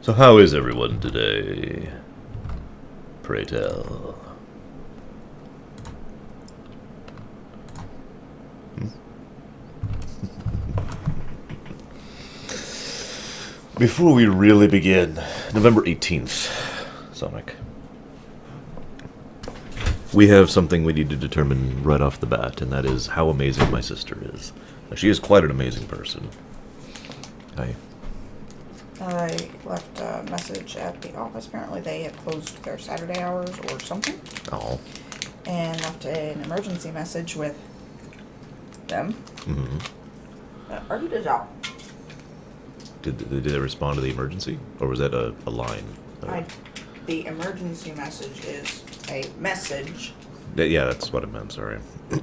So how is everyone today? Pray tell. Before we really begin, November 18th, Sonic. We have something we need to determine right off the bat, and that is how amazing my sister is. Now, she is quite an amazing person. Hi. I left a message at the office. Apparently they had closed their Saturday hours or something. Oh. And left an emergency message with them. Mm-hmm. Our heat is out. Did they respond to the emergency? Or was that a line? The emergency message is a message. Yeah, that's what I meant, sorry. By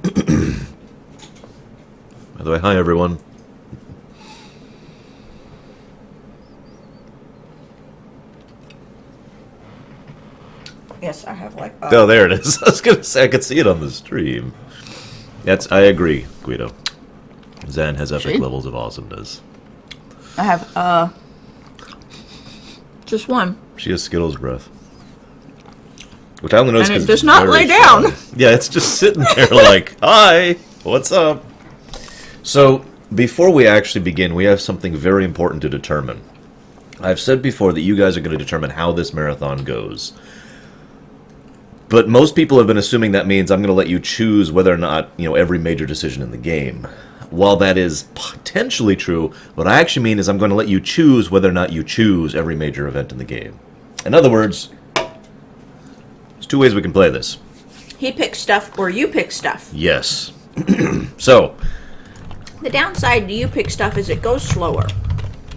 the way, hi everyone. Yes, I have like... Oh, there it is. I was going to say, I could see it on the stream. I agree, Guido. Zan has epic levels of awesomeness. I have, just one. She has Skittles breath. Which I only noticed and it because does not lay down. Yeah, it's just sitting there like, hi, what's up? So, before we actually begin, we have something very important to determine. I've said before that you guys are going to determine how this marathon goes. But most people have been assuming that means I'm going to let you choose whether or not, every major decision in the game. While that is potentially true, what I actually mean is I'm going to let you choose whether or not you choose every major event in the game. In other words, there's two ways we can play this. He picks stuff or you pick stuff. Yes. So, the downside to you pick stuff is it goes slower.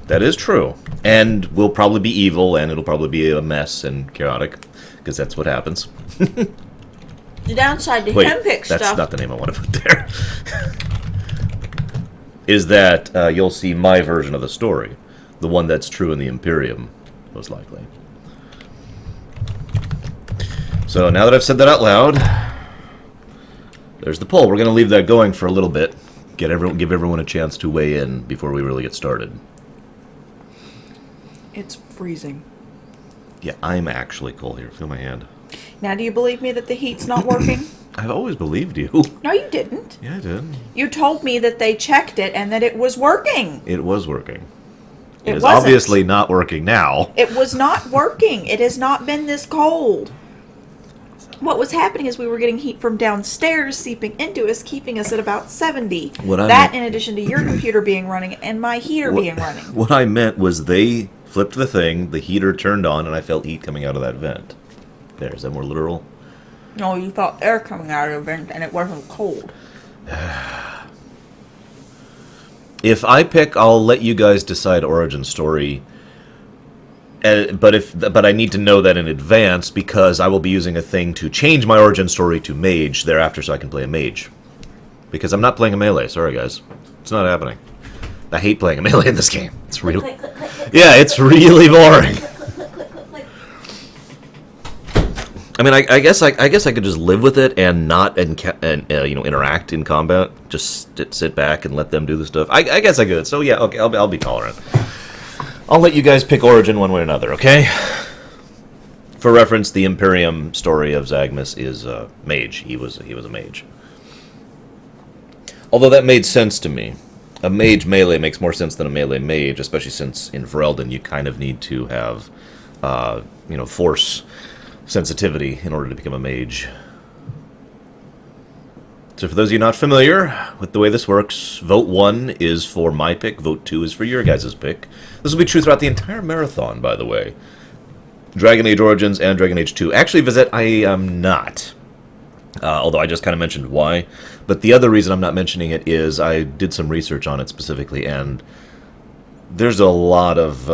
that is true. And we'll probably be evil, and it'll probably be a mess and chaotic, because that's what happens. The downside to him pick stuff... that's not the name I want to put there. Is that you'll see my version of the story. The one that's true in the Imperium, most likely. So now that I've said that out loud, there's the poll. We're going to leave that going for a little bit. Give everyone a chance to weigh in before we really get started. It's freezing. Yeah, I'm actually cold here. Feel my hand. Now, do you believe me that the heat's not working? I've always believed you. No, you didn't. Yeah, I did. You told me that they checked it and that it was working. It was working. It is wasn't. obviously not working now. It was not working. It has not been this cold. What was happening is we were getting heat from downstairs seeping into us, keeping us at about 70. That in addition to your computer being running and my heater being running. What I meant was they flipped the thing, the heater turned on, and I felt heat coming out of that vent. There, is that more literal? No, you felt air coming out of the vent and it wasn't cold. If I pick, I'll let you guys decide origin story. But I need to know that in advance because I will be using a thing to change my origin story to mage thereafter so I can play a mage. Because I'm not playing a melee, sorry guys. It's not happening. I hate playing a melee in this game. It's really... Yeah, it's really boring. I mean, I guess I could just live with it and not interact in combat. Just sit back and let them do the stuff. I guess I could. So yeah, okay, I'll be tolerant. I'll let you guys pick origin one way or another, okay? For reference, the Imperium story of Zagmus is mage. He was a mage. Although that made sense to me. A mage melee makes more sense than a melee mage, especially since in Ferelden you kind of need to have, force sensitivity in order to become a mage. So for those of you not familiar with the way this works, vote 1 is for my pick, vote 2 is for your guys' pick. This will be true throughout the entire marathon, by the way. Dragon Age Origins and Dragon Age 2. Actually, Vizette, I am not. Although I just kind of mentioned why. But the other reason I'm not mentioning it is I did some research on it specifically, and there's a lot of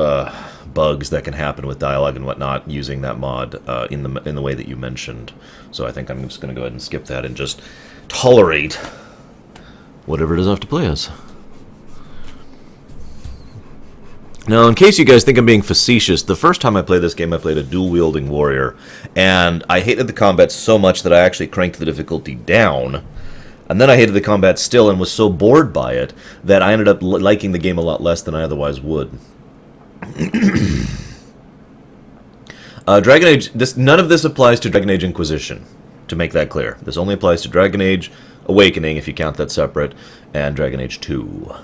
bugs that can happen with dialogue and whatnot using that mod in the way that you mentioned. So I think I'm just going to go ahead and skip that and just tolerate whatever it is I have to play as. Now, in case you guys think I'm being facetious, the first time I played this game, I played a dual-wielding warrior, and I hated the combat so much that I actually cranked the difficulty down, and then I hated the combat still and was so bored by it that I ended up liking the game a lot less than I otherwise would. Dragon Age. None of this applies to Dragon Age Inquisition. To make that clear, this only applies to Dragon Age Awakening, if you count that separate, and Dragon Age 2.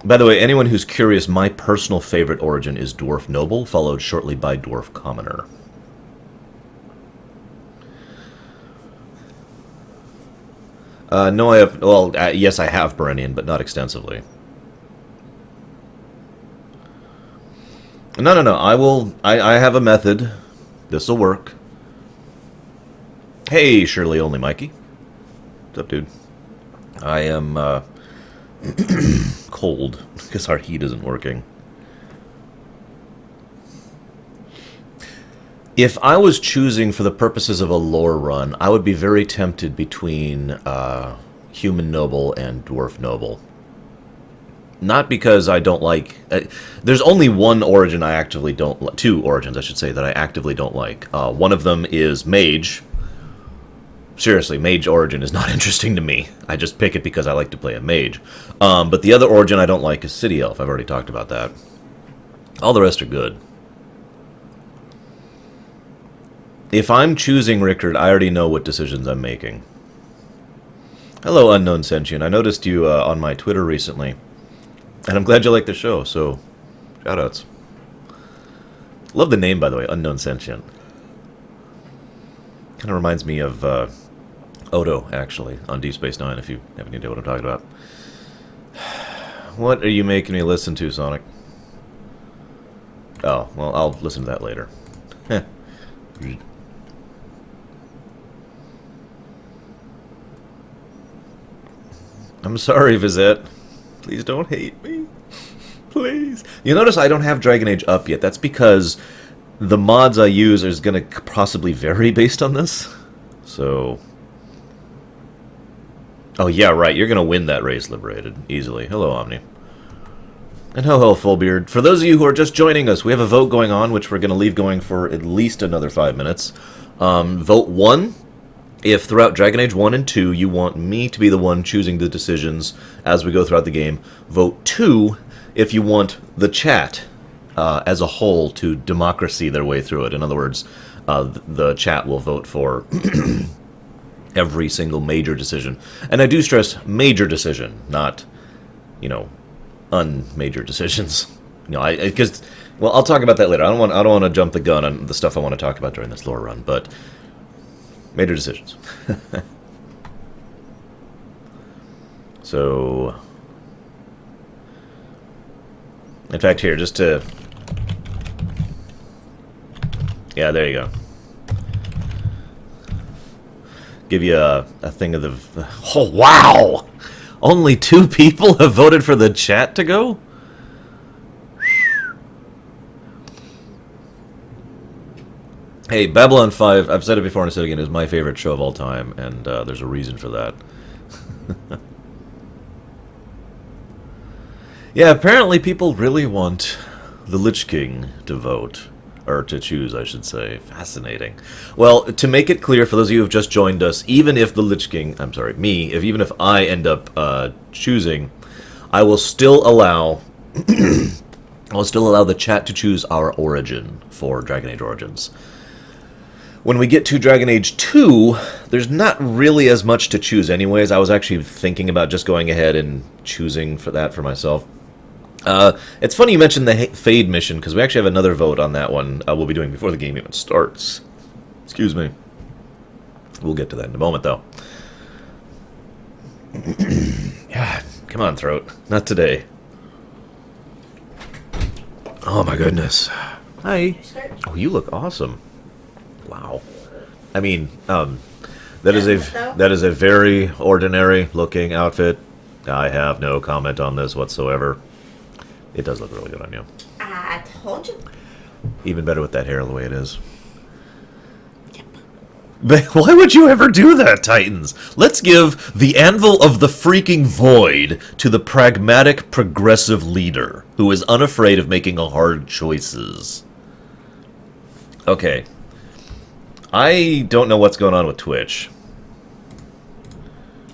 By the way, anyone who's curious, my personal favorite origin is Dwarf Noble, followed shortly by Dwarf Commoner. No, I have... Well, yes, I have Berenian, but not extensively. No, I have a method. This'll work. Hey, Shirley Only Mikey. What's up, dude? I am, cold, because our heat isn't working. If I was choosing for the purposes of a lore run, I would be very tempted between Human Noble and Dwarf Noble. Not because I don't like... there's only one origin I actively don't... Two origins, I should say, that I actively don't like. One of them is Mage. Seriously, Mage origin is not interesting to me. I just pick it because I like to play a Mage. But the other origin I don't like is City Elf. I've already talked about that. All the rest are good. If I'm choosing Rickard, I already know what decisions I'm making. Hello, Unknown Sentient. I noticed you on my Twitter recently. And I'm glad you like the show, so shoutouts. Love the name, by the way, Unknown Sentient. Kind of reminds me of Odo, actually, on Deep Space Nine, if you have any idea what I'm talking about. What are you making me listen to, Sonic? Oh, well, I'll listen to that later. I'm sorry, Vizette. Please don't hate me. Please. You notice I don't have Dragon Age up yet. That's because the mods I use is going to possibly vary based on this. So... Oh, yeah, right. You're going to win that race, Liberated. Easily. Hello, Omni. And ho-ho, Fullbeard. For those of you who are just joining us, we have a vote going on, which we're going to leave going for at least another 5 minutes. Vote 1. If throughout Dragon Age 1 and 2 you want me to be the one choosing the decisions as we go throughout the game, vote 2 if you want the chat as a whole to democracy their way through it. In other words, the chat will vote for every single major decision. And I do stress major decision, not, you know, unmajor decisions. You know, because well, I'll talk about that later. I don't want to jump the gun on the stuff I want to talk about during this lore run, but major decisions. So, in fact, here, just to... Yeah, there you go. Give you a thing of the... Oh, wow! Only 2 people have voted for the chat to go? Hey, Babylon 5, I've said it before and I said it again, is my favorite show of all time, and there's a reason for that. Yeah, apparently people really want the Lich King to vote. Or to choose, I should say. Fascinating. Well, to make it clear for those of you who have just joined us, even if the Lich King, I'm sorry, even if I end up choosing, I will still allow the chat to choose our origin for Dragon Age Origins. When we get to Dragon Age 2, there's not really as much to choose anyways. I was actually thinking about just going ahead and choosing for that for myself. It's funny you mentioned the Fade mission, because we actually have another vote on that one we'll be doing before the game even starts. Excuse me. We'll get to that in a moment, though. Yeah, come on, Throat. Not today. Oh, my goodness. Hi. Oh, you look awesome. Wow. I mean, that is a very ordinary looking outfit. I have no comment on this whatsoever. It does look really good on you. I told you. Even better with that hair the way it is. Yep. But why would you ever do that, Titans? Let's give the Anvil of the Freaking Void to the pragmatic, progressive leader who is unafraid of making hard choices. Okay. I don't know what's going on with Twitch.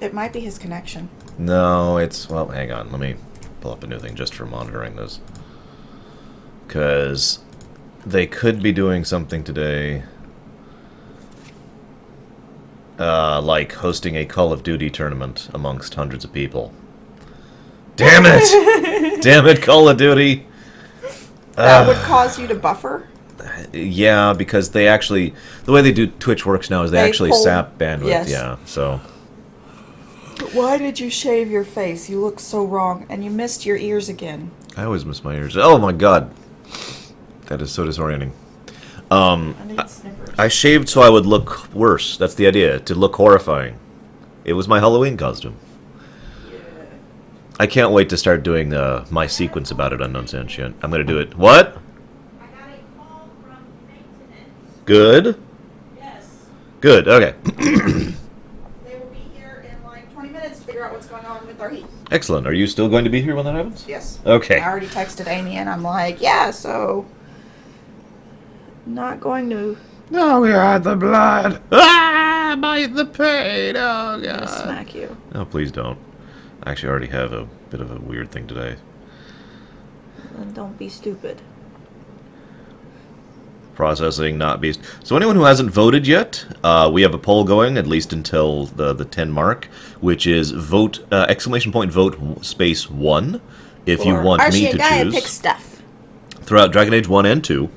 It might be his connection. No, it's... Well, hang on. Let me pull up a new thing just for monitoring this. Because They could be doing something today. Like hosting a Call of Duty tournament amongst hundreds of people. Damn it! Damn it, Call of Duty! That would cause you to buffer? Yeah, because they actually... The way they do Twitch works now is they actually sap bandwidth, yes. yeah, so... But why did you shave your face? You look so wrong, and you missed your ears again. I always miss my ears. Oh my god. That is so disorienting. I need Snickers. I shaved so I would look worse. That's the idea, to look horrifying. It was my Halloween costume. Yeah. I can't wait to start doing my sequence about it, Unknown Sentient. I'm going to do it. What? I got a call from maintenance. Good? Yes. Good, okay. They will be here in like 20 minutes to figure out what's going on with our heat. Excellent. Are you still going to be here when that happens? Yes. Okay. I already texted Amy, and I'm like, yeah, so... Not going to... Oh god, the blood. Ah, the pain. Oh I'm gonna smack you. No, please don't. I actually already have a bit of a weird thing today. And don't be stupid. Processing, not beast. So anyone who hasn't voted yet, we have a poll going, at least until the 10 mark, which is vote, vote space 1, if you want me to choose. Pick stuff. Throughout Dragon Age 1 and 2,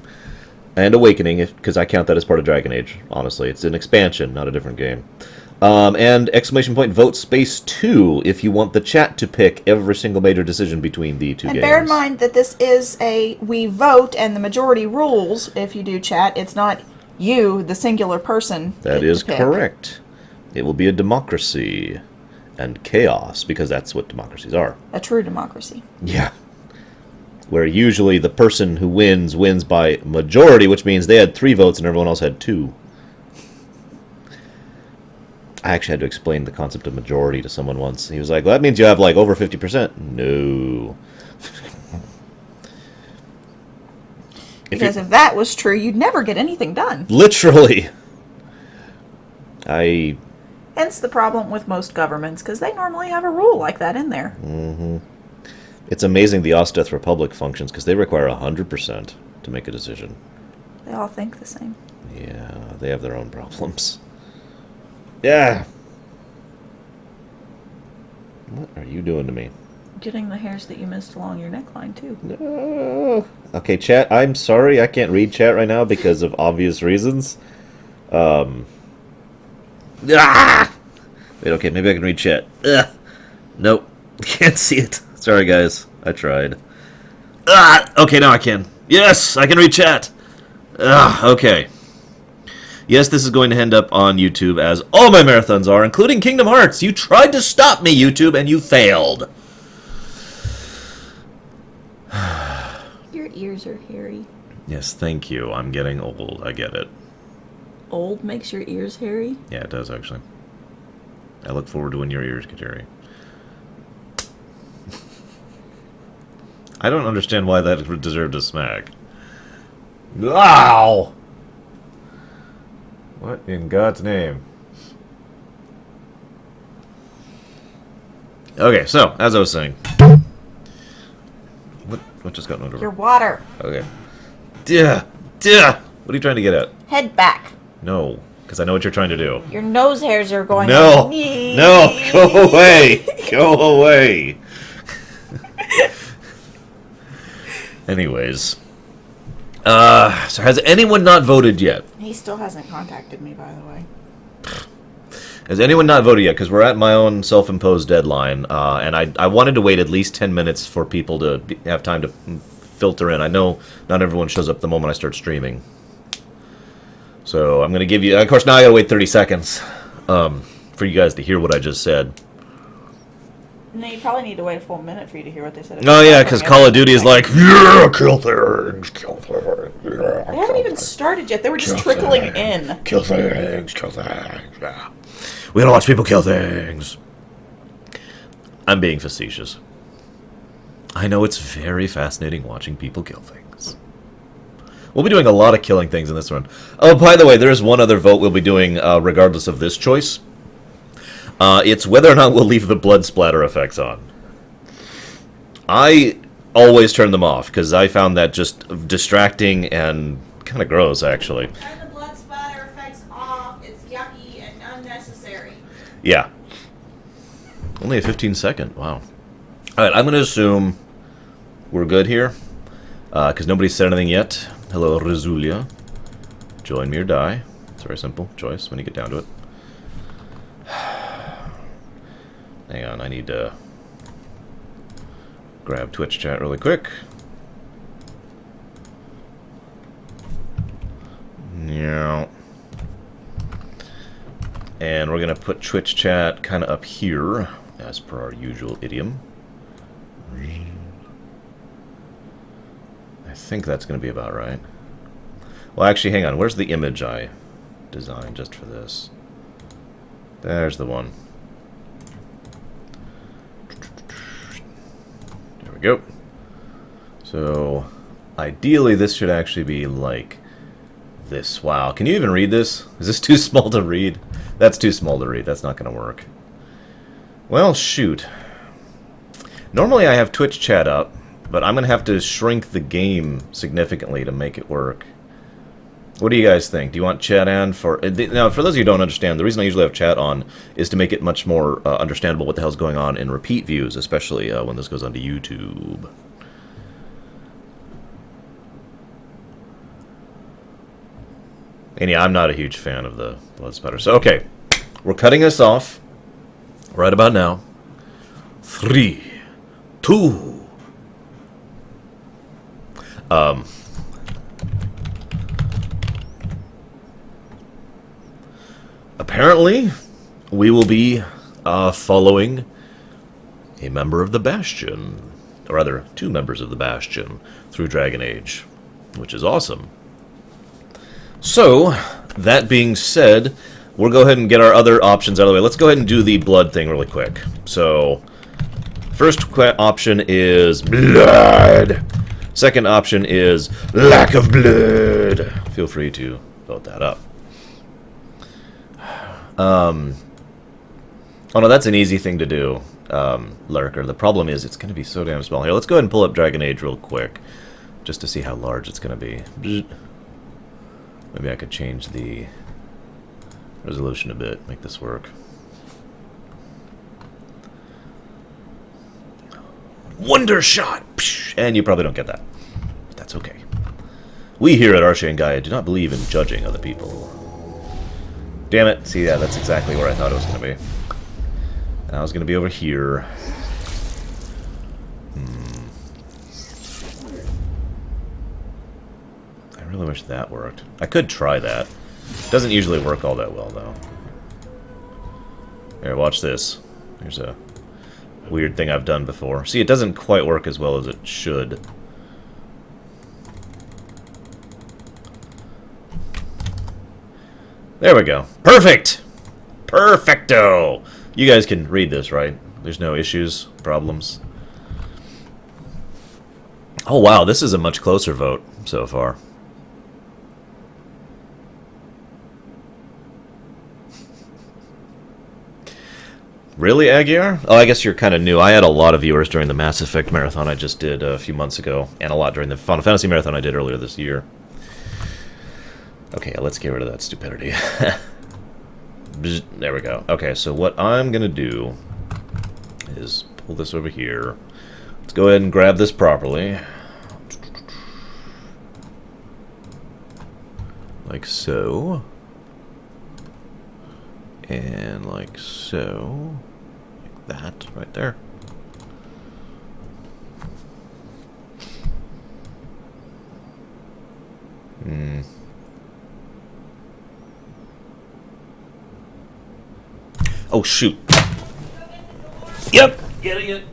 and Awakening, because I count that as part of Dragon Age, honestly. It's an expansion, not a different game. And vote space 2 if you want the chat to pick every single major decision between the two games. And bear in mind that this is we vote and the majority rules if you do chat. It's not you, the singular person. That is correct. It will be a democracy and chaos, because that's what democracies are. A true democracy. Yeah. Where usually the person who wins by majority, which means they had 3 votes and everyone else had 2. I actually had to explain the concept of majority to someone once. He was like, well, that means you have like over 50%. No. Because if that was true, you'd never get anything done. Literally. Hence the problem with most governments, because they normally have a rule like that in there. Mm-hmm. It's amazing the Osteth Republic functions, because they require 100% to make a decision. They all think the same. Yeah, they have their own problems. Yeah. What are you doing to me? Getting the hairs that you missed along your neckline, too. No. Okay, chat, I'm sorry I can't read chat right now because of obvious reasons. Wait, okay, maybe I can read chat. Nope. Can't see it. Sorry, guys. I tried. Okay, now I can. Yes, I can read chat. Okay. Yes, this is going to end up on YouTube, as all my marathons are, including Kingdom Hearts. You tried to stop me, YouTube, and you failed. Your ears are hairy. Yes, thank you. I'm getting old. I get it. Old makes your ears hairy? Yeah, it does, actually. I look forward to when your ears get hairy. I don't understand why that deserved a smack. Wow! What in God's name? Okay, so, as I was saying. What just got knocked over? Your water. Okay. Duh! What are you trying to get at? Head back. No, because I know what you're trying to do. Your nose hairs are going No! underneath. No! Go away! Go away! Anyways. So has anyone not voted yet? He still hasn't contacted me, by the way. Has anyone not voted yet? Because we're at my own self-imposed deadline, and I wanted to wait at least 10 minutes for people to have time to filter in. I know not everyone shows up the moment I start streaming. So I'm going to give you... Of course, now I got to wait 30 seconds for you guys to hear what I just said. No, you probably need to wait a full minute for you to hear what they said. Oh, yeah, because Call of Duty is like, yeah, kill things, kill things, yeah. They haven't even started yet. They were just trickling in. Kill things, yeah. We gotta watch people kill things. I'm being facetious. I know it's very fascinating watching people kill things. We'll be doing a lot of killing things in this one. Oh, by the way, there is one other vote we'll be doing regardless of this choice. It's whether or not we'll leave the blood splatter effects on. I always turn them off, because I found that just distracting and kind of gross, actually. Turn the blood spatter effects off. It's yucky and unnecessary. Yeah. Only a 15-second. Wow. Alright, I'm going to assume we're good here, because nobody's said anything yet. Hello, Rizulia. Join me or die. It's a very simple choice when you get down to it. Hang on, I need to grab Twitch chat really quick. Yeah. And we're going to put Twitch chat kind of up here, as per our usual idiom. I think that's going to be about right. Well, actually, hang on. Where's the image I designed just for this? There's the one. There we go. So, ideally, this should actually be like this. Wow. Can you even read this? Is this too small to read? That's too small to read. That's not going to work. Well, shoot. Normally, I have Twitch chat up, but I'm going to have to shrink the game significantly to make it work. What do you guys think? Do you want chat on for... Now, for those of you who don't understand, the reason I usually have chat on is to make it much more understandable what the hell's going on in repeat views, especially when this goes onto YouTube. And yeah, I'm not a huge fan of the blood spatter. So, okay. We're cutting this off right about now. 3, 2... Apparently, we will be following a member of the Bastion, or rather, 2 members of the Bastion, through Dragon Age, which is awesome. So, that being said, we'll go ahead and get our other options out of the way. Let's go ahead and do the blood thing really quick. So, first option is blood. Second option is lack of blood. Feel free to vote that up. Oh no, that's an easy thing to do, Lurker. The problem is it's going to be so damn small. Here, let's go ahead and pull up Dragon Age real quick, just to see how large it's going to be. Maybe I could change the resolution a bit, make this work. Wonder shot! And you probably don't get that. But that's okay. We here at Archie and Gaia do not believe in judging other people. Damn it. See, yeah, that's exactly where I thought it was going to be. And I was going to be over here. I really wish that worked. I could try that. Doesn't usually work all that well, though. Here, watch this. Here's a weird thing I've done before. See, it doesn't quite work as well as it should. There we go. Perfect! Perfecto! You guys can read this, right? There's no issues, problems. Oh, wow, this is a much closer vote so far. Really, Aguiar? Oh, I guess you're kind of new. I had a lot of viewers during the Mass Effect marathon I just did a few months ago, and a lot during the Final Fantasy marathon I did earlier this year. Okay, let's get rid of that stupidity. There we go. Okay, so what I'm going to do is pull this over here. Let's go ahead and grab this properly. Like so. And like so. Like that, right there. Oh, shoot. Yep. Get it.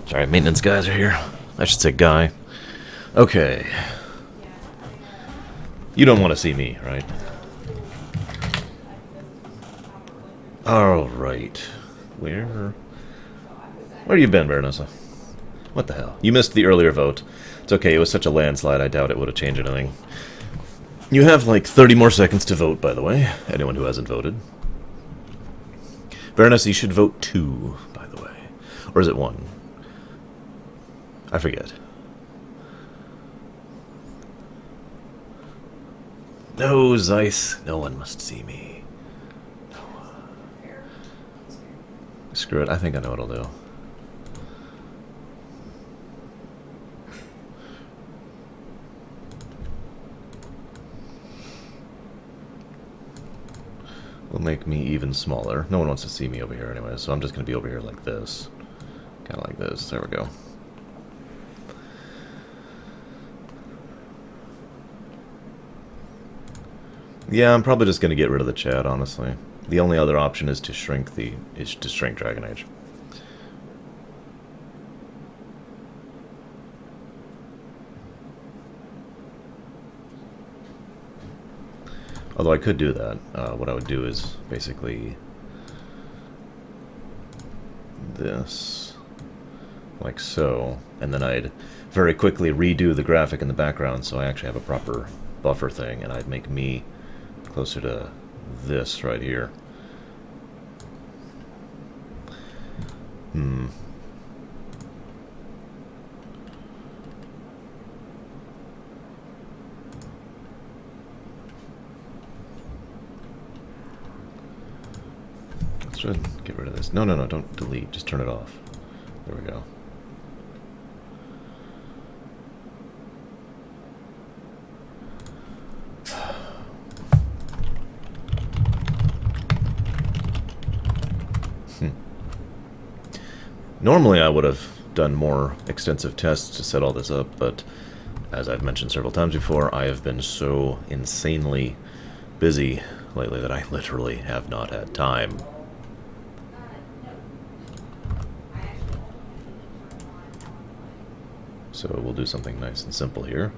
Sorry, maintenance guys are here. I should say guy. Okay. You don't want to see me, right? Alright. Where you been, Baronessa? What the hell? You missed the earlier vote. It's okay, it was such a landslide, I doubt it would have changed anything. You have like 30 more seconds to vote, by the way. Anyone who hasn't voted. Baronessa, you should vote 2, by the way. Or is it 1? I forget. No, Zeiss. No one must see me. No. Screw it, I think I know what I'll do. Will make me even smaller. No one wants to see me over here anyway, so I'm just going to be over here like this. Kind of like this. There we go. Yeah, I'm probably just going to get rid of the chat, honestly. The only other option is to shrink Dragon Age. Although I could do that. What I would do is basically this, like so, and then I'd very quickly redo the graphic in the background so I actually have a proper buffer thing, and I'd make me closer to this right here. Should get rid of this. No, don't delete. Just turn it off. There we go. Normally I would have done more extensive tests to set all this up, but as I've mentioned several times before, I have been so insanely busy lately that I literally have not had time. So we'll do something nice and simple here.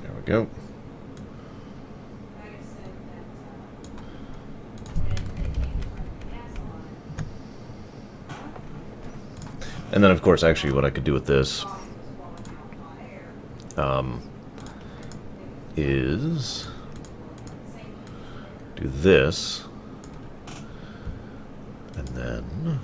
There we go. And then, of course, actually what I could do with this is do this, and then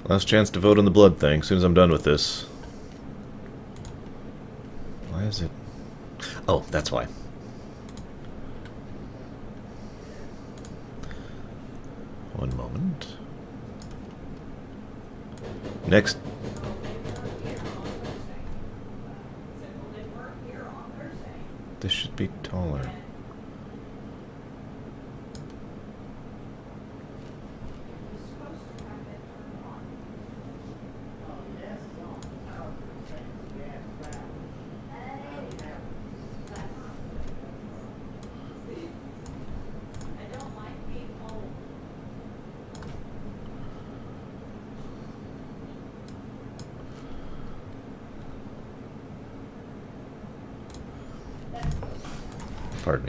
last chance to vote on the blood thing, as soon as I'm done with this. Why is it... Oh, that's why. One moment. Next. This should be taller.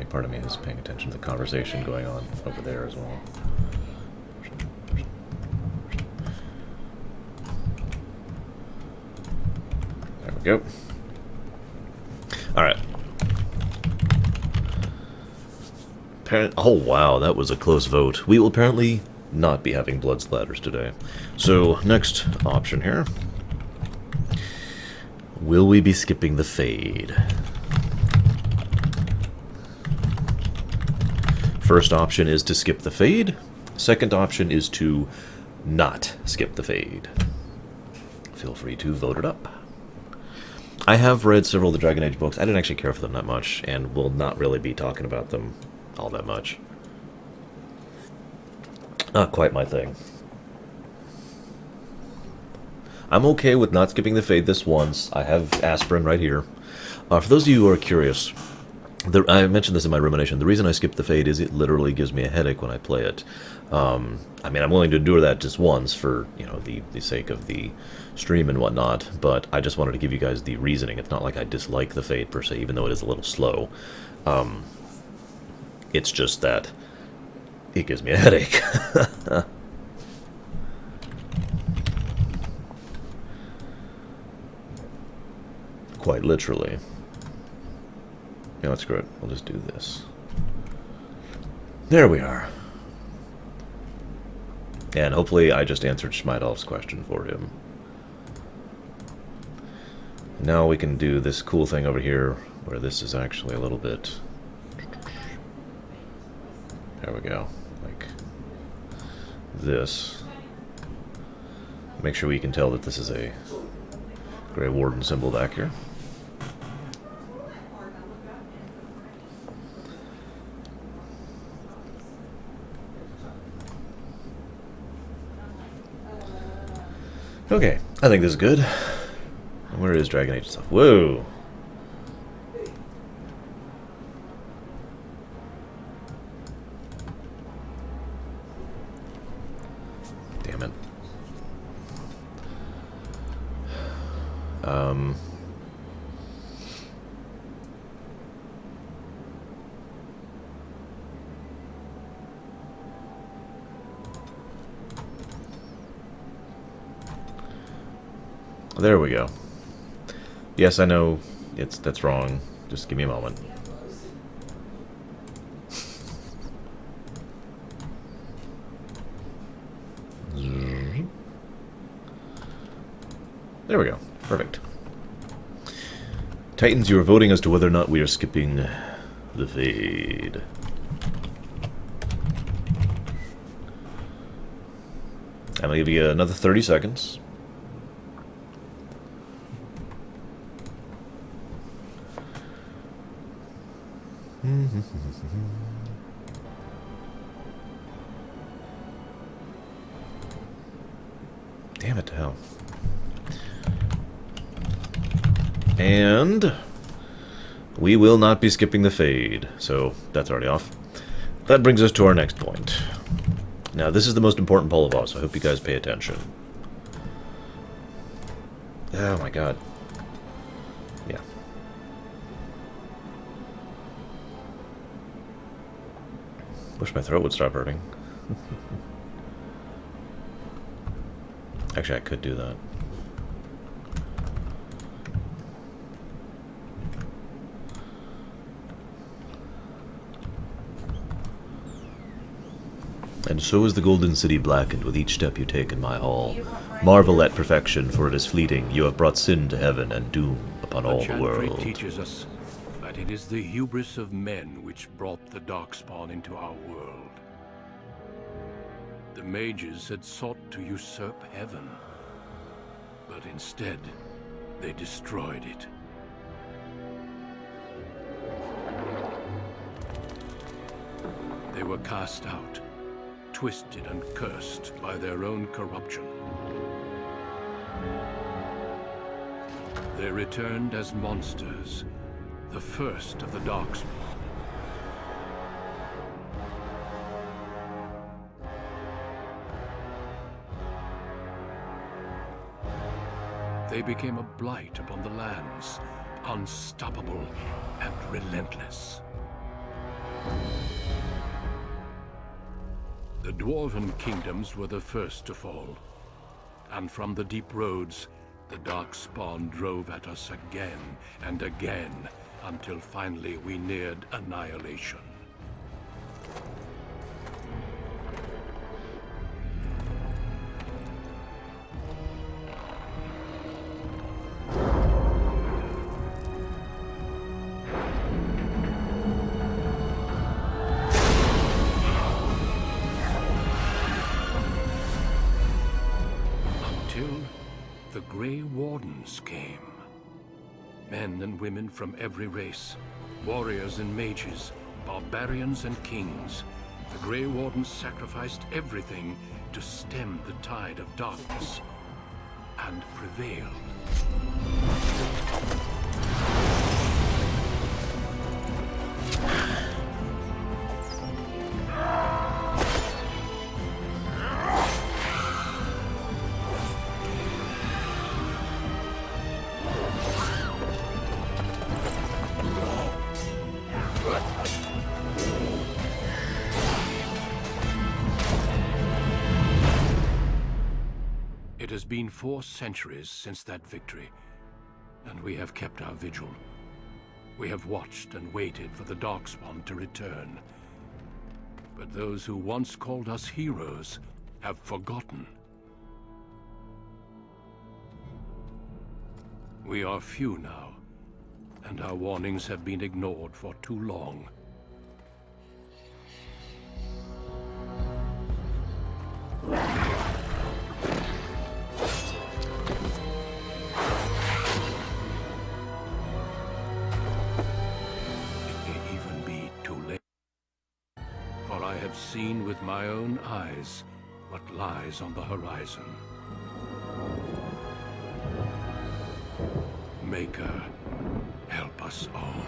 Part of me is paying attention to the conversation going on over there as well. There we go. Alright. Oh wow, that was a close vote. We will apparently not be having blood splatters today. So, next option here. Will we be skipping the fade? First option is to skip the fade. Second option is to not skip the fade. Feel free to vote it up. I have read several of the Dragon Age books. I didn't actually care for them that much, and will not really be talking about them all that much. Not quite my thing. I'm okay with not skipping the fade this once. I have aspirin right here. For those of you who are curious, I mentioned this in my rumination. The reason I skip the fade is it literally gives me a headache when I play it. I mean, I'm willing to endure that just once for, you know, the sake of the stream and whatnot, but I just wanted to give you guys the reasoning. It's not like I dislike the fade per se, even though it is a little slow. It's just that it gives me a headache. Quite literally. Yeah, let's screw it. We'll just do this. There we are. And hopefully I just answered Schmeidolf's question for him. Now we can do this cool thing over here, where this is actually a little bit... There we go. Like this. Make sure we can tell that this is a Grey Warden symbol back here. Okay, I think this is good. Where is Dragon Age stuff? Whoa! Damn it. There we go. Yes, I know that's wrong. Just give me a moment. There we go. Perfect. Titans, you are voting as to whether or not we are skipping the fade. I'm going to give you another 30 seconds. Damn it to hell. And we will not be skipping the fade, so that's already off. That brings us to our next point. Now, this is the most important poll of all, so I hope you guys pay attention. Oh my god. Yeah. Wish my throat would stop hurting. Actually, I could do that. And so is the Golden City blackened with each step you take in my hall. Marvel at perfection, for it is fleeting. You have brought sin to heaven and doom upon all the world. Teaches us that it is the hubris of men which brought the Darkspawn into our world. The mages had sought to usurp heaven, but instead they destroyed it. They were cast out, twisted and cursed by their own corruption. They returned as monsters, the first of the Darkspawn. They became a blight upon the lands, unstoppable and relentless. The Dwarven kingdoms were the first to fall, and from the deep roads, the Darkspawn drove at us again and again, until finally we neared annihilation. Wardens came. Men and women from every race, warriors and mages, barbarians and kings. The Grey Wardens sacrificed everything to stem the tide of darkness, and prevailed. It has been 4 centuries since that victory, and we have kept our vigil. We have watched and waited for the Darkspawn to return. But those who once called us heroes have forgotten. We are few now, and our warnings have been ignored for too long. Seen with my own eyes what lies on the horizon. Maker, help us all.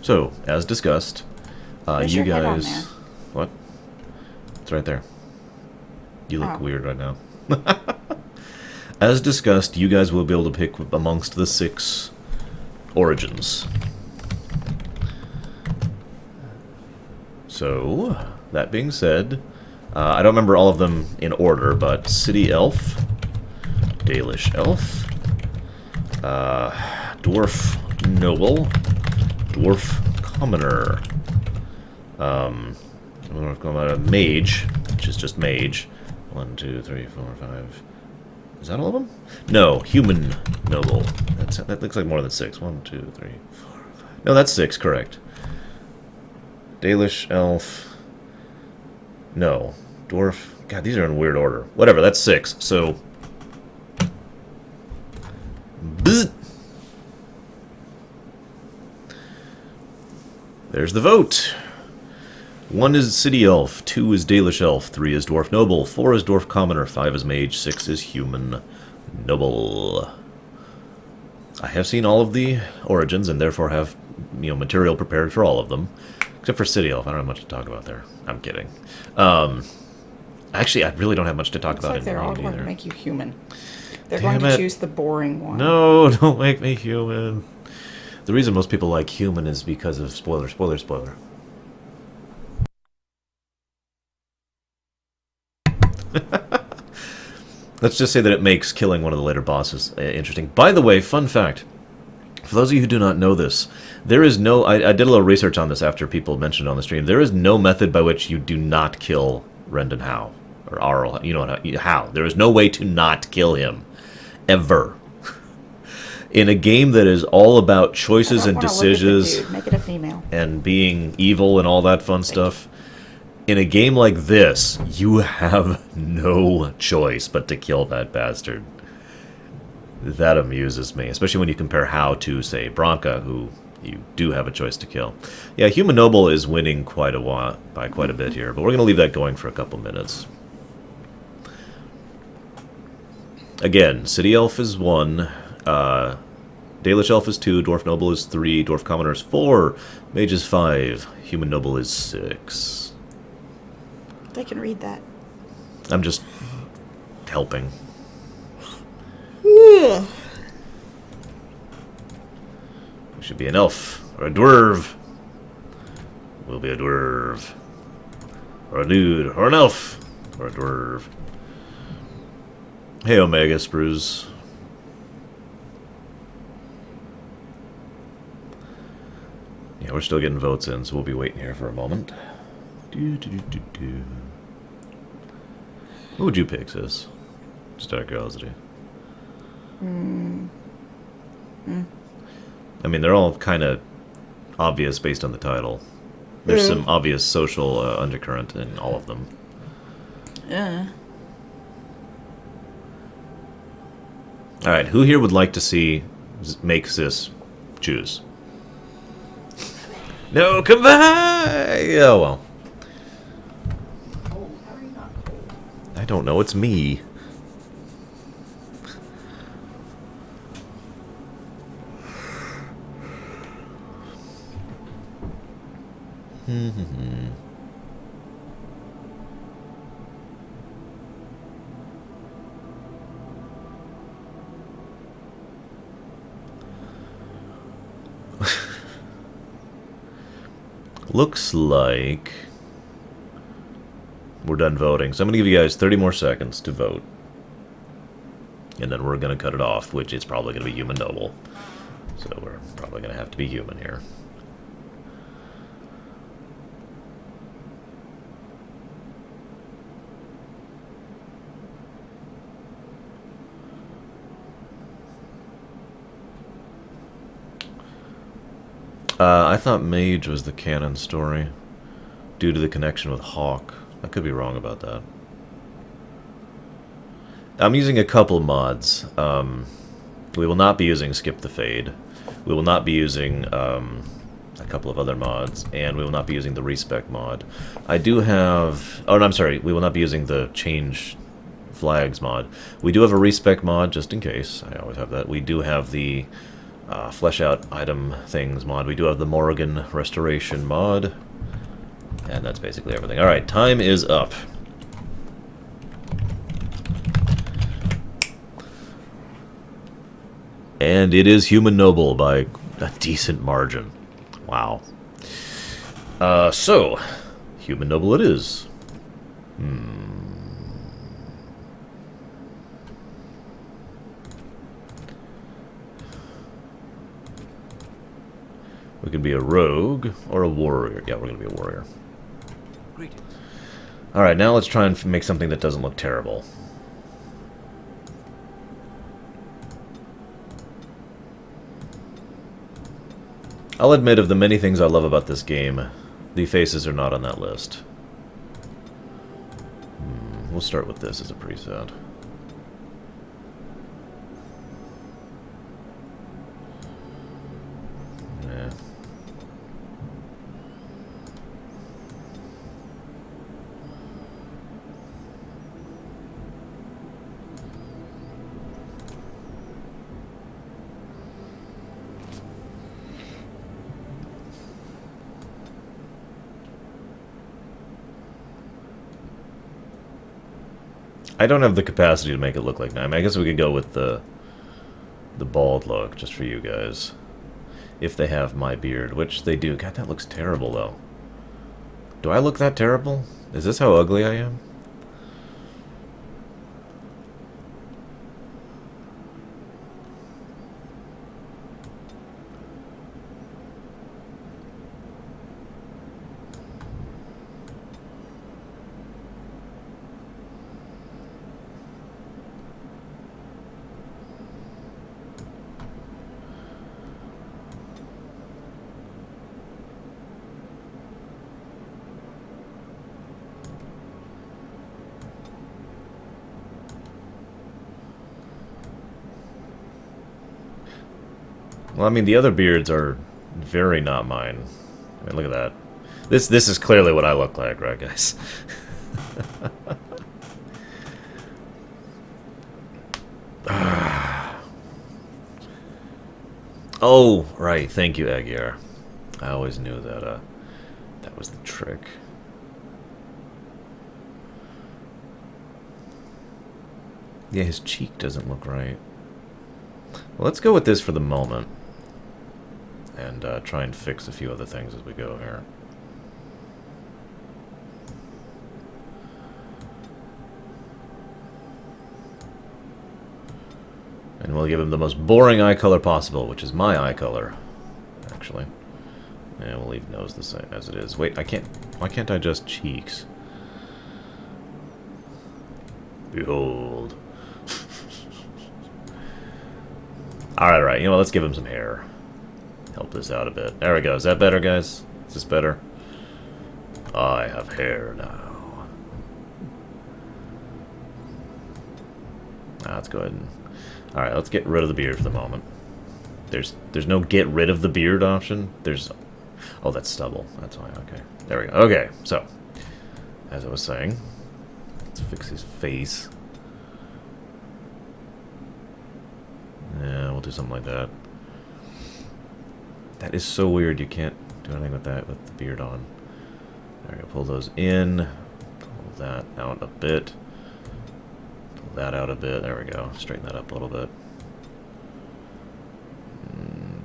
So, as discussed, you guys... What? It's right there. You look weird right now. As discussed, you guys will be able to pick amongst the 6 origins. So, that being said, I don't remember all of them in order, but City Elf, Dalish Elf, Dwarf Noble, Dwarf Commoner, we're going about a mage, which is just mage. 1, 2, 3, 4, 5. Is that all of them? No, human noble. That looks like more than 6. 1, 2, 3, 4, 5. No, that's 6, correct. Dalish elf. No. Dwarf. God, these are in weird order. Whatever, that's 6. So. Bzz. There's the vote. 1 is City Elf, 2 is Dalish Elf, 3 is Dwarf Noble, 4 is Dwarf Commoner, 5 is Mage, 6 is Human Noble. I have seen all of the origins and therefore have, material prepared for all of them. Except for City Elf, I don't have much to talk about there. I'm kidding. Actually, I really don't have much to talk about in they're all Raid going either. to make you human. They're Damn going to it. choose the boring one. No, don't make me human. The reason most people like human is because of spoiler. Let's just say that it makes killing one of the later bosses interesting. By the way, fun fact. For those of you who do not know this, there is no... I did a little research on this after people mentioned it on the stream. There is no method by which you do not kill Rendon Howe. Or Arl. You know how. There is no way to not kill him. Ever. In a game that is all about choices and decisions... Make it a female. And being evil and all that fun stuff... In a game like this, you have no choice but to kill that bastard. That amuses me, especially when you compare How to, say, Bronca, who you do have a choice to kill. Yeah, Human Noble is winning by quite a bit here, but we're going to leave that going for a couple minutes. Again, City Elf is 1, Dalish Elf is 2, Dwarf Noble is 3, Dwarf Commoner is 4, Mage is 5, Human Noble is 6. They can read that. I'm just helping. Yeah. We should be an elf or a dwarf. We'll be a dwarf. Or a dude. Or an elf. Or a dwarf. Hey, Omega Sprues. Yeah, we're still getting votes in, so we'll be waiting here for a moment. What would you pick, sis? Just out of curiosity. I mean, they're all kind of obvious based on the title. There's some obvious social undercurrent in all of them. Yeah. All right, who here would like to see make Sis choose? No, come back! Oh, well. Cold. How are you not cold? I don't know, it's me. Looks like we're done voting. So I'm going to give you guys 30 more seconds to vote. And then we're going to cut it off, which is probably going to be human noble. So we're probably going to have to be human here. I thought Mage was the canon story, due to the connection with Hawk. I could be wrong about that. I'm using a couple mods. We will not be using Skip the Fade. We will not be using a couple of other mods, and we will not be using the Respec mod. I do have... Oh, no, I'm sorry. We will not be using the Change Flags mod. We do have a Respec mod, just in case. I always have that. We do have the... flesh out item things mod. We do have the Morrigan restoration mod. And that's basically everything. Alright, time is up. And it is human noble by a decent margin. Wow. So, human noble it is. We can be a rogue or a warrior. Yeah, we're going to be a warrior. Greetings. Alright, now let's try and make something that doesn't look terrible. I'll admit, of the many things I love about this game, the faces are not on that list. We'll start with this as a preset. Yeah. I don't have the capacity to make it look like that. I mean, I guess we could go with the bald look, just for you guys. If they have my beard, which they do. God, that looks terrible, though. Do I look that terrible? Is this how ugly I am? Well, I mean, the other beards are very not mine. I mean, look at that. This is clearly what I look like, right, guys? Oh, right. Thank you, Aguirre. I always knew that that was the trick. Yeah, his cheek doesn't look right. Well, let's go with this for the moment. And try and fix a few other things as we go here. And we'll give him the most boring eye color possible, which is my eye color, actually. And we'll leave nose the same as it is. Wait, I can't... Why can't I just cheeks? Behold. Alright, you know, let's give him some hair. Help this out a bit. There we go. Is that better, guys? Is this better? I have hair now. Let's go ahead and... Alright, let's get rid of the beard for the moment. There's no get rid of the beard option. There's... Oh, that's stubble. That's why. Okay. There we go. Okay, so... As I was saying... Let's fix his face. Yeah, we'll do something like that. That is so weird. You can't do anything with that with the beard on. There we go. Pull those in. Pull that out a bit. Pull that out a bit. There we go. Straighten that up a little bit.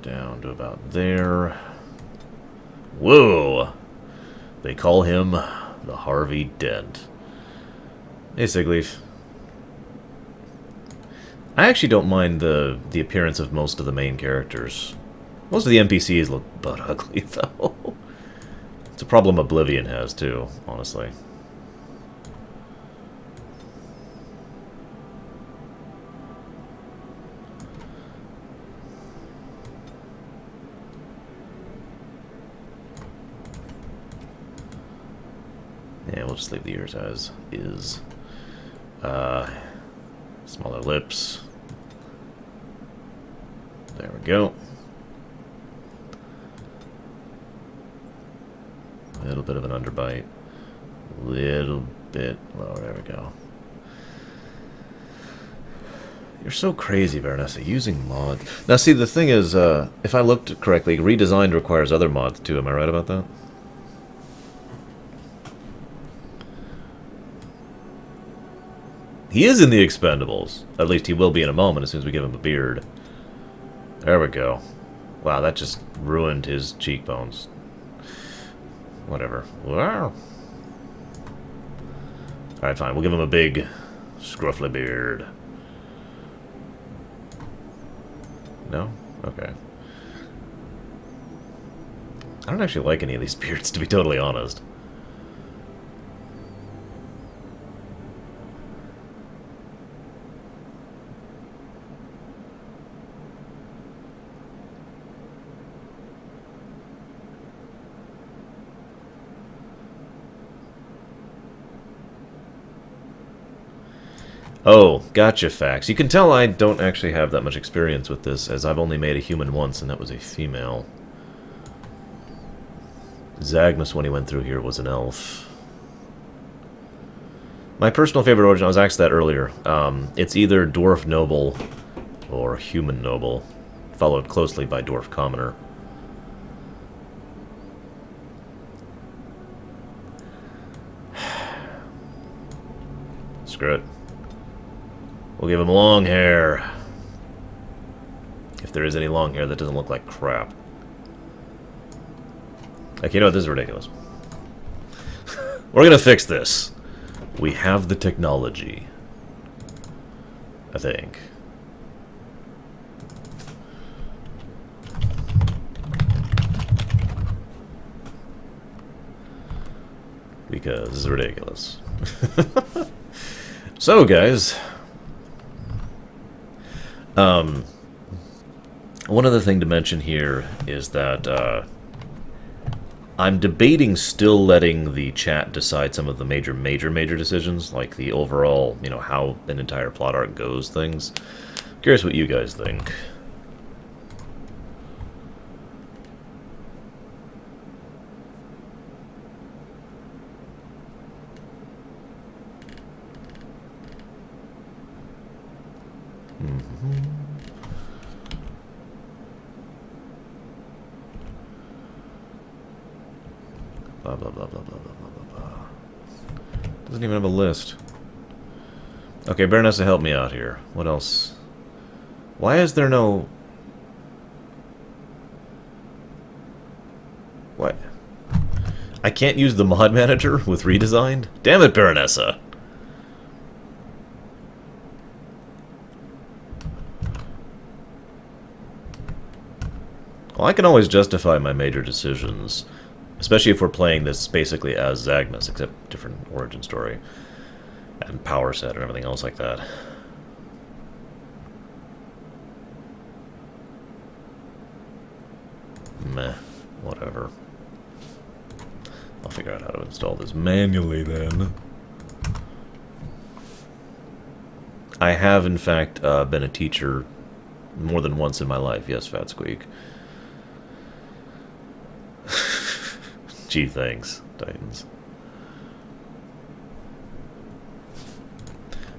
Down to about there. Whoa! They call him the Harvey Dent. Basically, I actually don't mind the appearance of most of the main characters. Most of the NPCs look butt ugly, though. It's a problem Oblivion has, too, honestly. Yeah, we'll just leave the ears as is. Smaller lips. There we go. A little bit of an underbite. Little bit lower. There we go. You're so crazy, Baronessa, using mods. Now, see, the thing is, if I looked correctly, redesigned requires other mods, too. Am I right about that? He is in the Expendables. At least he will be in a moment as soon as we give him a beard. There we go. Wow, that just ruined his cheekbones. Whatever. Wow. Alright, fine. We'll give him a big, scruffly beard. No? Okay. I don't actually like any of these beards, to be totally honest. Oh, gotcha, Fax. You can tell I don't actually have that much experience with this, as I've only made a human once, and that was a female. Zagmus, when he went through here, was an elf. My personal favorite origin, I was asked that earlier. It's either Dwarf Noble or Human Noble, followed closely by Dwarf Commoner. Screw it. We'll give him long hair. If there is any long hair that doesn't look like crap. Like, you know what? This is ridiculous. We're gonna fix this. We have the technology. I think. Because this is ridiculous. So, guys... one other thing to mention here is that I'm debating still letting the chat decide some of the major decisions, like the overall, you know, how an entire plot arc goes things. Curious what you guys think. Blah, blah, blah, blah, blah, blah, blah, blah. Doesn't even have a list. Okay, Baronessa, help me out here. What else? Why is there no... What? I can't use the mod manager with redesigned? Damn it, Baronessa! Well, I can always justify my major decisions. Especially if we're playing this basically as Zagmus, except different origin story. And power set and everything else like that. Meh. Whatever. I'll figure out how to install this manually then. I have, in fact, been a teacher more than once in my life. Yes, Fat Squeak. Gee, thanks, Titans.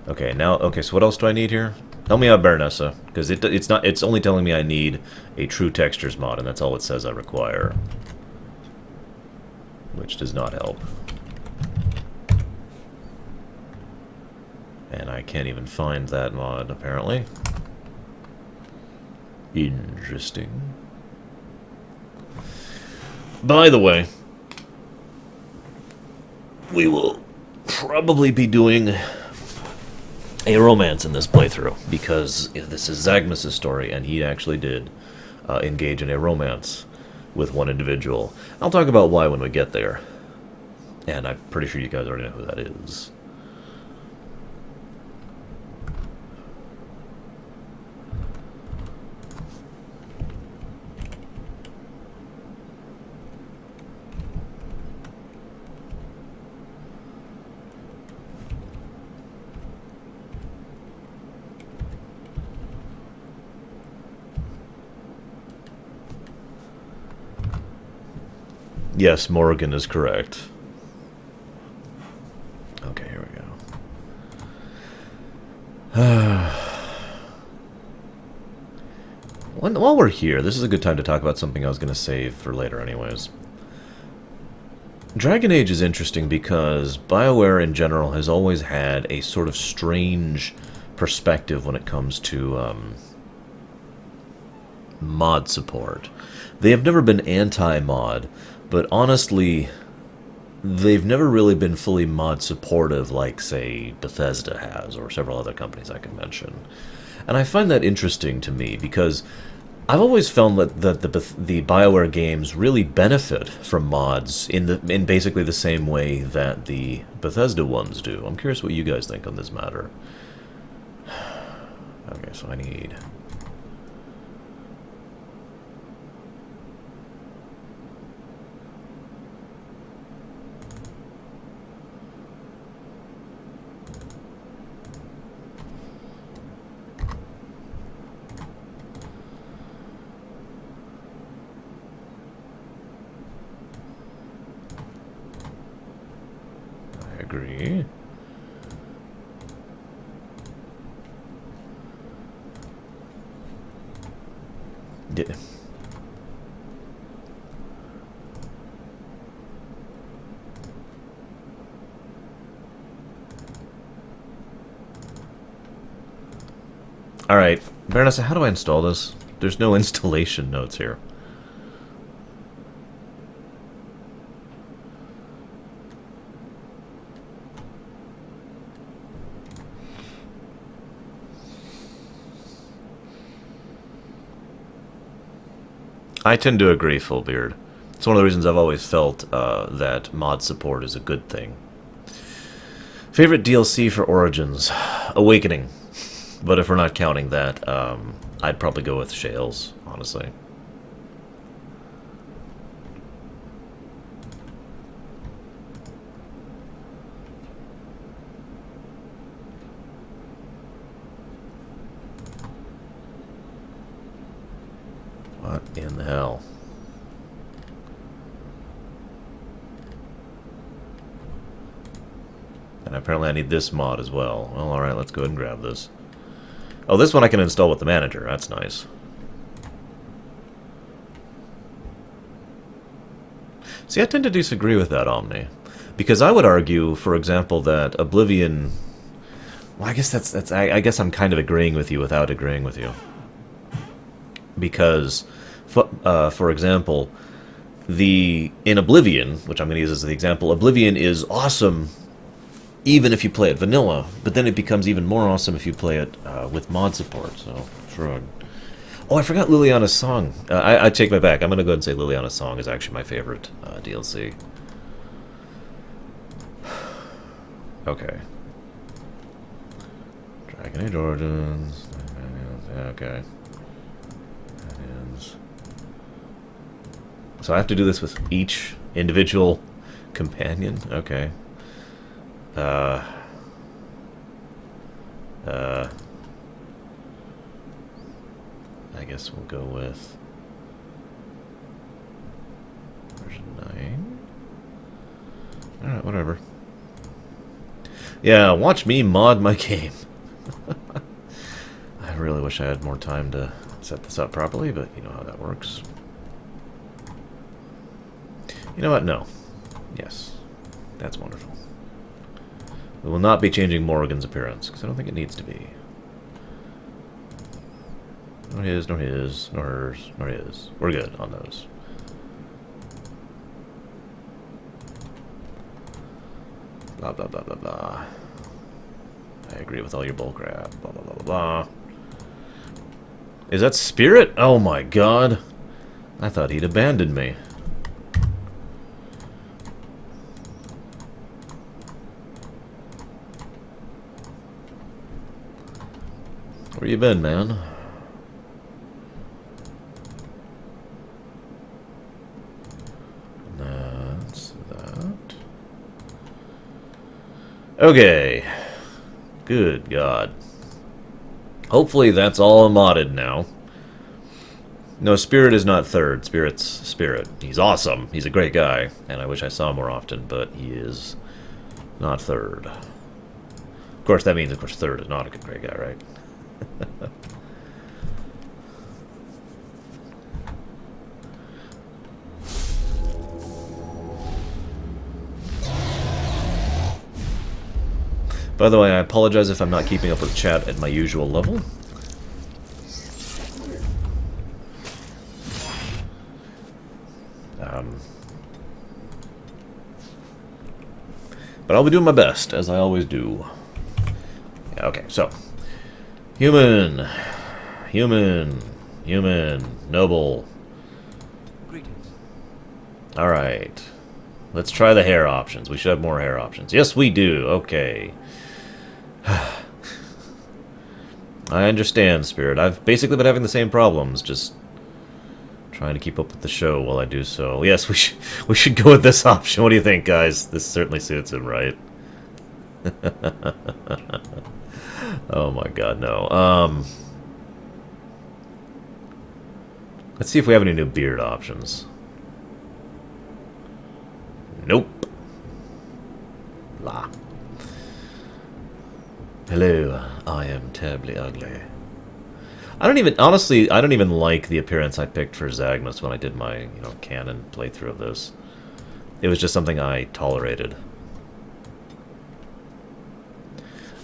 Okay, now, okay, so what else do I need here? Help me out, Baronessa, because it's only telling me I need a true textures mod, and that's all it says I require. Which does not help. And I can't even find that mod, apparently. Interesting. By the way, we will probably be doing a romance in this playthrough, because this is Zagmus' story, and he actually did engage in a romance with one individual. I'll talk about why when we get there. And I'm pretty sure you guys already know who that is. Yes, Morrigan is correct. Okay, here we go. While we're here, this is a good time to talk about something I was going to save for later anyways. Dragon Age is interesting because BioWare in general has always had a sort of strange perspective when it comes to mod support. They have never been anti-mod, but honestly, they've never really been fully mod supportive like, say, Bethesda has, or several other companies I can mention. And I find that interesting to me, because I've always found that the BioWare games really benefit from mods in basically the same way that the Bethesda ones do. I'm curious what you guys think on this matter. Okay, so I need... agree. Yeah. Alright, Baronessa, how do I install this? There's no installation notes here. I tend to agree, Fullbeard. It's one of the reasons I've always felt that mod support is a good thing. Favorite DLC for Origins? Awakening. But if we're not counting that, I'd probably go with Shales, honestly. What in the hell? And apparently I need this mod as well. Well, alright, let's go ahead and grab this. Oh, this one I can install with the manager. That's nice. See, I tend to disagree with that, Omni. Because I would argue, for example, that Oblivion... Well, I guess I guess I'm kind of agreeing with you without agreeing with you. Because, for example, in Oblivion, which I'm going to use as the example, Oblivion is awesome even if you play it vanilla, but then it becomes even more awesome if you play it with mod support, so shrug. Oh, I forgot Liliana's Song. I take my back. I'm going to go ahead and say Liliana's Song is actually my favorite DLC. Okay. Dragon Age Origins. Okay. So I have to do this with each individual companion? Okay. I guess we'll go with version 9. Alright, whatever. Yeah, watch me mod my game. I really wish I had more time to set this up properly, but you know how that works. You know what? No. Yes. That's wonderful. We will not be changing Morrigan's appearance, because I don't think it needs to be. Nor his, nor his, nor hers, nor his. We're good on those. Blah, blah, blah, blah, blah. I agree with all your bullcrap. Blah, blah, blah, blah, blah. Is that Spirit? Oh my god. I thought he'd abandoned me. Where you been, man? That's that. Okay. Good God. Hopefully that's all modded now. No, Spirit is not third. Spirit's Spirit. He's awesome. He's a great guy, and I wish I saw him more often, but he is not third. Of course, that means, of course, third is not a good great guy, right? By the way, I apologize if I'm not keeping up with chat at my usual level. But I'll be doing my best, as I always do. Yeah, okay, so. Human. Human. Human. Noble. Alright. Let's try the hair options. We should have more hair options. Yes, we do. Okay. I understand, Spirit. I've basically been having the same problems, just trying to keep up with the show while I do so. Yes, we should go with this option. What do you think, guys? This certainly suits him, right? Oh my god, no. Let's see if we have any new beard options. Nope. Blah. Hello, I am terribly ugly. Honestly, I don't even like the appearance I picked for Zagmus when I did my, canon playthrough of this. It was just something I tolerated.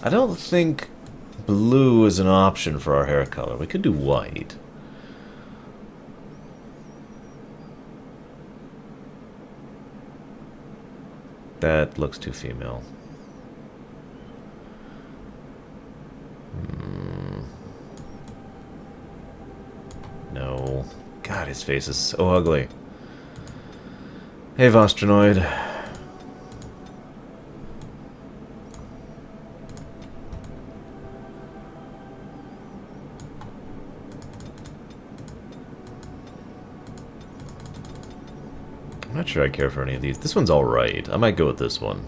I don't think blue is an option for our hair color. We could do white. That looks too female. No. God, his face is so ugly. Hey, Vostronoid. I'm not sure I care for any of these. This one's alright. I might go with this one.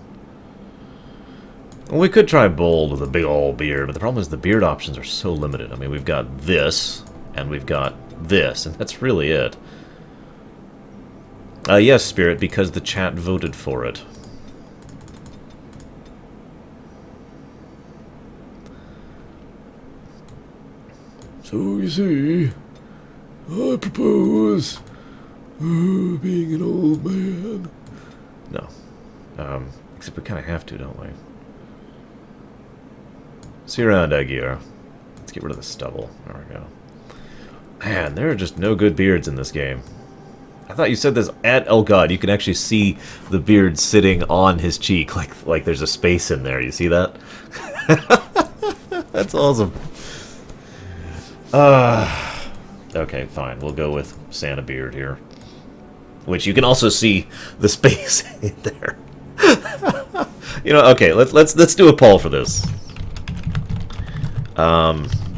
Well, we could try bold with a big old beard, but the problem is the beard options are so limited. I mean, we've got this, and we've got this, and that's really it. Yes, Spirit, because the chat voted for it. So you see, I propose being an old man. No. Except we kind of have to, don't we? See you around, Aguirre. Let's get rid of the stubble. There we go. Man, there are just no good beards in this game. I thought you said this at... Oh god, you can actually see the beard sitting on his cheek, like there's a space in there. You see that? That's awesome. Okay, fine. We'll go with Santa beard here. Which you can also see the space in there. Okay, let's do a poll for this.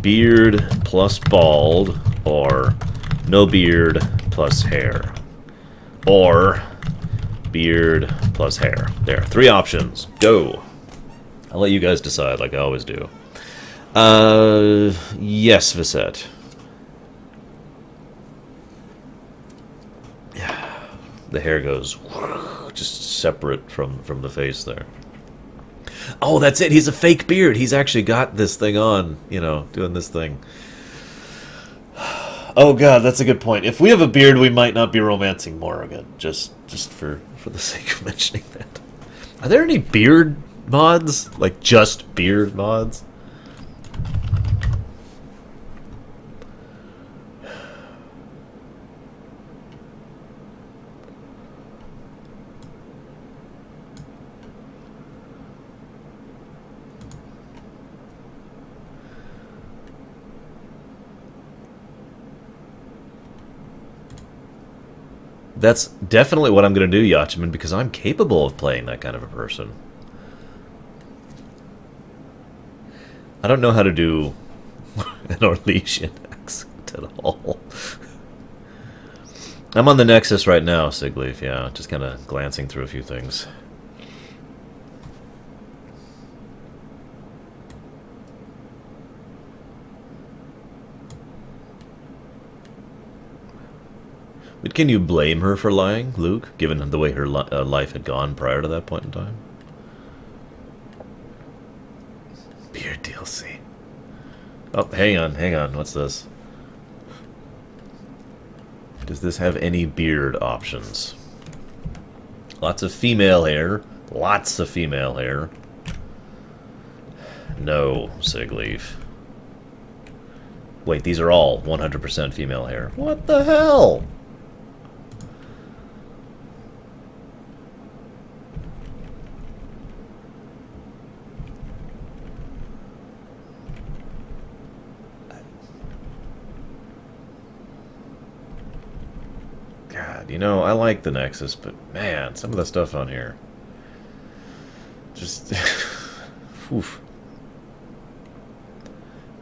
Beard plus bald, or no beard plus hair. or beard plus hair. There, 3 options. Go. I'll let you guys decide, like I always do. Yes, Visette. The hair goes just separate from the face there. Oh, that's it. He's a fake beard. He's actually got this thing on, you know, doing this thing. Oh god, that's a good point. If we have a beard, we might not be romancing Morrigan. Just for the sake of mentioning that. Are there any beard mods? Like just beard mods? That's definitely what I'm going to do, Yachtman, because I'm capable of playing that kind of a person. I don't know how to do an Orlesian accent at all. I'm on the Nexus right now, Sigleaf, yeah. Just kind of glancing through a few things. But can you blame her for lying, Luke, given the way her life had gone prior to that point in time? Beard DLC. Oh, hang on. What's this? Does this have any beard options? Lots of female hair. Lots of female hair. No, Sigleaf. Wait, these are all 100% female hair. What the hell? God, you know, I like the Nexus, but man, some of the stuff on here. Just... oof.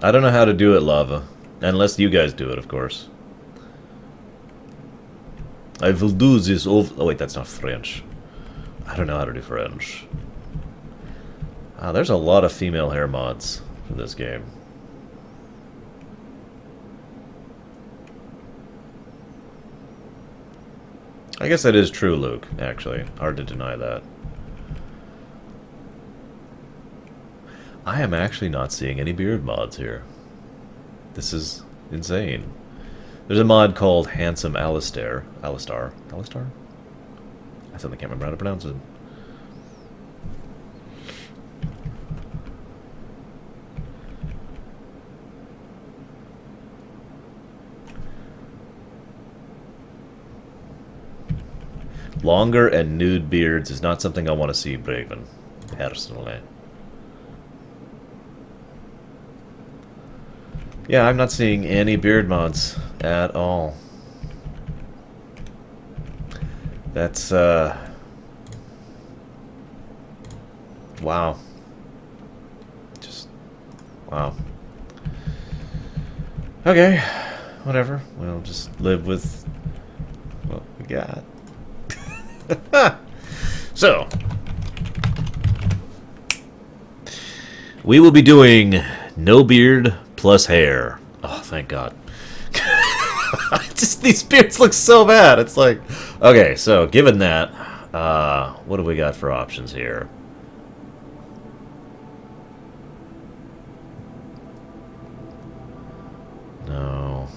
I don't know how to do it, Lava. Unless you guys do it, of course. I will do this over... Oh, wait, that's not French. I don't know how to do French. There's a lot of female hair mods for this game. I guess that is true, Luke, actually. Hard to deny that. I am actually not seeing any beard mods here. This is insane. There's a mod called Handsome Alistar. Alistar? I suddenly can't remember how to pronounce it. Longer and nude beards is not something I want to see, Braven, personally. Yeah, I'm not seeing any beard mods at all. That's, wow. Just, wow. Okay, whatever. We'll just live with what we got. So, we will be doing no beard plus hair. Oh, thank God. Just these beards look so bad. It's like, okay, so given that, what do we got for options here? No.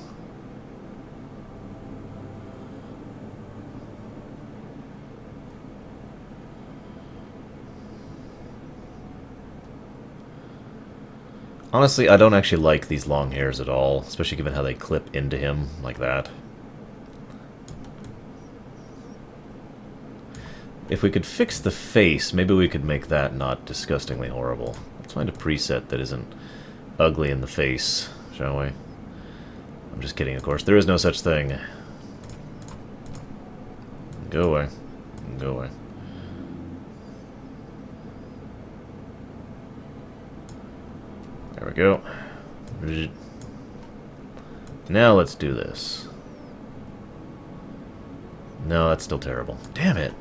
Honestly, I don't actually like these long hairs at all, especially given how they clip into him like that. If we could fix the face, maybe we could make that not disgustingly horrible. Let's find a preset that isn't ugly in the face, shall we? I'm just kidding, of course. There is no such thing. Go away. Go away. There we go. Now let's do this. No, that's still terrible. Damn it.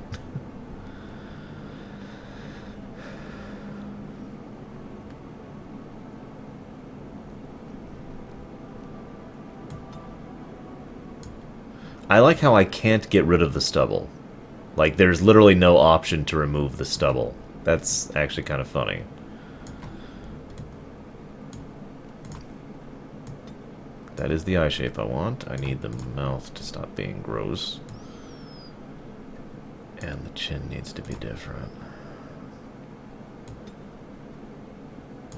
I like how I can't get rid of the stubble. Like, there's literally no option to remove the stubble. That's actually kind of funny. That is the eye shape I want. I need the mouth to stop being gross. And the chin needs to be different.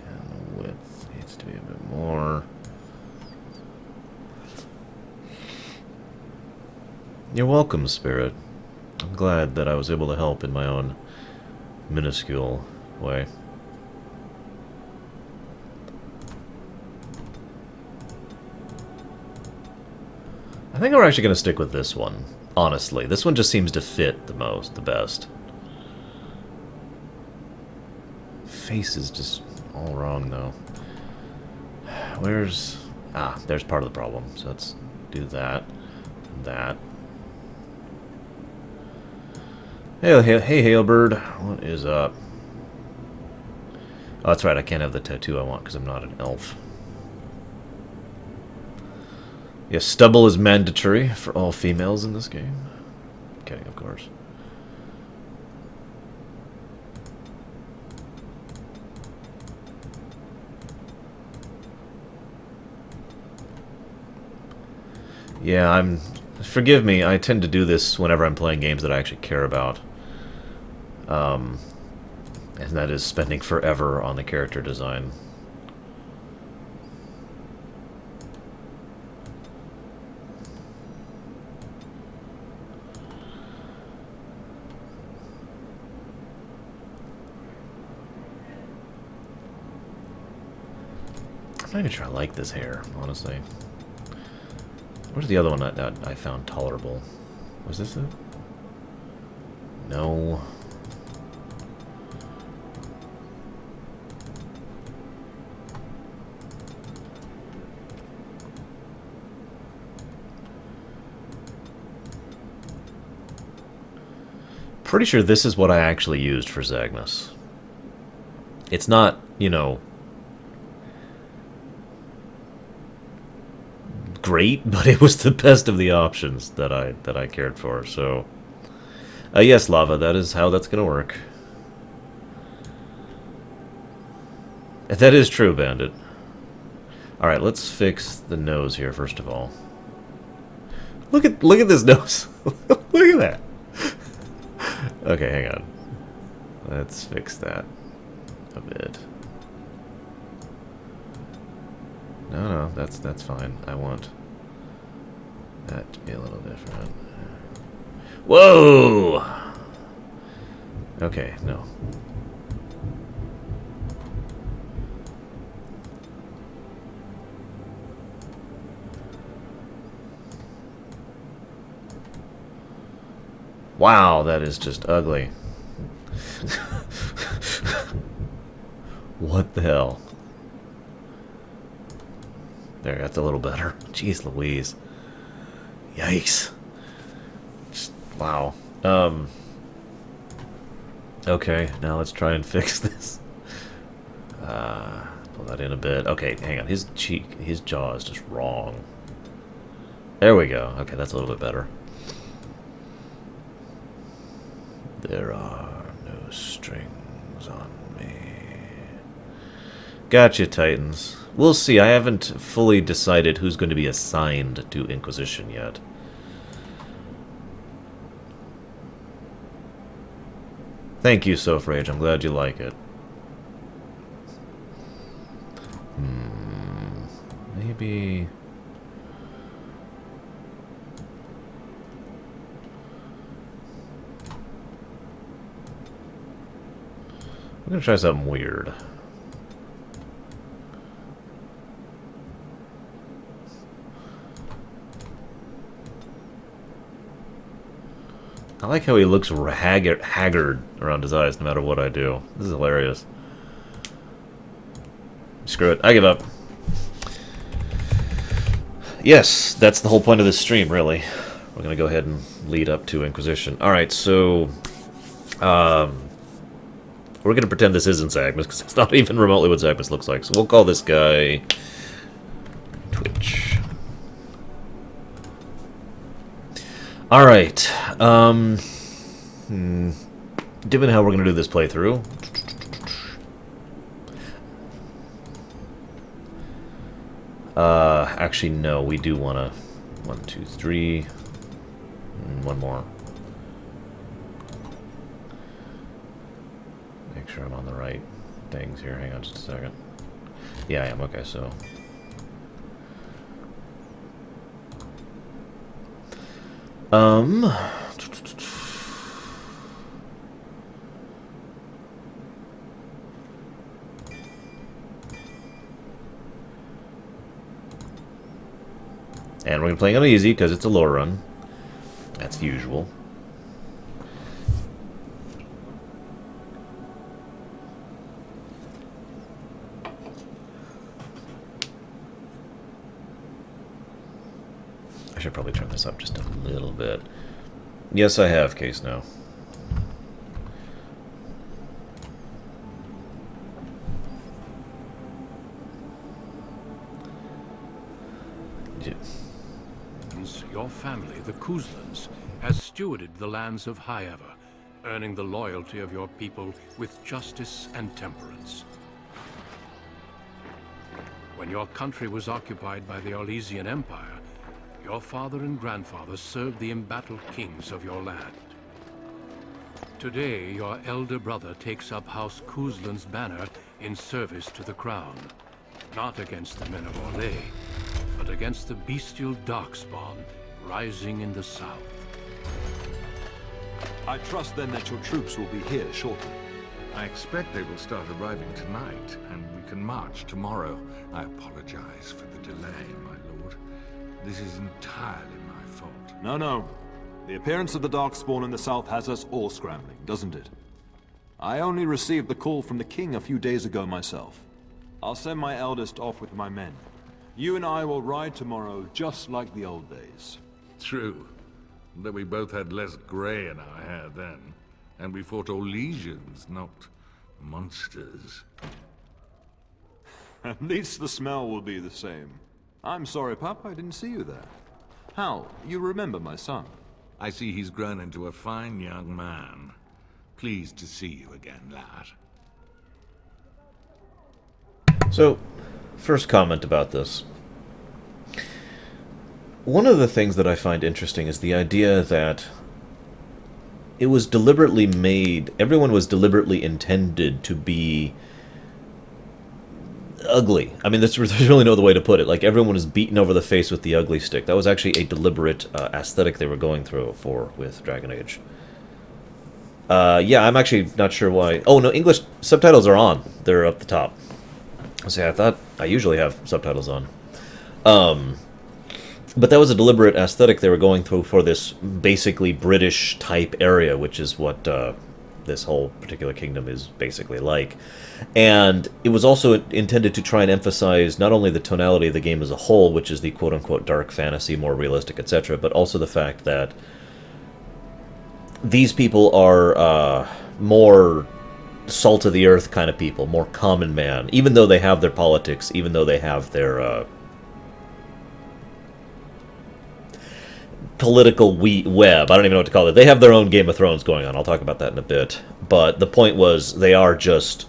And the width needs to be a bit more. You're welcome, Spirit. I'm glad that I was able to help in my own minuscule way. I think we're actually going to stick with this one, honestly. This one just seems to fit the best. Face is just all wrong, though. Where's... Ah, there's part of the problem. So let's do that and that. Hey, Hailbird. What is up? Oh, that's right. I can't have the tattoo I want because I'm not an elf. Yes, stubble is mandatory for all females in this game. Kidding, of course. Yeah, forgive me, I tend to do this whenever I'm playing games that I actually care about. And that is spending forever on the character design. I'm not even sure I like this hair, honestly. Where's the other one that I found tolerable? Was this it? No. Pretty sure this is what I actually used for Zagnus. It's not, you know, great, but it was the best of the options that I cared for. So, yes, Lava, that is how that's gonna work. That is true, Bandit. All right, let's fix the nose here first of all. Look at this nose. Look at that. Okay, hang on. Let's fix that a bit. No, that's fine. I want that to be a little different. Whoa! Okay, no. Wow, that is just ugly. What the hell? There, that's a little better. Jeez Louise. Yikes. Just, wow. Okay, now let's try and fix this. Pull that in a bit. Okay, hang on. His jaw is just wrong. There we go. Okay, that's a little bit better. There are no strings on me. Gotcha, Titans. We'll see. I haven't fully decided who's going to be assigned to Inquisition yet. Thank you, Sophrage. I'm glad you like it. Maybe... I'm gonna try something weird. I like how he looks haggard around his eyes no matter what I do. This is hilarious. Screw it. I give up. Yes, that's the whole point of this stream, really. We're gonna go ahead and lead up to Inquisition. Alright, so... we're going to pretend this isn't Zagmus, because it's not even remotely what Zagmus looks like. So we'll call this guy... Twitch. Alright, given how we're going to do this playthrough... actually, no, we do want to... 1, 2, 3... one more. Make sure I'm on the right things here. Hang on just a second. Yeah, I am. Okay, so... And we're going to play it on easy because it's a lore run. That's usual. I should probably turn this up just a little bit. Yes, I have case now. Your family, the Kuzlans, has stewarded the lands of Highever, earning the loyalty of your people with justice and temperance. When your country was occupied by the Orlesian Empire, your father and grandfather served the embattled kings of your land. Today, your elder brother takes up House Kuzlan's banner in service to the crown, not against the men of Orlais, but against the bestial darkspawn rising in the south. I trust then that your troops will be here shortly. I expect they will start arriving tonight, and we can march tomorrow. I apologize for the delay, my lord. This is entirely my fault. No. The appearance of the Darkspawn in the south has us all scrambling, doesn't it? I only received the call from the king a few days ago myself. I'll send my eldest off with my men. You and I will ride tomorrow just like the old days. True. Though we both had less grey in our hair then. And we fought Orlesians, not monsters. At least the smell will be the same. I'm sorry, Pup, I didn't see you there. Hal, you remember my son? I see he's grown into a fine young man. Pleased to see you again, lad. So, first comment about this. One of the things that I find interesting is the idea that it was deliberately made, everyone was deliberately intended to be ugly. I mean, there's really no other way to put it. Like, everyone is beaten over the face with the ugly stick. That was actually a deliberate aesthetic they were going through with Dragon Age. Yeah, I'm actually not sure why. Oh, no, English subtitles are on. They're up the top. I thought I usually have subtitles on. But that was a deliberate aesthetic they were going through for this basically British type area, which is what this whole particular kingdom is basically like. And it was also intended to try and emphasize not only the tonality of the game as a whole, which is the quote-unquote dark fantasy, more realistic, etc., but also the fact that these people are more salt-of-the-earth kind of people, more common man, even though they have their politics, even though they have their political web. I don't even know what to call it. They have their own Game of Thrones going on. I'll talk about that in a bit. But the point was, they are just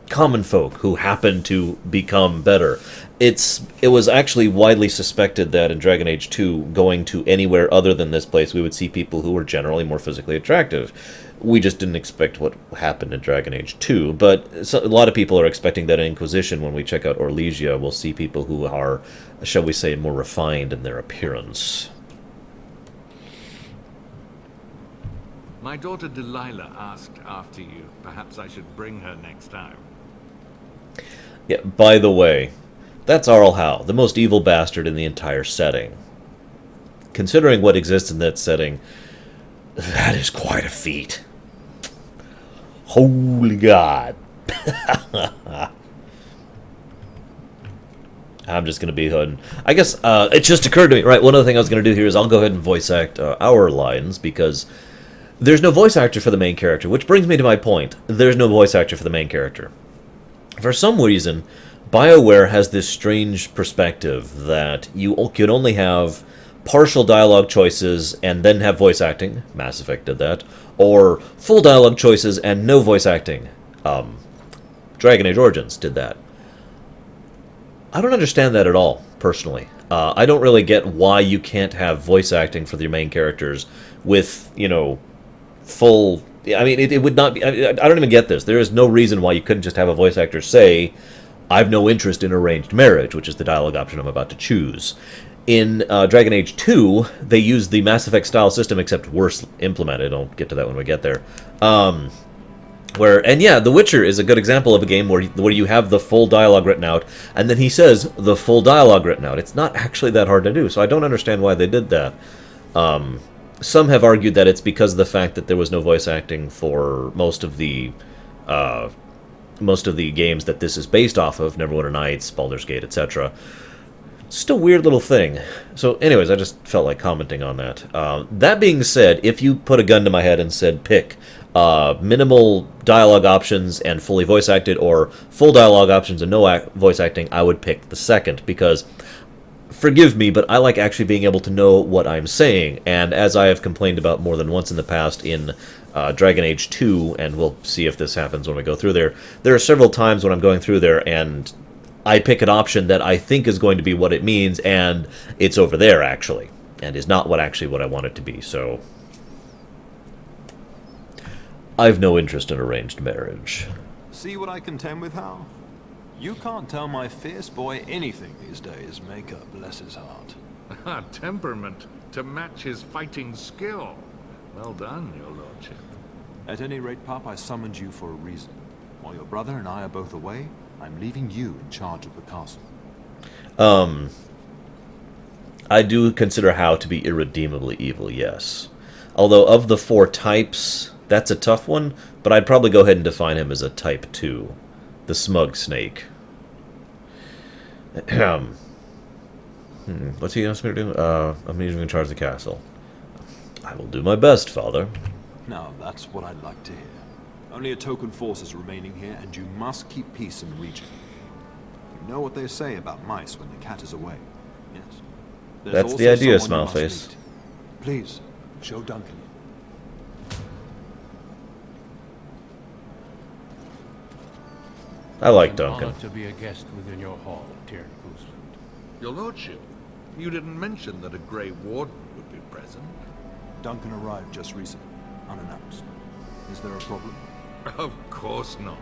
common folk who happen to become better. It was actually widely suspected that in Dragon Age 2, going to anywhere other than this place, we would see people who were generally more physically attractive. We just didn't expect what happened in Dragon Age 2, but a lot of people are expecting that in Inquisition, when we check out Orlesia, we'll see people who are, shall we say, more refined in their appearance. My daughter Delilah asked after you. Perhaps I should bring her next time. Yeah, by the way, that's Arl Howe, the most evil bastard in the entire setting. Considering what exists in that setting, that is quite a feat. Holy God. I'm just going to be hood. I guess it just occurred to me, right, one other thing I was going to do here is I'll go ahead and voice act our lines, because there's no voice actor for the main character, which brings me to my point. There's no voice actor for the main character. For some reason, BioWare has this strange perspective that you could only have partial dialogue choices and then have voice acting. Mass Effect did that. Or full dialogue choices and no voice acting. Dragon Age Origins did that. I don't understand that at all, personally. I don't really get why you can't have voice acting for your main characters with, you know, full... I mean, it would not be... I don't even get this. There is no reason why you couldn't just have a voice actor say, "I've no interest in arranged marriage," which is the dialogue option I'm about to choose. In Dragon Age 2, they use the Mass Effect style system, except worse implemented. I'll get to that when we get there. And yeah, The Witcher is a good example of a game where you have the full dialogue written out, and then he says the full dialogue written out. It's not actually that hard to do, so I don't understand why they did that. Some have argued that it's because of the fact that there was no voice acting for most of the games that this is based off of, Neverwinter Nights, Baldur's Gate, etc. Just a weird little thing. So anyways, I just felt like commenting on that. That being said, if you put a gun to my head and said pick minimal dialogue options and fully voice acted, or full dialogue options and no voice acting, I would pick the second, because, forgive me, but I like actually being able to know what I'm saying, and as I have complained about more than once in the past in Dragon Age 2, and we'll see if this happens when we go through there, there are several times when I'm going through there and I pick an option that I think is going to be what it means, and it's over there, actually, and is not what I want it to be, so... I've no interest in arranged marriage. See what I contend with, Hal? You can't tell my fierce boy anything these days, Maker, bless his heart. Temperament to match his fighting skill. Well done, your lordship. At any rate, Pop, I summoned you for a reason. While your brother and I are both away, I'm leaving you in charge of the castle. I do consider Hal to be irredeemably evil, yes. Although of the 4 types, that's a tough one, but I'd probably go ahead and define him as a type 2. The smug snake. What's he asking me to do? I'm usually in charge of the castle. I will do my best, Father. Now, that's what I'd like to hear. Only a token force is remaining here, and you must keep peace in the region. You know what they say about mice when the cat is away. Yes. There's That's the also idea, someone you must Smileface. meet. Please, show Duncan. I like It's an Duncan. honor to be a guest within your hall, dear Gooseland. Your lordship, you didn't mention that a Grey Warden would be present. Duncan arrived just recently, unannounced. Is there a problem? Of course not.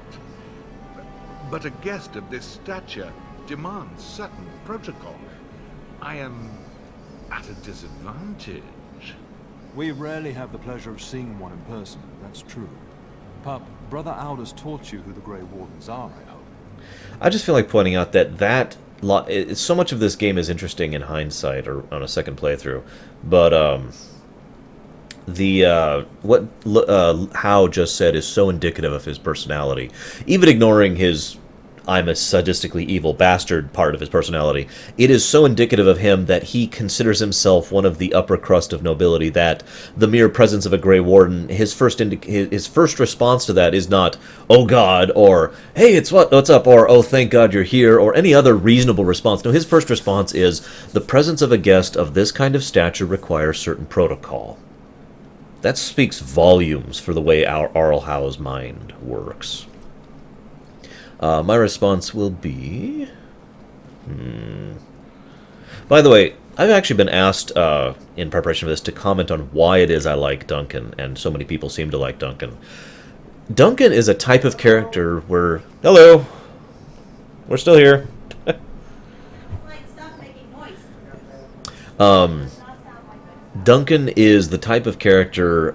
But a guest of this stature demands certain protocol. I am at a disadvantage. We rarely have the pleasure of seeing one in person, that's true. Pup, Brother Aldous taught you who the Grey Wardens are, I hope. I just feel like pointing out that so much of this game is interesting in hindsight or on a second playthrough, but what Hao just said is so indicative of his personality. Even ignoring his "I'm a sadistically evil bastard" part of his personality, it is so indicative of him that he considers himself one of the upper crust of nobility, that the mere presence of a Grey Warden, his first response to that is not, "Oh God," or "Hey, what's up," or "Oh, thank God you're here," or any other reasonable response. No, his first response is, "The presence of a guest of this kind of stature requires certain protocol." That speaks volumes for the way our Arl Howe's mind works. My response will be... By the way, I've actually been asked, in preparation for this, to comment on why it is I like Duncan, and so many people seem to like Duncan. Duncan is a type of character where... Hello! We're still here. Like, stop making noise. Duncan is the type of character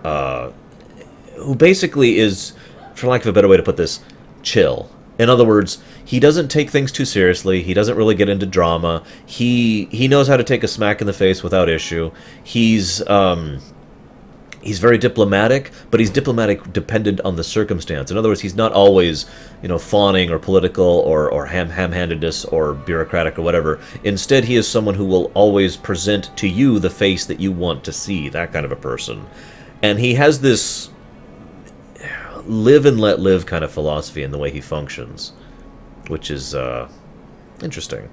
who basically is, for lack of a better way to put this, chill. In other words, he doesn't take things too seriously. He doesn't really get into drama. He knows how to take a smack in the face without issue. He's he's very diplomatic, but he's diplomatic dependent on the circumstance. In other words, he's not always, fawning or political or ham-handedness or bureaucratic or whatever. Instead, he is someone who will always present to you the face that you want to see, that kind of a person. And he has this live and let live kind of philosophy in the way he functions, which is interesting.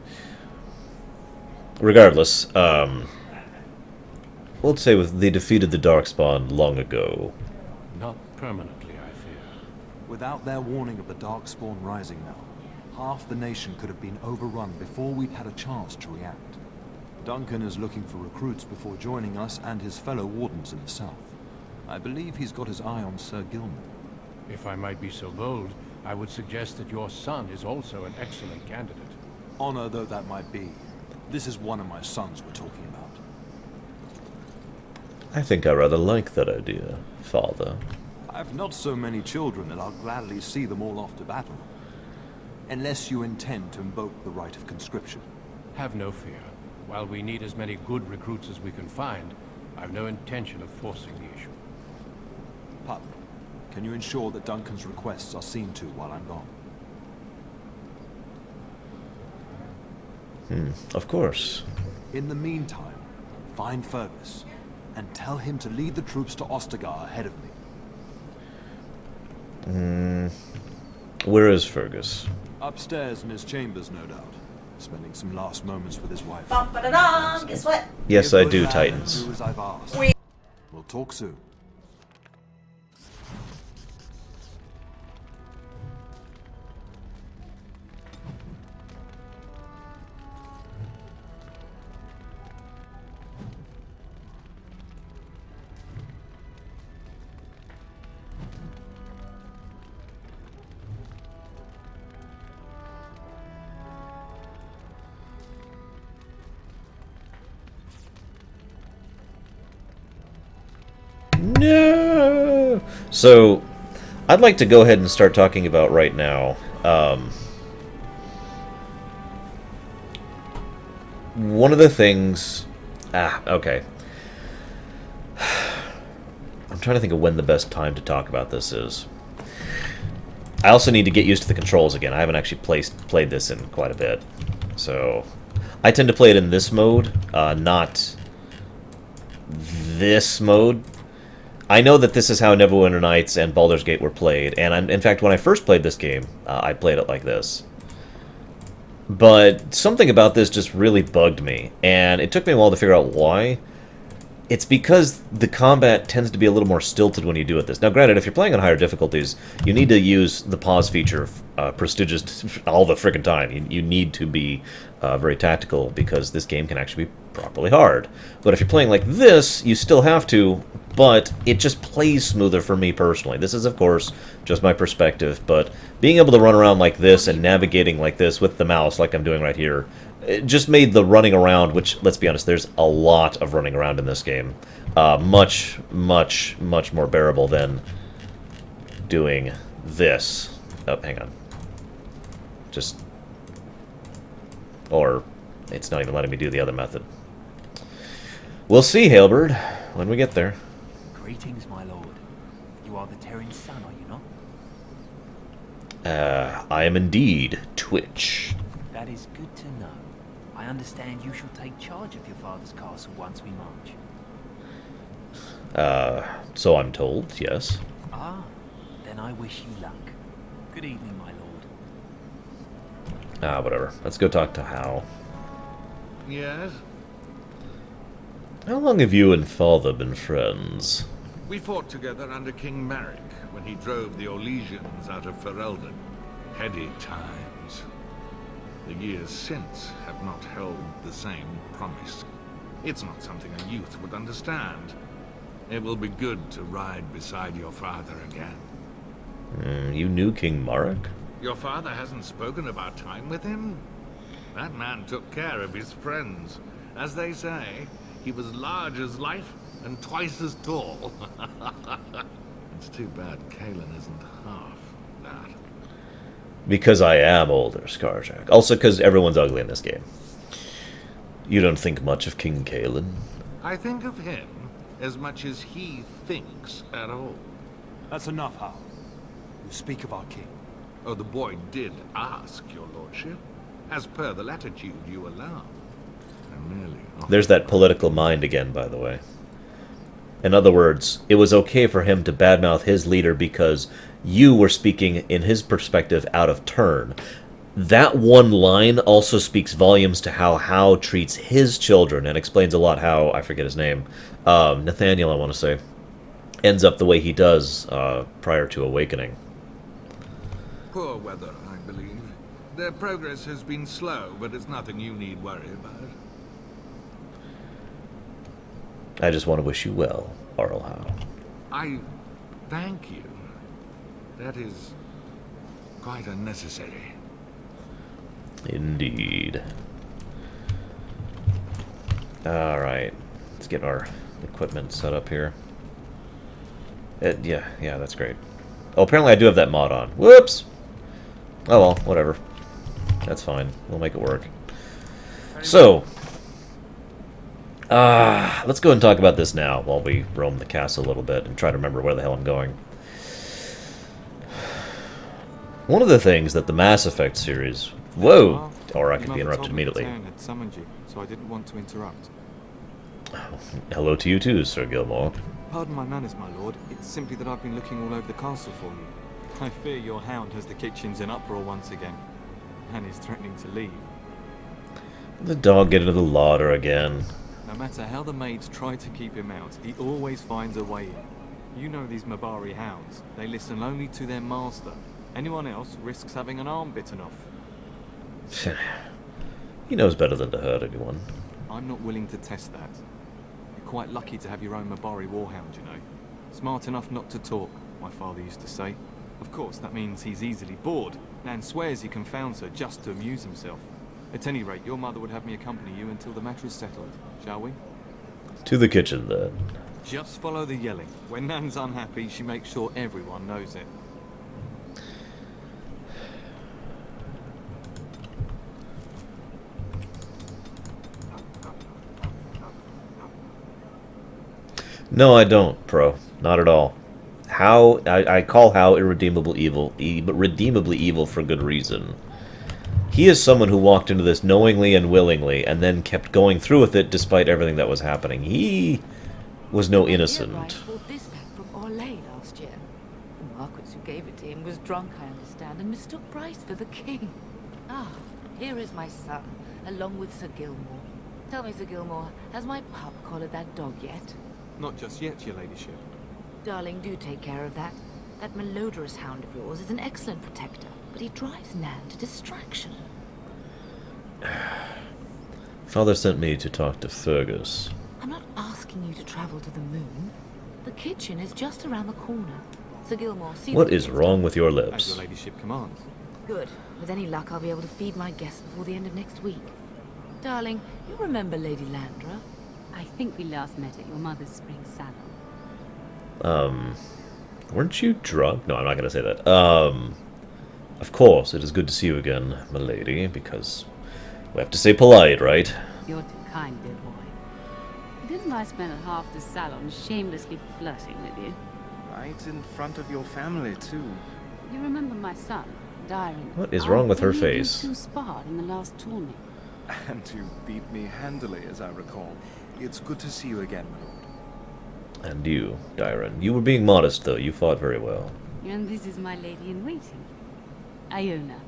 Regardless, let's say they defeated the Darkspawn long ago. Not permanently, I fear. Without their warning of the Darkspawn rising now, half the nation could have been overrun before we'd had a chance to react. Duncan is looking for recruits before joining us and his fellow wardens in the south. I believe he's got his eye on Sir Gilman. If I might be so bold, I would suggest that your son is also an excellent candidate. Honor though that might be, this is one of my sons we're talking about. I think I rather like that idea, Father. I've not so many children that I'll gladly see them all off to battle. Unless you intend to invoke the right of conscription. Have no fear. While we need as many good recruits as we can find, I've no intention of forcing the issue. Pup, can you ensure that Duncan's requests are seen to while I'm gone? Of course. In the meantime, find Fergus and tell him to lead the troops to Ostagar ahead of me. Where is Fergus? Upstairs in his chambers, no doubt. Spending some last moments with his wife. Bum-ba-da-dum. Guess what? Yes, I do, Titans. Do as I've asked. We'll talk soon. No! So, I'd like to go ahead and start talking about right now. One of the things... okay. I'm trying to think of when the best time to talk about this is. I also need to get used to the controls again. I haven't actually played this in quite a bit. So, I tend to play it in this mode, not this mode. I know that this is how Neverwinter Nights and Baldur's Gate were played, and in fact, when I first played this game, I played it like this. But something about this just really bugged me, and it took me a while to figure out why. It's because the combat tends to be a little more stilted when you do it this. Now, granted, if you're playing on higher difficulties, you need to use the pause feature prestigious all the friggin' time. You need to be very tactical, because this game can actually be properly hard. But if you're playing like this, you still have to, but it just plays smoother for me personally. This is, of course, just my perspective, but being able to run around like this and navigating like this with the mouse, like I'm doing right here, it just made the running around, which, let's be honest, there's a lot of running around in this game, much, much, much more bearable than doing this. Oh, hang on. Just... Or, it's not even letting me do the other method. We'll see, Halberd, when we get there. Greetings, my lord. You are the Terran's son, are you not? I am indeed Twitch. That is good to know. I understand you shall take charge of your father's castle once we march. So I'm told, yes. Ah, then I wish you luck. Good evening, my lord. Whatever. Let's go talk to Hal. Yes? How long have you and father been friends? We fought together under King Maric when he drove the Orlesians out of Ferelden. Heady times. The years since have not held the same promise. It's not something a youth would understand. It will be good to ride beside your father again. You knew King Maric? Your father hasn't spoken about time with him? That man took care of his friends. As they say, he was large as life and twice as tall. It's too bad Kalen isn't half that. Because I am older, Scarjack. Also because everyone's ugly in this game. You don't think much of King Kalen? I think of him as much as he thinks at all. That's enough, Hal. You speak of our king. Oh, the boy did ask, your lordship, as per the latitude you allow. I merely There's that political mind again, by the way. In other words, it was okay for him to badmouth his leader because you were speaking in his perspective out of turn. That one line also speaks volumes to how Hal treats his children and explains a lot how, I forget his name, Nathaniel, I want to say, ends up the way he does prior to awakening. Poor weather, I believe. Their progress has been slow, but it's nothing you need worry about. I just want to wish you well, Arl Hal. I thank you. That is quite unnecessary. Indeed. Alright. Let's get our equipment set up here. Yeah, that's great. Oh, apparently I do have that mod on. Whoops! Oh well, whatever. That's fine. We'll make it work. So, let's go and talk about this now while we roam the castle a little bit and try to remember where the hell I'm going. One of the things that the Mass Effect series... Whoa! Or I could be interrupted immediately. Had summoned you, so I didn't want to interrupt. Hello to you too, Sir Gilmore. Pardon my manners, my lord. It's simply that I've been looking all over the castle for you. I fear your hound has the kitchens in uproar once again, and is threatening to leave. The dog get into the larder again. No matter how the maids try to keep him out, he always finds a way in. You know these Mabari hounds. They listen only to their master. Anyone else risks having an arm bitten off. He knows better than to hurt anyone. I'm not willing to test that. You're quite lucky to have your own Mabari warhound, you know. Smart enough not to talk, my father used to say. Of course, that means he's easily bored, and swears he confounds her just to amuse himself. At any rate, your mother would have me accompany you until the matter is settled, shall we? To the kitchen, then. Just follow the yelling. When Nan's unhappy, she makes sure everyone knows it. No, I don't, Pro. Not at all. How I call Hal irredeemable evil, but redeemably evil for good reason. He is someone who walked into this knowingly and willingly, and then kept going through with it despite everything that was happening. He was no innocent. brought this back from Orlais last year. The Marquis who gave it to him was drunk, I understand, and mistook Bryce for the king. Ah, here is my son, along with Sir Gilmore. Tell me, Sir Gilmore, has my pup collared that dog yet? Not just yet, your ladyship. Darling, do take care of that. That malodorous hound of yours is an excellent protector, but he drives Nan to distraction. Father sent me to talk to Fergus. I'm not asking you to travel to the moon. The kitchen is just around the corner. Sir Gilmore, see What is wrong with your As lips? your ladyship commands. Good. With any luck, I'll be able to feed my guests before the end of next week. Darling, you remember Lady Landra? I think we last met at your mother's spring salon. Weren't you drunk? No, I'm not going to say that. Of course, it is good to see you again, my lady, because we have to stay polite, right? You're too kind, dear boy. Didn't I spend half the salon shamelessly flirting with you? Right in front of your family, too. You remember my son, Dyron? What is wrong with her believe you face? two sparred in the last tournament. And you beat me handily, as I recall. It's good to see you again, my lord. And you, Dyron. You were being modest, though. You fought very well. And this is my lady-in-waiting, Iona.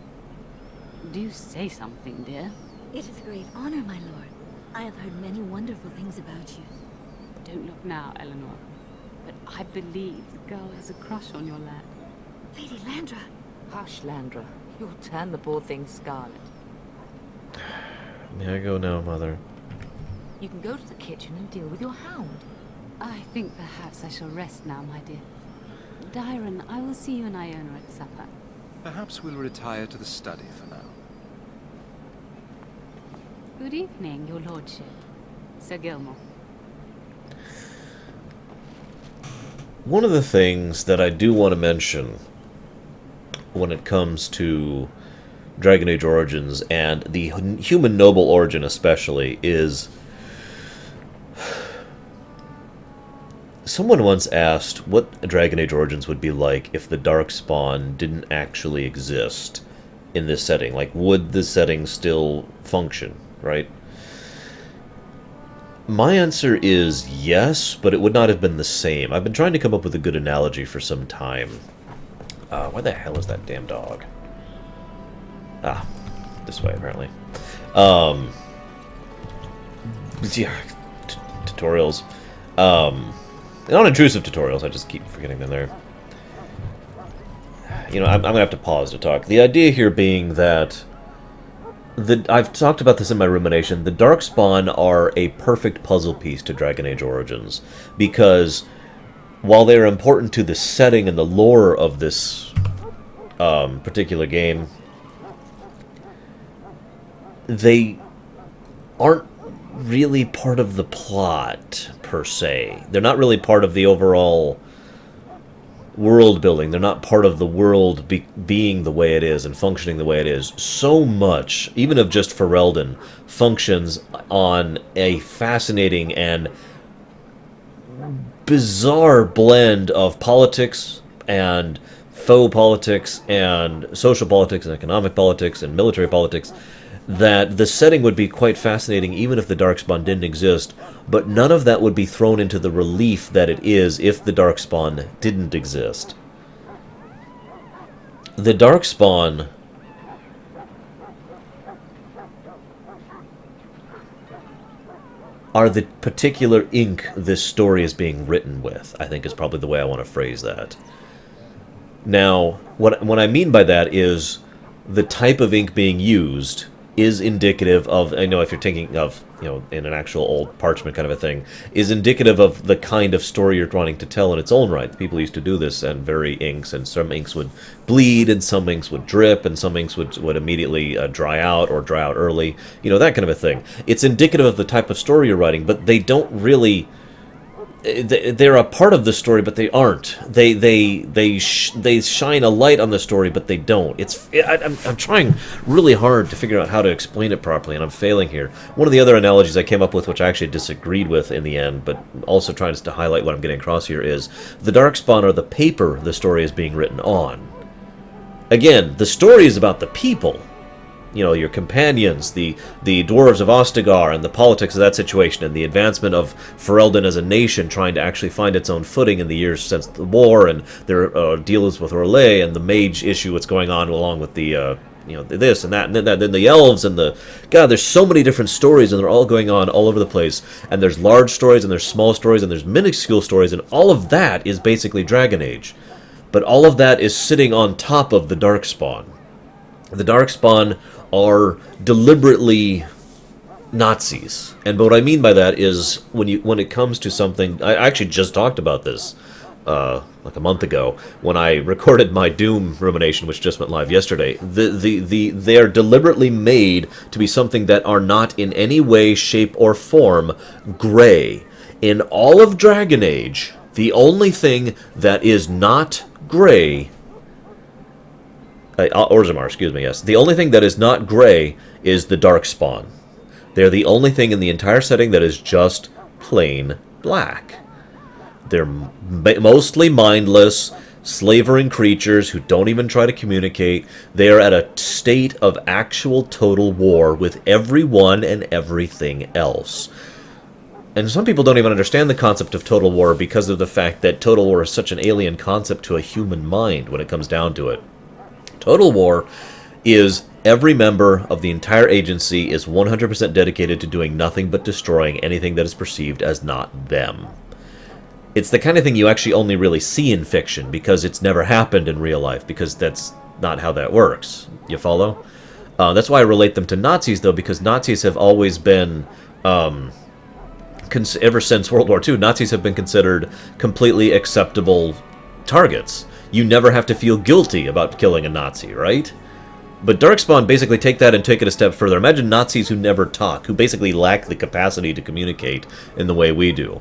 Do say something, dear. It is a great honor, my lord. I have heard many wonderful things about you. Don't look now, Eleanor. But I believe the girl has a crush on your lad. Lady Landra. Hush, Landra. You'll turn the poor thing scarlet. May I go now, Mother? You can go to the kitchen and deal with your hound. I think perhaps I shall rest now, my dear. Dyron, I will see you and Iona at supper. Perhaps we'll retire to the study for now. Good evening, your lordship. Sir Gilmore. One of the things that I do want to mention when it comes to Dragon Age Origins, and the human noble origin especially, is Someone once asked what Dragon Age Origins would be like if the Darkspawn didn't actually exist in this setting. Like, would the setting still function, right? My answer is yes, but it would not have been the same. I've been trying to come up with a good analogy for some time. Where the hell is that damn dog? Ah, this way, apparently. Yeah, tutorials. Non-intrusive tutorials, I just keep forgetting them there. You know, I'm going to have to pause to talk. The idea here being that... I've talked about this in my rumination. The Darkspawn are a perfect puzzle piece to Dragon Age Origins. Because while they're important to the setting and the lore of this particular game, they aren't really part of the plot, per se. They're not really part of the overall world building. They're not part of the world being the way it is and functioning the way it is. So much, even of just Ferelden, functions on a fascinating and bizarre blend of politics and faux politics and social politics and economic politics and military politics, that the setting would be quite fascinating even if the Darkspawn didn't exist, but none of that would be thrown into the relief that it is if the Darkspawn didn't exist. The Darkspawn are the particular ink this story is being written with, I think is probably the way I want to phrase that. Now, what I mean by that is the type of ink being used is indicative of, I know if you're thinking of, you know, in an actual old parchment kind of a thing, is indicative of the kind of story you're wanting to tell in its own right. People used to do this and vary inks, and some inks would bleed, and some inks would drip, and some inks would immediately dry out or dry out early. You know, that kind of a thing. It's indicative of the type of story you're writing, but they don't really... They're a part of the story, but they aren't. They shine a light on the story, but they don't. I'm trying really hard to figure out how to explain it properly, and I'm failing here. One of the other analogies I came up with, which I actually disagreed with in the end, but also trying to highlight what I'm getting across here, is the Darkspawn are the paper the story is being written on. Again, the story is about the people. You know, your companions, the dwarves of Ostagar, and the politics of that situation, and the advancement of Ferelden as a nation trying to actually find its own footing in the years since the war, and their dealings with Orlais, and the mage issue that's going on along with the, you know, this and that, and then the elves, and the... God, there's so many different stories, and they're all going on all over the place, and there's large stories, and there's small stories, and there's minuscule stories, and all of that is basically Dragon Age. But all of that is sitting on top of the Darkspawn. The Darkspawn are deliberately Nazis. And what I mean by that is when it comes to something... I actually just talked about this like a month ago when I recorded my Doom rumination, which just went live yesterday. They are deliberately made to be something that are not in any way, shape, or form gray. In all of Dragon Age, the only thing that is not gray... Orzammar, excuse me, yes. The only thing that is not gray is the Darkspawn. They're the only thing in the entire setting that is just plain black. They're mostly mindless, slavering creatures who don't even try to communicate. They are at a state of actual total war with everyone and everything else. And some people don't even understand the concept of total war because of the fact that total war is such an alien concept to a human mind when it comes down to it. Total war is every member of the entire agency is 100% dedicated to doing nothing but destroying anything that is perceived as not them. It's the kind of thing you actually only really see in fiction because it's never happened in real life, because that's not how that works. You follow? That's why I relate them to Nazis, though, because Nazis have always been... ever since World War II, Nazis have been considered completely acceptable targets. You never have to feel guilty about killing a Nazi, right? But Darkspawn basically take that and take it a step further. Imagine Nazis who never talk, who basically lack the capacity to communicate in the way we do.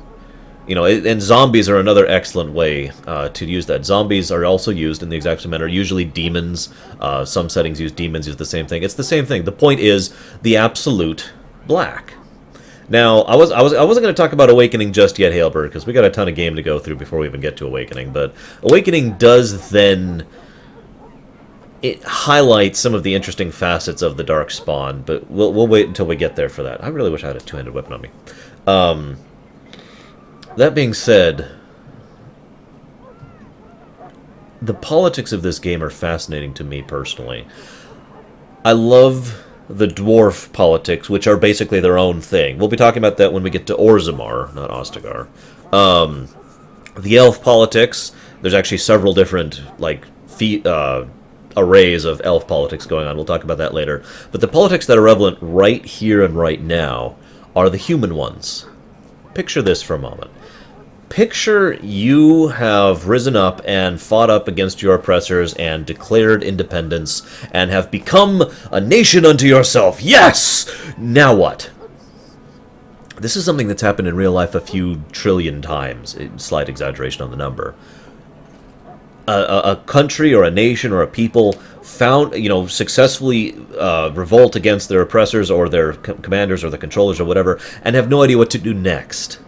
You know, and zombies are another excellent way to use that. Zombies are also used in the exact same manner. Usually demons, some settings use demons, use the same thing. It's the same thing. The point is the absolute black. Now, I wasn't going to talk about Awakening just yet, Halebird, because we got a ton of game to go through before we even get to Awakening. But Awakening does then it highlights some of the interesting facets of the Dark Spawn, but we'll wait until we get there for that. I really wish I had a two-handed weapon on me. That being said, the politics of this game are fascinating to me personally. I love the dwarf politics, which are basically their own thing. We'll be talking about that when we get to Orzammar, not Ostagar. The elf politics, there's actually several different arrays of elf politics going on. We'll talk about that later. But the politics that are relevant right here and right now are the human ones. Picture this for a moment. Picture you have risen up and fought up against your oppressors and declared independence and have become a nation unto yourself. Yes! Now what? This is something that's happened in real life a few trillion times. Slight exaggeration on the number. A country or a nation or a people successfully revolt against their oppressors or their commanders or the controllers or whatever and have no idea what to do next.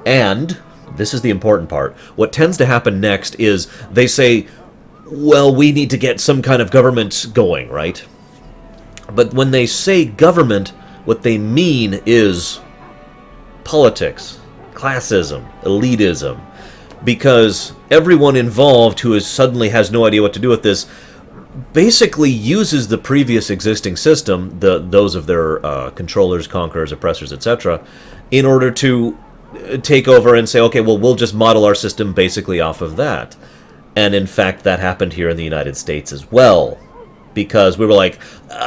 And this is the important part. What tends to happen next is they say, well, we need to get some kind of government going, right? But when they say government, what they mean is politics, classism, elitism. Because everyone involved who suddenly has no idea what to do with this basically uses the previous existing system, those of their controllers, conquerors, oppressors, etc., in order to take over and say, okay, well, we'll just model our system basically off of that. And in fact, that happened here in the United States as well. Because we were like,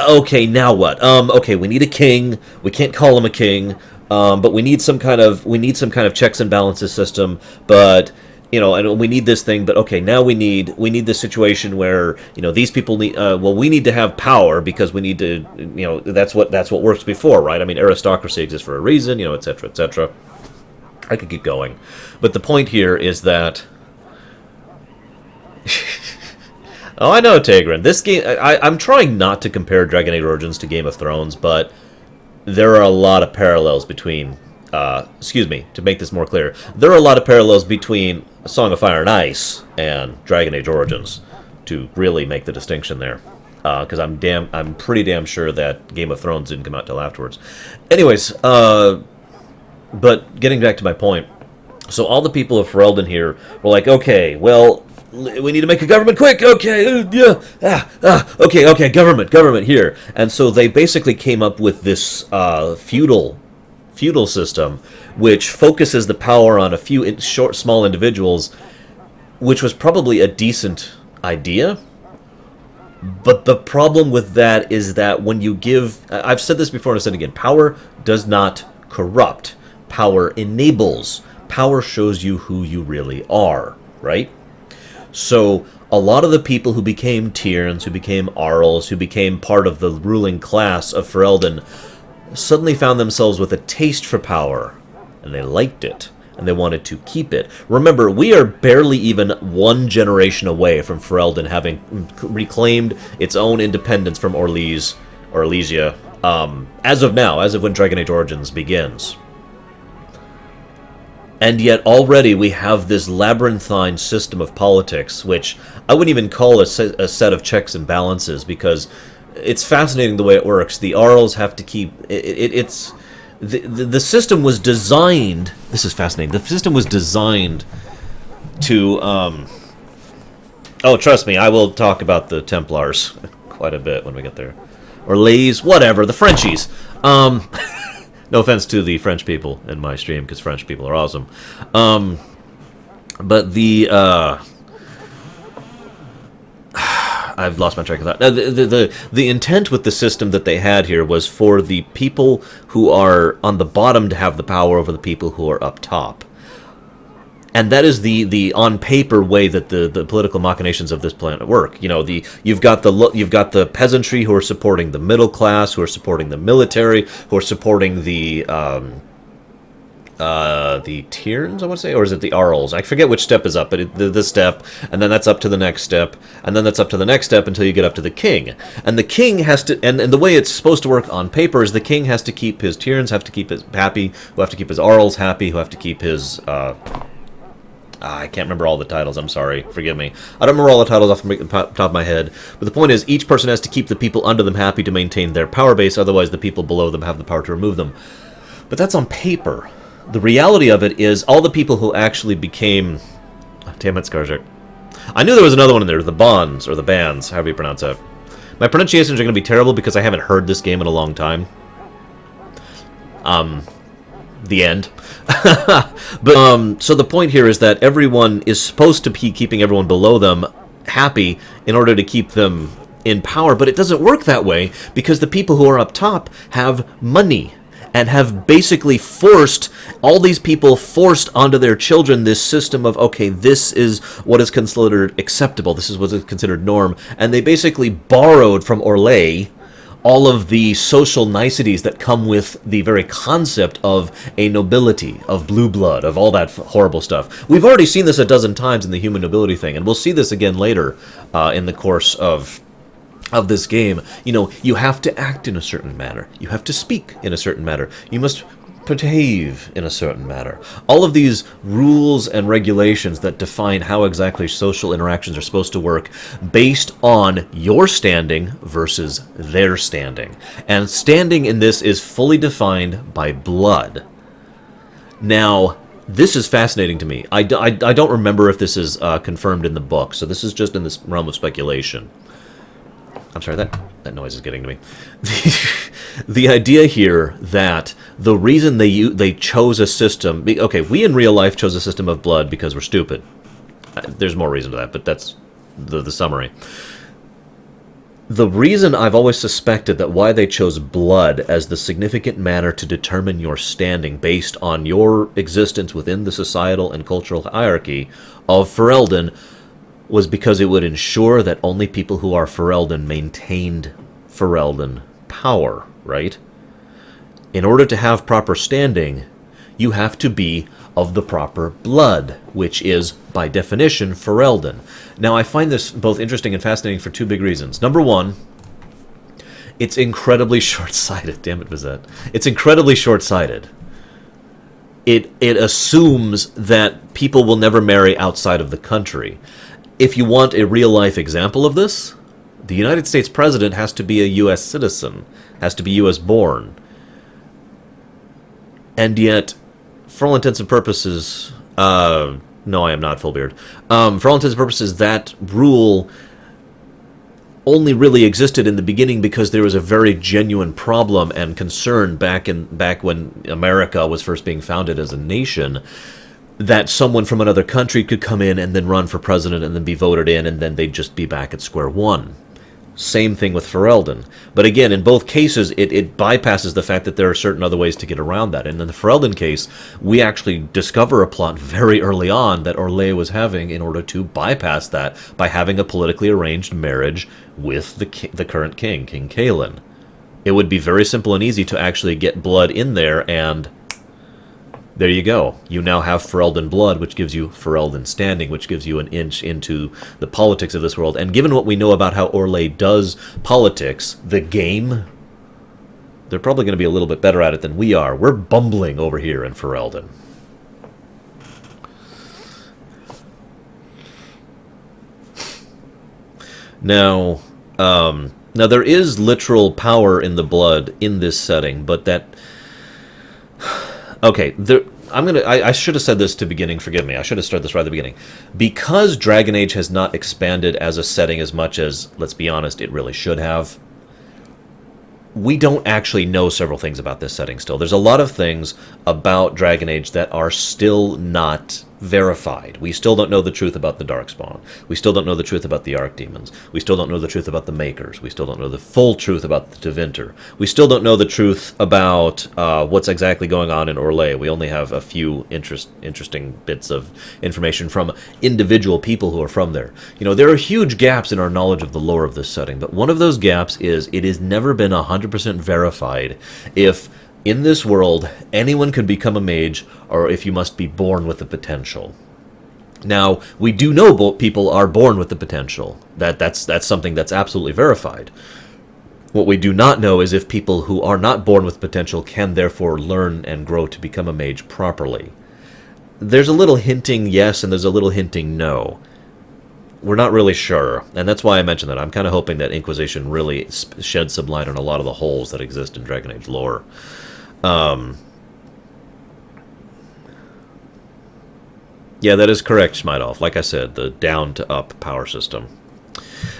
okay, now what? Okay, we need a king. We can't call him a king, but we need some kind of checks and balances system. But and we need this thing. But okay, now we need this situation where these people need. We need to have power because we need to. That's what works before, right? I mean, aristocracy exists for a reason, etc., etc. I could keep going, but the point here is that. Oh, I know, Tegrin. This game, I'm trying not to compare Dragon Age Origins to Game of Thrones, but there are a lot of parallels between. To make this more clear, there are a lot of parallels between A Song of Fire and Ice and Dragon Age Origins, to really make the distinction there. Because I'm pretty damn sure that Game of Thrones didn't come out till afterwards. Anyways, but getting back to my point, so all the people of Ferelden here were like, okay, well, we need to make a government quick. Okay, okay, government here. And so they basically came up with this feudal system, which focuses the power on a few small individuals, which was probably a decent idea. But the problem with that is that when you give, I've said this before and I've said it again, power does not corrupt. Power enables. Power shows you who you really are, right? So a lot of the people who became Tierns, who became Arls, who became part of the ruling class of Ferelden, suddenly found themselves with a taste for power, and they liked it, and they wanted to keep it. Remember, we are barely even one generation away from Ferelden having reclaimed its own independence from Orlesia, as of now, as of when Dragon Age Origins begins. And yet already we have this labyrinthine system of politics, which I wouldn't even call a set of checks and balances, because it's fascinating the way it works. The Arls have to keep... The system was designed... This is fascinating. The system was designed to... Oh, trust me, I will talk about the Templars quite a bit when we get there. Or Lays, whatever, the Frenchies. No offense to the French people in my stream, because French people are awesome. But the... I've lost my track of thought. The intent with the system that they had here was for the people who are on the bottom to have the power over the people who are up top. And that is the on paper way that the political machinations of this planet work. You've got the peasantry who are supporting the middle class, who are supporting the military, who are supporting the the Tierns, I want to say, or is it the Arls? I forget which step is up, but this step, and then that's up to the next step, and then that's up to the next step until you get up to the king. And the king has to, and the way it's supposed to work on paper is the king has to keep his Tierns, have to keep his happy, who have to keep his Arls happy, who have to keep his, I can't remember all the titles, I'm sorry, forgive me. I don't remember all the titles off the top of my head, but the point is, each person has to keep the people under them happy to maintain their power base, otherwise the people below them have the power to remove them. But that's on paper. The reality of it is, all the people who actually became... Oh, damn it, Skarsgård. I knew there was another one in there, the Bonds, or the Bands, however you pronounce that. My pronunciations are going to be terrible because I haven't heard this game in a long time. The end. But, so the point here is that everyone is supposed to be keeping everyone below them happy in order to keep them in power, but it doesn't work that way because the people who are up top have money and have basically forced, all these people forced onto their children this system of, okay, this is what is considered acceptable, this is what is considered norm, and they basically borrowed from Orlais all of the social niceties that come with the very concept of a nobility, of blue blood, of all that horrible stuff. We've already seen this a dozen times in the human nobility thing, and we'll see this again later in the course of this game. You know, you have to act in a certain manner. You have to speak in a certain manner. You must behave in a certain manner. All of these rules and regulations that define how exactly social interactions are supposed to work based on your standing versus their standing. And standing in this is fully defined by blood. Now, this is fascinating to me. I don't remember if this is confirmed in the book, so this is just in this realm of speculation. I'm sorry, that noise is getting to me. The idea here that the reason they chose a system... Okay, we in real life chose a system of blood because we're stupid. There's more reason to that, but that's the summary. The reason I've always suspected that why they chose blood as the significant manner to determine your standing based on your existence within the societal and cultural hierarchy of Ferelden was because it would ensure that only people who are Ferelden maintained Ferelden power, right? In order to have proper standing, you have to be of the proper blood, which is, by definition, Ferelden. Now, I find this both interesting and fascinating for two big reasons. Number one, it's incredibly short-sighted. Damn it, Vizette. It's incredibly short-sighted. It assumes that people will never marry outside of the country. If you want a real-life example of this, the United States president has to be a U.S. citizen, has to be U.S. born. And yet, for all intents and purposes, no, I am not full beard. For all intents and purposes, that rule only really existed in the beginning because there was a very genuine problem and concern back when America was first being founded as a nation, that someone from another country could come in and then run for president and then be voted in, and then they'd just be back at square one. Same thing with Ferelden. But again, in both cases, it bypasses the fact that there are certain other ways to get around that. And in the Ferelden case, we actually discover a plot very early on that Orlais was having in order to bypass that by having a politically arranged marriage with the current king, King Cailan. It would be very simple and easy to actually get blood in there, and there you go. You now have Ferelden blood, which gives you Ferelden standing, which gives you an inch into the politics of this world. And given what we know about how Orlais does politics, the game, they're probably going to be a little bit better at it than we are. We're bumbling over here in Ferelden. Now, there is literal power in the blood in this setting, but that... Okay, I should have said this to beginning, forgive me, I should have started this right at the beginning. Because Dragon Age has not expanded as a setting as much as, let's be honest, it really should have, we don't actually know several things about this setting still. There's a lot of things about Dragon Age that are still not verified. We still don't know the truth about the Darkspawn. We still don't know the truth about the Archdemons. We still don't know the truth about the Makers. We still don't know the full truth about the Tevinter. We still don't know the truth about what's exactly going on in Orlais. We only have a few interesting bits of information from individual people who are from there. You know, there are huge gaps in our knowledge of the lore of this setting, but one of those gaps is it has never been 100% verified if In this world, anyone can become a mage, or if you must be born with the potential. Now, we do know people are born with the potential. That's something that's absolutely verified. What we do not know is if people who are not born with potential can therefore learn and grow to become a mage properly. There's a little hinting yes, and there's a little hinting no. We're not really sure, and that's why I mentioned that. I'm kind of hoping that Inquisition really sheds some light on a lot of the holes that exist in Dragon Age lore. Yeah, that is correct, Schmeidolf. Like I said, the down-to-up power system.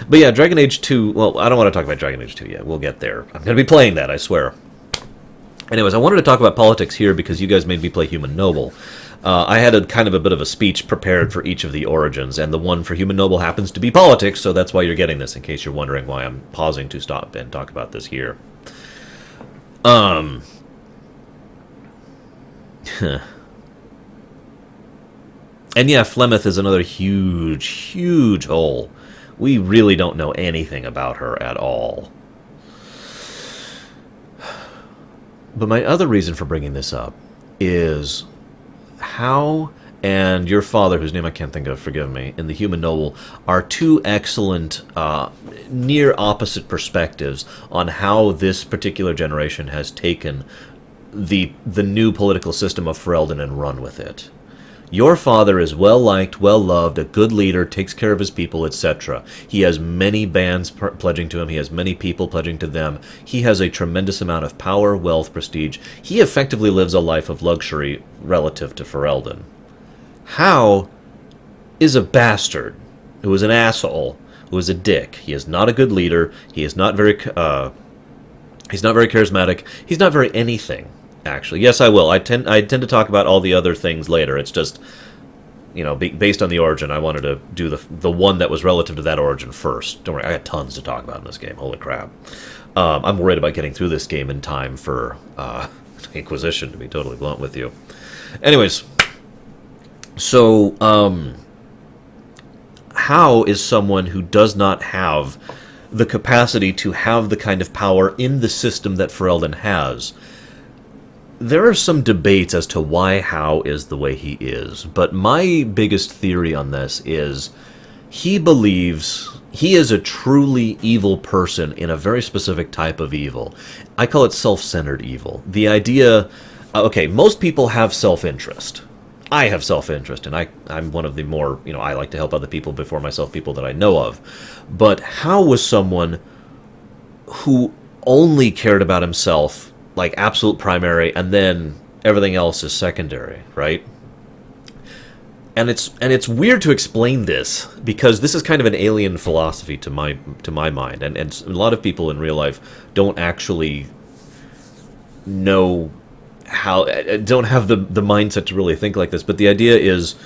But yeah, Dragon Age 2... Well, I don't want to talk about Dragon Age 2 yet. We'll get there. I'm going to be playing that, I swear. Anyways, I wanted to talk about politics here because you guys made me play Human Noble. I had a kind of a bit of a speech prepared for each of the origins, and the one for Human Noble happens to be politics, so that's why you're getting this, in case you're wondering why I'm pausing to stop and talk about this here. And yeah, Flemeth is another huge, huge hole. We really don't know anything about her at all. But my other reason for bringing this up is how and your father, whose name I can't think of, forgive me, in the Human Noble, are two excellent, near opposite perspectives on how this particular generation has taken the new political system of Ferelden and run with it. Your father is well-liked, well-loved, a good leader, takes care of his people, etc. He has many bands pledging to him. He has many people pledging to them. He has a tremendous amount of power, wealth, prestige. He effectively lives a life of luxury relative to Ferelden. How is a bastard who is an asshole, who is a dick? He is not a good leader. He is not very charismatic. He's not very anything. Actually, yes, I will. I tend to talk about all the other things later. It's just, you know, based on the origin, I wanted to do the one that was relative to that origin first. Don't worry, I got tons to talk about in this game. Holy crap! I'm worried about getting through this game in time for Inquisition, to be totally blunt with you. Anyways, so how is someone who does not have the capacity to have the kind of power in the system that Ferelden has? There are some debates as to why How is the way he is, but my biggest theory on this is he believes he is a truly evil person in a very specific type of evil. I call it self-centered evil. The idea, okay, most people have self-interest. I have self-interest, and I'm one of the more, you know, I like to help other people before myself, people that I know of. But How was someone who only cared about himself, like absolute primary, and then everything else is secondary, right? And it's weird to explain this because this is kind of an alien philosophy to my mind, and a lot of people in real life don't actually know how, don't have the mindset to really think like this. But the idea is,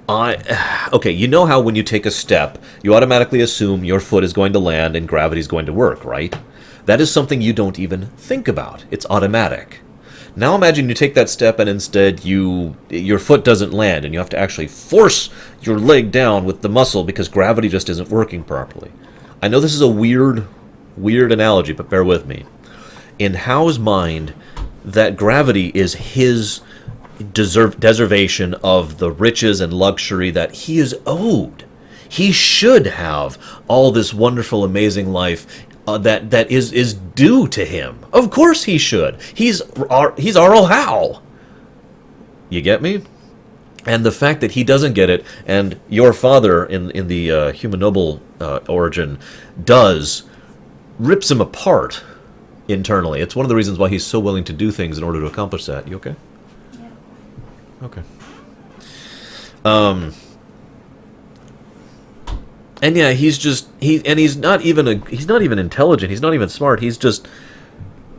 okay, you know how when you take a step, you automatically assume your foot is going to land and gravity is going to work, right? That is something you don't even think about. It's automatic. Now imagine you take that step and instead your foot doesn't land and you have to actually force your leg down with the muscle because gravity just isn't working properly. I know this is a weird analogy, but bear with me. In How's mind, that gravity is his deservation of the riches and luxury that he is owed. He should have all this wonderful, amazing life that is due to him. Of course he should. He's Arl Howe. You get me? And the fact that he doesn't get it, and your father in the Human Noble origin does, rips him apart internally. It's one of the reasons why he's so willing to do things in order to accomplish that. You okay? Yeah. Okay. And yeah, he's not even intelligent. He's not even smart. He's just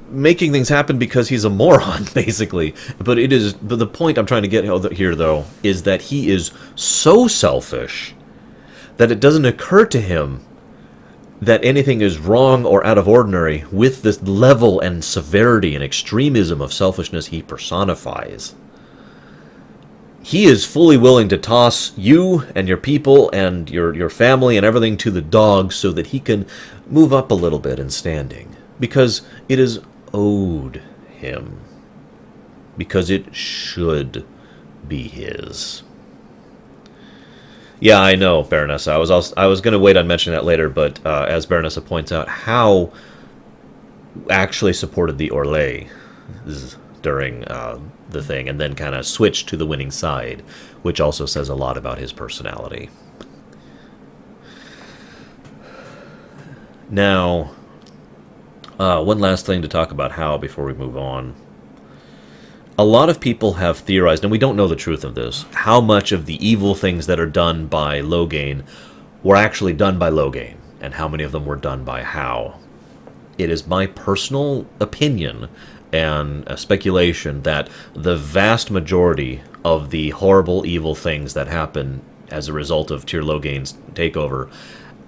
making things happen because he's a moron, basically. But the point I'm trying to get here, though, is that he is so selfish that it doesn't occur to him that anything is wrong or out of ordinary with this level and severity and extremism of selfishness he personifies. He is fully willing to toss you and your people and your family and everything to the dogs so that he can move up a little bit in standing. Because it is owed him. Because it should be his. Yeah, I know, Baronessa. I was going to wait on mentioning that later, but as Baronessa points out, Howe actually supported the Orlais during the thing, and then kind of switched to the winning side, which also says a lot about his personality. Now, one last thing to talk about Howe before we move on. A lot of people have theorized, and we don't know the truth of this, how much of the evil things that are done by Loghain were actually done by Loghain, and how many of them were done by Howe. It is my personal opinion and a speculation that the vast majority of the horrible, evil things that happen as a result of Tyr Loghain's takeover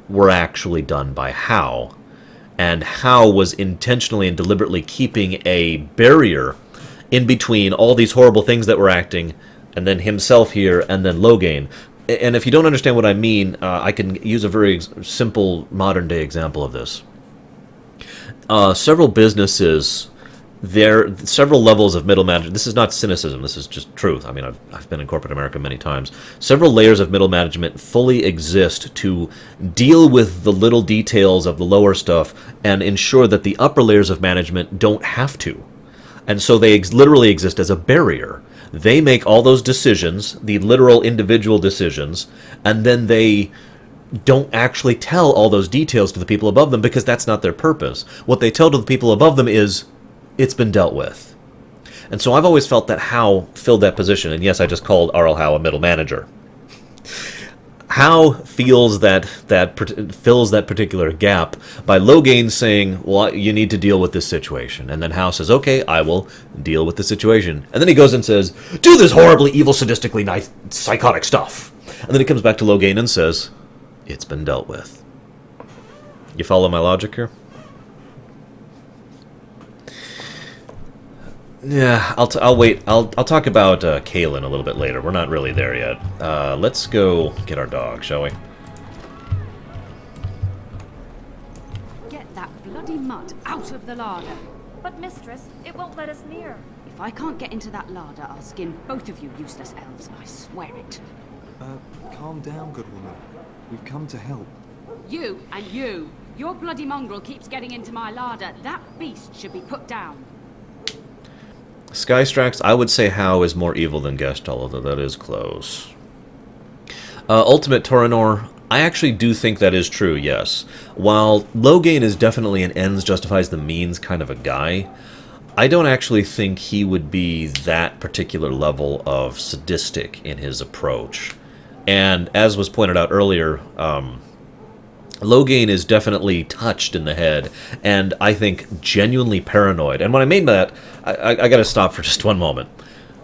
were actually done by Howe. And Howe was intentionally and deliberately keeping a barrier in between all these horrible things that were acting, and then himself here, and then Loghain. And if you don't understand what I mean, I can use a very simple modern-day example of this. Several businesses, several levels of middle management. This is not cynicism, this is just truth. I mean, I've been in corporate America many times. Several layers of middle management fully exist to deal with the little details of the lower stuff and ensure that the upper layers of management don't have to. And so they literally exist as a barrier. They make all those decisions, the literal individual decisions, and then they don't actually tell all those details to the people above them because that's not their purpose. What they tell to the people above them is, it's been dealt with. And so I've always felt that Howe filled that position. And yes, I just called R.L. Howe a middle manager. Howe fills that particular gap by Loghain saying, well, you need to deal with this situation. And then Howe says, okay, I will deal with the situation. And then he goes and says, do this horribly evil, sadistically nice, psychotic stuff. And then he comes back to Loghain and says, it's been dealt with. You follow my logic here? Yeah, I'll wait. I'll talk about Kaelin a little bit later. We're not really there yet. Let's go get our dog, shall we? Get that bloody mud out of the larder. But mistress, it won't let us near. If I can't get into that larder, I'll skin both of you useless elves, I swear it. Calm down, good woman. We've come to help. You and you. Your bloody mongrel keeps getting into my larder. That beast should be put down. Skystrax, I would say Howe is more evil than Gestalt, although that is close. Ultimate Torinor, I actually do think that is true, yes. While Loghain is definitely an ends justifies the means kind of a guy, I don't actually think he would be that particular level of sadistic in his approach. And as was pointed out earlier, Loghain is definitely touched in the head, and I think genuinely paranoid. And when I mean that, I gotta stop for just one moment.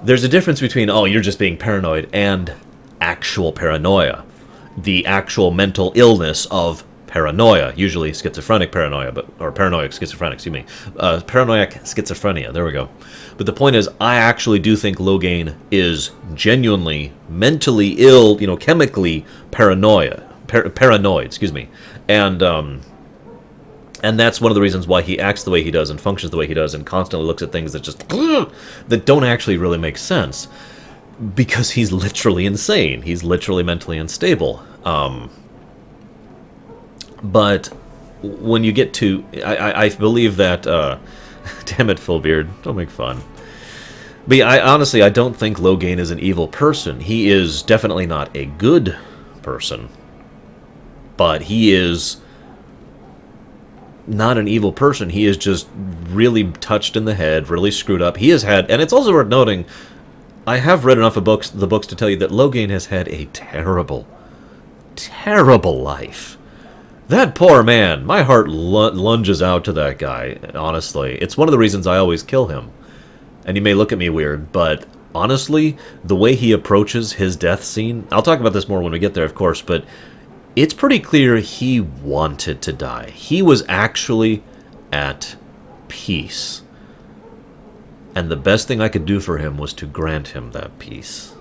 There's a difference between, oh, you're just being paranoid, and actual paranoia. The actual mental illness of paranoia, usually schizophrenic paranoia, or paranoid schizophrenic, excuse me. Paranoid schizophrenia, there we go. But the point is, I actually do think Loghain is genuinely mentally ill, chemically paranoid, excuse me. And that's one of the reasons why he acts the way he does and functions the way he does and constantly looks at things that just that don't actually really make sense, because he's literally insane. He's literally mentally unstable. But when you get to, I believe that, damn it, Fullbeard, don't make fun. But yeah, honestly, I don't think Loghain is an evil person. He is definitely not a good person. But he is not an evil person. He is just really touched in the head, really screwed up. He has had, and it's also worth noting, I have read enough of the books to tell you that Loghain has had a terrible, terrible life. That poor man, my heart lunges out to that guy, honestly. It's one of the reasons I always kill him. And you may look at me weird, but honestly, the way he approaches his death scene, I'll talk about this more when we get there, of course, but it's pretty clear he wanted to die. He was actually at peace. And the best thing I could do for him was to grant him that peace.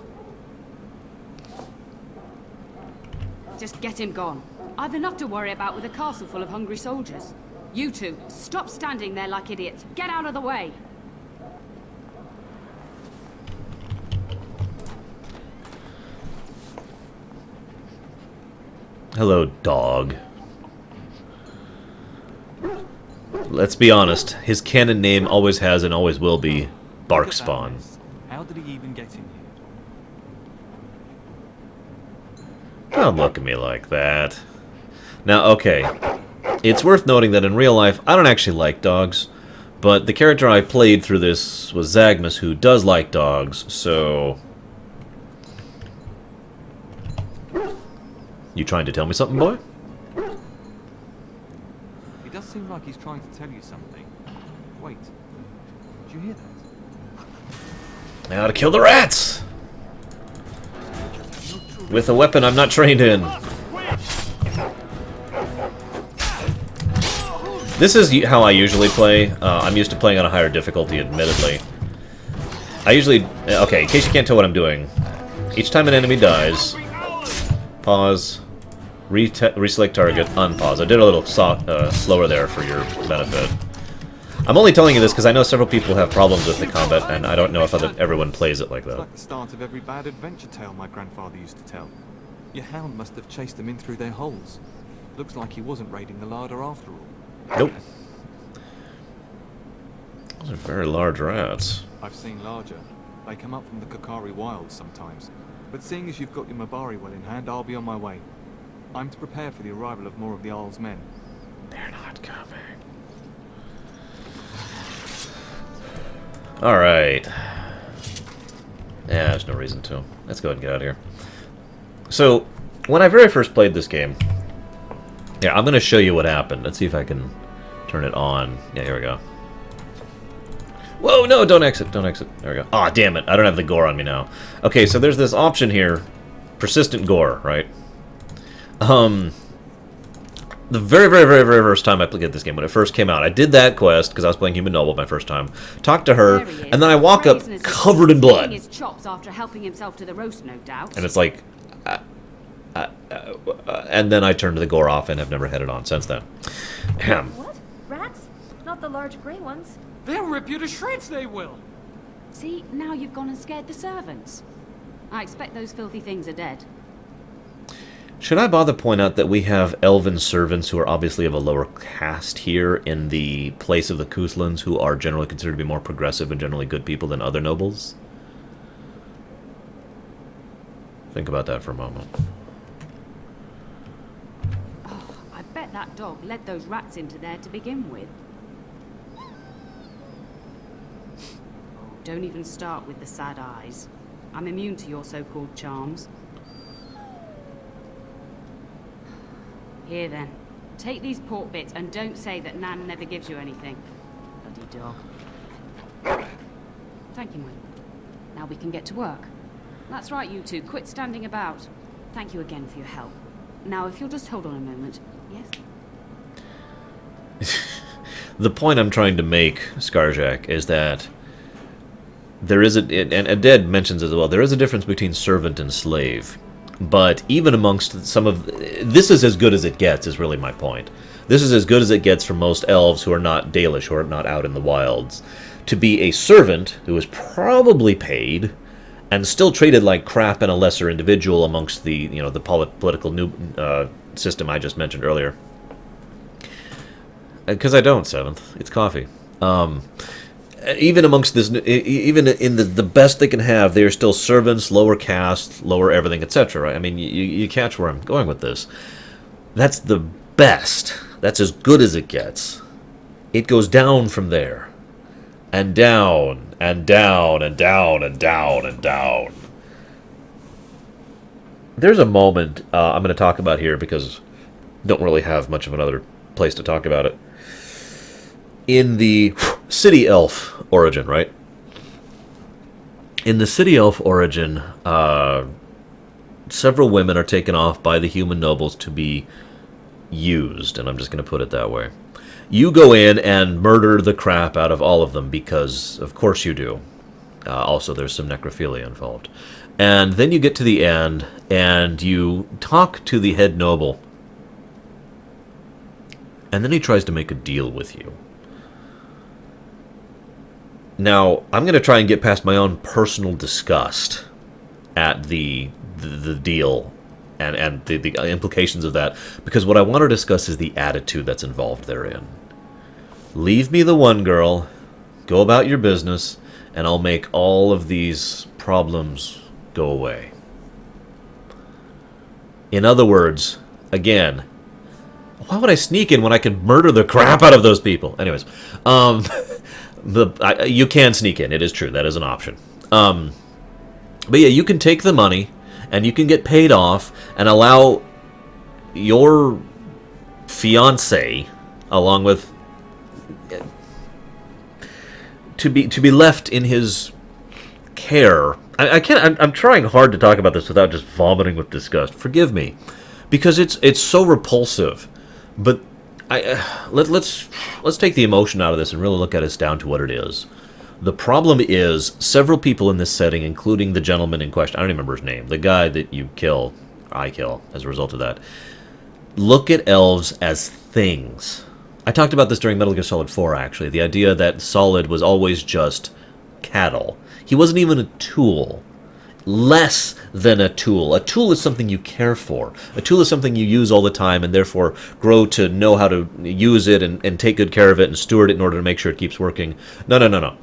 Just get him gone. I've enough to worry about with a castle full of hungry soldiers. You two, stop standing there like idiots. Get out of the way. Hello, dog. Let's be honest, his canon name always has and always will be Barkspawn. How did he even get in here? Don't look at me like that. Now, okay, it's worth noting that in real life, I don't actually like dogs, but the character I played through this was Zagmus, who does like dogs, so... You trying to tell me something, boy? It does seem like he's trying to tell you something. Wait, did you hear that? Now to kill the rats! With a weapon I'm not trained in. This is how I usually play. I'm used to playing on a higher difficulty, admittedly. I usually... Okay, in case you can't tell what I'm doing. Each time an enemy dies, pause, reselect target, unpause. I did a little slower there for your benefit. I'm only telling you this because I know several people have problems with the combat, and I don't know if everyone plays it like that. It's like the start of every bad adventure tale my grandfather used to tell. Your hound must have chased them in through their holes. Looks like he wasn't raiding the larder after all. Nope. Those are very large rats. I've seen larger. They come up from the Kakari wilds sometimes. But seeing as you've got your Mabari well in hand, I'll be on my way. I'm to prepare for the arrival of more of the Isle's men. They're not coming. Alright. Yeah, there's no reason to. Let's go ahead and get out of here. So, when I very first played this game... Yeah, I'm going to show you what happened. Let's see if I can turn it on. Yeah, here we go. Whoa, no, don't exit, don't exit. There we go. Aw, damn it, I don't have the gore on me now. Okay, so there's this option here. Persistent gore, right? The very first time I played this game, when it first came out, I did that quest, because I was playing Human Noble my first time, talked to her, and then I walk up covered in blood. His chops after helping himself to the roast, no doubt. And it's like... and then I turned the gore off and have never had it on since then. What? Rats? Not the large grey ones? They'll rip you to shreds, they will! See, now you've gone and scared the servants. I expect those filthy things are dead. Should I bother point out that we have elven servants who are obviously of a lower caste here in the place of the Kuslans, who are generally considered to be more progressive and generally good people than other nobles? Think about that for a moment. Oh, I bet that dog led those rats into there to begin with. Don't even start with the sad eyes. I'm immune to your so-called charms. Here then, take these pork bits and don't say that Nan never gives you anything. Bloody dog. Thank you, my lord. Now we can get to work. That's right, you two. Quit standing about. Thank you again for your help. Now, if you'll just hold on a moment. Yes? The point I'm trying to make, Skarjak, is that there is and Aded mentions as well, there is a difference between servant and slave. But even amongst some of... This is as good as it gets, is really my point. This is as good as it gets for most elves who are not Dalish, who are not out in the wilds. To be a servant who is probably paid and still treated like crap and a lesser individual amongst the, you know, the political new system I just mentioned earlier. Because I don't, Seventh. It's coffee. Even amongst this, even in the best they can have, they are still servants, lower caste, lower everything, etc. Right? I mean, you catch where I'm going with this. That's the best. That's as good as it gets. It goes down from there, and down, and down, and down, and down, and down. There's a moment I'm going to talk about here because I don't really have much of another place to talk about it. In the City Elf origin, right? In the City Elf origin, several women are taken off by the human nobles to be used, and I'm just going to put it that way. You go in and murder the crap out of all of them, because of course you do. Also, there's some necrophilia involved. And then you get to the end, and you talk to the head noble, and then he tries to make a deal with you. Now, I'm going to try and get past my own personal disgust at the deal and the implications of that, because what I want to discuss is the attitude that's involved therein. Leave me the one girl, go about your business, and I'll make all of these problems go away. In other words, again, why would I sneak in when I can murder the crap out of those people? Anyways, you can sneak in. It is true. That is an option. But yeah, you can take the money, and you can get paid off, and allow your fiancé, along with, to be left in his care. I can't. I'm trying hard to talk about this without just vomiting with disgust. Forgive me, because it's so repulsive. But let's take the emotion out of this and really look at it down to what it is. The problem is several people in this setting, including the gentleman in question. I don't even remember his name. The guy that you kill, I kill as a result of that. Look at elves as things. I talked about this during Metal Gear Solid 4, actually. The idea that Solid was always just cattle. He wasn't even a tool. Less than a tool. A tool is something you care for. A tool is something you use all the time and therefore grow to know how to use it and take good care of it and steward it in order to make sure it keeps working. No.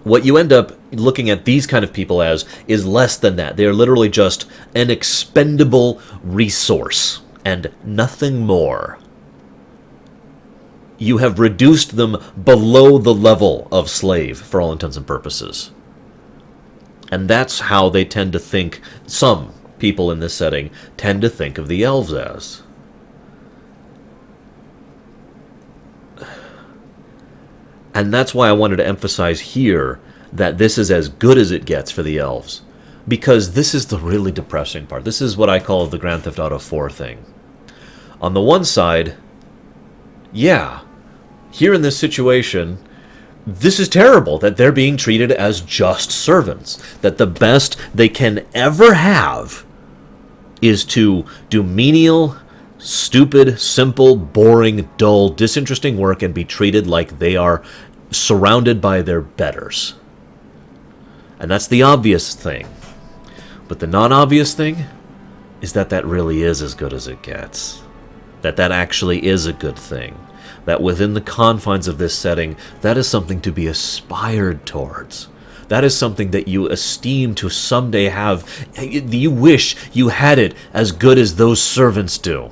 What you end up looking at these kind of people as is less than that. They are literally just an expendable resource and nothing more. You have reduced them below the level of slave for all intents and purposes. And that's how they tend to think, some people in this setting tend to think of the elves as. And that's why I wanted to emphasize here that this is as good as it gets for the elves. Because this is the really depressing part. This is what I call the Grand Theft Auto 4 thing. On the one side, yeah, here in this situation, this is terrible that they're being treated as just servants. That the best they can ever have is to do menial, stupid, simple, boring, dull, disinteresting work and be treated like they are surrounded by their betters. And that's the obvious thing. But the non-obvious thing is that that really is as good as it gets. That actually is a good thing. That within the confines of this setting, that is something to be aspired towards. That is something that you esteem to someday have. You wish you had it as good as those servants do.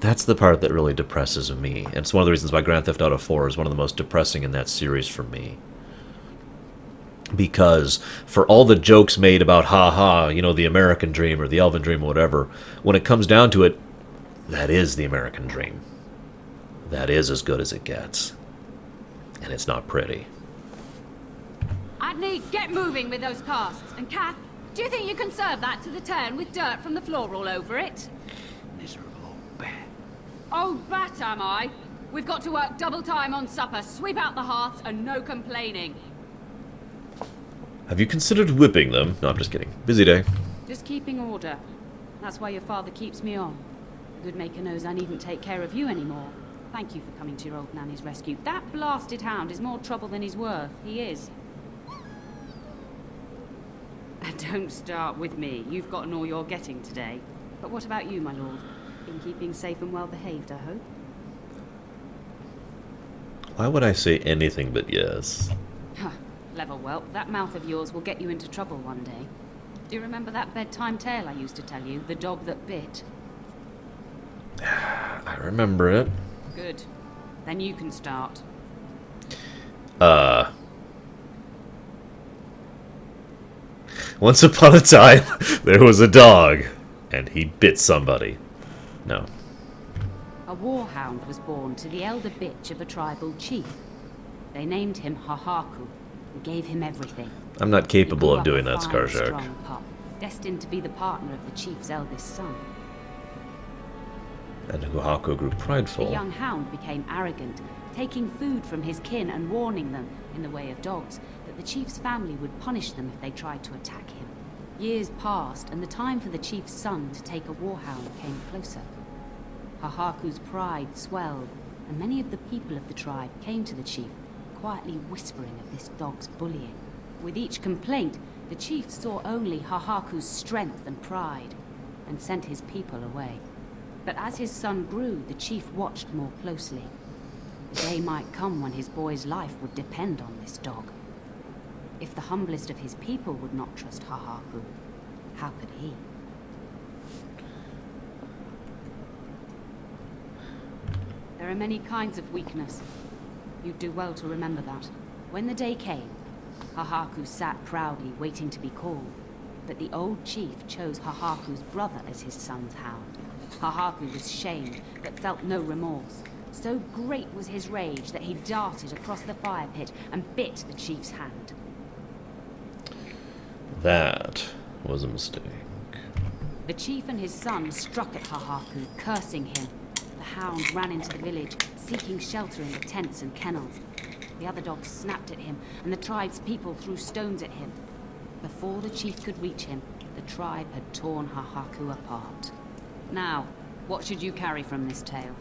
That's the part that really depresses me. And it's one of the reasons why Grand Theft Auto 4 is one of the most depressing in that series for me. Because for all the jokes made about, the American dream or the Elven dream or whatever, when it comes down to it, that is the American dream. That is as good as it gets. And it's not pretty. Adney, get moving with those casts. And Kath, do you think you can serve that to the turn with dirt from the floor all over it? Miserable bat. Oh, bat am I? We've got to work double time on supper, sweep out the hearths, and no complaining. Have you considered whipping them? No, I'm just kidding. Busy day. Just keeping order. That's why your father keeps me on. The good maker knows I needn't take care of you anymore. Thank you for coming to your old nanny's rescue. That blasted hound is more trouble than he's worth. He is. And don't start with me. You've gotten all you're getting today. But what about you, my lord? Been keeping safe and well behaved, I hope? Why would I say anything but yes? Huh. Clever whelp. That mouth of yours will get you into trouble one day. Do you remember that bedtime tale I used to tell you? The dog that bit? I remember it. Good. Then you can start. Once upon a time, there was a dog, and he bit somebody. No. A warhound was born to the elder bitch of a tribal chief. They named him Hahaku and gave him everything. I'm not capable of doing that, Skarshark. Strong pup, destined to be the partner of the chief's eldest son. And Hahaku grew prideful. The young hound became arrogant, taking food from his kin and warning them, in the way of dogs, that the chief's family would punish them if they tried to attack him. Years passed, and the time for the chief's son to take a warhound came closer. Hahaku's pride swelled, and many of the people of the tribe came to the chief, quietly whispering of this dog's bullying. With each complaint, The chief saw only Hahaku's strength and pride, and sent his people away. But as his son grew, the chief watched more closely. The day might come when his boy's life would depend on this dog. If the humblest of his people would not trust Hahaku, how could he? There are many kinds of weakness. You'd do well to remember that. When the day came, Hahaku sat proudly waiting to be called, but the old chief chose Hahaku's brother as his son's hound. Hahaku was shamed, but felt no remorse. So great was his rage that he darted across the fire pit and bit the chief's hand. That was a mistake. The chief and his son struck at Hahaku, cursing him. The hound ran into the village, seeking shelter in the tents and kennels. The other dogs snapped at him, and the tribe's people threw stones at him. Before the chief could reach him, the tribe had torn Hahaku apart. Now, what should you carry from this tale?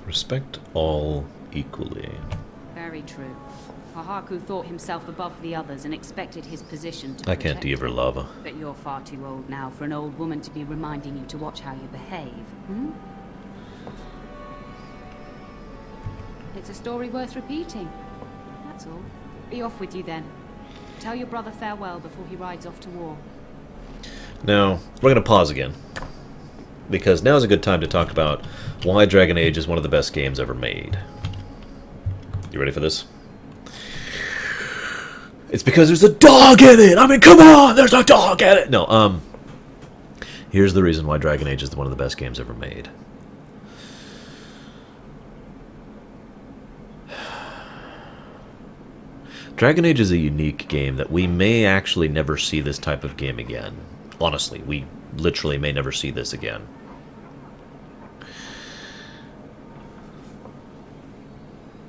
Respect all equally. Very true. Hahaku thought himself above the others and expected his position to I can't protect give her him. lava. But you're far too old now for an old woman to be reminding you to watch how you behave, hmm? It's a story worth repeating. That's all. Be off with you then. Tell your brother farewell before he rides off to war. Now, we're going to pause again, because now is a good time to talk about why Dragon Age is one of the best games ever made. You ready for this? It's because there's a dog in it! I mean, come on! There's a dog in it! No, here's the reason why Dragon Age is one of the best games ever made. Dragon Age is a unique game that we may actually never see this type of game again. Honestly, we literally may never see this again.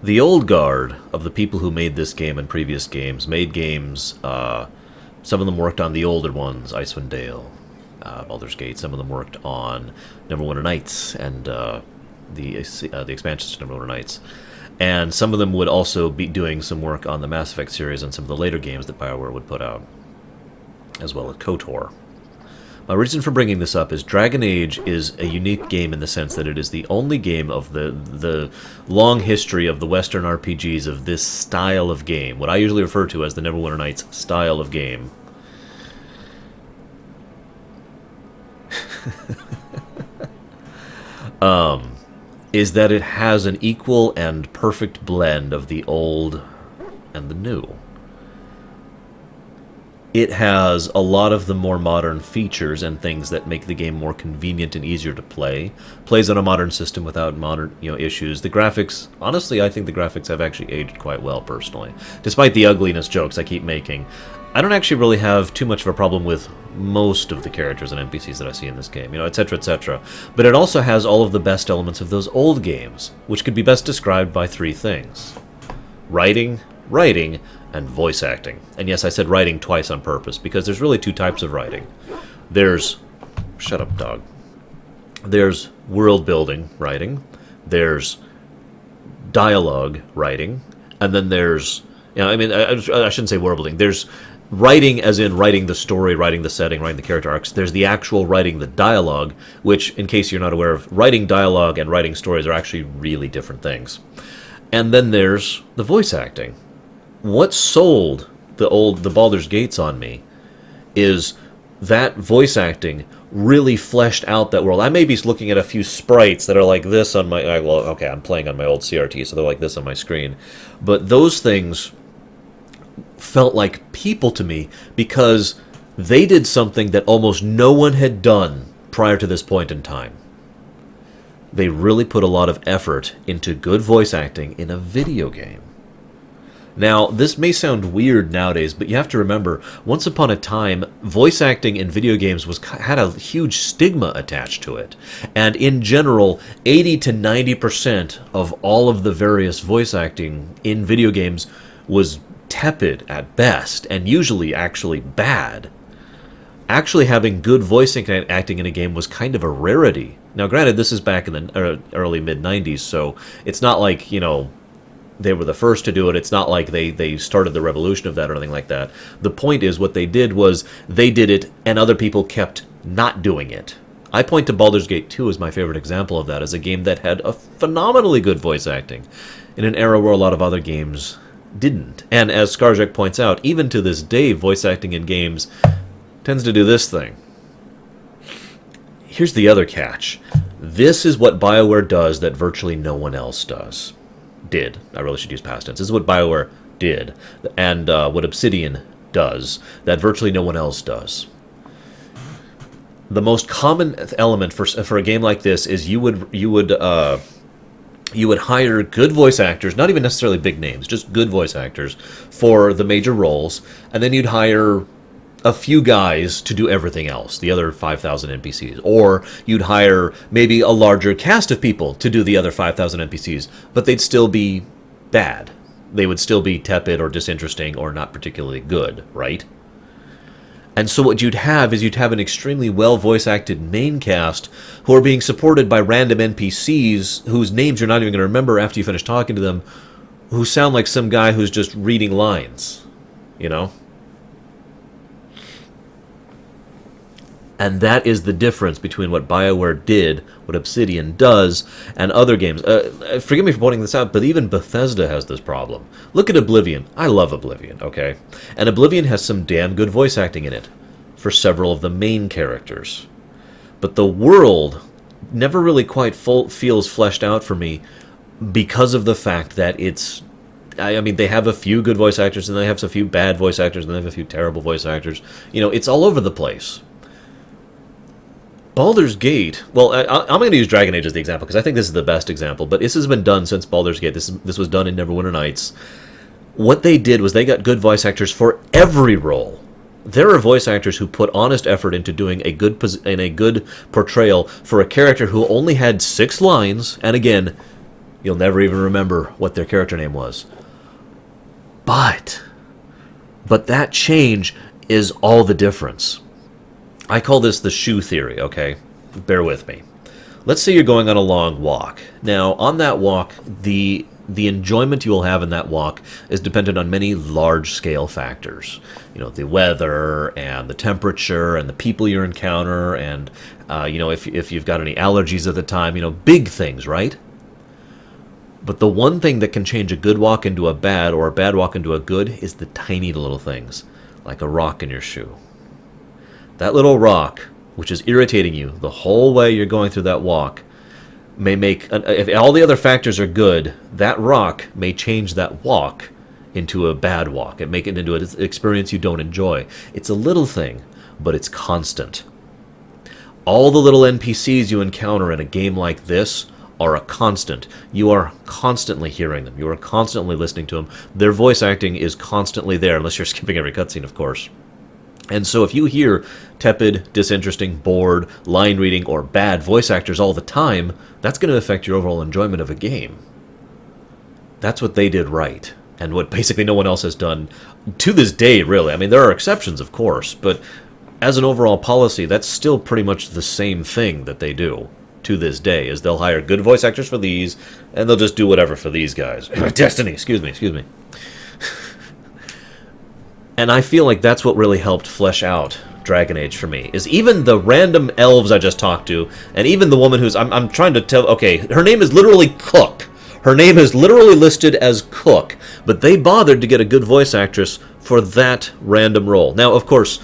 The old guard of the people who made this game and previous games made games, some of them worked on the older ones, Icewind Dale, Baldur's Gate. Some of them worked on Neverwinter Nights and the expansions to Neverwinter Nights. And some of them would also be doing some work on the Mass Effect series and some of the later games that BioWare would put out, as well as KOTOR. My reason for bringing this up is Dragon Age is a unique game in the sense that it is the only game of the long history of the Western RPGs of this style of game, what I usually refer to as the Neverwinter Nights style of game. Is that it has an equal and perfect blend of the old and the new. It has a lot of the more modern features and things that make the game more convenient and easier to play. Plays on a modern system without modern, issues. The graphics, honestly, I think the graphics have actually aged quite well, personally. Despite the ugliness jokes I keep making, I don't actually really have too much of a problem with most of the characters and NPCs that I see in this game, etc., etc. But it also has all of the best elements of those old games, which could be best described by three things: writing, and voice acting. And yes, I said writing twice on purpose, because there's really two types of writing. There's... Shut up, dog. There's world-building writing, there's dialogue writing, and then there's... I shouldn't say world-building. There's writing as in writing the story, writing the setting, writing the character arcs. There's the actual writing the dialogue, which, in case you're not aware of, writing dialogue and writing stories are actually really different things. And then there's the voice acting. What sold the Baldur's Gates on me is that voice acting really fleshed out that world. I may be looking at a few sprites that are like this on my... Well, okay, I'm playing on my old CRT, so they're like this on my screen. But those things felt like people to me because they did something that almost no one had done prior to this point in time. They really put a lot of effort into good voice acting in a video game. Now, this may sound weird nowadays, but you have to remember, once upon a time, voice acting in video games had a huge stigma attached to it. And in general, 80 to 90% of all of the various voice acting in video games was tepid at best, and usually actually bad. Actually having good voice acting in a game was kind of a rarity. Now, granted, this is back in the early mid-90s, so it's not like, you know, they were the first to do it. It's not like they started the revolution of that or anything like that. The point is, what they did was they did it, and other people kept not doing it. I point to Baldur's Gate 2 as my favorite example of that, as a game that had a phenomenally good voice acting in an era where a lot of other games didn't. And as Skarjek points out, even to this day, voice acting in games tends to do this thing. Here's the other catch. This is what BioWare does that virtually no one else does. Did. I really should use past tense. This is what BioWare did, and what Obsidian does that virtually no one else does. The most common element for a game like this is you would hire good voice actors, not even necessarily big names, just good voice actors for the major roles, and then you'd hire a few guys to do everything else, the other 5,000 NPCs. Or you'd hire maybe a larger cast of people to do the other 5,000 NPCs, but they'd still be bad. They would still be tepid or disinteresting or not particularly good, right? And so what you'd have is you'd have an extremely well voice-acted main cast who are being supported by random NPCs whose names you're not even going to remember after you finish talking to them, who sound like some guy who's just reading lines, you know? And that is the difference between what BioWare did, what Obsidian does, and other games. Forgive me for pointing this out, but even Bethesda has this problem. Look at Oblivion. I love Oblivion, okay? And Oblivion has some damn good voice acting in it for several of the main characters. But the world never really quite feels fleshed out for me because of the fact that it's... I mean, they have a few good voice actors, and they have a few bad voice actors, and they have a few terrible voice actors. You know, it's all over the place. Baldur's Gate, well, I'm going to use Dragon Age as the example, because I think this is the best example, but this has been done since Baldur's Gate. This was done in Neverwinter Nights. What they did was they got good voice actors for every role. There are voice actors who put honest effort into doing a good portrayal for a character who only had 6 lines, and again, you'll never even remember what their character name was. But that change is all the difference. I call this the shoe theory, okay? Bear with me. Let's say you're going on a long walk. Now, on that walk, the enjoyment you will have in that walk is dependent on many large-scale factors. You know, the weather, and the temperature, and the people you encounter, and, you know, if you've got any allergies at the time, you know, big things, right? But the one thing that can change a good walk into a bad, or a bad walk into a good, is the tiny little things, like a rock in your shoe. That little rock, which is irritating you the whole way you're going through that walk, may make... If all the other factors are good, that rock may change that walk into a bad walk. It make it into an experience you don't enjoy. It's a little thing, but it's constant. All the little NPCs you encounter in a game like this are a constant. You are constantly hearing them. You are constantly listening to them. Their voice acting is constantly there, unless you're skipping every cutscene, of course. And so if you hear tepid, disinteresting, bored, line reading, or bad voice actors all the time, that's going to affect your overall enjoyment of a game. That's what they did right, and what basically no one else has done to this day, really. I mean, there are exceptions, of course, but as an overall policy, that's still pretty much the same thing that they do to this day, is they'll hire good voice actors for these, and they'll just do whatever for these guys. Destiny, excuse me. And I feel like that's what really helped flesh out Dragon Age for me, is even the random elves I just talked to, and even the woman who's... I'm trying to tell... Okay, her name is literally Cook. Her name is literally listed as Cook, but they bothered to get a good voice actress for that random role. Now, of course,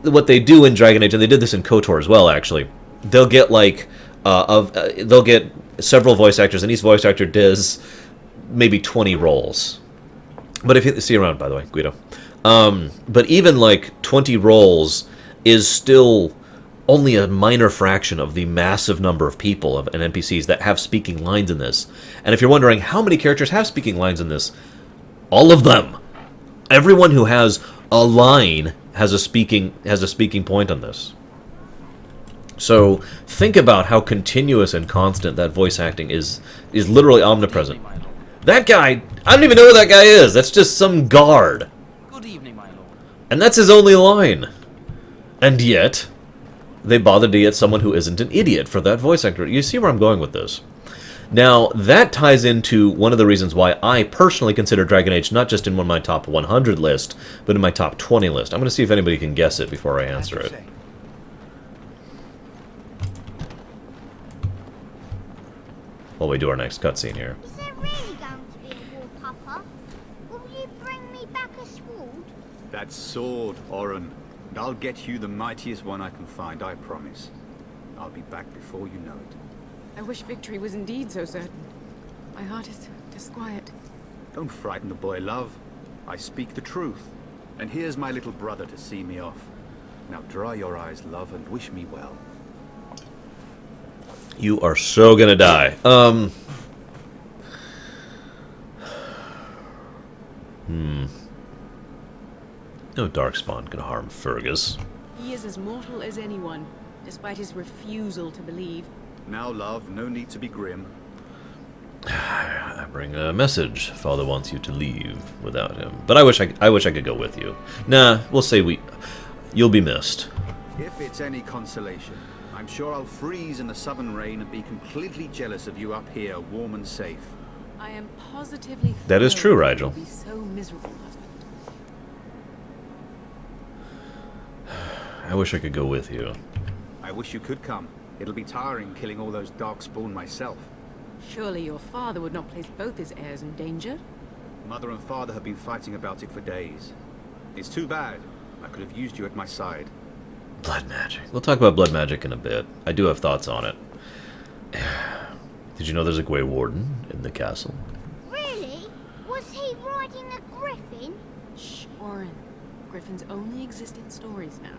what they do in Dragon Age, and they did this in KOTOR as well, actually, they'll get, like... they'll get several voice actors, and each voice actor does maybe 20 roles. But if you... See you around, by the way, Guido. But even like 20 roles is still only a minor fraction of the massive number of people and NPCs that have speaking lines in this. And if you're wondering how many characters have speaking lines in this, all of them. Everyone who has a line has a speaking point on this. So think about how continuous and constant that voice acting is literally omnipresent. That guy, I don't even know who that guy is. That's just some guard. And that's his only line. And yet, they bothered to get someone who isn't an idiot for that voice actor. You see where I'm going with this? Now, that ties into one of the reasons why I personally consider Dragon Age not just in one of my top 100 list, but in my top 20 list. I'm going to see if anybody can guess it before I answer it. While we do our next cutscene here. Is there really going to be a war, Papa? Will you bring me back a sword? That sword, Oren. And I'll get you the mightiest one I can find, I promise. I'll be back before you know it. I wish victory was indeed so certain. My heart is disquiet. Don't frighten the boy, love. I speak the truth. And here's my little brother to see me off. Now dry your eyes, love, and wish me well. You are so gonna die. No Darkspawn can harm Fergus. He is as mortal as anyone, despite his refusal to believe. Now, love, no need to be grim. I bring a message. Father wants you to leave without him. But I wish I could go with you. Nah, we'll say you'll be missed. If it's any consolation, I'm sure I'll freeze in the southern rain and be completely jealous of you up here, warm and safe. I am positively that is true, Rigel. Be so miserable, husband. I wish I could go with you. I wish you could come. It'll be tiring killing all those darkspawn myself. Surely your father would not place both his heirs in danger? Mother and father have been fighting about it for days. It's too bad. I could have used you at my side. Blood magic. We'll talk about blood magic in a bit. I do have thoughts on it. Did you know there's a Grey Warden in the castle? Really? Was he riding a griffin? Shh, Oren. Griffins only exist in stories now.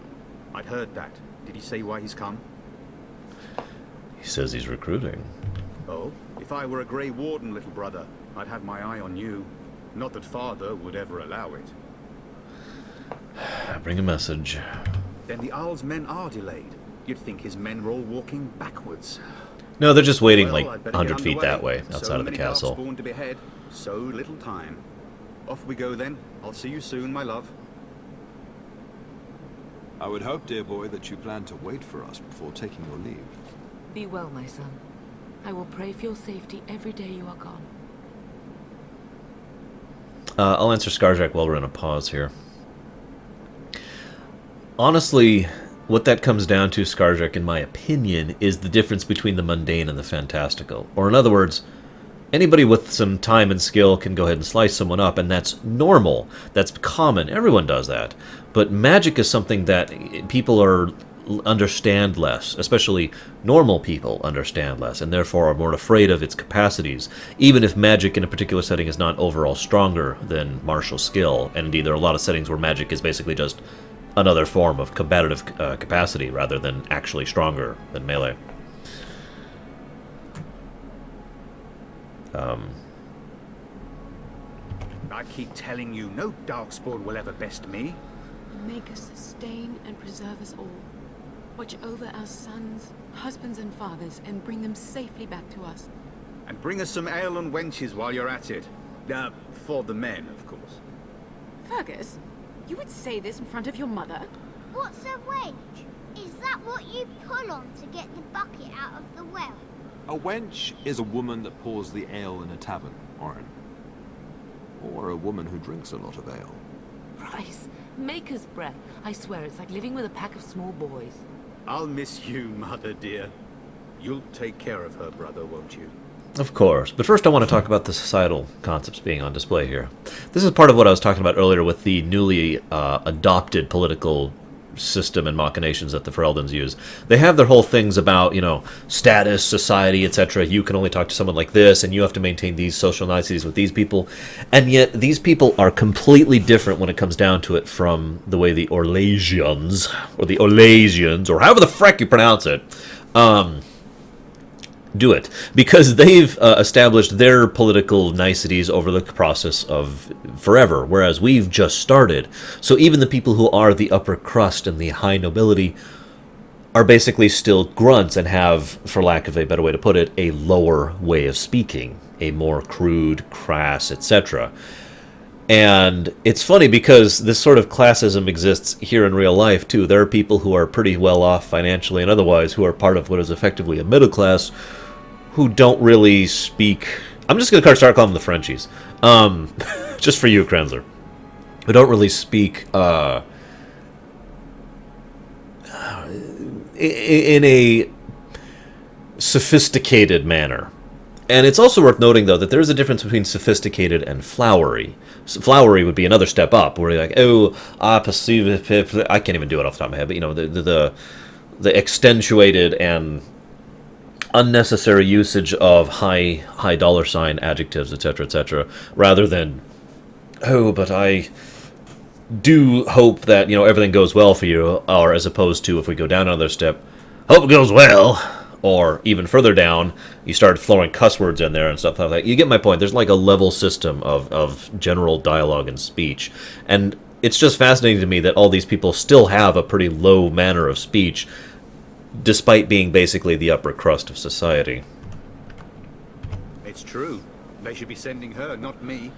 I'd heard that. Did he say why he's come? He says he's recruiting. Oh? If I were a Grey Warden, little brother, I'd have my eye on you. Not that father would ever allow it. Bring a message. Then the Arl's men are delayed. You'd think his men were all walking backwards. No, they're just waiting Well, like 100 feet that way, outside of the castle. So many darkspawn to behead, so little time. Off we go then. I'll see you soon, my love. I would hope, dear boy, that you plan to wait for us before taking your leave. Be well, my son. I will pray for your safety every day you are gone. I'll answer Scarjack while we're in a pause here. Honestly, what that comes down to, Scarjack, in my opinion, is the difference between the mundane and the fantastical. Or in other words, anybody with some time and skill can go ahead and slice someone up, and that's normal. That's common. Everyone does that. But magic is something that people understand less, especially normal people understand less, and therefore are more afraid of its capacities, even if magic in a particular setting is not overall stronger than martial skill. And indeed, there are a lot of settings where magic is basically just another form of combative capacity rather than actually stronger than melee. I keep telling you, no darkspawn will ever best me. Make us sustain and preserve us all. Watch over our sons, husbands and fathers, and bring them safely back to us. And bring us some ale and wenches while you're at it. For the men, of course. Fergus, you would say this in front of your mother? What's a wench? Is that what you pull on to get the bucket out of the well? A wench is a woman that pours the ale in a tavern, Oren. Or a woman who drinks a lot of ale. Bryce, maker's breath. I swear it's like living with a pack of small boys. I'll miss you, mother dear. You'll take care of her, brother, won't you? Of course. But first I want to talk about the societal concepts being on display here. This is part of what I was talking about earlier with the newly adopted political system and machinations that the Fereldans use. They have their whole things about, status, society, etc. You can only talk to someone like this, and you have to maintain these social niceties with these people. And yet, these people are completely different when it comes down to it from the way the Orlesians, or however the frick you pronounce it, do it, because they've established their political niceties over the process of forever, whereas we've just started. So even the people who are the upper crust and the high nobility are basically still grunts and have, for lack of a better way to put it, a lower way of speaking, a more crude, crass, etc. And it's funny because this sort of classism exists here in real life, too. There are people who are pretty well off financially and otherwise who are part of what is effectively a middle class who don't really speak... I'm just going to start calling them the Frenchies. Just for you, Kranzler. Who don't really speak in a sophisticated manner. And it's also worth noting, though, that there's a difference between sophisticated and flowery. So flowery would be another step up, where you're like, oh, I perceive... I can't even do it off the top of my head, but, you know, the extenuated and unnecessary usage of high dollar sign adjectives, etc., rather than, oh, but I do hope that, you know, everything goes well for you, or as opposed to, if we go down another step, hope it goes well, or even further down, you start throwing cuss words in there and stuff like that. You get my point. There's like a level system of general dialogue and speech, and it's just fascinating to me that all these people still have a pretty low manner of speech, despite being basically the upper crust of society. It's true. They should be sending her, not me.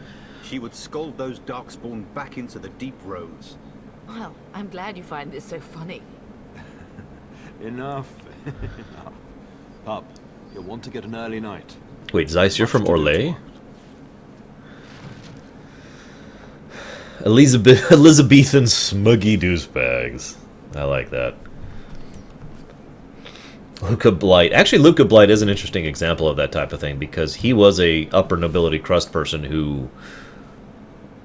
She would scold those Darkspawn back into the deep roads. Well, I'm glad you find this so funny. Enough. Enough. Pup, you'll want to get an early night. Wait, Zeiss, you're from Orlais? Elizabethan smuggy douchebags. I like that. Luca Blight. Actually, Luca Blight is an interesting example of that type of thing, because he was a upper nobility crust person who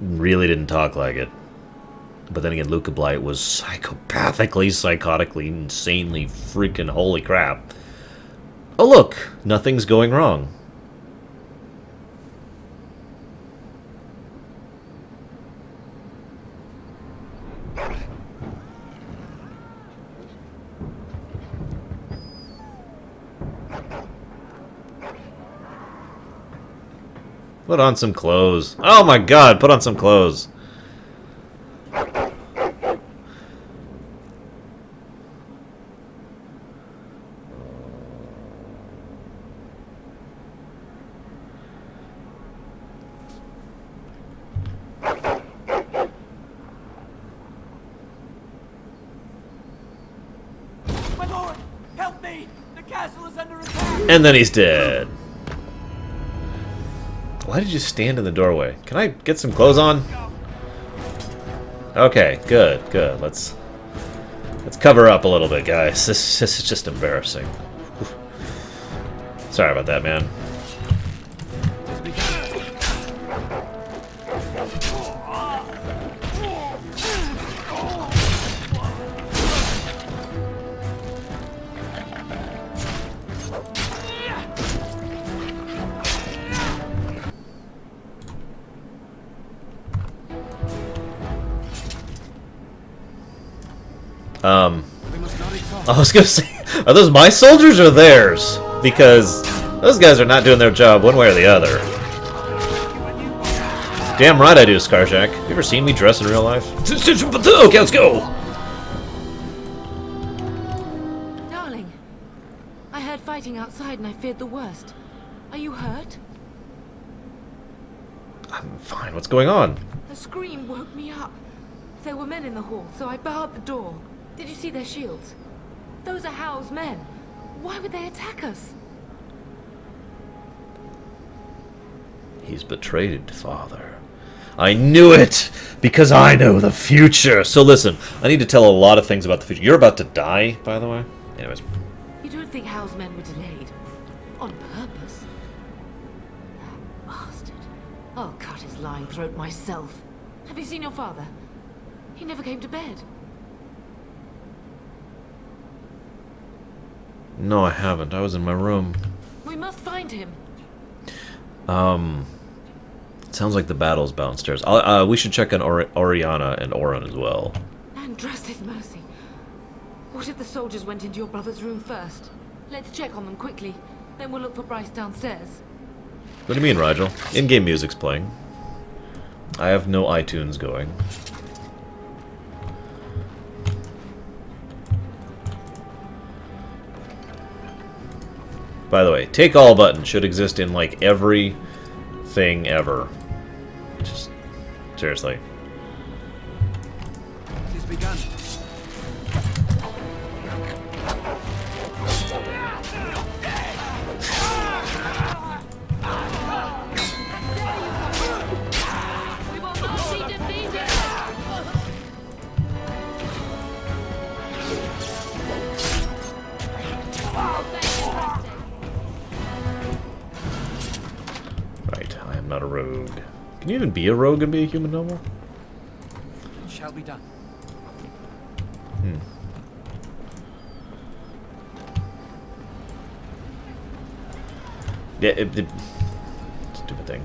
really didn't talk like it. But then again, Luca Blight was psychopathically, psychotically, insanely freaking holy crap. Oh look, nothing's going wrong. Put on some clothes. Oh my god, put on some clothes. My lord, help me! The castle is under attack! And then he's dead. Why did you stand in the doorway? Can I get some clothes on? Okay, good, good. Let's cover up a little bit, guys. This is just embarrassing. Sorry about that, man. I was gonna say, are those my soldiers or theirs? Because those guys are not doing their job one way or the other. Damn right I do, Scarjack. You ever seen me dress in real life? Okay, let's go! Darling, I heard fighting outside and I feared the worst. Are you hurt? I'm fine. What's going on? A scream woke me up. There were men in the hall, so I barred the door. Did you see their shields? Those are Howl's men. Why would they attack us? He's betrayed, Father. I knew it! Because I know the future! So listen, I need to tell a lot of things about the future. You're about to die, by the way? Anyways. You don't think Howl's men were delayed? On purpose? That bastard. I'll cut his lying throat myself. Have you seen your father? He never came to bed. No, I haven't. I was in my room. We must find him. Sounds like the battle's downstairs. We should check on Oriana and Oren as well. And trust his mercy. What if the soldiers went into your brother's room first? Let's check on them quickly. Then we'll look for Bryce downstairs. What do you mean, Rigel? In-game music's playing. I have no iTunes going. By the way, take all button should exist in like every thing ever. Seriously. It's begun. We will not be defeated! Right, I am not a rogue. Can you even be a rogue and be a human noble? It shall be done. Hmm. Yeah, stupid thing.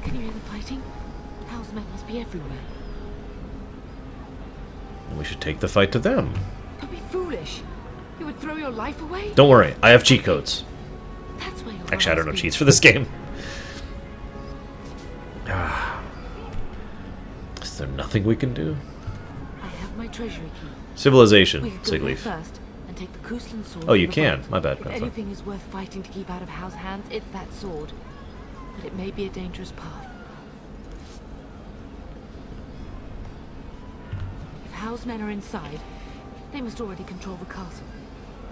Can you hear the fighting? Hal's men must be everywhere. We should take the fight to them. Don't be foolish. You would throw your life away? Don't worry, I have cheat codes. That's where your Actually, I don't know eyes cheats for this game. Is there nothing we can do? I have my treasury key. Civilization, We could go there Sigleaf. first and take the Kuslan sword. Oh, you from the can. vault. My bad, If Grandpa. anything is worth fighting to keep out of Hal's hands, it's that sword. But it may be a dangerous path. If Hal's men are inside, they must already control the castle.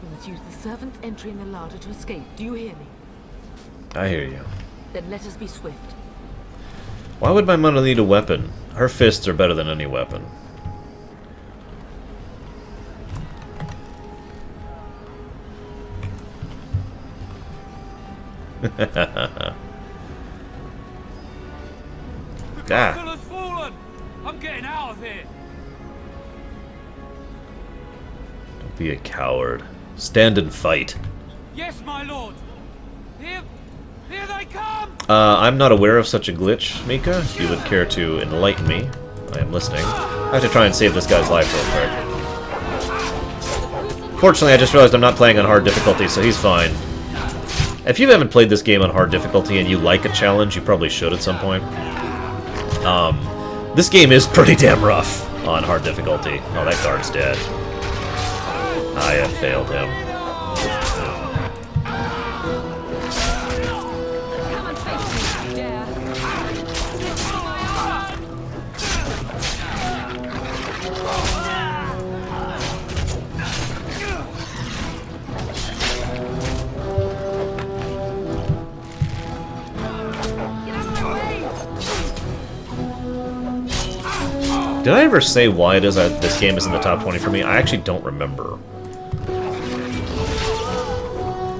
We must use the servants' entry in the larder to escape. Do you hear me? I hear you. Then let us be swift. Why would my mother need a weapon? Her fists are better than any weapon. The castle has fallen! I'm getting out of here! Don't be a coward. Stand and fight. Yes, my lord! Here they come! I'm not aware of such a glitch, Mika. If you would care to enlighten me, I am listening. I have to try and save this guy's life real quick. Fortunately, I just realized I'm not playing on hard difficulty, so he's fine. If you haven't played this game on hard difficulty and you like a challenge, you probably should at some point. This game is pretty damn rough on hard difficulty. Oh, that guard's dead. I have failed him. Did I ever say why it is that this game is in the top 20 for me? I actually don't remember.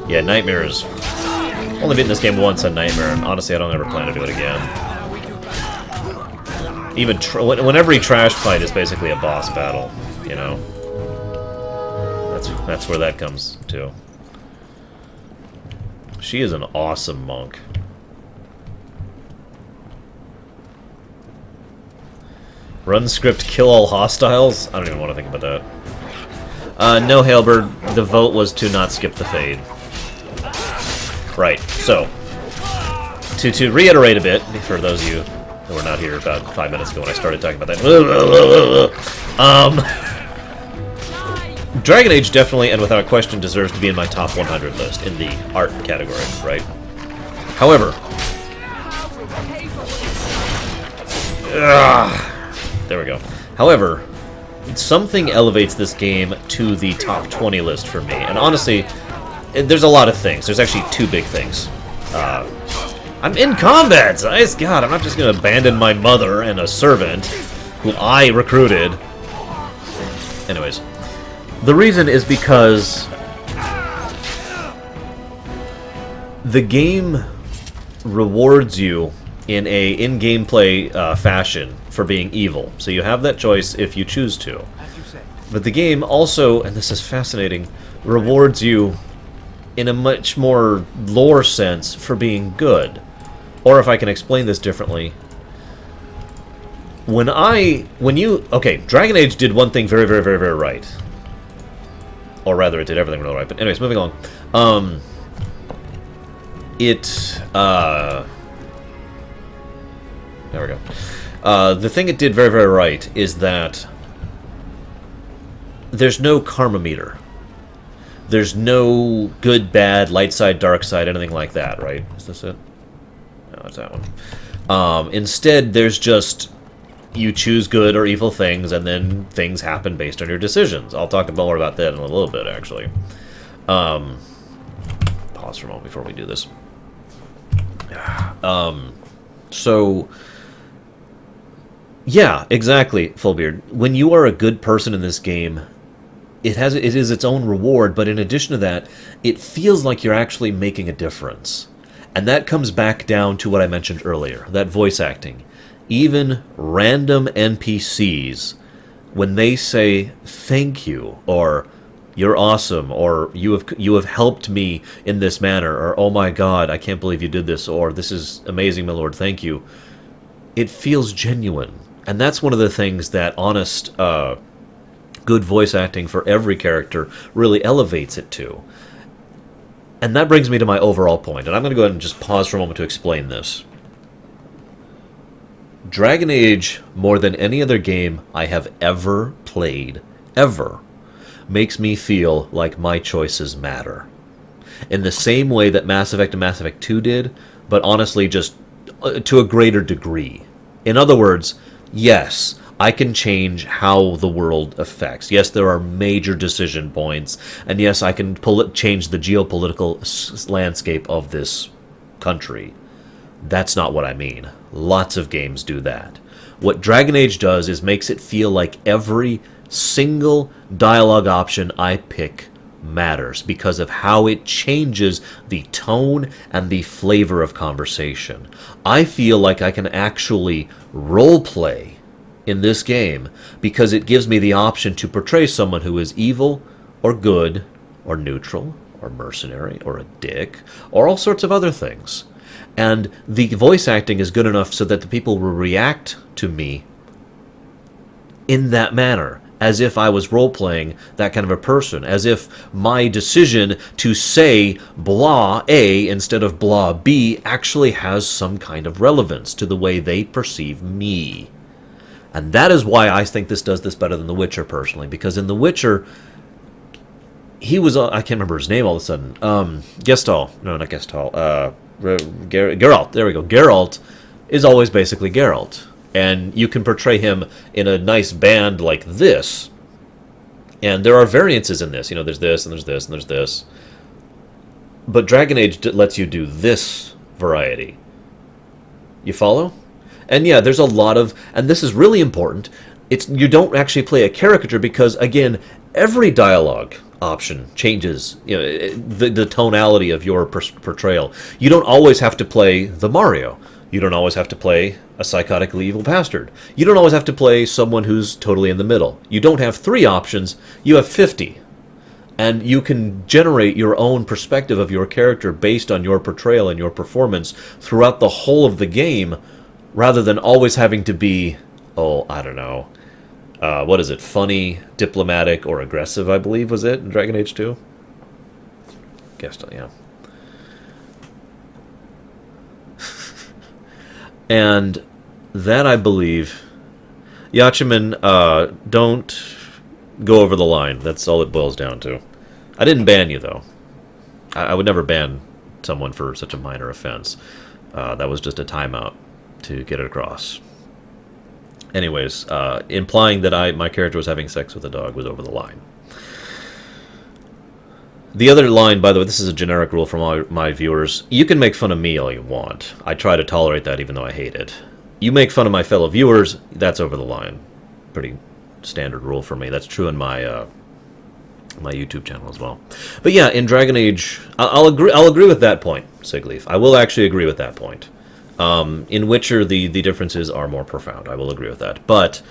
Yeah, Nightmares. Only beaten this game once on Nightmare, and honestly, I don't ever plan to do it again. Even when every trash fight is basically a boss battle, you know. That's where that comes to. She is an awesome monk. Run script, kill all hostiles? I don't even want to think about that. No, Halberd, the vote was to not skip the fade. Right, so, to reiterate a bit, for those of you who were not here about 5 minutes ago when I started talking about that, Dragon Age definitely, and without question, deserves to be in my top 100 list, in the art category, right? However, there we go. However, something elevates this game to the top 20 list for me. And honestly, there's a lot of things. There's actually two big things. I'm in combat! Nice God, I'm not just going to abandon my mother and a servant who I recruited. Anyways, the reason is because the game rewards you in a in-gameplay fashion for being evil. So you have that choice if you choose to. But the game also, and this is fascinating, rewards you in a much more lore sense for being good. Or if I can explain this differently, okay, Dragon Age did one thing very, very, very, very right. Or rather, it did everything really right. But anyways, moving along. There we go. The thing it did very, very right is that there's no karma meter. There's no good, bad, light side, dark side, anything like that, right? Is this it? No, it's that one. Instead, there's just you choose good or evil things, and then things happen based on your decisions. I'll talk more about that in a little bit, actually. Pause for a moment before we do this. So, yeah, exactly, Fullbeard. When you are a good person in this game, it is its own reward, but in addition to that, it feels like you're actually making a difference. And that comes back down to what I mentioned earlier, that voice acting. Even random NPCs, when they say thank you, or you're awesome, or you have helped me in this manner, or oh my god, I can't believe you did this, or this is amazing, my lord, thank you. It feels genuine. And that's one of the things that honest, good voice acting for every character really elevates it to. And that brings me to my overall point, and I'm going to go ahead and just pause for a moment to explain this. Dragon Age, more than any other game I have ever played, ever, makes me feel like my choices matter. In the same way that Mass Effect and Mass Effect 2 did, but honestly just to a greater degree. In other words, yes, I can change how the world affects. Yes, there are major decision points, and yes, I can change the geopolitical landscape of this country. That's not what I mean. Lots of games do that. What Dragon Age does is makes it feel like every single dialogue option I pick matters because of how it changes the tone and the flavor of conversation. I feel like I can actually roleplay in this game because it gives me the option to portray someone who is evil or good or neutral or mercenary or a dick or all sorts of other things. And the voice acting is good enough so that the people will react to me in that manner, as if I was role-playing that kind of a person, as if my decision to say blah A instead of blah B actually has some kind of relevance to the way they perceive me. And that is why I think this does this better than The Witcher, personally, because in The Witcher, he was, I can't remember his name all of a sudden, Gestalt, no, not Gestalt, Geralt, there we go. Geralt is always basically Geralt. And you can portray him in a nice band like this. And there are variances in this. You know, there's this, and there's this, and there's this. But Dragon Age lets you do this variety. You follow? And yeah, there's a lot of... And this is really important. You don't actually play a caricature because, again, every dialogue option changes, you know, the tonality of your portrayal. You don't always have to play the Mario. You don't always have to play a psychotically evil bastard. You don't always have to play someone who's totally in the middle. You don't have 3 options, you have 50. And you can generate your own perspective of your character based on your portrayal and your performance throughout the whole of the game, rather than always having to be, oh, I don't know, what is it, funny, diplomatic, or aggressive, I believe, was it, in Dragon Age 2? Guessed, yeah. And that, I believe... Yachiman, don't go over the line. That's all it boils down to. I didn't ban you, though. I would never ban someone for such a minor offense. That was just a timeout to get it across. Anyways, implying that my character was having sex with a dog was over the line. The other line, by the way, this is a generic rule from all my viewers. You can make fun of me all you want. I try to tolerate that even though I hate it. You make fun of my fellow viewers, that's over the line. Pretty standard rule for me. That's true in my my YouTube channel as well. But yeah, in Dragon Age, I'll agree with that point, Sigleaf. I will actually agree with that point. In Witcher, the differences are more profound. I will agree with that. But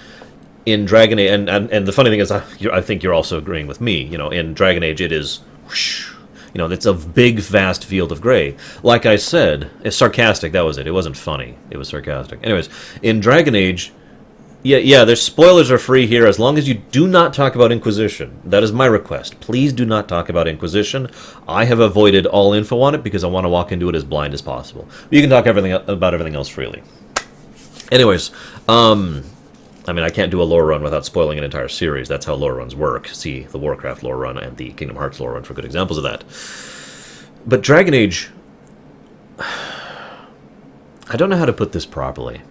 in Dragon Age, and the funny thing is, I think you're also agreeing with me. You know, in Dragon Age, it is, whoosh, you know, it's a big, vast field of gray. Like I said, it's sarcastic. That was it. It wasn't funny. It was sarcastic. Anyways, in Dragon Age, yeah, there's spoilers are free here as long as you do not talk about Inquisition. That is my request. Please do not talk about Inquisition. I have avoided all info on it because I want to walk into it as blind as possible. But you can talk about everything else freely. Anyways, I mean, I can't do a lore run without spoiling an entire series. That's how lore runs work. See the Warcraft lore run and the Kingdom Hearts lore run for good examples of that. But Dragon Age... I I don't know how to put this properly.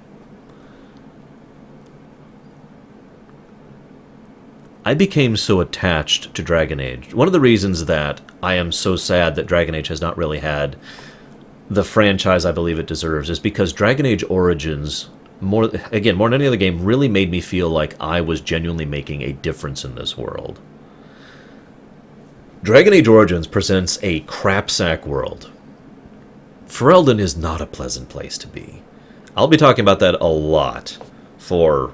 I became so attached to Dragon Age. One of the reasons that I am so sad that Dragon Age has not really had the franchise I believe it deserves is because Dragon Age Origins, more than any other game, really made me feel like I was genuinely making a difference in this world. Dragon Age Origins presents a crapsack world. Ferelden is not a pleasant place to be. I'll be talking about that a lot for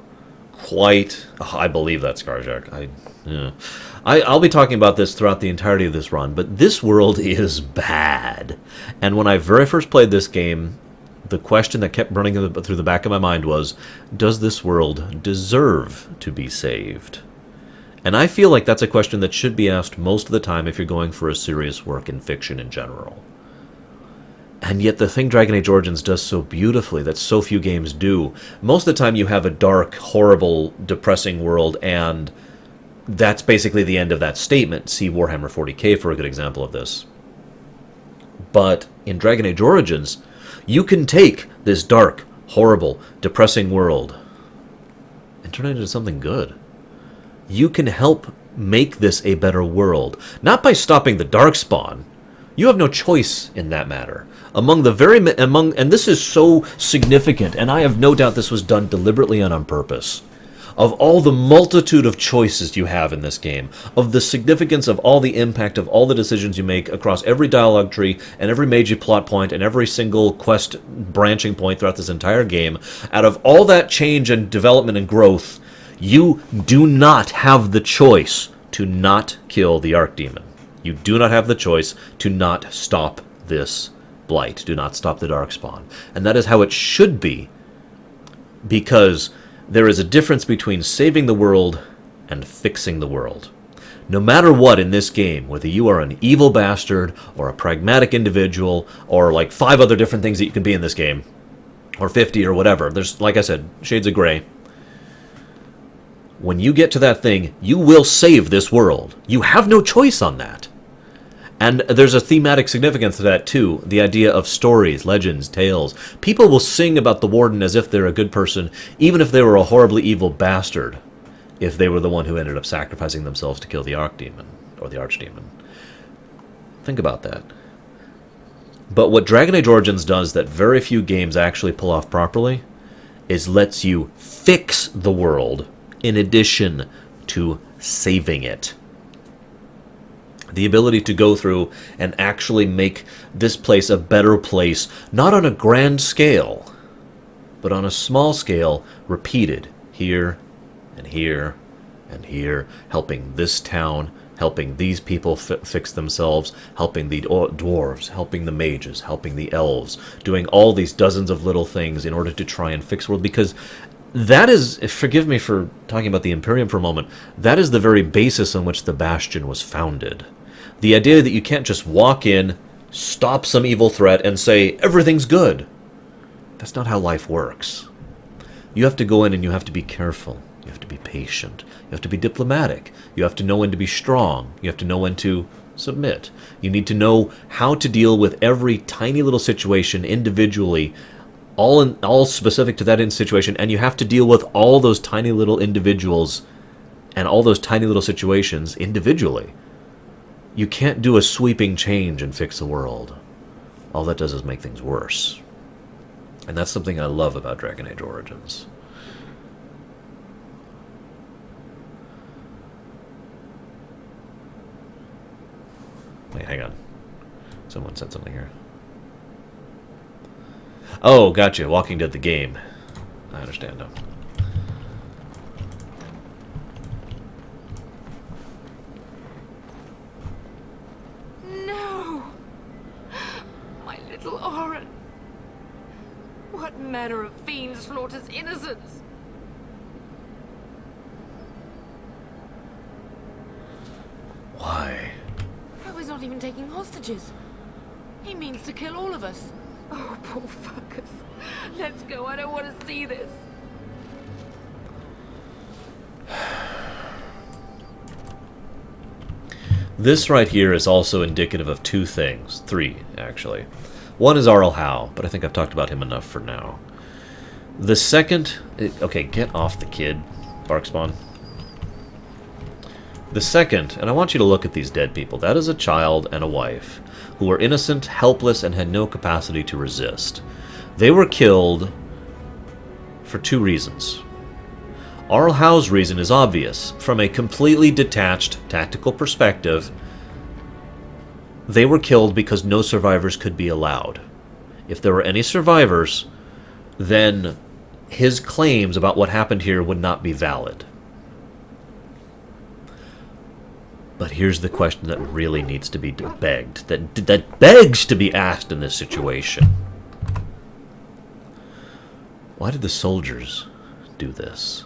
quite... Oh, I believe that's Scarjack. I'll be talking about this throughout the entirety of this run, but this world is bad. And when I very first played this game, the question that kept running through the back of my mind was, does this world deserve to be saved? And I feel like that's a question that should be asked most of the time if you're going for a serious work in fiction in general. And yet the thing Dragon Age Origins does so beautifully that so few games do, most of the time you have a dark, horrible, depressing world, and that's basically the end of that statement. See Warhammer 40k for a good example of this. But in Dragon Age Origins, you can take this dark, horrible, depressing world and turn it into something good. You can help make this a better world. Not by stopping the Darkspawn. You have no choice in that matter. And this is so significant, and I have no doubt this was done deliberately and on purpose. Of all the multitude of choices you have in this game, of the significance of all the impact of all the decisions you make across every dialogue tree and every major plot point and every single quest branching point throughout this entire game, out of all that change and development and growth, you do not have the choice to not kill the Archdemon. You do not have the choice to not stop this blight, do not stop the Darkspawn. And that is how it should be, because there is a difference between saving the world and fixing the world. No matter what in this game, whether you are an evil bastard or a pragmatic individual or like 5 other different things that you can be in this game, or 50 or whatever, there's, like I said, shades of gray. When you get to that thing, you will save this world. You have no choice on that. And there's a thematic significance to that too. The idea of stories, legends, tales. People will sing about the Warden as if they're a good person, even if they were a horribly evil bastard, if they were the one who ended up sacrificing themselves to kill the Archdemon, or the Archdemon. Think about that. But what Dragon Age Origins does that very few games actually pull off properly is lets you fix the world in addition to saving it. The ability to go through and actually make this place a better place, not on a grand scale, but on a small scale, repeated here and here and here, helping this town, helping these people fix themselves, helping the dwarves, helping the mages, helping the elves, doing all these dozens of little things in order to try and fix the world, because that is, forgive me for talking about the Imperium for a moment, that is the very basis on which the Bastion was founded. The idea that you can't just walk in, stop some evil threat, and say, everything's good. That's not how life works. You have to go in and you have to be careful. You have to be patient. You have to be diplomatic. You have to know when to be strong. You have to know when to submit. You need to know how to deal with every tiny little situation individually, all specific to that situation, and you have to deal with all those tiny little individuals and all those tiny little situations individually. You can't do a sweeping change and fix the world. All that does is make things worse. And that's something I love about Dragon Age Origins. Wait, hang on. Someone said something here. Oh, gotcha. Walking Dead the game. I understand now. No! My little Oren! What manner of fiend slaughters innocents? Why? Bro is not even taking hostages. He means to kill all of us. Oh, poor fuckers. Let's go. I don't want to see this. This right here is also indicative of 2 things. 3, actually. One is Arl Howe, but I think I've talked about him enough for now. The second... Okay, get off the kid, Barkspawn. The second, and I want you to look at these dead people. That is a child and a wife who were innocent, helpless, and had no capacity to resist. They were killed for 2 reasons. Arl Howe's reason is obvious. From a completely detached, tactical perspective, they were killed because no survivors could be allowed. If there were any survivors, then his claims about what happened here would not be valid. But here's the question that really needs to be begged, that begs to be asked in this situation. Why did the soldiers do this?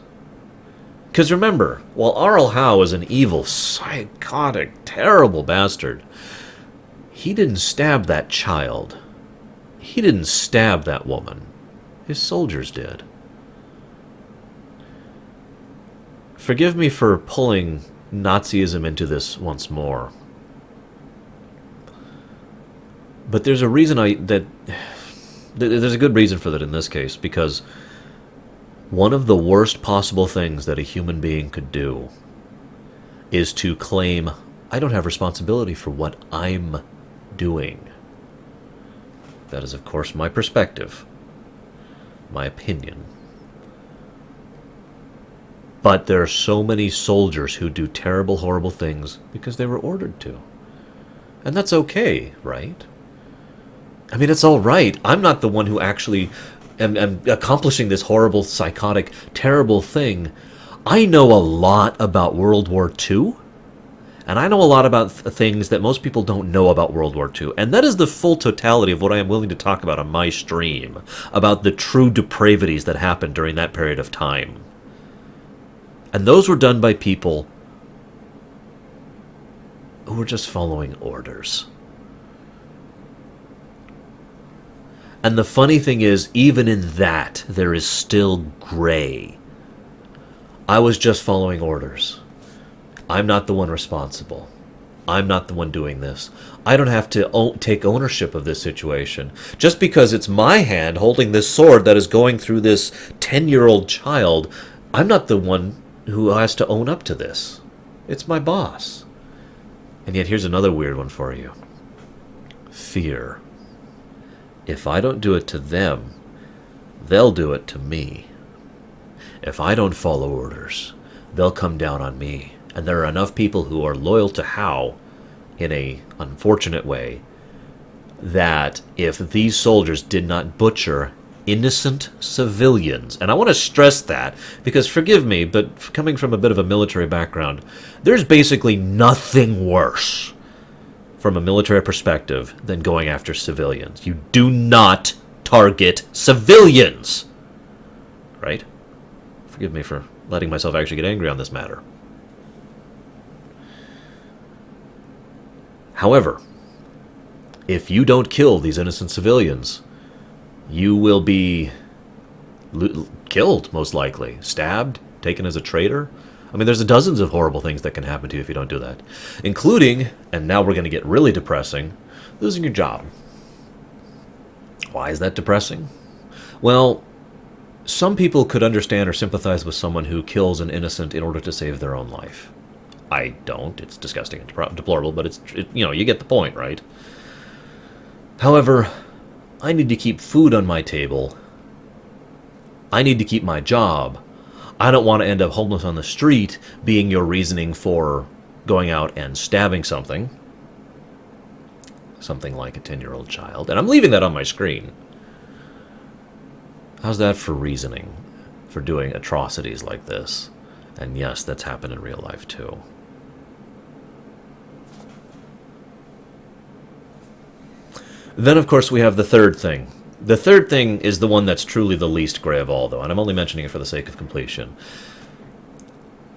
Because remember, while Arl Howe is an evil, psychotic, terrible bastard, he didn't stab that child. He didn't stab that woman. His soldiers did. Forgive me for pulling Nazism into this once more. But there's a reason there's a good reason for that in this case, because one of the worst possible things that a human being could do is to claim, I don't have responsibility for what I'm doing. That is, of course, my perspective, my opinion. But there are so many soldiers who do terrible, horrible things because they were ordered to. And that's okay, right? I mean, it's all right. I'm not the one who actually am accomplishing this horrible, psychotic, terrible thing. I know a lot about World War II, and I know a lot about things that most people don't know about World War II. And that is the full totality of what I am willing to talk about on my stream, about the true depravities that happened during that period of time. And those were done by people who were just following orders. And the funny thing is, even in that, there is still gray. I was just following orders. I'm not the one responsible. I'm not the one doing this. I don't have to take ownership of this situation. Just because it's my hand holding this sword that is going through this 10-year-old child, I'm not the one who has to own up to this. It's my boss. And yet here's another weird one for you. Fear. If I don't do it to them, they'll do it to me. If I don't follow orders, they'll come down on me. And there are enough people who are loyal to Howe in a unfortunate way that if these soldiers did not butcher innocent civilians, and I want to stress that because, forgive me, but coming from a bit of a military background, there's basically nothing worse from a military perspective than going after civilians. You do not target civilians, right? Forgive me for letting myself actually get angry on this matter. However, if you don't kill these innocent civilians, you will be killed, most likely. Stabbed, taken as a traitor. I mean, there's dozens of horrible things that can happen to you if you don't do that. Including, and now we're going to get really depressing, losing your job. Why is that depressing? Well, some people could understand or sympathize with someone who kills an innocent in order to save their own life. I don't. It's disgusting and deplorable, but you get the point, right? However, I need to keep food on my table. I need to keep my job. I don't want to end up homeless on the street being your reasoning for going out and stabbing something. Something like a 10-year-old child. And I'm leaving that on my screen. How's that for reasoning? For doing atrocities like this? And yes, that's happened in real life too. Then, of course, we have the third thing. The third thing is the one that's truly the least gray of all, though, and I'm only mentioning it for the sake of completion.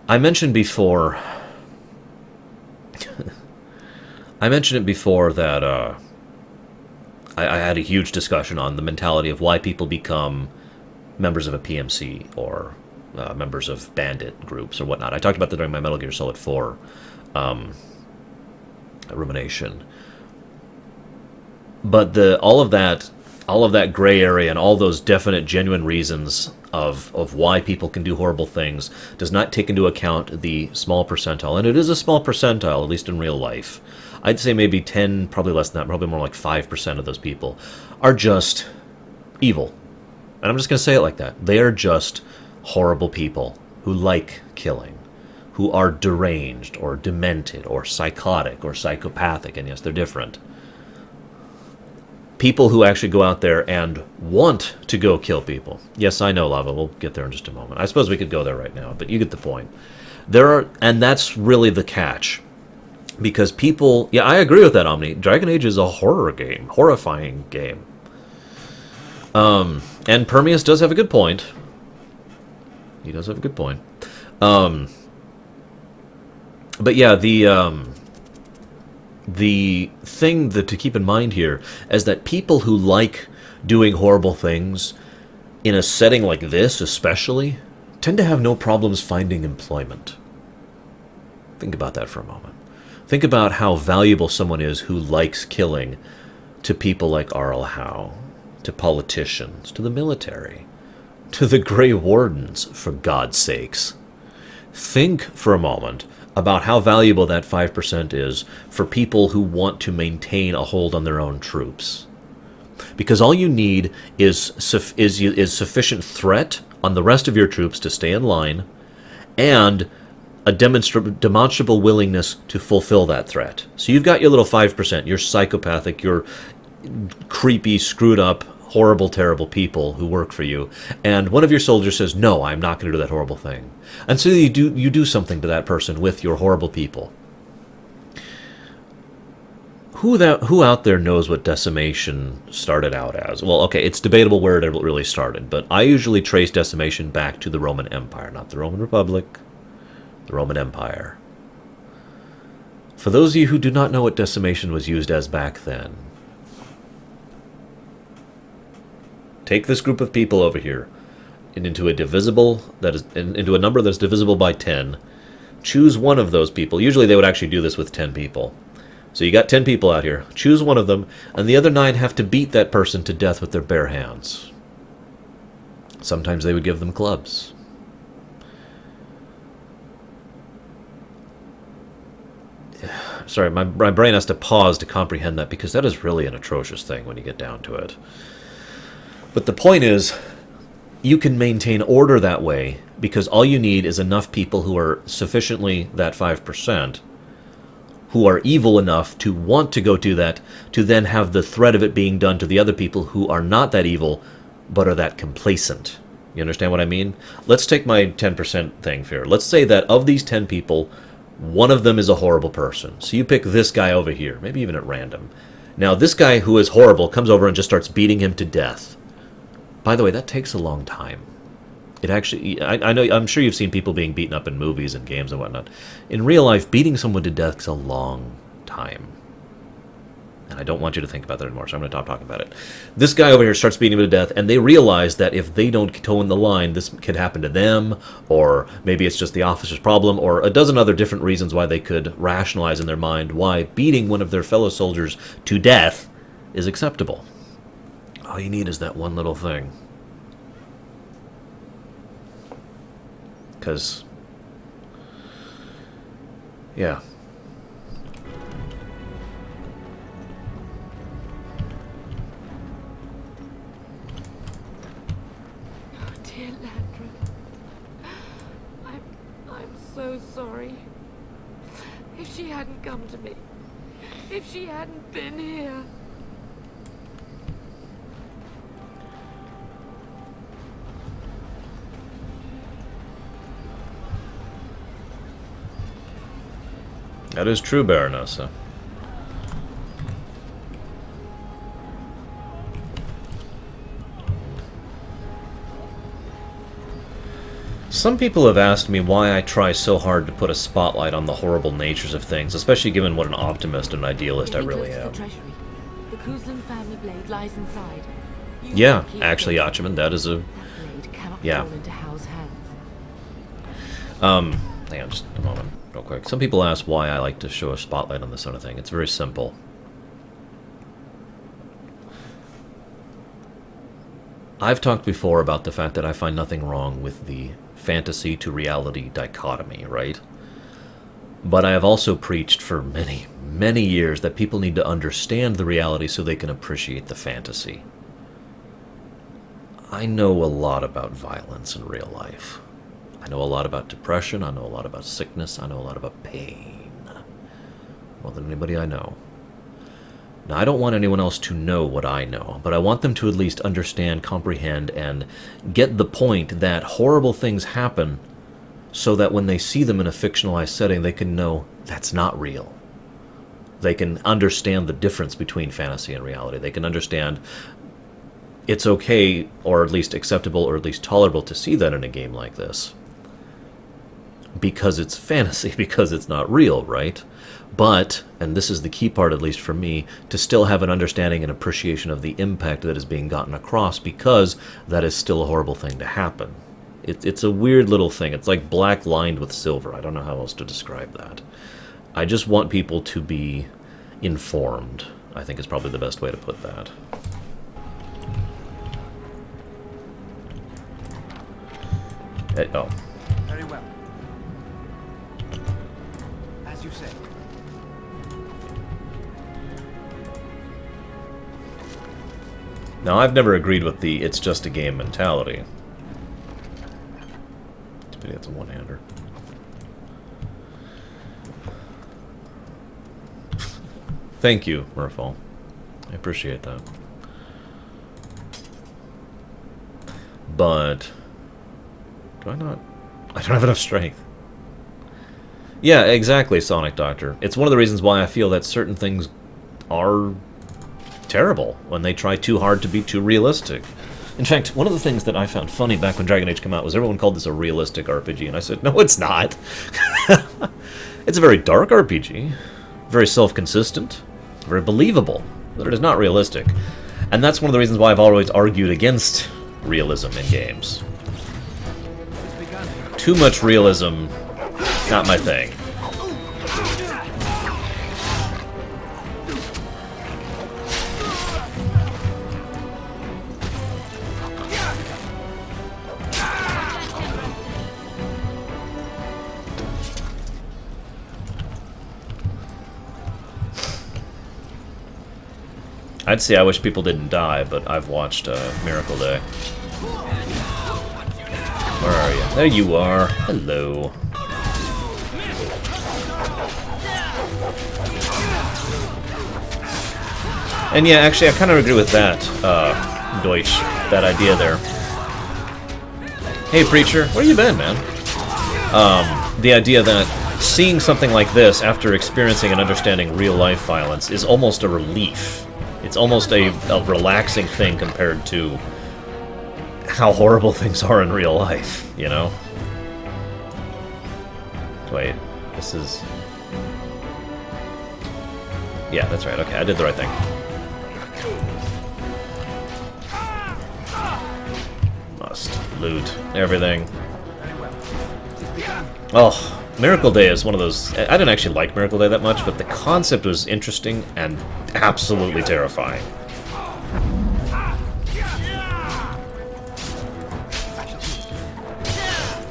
I mentioned before... I mentioned it before that I had a huge discussion on the mentality of why people become members of a PMC or members of bandit groups or whatnot. I talked about that during my Metal Gear Solid 4 rumination. But all of that gray area and all those definite, genuine reasons of why people can do horrible things does not take into account the small percentile. And it is a small percentile, at least in real life. I'd say maybe 10, probably less than that, probably more like 5% of those people are just evil. And I'm just going to say it like that. They are just horrible people who like killing, who are deranged or demented or psychotic or psychopathic. And yes, they're different. People who actually go out there and want to go kill people. Yes, I know, Lava. We'll get there in just a moment. I suppose we could go there right now, but you get the point. And that's really the catch. Because people... Yeah, I agree with that, Omni. Dragon Age is a horror game. Horrifying game. And Permeus does have a good point. He does have a good point. But yeah, the thing to keep in mind here is that people who like doing horrible things in a setting like this especially tend to have no problems finding employment. Think about that for a moment. Think about how valuable someone is who likes killing to people like Arl Howe, to politicians, to the military, to the Grey Wardens, for God's sakes. Think for a moment about how valuable that 5% is for people who want to maintain a hold on their own troops. Because all you need is sufficient threat on the rest of your troops to stay in line, and a demonstrable willingness to fulfill that threat. So you've got your little 5%, you're psychopathic, you're creepy, screwed up, horrible, terrible people who work for you, and one of your soldiers says, no, I'm not going to do that horrible thing. And so you do something to that person with your horrible people. Who out there knows what decimation started out as? Well, okay, it's debatable where it really started, but I usually trace decimation back to the Roman Empire, not the Roman Republic, the Roman Empire. For those of you who do not know what decimation was used as back then, take this group of people over here and into a number that's divisible by 10. Choose one of those people. Usually they would actually do this with 10 people. So you got 10 people out here. Choose one of them, and the other 9 have to beat that person to death with their bare hands. Sometimes they would give them clubs. Sorry, my brain has to pause to comprehend that, because that is really an atrocious thing when you get down to it. But the point is, you can maintain order that way because all you need is enough people who are sufficiently that 5%, who are evil enough to want to go do that, to then have the threat of it being done to the other people who are not that evil, but are that complacent. You understand what I mean? Let's take my 10% thing here. Let's say that of these 10 people, one of them is a horrible person. So you pick this guy over here, maybe even at random. Now, this guy who is horrible comes over and just starts beating him to death. By the way, that takes a long time. It actually, I'm sure you've seen people being beaten up in movies and games and whatnot. In real life, beating someone to death takes a long time. And I don't want you to think about that anymore, so I'm going to stop talking about it. This guy over here starts beating him to death, and they realize that if they don't toe in the line, this could happen to them, or maybe it's just the officer's problem, or a dozen other different reasons why they could rationalize in their mind why beating one of their fellow soldiers to death is acceptable. All you need is that one little thing. Because, yeah. Oh, dear Landra. I'm so sorry. If she hadn't come to me, if she hadn't been here. That is true, Baronessa. Some people have asked me why I try so hard to put a spotlight on the horrible natures of things, especially given what an optimist and idealist I really am. The Kuzlin family blade lies inside. Yeah, actually, Yachiman, that is a... That blade cannot yeah. fall into Hal's hands. Hang on just a moment, real quick. Some people ask why I like to show a spotlight on this sort of thing. It's very simple. I've talked before about the fact that I find nothing wrong with the fantasy to reality dichotomy, right? But I have also preached for many, many years that people need to understand the reality so they can appreciate the fantasy. I know a lot about violence in real life. I know a lot about depression, I know a lot about sickness, I know a lot about pain. More than anybody I know. Now, I don't want anyone else to know what I know, but I want them to at least understand, comprehend, and get the point that horrible things happen so that when they see them in a fictionalized setting, they can know that's not real. They can understand the difference between fantasy and reality. They can understand it's okay, or at least acceptable, or at least tolerable to see that in a game like this. Because it's fantasy, because it's not real, right? But, and this is the key part at least for me, to still have an understanding and appreciation of the impact that is being gotten across, because that is still a horrible thing to happen. It's a weird little thing. It's like black lined with silver. I don't know how else to describe that. I just want people to be informed, I think is probably the best way to put that. Oh. Very well. As you say. Now, I've never agreed with the it's just a game mentality. Maybe it's a one-hander. Thank you, Murphy. I appreciate that. But do I not? I don't have enough strength. Yeah, exactly, Sonic Doctor. It's one of the reasons why I feel that certain things are terrible when they try too hard to be too realistic. In fact, one of the things that I found funny back when Dragon Age came out was everyone called this a realistic RPG, and I said, no, it's not. It's a very dark RPG, very self-consistent, very believable, but it is not realistic. And that's one of the reasons why I've always argued against realism in games. Too much realism, not my thing. I'd say I wish people didn't die, but I've watched Miracle Day. Where are you? There you are. Hello. And yeah, actually, I kind of agree with that, Deutsch, that idea there. Hey, Preacher, where you been, man? The idea that seeing something like this after experiencing and understanding real-life violence is almost a relief. It's almost a relaxing thing compared to how horrible things are in real life, you know? Wait, this is... Yeah, that's right, okay, I did the right thing. Must loot everything. Oh, Miracle Day is one of those... I didn't actually like Miracle Day that much, but the concept was interesting and absolutely terrifying.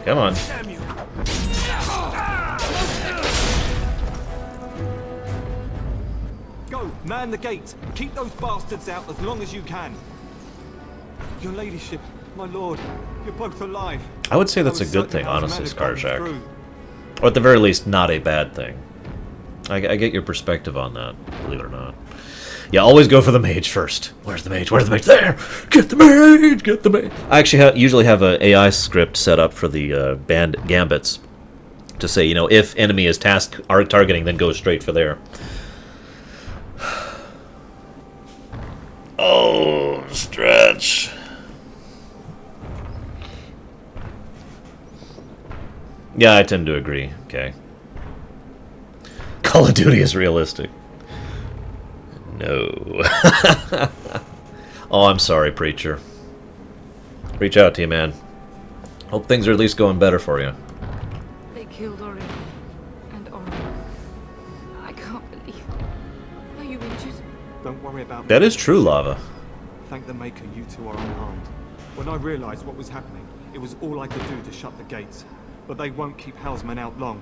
Come on. Go, man the gates. Keep those bastards out as long as you can. Your ladyship, my lord, you're both alive. I would say that's a good thing, honestly, Skarjak. Or at the very least, not a bad thing. I get your perspective on that, believe it or not. Yeah, always go for the mage first. Where's the mage? Where's the mage? There! Get the mage! Get the mage! I actually usually have an AI script set up for the gambits to say, you know, if enemy is targeting, then go straight for there. Oh, stretch. Yeah, I tend to agree. Okay. Call of Duty is realistic. No. Oh, I'm sorry, Preacher. Reach out to you, man. Hope things are at least going better for you. They killed Orin. And Orin. I can't believe. Are you injured? Don't worry about me. That is true, Lava. Thank the Maker, you two are unharmed. When I realized what was happening, it was all I could do to shut the gates. But they won't keep Hellsmen out long.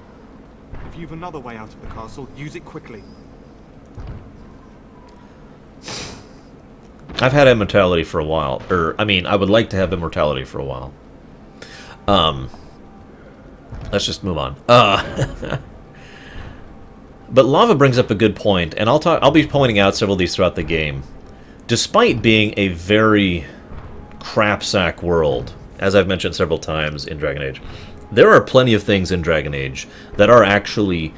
If you've another way out of the castle, use it quickly. I've had immortality for a while. I would like to have immortality for a while. Let's just move on. But Lava brings up a good point, and I'll be pointing out several of these throughout the game. Despite being a very crapsack world, as I've mentioned several times in Dragon Age, there are plenty of things in Dragon Age that are actually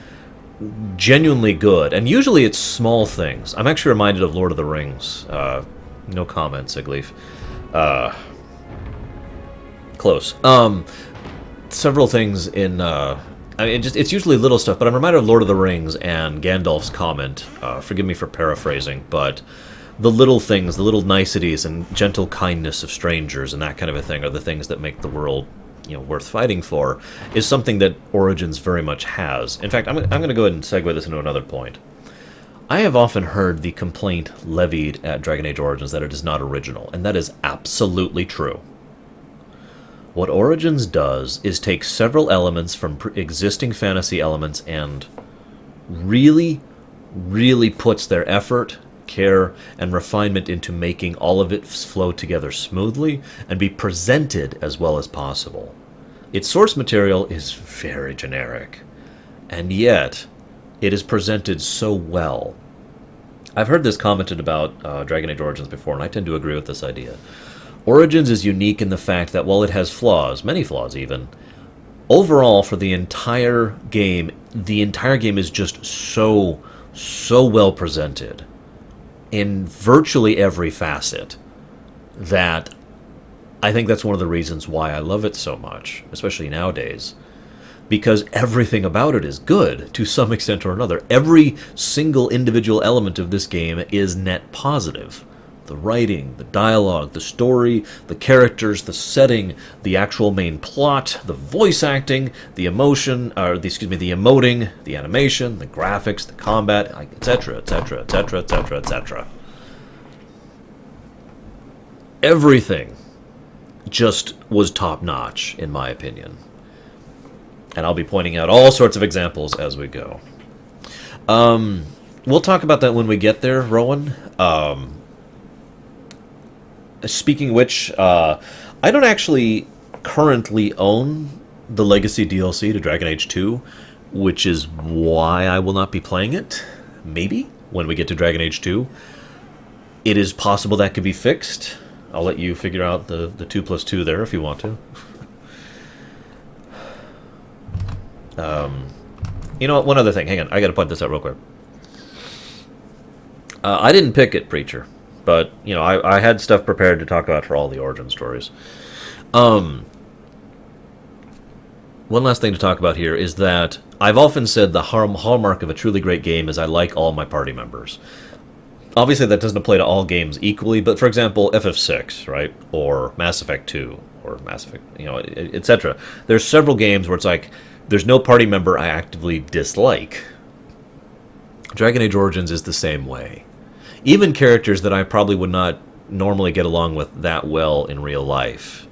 genuinely good, and usually it's small things. I'm actually reminded of Lord of the Rings. No comment, Sigleaf. Close. Several things in... it's usually little stuff, but I'm reminded of Lord of the Rings and Gandalf's comment. Forgive me for paraphrasing, but the little things, the little niceties and gentle kindness of strangers and that kind of a thing are the things that make the world, worth fighting for, is something that Origins very much has. In fact, I'm going to go ahead and segue this into another point. I have often heard the complaint levied at Dragon Age Origins that it is not original, and that is absolutely true. What Origins does is take several elements from existing fantasy elements and really, really puts their effort, care, and refinement into making all of it flow together smoothly and be presented as well as possible. Its source material is very generic, and yet it is presented so well. I've heard this commented about Dragon Age Origins before, and I tend to agree with this idea. Origins is unique in the fact that while it has flaws, many flaws even, overall for the entire game is just so well presented in virtually every facet that I think that's one of the reasons why I love it so much, especially nowadays. Because everything about it is good, to some extent or another. Every single individual element of this game is net positive. The writing, the dialogue, the story, the characters, the setting, the actual main plot, the voice acting, the emotion, the emoting, the animation, the graphics, the combat, etc., etc., etc., etc., etc. Everything just was top-notch, in my opinion. And I'll be pointing out all sorts of examples as we go. We'll talk about that when we get there, Rowan. Speaking of which, I don't actually currently own the Legacy DLC to Dragon Age 2, which is why I will not be playing it. Maybe, when we get to Dragon Age 2. It is possible that could be fixed. I'll let you figure out the 2 plus 2 there if you want to. You know what, one other thing. Hang on, I gotta point this out real quick. I didn't pick it, Preacher. But, I had stuff prepared to talk about for all the origin stories. One last thing to talk about here is that I've often said the hallmark of a truly great game is I like all my party members. Obviously, that doesn't apply to all games equally, but for example, FF6, right? Or Mass Effect 2, or Mass Effect, etc. There's several games where it's like, there's no party member I actively dislike. Dragon Age Origins is the same way. Even characters that I probably would not normally get along with that well in real life,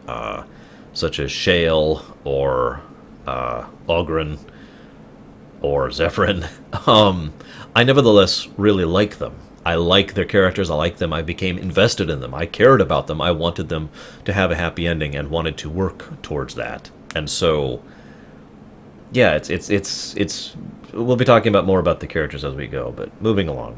such as Shale or Oghren or Zephyrin, I nevertheless really like them. I like their characters, I like them, I became invested in them, I cared about them, I wanted them to have a happy ending and wanted to work towards that. And so, yeah, it's we'll be talking about more about the characters as we go, but moving along.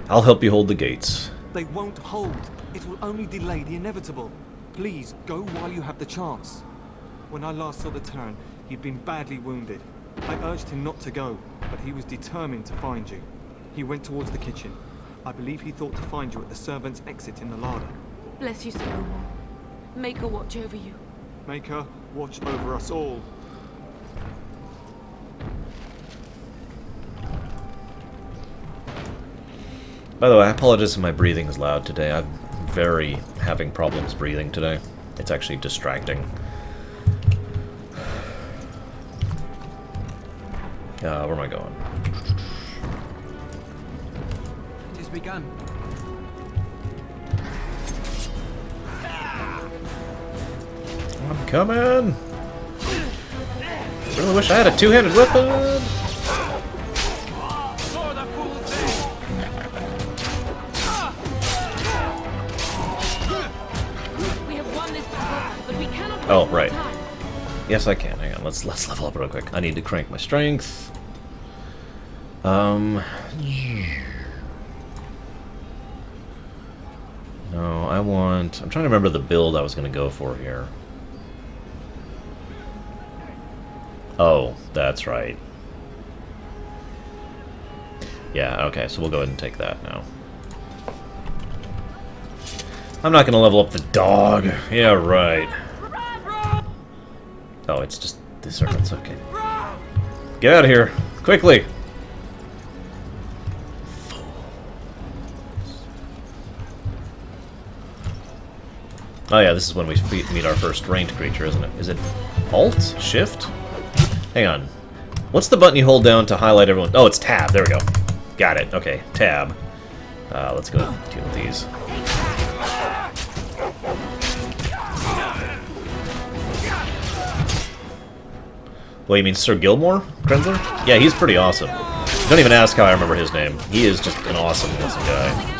I'll help you hold the gates. They won't hold. It will only delay the inevitable. Please, go while you have the chance. When I last saw the Terran, he'd been badly wounded. I urged him not to go, but he was determined to find you. He went towards the kitchen. I believe he thought to find you at the servants' exit in the larder. Bless you, Sir Gilmore. Make her watch over you. Make her watch over us all. By the way, I apologize if my breathing is loud today. I'm having problems breathing today. It's actually distracting. Where am I going? It has begun. Come in! Really wish I had a two-handed weapon! Oh, right. Yes, I can. Hang on. Let's level up real quick. I need to crank my strength. No, I want... I'm trying to remember the build I was going to go for here. Oh, that's right. Yeah, okay, so we'll go ahead and take that now. I'm not going to level up the dog. Yeah, right. Oh, it's just the servants, okay. Get out of here, quickly! Oh yeah, this is when we meet our first ranged creature, isn't it? Is it Alt? Shift? Hang on. What's the button you hold down to highlight everyone? Oh, it's Tab. There we go. Got it. Okay, Tab. Let's go deal with these. Well, you mean Sir Gilmore? Krenzler? Yeah, he's pretty awesome. Don't even ask how I remember his name. He is just an awesome guy.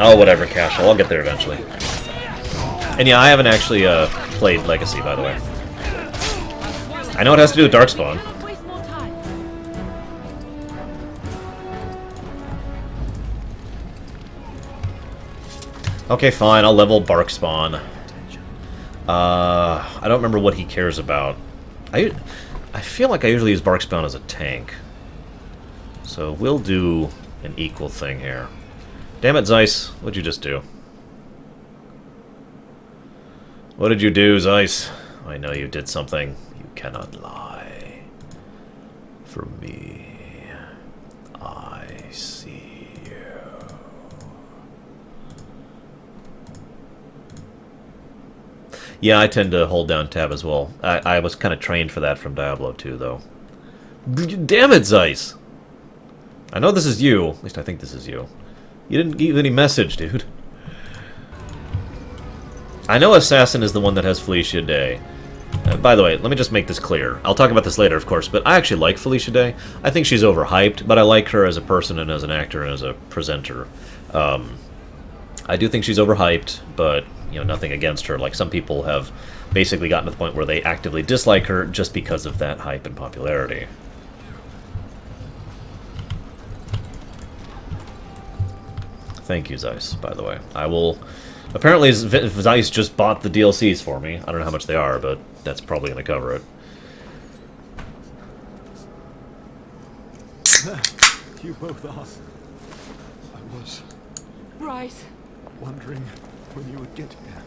Oh, whatever, Cashel. I'll get there eventually. And yeah, I haven't actually played Legacy, by the way. I know it has to do with Darkspawn. Okay, fine. I'll level Barkspawn. I don't remember what he cares about. I feel like I usually use Barkspawn as a tank. So we'll do an equal thing here. Damn it, Zeiss. What'd you just do? What did you do, Zeiss? I know you did something. You cannot lie. For me, I see you. Yeah, I tend to hold down tab as well. I was kind of trained for that from Diablo 2, though. Damn it, Zeiss! I know this is you. At least I think this is you. You didn't give any message, dude. I know Assassin is the one that has Felicia Day. By the way, let me just make this clear. I'll talk about this later, of course, but I actually like Felicia Day. I think she's overhyped, but I like her as a person and as an actor and as a presenter. I do think she's overhyped, but, you know, nothing against her. Like, some people have basically gotten to the point where they actively dislike her just because of that hype and popularity. Thank you, Zeiss, by the way. I will... Apparently, Zeiss just bought the DLCs for me. I don't know how much they are, but that's probably going to cover it. You both are. I was... Bryce. Wondering when you would get here.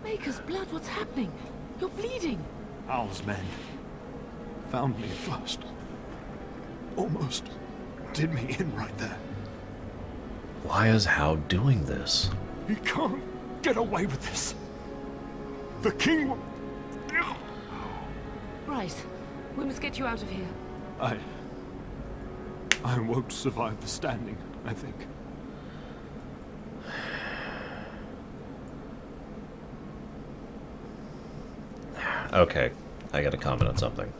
Maker's blood, what's happening? You're bleeding. Owl's men found me first. Almost did me in right there. Why is Hao doing this? He can't get away with this. The king will... Bryce, we must get you out of here. I won't survive the standing, I think. Okay, I gotta comment on something.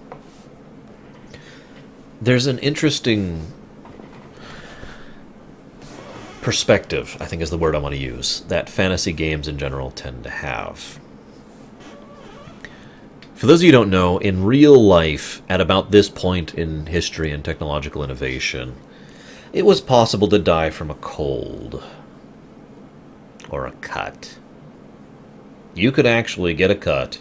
There's an interesting perspective, I think is the word I want to use, that fantasy games in general tend to have. For those of you who don't know, in real life, at about this point in history and technological innovation, it was possible to die from a cold. Or a cut. You could actually get a cut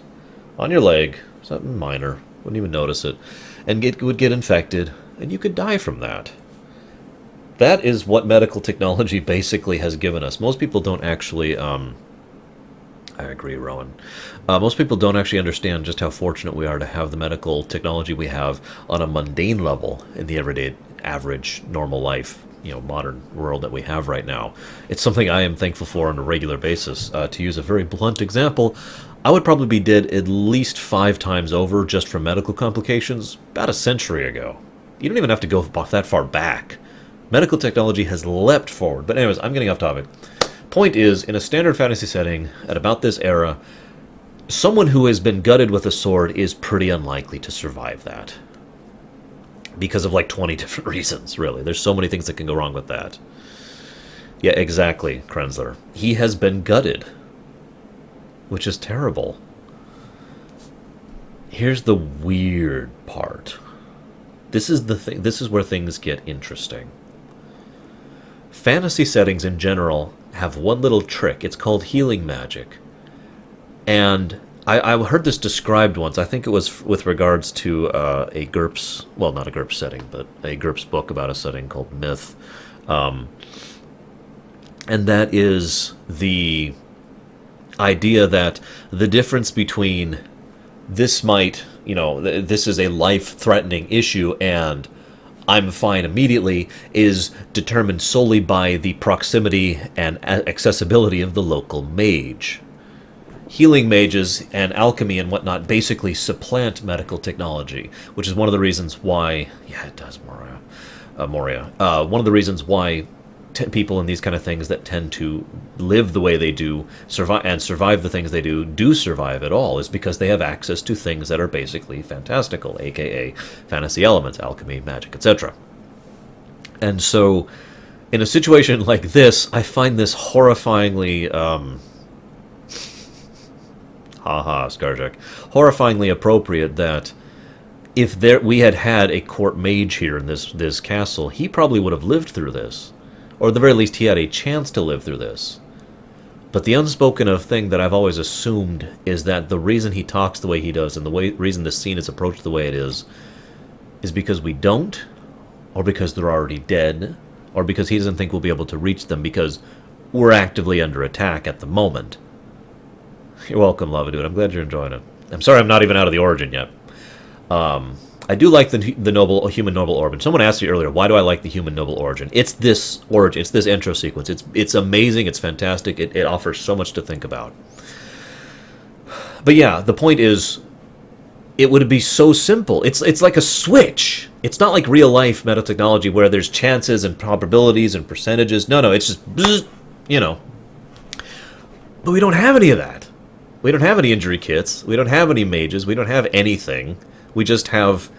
on your leg, something minor, wouldn't even notice it, and would get infected, and you could die from that. That is what medical technology basically has given us. Most people don't actually, I agree, Rowan. Most people don't actually understand just how fortunate we are to have the medical technology we have on a mundane level in the everyday, average, normal life, you know, modern world that we have right now. It's something I am thankful for on a regular basis. To use a very blunt example, I would probably be dead at least 5 times over just from medical complications about a century ago. You don't even have to go that far back. Medical technology has leapt forward. But anyways, I'm getting off topic. Point is, in a standard fantasy setting, at about this era, someone who has been gutted with a sword is pretty unlikely to survive that. Because of like 20 different reasons, really. There's so many things that can go wrong with that. Yeah, exactly, Krenzler. He has been gutted. Which is terrible. Here's the weird part. This is the thing. This is where things get interesting. Fantasy settings in general have one little trick. It's called healing magic. And I heard this described once. I think it was with regards to a GURPS, well, not a GURPS setting, but a GURPS book about a setting called Myth. And that is the idea that the difference between this might, this is a life-threatening issue and I'm fine immediately is determined solely by the proximity and accessibility of the local mage. Healing mages and alchemy and whatnot basically supplant medical technology, which is one of the reasons why... Yeah, it does, Moria. One of the reasons why people in these kind of things that tend to live the way they do, survive the things they do survive at all, is because they have access to things that are basically fantastical, aka fantasy elements, alchemy, magic, etc. And so, in a situation like this, I find this horrifyingly... haha, Skarjak. Horrifyingly appropriate that if we had had a court mage here in this castle, he probably would have lived through this. Or at the very least, he had a chance to live through this. But the unspoken of thing that I've always assumed is that the reason he talks the way he does and the reason this scene is approached the way it is because we don't, or because they're already dead, or because he doesn't think we'll be able to reach them because we're actively under attack at the moment. You're welcome, Lava Dude. I'm glad you're enjoying it. I'm sorry I'm not even out of the origin yet. I do like the human noble origin. Someone asked me earlier, why do I like the human noble origin? It's this origin. It's this intro sequence. It's amazing. It's fantastic. It offers so much to think about. But yeah, the point is, it would be so simple. It's like a switch. It's not like real life meta technology where there's chances and probabilities and percentages. No, it's just, bzz, But we don't have any of that. We don't have any injury kits. We don't have any mages. We don't have anything. We just have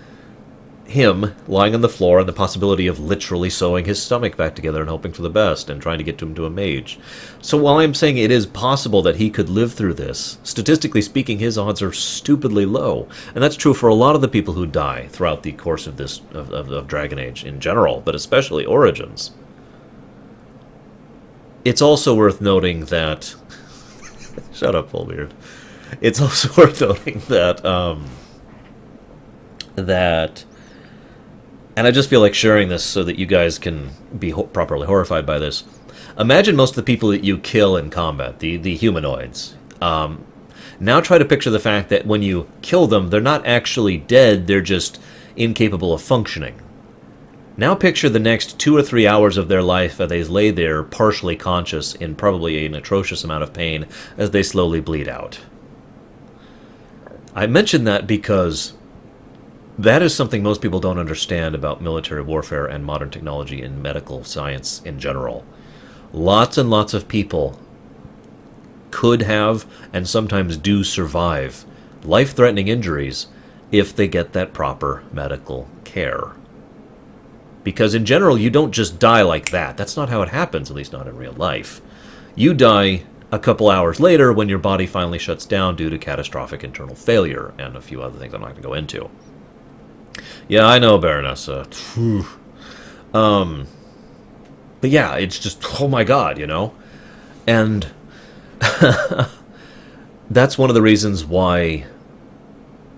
him lying on the floor and the possibility of literally sewing his stomach back together and hoping for the best and trying to get him to a mage. So while I'm saying it is possible that he could live through this, statistically speaking, his odds are stupidly low. And that's true for a lot of the people who die throughout the course of this of Dragon Age in general, but especially Origins. It's also worth noting that... Shut up, Fullbeard. It's also worth noting that... and I just feel like sharing this so that you guys can be properly horrified by this. Imagine most of the people that you kill in combat, the humanoids. Now try to picture the fact that when you kill them, they're not actually dead, they're just incapable of functioning. Now picture the next 2 or 3 hours of their life as they lay there partially conscious in probably an atrocious amount of pain as they slowly bleed out. I mention that because that is something most people don't understand about military warfare and modern technology in medical science in general. Lots and lots of people could have and sometimes do survive life-threatening injuries if they get that proper medical care. Because in general, you don't just die like that. That's not how it happens, at least not in real life. You die a couple hours later when your body finally shuts down due to catastrophic internal failure and a few other things I'm not going to go into. Yeah, I know, Baronessa. But yeah, it's just, oh my god, And that's one of the reasons why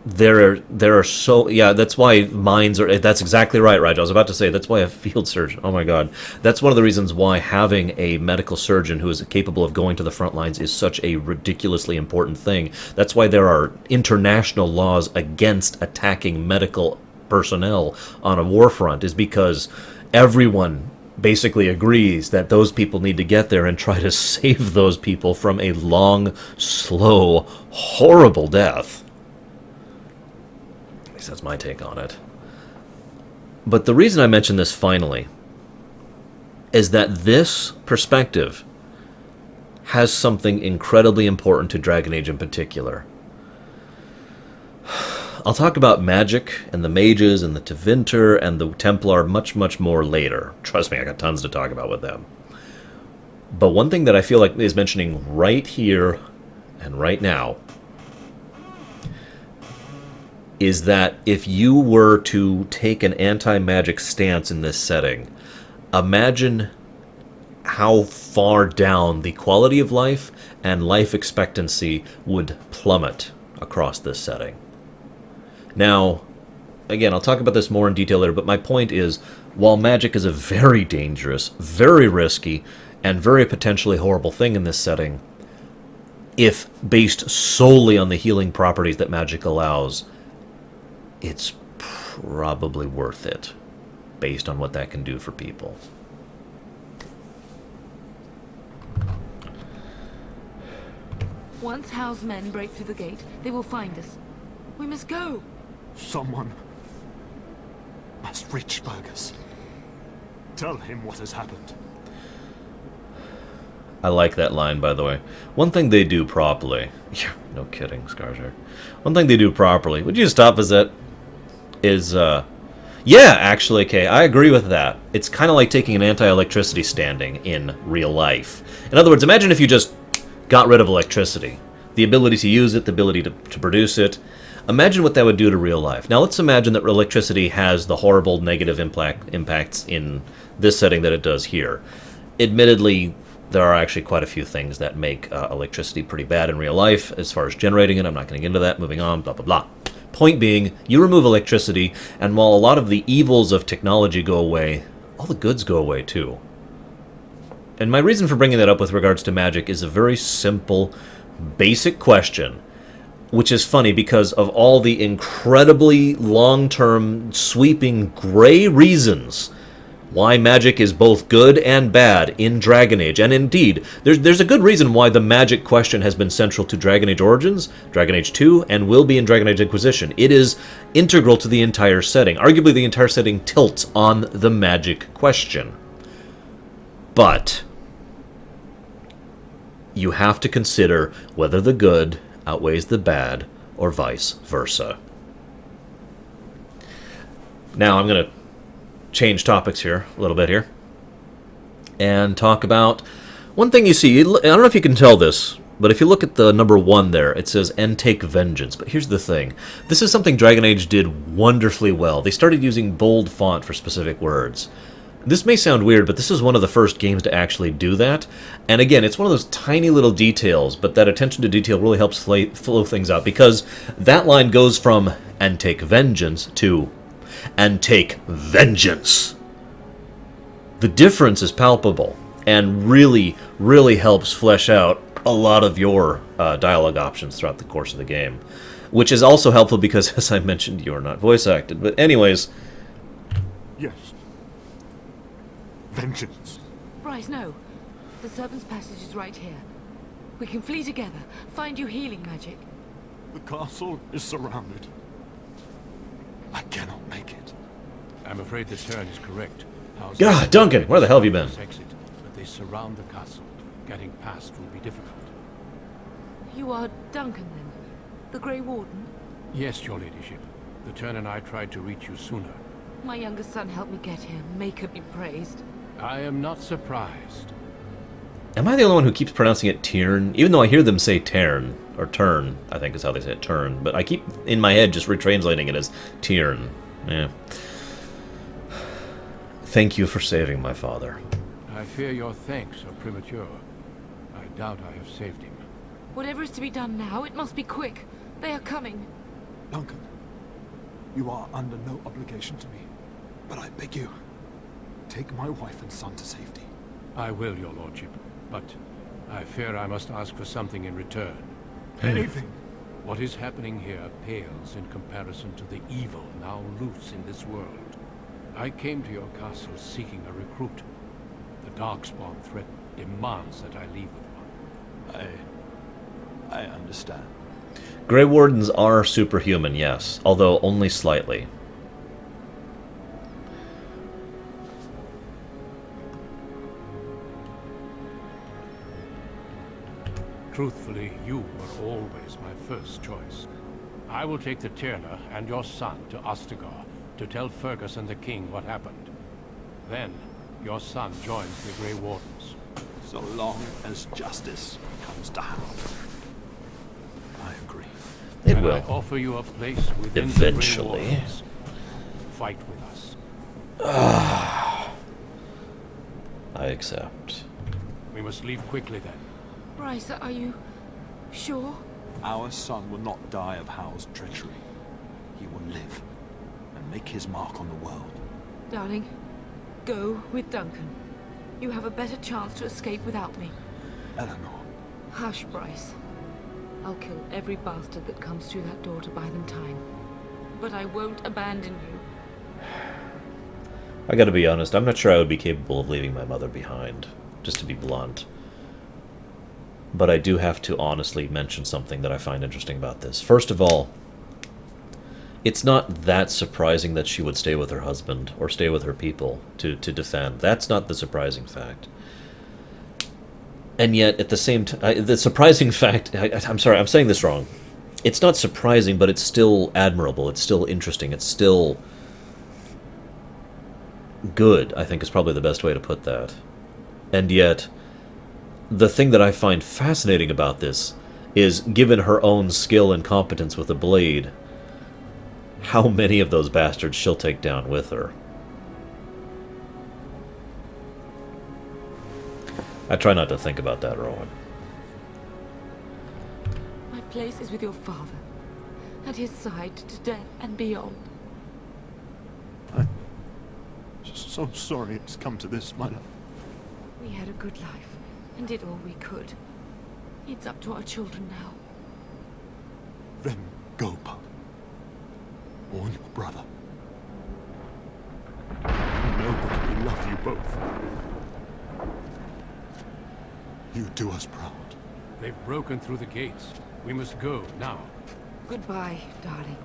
there are so... Yeah, that's why mines are... That's exactly right, Raj. I was about to say, that's why a field surgeon... Oh my god. That's one of the reasons why having a medical surgeon who is capable of going to the front lines is such a ridiculously important thing. That's why there are international laws against attacking medical personnel on a war front, is because everyone basically agrees that those people need to get there and try to save those people from a long, slow, horrible death. At least that's my take on it. But the reason I mention this finally is that this perspective has something incredibly important to Dragon Age in particular. I'll talk about magic and the mages and the Tevinter and the Templar much, much more later. Trust me, I got tons to talk about with them. But one thing that I feel like is mentioning right here and right now is that if you were to take an anti-magic stance in this setting, imagine how far down the quality of life and life expectancy would plummet across this setting. Now, again, I'll talk about this more in detail later, but my point is, while magic is a very dangerous, very risky, and very potentially horrible thing in this setting, if based solely on the healing properties that magic allows, it's probably worth it, based on what that can do for people. Once Hal's men break through the gate, they will find us. We must go. Someone must reach Fergus. Tell him what has happened. I like that line, by the way. One thing they do properly... Yeah, no kidding, Scarsher. One thing they do properly... Would you stop as that? Is, yeah, actually, okay, I agree with that. It's kind of like taking an anti-electricity standing in real life. In other words, imagine if you just got rid of electricity. The ability to use it, the ability to produce it. Imagine what that would do to real life. Now, let's imagine that electricity has the horrible negative impacts in this setting that it does here. Admittedly, there are actually quite a few things that make electricity pretty bad in real life. As far as generating it, I'm not going to get into that. Moving on, blah, blah, blah. Point being, you remove electricity, and while a lot of the evils of technology go away, all the goods go away too. And my reason for bringing that up with regards to magic is a very simple, basic question, which is funny because of all the incredibly long-term, sweeping, gray reasons why magic is both good and bad in Dragon Age. And indeed, there's a good reason why the magic question has been central to Dragon Age Origins, Dragon Age 2, and will be in Dragon Age Inquisition. It is integral to the entire setting. Arguably, the entire setting tilts on the magic question. But you have to consider whether the good outweighs the bad, or vice versa. Now, I'm going to change topics here a little bit here and talk about one thing you see. I don't know if you can tell this, but if you look at the number 1 there, it says "and take vengeance." But here's the thing. This is something Dragon Age did wonderfully well. They started using bold font for specific words. This may sound weird, but this is one of the first games to actually do that. And again, it's one of those tiny little details, but that attention to detail really helps flow things out, because that line goes from "and take vengeance" to "and take vengeance." The difference is palpable and really, really helps flesh out a lot of your dialogue options throughout the course of the game, which is also helpful because, as I mentioned, you're not voice acted. But anyways... Yes. Vengeance. Bryce, no. The servant's passage is right here. We can flee together, find you healing magic. The castle is surrounded. I cannot make it. I'm afraid the turn is correct. God, Duncan, where the hell have you been? Exit, but they surround the castle. Getting past will be difficult. You are Duncan, then? The Grey Warden? Yes, your ladyship. The turn and I tried to reach you sooner. My youngest son helped me get here. Make her be praised. I am not surprised. Am I the only one who keeps pronouncing it Tiern? Even though I hear them say Tern, or Turn, I think is how they say it, Turn. But I keep, in my head, just retranslating it as Tiern. Yeah. Thank you for saving my father. I fear your thanks are premature. I doubt I have saved him. Whatever is to be done now, it must be quick. They are coming. Duncan, you are under no obligation to me, but I beg you, take my wife and son to safety. I will, your lordship, but I fear I must ask for something in return. Anything. What is happening here pales in comparison to the evil now loose in this world. I came to your castle seeking a recruit. The Darkspawn threat demands that I leave with one. I understand. Grey Wardens are superhuman, yes, although only slightly. Truthfully, you were always my first choice. I will take the Tyrna and your son to Ostagar to tell Fergus and the king what happened. Then, your son joins the Grey Wardens. So long as justice comes to Hound. I agree. It and will. I offer you a place within Eventually. the Grey Wardens. Fight with us. I accept. We must leave quickly then. Bryce, are you sure? Our son will not die of Howl's treachery. He will live and make his mark on the world. Darling, go with Duncan. You have a better chance to escape without me. Eleanor. Hush, Bryce. I'll kill every bastard that comes through that door to buy them time. But I won't abandon you. I gotta be honest, I'm not sure I would be capable of leaving my mother behind, just to be blunt. But I do have to honestly mention something that I find interesting about this. First of all, it's not that surprising that she would stay with her husband or stay with her people to defend. That's not the surprising fact. And yet, at the same time, the surprising fact... I'm sorry, I'm saying this wrong. It's not surprising, but it's still admirable. It's still interesting. It's still good, I think is probably the best way to put that. And yet, the thing that I find fascinating about this is, given her own skill and competence with a blade, how many of those bastards she'll take down with her. I try not to think about that, Rowan. My place is with your father. At his side to death and beyond. I'm so sorry it's come to this, my love. We had a good life and did all we could. It's up to our children now. Then go, Pup. Warn your brother. Know that we love you both. You do us proud. They've broken through the gates. We must go now. Goodbye, darling.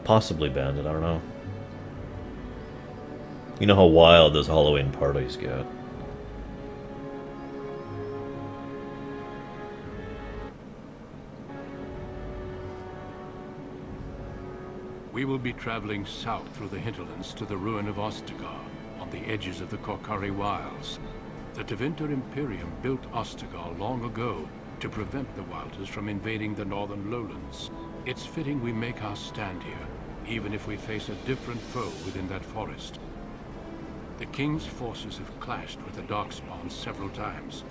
Possibly Bandit, I don't know. You know how wild those Halloween parties get. We will be traveling south through the hinterlands to the ruin of Ostagar, on the edges of the Korkari Wilds. The Tevinter Imperium built Ostagar long ago to prevent the Wilders from invading the northern lowlands. It's fitting we make our stand here, even if we face a different foe within that forest. The King's forces have clashed with the Darkspawn several times,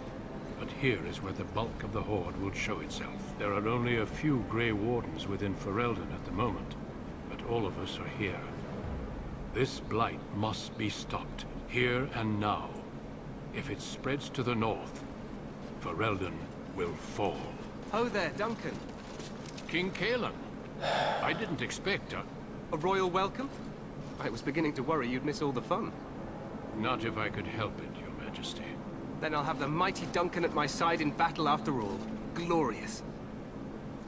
but here is where the bulk of the Horde will show itself. There are only a few Grey Wardens within Ferelden at the moment, but all of us are here. This blight must be stopped, here and now. If it spreads to the north, Ferelden will fall. Ho there, Duncan. King Kaelan. I didn't expect a royal welcome? I was beginning to worry you'd miss all the fun. Not if I could help it, Your Majesty. Then I'll have the mighty Duncan at my side in battle after all. Glorious.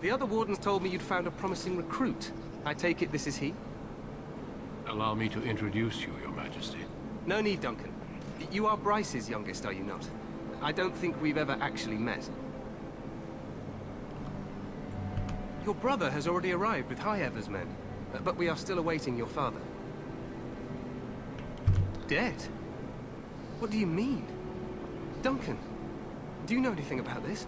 The other wardens told me you'd found a promising recruit. I take it this is he? Allow me to introduce you, Your Majesty. No need, Duncan. You are Bryce's youngest, are you not? I don't think we've ever actually met. Your brother has already arrived with High Ever's men, but we are still awaiting your father. Dead? What do you mean? Duncan, do you know anything about this?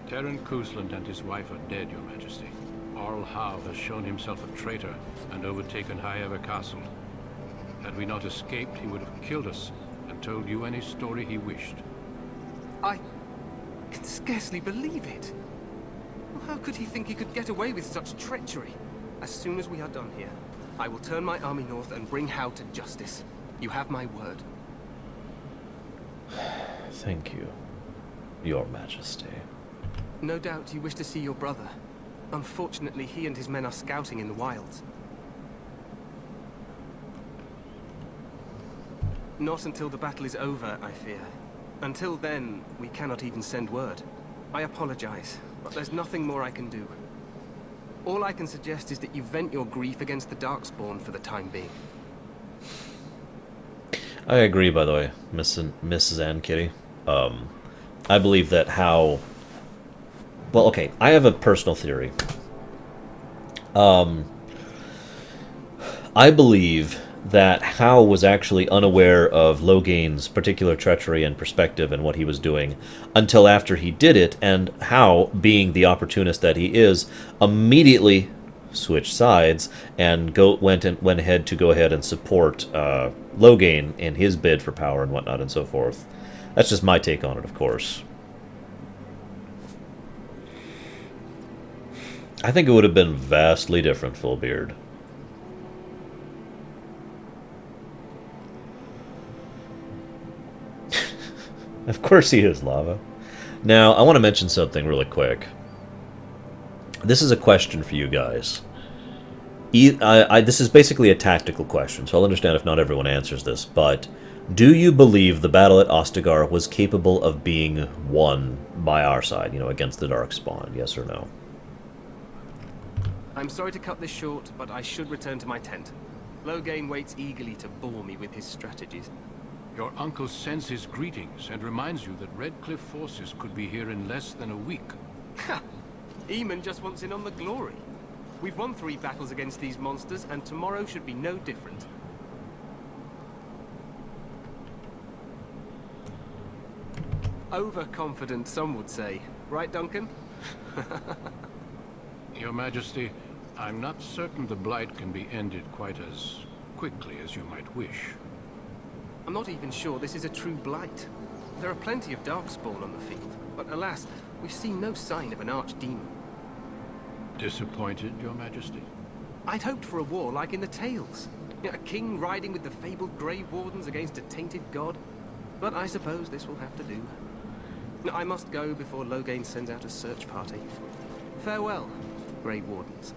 Terran Cousland and his wife are dead, Your Majesty. Arl Howe has shown himself a traitor and overtaken High Ever Castle. Had we not escaped, he would have killed us and told you any story he wished. I can scarcely believe it. Well, how could he think he could get away with such treachery? As soon as we are done here, I will turn my army north and bring Howe to justice. You have my word. Thank you, Your Majesty. No doubt you wish to see your brother. Unfortunately, he and his men are scouting in the wilds. Not until the battle is over, I fear. Until then, we cannot even send word. I apologize, but there's nothing more I can do. All I can suggest is that you vent your grief against the Darkspawn for the time being. I agree, by the way, Mrs. Ann Kitty. I believe that how... Well, okay, I have a personal theory. I believe that Howe was actually unaware of Logain's particular treachery and perspective and what he was doing until after he did it, and Howe, being the opportunist that he is, immediately switched sides and went ahead to go ahead and support Logain in his bid for power and whatnot and so forth. That's just my take on it, of course. I think it would have been vastly different, Fullbeard. Of course he is, Lava. Now, I want to mention something really quick. This is a question for you guys. This is basically a tactical question, so I'll understand if not everyone answers this, but do you believe the battle at Ostagar was capable of being won by our side, against the Darkspawn? Yes or no? I'm sorry to cut this short, but I should return to my tent. Logain waits eagerly to bore me with his strategies. Your uncle sends his greetings and reminds you that Redcliffe forces could be here in less than a week. Ha! Eamon just wants in on the glory. We've won 3 battles against these monsters, and tomorrow should be no different. Overconfident, some would say. Right, Duncan? Your Majesty, I'm not certain the Blight can be ended quite as quickly as you might wish. I'm not even sure this is a true Blight. There are plenty of Darkspawn on the field, but alas, we've seen no sign of an archdemon. Disappointed, Your Majesty? I'd hoped for a war like in the Tales. A king riding with the fabled Grey Wardens against a tainted god. But I suppose this will have to do. I must go before Logain sends out a search party. Farewell, Grey Wardens.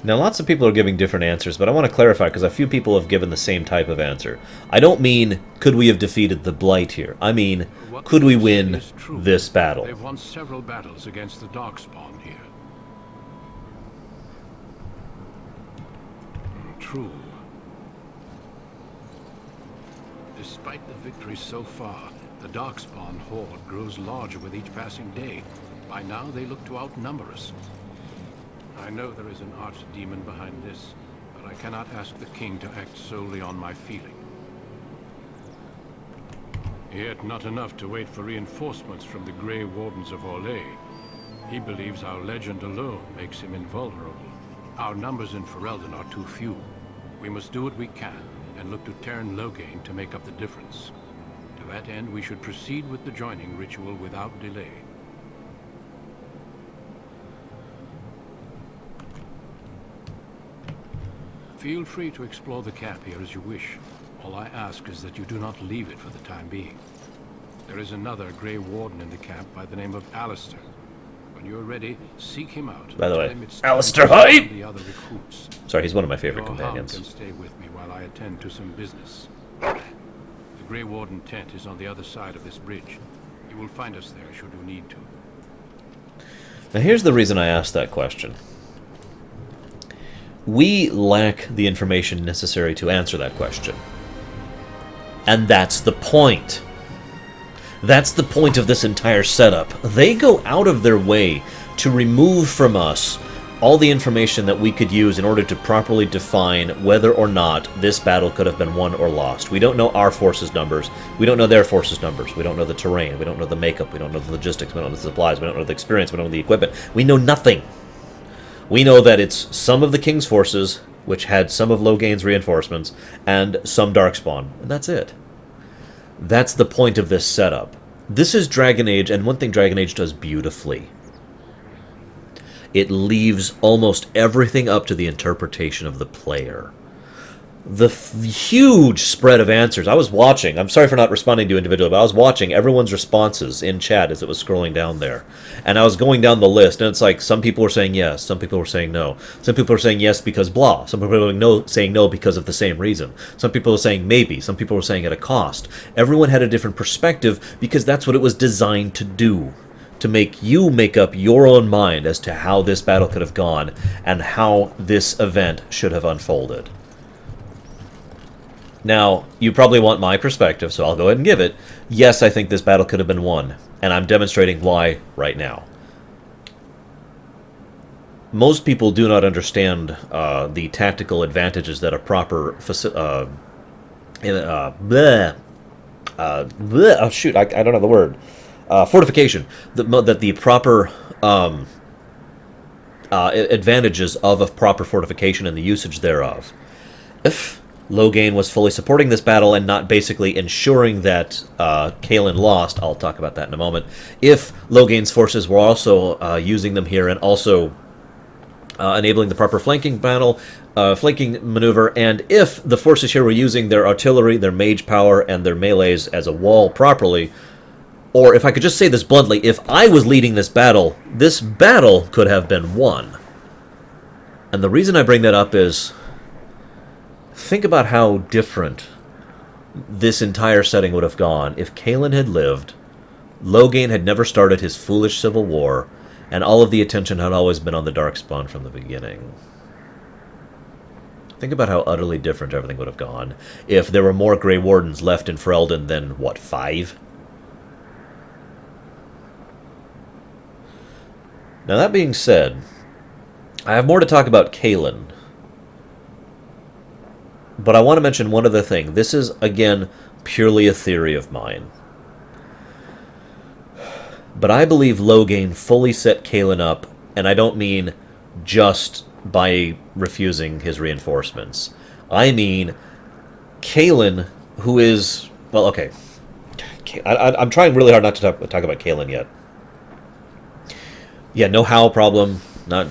Now, lots of people are giving different answers, but I want to clarify because a few people have given the same type of answer. I don't mean, could we have defeated the Blight here? I mean, could we win this battle? They've won several battles against the Darkspawn here. True. Despite the victories so far, the Darkspawn horde grows larger with each passing day. By now, they look to outnumber us. I know there is an archdemon behind this, but I cannot ask the king to act solely on my feeling. Yet not enough to wait for reinforcements from the Grey Wardens of Orlais. He believes our legend alone makes him invulnerable. Our numbers in Ferelden are too few. We must do what we can, and look to Terran Logain to make up the difference. To that end, we should proceed with the joining ritual without delay. Feel free to explore the cap here as you wish. All I ask is that you do not leave it for the time being. There is another Grey Warden in the camp by the name of Alistair. When you're ready, seek him out. By the way, Alistair Hyde! The other recruits. Sorry, he's one of my favorite Your companions. hound can stay with me while I attend to some business. The Grey Warden tent is on the other side of this bridge. You will find us there should you need to. Now here's the reason I asked that question. We lack the information necessary to answer that question. And that's the point. That's the point of this entire setup. They go out of their way to remove from us all the information that we could use in order to properly define whether or not this battle could have been won or lost. We don't know our forces' numbers. We don't know their forces' numbers. We don't know the terrain. We don't know the makeup. We don't know the logistics. We don't know the supplies. We don't know the experience. We don't know the equipment. We know nothing. We know that it's some of the King's forces, which had some of Logain's reinforcements, and some Darkspawn. And that's it. That's the point of this setup. This is Dragon Age, and one thing Dragon Age does beautifully. It leaves almost everything up to the interpretation of the player. The huge spread of answers. I was watching. I'm sorry for not responding to individually, but I was watching everyone's responses in chat as it was scrolling down there. And I was going down the list, and it's like some people were saying yes, some people were saying no. Some people were saying yes because blah. Some people were saying no because of the same reason. Some people were saying maybe. Some people were saying at a cost. Everyone had a different perspective because that's what it was designed to do. To make you make up your own mind as to how this battle could have gone and how this event should have unfolded. Now, you probably want my perspective, so I'll go ahead and give it. Yes, I think this battle could have been won, and I'm demonstrating why right now. Most people do not understand the tactical advantages that a proper oh shoot, I don't have the word. Fortification. That the proper advantages of a proper fortification and the usage thereof. If Loghain was fully supporting this battle and not basically ensuring that Kaelin lost, I'll talk about that in a moment. If Loghain's forces were also using them here and also enabling the proper flanking maneuver, and if the forces here were using their artillery, their mage power, and their melees as a wall properly, or if I could just say this bluntly, if I was leading this battle could have been won. And the reason I bring that up is, think about how different this entire setting would have gone if Kaelin had lived, Loghain had never started his foolish civil war, and all of the attention had always been on the Darkspawn from the beginning. Think about how utterly different everything would have gone if there were more Grey Wardens left in Ferelden than, what, 5? Now, that being said, I have more to talk about Kaelin. But I want to mention one other thing. This is, again, purely a theory of mine. But I believe Loghain fully set Kaelin up, and I don't mean just by refusing his reinforcements. I mean Kaelin, who is... Well, okay. I'm trying really hard not to talk about Kaelin yet. Yeah, no Howl problem. Not...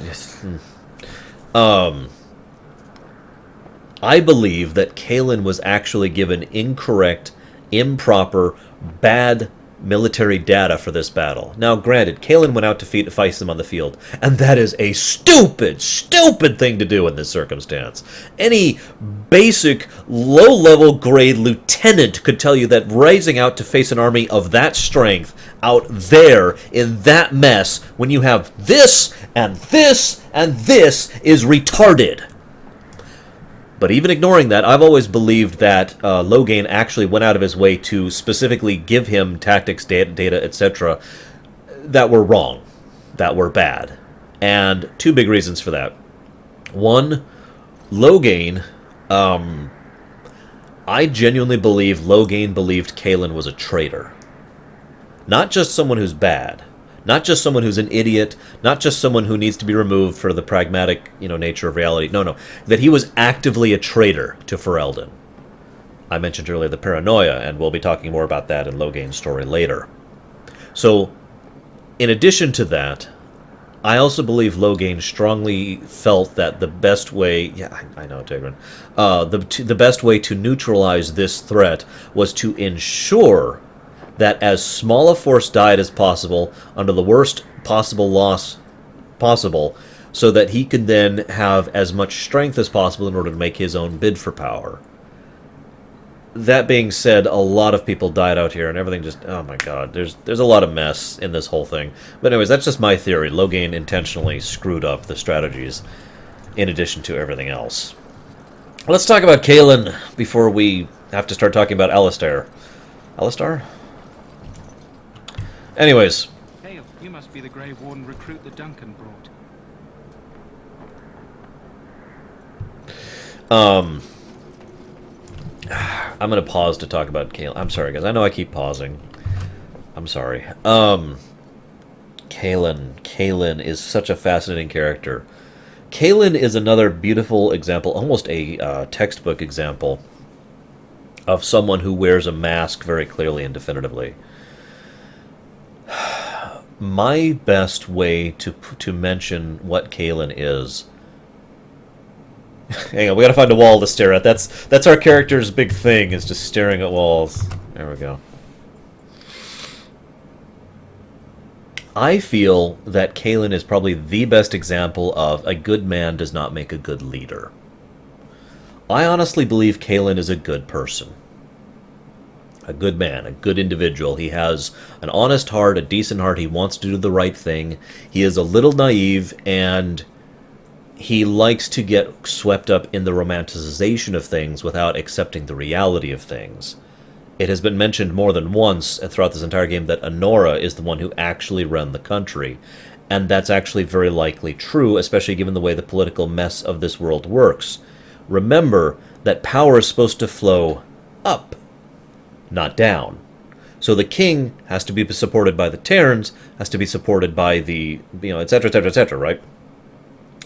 I believe that Kaelin was actually given incorrect, improper, bad military data for this battle. Now, granted, Kaelin went out to fight them on the field, and that is a stupid, stupid thing to do in this circumstance. Any basic, low-level grade lieutenant could tell you that rising out to face an army of that strength out there in that mess, when you have this, and this, and this, is retarded. But even ignoring that, I've always believed that Loghain actually went out of his way to specifically give him tactics, data, etc. that were wrong, that were bad. And two big reasons for that. One, Loghain, I genuinely believe Loghain believed Kaelin was a traitor. Not just someone who's bad. Not just someone who's an idiot, not just someone who needs to be removed for the pragmatic, nature of reality. No. That he was actively a traitor to Ferelden. I mentioned earlier the paranoia, and we'll be talking more about that in Loghain's story later. So, in addition to that, I also believe Loghain strongly felt that the best way... Yeah, I know, Tigran. The best way to neutralize this threat was to ensure that as small a force died as possible under the worst possible loss possible, so that he could then have as much strength as possible in order to make his own bid for power. That being said, a lot of people died out here, and everything just... Oh my god, there's a lot of mess in this whole thing. But anyways, that's just my theory. Loghain intentionally screwed up the strategies, in addition to everything else. Let's talk about Kaelin before we have to start talking about Alistair. Alistair? Anyways. Hey, you must be the Grey Warden recruit that Duncan brought. I'm going to pause to talk about Kaelin. I'm sorry, guys. I know I keep pausing. I'm sorry. Kaelin is such a fascinating character. Kaelin is another beautiful example, almost a textbook example, of someone who wears a mask very clearly and definitively. My best way to mention what Kaelin is... Hang on, we gotta find a wall to stare at. That's our character's big thing, is just staring at walls. There we go. I feel that Kaelin is probably the best example of a good man does not make a good leader. I honestly believe Kaelin is a good person. A good man, a good individual. He has an honest heart, a decent heart. He wants to do the right thing. He is a little naive, and he likes to get swept up in the romanticization of things without accepting the reality of things. It has been mentioned more than once throughout this entire game that Honora is the one who actually ran the country. And that's actually very likely true, especially given the way the political mess of this world works. Remember that power is supposed to flow up, not down. So the king has to be supported by the Terrans, has to be supported by the, etc., etc., etc., right?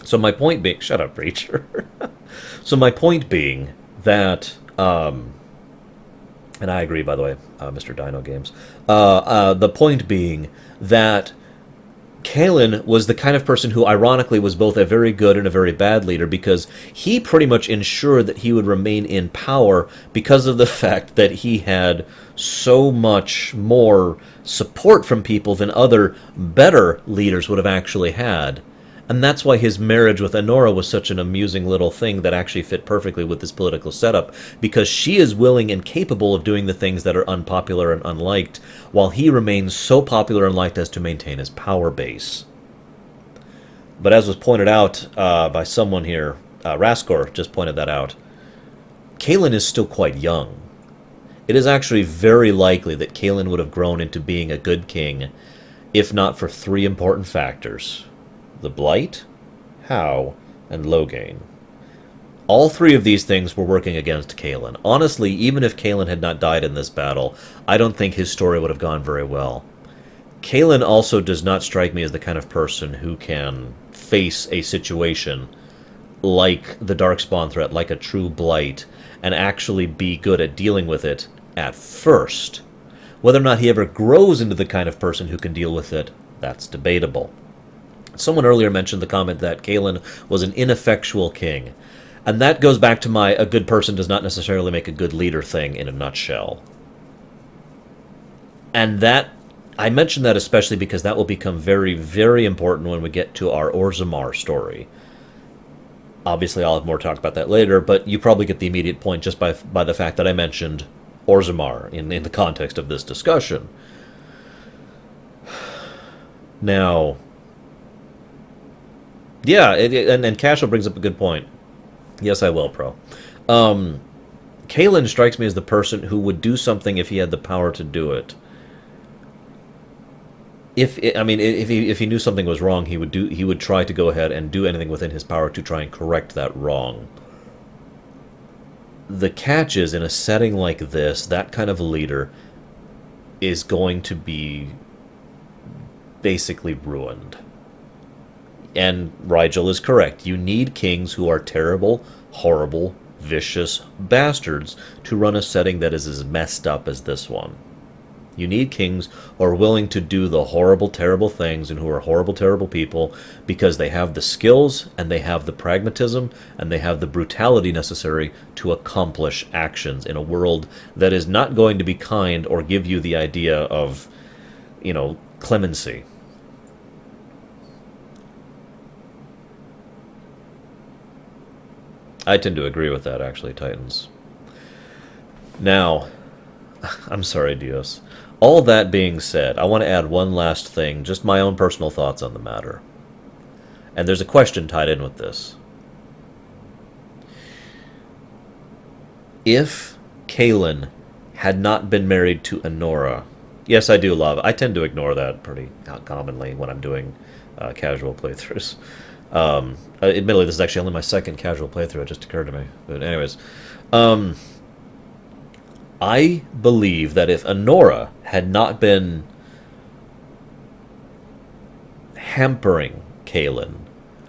So my point being... Shut up, Preacher. So my point being that... and I agree, by the way, Mr. Dino Games. The point being that Kalen was the kind of person who, ironically, was both a very good and a very bad leader, because he pretty much ensured that he would remain in power because of the fact that he had so much more support from people than other better leaders would have actually had. And that's why his marriage with Honora was such an amusing little thing that actually fit perfectly with this political setup, because she is willing and capable of doing the things that are unpopular and unliked, while he remains so popular and liked as to maintain his power base. But as was pointed out by someone here, Raskor just pointed that out, Kalen is still quite young. It is actually very likely that Kalen would have grown into being a good king, if not for three important factors: the Blight, Howe, and Loghain. All three of these things were working against Kalen. Honestly, even if Kalen had not died in this battle, I don't think his story would have gone very well. Kalen also does not strike me as the kind of person who can face a situation like the Darkspawn threat, like a true Blight, and actually be good at dealing with it at first. Whether or not he ever grows into the kind of person who can deal with it, that's debatable. Someone earlier mentioned the comment that Kalen was an ineffectual king. And that goes back to my a good person does not necessarily make a good leader thing in a nutshell. And that, I mention that especially because that will become very, very important when we get to our Orzammar story. Obviously, I'll have more talk about that later, but you probably get the immediate point just by the fact that I mentioned Orzammar in the context of this discussion. Now... Yeah, and Cashel brings up a good point. Yes, I will, Pro. Kalen strikes me as the person who would do something if he had the power to do it. If he knew something was wrong, he would try to go ahead and do anything within his power to try and correct that wrong. The catch is, in a setting like this, that kind of leader is going to be basically ruined. And Rigel is correct. You need kings who are terrible, horrible, vicious bastards to run a setting that is as messed up as this one. You need kings who are willing to do the horrible, terrible things and who are horrible, terrible people because they have the skills and they have the pragmatism and they have the brutality necessary to accomplish actions in a world that is not going to be kind or give you the idea of, clemency. I tend to agree with that, actually, Titans. Now, I'm sorry, Dios. All that being said, I want to add one last thing, just my own personal thoughts on the matter. And there's a question tied in with this. If Kalen had not been married to Honora... Yes, I do love... I tend to ignore that pretty commonly when I'm doing casual playthroughs. Admittedly, this is actually only my second casual playthrough. It just occurred to me. But anyways, I believe that if Honora had not been hampering Kalen,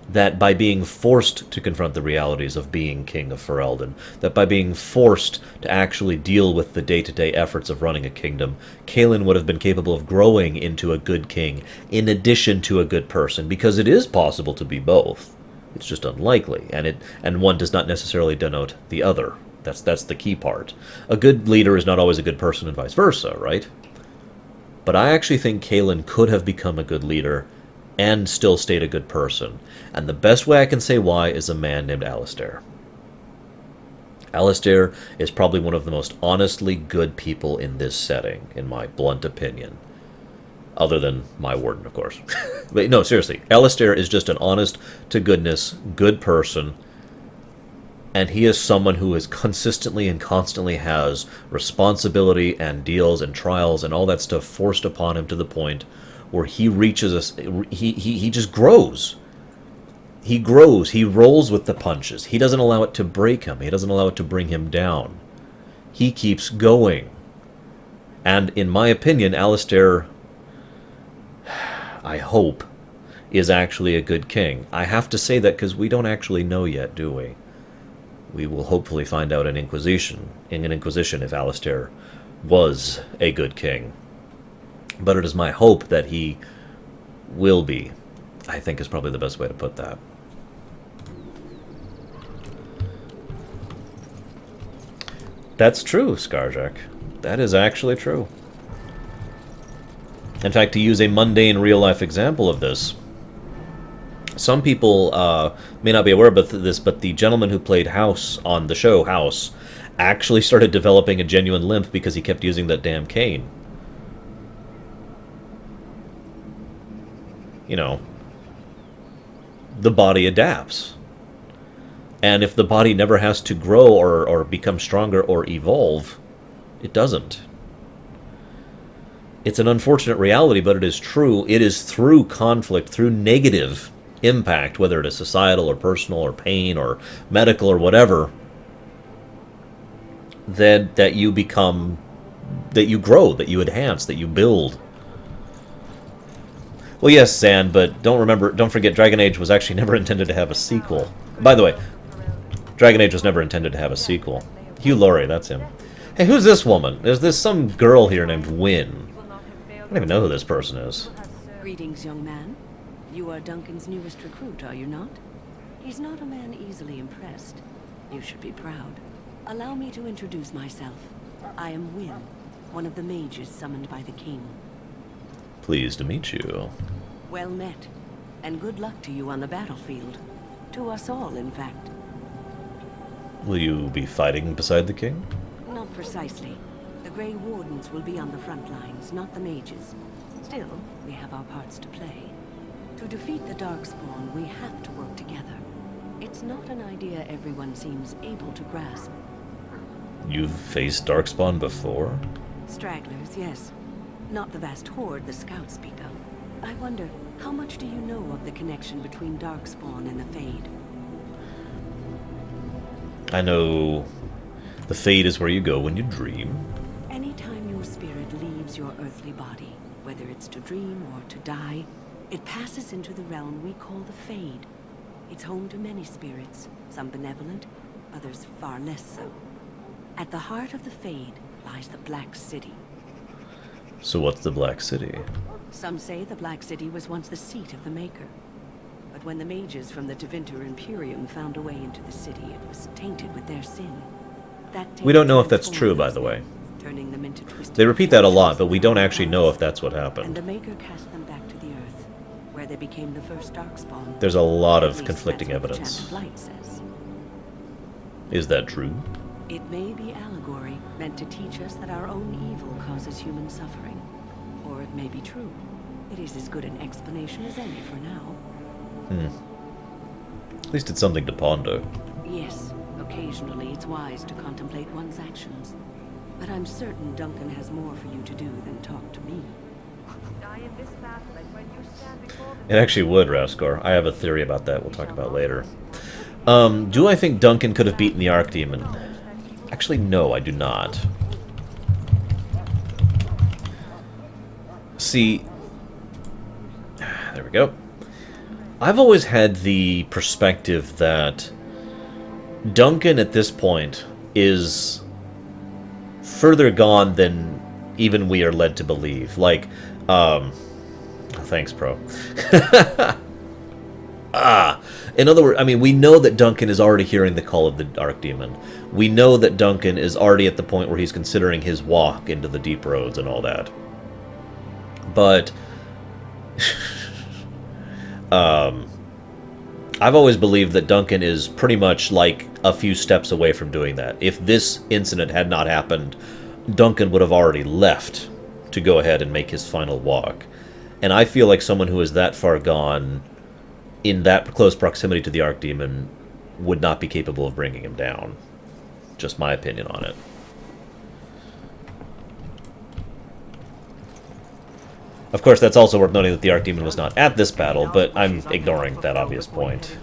that by being forced to confront the realities of being king of Ferelden, that by being forced to actually deal with the day-to-day efforts of running a kingdom, Kalen would have been capable of growing into a good king in addition to a good person, because it is possible to be both. It's just unlikely, and one does not necessarily denote the other. That's the key part. A good leader is not always a good person and vice versa, right? But I actually think Kalen could have become a good leader and still stayed a good person. And the best way I can say why is a man named Alistair. Alistair is probably one of the most honestly good people in this setting, in my blunt opinion. Other than my warden, of course. But no, seriously, Alistair is just an honest-to-goodness, good person, and he is someone who is consistently and constantly has responsibility and deals and trials and all that stuff forced upon him to the point where he reaches us. He just grows. He grows. He rolls with the punches. He doesn't allow it to break him. He doesn't allow it to bring him down. He keeps going. And in my opinion, Alistair, I hope, is actually a good king. I have to say that because we don't actually know yet, do we? We will hopefully find out in an Inquisition if Alistair was a good king. But it is my hope that he will be, I think is probably the best way to put that. That's true, Scarjack. That is actually true. In fact, to use a mundane real-life example of this, some people may not be aware of this, but the gentleman who played House on the show House actually started developing a genuine limp because he kept using that damn cane. You know, the body adapts. And if the body never has to grow or become stronger or evolve, it doesn't. It's an unfortunate reality, but it is true. It is through conflict, through negative impact, whether it is societal or personal or pain or medical or whatever, that you become, that you grow, that you enhance, that you build. Well, yes, Sand, but don't forget, Dragon Age was actually never intended to have a sequel. By the way, Dragon Age was never intended to have a sequel. Hugh Laurie, that's him. Hey, who's this woman? There's some girl here named Wynne. I don't even know who this person is. Greetings, young man. You are Duncan's newest recruit, are you not? He's not a man easily impressed. You should be proud. Allow me to introduce myself. I am Wynne, one of the mages summoned by the king. Pleased to meet you. Well met, and good luck to you on the battlefield. To us all, in fact. Will you be fighting beside the king? Not precisely. The Grey Wardens will be on the front lines, not the mages. Still, we have our parts to play. To defeat the Darkspawn, we have to work together. It's not an idea everyone seems able to grasp. You've faced Darkspawn before? Stragglers, yes. Not the vast horde the scouts speak of. I wonder, how much do you know of the connection between Darkspawn and the Fade? I know the Fade is where you go when you dream. Anytime your spirit leaves your earthly body, whether it's to dream or to die, it passes into the realm we call the Fade. It's home to many spirits, some benevolent, others far less so. At the heart of the Fade lies the Black City. So what's the Black City? Some say the Black City was once the seat of the Maker. But when the mages from the Tevinter Imperium found a way into the city, it was tainted with their sin. We don't know if that's true, by the way. Turning them into twisted. They repeat that a lot, but we don't actually know if that's what And happened. the Maker cast them back to the Earth, where they became the first Darkspawn. There's a lot At of least conflicting that's what the evidence. Chant of Light says. Is that true? It may be allegory, meant to teach us that our own evil causes human suffering. Or it may be true. It is as good an explanation as any for now. At least it's something to ponder. Yes, occasionally it's wise to contemplate one's actions. But I'm certain Duncan has more for you to do than talk to me. It actually would, Raskor. I have a theory about that we'll talk about later. Do I think Duncan could have beaten the Archdemon? Actually, no, I do not. See, there we go. I've always had the perspective that Duncan at this point is further gone than even we are led to believe. Like, thanks, bro. In other words, I mean, we know that Duncan is already hearing the call of the Archdemon. We know that Duncan is already at the point where he's considering his walk into the deep roads and all that. But I've always believed that Duncan is pretty much like a few steps away from doing that. If this incident had not happened, Duncan would have already left to go ahead and make his final walk. And I feel like someone who is that far gone, in that close proximity to the Archdemon, would not be capable of bringing him down. Just my opinion on it. Of course, that's also worth noting that the Archdemon was not at this battle, but I'm ignoring that obvious point.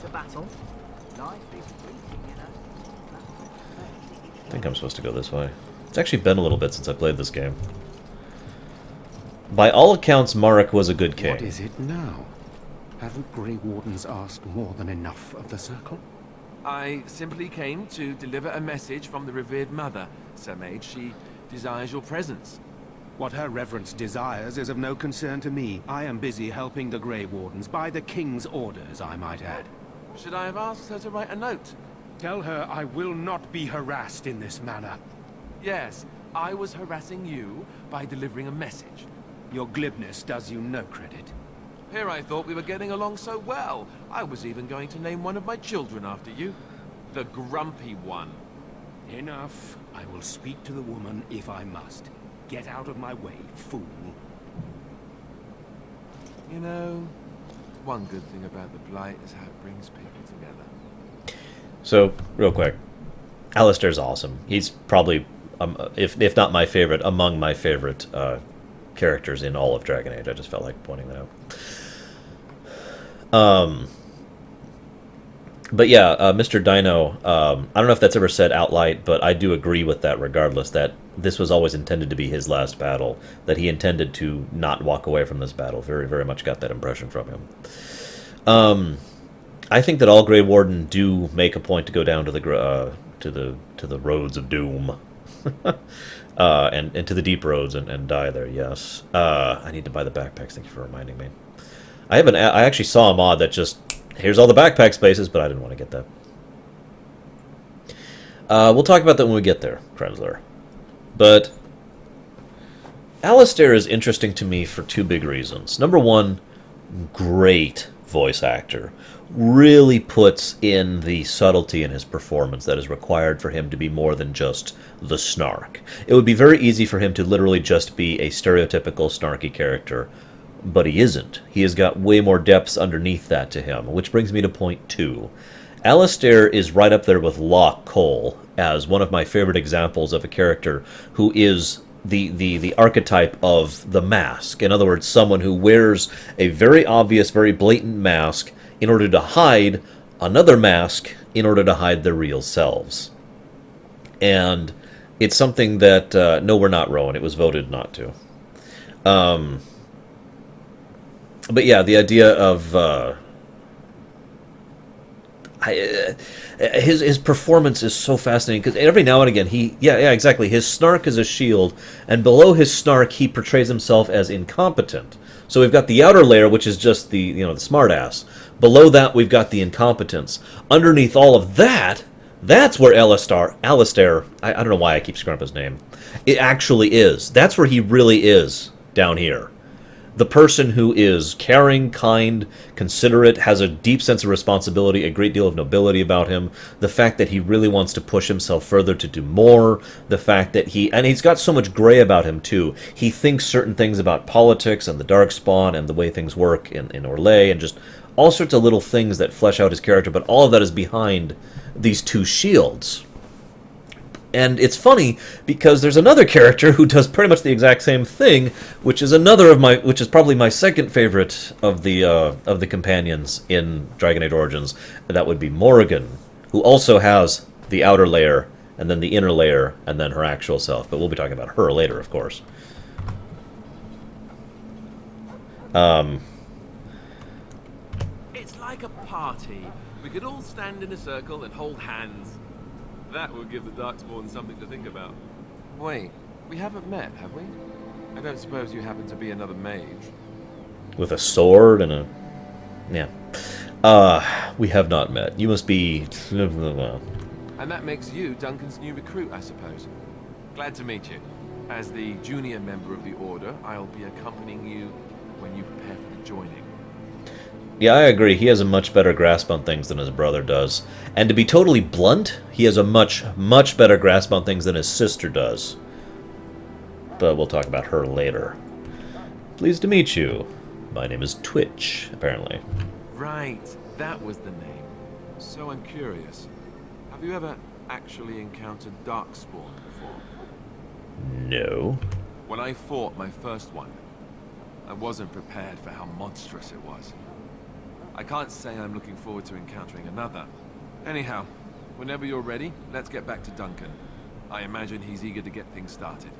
I think I'm supposed to go this way. It's actually been a little bit since I played this game. By all accounts, Marek was a good king. What is it now? Haven't Grey Wardens asked more than enough of the Circle? I simply came to deliver a message from the revered mother, Sir Mage. She desires your presence. What her reverence desires is of no concern to me. I am busy helping the Grey Wardens, by the King's orders, I might add. Should I have asked her to write a note? Tell her I will not be harassed in this manner. Yes, I was harassing you by delivering a message. Your glibness does you no credit. Here I thought we were getting along so well. I was even going to name one of my children after you. The Grumpy One. Enough. I will speak to the woman if I must. Get out of my way, fool. You know, one good thing about the Blight is how it brings people together. So, real quick. Alistair's awesome. He's probably, if not my favorite, among my favorite characters in all of Dragon Age. I just felt like pointing that out. But yeah, Mr. Dino, I don't know if that's ever said outright, but I do agree with that regardless, that this was always intended to be his last battle, that he intended to not walk away from this battle. Very, very much got that impression from him. I think that all Grey Warden do make a point to go down to the roads of doom. And to the deep roads and die there, yes. I need to buy the backpacks, thank you for reminding me. I actually saw a mod that just, here's all the backpack spaces, but I didn't want to get that. We'll talk about that when we get there, Krenzler. But Alistair is interesting to me for two big reasons. Number one, great voice actor. Really puts in the subtlety in his performance that is required for him to be more than just the snark. It would be very easy for him to literally just be a stereotypical snarky character, but he isn't. He has got way more depths underneath that to him, which brings me to point two. Alistair is right up there with Locke Cole as one of my favorite examples of a character who is the archetype of the mask. In other words, someone who wears a very obvious, very blatant mask in order to hide another mask in order to hide their real selves. And it's something that, no, we're not Rowan, it was voted not to. But yeah, the idea of his performance is so fascinating because every now and again exactly, his snark is a shield, and below his snark he portrays himself as incompetent. So we've got the outer layer, which is just the the smart ass. Below that we've got the incompetence. Underneath all of that, that's where Alistair, I don't know why I keep screwing up his name. It actually is. That's where he really is down here. The person who is caring, kind, considerate, has a deep sense of responsibility, a great deal of nobility about him, the fact that he really wants to push himself further to do more, the fact that and he's got so much gray about him too. He thinks certain things about politics and the Darkspawn and the way things work in Orlais and just all sorts of little things that flesh out his character, but all of that is behind these two shields. And it's funny because there's another character who does pretty much the exact same thing, which is which is probably my second favorite of the companions in Dragon Age Origins. That would be Morrigan, who also has the outer layer and then the inner layer and then her actual self. But we'll be talking about her later, of course. It's like a party. We could all stand in a circle and hold hands. That would give the Darkspawn something to think about. Wait, we haven't met, have we? I don't suppose you happen to be another mage. With a sword and a... Yeah. We have not met. You must be... And that makes you Duncan's new recruit, I suppose. Glad to meet you. As the junior member of the Order, I'll be accompanying you when you prepare for the joining. Yeah, I agree. He has a much better grasp on things than his brother does. And to be totally blunt, he has a much, much better grasp on things than his sister does. But we'll talk about her later. Pleased to meet you. My name is Twitch, apparently. Right, that was the name. So I'm curious. Have you ever actually encountered Darkspawn before? No. When I fought my first one, I wasn't prepared for how monstrous it was. I can't say I'm looking forward to encountering another. Anyhow, whenever you're ready, let's get back to Duncan. I imagine he's eager to get things started.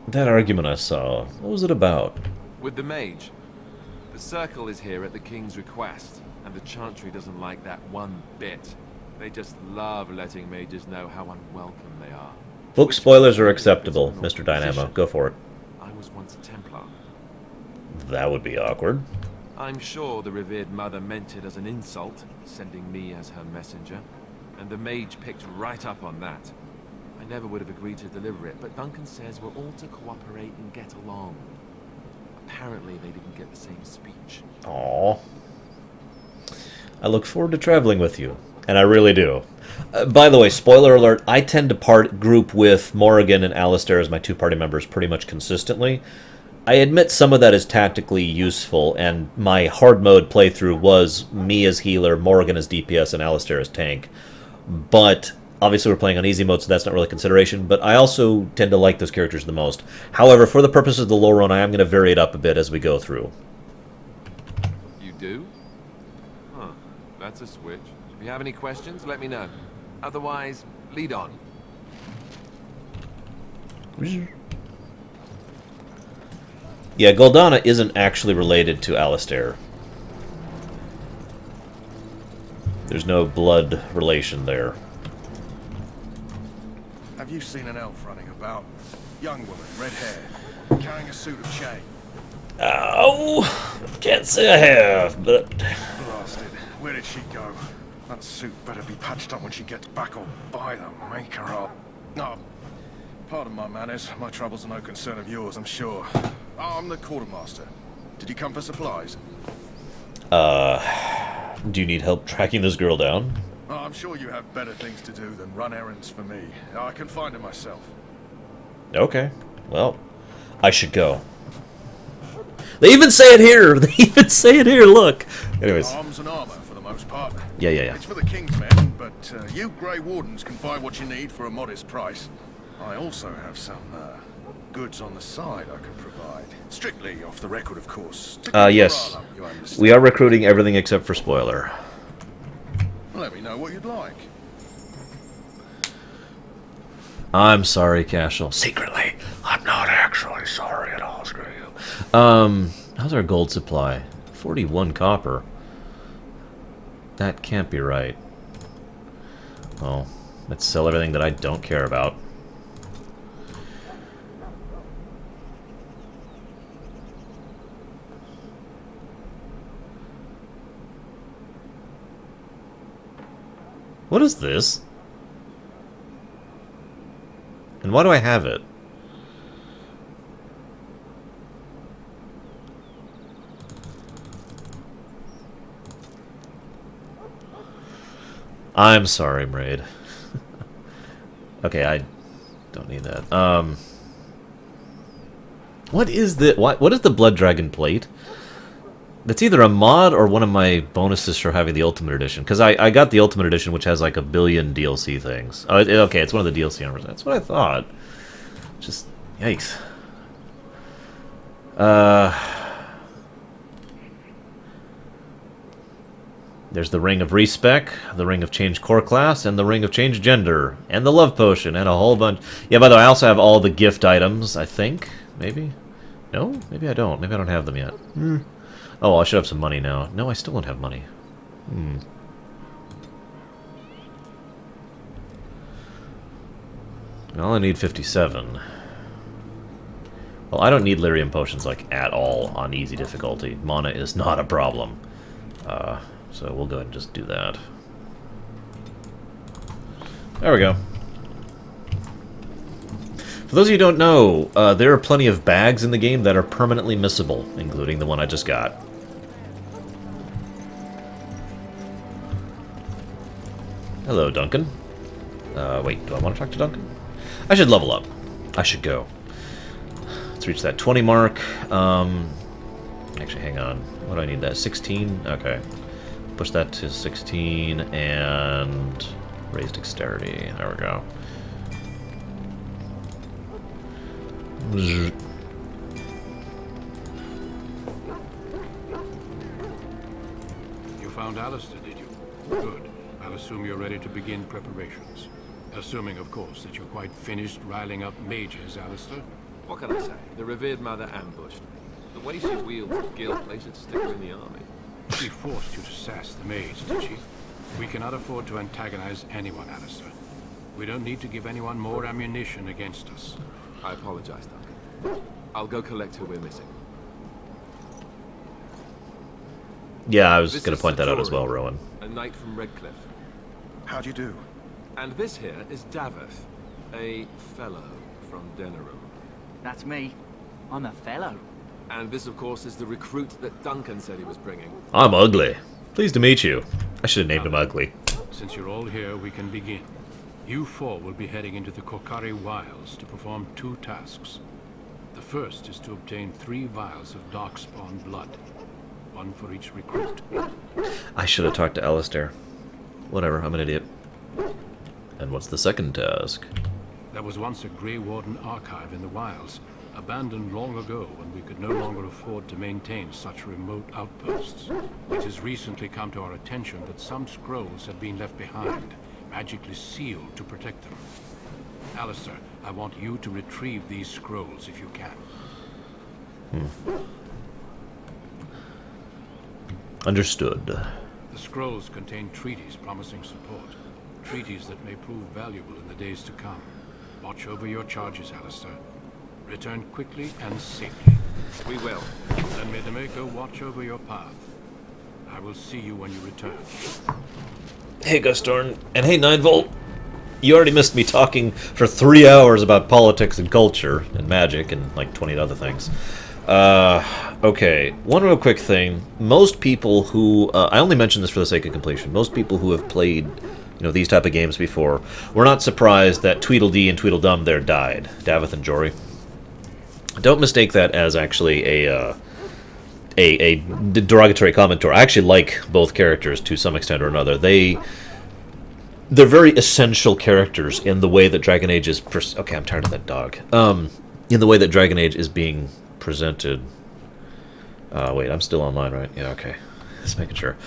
That argument I saw, what was it about? With the mage. The circle is here at the king's request, and the chantry doesn't like that one bit. They just love letting mages know how unwelcome they are. Book spoilers are acceptable, Mr. Dynamo. Go for it. I was once a Templar. That would be awkward. I'm sure the revered mother meant it as an insult, sending me as her messenger, and the mage picked right up on that. I never would have agreed to deliver it, but Duncan says we're all to cooperate and get along. Apparently they didn't get the same speech. Aww. I look forward to traveling with you, and I really do. By the way, spoiler alert, I tend to group with Morrigan and Alistair as my two party members pretty much consistently. I admit some of that is tactically useful, and my hard mode playthrough was me as healer, Morrigan as DPS, and Alistair as tank. But obviously we're playing on easy mode, so that's not really a consideration, but I also tend to like those characters the most. However, for the purposes of the lore run, I am going to vary it up a bit as we go through. You do? Huh. That's a switch. If you have any questions, let me know. Otherwise, lead on. Yeah, Goldana isn't actually related to Alistair. There's no blood relation there. Have you seen an elf running about? Young woman, red hair, carrying a suit of chain. Oh, can't say I have, but... Blasted. Where did she go? That suit better be patched up when she gets back, or by the maker up. No, pardon my manners. My troubles are no concern of yours, I'm sure. I'm the quartermaster. Did you come for supplies? Do you need help tracking this girl down? Oh, I'm sure you have better things to do than run errands for me. I can find her myself. Okay, well, I should go. They even say it here! They even say it here, look! Anyways. Arms and armor, for the most part. Yeah. It's for the King's men, but you Grey Wardens can buy what you need for a modest price. I also have some goods on the side I could provide. Strictly off the record, of course. Yes. We are recruiting everything except for spoiler. Let me know what you'd like. I'm sorry, Cashel. Secretly, I'm not actually sorry at all. Screw you. How's our gold supply? 41 copper. That can't be right. Well, let's sell everything that I don't care about. What is this? And why do I have it? I'm sorry, Mraid. Okay, I don't need that. What is the what is the Blood Dragon plate? That's either a mod or one of my bonuses for having the Ultimate Edition. Because I got the Ultimate Edition, which has like a billion DLC things. Oh, okay, it's one of the DLC armors. That's what I thought. Just, yikes. There's the Ring of Respec, the Ring of Change Core Class, and the Ring of Change Gender, and the Love Potion, and a whole bunch. Yeah, by the way, I also have all the gift items, I think. Maybe? No? Maybe I don't. Maybe I don't have them yet. Oh, I should have some money now. No, I still don't have money. I only need 57. Well, I don't need lyrium potions, like, at all on easy difficulty. Mana is not a problem. So we'll go ahead and just do that. There we go. For those of you who don't know, there are plenty of bags in the game that are permanently missable, including the one I just got. Hello, Duncan. Wait, do I want to talk to Duncan? I should level up. I should go. Let's reach that 20 mark. Actually, hang on. What do I need? That 16? Okay. Push that to 16 and raise dexterity. There we go. You found Alistair, did you? Good. I'll assume you're ready to begin preparations. Assuming, of course, that you're quite finished riling up mages, Alistair. What can I say? The revered mother ambushed me. The way she wields guilt makes it stick her in the army. She forced you to sass the mage, did she? We cannot afford to antagonize anyone, Alistair. We don't need to give anyone more ammunition against us. I apologize, Duncan. I'll go collect who we're missing. Yeah, I was going to point that out as well, Rowan. A knight from Redcliffe. How'd you do? And this here is Daveth, a fellow from Denerim. That's me. I'm a fellow. And this, of course, is the recruit that Duncan said he was bringing. I'm Ugly. Pleased to meet you. I should have named him Ugly. Since you're all here, we can begin. You four will be heading into the Kokari Wilds to perform 2 tasks. The first is to obtain 3 vials of Darkspawn blood. 1 for each recruit. I should have talked to Alistair. Whatever, I'm an idiot. And what's the second task? There was once a Grey Warden archive in the wilds, abandoned long ago when we could no longer afford to maintain such remote outposts. It has recently come to our attention that some scrolls have been left behind, magically sealed to protect them. Alistair, I want you to retrieve these scrolls if you can. Understood. The scrolls contain treaties promising support. Treaties that may prove valuable in the days to come. Watch over your charges, Alistair. Return quickly and safely. We will. Then may the Maker watch over your path. I will see you when you return. Hey, Gustorn. And hey, 9-Volt. You already missed me talking for 3 hours about politics and culture and magic and like 20 other things. Okay, one real quick thing. Most people who... I only mention this for the sake of completion. Most people who have played, you know, these type of games before were not surprised that Tweedledee and Tweedledum there died. Daveth and Jory. Don't mistake that as actually a derogatory comment. I actually like both characters to some extent or another. They're very essential characters in the way that Dragon Age is... Okay, I'm tired of that dog. In the way that Dragon Age is being presented. Wait, I'm still online, right? Yeah, okay. Just making sure.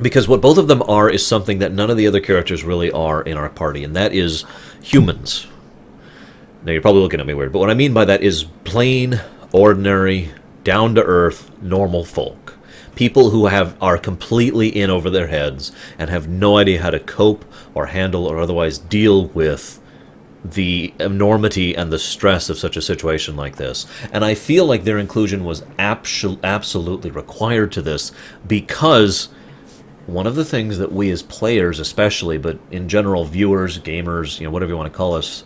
Because what both of them are is something that none of the other characters really are in our party, and that is humans. Now, you're probably looking at me weird, but what I mean by that is plain, ordinary, down-to-earth, normal folk. People who are completely in over their heads and have no idea how to cope or handle or otherwise deal with the enormity and the stress of such a situation like this. And I feel like their inclusion was absolutely required to this, because one of the things that we as players especially, but in general viewers, gamers, you know, whatever you want to call us,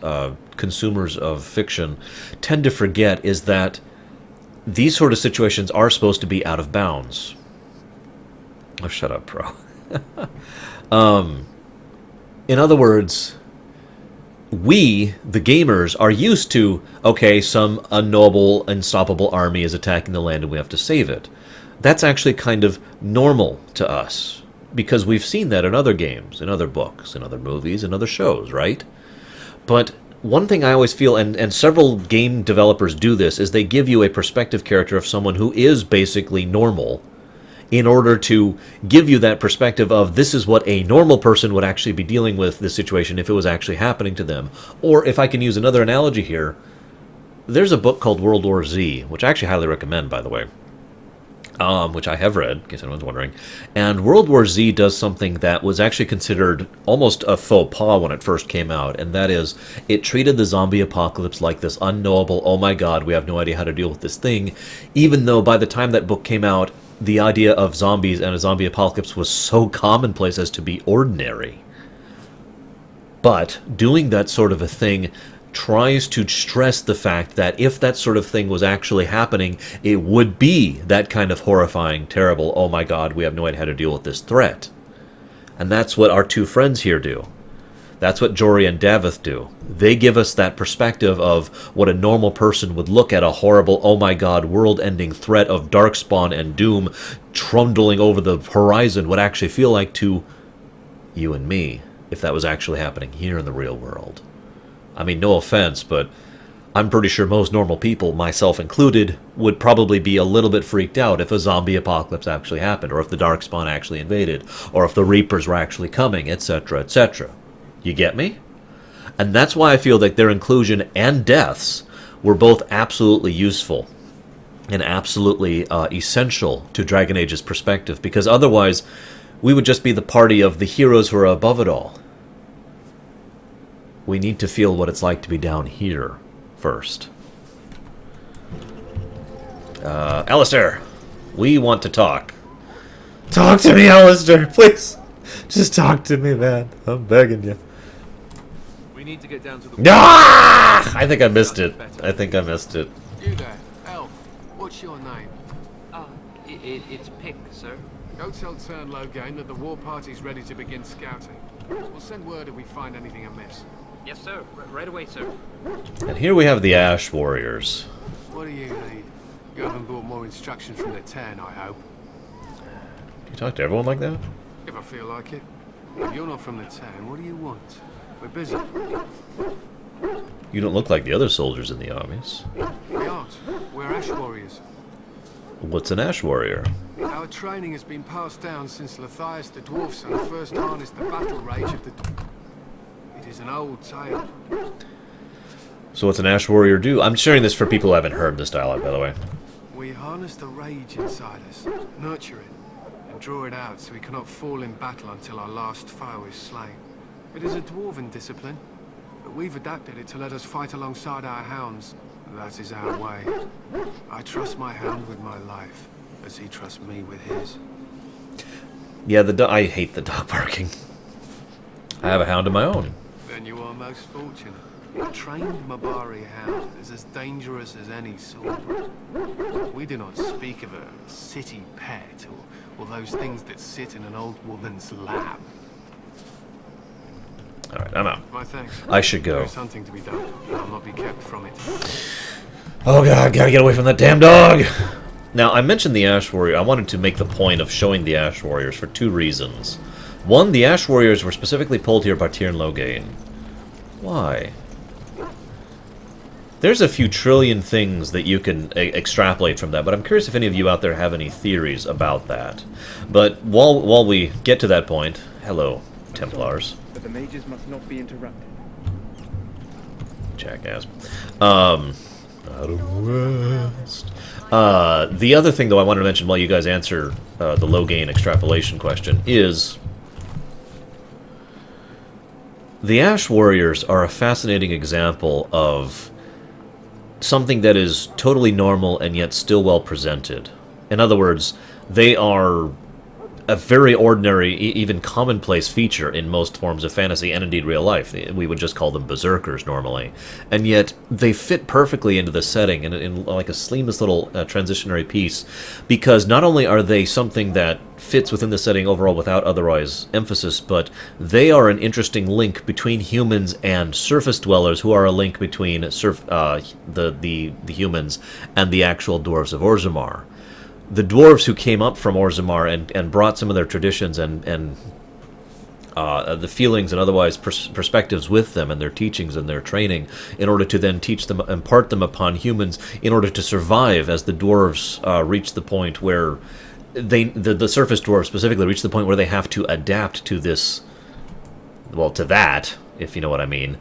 consumers of fiction, tend to forget is that these sort of situations are supposed to be out of bounds. Oh, shut up, Pro. In other words, we, the gamers, are used to, okay, some unknowable, unstoppable army is attacking the land and we have to save it. That's actually kind of normal to us, because we've seen that in other games, in other books, in other movies, in other shows, right? But one thing I always feel, and several game developers do this, is they give you a perspective character of someone who is basically normal, in order to give you that perspective of this is what a normal person would actually be dealing with this situation if it was actually happening to them. Or if I can use another analogy here, there's a book called World War Z, which I actually highly recommend, by the way, which I have read, in case anyone's wondering. And World War Z does something that was actually considered almost a faux pas when it first came out, and that is, it treated the zombie apocalypse like this unknowable, oh my god, we have no idea how to deal with this thing, even though by the time that book came out, the idea of zombies and a zombie apocalypse was so commonplace as to be ordinary. But doing that sort of a thing tries to stress the fact that if that sort of thing was actually happening, it would be that kind of horrifying, terrible, oh my god, we have no idea how to deal with this threat. And that's what our two friends here do. That's what Jory and Davith do. They give us that perspective of what a normal person would look at a horrible, oh my god, world-ending threat of darkspawn and doom trundling over the horizon would actually feel like to you and me, if that was actually happening here in the real world. I mean, no offense, but I'm pretty sure most normal people, myself included, would probably be a little bit freaked out if a zombie apocalypse actually happened, or if the darkspawn actually invaded, or if the Reapers were actually coming, etc., etc. You get me? And that's why I feel like their inclusion and deaths were both absolutely useful and absolutely essential to Dragon Age's perspective, because otherwise we would just be the party of the heroes who are above it all. We need to feel what it's like to be down here first. Alistair, we want to talk. Talk to me, Alistair, please. Just talk to me, man. I'm begging you. We need to get down to the... Ah! I think I missed it. I think I missed it. You there, Elf. What's your name? It's Pick, sir. Go tell Turn Loghain that the war party's ready to begin scouting. We'll send word if we find anything amiss. Yes, sir. Right away, sir. And here we have the Ash Warriors. What do you need? You haven't brought more instructions from the 10, I hope. You talk to everyone like that? If I feel like it. If you're not from the 10, what do you want? We're busy. You don't look like the other soldiers in the armies. We aren't. We're Ash Warriors. What's an Ash Warrior? Our training has been passed down since Lathias the Dwarf son first harnessed the battle rage of the... It is an old tale. So what's an Ash Warrior do? I'm sharing this for people who haven't heard this dialogue, by the way. We harness the rage inside us, nurture it, and draw it out so we cannot fall in battle until our last foe is slain. It is a dwarven discipline, but we've adapted it to let us fight alongside our hounds. That is our way. I trust my hound with my life, as he trusts me with his. Yeah, I hate the dog barking. I have a hound of my own. Then you are most fortunate. A trained Mabari hound is as dangerous as any sword. We do not speak of a city pet or those things that sit in an old woman's lap. Alright, I'm out. My thanks. I should go. There's hunting to be done. I'll not be kept from it. Oh god, gotta get away from that damn dog! Now, I mentioned the Ash Warrior. I wanted to make the point of showing the Ash Warriors for two reasons. One, the Ash Warriors were specifically pulled here by Tyrn Loghain. Why? There's a few trillion things that you can extrapolate from that, but I'm curious if any of you out there have any theories about that. But while we get to that point, hello, Templars. But the mages must not be interrupted. Jackass. Out of West. The other thing, though, I wanted to mention while you guys answer the Loghain extrapolation question is... the Ash Warriors are a fascinating example of something that is totally normal and yet still well presented. In other words, they are a very ordinary, even commonplace feature in most forms of fantasy and indeed real life. We would just call them berserkers normally. And yet they fit perfectly into the setting in like a seamless little transitionary piece, because not only are they something that fits within the setting overall without otherwise emphasis, but they are an interesting link between humans and surface dwellers, who are a link between the humans and the actual dwarves of Orzammar. The dwarves who came up from Orzammar and brought some of their traditions and the feelings and otherwise perspectives with them, and their teachings and their training, in order to then teach them, impart them upon humans, in order to survive as the dwarves reach the point where the surface dwarves specifically reach the point where they have to adapt to this, well, to that, if you know what I mean.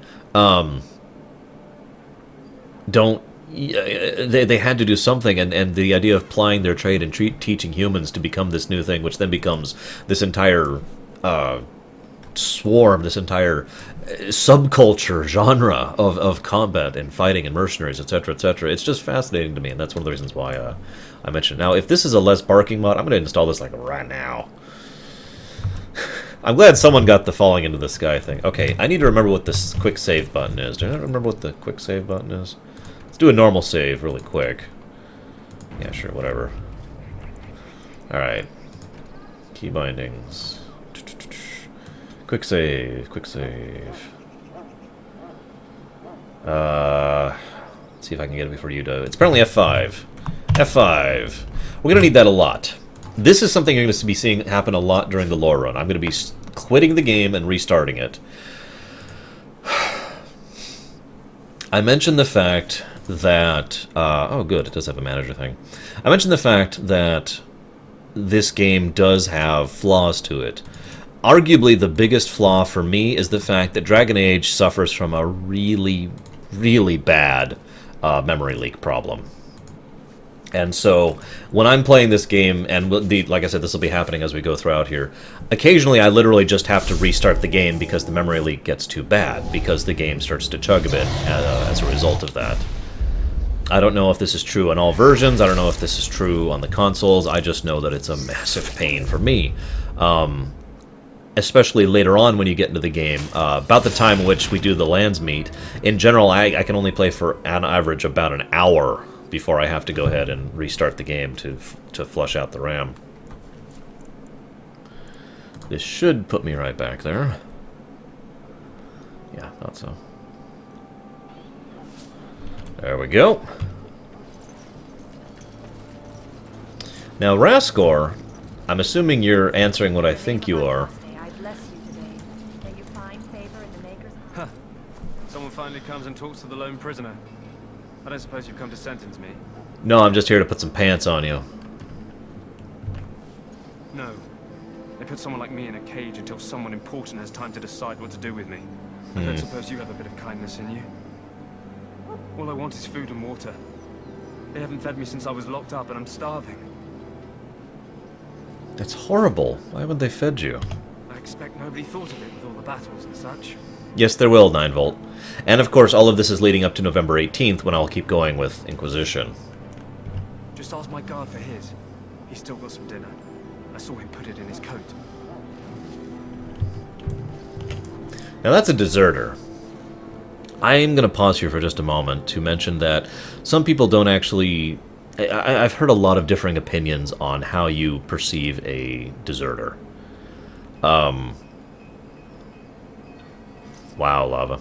They had to do something, and the idea of plying their trade and teaching humans to become this new thing, which then becomes this entire swarm, this entire subculture genre of combat and fighting and mercenaries, etc., etc. It's just fascinating to me, and that's one of the reasons why I mentioned it. Now, if this is a less barking mod, I'm going to install this like right now. I'm glad someone got the falling into the sky thing. Okay, I need to remember what this quick save button is. Do I remember what the quick save button is? Let's do a normal save really quick. Yeah, sure, whatever. Alright. Key bindings. Quick save, quick save. Let's see if I can get it before you do. It's apparently F5. F5. We're going to need that a lot. This is something you're going to be seeing happen a lot during the lore run. I'm going to be quitting the game and restarting it. I mentioned the fact that... oh, good. It does have a manager thing. I mentioned the fact that this game does have flaws to it. Arguably, the biggest flaw for me is the fact that Dragon Age suffers from a really, really bad memory leak problem. And so, when I'm playing this game, and like I said, this will be happening as we go throughout here, occasionally I literally just have to restart the game because the memory leak gets too bad, because the game starts to chug a bit as a result of that. I don't know if this is true on all versions, I don't know if this is true on the consoles, I just know that it's a massive pain for me. Especially later on when you get into the game, about the time in which we do the lands meet, in general I can only play for an average about an hour before I have to go ahead and restart the game to flush out the RAM. This should put me right back there. Yeah, thought so. There we go. Now, Raskor, I'm assuming you're answering what I think you are. Huh. Someone finally comes and talks to the lone prisoner. I don't suppose you've come to sentence me? No, I'm just here to put some pants on you. No. They put someone like me in a cage until someone important has time to decide what to do with me. I don't suppose you have a bit of kindness in you? All I want is food and water. They haven't fed me since I was locked up and I'm starving. That's horrible. Why haven't they fed you? I expect nobody thought of it with all the battles and such. Yes, there will, 9-Volt. And of course, all of this is leading up to November 18th, when I'll keep going with Inquisition. Just ask my guard for his. He's still got some dinner. I saw him put it in his coat. Now that's a deserter. I'm going to pause here for just a moment to mention that some people don't actually... I've heard a lot of differing opinions on how you perceive a deserter. Wow, lava.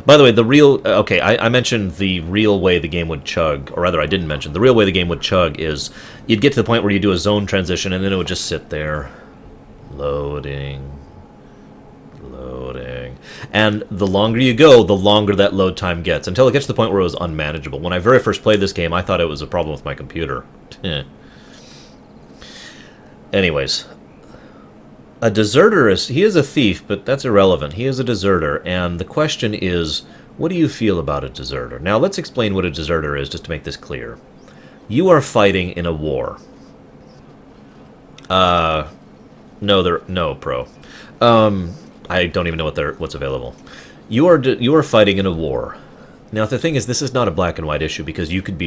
By the way, the real... Okay, I mentioned the real way the game would chug, or rather I didn't mention. The real way the game would chug is you'd get to the point where you do a zone transition and then it would just sit there. Loading. Loading. And the longer you go, the longer that load time gets, until it gets to the point where it was unmanageable. When I very first played this game, I thought it was a problem with my computer. Anyways... A deserter he is a thief, but that's irrelevant. He is a deserter, and the question is, what do you feel about a deserter? Now, let's explain what a deserter is, just to make this clear. You are fighting in a war. No, Pro. I don't even know what's available. You are fighting in a war. Now, the thing is, this is not a black and white issue, because you could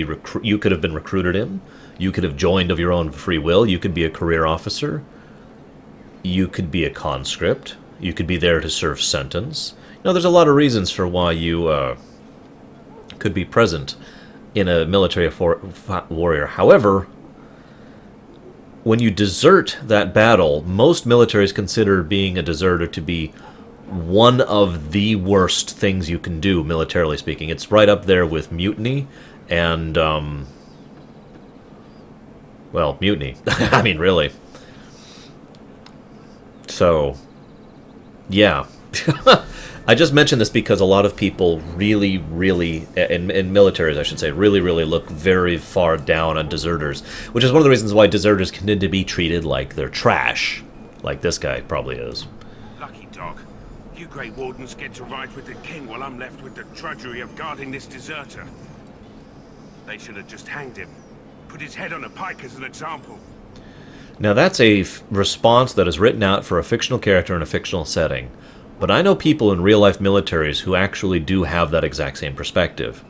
have been recruited in, you could have joined of your own free will, you could be a career officer. You could be a conscript. You could be there to serve sentence. You know, there's a lot of reasons for why you could be present in a military warrior. However, when you desert that battle, most militaries consider being a deserter to be one of the worst things you can do, militarily speaking. It's right up there with mutiny and, well, mutiny. I mean, really. So, yeah. I just mentioned this because a lot of people really, in militaries, I should say, really look very far down on deserters, which is one of the reasons why deserters tend to be treated like they're trash, like this guy probably is. Lucky dog. You Grey Wardens get to ride with the king while I'm left with the drudgery of guarding this deserter. They should have just hanged him. Put his head on a pike as an example. Now that's a response that is written out for a fictional character in a fictional setting. But I know people in real-life militaries who actually do have that exact same perspective.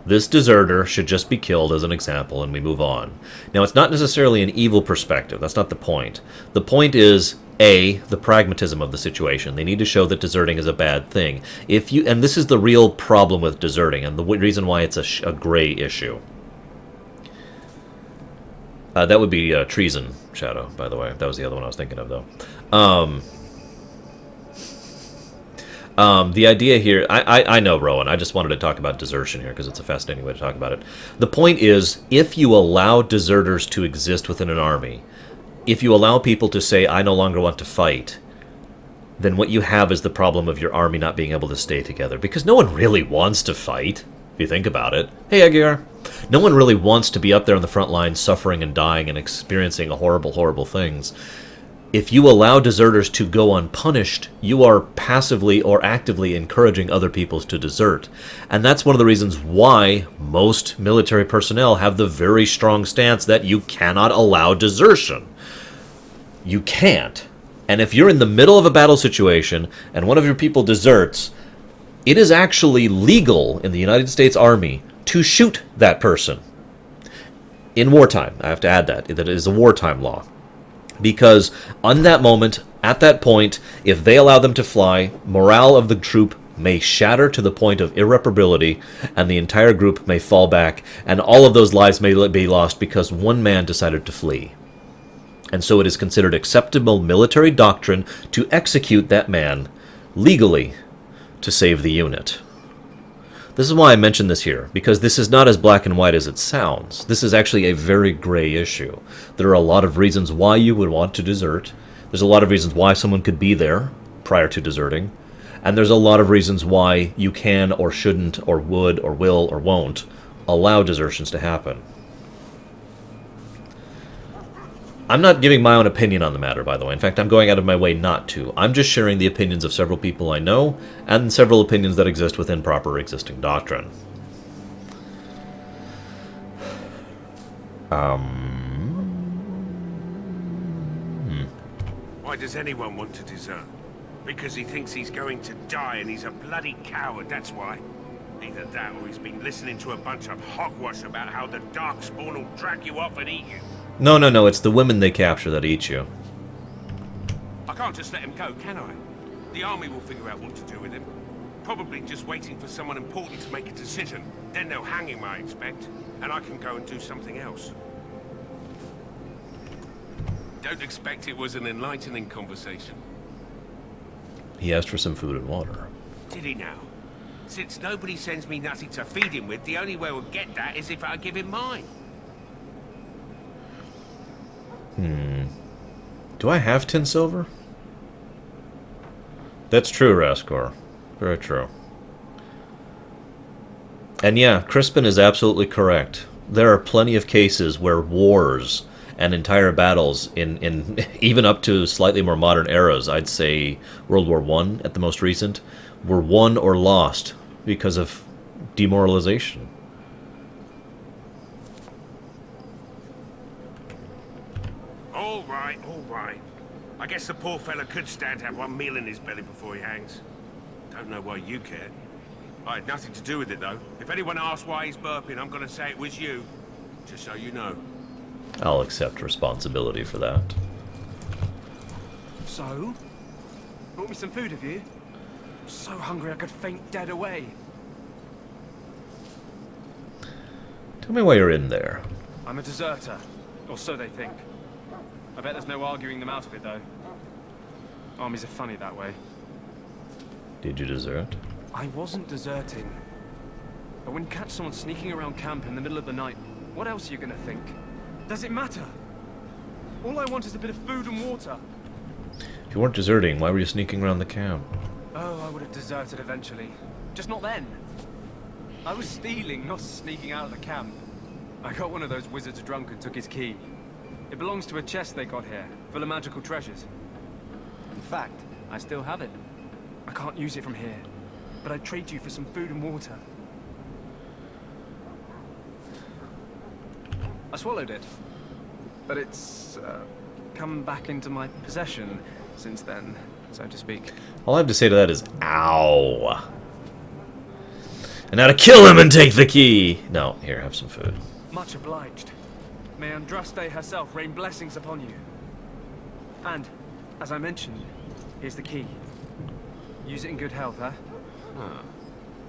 This deserter should just be killed as an example and we move on. Now it's not necessarily an evil perspective, that's not the point. The point is, A, the pragmatism of the situation. They need to show that deserting is a bad thing. And this is the real problem with deserting, and the reason why it's a gray issue. That would be treason, Shadow, by the way. That was the other one I was thinking of, though. The idea here, I know, Rowan, I just wanted to talk about desertion here because it's a fascinating way to talk about it. The point is, if you allow deserters to exist within an army, if you allow people to say, I no longer want to fight, then what you have is the problem of your army not being able to stay together. Because no one really wants to fight, if you think about it. Hey, Aguirre. No one really wants to be up there on the front line suffering and dying and experiencing horrible, horrible things. If you allow deserters to go unpunished, you are passively or actively encouraging other peoples to desert. And that's one of the reasons why most military personnel have the very strong stance that you cannot allow desertion. You can't. And if you're in the middle of a battle situation and one of your people deserts, it is actually legal in the United States Army to shoot that person. In wartime, I have to add that. That is a wartime law. Because on that moment, at that point, if they allow them to fly, morale of the troop may shatter to the point of irreparability, and the entire group may fall back, and all of those lives may be lost because one man decided to flee. And so it is considered acceptable military doctrine to execute that man legally to save the unit. This is why I mention this here, because this is not as black and white as it sounds. This is actually a very gray issue. There are a lot of reasons why you would want to desert. There's a lot of reasons why someone could be there prior to deserting. And there's a lot of reasons why you can or shouldn't or would or will or won't allow desertions to happen. I'm not giving my own opinion on the matter, by the way. In fact, I'm going out of my way not to. I'm just sharing the opinions of several people I know, and several opinions that exist within proper existing doctrine. Why does anyone want to desert? Because he thinks he's going to die and he's a bloody coward, that's why. Either that or he's been listening to a bunch of hogwash about how the Darkspawn will drag you off and eat you. No, it's the women they capture that eat you. I can't just let him go, can I? The army will figure out what to do with him. Probably just waiting for someone important to make a decision. Then they'll hang him, I expect. And I can go and do something else. Don't expect it was an enlightening conversation. He asked for some food and water. Did he now? Since nobody sends me nothing to feed him with, the only way we'll get that is if I give him mine. Do I have tin silver? That's true, Raskor. Very true. And yeah, Crispin is absolutely correct. There are plenty of cases where wars and entire battles in even up to slightly more modern eras, I'd say World War I at the most recent, were won or lost because of demoralization. All right. I guess the poor fella could stand to have one meal in his belly before he hangs. Don't know why you cared. I had nothing to do with it, though. If anyone asks why he's burping, I'm gonna say it was you. Just so you know. I'll accept responsibility for that. So? Brought me some food, have you? I'm so hungry I could faint dead away. Tell me why you're in there. I'm a deserter. Or so they think. I bet there's no arguing them out of it, though. Armies are funny that way. Did you desert? I wasn't deserting. But when you catch someone sneaking around camp in the middle of the night, what else are you gonna think? Does it matter? All I want is a bit of food and water. If you weren't deserting, why were you sneaking around the camp? Oh, I would have deserted eventually. Just not then. I was stealing, not sneaking out of the camp. I got one of those wizards drunk and took his key. It belongs to a chest they got here, full of magical treasures. In fact, I still have it. I can't use it from here, but I'd trade you for some food and water. I swallowed it, but it's come back into my possession since then, so to speak. All I have to say to that is, ow. And now to kill him and take the key. No, here, have some food. Much obliged. May Andraste herself rain blessings upon you. And, as I mentioned, here's the key. Use it in good health, huh? Huh.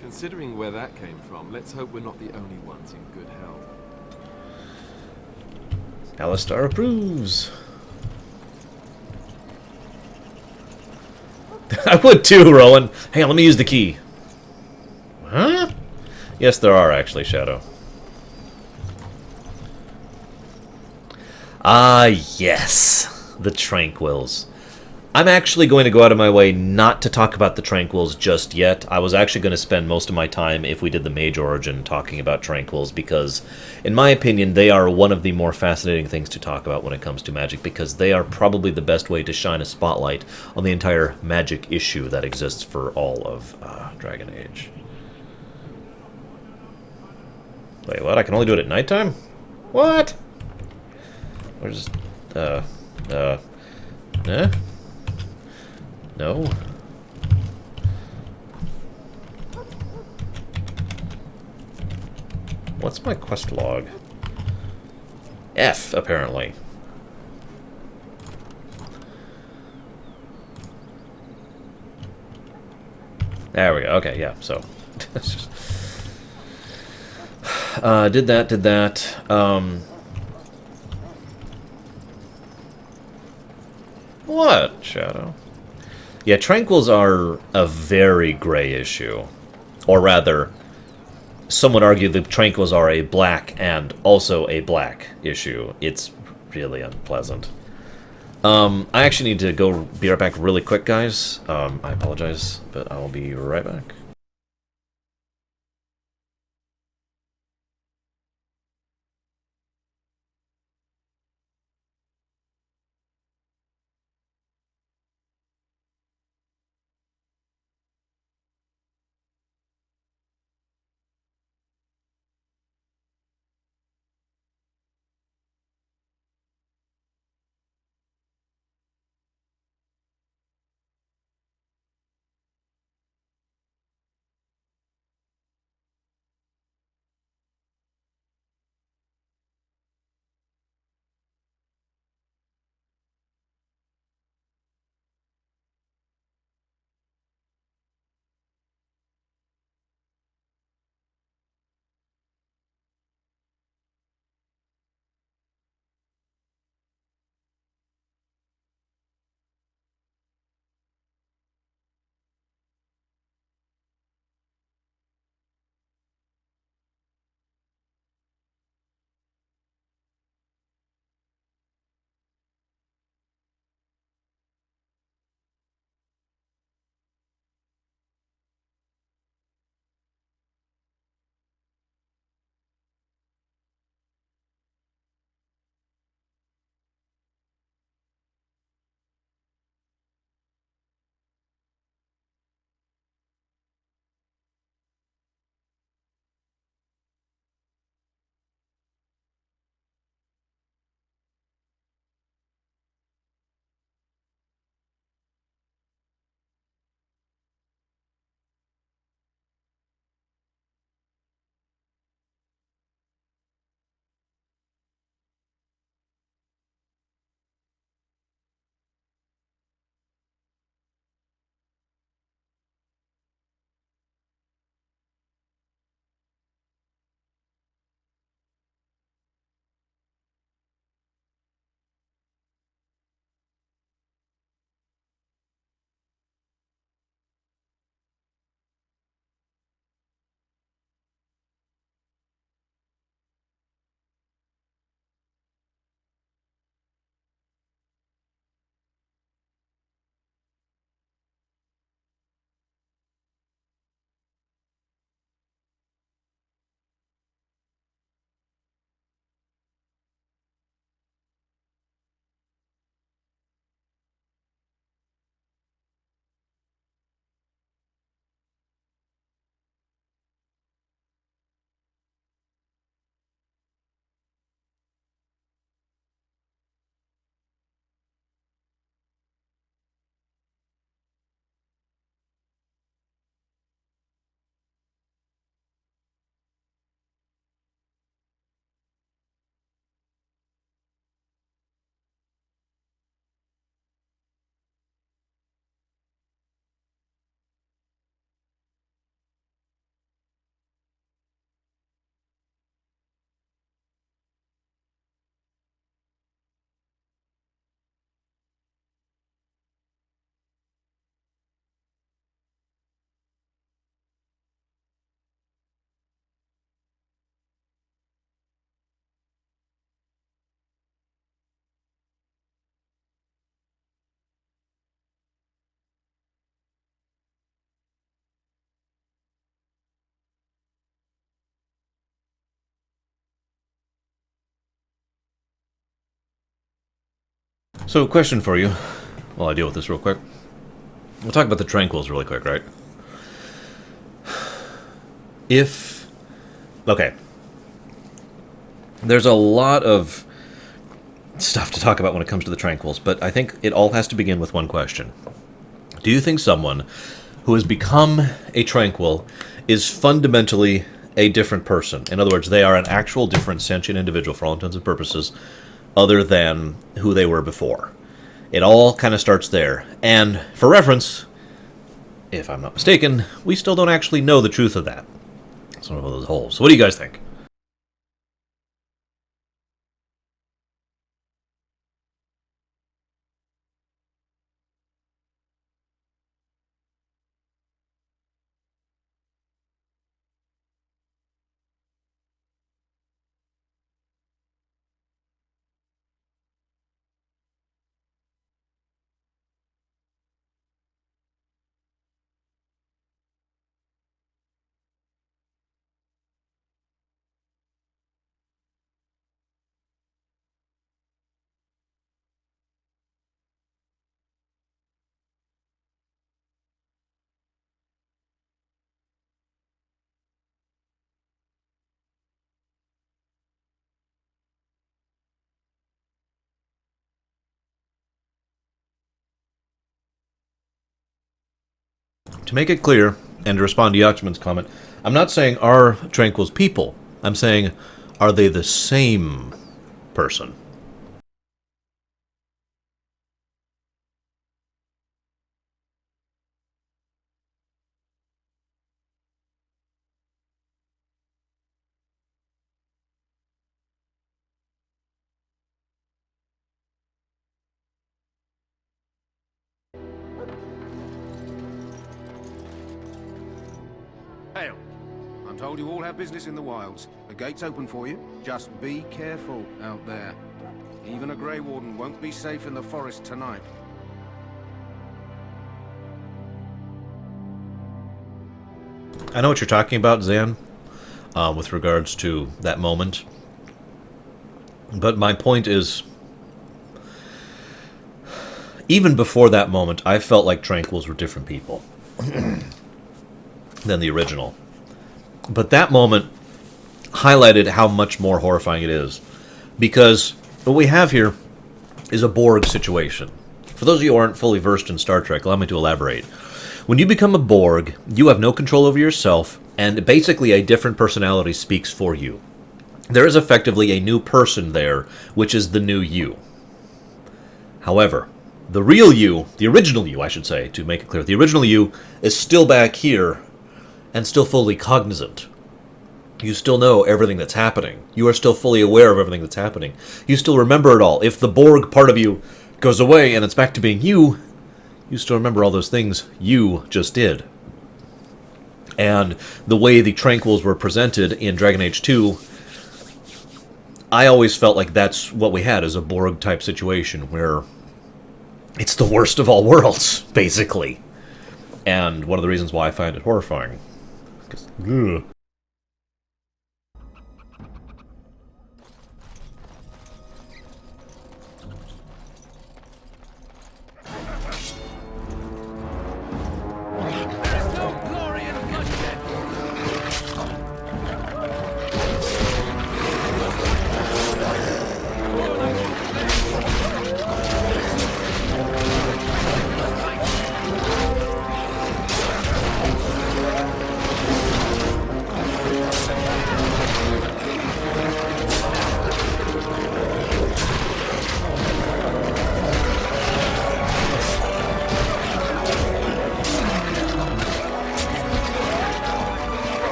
Considering where that came from, let's hope we're not the only ones in good health. Alistar approves. I would too, Rowan. Hey, let me use the key. Huh? Yes, there are actually, Shadow. Ah, yes. The Tranquils. I'm actually going to go out of my way not to talk about the Tranquils just yet. I was actually going to spend most of my time, if we did the Mage Origin, talking about Tranquils, because, in my opinion, they are one of the more fascinating things to talk about when it comes to Magic, because they are probably the best way to shine a spotlight on the entire Magic issue that exists for all of Dragon Age. Wait, what? I can only do it at nighttime? What? Where's... eh? No. What's my quest log? F, apparently. There we go. Okay, yeah, so. Did that. What, Shadow? Yeah, Tranquils are a very gray issue. Or rather, some would argue the Tranquils are a black and also a black issue. It's really unpleasant. I actually need to be right back really quick, guys. I apologize, but I'll be right back. So, question for you, while I deal with this real quick. We'll talk about the Tranquils really quick, right? Okay. There's a lot of stuff to talk about when it comes to the Tranquils, but I think it all has to begin with one question. Do you think someone who has become a Tranquil is fundamentally a different person? In other words, they are an actual different sentient individual for all intents and purposes, other than who they were before. It all kind of starts there. And for reference, if I'm not mistaken, we still don't actually know the truth of that. It's one of those holes. So what do you guys think? To make it clear, and to respond to Yachman's comment, I'm not saying are Tranquils people. I'm saying, are they the same person? Hail. I'm told you all have business in the wilds. The gate's open for you. Just be careful out there. Even a Grey Warden won't be safe in the forest tonight. I know what you're talking about, Zan, with regards to that moment. But my point is, even before that moment, I felt like Tranquils were different people than the original. But that moment highlighted how much more horrifying it is. Because what we have here is a Borg situation. For those of you who aren't fully versed in Star Trek, allow me to elaborate. When you become a Borg, you have no control over yourself, and basically a different personality speaks for you. There is effectively a new person there, which is the new you. However, the real you, the original you, I should say, to make it clear, the original you is still back here and still fully cognizant. You still know everything that's happening. You are still fully aware of everything that's happening. You still remember it all. If the Borg part of you goes away and it's back to being you, you still remember all those things you just did. And the way the Tranquils were presented in Dragon Age 2, I always felt like that's what we had, as a Borg-type situation, where it's the worst of all worlds, basically. And one of the reasons why I find it horrifying. 'Cause, ugh.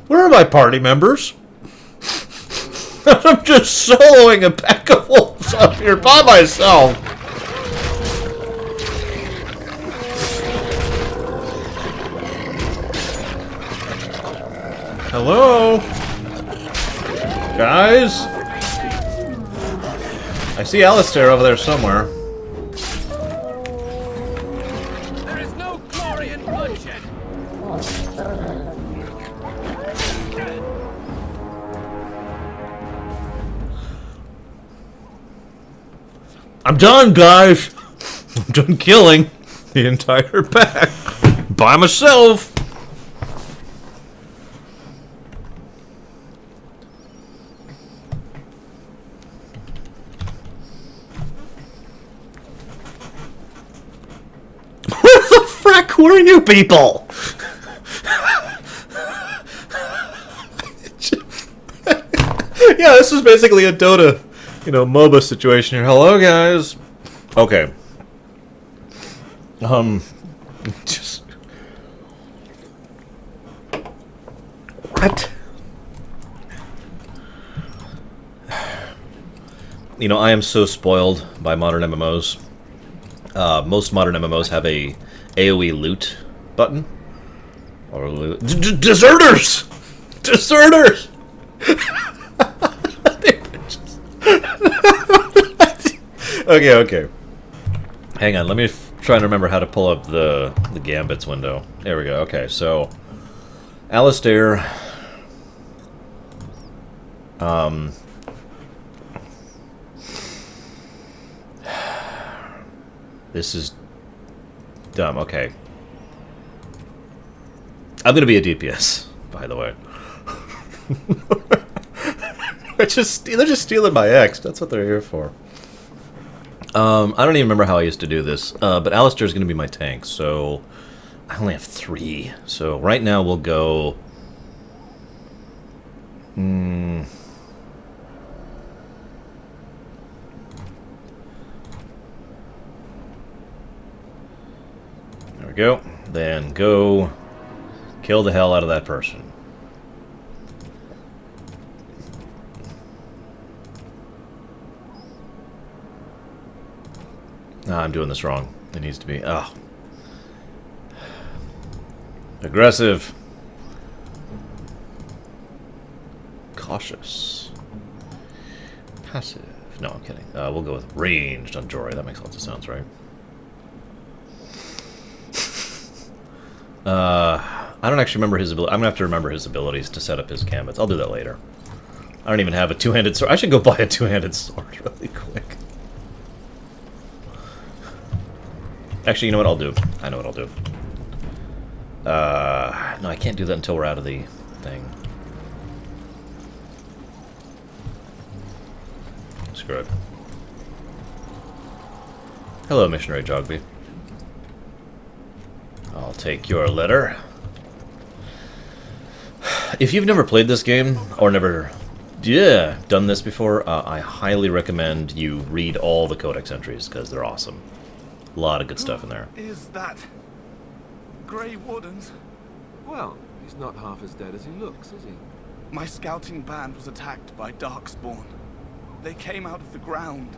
Where are my party members? I'm just soloing a pack of wolves up here by myself. Hello? Guys? I see Alistair over there somewhere. There is no glory in bloodshed. I'm done, guys! I'm done killing the entire pack by myself! Where the frick were you people? Yeah, this is basically a Dota, MOBA situation here. Hello, guys. Okay. Just... What? I am so spoiled by modern MMOs. Most modern MMOs have a AoE loot button. Or loot... Deserters! Deserters! Okay. Hang on, let me try and remember how to pull up the Gambits window. There we go. Okay, so Alistair. This is dumb. Okay. I'm gonna be a DPS, by the way. They're just stealing my X. That's what they're here for. I don't even remember how I used to do this, but Alistair's going to be my tank, so I only have 3. So right now we'll go... There we go. Then go kill the hell out of that person. I'm doing this wrong. It needs to be... Oh. Aggressive. Cautious. Passive. No, I'm kidding. We'll go with ranged on Jory. That makes lots of sense, right? I don't actually remember his ability. I'm going to have to remember his abilities to set up his gambits. I'll do that later. I don't even have a two-handed sword. I should go buy a two-handed sword really quick. Actually, you know what I'll do? I know what I'll do. No, I can't do that until we're out of the thing. Screw it. Hello, Missionary Jogby. I'll take your letter. If you've never played this game, or never done this before, I highly recommend you read all the Codex entries, because they're awesome. A lot of good stuff in there. Is that Grey Wardens? Well, he's not half as dead as he looks, is he? My scouting band was attacked by Darkspawn. They came out of the ground.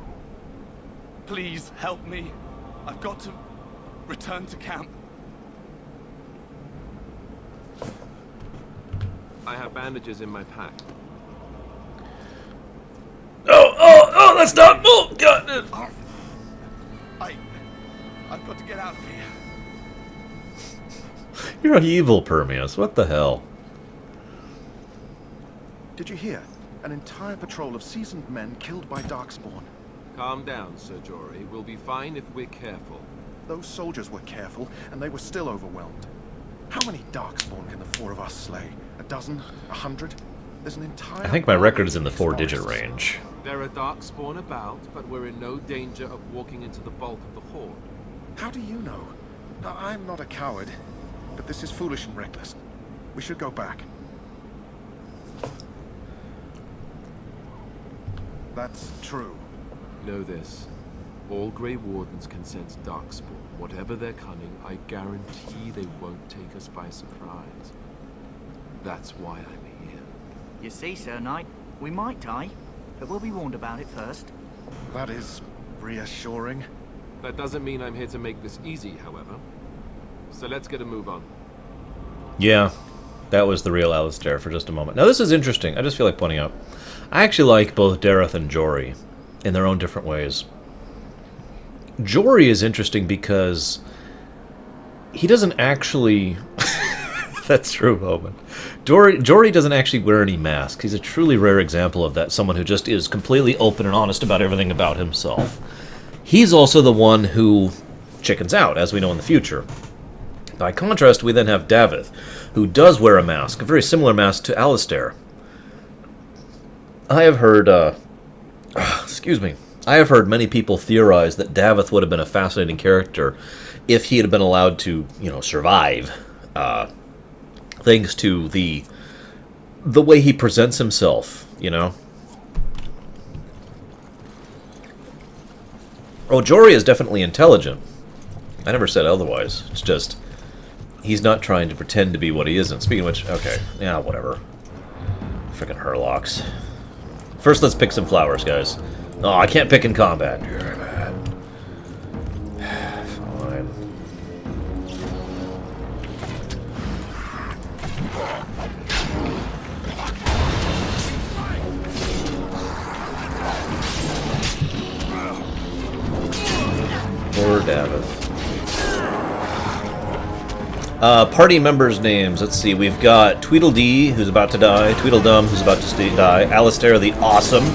Please help me. I've got to return to camp. I have bandages in my pack. Oh, that's not... Oh, God. I've got to get out of here. You're evil, Permeus. What the hell? Did you hear? An entire patrol of seasoned men killed by Darkspawn. Calm down, Sir Jory. We'll be fine if we're careful. Those soldiers were careful, and they were still overwhelmed. How many Darkspawn can the 4 of us slay? A dozen? 100? There's an entire... I think my record is in the 4-digit range. There are Darkspawn about, but we're in no danger of walking into the bulk of the Horde. How do you know? I'm not a coward, but this is foolish and reckless. We should go back. That's true. Know this. All Grey Wardens can sense Darkspawn. Whatever their cunning, I guarantee they won't take us by surprise. That's why I'm here. You see, Sir Knight, we might die, but we'll be warned about it first. That is reassuring. That doesn't mean I'm here to make this easy, however. So let's get a move on. Yeah, that was the real Alistair for just a moment. Now this is interesting. I just feel like pointing out. I actually like both Dareth and Jory in their own different ways. Jory is interesting because he doesn't actually... That's true, Bowman. Jory doesn't actually wear any masks. He's a truly rare example of that. Someone who just is completely open and honest about everything about himself. he's also the one who chickens out, as we know in the future. By contrast, we then have Davith, who does wear a mask, a very similar mask to Alistair. I have heard, excuse me, I have heard many people theorize that Davith would have been a fascinating character if he had been allowed to, survive, thanks to the way he presents himself, Oh, Jory is definitely intelligent. I never said otherwise. It's just, he's not trying to pretend to be what he isn't. Speaking of which, okay, yeah, whatever. Frickin' Herlocks. First, let's pick some flowers, guys. Oh, I can't pick in combat. Damn it. Fine. Poor Davith. Party members' names. Let's see. We've got Tweedledee, who's about to die. Tweedledum, who's about to die. Alistair the Awesome.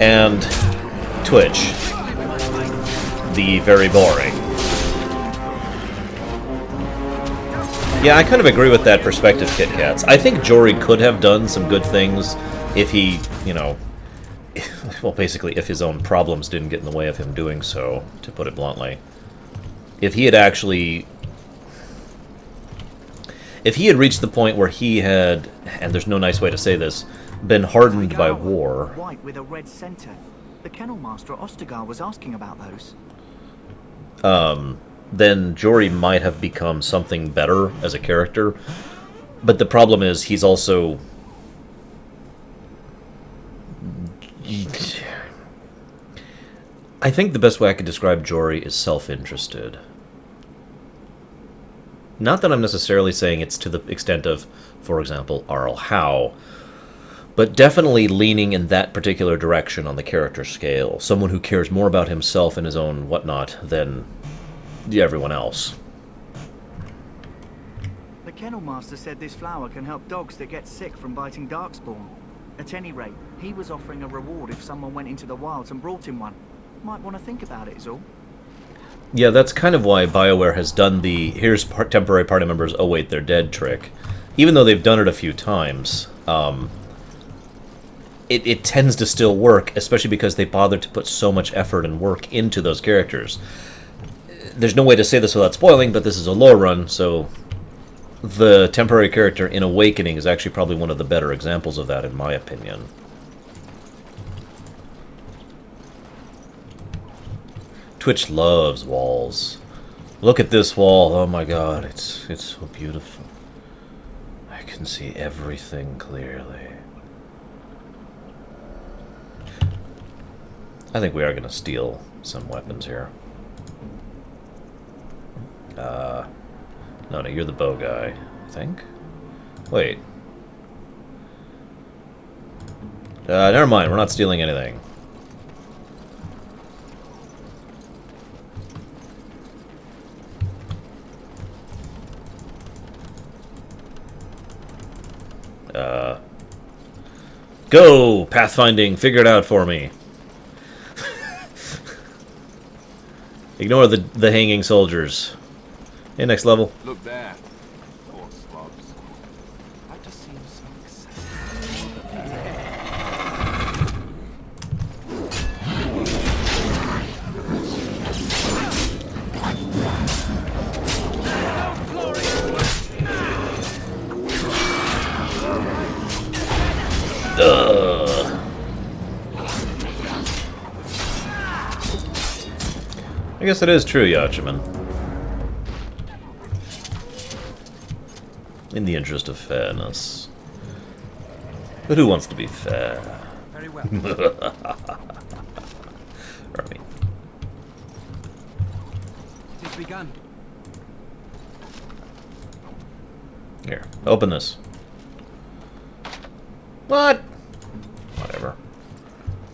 And Twitch, the very boring. Yeah, I kind of agree with that perspective, Kit Kats. I think Jory could have done some good things if he, well, basically, if his own problems didn't get in the way of him doing so, to put it bluntly. If he had actually... If he had reached the point where he had, and there's no nice way to say this, been hardened by war... White with a red center. The kennel master at Ostagar was asking about those. Then Jory might have become something better as a character. But the problem is, he's also... I think the best way I could describe Jory is self-interested. Not that I'm necessarily saying it's to the extent of, for example, Arl Howe, but definitely leaning in that particular direction on the character scale. Someone who cares more about himself and his own whatnot than everyone else. The kennel master said this flower can help dogs that get sick from biting darkspawn. At any rate, he was offering a reward if someone went into the wilds and brought him one. Might want to think about it, is all. Yeah, that's kind of why BioWare has done the here's temporary party members, oh wait, they're dead trick. Even though they've done it a few times, it tends to still work, especially because they bothered to put so much effort and work into those characters. There's no way to say this without spoiling, but this is a lore run, so the temporary character in Awakening is actually probably one of the better examples of that, in my opinion. Twitch loves walls. Look at this wall. Oh my god, it's so beautiful. I can see everything clearly. I think we are going to steal some weapons here. No, you're the bow guy, I think. Wait. Never mind, we're not stealing anything. Go! Pathfinding, figure it out for me. Ignore the hanging soldiers. Hey, next level. Look there. Poor slobs. That just seems so I guess it is true, Yachiman. In the interest of fairness. But who wants to be fair? Very well. Right. It has begun. Here, open this. What? Whatever.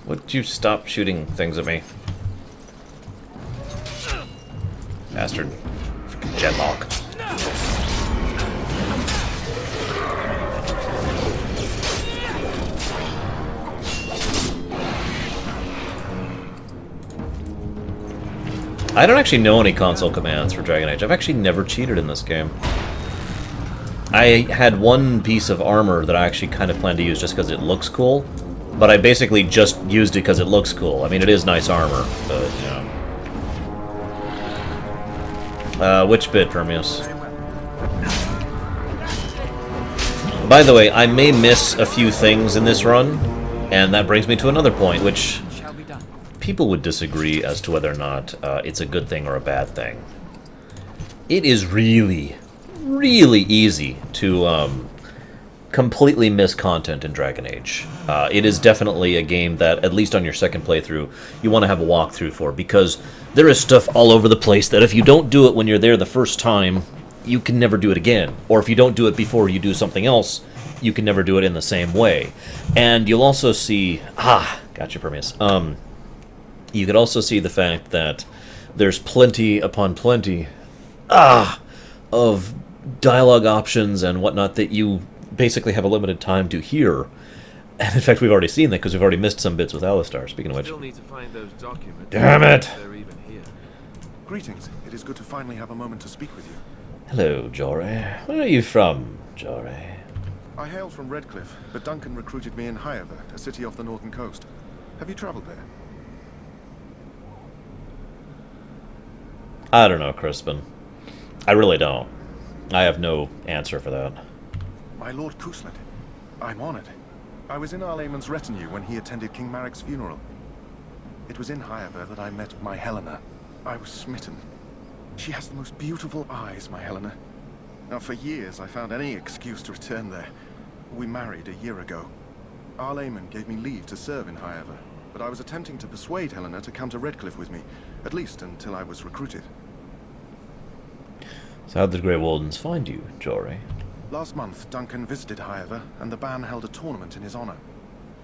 Would you stop shooting things at me? Bastard. Freaking Jetlock. I don't actually know any console commands for Dragon Age. I've actually never cheated in this game. I had one piece of armor that I actually kind of planned to use just because it looks cool, but I basically just used it because it looks cool. I mean, it is nice armor, but, you know. Which bit, Permeus? By the way, I may miss a few things in this run, and that brings me to another point, which people would disagree as to whether or not it's a good thing or a bad thing. It is really, really easy to completely miss content in Dragon Age. It is definitely a game that, at least on your second playthrough, you want to have a walkthrough for, because there is stuff all over the place that if you don't do it when you're there the first time, you can never do it again. Or if you don't do it before you do something else, you can never do it in the same way. And you'll also see... Gotcha, Permeus. You could also see the fact that there's plenty upon plenty of dialogue options and whatnot that you basically have a limited time to hear. And in fact, we've already seen that because we've already missed some bits with Alistar, speaking of which. Still need to find those documents. Damn it! They're even here. Greetings. It is good to finally have a moment to speak with you. Hello, Jory. Where are you from, Jory? I hail from Redcliffe, but Duncan recruited me in Highover, a city off the northern coast. Have you traveled there? I don't know, Crispin. I really don't. I have no answer for that. My Lord Kuslet. I'm honored. I was in Arlayman's retinue when he attended King Marek's funeral. It was in Highover that I met my Helena. I was smitten. She has the most beautiful eyes, my Helena. Now, for years, I found any excuse to return there. We married a year ago. Arlayman gave me leave to serve in Highover, but I was attempting to persuade Helena to come to Redcliffe with me, at least until I was recruited. So how'd the Grey Wardens find you, Jory? Last month, Duncan visited Highover, and the band held a tournament in his honor.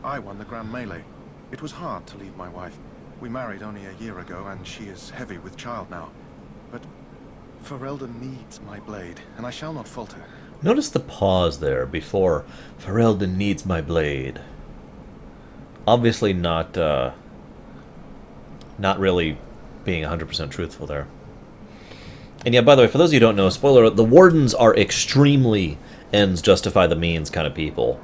I won the Grand Melee. It was hard to leave my wife. We married only a year ago, and she is heavy with child now. But Ferelden needs my blade, and I shall not falter. Notice the pause there before Ferelden needs my blade. Obviously not really being 100% truthful there. And yeah, by the way, for those of you who don't know, spoiler, the Wardens are extremely ends justify the means kind of people.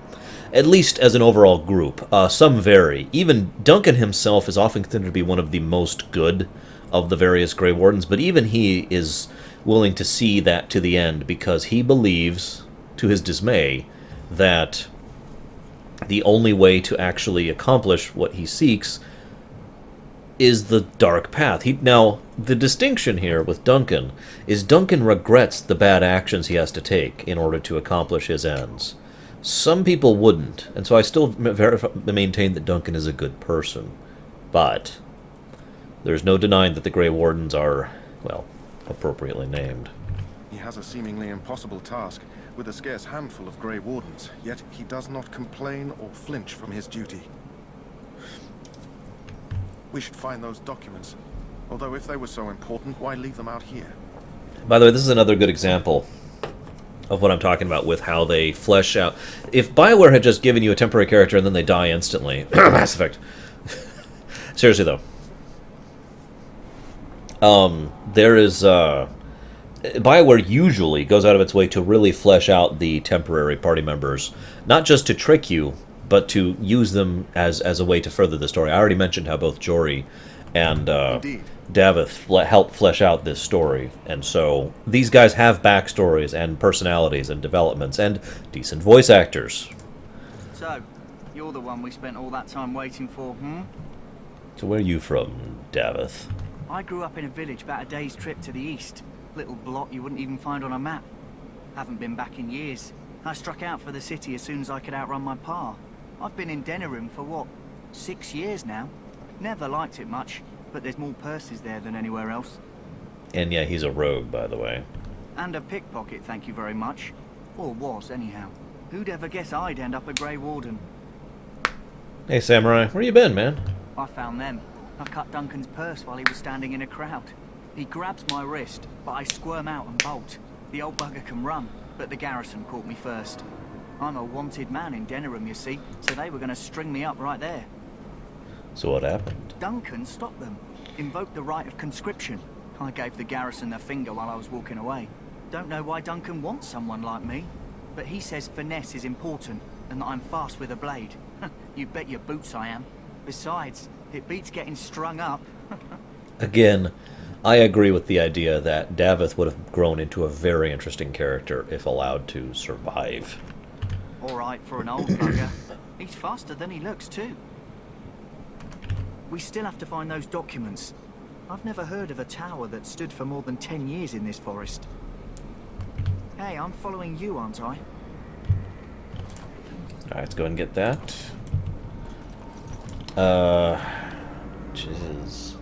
At least as an overall group. Some vary. Even Duncan himself is often considered to be one of the most good of the various Grey Wardens, but even he is willing to see that to the end because he believes, to his dismay, that the only way to actually accomplish what he seeks is the dark path. Now, the distinction here with Duncan is Duncan regrets the bad actions he has to take in order to accomplish his ends. Some people wouldn't, and so I still maintain that Duncan is a good person. But there's no denying that the Grey Wardens are, well, appropriately named. He has a seemingly impossible task, with a scarce handful of Grey Wardens, yet he does not complain or flinch from his duty. We should find those documents. Although if they were so important, why leave them out here? By the way, this is another good example of what I'm talking about with how they flesh out. If BioWare had just given you a temporary character and then they die instantly, Mass Effect. Seriously though, there is BioWare usually goes out of its way to really flesh out the temporary party members, not just to trick you, but to use them as a way to further the story. I already mentioned how both Jory and Davith help flesh out this story, and so these guys have backstories and personalities and developments and decent voice actors. So, you're the one we spent all that time waiting for, hmm? So where are you from, Davith? I grew up in a village about a day's trip to the east. Little blot you wouldn't even find on a map. Haven't been back in years. I struck out for the city as soon as I could outrun my pa. I've been in Denerim for what, 6 years now? Never liked it much, but there's more purses there than anywhere else. And yeah, he's a rogue, by the way. And a pickpocket, thank you very much. Or was, anyhow. Who'd ever guess I'd end up a Grey Warden? Hey, Samurai, where you been, man? I found them. I cut Duncan's purse while he was standing in a crowd. He grabs my wrist, but I squirm out and bolt. The old bugger can run, but the garrison caught me first. I'm a wanted man in Denerim, you see, so they were going to string me up right there. So what happened? Duncan stopped them, invoked the right of conscription. I gave the garrison the finger while I was walking away. Don't know why Duncan wants someone like me, but he says finesse is important and that I'm fast with a blade. You bet your boots I am. Besides, it beats getting strung up. Again, I agree with the idea that Davith would have grown into a very interesting character if allowed to survive. Alright for an old bugger. He's faster than he looks, too. We still have to find those documents. I've never heard of a tower that stood for more than 10 years in this forest. Hey, I'm following you, aren't I? Alright, let's go ahead and get that. Which is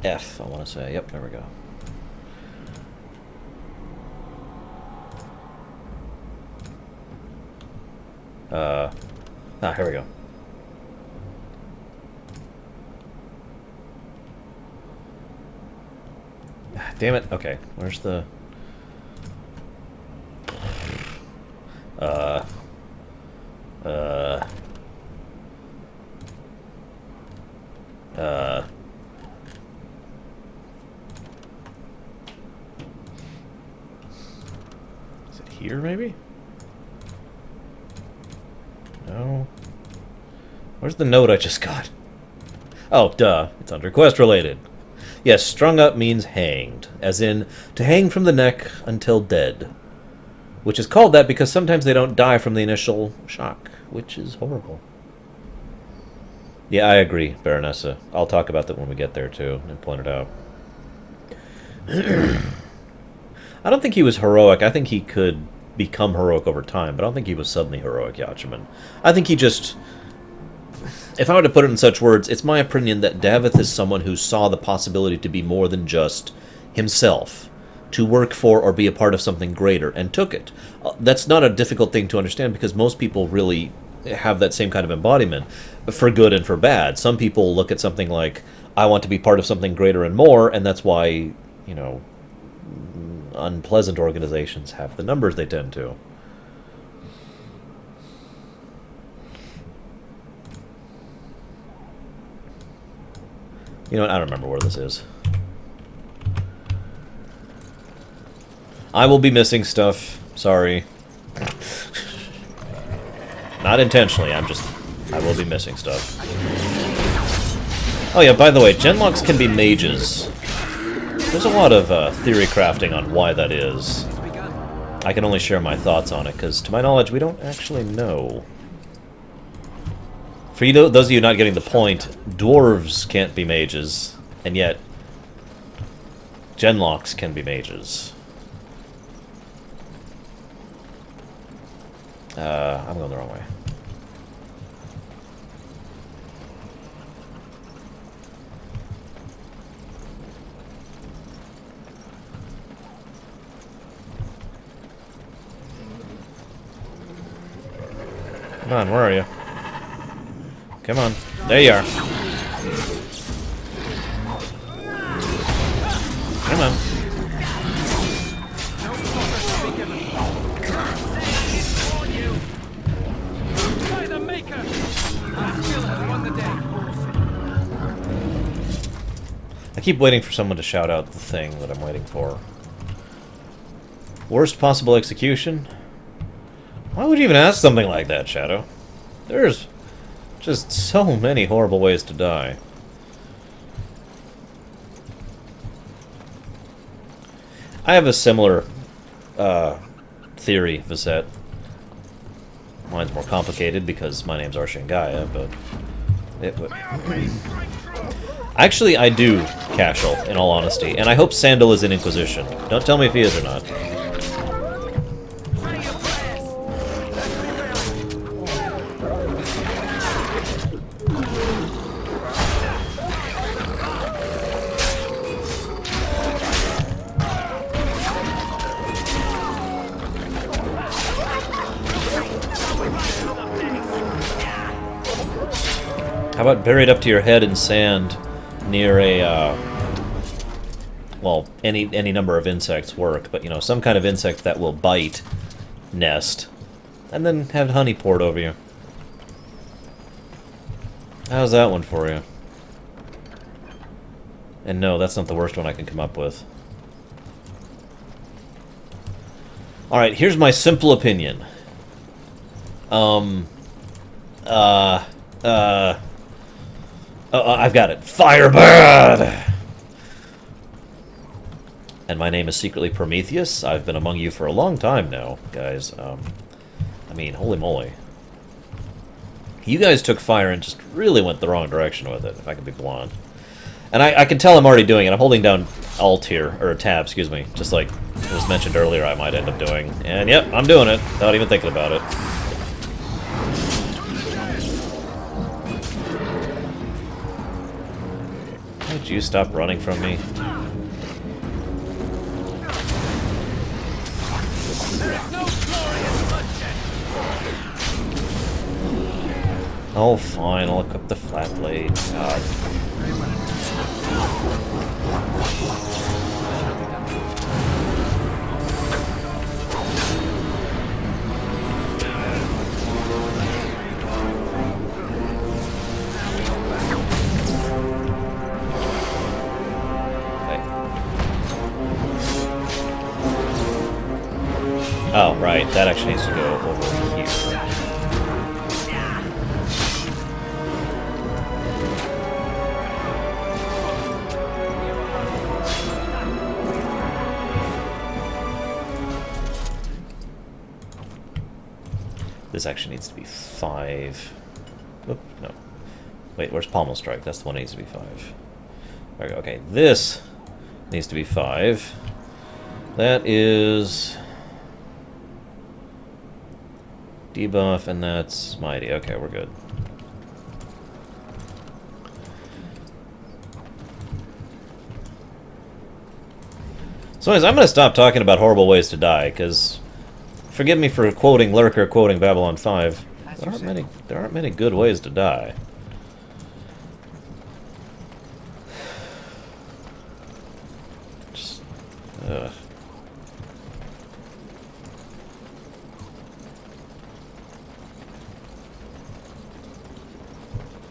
F, I want to say. Yep, there we go. Here we go. Damn it. Okay, where's the... Is it here, maybe? No. Where's the note I just got? Oh, duh. It's under quest related. Yes, strung up means hanged, as in to hang from the neck until dead. Which is called that because sometimes they don't die from the initial shock, which is horrible. Yeah, I agree, Baronessa. I'll talk about that when we get there, too, and point it out. I don't think he was heroic. I think he could become heroic over time, but I don't think he was suddenly heroic, Yachaman. I think he just... If I were to put it in such words, it's my opinion that Davith is someone who saw the possibility to be more than just himself, to work for or be a part of something greater, and took it. That's not a difficult thing to understand because most people really have that same kind of embodiment, for good and for bad. Some people look at something like, I want to be part of something greater and more, and that's why, you know, unpleasant organizations have the numbers they tend to. You know what? I don't remember where this is. I will be missing stuff. Sorry. Not intentionally, I will be missing stuff. Oh yeah, by the way, genlocks can be mages. There's a lot of theory crafting on why that is. I can only share my thoughts on it, because to my knowledge, we don't actually know. For you, those of you not getting the point, dwarves can't be mages, and yet genlocks can be mages. I'm going the wrong way. Come on, where are you? Come on. There you are. Come on. I keep waiting for someone to shout out the thing that I'm waiting for. Worst possible execution? Why would you even ask something like that, Shadow? There's just so many horrible ways to die. I have a similar theory, Visette. Mine's more complicated because my name's Arshangaya, but actually, I do, Cashel, in all honesty, and I hope Sandal is in Inquisition. Don't tell me if he is or not. How about buried up to your head in sand near a, well, any number of insects work, but, you know, some kind of insect that will bite, nest, and then have honey poured over you. How's that one for you? And no, that's not the worst one I can come up with. Alright, here's my simple opinion. I've got it. Firebird! And my name is secretly Prometheus. I've been among you for a long time now, guys. I mean, holy moly. You guys took fire and just really went the wrong direction with it, if I can be blunt. And I can tell I'm already doing it. I'm holding down Alt here, or Tab, excuse me, just like it was mentioned earlier I might end up doing. And yep, I'm doing it, without even thinking about it. Why did you stop running from me? Oh, fine, I'll equip the flat blade. God. Oh, right, that actually needs to go over here. This actually needs to be 5. Oop, no. Wait, where's Pommel Strike? That's the one that needs to be 5. Okay, this needs to be 5. That is debuff, and that's mighty. Okay, we're good. So anyways, I'm going to stop talking about horrible ways to die, because forgive me for quoting Lurker, quoting Babylon 5. There aren't many good ways to die. Just, ugh.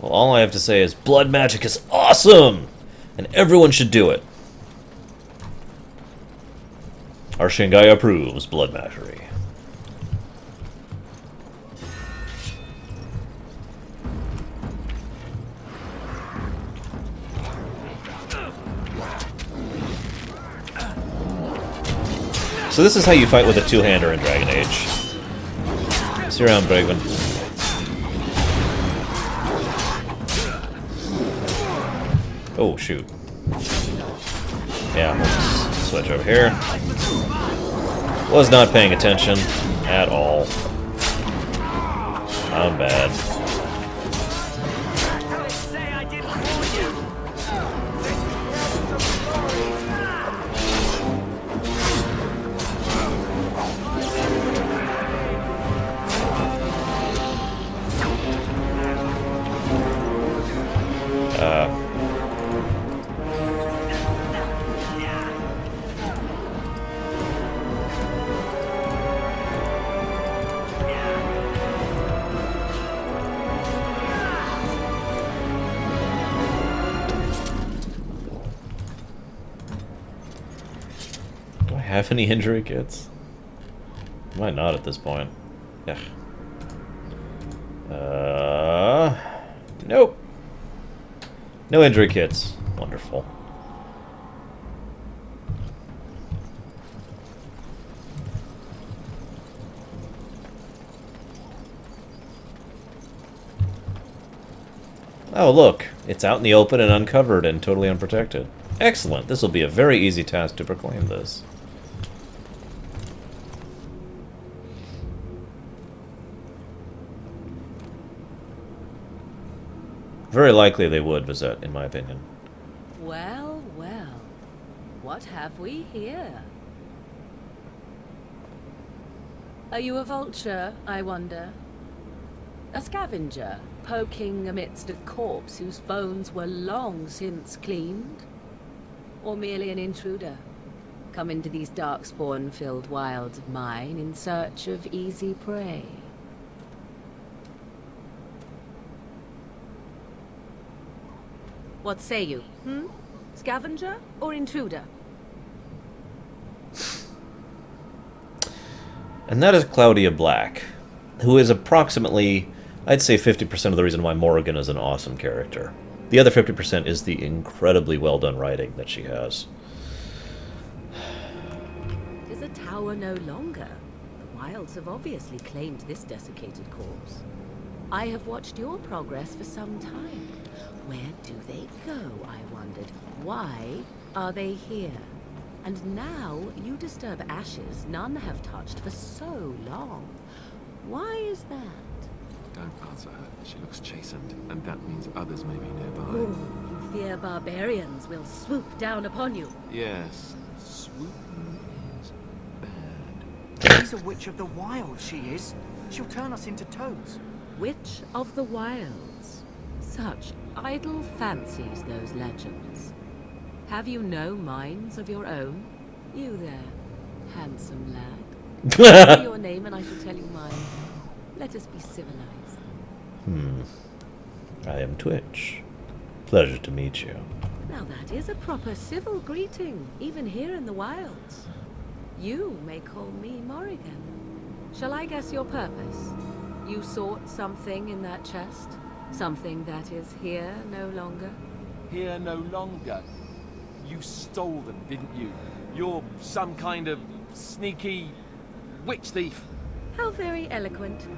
Well, all I have to say is blood magic is awesome! And everyone should do it. Our Shingai approves blood mastery. So this is how you fight with a two-hander in Dragon Age. See you around, Bregman. Oh, shoot. Yeah, let's switch over here. Was not paying attention at all. I'm bad. Have any injury kits? Might not at this point. Yeah. Nope. No injury kits. Wonderful. Oh, look. It's out in the open and uncovered and totally unprotected. Excellent. This will be a very easy task to proclaim this. Very likely they would, Vizette, in my opinion. Well, well. What have we here? Are you a vulture, I wonder? A scavenger, poking amidst a corpse whose bones were long since cleaned? Or merely an intruder, come into these darkspawn-filled wilds of mine in search of easy prey? What say you, Scavenger or intruder? And that is Claudia Black, who is approximately, I'd say 50% of the reason why Morrigan is an awesome character. The other 50% is the incredibly well done writing that she has. It is a tower no longer. The wilds have obviously claimed this desiccated corpse. I have watched your progress for some time. Where do they go, I wondered. Why are they here? And now you disturb ashes none have touched for so long. Why is that? Don't answer her. She looks chastened, and that means others may be nearby. Oh, you fear barbarians will swoop down upon you. Yes, swooping is bad. She's a witch of the wild, she is. She'll turn us into toads. Witch of the wilds. Such idle fancies, those legends. Have you no minds of your own? You there, handsome lad. Tell me your name and I shall tell you mine. Let us be civilized. I am Twitch. Pleasure to meet you. Now that is a proper civil greeting, even here in the wilds. You may call me Morrigan. Shall I guess your purpose? You sought something in that chest? Something that is here no longer? Here no longer. You stole them, didn't you? You're some kind of sneaky witch thief. How very eloquent.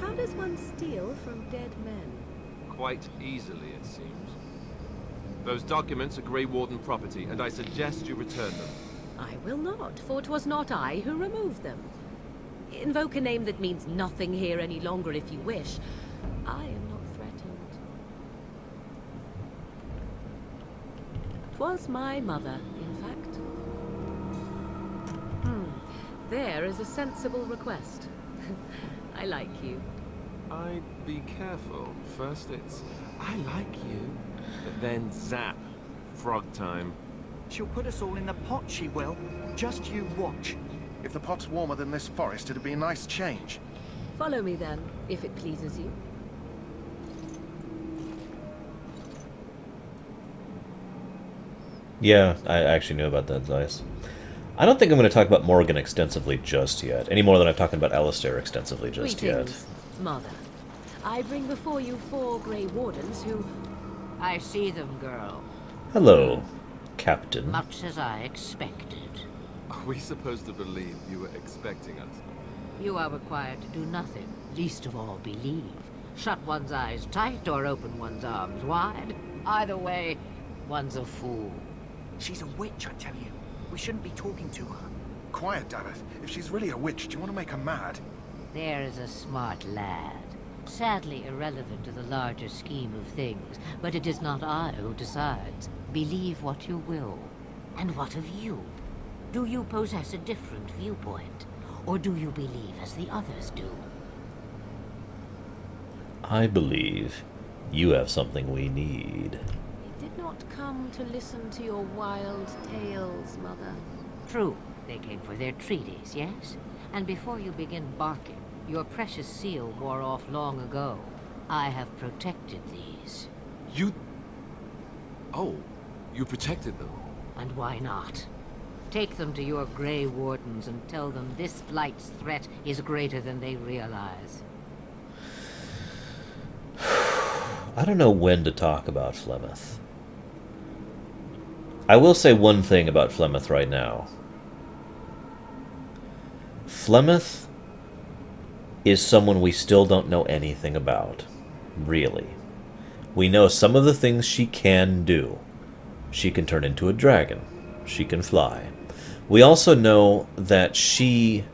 How does one steal from dead men? Quite easily, it seems. Those documents are Grey Warden property, and I suggest you return them. I will not, for it was not I who removed them. Invoke a name that means nothing here any longer if you wish. I am not threatened. 'Twas my mother, in fact. There is a sensible request. I like you. I'd be careful. First it's, I like you. But then zap. Frog time. She'll put us all in the pot, she will. Just you watch. If the pot's warmer than this forest, it'd be a nice change. Follow me then, if it pleases you. Yeah, I actually knew about that, Zeiss. I don't think I'm going to talk about Morrigan extensively just yet, any more than I'm talking about Alistair extensively just Greetings, Mother. I bring before you 4 Grey Wardens who... I see them, girl. yet. Hello, Captain. Much as I expected. Are we supposed to believe you were expecting us? You are required to do nothing, least of all believe. Shut one's eyes tight or open one's arms wide. Either way, one's a fool. She's a witch, I tell you. We shouldn't be talking to her. Quiet, Davith. If she's really a witch, do you want to make her mad? There is a smart lad. Sadly irrelevant to the larger scheme of things, but it is not I who decides. Believe what you will. And what of you? Do you possess a different viewpoint? Or do you believe as the others do? I believe you have something we need. They did not come to listen to your wild tales, Mother. True. They came for their treaties, yes? And before you begin barking, your precious seal wore off long ago. I have protected these. You... Oh, you protected them. And why not? Take them to your Grey Wardens and tell them this blight's threat is greater than they realize. I don't know when to talk about Flemeth. I will say one thing about Flemeth right now. Flemeth is someone we still don't know anything about, really. We know some of the things she can do. She can turn into a dragon. She can fly. We also know that she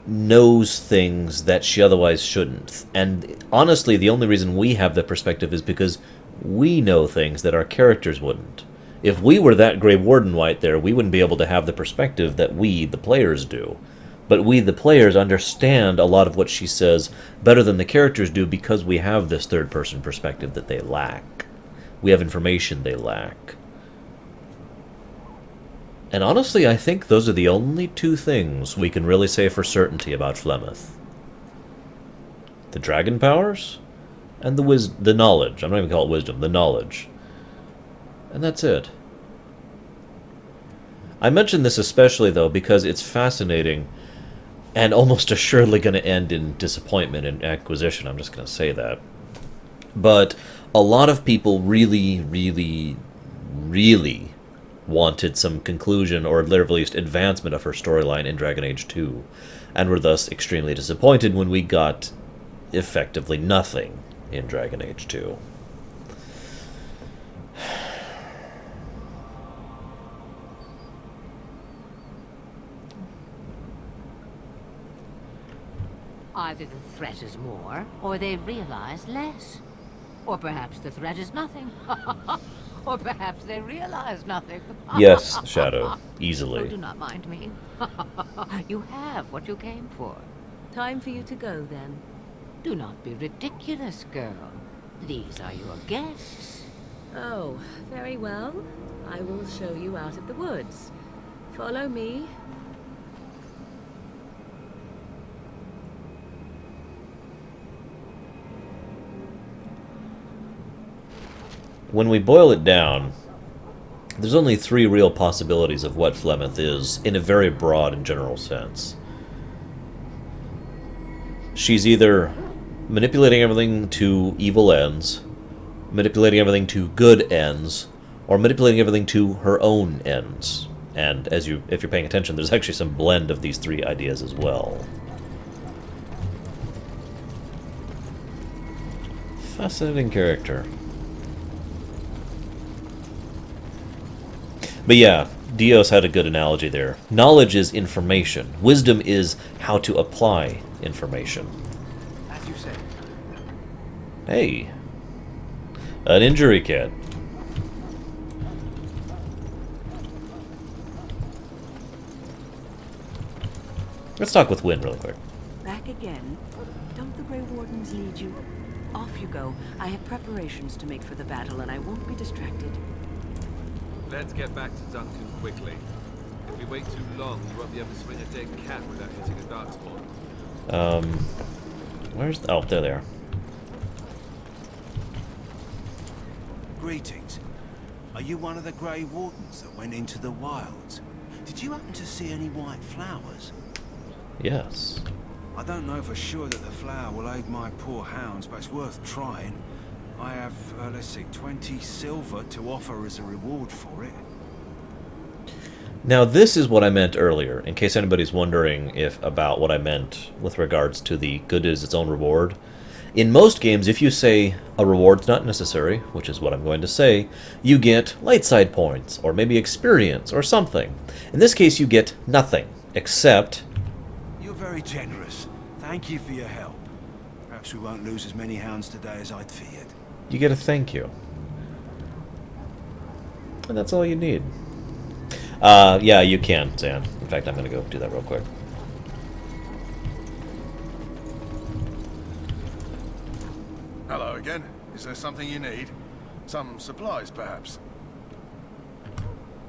knows things that she otherwise shouldn't. And honestly, the only reason we have that perspective is because we know things that our characters wouldn't. If we were that Grey Warden right there, we wouldn't be able to have the perspective that we, the players, do. But we, the players, understand a lot of what she says better than the characters do because we have this third-person perspective that they lack. We have information they lack. And honestly, I think those are the only 2 things we can really say for certainty about Flemeth. The dragon powers, and the knowledge. I'm not even going to call it wisdom, the knowledge. And that's it. I mention this especially, though, because it's fascinating and almost assuredly going to end in disappointment and acquisition. I'm just going to say that. But a lot of people really, really, really wanted some conclusion or at the very least advancement of her storyline in Dragon Age 2, and were thus extremely disappointed when we got effectively nothing in Dragon Age 2. Either the threat is more, or they've realized less. Or perhaps the threat is nothing. Or perhaps they realize nothing. Yes, Shadow, Oh, easily. do not mind me. You have what you came for. Time for you to go, then. Do not be ridiculous, girl. These are your guests. Oh, very well. I will show you out of the woods. Follow me. When we boil it down, there's only 3 real possibilities of what Flemeth is, in a very broad and general sense. She's either manipulating everything to evil ends, manipulating everything to good ends, or manipulating everything to her own ends. And if you're paying attention, there's actually some blend of these 3 ideas as well. Fascinating character. But yeah, Dios had a good analogy there. Knowledge is information. Wisdom is how to apply information. As you said. Hey. An injury kit. Let's talk with Wynn really quick. Back again? Don't the Grey Wardens lead you? Off you go. I have preparations to make for the battle, and I won't be distracted. Let's get back to Duncan quickly. If we wait too long, we won't be able to swing a dead cat without hitting a darkspawn. Where's the... Oh, there they are. Greetings. Are you one of the Grey Wardens that went into the wilds? Did you happen to see any white flowers? Yes. I don't know for sure that the flower will aid my poor hounds, but it's worth trying. I have, let's see, 20 silver to offer as a reward for it. Now, this is what I meant earlier, in case anybody's wondering about what I meant with regards to the good is its own reward. In most games, if you say a reward's not necessary, which is what I'm going to say, you get light side points, or maybe experience, or something. In this case, you get nothing, except... You're very generous. Thank you for your help. Perhaps we won't lose as many hounds today as I'd feared. You get a thank you. And that's all you need. Yeah, you can, Zan. In fact, I'm going to go do that real quick. Hello again. Is there something you need? Some supplies, perhaps?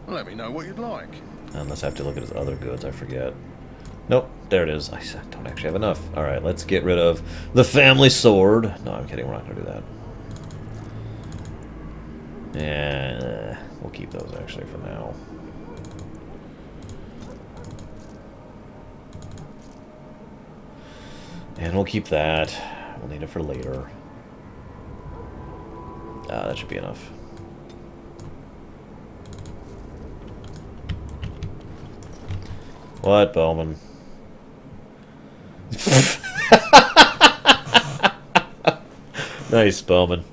Let me know what you'd like. Unless I have to look at his other goods, I forget. Nope, there it is. I don't actually have enough. Alright, let's get rid of the family sword. No, I'm kidding, we're not going to do that. Yeah, we'll keep those actually for now. And we'll keep that. We'll need it for later. That should be enough. What, Bowman? Nice, Bowman.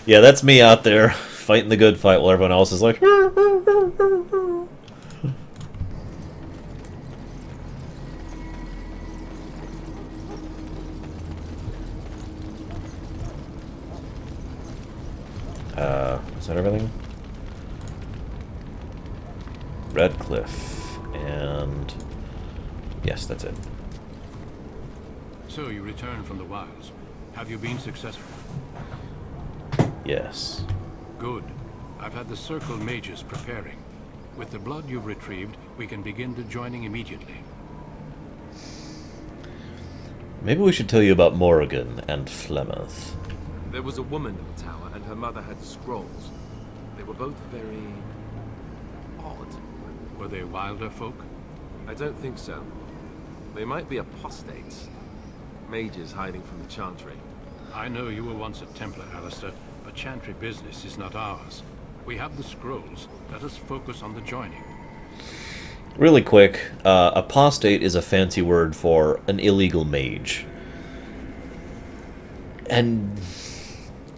Yeah, that's me out there fighting the good fight while everyone else is like... Is that everything? Redcliffe, and... Yes, that's it. So you returned from the wilds. Have you been successful? Yes. Good. I've had the Circle mages preparing. With the blood you've retrieved, we can begin the joining immediately. Maybe we should tell you about Morrigan and Flemeth. There was a woman in the tower, and her mother had scrolls. They were both very... odd. Were they wilder folk? I don't think so. They might be apostates. Mages hiding from the Chantry. I know you were once a Templar, Alistair, but Chantry business is not ours. We have the scrolls. Let us focus on the joining. Really quick, apostate is a fancy word for an illegal mage. And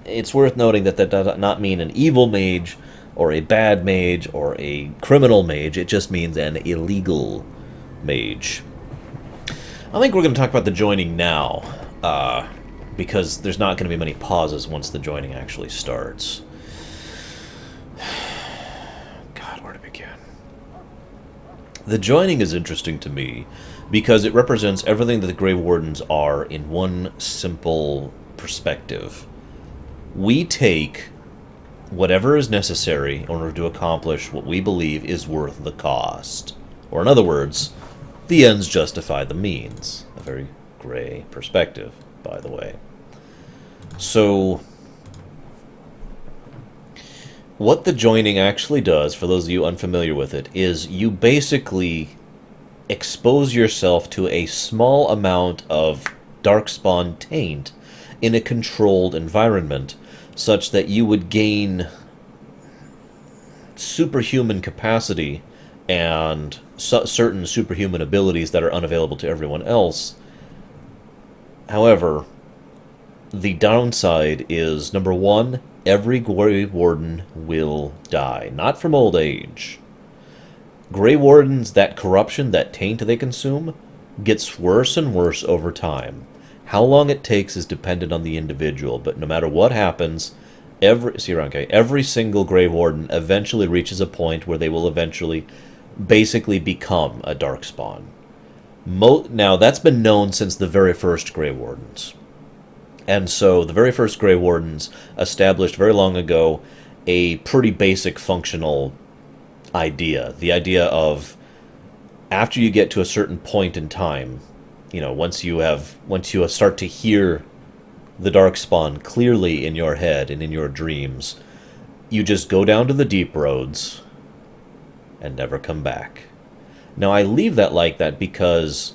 it's worth noting that that does not mean an evil mage, or a bad mage, or a criminal mage. It just means an illegal mage. I think we're going to talk about the joining now, because there's not going to be many pauses once the joining actually starts. God, where to begin? The joining is interesting to me because it represents everything that the Grey Wardens are in one simple perspective. We take whatever is necessary in order to accomplish what we believe is worth the cost. Or in other words, the ends justify the means. A very Grey perspective, by the way. So, what the joining actually does, for those of you unfamiliar with it, is you basically expose yourself to a small amount of darkspawn taint in a controlled environment, such that you would gain superhuman capacity and certain superhuman abilities that are unavailable to everyone else. However, the downside is, number one, every Grey Warden will die. Not from old age. Grey Wardens, that corruption, that taint they consume, gets worse and worse over time. How long it takes is dependent on the individual, but no matter what happens, every single Grey Warden eventually reaches a point where they will eventually basically become a Darkspawn. Now, that's been known since the very first Grey Wardens. And so, the very first Grey Wardens established very long ago a pretty basic functional idea. The idea of, after you get to a certain point in time, you know, once you start to hear the Darkspawn clearly in your head and in your dreams, you just go down to the deep roads and never come back. Now, I leave that like that because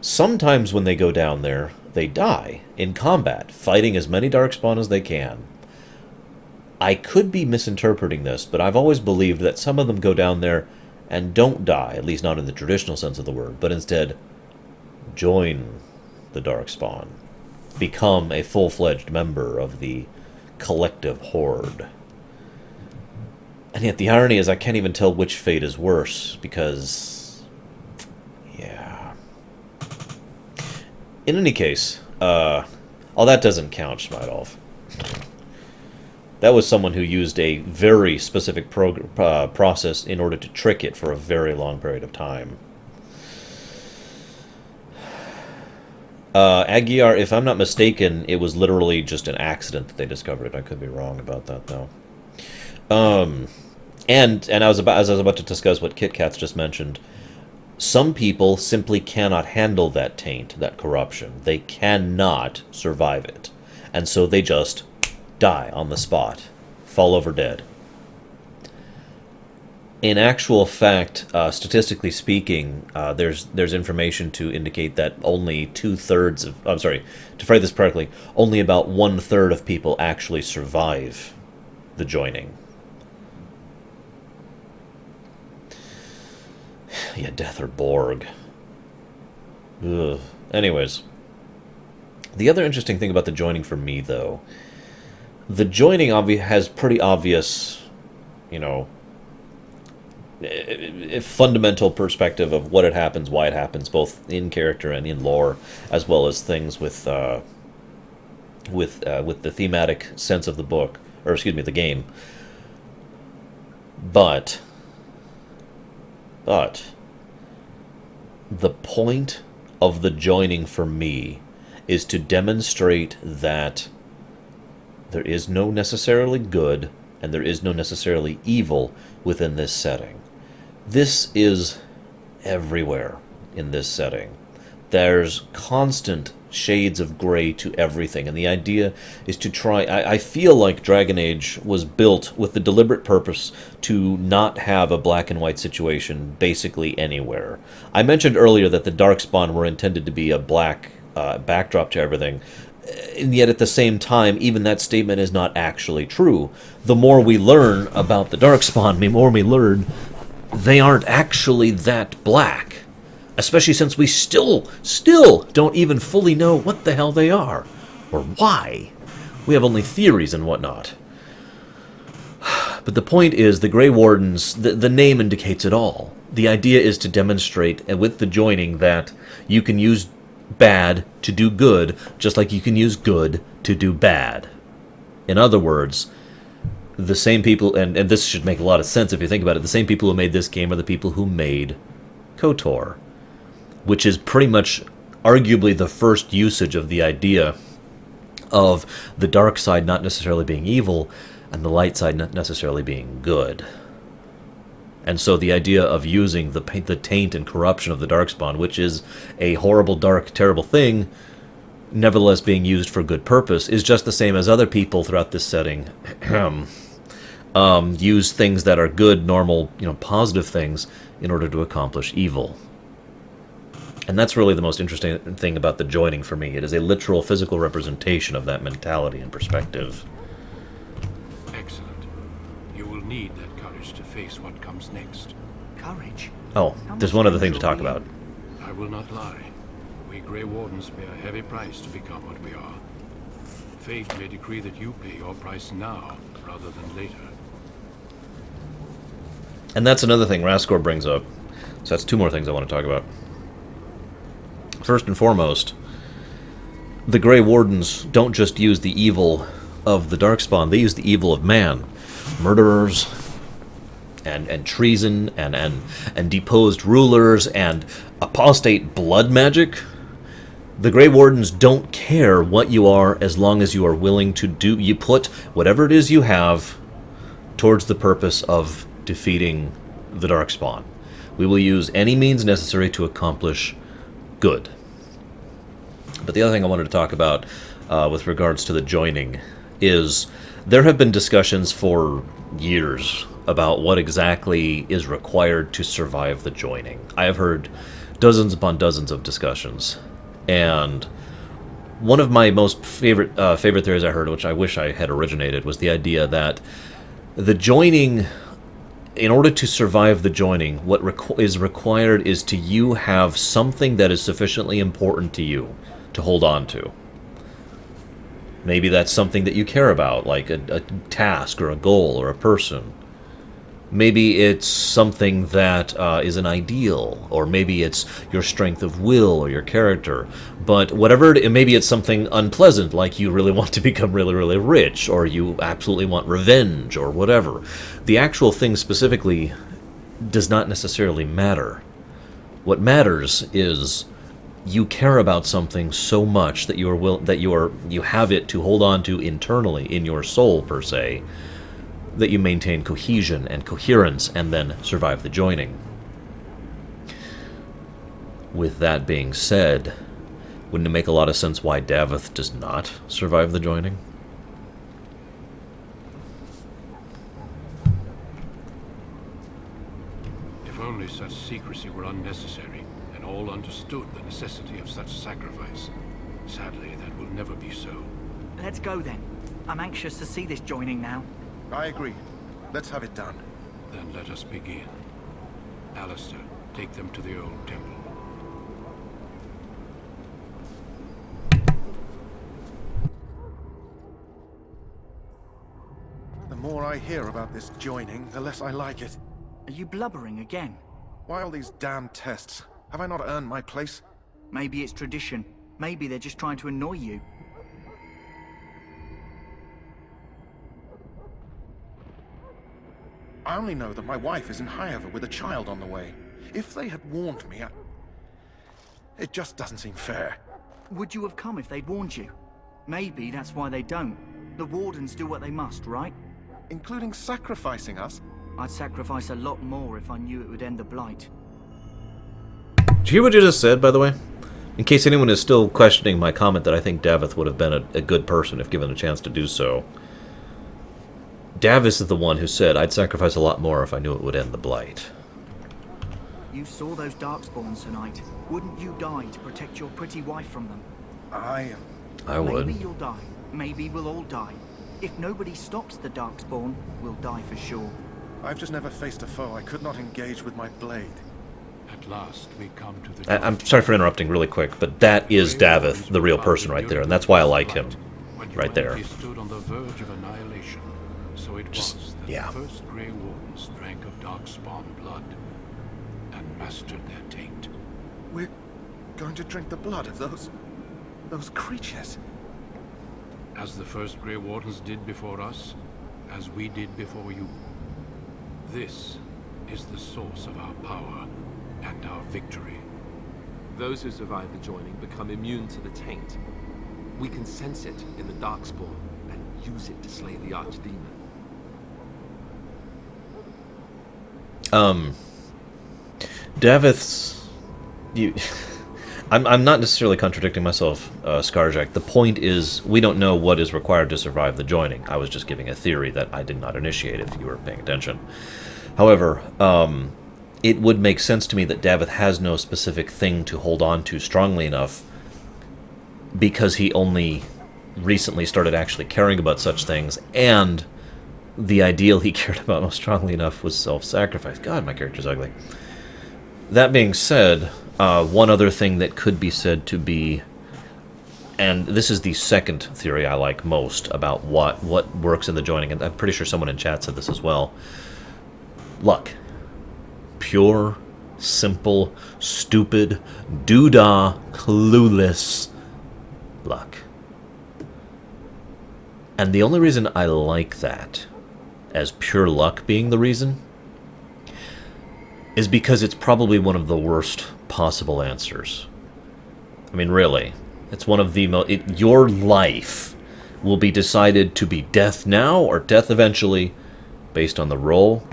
sometimes when they go down there, they die in combat, fighting as many Darkspawn as they can. I could be misinterpreting this, but I've always believed that some of them go down there and don't die, at least not in the traditional sense of the word, but instead join the Darkspawn, become a full-fledged member of the collective horde. And yet the irony is I can't even tell which fate is worse, because, yeah. In any case, that doesn't count, Schmeidolf. That was someone who used a very specific process in order to trick it for a very long period of time. Aguiar, if I'm not mistaken, it was literally just an accident that they discovered it. I could be wrong about that, though. And as I was about to discuss what Kit Kat's just mentioned, some people simply cannot handle that taint, that corruption. They cannot survive it. And so they just die on the spot, fall over dead. In actual fact, statistically speaking, there's information to indicate that only 2/3 of, I'm sorry, to phrase this correctly, only about 1/3 of people actually survive the joining. Yeah, death or Borg. Ugh. Anyways, the other interesting thing about the joining for me, though, the joining has pretty obvious, you know, a fundamental perspective of what it happens, why it happens, both in character and in lore, as well as things with the thematic sense of the book, or excuse me, the game. But the point of the joining for me is to demonstrate that there is no necessarily good and there is no necessarily evil within this setting. This is everywhere in this setting. There's constant shades of gray to everything. And the idea is to try... I feel like Dragon Age was built with the deliberate purpose to not have a black and white situation basically anywhere. I mentioned earlier that the Darkspawn were intended to be a black backdrop to everything. And yet at the same time, even that statement is not actually true. The more we learn about the Darkspawn, the more we learn they aren't actually that black. Especially since we still don't even fully know what the hell they are. Or why. We have only theories and whatnot. But the point is, the Grey Wardens, the name indicates it all. The idea is to demonstrate, and with the joining, that you can use bad to do good, just like you can use good to do bad. In other words, the same people, and this should make a lot of sense if you think about it, the same people who made this game are the people who made KOTOR, which is pretty much arguably the first usage of the idea of the dark side not necessarily being evil and the light side not necessarily being good. And so the idea of using the taint and corruption of the Darkspawn, which is a horrible, dark, terrible thing, nevertheless being used for good purpose, is just the same as other people throughout this setting use things that are good, normal, positive things in order to accomplish evil. And that's really the most interesting thing about the joining for me. It is a literal physical representation of that mentality and perspective. Excellent. You will need that courage to face what comes next. Courage? Oh, there's one other thing to talk about. I will not lie. We Grey Wardens pay a heavy price to become what we are. Fate may decree that you pay your price now, rather than later. And that's another thing Raskor brings up. So that's two more things I want to talk about. First and foremost, the Grey Wardens don't just use the evil of the Darkspawn, they use the evil of man. Murderers, and treason, and deposed rulers, and apostate blood magic. The Grey Wardens don't care what you are as long as you are willing to do... You put whatever it is you have towards the purpose of defeating the Darkspawn. We will use any means necessary to accomplish good. But the other thing I wanted to talk about with regards to the joining is there have been discussions for years about what exactly is required to survive the joining. I have heard dozens upon dozens of discussions, and one of my most favorite theories I heard, which I wish I had originated, was the idea that the joining... In order to survive the joining, what is required is to you have something that is sufficiently important to you to hold on to. Maybe that's something that you care about, like a task or a goal or a person. Maybe it's something that is an ideal, or maybe it's your strength of will or your character. But whatever maybe it's something unpleasant, like you really want to become really, really rich, or you absolutely want revenge, or whatever. The actual thing specifically does not necessarily matter. What matters is you care about something so much that you have it to hold on to internally in your soul, per se, that you maintain cohesion and coherence and then survive the joining. With that being said, wouldn't it make a lot of sense why Davith does not survive the joining? If only such secrecy were unnecessary, and all understood the necessity of such sacrifice. Sadly, that will never be so. Let's go then. I'm anxious to see this joining now. I agree. Let's have it done. Then let us begin. Alistair, take them to the old temple. The more I hear about this joining, the less I like it. Are you blubbering again? Why all these damn tests? Have I not earned my place? Maybe it's tradition. Maybe they're just trying to annoy you. I only know that my wife is in Highever with a child on the way. If they had warned me, it just doesn't seem fair. Would you have come if they'd warned you? Maybe that's why they don't. The Wardens do what they must, right? Including sacrificing us? I'd sacrifice a lot more if I knew it would end the Blight. Did you hear what you just said, by the way? In case anyone is still questioning my comment that I think Davith would have been a good person if given a chance to do so, Davith is the one who said, I'd sacrifice a lot more if I knew it would end the Blight. You saw those Darkspawns tonight. Wouldn't you die to protect your pretty wife from them? I would. Maybe you'll die. Maybe we'll all die. If nobody stops the Darkspawn, we'll die for sure. I've just never faced a foe I could not engage with my blade. At last we come to the... I'm sorry for interrupting really quick, but that is Davith, the real person right there, and that's why I like him right there. He stood on the verge of annihilation, so it was that yeah. the first Grey Wardens drank of Darkspawn blood and mastered their taint. We're going to drink the blood of those creatures. As the first Grey Wardens did before us, as we did before you. This is the source of our power and our victory. Those who survive the joining become immune to the taint. We can sense it in the Darkspawn and use it to slay the Archdemon. Davith's... I'm not necessarily contradicting myself, Scarjack. The point is, we don't know what is required to survive the joining. I was just giving a theory that I did not initiate, if you were paying attention. However, it would make sense to me that Davith has no specific thing to hold on to strongly enough because he only recently started actually caring about such things, and the ideal he cared about most strongly enough was self-sacrifice. God, my character's ugly. That being said, one other thing that could be said to be, and this is the second theory I like most about what works in the joining, and I'm pretty sure someone in chat said this as well. Luck. Pure, simple, stupid, doodah, clueless luck. And the only reason I like that, as pure luck being the reason, is because it's probably one of the worst possible answers. I mean, really. It's one of the most... Your life will be decided to be death now or death eventually based on the roll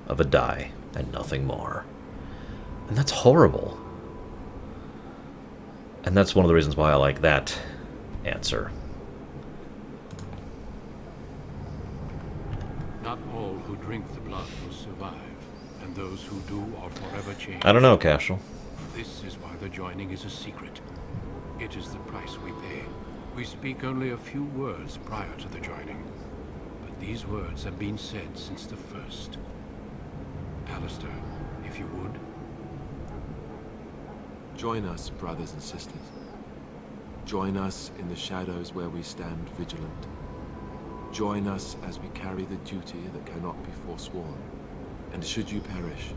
of a die and nothing more. And that's horrible. And that's one of the reasons why I like that answer. Not all who drink the blood will survive, and those who do are forever changed. I don't know, Cashel. This is why the joining is a secret. It is the price we pay. We speak only a few words prior to the joining, but these words have been said since the first. Alistair, if you would. Join us, brothers and sisters. Join us in the shadows where we stand vigilant. Join us as we carry the duty that cannot be forsworn. And should you perish,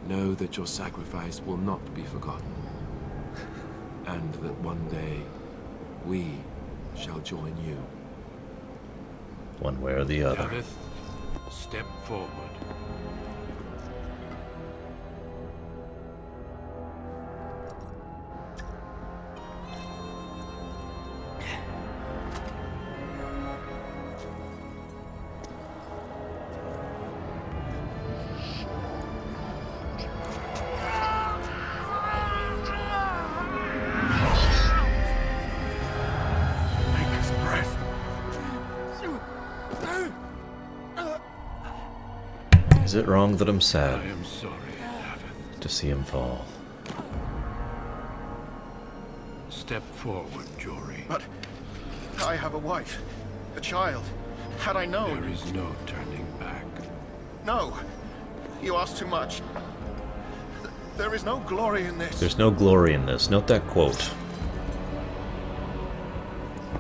know that your sacrifice will not be forgotten. And that one day, we shall join you. One way or the other. Davith, step forward. Is it wrong that I'm sad I am sorry, Davith. to see him fall? Step forward, Jory. But I have a wife, a child. Had I known... There is no turning back. No! You ask too much. There is no glory in this. There's no glory in this. Note that quote.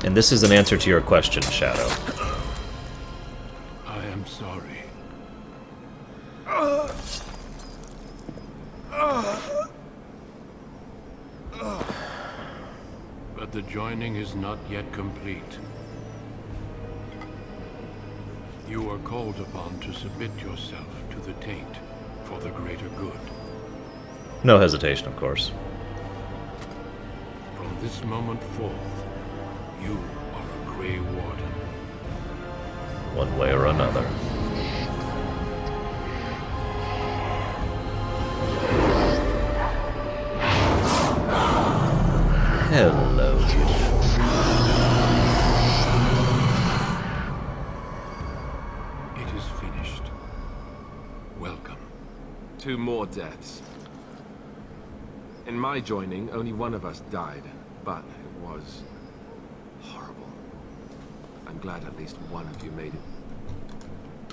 And this is an answer to your question, Shadow. I am sorry. But the joining is not yet complete. You are called upon to submit yourself to the taint for the greater good. No hesitation, of course. From this moment forth, you are a Grey Warden. One way or another. welcome. 2 more deaths. In my joining, only one of us died, but it was horrible. I'm glad at least one of you made it.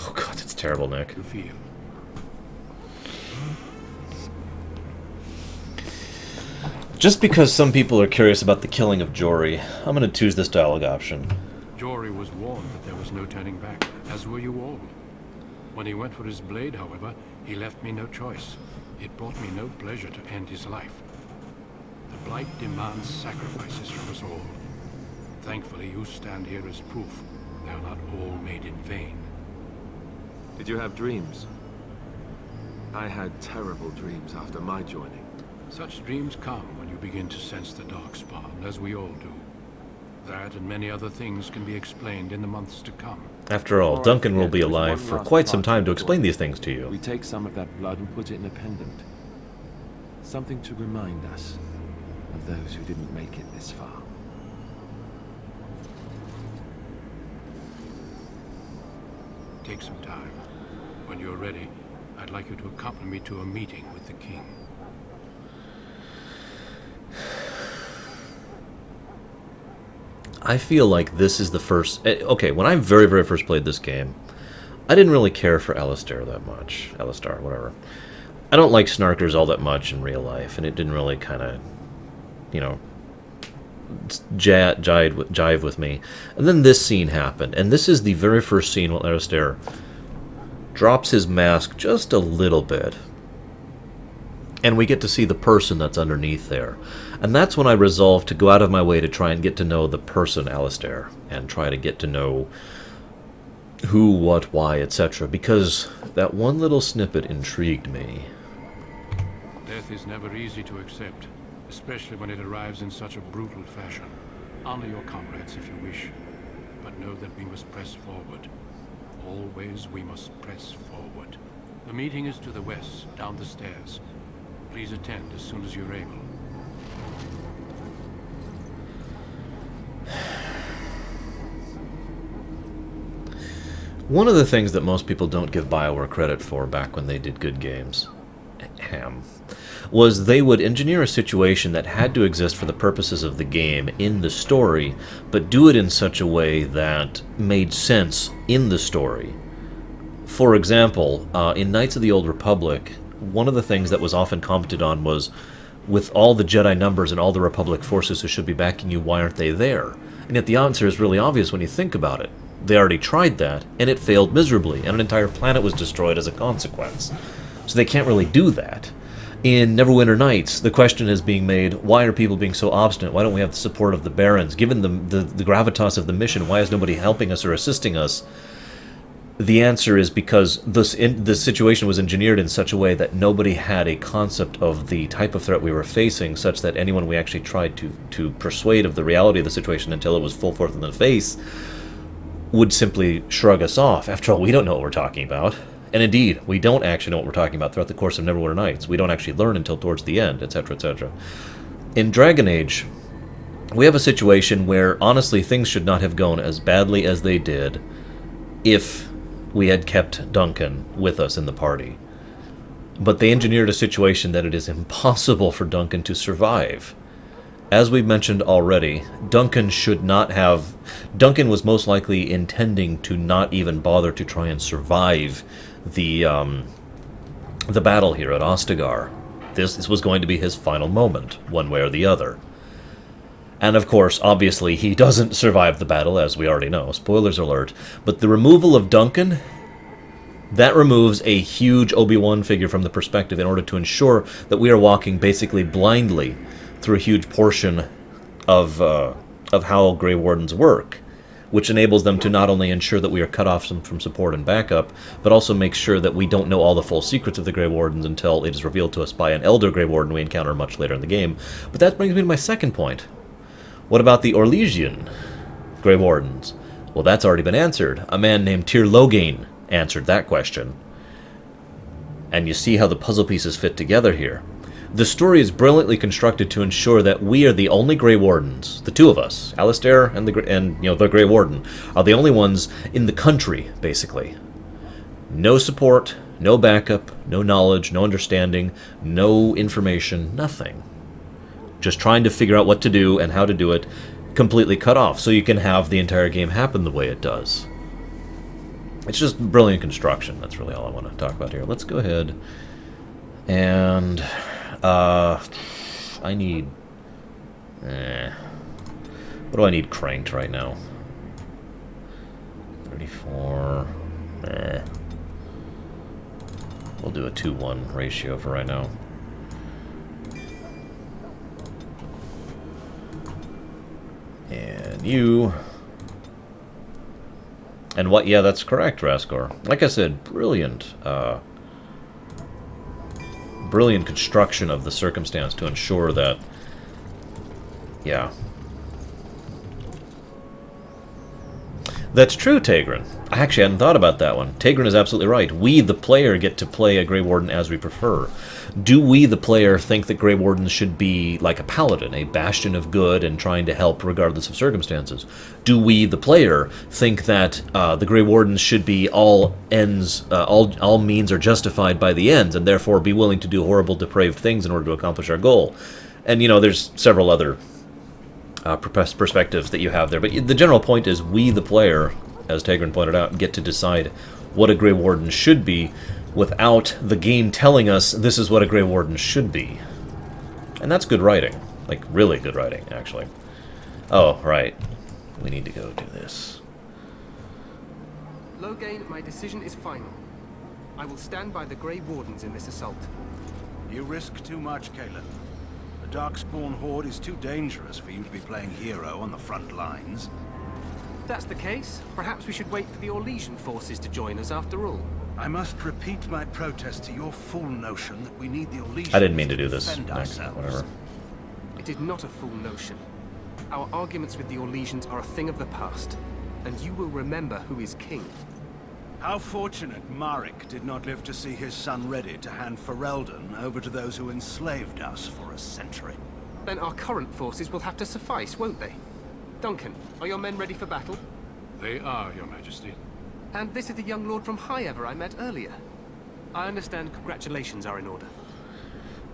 Oh god, it's terrible, Nick. You feel? Just because some people are curious about the killing of Jory, I'm going to choose this dialogue option. Jory was warned that there was no turning back, as were you all. When he went for his blade, however, he left me no choice. It brought me no pleasure to end his life. The Blight demands sacrifices from us all. Thankfully, you stand here as proof they are not all made in vain. Did you have dreams? I had terrible dreams after my joining. Such dreams come when you begin to sense the Darkspawn, as we all do. That and many other things can be explained in the months to come. After all, Duncan will be alive for quite some time to explain these things to you. We take some of that blood and put it in a pendant. Something to remind us of those who didn't make it this far. Take some time. When you're ready, I'd like you to accompany me to a meeting with the king. I feel like this is the first... Okay, when I very, very first played this game, I didn't really care for Alistair that much. Alistar, whatever. I don't like snarkers all that much in real life, and it didn't really kind of, you know, jive with me. And then this scene happened, and this is the very first scene where Alistair drops his mask just a little bit. And we get to see the person that's underneath there. And that's when I resolved to go out of my way to try and get to know the person Alistair, and try to get to know who, what, why, etc. Because that one little snippet intrigued me. Death is never easy to accept, especially when it arrives in such a brutal fashion. Honor your comrades if you wish, but know that we must press forward. Always we must press forward. The meeting is to the west, down the stairs. Please attend as soon as you're able. One of the things that most people don't give BioWare credit for back when they did good games, was they would engineer a situation that had to exist for the purposes of the game in the story, but do it in such a way that made sense in the story. For example, in Knights of the Old Republic, one of the things that was often commented on was, with all the Jedi numbers and all the Republic forces who should be backing you, why aren't they there? And yet the answer is really obvious when you think about it. They already tried that, and it failed miserably, and an entire planet was destroyed as a consequence. So they can't really do that. In Neverwinter Nights, the question is being made, why are people being so obstinate? Why don't we have the support of the Barons? Given the gravitas of the mission, why is nobody helping us or assisting us? The answer is because the situation was engineered in such a way that nobody had a concept of the type of threat we were facing, such that anyone we actually tried to persuade of the reality of the situation until it was full forth in the face would simply shrug us off. After all, we don't know what we're talking about. And indeed, we don't actually know what we're talking about throughout the course of Neverwinter Nights. We don't actually learn until towards the end, etc., etc. In Dragon Age, we have a situation where, honestly, things should not have gone as badly as they did if we had kept Duncan with us in the party. But they engineered a situation that it is impossible for Duncan to survive. As we've mentioned already, Duncan was most likely intending to not even bother to try and survive the battle here at Ostagar. This was going to be his final moment, one way or the other. And of course, obviously, he doesn't survive the battle, as we already know. Spoilers alert. But the removal of Duncan, that removes a huge Obi-Wan figure from the perspective in order to ensure that we are walking basically blindly through a huge portion of how Grey Wardens work, which enables them to not only ensure that we are cut off from support and backup, but also make sure that we don't know all the full secrets of the Grey Wardens until it is revealed to us by an Elder Grey Warden we encounter much later in the game. But that brings me to my second point. What about the Orlesian Grey Wardens? Well, that's already been answered. A man named Tyr Loghain answered that question. And you see how the puzzle pieces fit together here. The story is brilliantly constructed to ensure that we are the only Grey Wardens, the two of us, Alistair and the Grey Warden, are the only ones in the country, basically. No support, No backup, no knowledge, no understanding, no information, nothing. Just trying to figure out what to do and how to do it, completely cut off, so you can have the entire game happen the way it does. It's just brilliant construction. That's really all I want to talk about here. Let's go ahead and I need... what do I need cranked right now? 34... We'll do a 2-1 ratio for right now. And you... And what? Yeah, that's correct, Raskor. Like I said, brilliant, brilliant construction of the circumstance to ensure that, yeah. That's true, Tegrin. I actually hadn't thought about that one. Tegrin is absolutely right. We, the player, get to play a Grey Warden as we prefer. Do we, the player, think that Grey Wardens should be like a paladin, a bastion of good and trying to help regardless of circumstances? Do we, the player, think that the Grey Wardens should be all ends, all means are justified by the ends, and therefore be willing to do horrible, depraved things in order to accomplish our goal? And, you know, there's several other perspectives that you have there, but the general point is we, the player, as Tegrin pointed out, get to decide what a Grey Warden should be without the game telling us this is what a Grey Warden should be. And that's good writing. Like, really good writing, actually. Oh, right. We need to go do this. Loghain, my decision is final. I will stand by the Grey Wardens in this assault. You risk too much, Caleb. The Darkspawn Horde is too dangerous for you to be playing hero on the front lines. If that's the case, perhaps we should wait for the Orlesian forces to join us after all. I must repeat my protest to your fool notion that we need the Orlesians I didn't mean to do this. defend ourselves. Whatever. It is not a fool notion. Our arguments with the Orlesians are a thing of the past, and you will remember who is king. How fortunate Marek did not live to see his son ready to hand Ferelden over to those who enslaved us for a century. Then our current forces will have to suffice, won't they? Duncan, are your men ready for battle? They are, Your Majesty. And this is the young lord from Highever I met earlier. I understand congratulations are in order.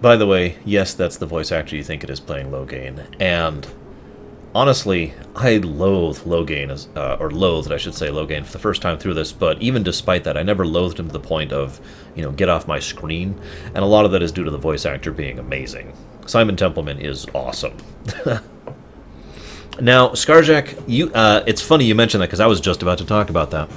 By the way, yes, that's the voice actor you think it is playing Loghain, and honestly, I loathe Loghain, or loathed, I should say, Loghain for the first time through this, but even despite that, I never loathed him to the point of, you know, get off my screen, and a lot of that is due to the voice actor being amazing. Simon Templeman is awesome. Now, Scarjack, you, it's funny you mentioned that, because I was just about to talk about that.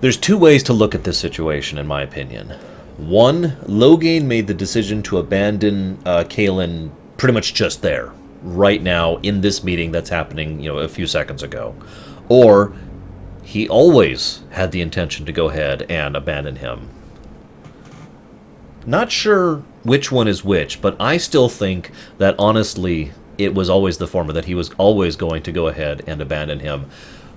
There's two ways to look at this situation, in my opinion. One, Loghain made the decision to abandon Kaelin pretty much just there, right now, in this meeting that's happening, you know, a few seconds ago. Or, he always had the intention to go ahead and abandon him. Not sure which one is which, but I still think that, honestly, it was always the former, that he was always going to go ahead and abandon him.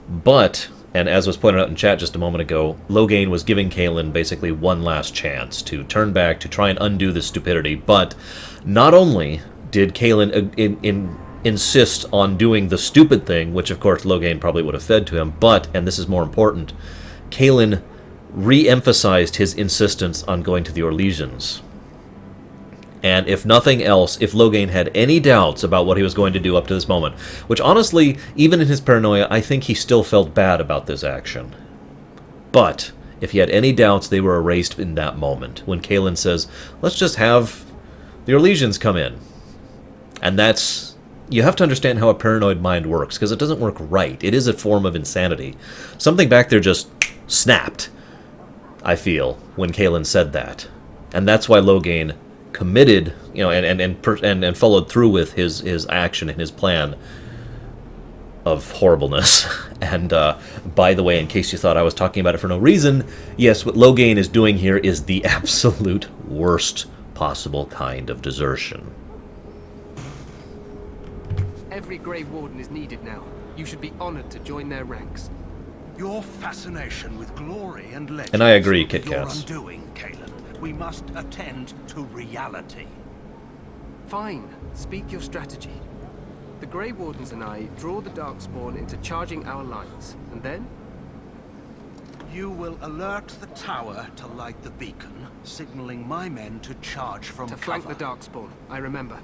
But, and as was pointed out in chat just a moment ago, Loghain was giving Kaelin basically one last chance to turn back, to try and undo this stupidity. But not only did Kaelin insist on doing the stupid thing, which of course Loghain probably would have fed to him, but, and this is more important, Kaelin re-emphasized his insistence on going to the Orlesians. And if nothing else, if Loghain had any doubts about what he was going to do up to this moment, which honestly, even in his paranoia, I think he still felt bad about this action. But if he had any doubts, they were erased in that moment, when Kaelin says, let's just have the Orlesians come in. And that's... You have to understand how a paranoid mind works, because it doesn't work right. It is a form of insanity. Something back there just snapped, I feel, when Kaelin said that. And that's why Loghain committed, you know, and followed through with his action and his plan of horribleness. And by the way, in case you thought I was talking about it for no reason, yes, what Loghain is doing here is the absolute worst possible kind of desertion. Every Grey Warden is needed now. You should be honored to join their ranks. Your fascination with glory and legend. And I agree, Kit Your Kats. undoing, Kaelin. We must attend to reality. Fine. Speak your strategy. The Grey Wardens and I draw the Darkspawn into charging our lines, and then? You will alert the tower to light the beacon, signaling my men to charge from To cover. flank the Darkspawn, I remember.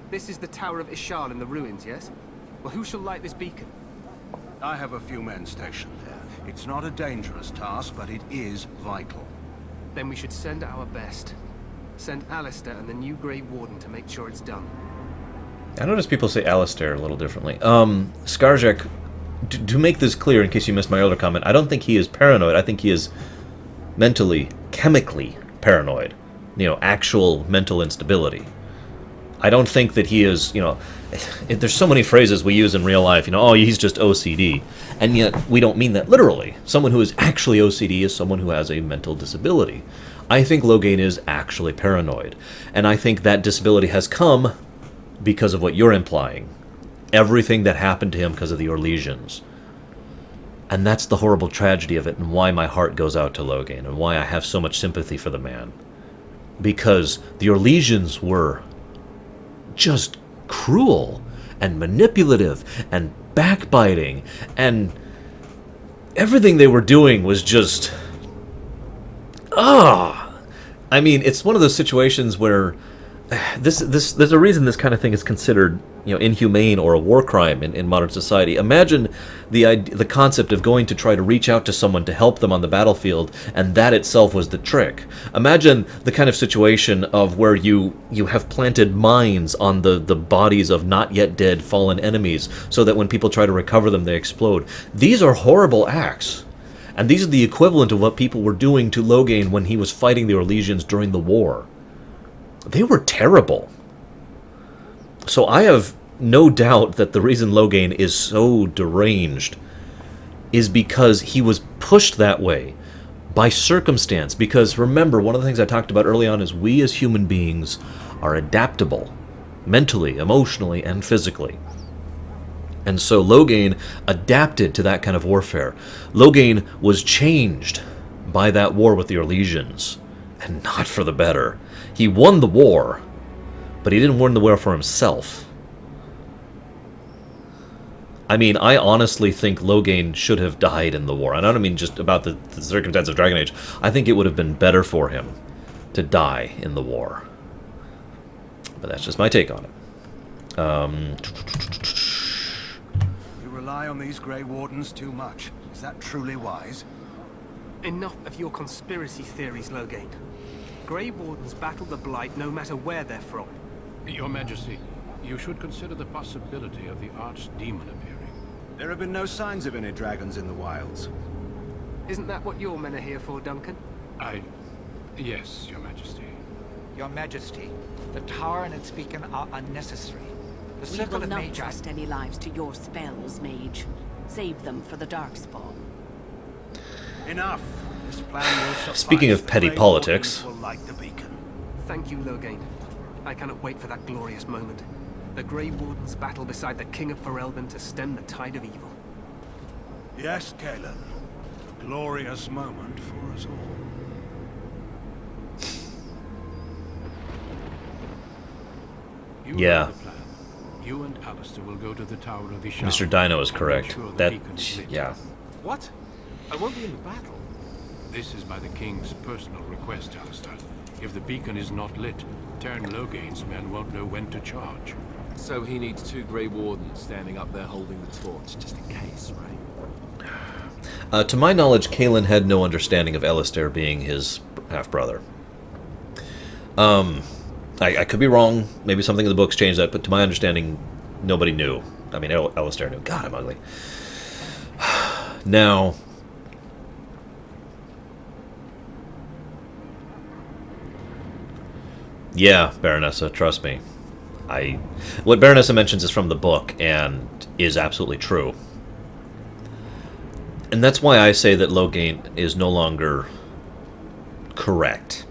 This is the Tower of Ishal in the ruins, yes? Well, who shall light this beacon? I have a few men stationed there. It's not a dangerous task, but it is vital. Then we should send our best. Send Alistair and the new Grey Warden to make sure it's done. I notice people say Alistair a little differently. Skarjek, to make this clear, in case you missed my earlier comment, I don't think he is paranoid. I think he is mentally, chemically paranoid. You know, actual mental instability. I don't think that he is, you know, there's so many phrases we use in real life, you know, oh, he's just OCD. And yet, we don't mean that literally. Someone who is actually OCD is someone who has a mental disability. I think Loghain is actually paranoid. And I think that disability has come because of what you're implying. Everything that happened to him because of the Orlesians. And that's the horrible tragedy of it, and why my heart goes out to Loghain, and why I have so much sympathy for the man. Because the Orlesians were just cruel and manipulative and backbiting, and everything they were doing was just I mean, it's one of those situations where there's a reason this kind of thing is considered, you know, inhumane or a war crime in modern society. Imagine the concept of going to try to reach out to someone to help them on the battlefield, and that itself was the trick. Imagine the kind of situation of where you have planted mines on the bodies of not yet dead fallen enemies, so that when people try to recover them, they explode. These are horrible acts. And these are the equivalent of what people were doing to Loghain when he was fighting the Orlesians during the war. They were terrible. So I have no doubt that the reason Loghain is so deranged is because he was pushed that way by circumstance. Because remember, one of the things I talked about early on is we as human beings are adaptable, mentally, emotionally, and physically. And so Loghain adapted to that kind of warfare. Loghain was changed by that war with the Orlesians, and not for the better. He won the war, but he didn't win the war for himself. I mean, I honestly think Loghain should have died in the war. And I don't mean just about the circumstance of Dragon Age. I think it would have been better for him to die in the war. But that's just my take on it. You rely on these Grey Wardens too much. Is that truly wise? Enough of your conspiracy theories, Loghain. Grey Wardens battle the Blight no matter where they're from. Your Majesty, you should consider the possibility of the Archdemon appearing. There have been no signs of any dragons in the wilds. Isn't that what your men are here for, Duncan? Yes, Your Majesty. Your Majesty, the tower and its beacon are unnecessary. The We circle will of not Magi... trust any lives to your spells, mage. Save them for the Darkspawn. Enough. This plan will suffice. Speaking of petty Grey politics. Wardens will light the beacon. Thank you, Loghain. I cannot wait for that glorious moment. The Grey Wardens battle beside the King of Ferelden to stem the tide of evil. Yes, Galen. A glorious moment for us all. You Yeah. know the plan. You and Alistair will go to the Tower of Ishal. Mr. Dino is and correct. make sure the That, beacon is lit. yeah. What? I won't be in the battle. This is by the King's personal request, Alistair. If the beacon is not lit, Tern Loghain's men won't know when to charge. So he needs 2 Grey Wardens standing up there holding the torch, just in case, right? To my knowledge, Kalen had no understanding of Alistair being his half-brother. I could be wrong. Maybe something in the books changed that, but to my understanding, nobody knew. I mean, Alistair knew. God, I'm ugly. Now, yeah, Baronessa, trust me. What Baronessa mentions is from the book, and is absolutely true. And that's why I say that Loghain is no longer correct.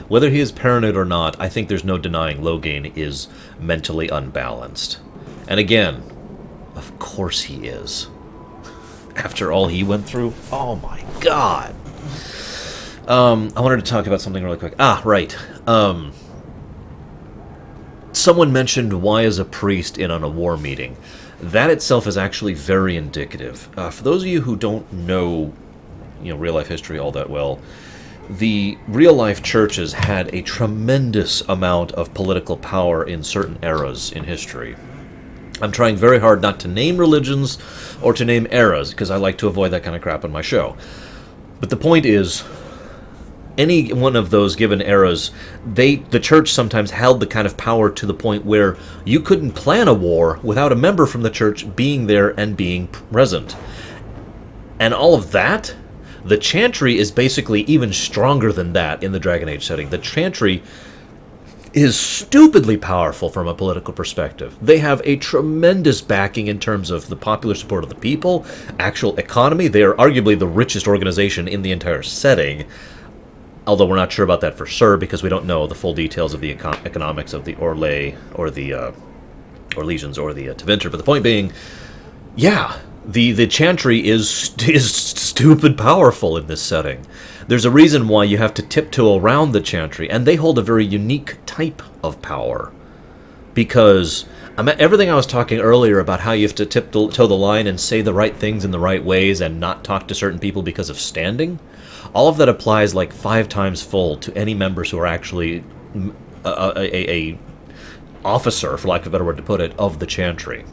Whether he is paranoid or not, I think there's no denying Loghain is mentally unbalanced. And again, of course he is. After all he went through, oh my god. I wanted to talk about something really quick. Right. Someone mentioned, why is a priest in on a war meeting? That itself is actually very indicative. For those of you who don't know real-life history all that well. The real-life churches had a tremendous amount of political power in certain eras in history. I'm trying very hard not to name religions or to name eras, because I like to avoid that kind of crap on my show. But the point is, any one of those given eras, the church sometimes held the kind of power to the point where you couldn't plan a war without a member from the church being there and being present. And all of that, the Chantry is basically even stronger than that in the Dragon Age setting. The Chantry is stupidly powerful from a political perspective. They have a tremendous backing in terms of the popular support of the people, actual economy. They are arguably the richest organization in the entire setting, although we're not sure about that for sure because we don't know the full details of the economics of the Orlais or the Orlesians or the Tevinter. But the point being, yeah, the Chantry is stupid powerful in this setting. There's a reason why you have to tiptoe around the Chantry, and they hold a very unique type of power. Because everything I was talking earlier about how you have to tiptoe the line and say the right things in the right ways and not talk to certain people because of standing, all of that applies like 5 times full to any members who are actually a officer, for lack of a better word to put it, of the Chantry.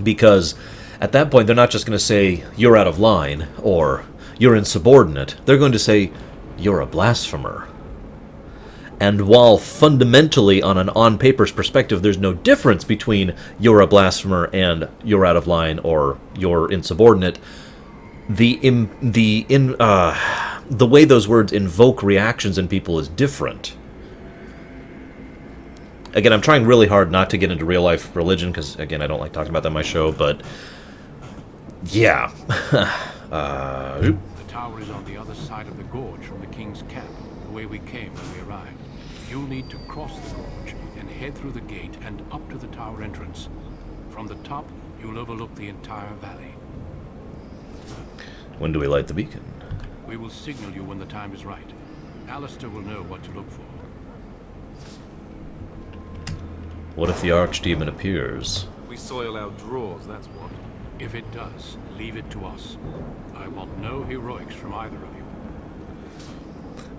Because at that point, they're not just going to say, you're out of line, or you're insubordinate. They're going to say, you're a blasphemer. And while fundamentally, on an on-paper's perspective, there's no difference between you're a blasphemer and you're out of line or you're insubordinate, the way those words invoke reactions in people is different. Again, I'm trying really hard not to get into real-life religion, because, again, I don't like talking about that on my show, but yeah. The tower is on the other side of the gorge from the king's camp, the way we came when we arrived. You'll need to cross the gorge and head through the gate and up to the tower entrance. From the top, you'll overlook the entire valley. When do we light the beacon? We will signal you when the time is right. Alistair will know what to look for. What if the archdemon appears? We soil our drawers, that's what. If it does, leave it to us. I want no heroics from either of you.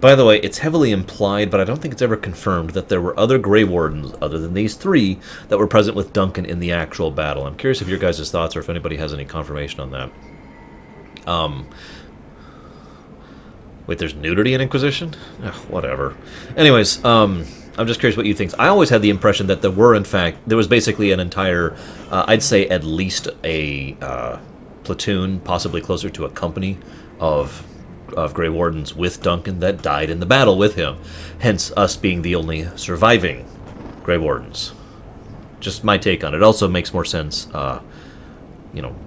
By the way, it's heavily implied, but I don't think it's ever confirmed, that there were other Grey Wardens, other than these 3, that were present with Duncan in the actual battle. I'm curious if your guys' thoughts, or if anybody has any confirmation on that. Wait, there's nudity in Inquisition? Whatever. Anyways, I'm just curious what you think. I always had the impression that there was basically an entire, I'd say at least a platoon, possibly closer to a company of Grey Wardens with Duncan that died in the battle with him. Hence, us being the only surviving Grey Wardens. Just my take on it. It also makes more sense,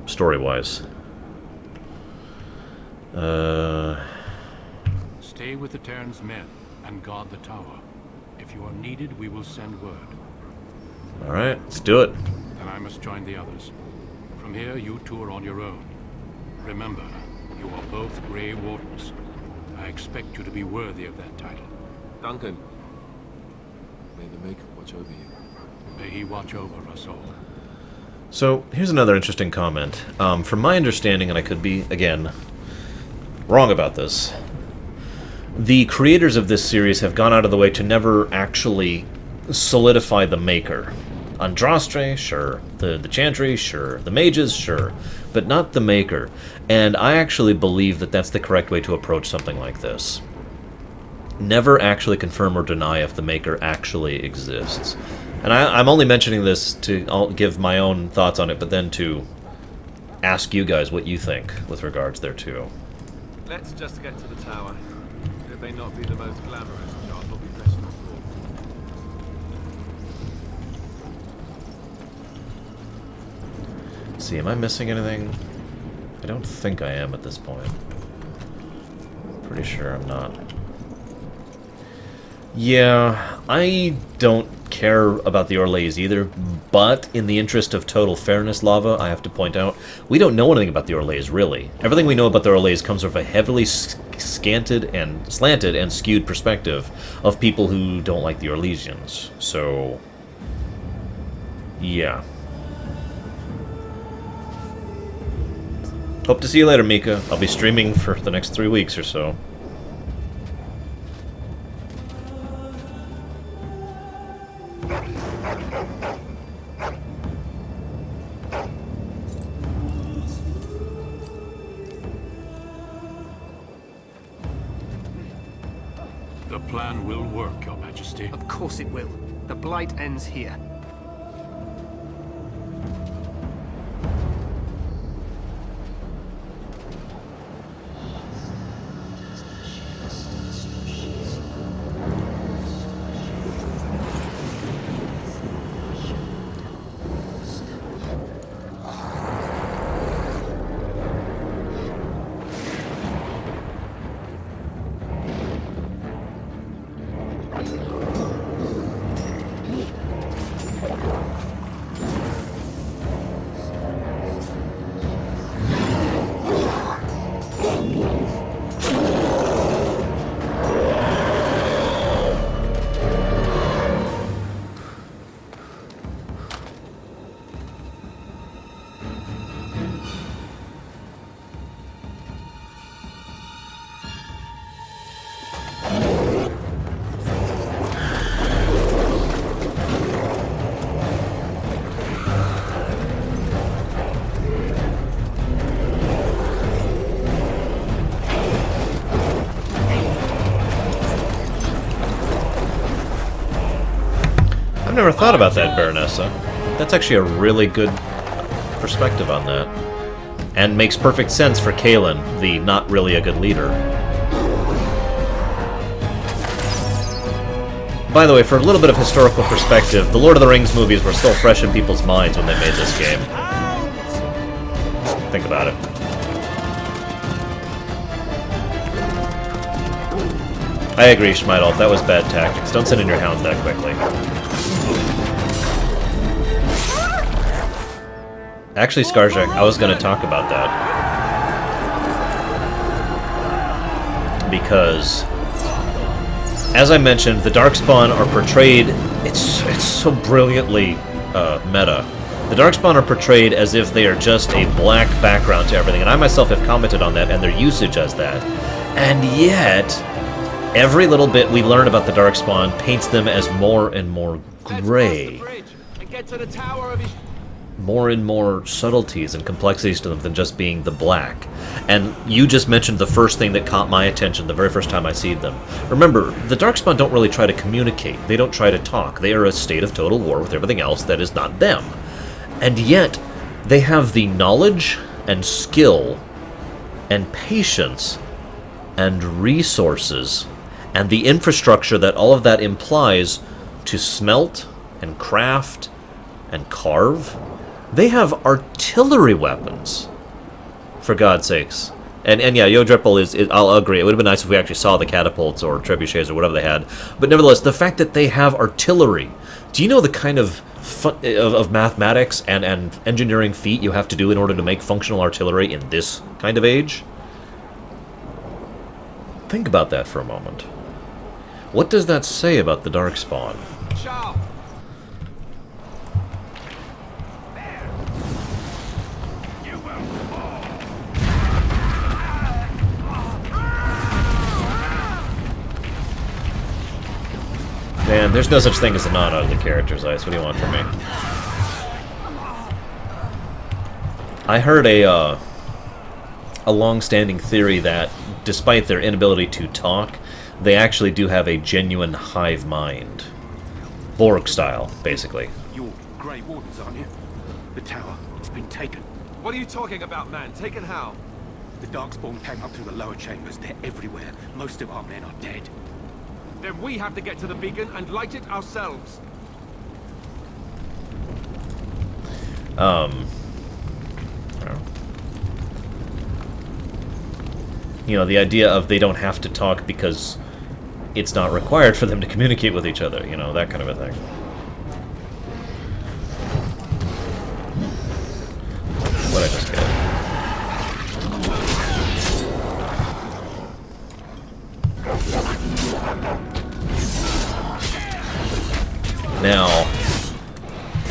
story-wise. Stay with the Terran's men and guard the tower. If you are needed, we will send word. Alright, let's do it. Then I must join the others. From here, you 2 are on your own. Remember, you are both Grey Wardens. I expect you to be worthy of that title. Duncan, may the Maker watch over you. May he watch over us all. So, here's another interesting comment. From my understanding, and I could be, again, wrong about this, the creators of this series have gone out of the way to never actually solidify the Maker. Andraste, sure. The Chantry, sure. The Mages, sure. But not the Maker. And I actually believe that that's the correct way to approach something like this. Never actually confirm or deny if the Maker actually exists. And I'm only mentioning this to give my own thoughts on it, but then to ask you guys what you think with regards thereto. Let's just get to the tower. It may not be the most glamorous job, but we best not fall. See, am I missing anything? I don't think I am at this point. Pretty sure I'm not. Yeah, I don't care about the Orlais either, but in the interest of total fairness, Lava, I have to point out, we don't know anything about the Orlais, really. Everything we know about the Orlais comes from a heavily slanted and skewed perspective of people who don't like the Orlesians. So, yeah. Hope to see you later, Mika. I'll be streaming for the next 3 weeks or so. The plan will work, Your Majesty. Of course it will. The Blight ends here. I've never thought about that, Baronessa. That's actually a really good perspective on that. And makes perfect sense for Kalen, the not really a good leader. By the way, for a little bit of historical perspective, the Lord of the Rings movies were still fresh in people's minds when they made this game. Just think about it. I agree, Schmeidolf, that was bad tactics. Don't send in your hounds that quickly. Actually, Skarjak, I was going to talk about that. Because, as I mentioned, the Darkspawn are portrayed... It's so brilliantly meta. The Darkspawn are portrayed as if they are just a black background to everything, and I myself have commented on that and their usage as that. And yet, every little bit we learn about the Darkspawn paints them as more and more gray. More and more subtleties and complexities to them than just being the black. And you just mentioned the first thing that caught my attention the very first time I see them. Remember, the Darkspawn don't really try to communicate. They don't try to talk. They are a state of total war with everything else that is not them. And yet, they have the knowledge and skill and patience and resources and the infrastructure that all of that implies to smelt and craft and carve. They have artillery weapons, for God's sakes. And yeah, Yodripple is, I'll agree, it would have been nice if we actually saw the catapults or trebuchets or whatever they had. But nevertheless, the fact that they have artillery, do you know the kind of mathematics and engineering feat you have to do in order to make functional artillery in this kind of age? Think about that for a moment. What does that say about the Darkspawn? Man, there's no such thing as a non-ugly character's Ice. What do you want from me? I heard a long-standing theory that, despite their inability to talk, they actually do have a genuine hive mind. Borg style, basically. You're Grey Wardens, aren't you? The tower, it's been taken. What are you talking about, man? Taken how? The Darkspawn came up through the lower chambers. They're everywhere. Most of our men are dead. Then we have to get to the beacon and light it ourselves. You know, the idea of they don't have to talk because it's not required for them to communicate with each other, you know, that kind of a thing. What'd I just get? Now,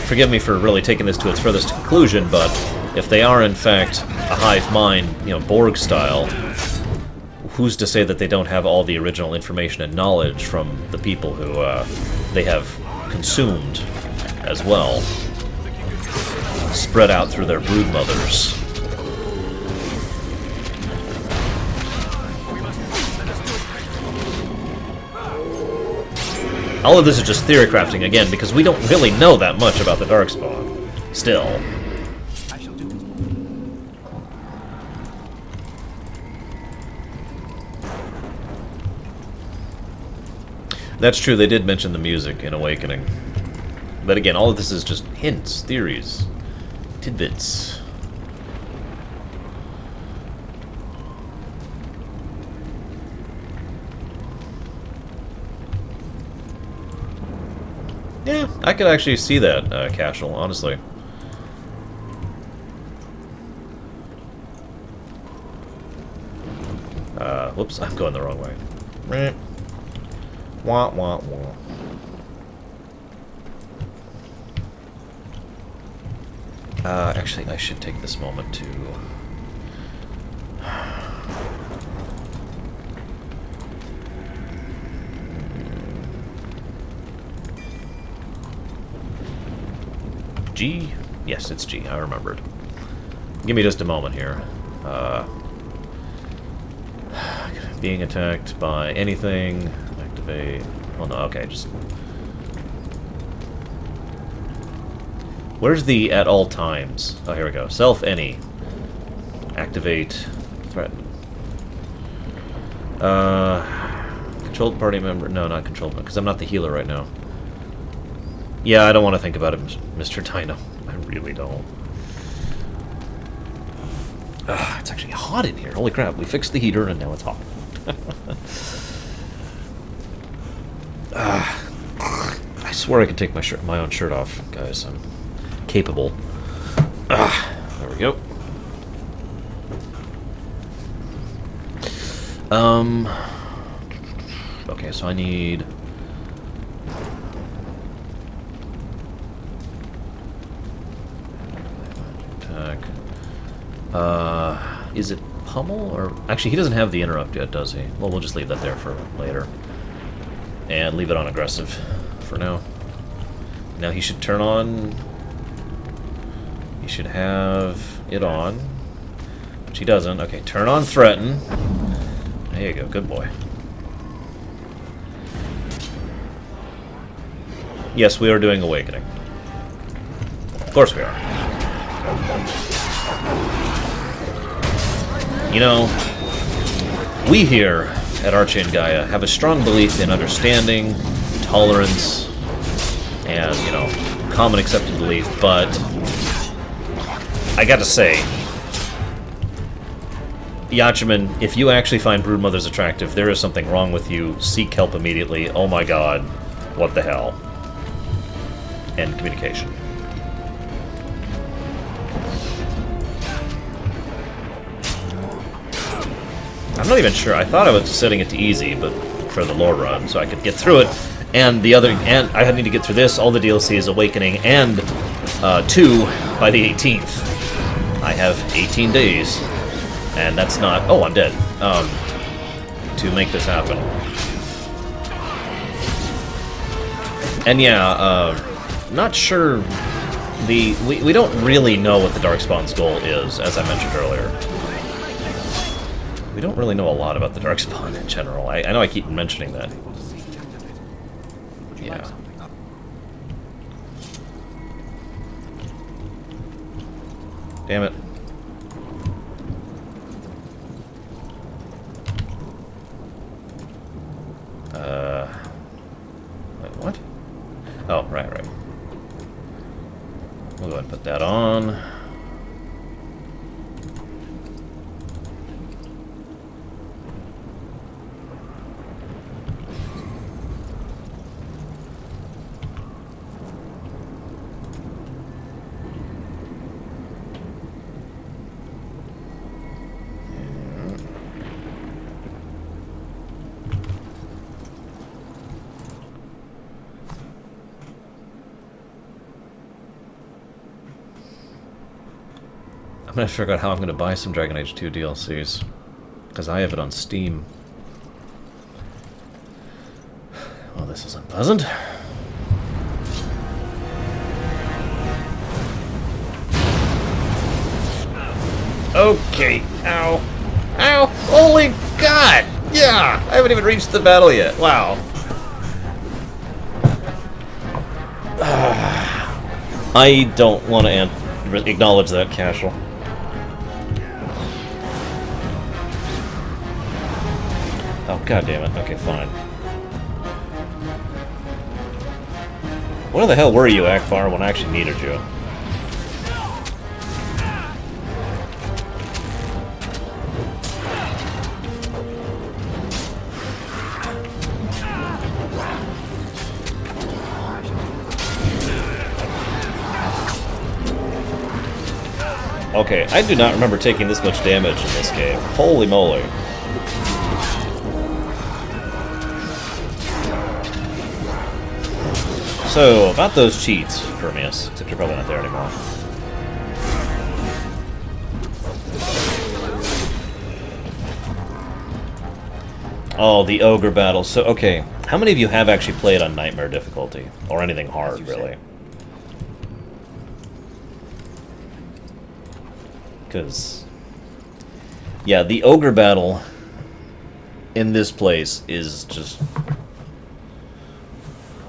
forgive me for really taking this to its furthest conclusion, but if they are in fact a hive mind, you know, Borg style, who's to say that they don't have all the original information and knowledge from the people who they have consumed as well, spread out through their brood mothers. All of this is just theory crafting again, because we don't really know that much about the Darkspawn. Still. That's true, they did mention the music in Awakening. But again, all of this is just hints, theories, tidbits. Yeah, I could actually see that, Cashel, honestly. Whoops, I'm going the wrong way. Meh. Wah, wah, wah. Actually, I should take this moment to... G? Yes, it's G. I remembered. Give me just a moment here. Being attacked by anything. Activate. Oh no, okay, just... Where's the at all times? Oh, here we go. Self any. Activate. Threaten. Controlled party member. No, not controlled, because I'm not the healer right now. Yeah, I don't want to think about it, Mr. Dino. I really don't. It's actually hot in here. Holy crap, we fixed the heater and now it's hot. I swear I can take my own shirt off, guys. I'm capable. There we go. Okay, so I need... Attack. Is it Pummel, or... Actually, he doesn't have the interrupt yet, does he? Well, we'll just leave that there for later. And leave it on aggressive for now. Now he should turn on... He should have it on. Which he doesn't. Okay, turn on threaten. There you go, good boy. Yes, we are doing Awakening. Of course we are. You know, we here at Archie and Gaia have a strong belief in understanding, tolerance, and, you know, common accepted belief, but I gotta say, Yachiman, if you actually find broodmothers attractive, there is something wrong with you. Seek help immediately. Oh my god. What the hell? End communication. I'm not even sure. I thought I was setting it to easy, but for the lore run, so I could get through it. And the other, and I need to get through this, all the DLCs, Awakening, and 2 by the 18th. I have 18 days, and that's not... Oh, I'm dead. To make this happen. And yeah, not sure... We don't really know what the Darkspawn's goal is, as I mentioned earlier. We don't really know a lot about the Darkspawn in general. I know I keep mentioning that. Yeah. Damn it. Wait, what? Oh, right. We'll go ahead and put that on. I'm gonna figure out how I'm gonna buy some Dragon Age 2 DLCs. Because I have it on Steam. Well, this is unpleasant. Okay. Ow. Ow. Holy God. Yeah. I haven't even reached the battle yet. Wow. I don't want to acknowledge that, Cashel. Oh, God damn it. Okay, fine. Where the hell were you, Akbar, when I actually needed you? Okay, I do not remember taking this much damage in this game. Holy moly. So, about those cheats, Permius, except you're probably not there anymore. Oh, the ogre battle. So, okay, how many of you have actually played on Nightmare difficulty? Or anything hard, really? Because, yeah, the ogre battle in this place is just...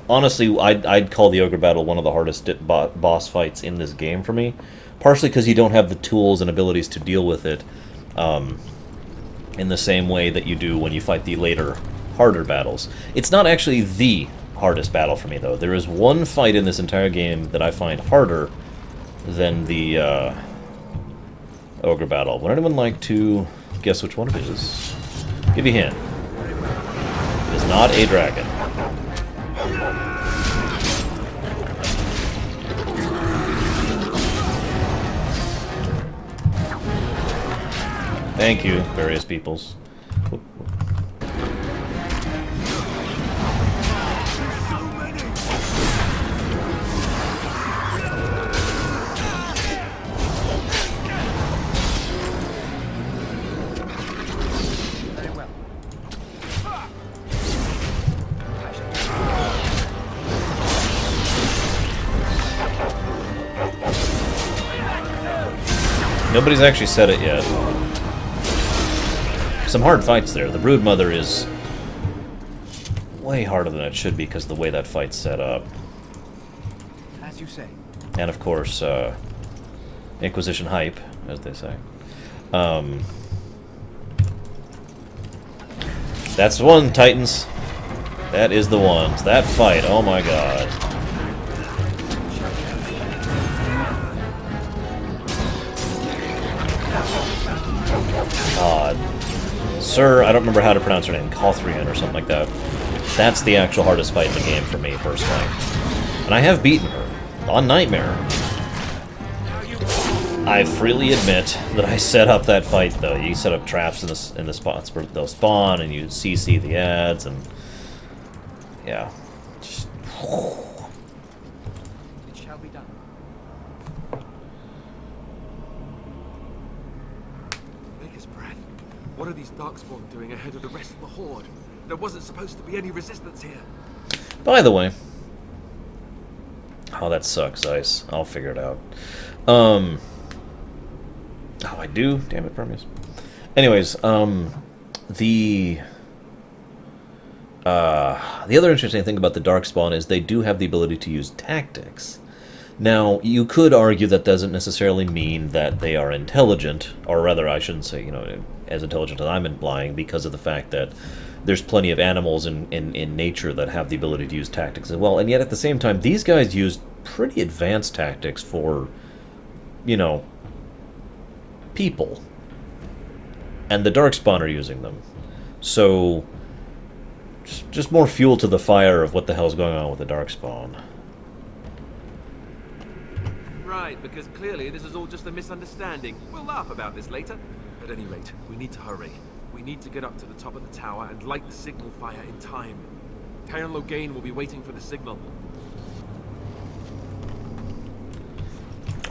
Honestly, I'd call the ogre battle one of the hardest boss fights in this game for me. Partially because you don't have the tools and abilities to deal with it in the same way that you do when you fight the later, harder battles. It's not actually the hardest battle for me, though. There is one fight in this entire game that I find harder than the ogre battle. Would anyone like to guess which one it is? Give you a hint. It is not a dragon. Thank you, various peoples. Nobody's actually said it yet. Some hard fights there. The Broodmother is way harder than it should be because of the way that fight's set up. As you say. And of course, Inquisition hype, as they say. That's the one, Titans. That is the ones. That fight, oh my god. Sir, I don't remember how to pronounce her name, Calthrian or something like that. That's the actual hardest fight in the game for me, personally. And I have beaten her on Nightmare. I freely admit that I set up that fight, though. You set up traps in the spots where they'll spawn, and you CC the ads, and... yeah. Just... It shall be done. Maker's breath. What are these Darkspawn doing ahead of the rest of the Horde? There wasn't supposed to be any resistance here. By the way... oh, that sucks, Ice. I'll figure it out. Oh, I do? Damn it, Permius. Anyways, the other interesting thing about the Darkspawn is they do have the ability to use tactics. Now, you could argue that doesn't necessarily mean that they are intelligent, or rather, I shouldn't say, you know, as intelligent as I'm implying, because of the fact that there's plenty of animals in nature that have the ability to use tactics as well, and yet at the same time, these guys use pretty advanced tactics for, you know, people. And the Darkspawn are using them. So, just more fuel to the fire of what the hell's going on with the Darkspawn. Right, because clearly this is all just a misunderstanding. We'll laugh about this later. At any rate, we need to hurry. We need to get up to the top of the tower and light the signal fire in time. Tyron Loghain will be waiting for the signal.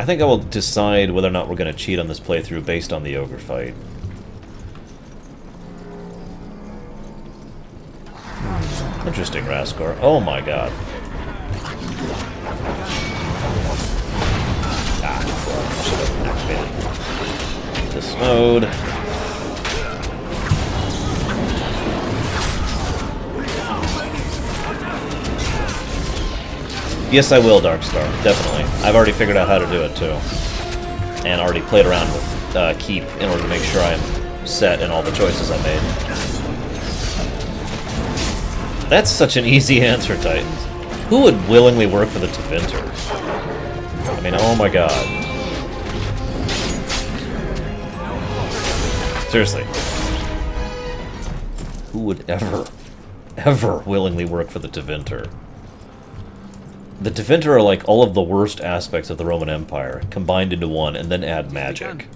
I think I will decide whether or not we're going to cheat on this playthrough based on the ogre fight. Interesting, Raskor. Oh my god. Ah, should have activated this mode. Yes, I will, Darkstar. Definitely. I've already figured out how to do it, too. And already played around with Keep in order to make sure I'm set in all the choices I made. That's such an easy answer, Titans. Who would willingly work for the Tevinter? I mean, oh my god. Seriously. Who would ever willingly work for the Tevinter? The Tevinter are like all of the worst aspects of the Roman Empire, combined into one, and then add magic.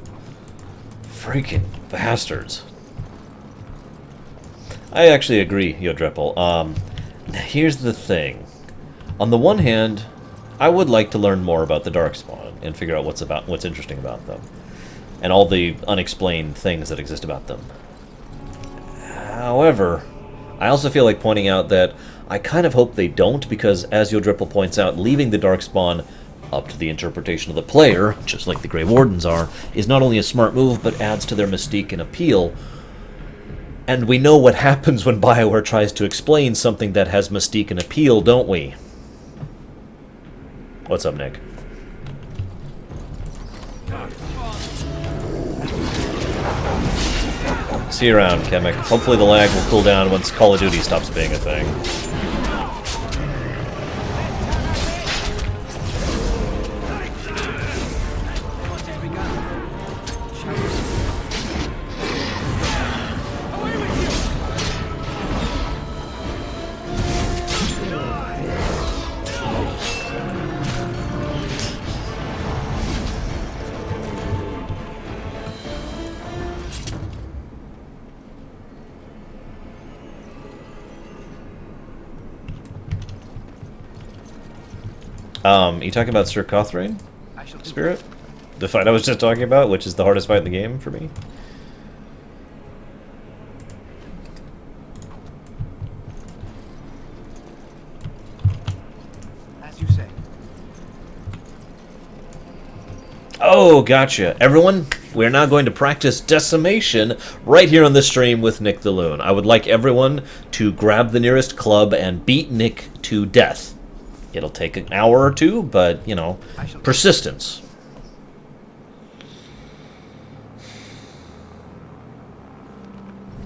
Freaking bastards. I actually agree, Yodrepel. Here's the thing. On the one hand, I would like to learn more about the Darkspawn and figure out what's interesting about them. And all the unexplained things that exist about them. However, I also feel like pointing out that I kind of hope they don't, because, as Yodripple points out, leaving the Darkspawn up to the interpretation of the player, just like the Grey Wardens are, is not only a smart move, but adds to their mystique and appeal. And we know what happens when BioWare tries to explain something that has mystique and appeal, don't we? What's up, Nick? See you around, Kemek. Hopefully the lag will cool down once Call of Duty stops being a thing. You talking about Sir Cothrain? Spirit? The fight I was just talking about, which is the hardest fight in the game for me? As you say. Oh, gotcha. Everyone, we're now going to practice decimation right here on the stream with Nick the Loon. I would like everyone to grab the nearest club and beat Nick to death. It'll take an hour or two, but, you know, persistence.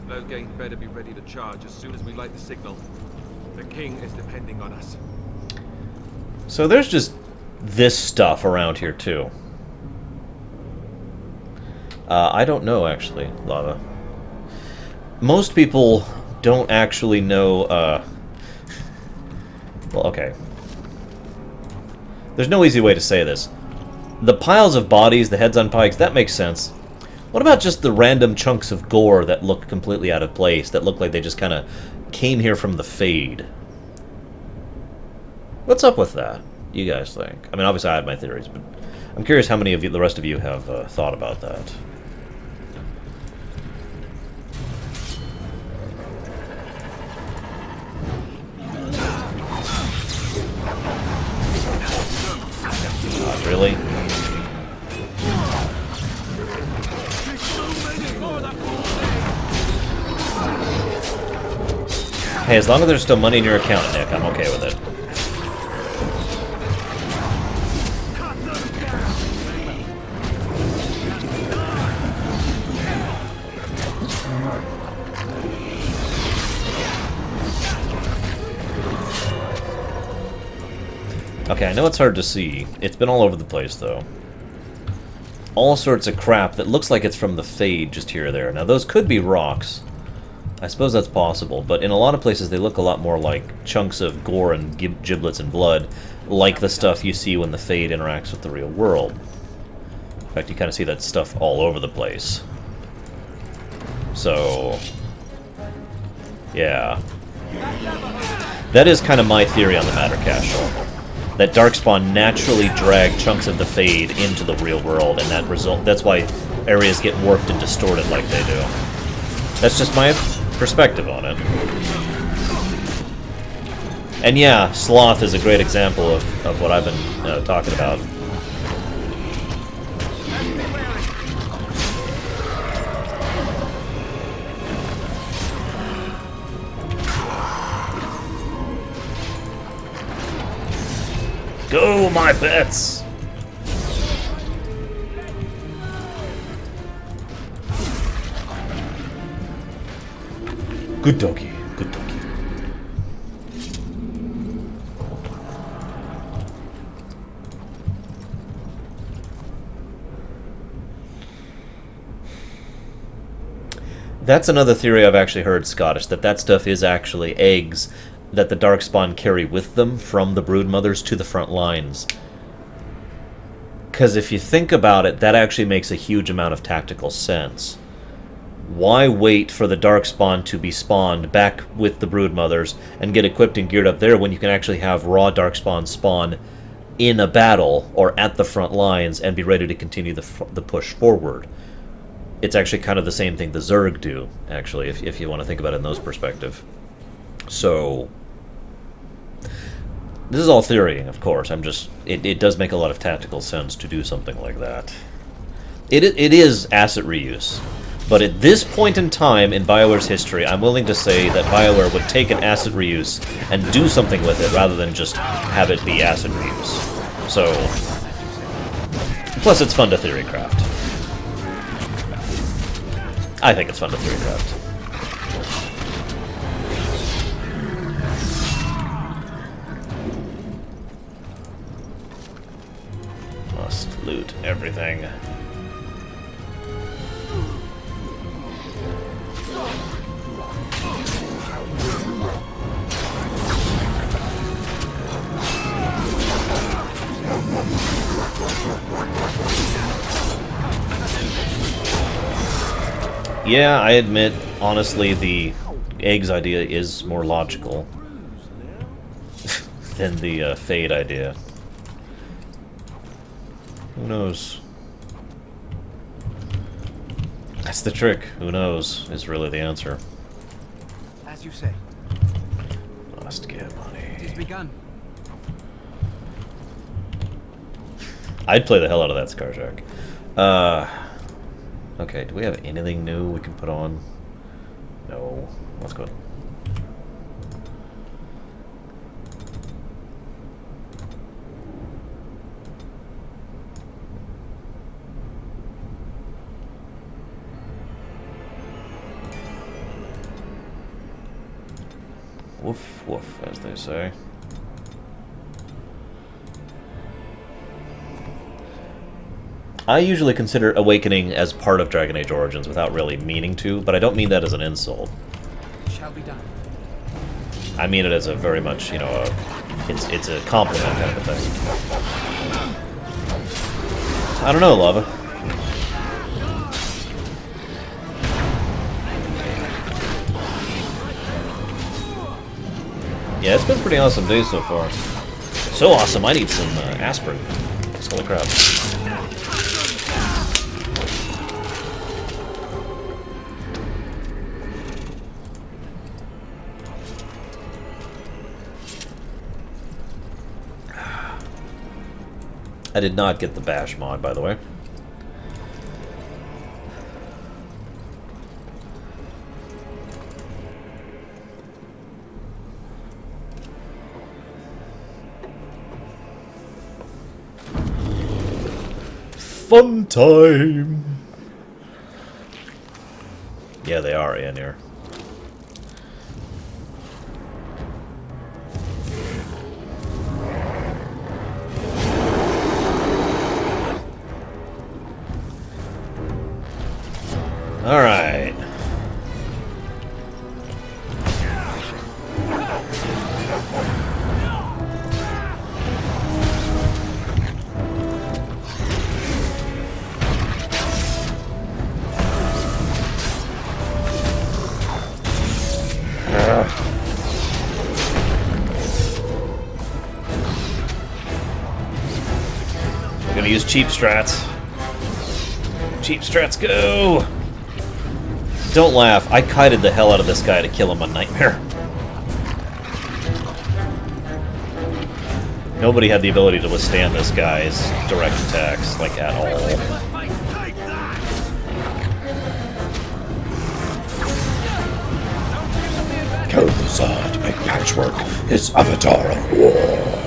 Loghain better be ready to charge as soon as we light the signal. The king is depending on us. So there's just this stuff around here, too. I don't know, actually, Lava. Most people don't actually know, well, okay. There's no easy way to say this. The piles of bodies, the heads on pikes, that makes sense. What about just the random chunks of gore that look completely out of place, that look like they just kind of came here from the Fade? What's up with that, you guys think? I mean, obviously I have my theories, but I'm curious how many of you, the rest of you have thought about that. Really? Hey, as long as there's still money in your account, Nick, I'm okay with it. Okay, I know it's hard to see. It's been all over the place, though. All sorts of crap that looks like it's from the Fade just here or there. Now, those could be rocks. I suppose that's possible, but in a lot of places they look a lot more like chunks of gore and giblets and blood, like the stuff you see when the Fade interacts with the real world. In fact, you kind of see that stuff all over the place. So, yeah. That is kind of my theory on the matter, Casual. that Darkspawn naturally drag chunks of the Fade into the real world, and that's why areas get warped and distorted like they do. That's just my perspective on it. And yeah, Sloth is a great example of what I've been talking about. Go, my pets! Good doggy, good doggy. That's another theory I've actually heard, Scottish, that stuff is actually eggs that the Darkspawn carry with them from the broodmothers to the front lines. Because if you think about it, that actually makes a huge amount of tactical sense. Why wait for the Darkspawn to be spawned back with the broodmothers and get equipped and geared up there when you can actually have raw Darkspawn spawn in a battle or at the front lines and be ready to continue the push forward? It's actually kind of the same thing the Zerg do, actually, if you want to think about it in those perspective. So this is all theory, of course. It does make a lot of tactical sense to do something like that. It is asset reuse. But at this point in time in BioWare's history, I'm willing to say that BioWare would take an asset reuse and do something with it rather than just have it be asset reuse. So, plus it's fun to theory craft. I think it's fun to theory craft. Must loot everything. Yeah, I admit, honestly, the eggs idea is more logical than the Fade idea. Who knows? That's the trick. Who knows is really the answer. As you say. Must get money. It is begun. I'd play the hell out of that Scarjack. Okay, do we have anything new we can put on? No. Let's go. Woof, woof, as they say. I usually consider Awakening as part of Dragon Age Origins without really meaning to, but I don't mean that as an insult. Shall be done. I mean it as a very much, you know, it's a compliment kind of a thing. I don't know, Lava. Yeah, it's been a pretty awesome day so far. So awesome, I need some aspirin. Holy crap. I did not get the bash mod, by the way. Fun time! Yeah, they are in here. Alright. use cheap strats. Cheap strats, go! Don't laugh. I kited the hell out of this guy to kill him on Nightmare. Nobody had the ability to withstand this guy's direct attacks, like, at all. Kill the Tsar to make Patchwork his avatar of war.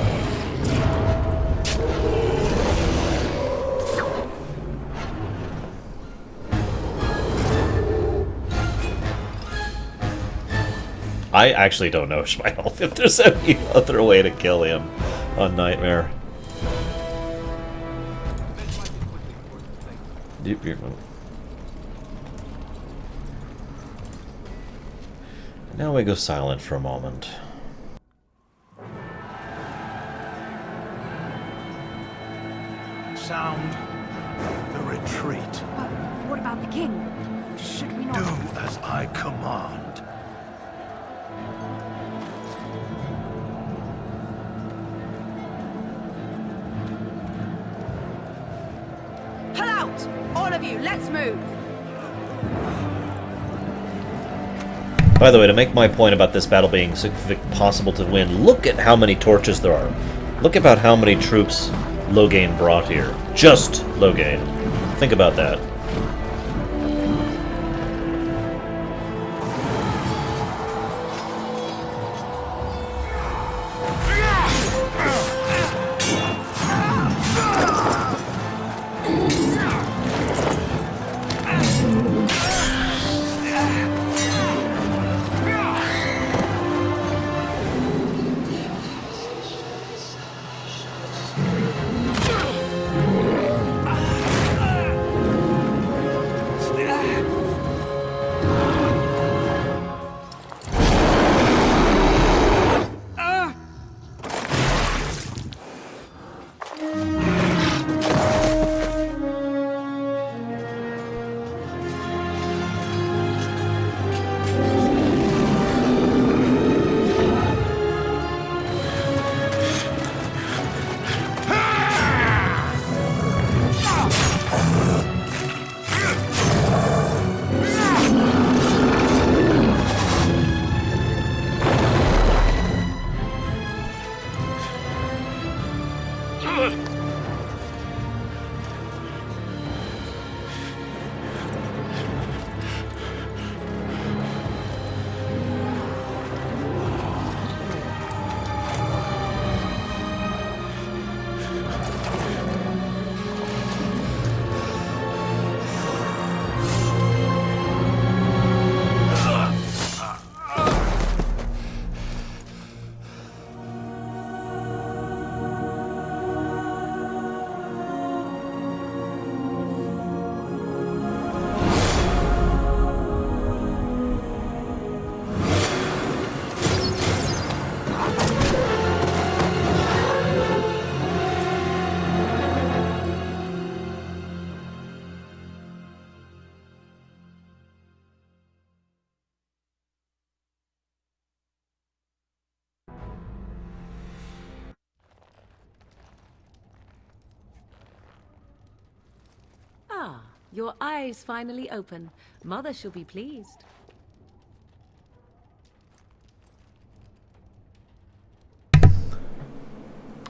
I actually don't know, Schmeidel, if there's any other way to kill him on Nightmare. Now we go silent for a moment. Sound the retreat. What about the king? Should we not... Do as I command. Pull out! All of you, let's move! By the way, to make my point about this battle being possible to win, look at how many torches there are. Look about how many troops Loghain brought here. Just Loghain. Think about that. Ah, your eyes finally open. Mother shall be pleased.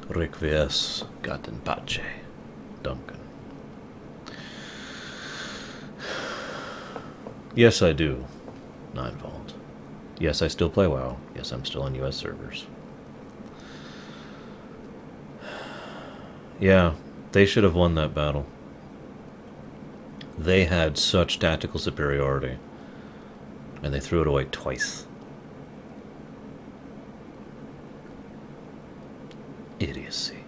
Requies gat in pace, Duncan. Yes, I do, Ninefold. Yes, I still play WoW. Yes, I'm still on US servers. Yeah, they should have won that battle. They had such tactical superiority, and they threw it away twice. Idiocy.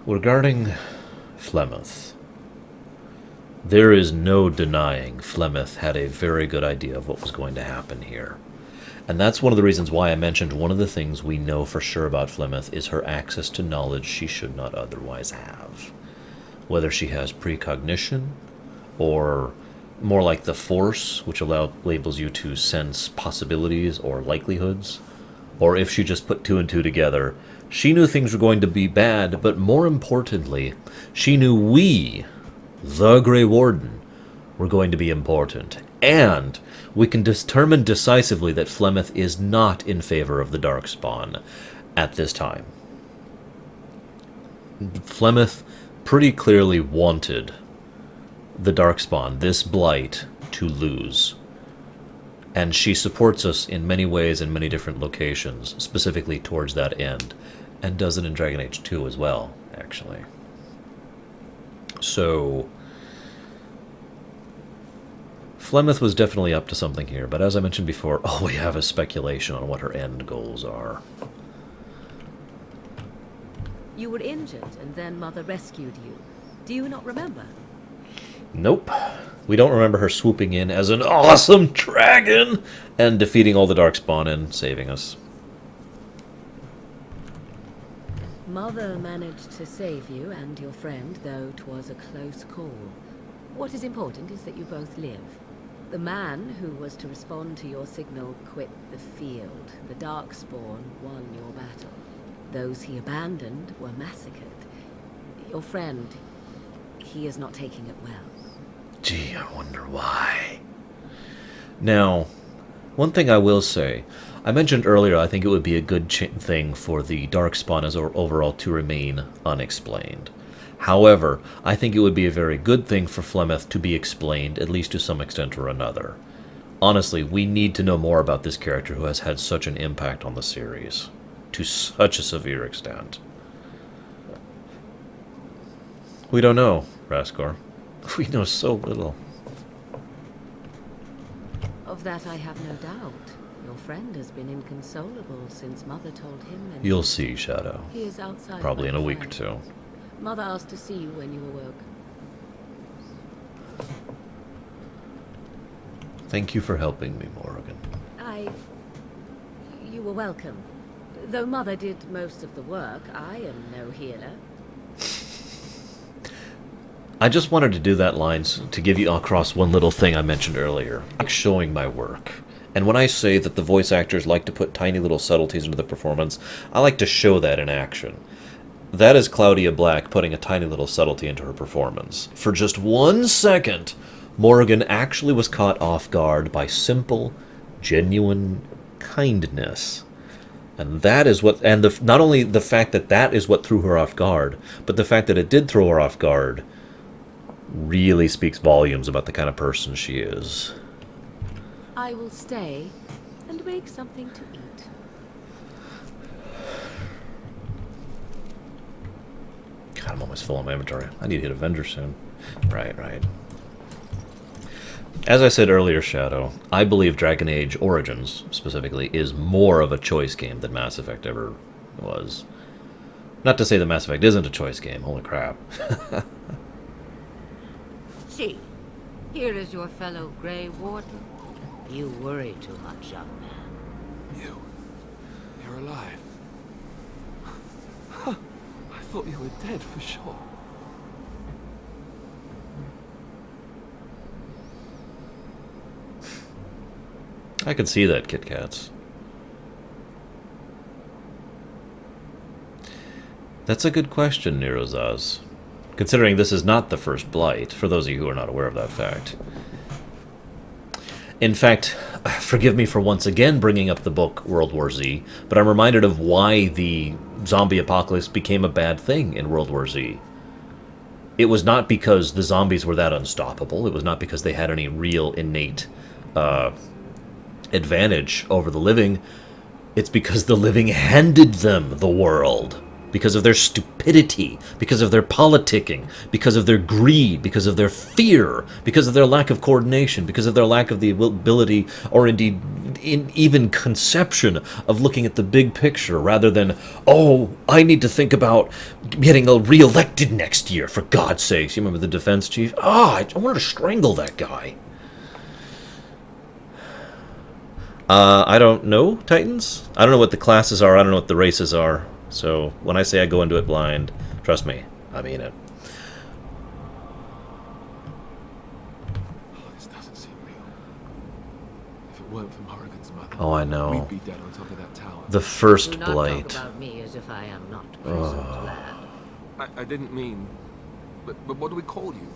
Regarding Flemeth, there is no denying Flemeth had a very good idea of what was going to happen here. And that's one of the reasons why I mentioned one of the things we know for sure about Flemeth is her access to knowledge she should not otherwise have. Whether she has precognition, or more like the Force, which enables you to sense possibilities or likelihoods, or if she just put two and two together. She knew things were going to be bad, but more importantly, she knew we, the Grey Warden, were going to be important. And we can determine decisively that Flemeth is not in favor of the Darkspawn at this time. Flemeth pretty clearly wanted the Darkspawn, this blight, to lose. And she supports us in many ways in many different locations, specifically towards that end. And does it in Dragon Age 2 as well, actually. So Flemeth was definitely up to something here, but as I mentioned before, all we have is speculation on what her end goals are. You were injured, and then Mother rescued you. Do you not remember? Nope. We don't remember her swooping in as an awesome dragon and defeating all the Darkspawn and saving us. Mother managed to save you and your friend, though 'twas a close call. What is important is that you both live. The man who was to respond to your signal quit the field. The Darkspawn won your battle. Those he abandoned were massacred. Your friend, he is not taking it well. Gee, I wonder why. Now, one thing I will say, I mentioned earlier I think it would be a good thing for the Darkspawn as overall to remain unexplained. However, I think it would be a very good thing for Flemeth to be explained, at least to some extent or another. Honestly, we need to know more about this character who has had such an impact on the series, to such a severe extent. We don't know, Raskor. We know so little. Of that I have no doubt. Your friend has been inconsolable since Mother told him. And You'll see, Shadow. He is outside. Probably in a week or two. Mother asked to see you when you awoke. Thank you for helping me, Morrigan. You were welcome. Though Mother did most of the work, I am no healer. I just wanted to do that line to give you across one little thing I mentioned earlier. I like showing my work. And when I say that the voice actors like to put tiny little subtleties into the performance, I like to show that in action. That is Claudia Black putting a tiny little subtlety into her performance. For just 1 second, Morrigan actually was caught off guard by simple, genuine kindness. And that is what, and not only the fact that that is what threw her off guard, but the fact that it did throw her off guard really speaks volumes about the kind of person she is. I will stay and make something to eat. God, I'm almost full on my inventory. I need to hit Avenger soon. Right. As I said earlier, Shadow, I believe Dragon Age Origins, specifically, is more of a choice game than Mass Effect ever was. Not to say that Mass Effect isn't a choice game, holy crap. See, here is your fellow Grey Warden. You worry too much, young man. You're alive. I thought you were dead for sure. I could see that, Kit Kats. That's a good question, Nerozaz. Considering this is not the first Blight, for those of you who are not aware of that fact. In fact, forgive me for once again bringing up the book World War Z, but I'm reminded of why the zombie apocalypse became a bad thing in World War Z. It was not because the zombies were that unstoppable. It was not because they had any real innate advantage over the living. It's because the living handed them the world. Because of their stupidity, because of their politicking, because of their greed, because of their fear, because of their lack of coordination, because of their lack of the ability, or indeed even conception of looking at the big picture, rather than, oh, I need to think about getting re-elected next year, for God's sakes. You remember the defense chief? I wanted to strangle that guy. I don't know, Titans. I don't know what the classes are, I don't know what the races are. So, when I say I go into it blind, trust me, I mean it. Oh, this doesn't seem real. If it weren't for Morrigan's mother, Oh, I know. we'd be dead on top of that tower. The first Do not blight. talk about me as if I am not present, lad. I didn't mean... But what do we call you?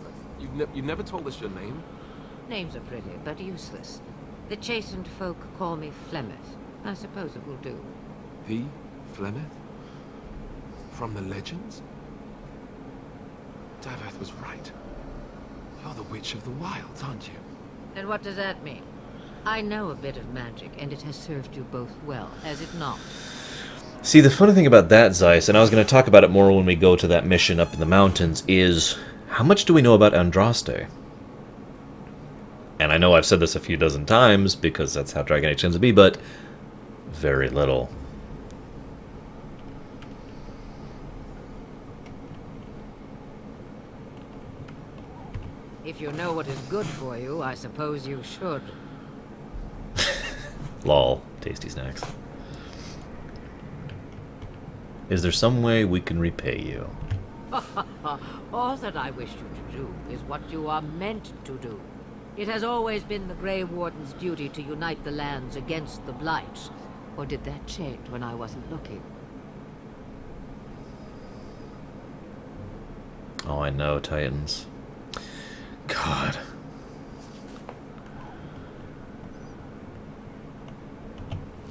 You never told us your name. Names are pretty, but useless. The chastened folk call me Flemeth. I suppose it will do. The Flemeth? From the legends? Daveth was right. You're the Witch of the Wilds, aren't you? And what does that mean? I know a bit of magic, and it has served you both well, has it not? See, the funny thing about that, Zeiss, and I was going to talk about it more when we go to that mission up in the mountains, is how much do we know about Andraste? And I know I've said this a few dozen times, because that's how Dragon Age tends to be, but very little. If you know what is good for you, I suppose you should. Lol. Tasty snacks. Is there some way we can repay you? All that I wish you to do is what you are meant to do. It has always been the Grey Warden's duty to unite the lands against the Blight. Or did that change when I wasn't looking? Oh, I know, Titans. God.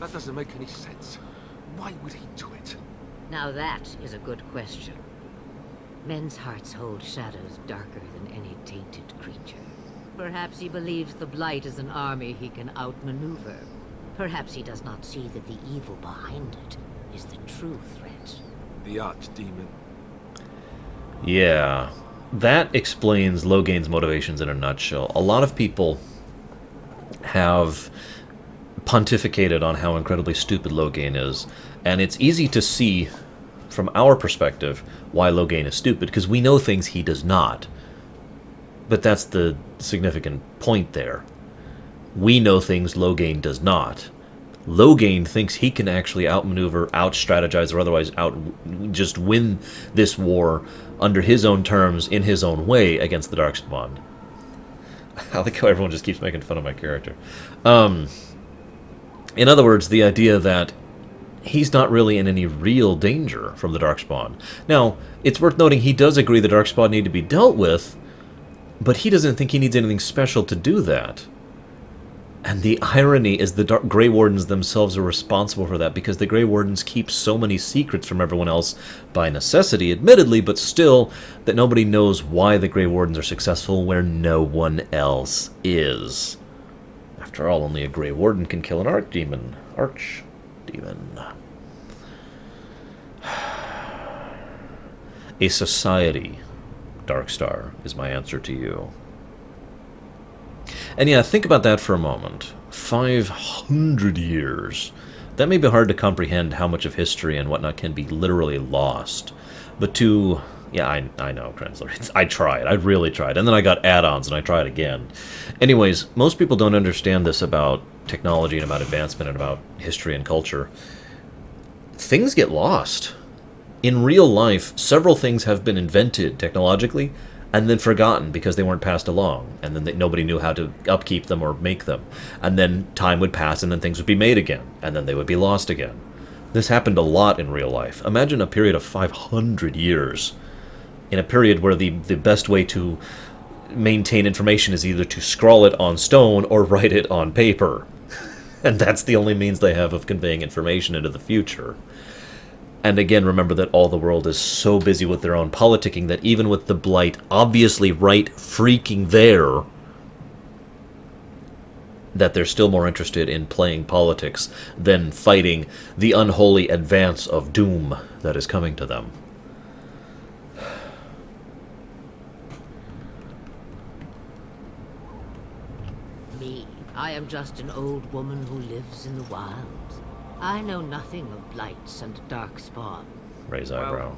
That doesn't make any sense. Why would he do it? Now that is a good question. Men's hearts hold shadows darker than any tainted creature. Perhaps he believes the Blight is an army he can outmaneuver. Perhaps he does not see that the evil behind it is the true threat. The Archdemon. Yeah. That explains Logain's motivations in a nutshell. A lot of people have pontificated on how incredibly stupid Logain is, and it's easy to see from our perspective why Logain is stupid, because we know things he does not. But that's the significant point there. We know things Logain does not. Logain thinks he can actually outmaneuver, out-strategize, or otherwise just win this war under his own terms, in his own way, against the Darkspawn. I like how everyone just keeps making fun of my character. In other words, the idea that he's not really in any real danger from the Darkspawn. Now, it's worth noting he does agree the Darkspawn need to be dealt with, but he doesn't think he needs anything special to do that. And the irony is the Grey Wardens themselves are responsible for that, because the Grey Wardens keep so many secrets from everyone else by necessity, admittedly, but still, that nobody knows why the Grey Wardens are successful where no one else is. After all, only a Grey Warden can kill an Archdemon. Archdemon. A society, Darkstar, is my answer to you. And yeah, think about that for a moment. 500 years. That may be hard to comprehend how much of history and whatnot can be literally lost. But to... Yeah, I know, Krensler. I tried. I really tried. And then I got add-ons and I tried again. Anyways, most people don't understand this about technology and about advancement and about history and culture. Things get lost. In real life, several things have been invented technologically and then forgotten because they weren't passed along, and then nobody knew how to upkeep them or make them. And then time would pass and then things would be made again, and then they would be lost again. This happened a lot in real life. Imagine a period of 500 years. In a period where the best way to maintain information is either to scrawl it on stone or write it on paper. And that's the only means they have of conveying information into the future. And again, remember that all the world is so busy with their own politicking that even with the Blight obviously right freaking there, that they're still more interested in playing politics than fighting the unholy advance of doom that is coming to them. Me, I am just an old woman who lives in the wilds. I know nothing of blights and darkspawn. Raise eyebrow.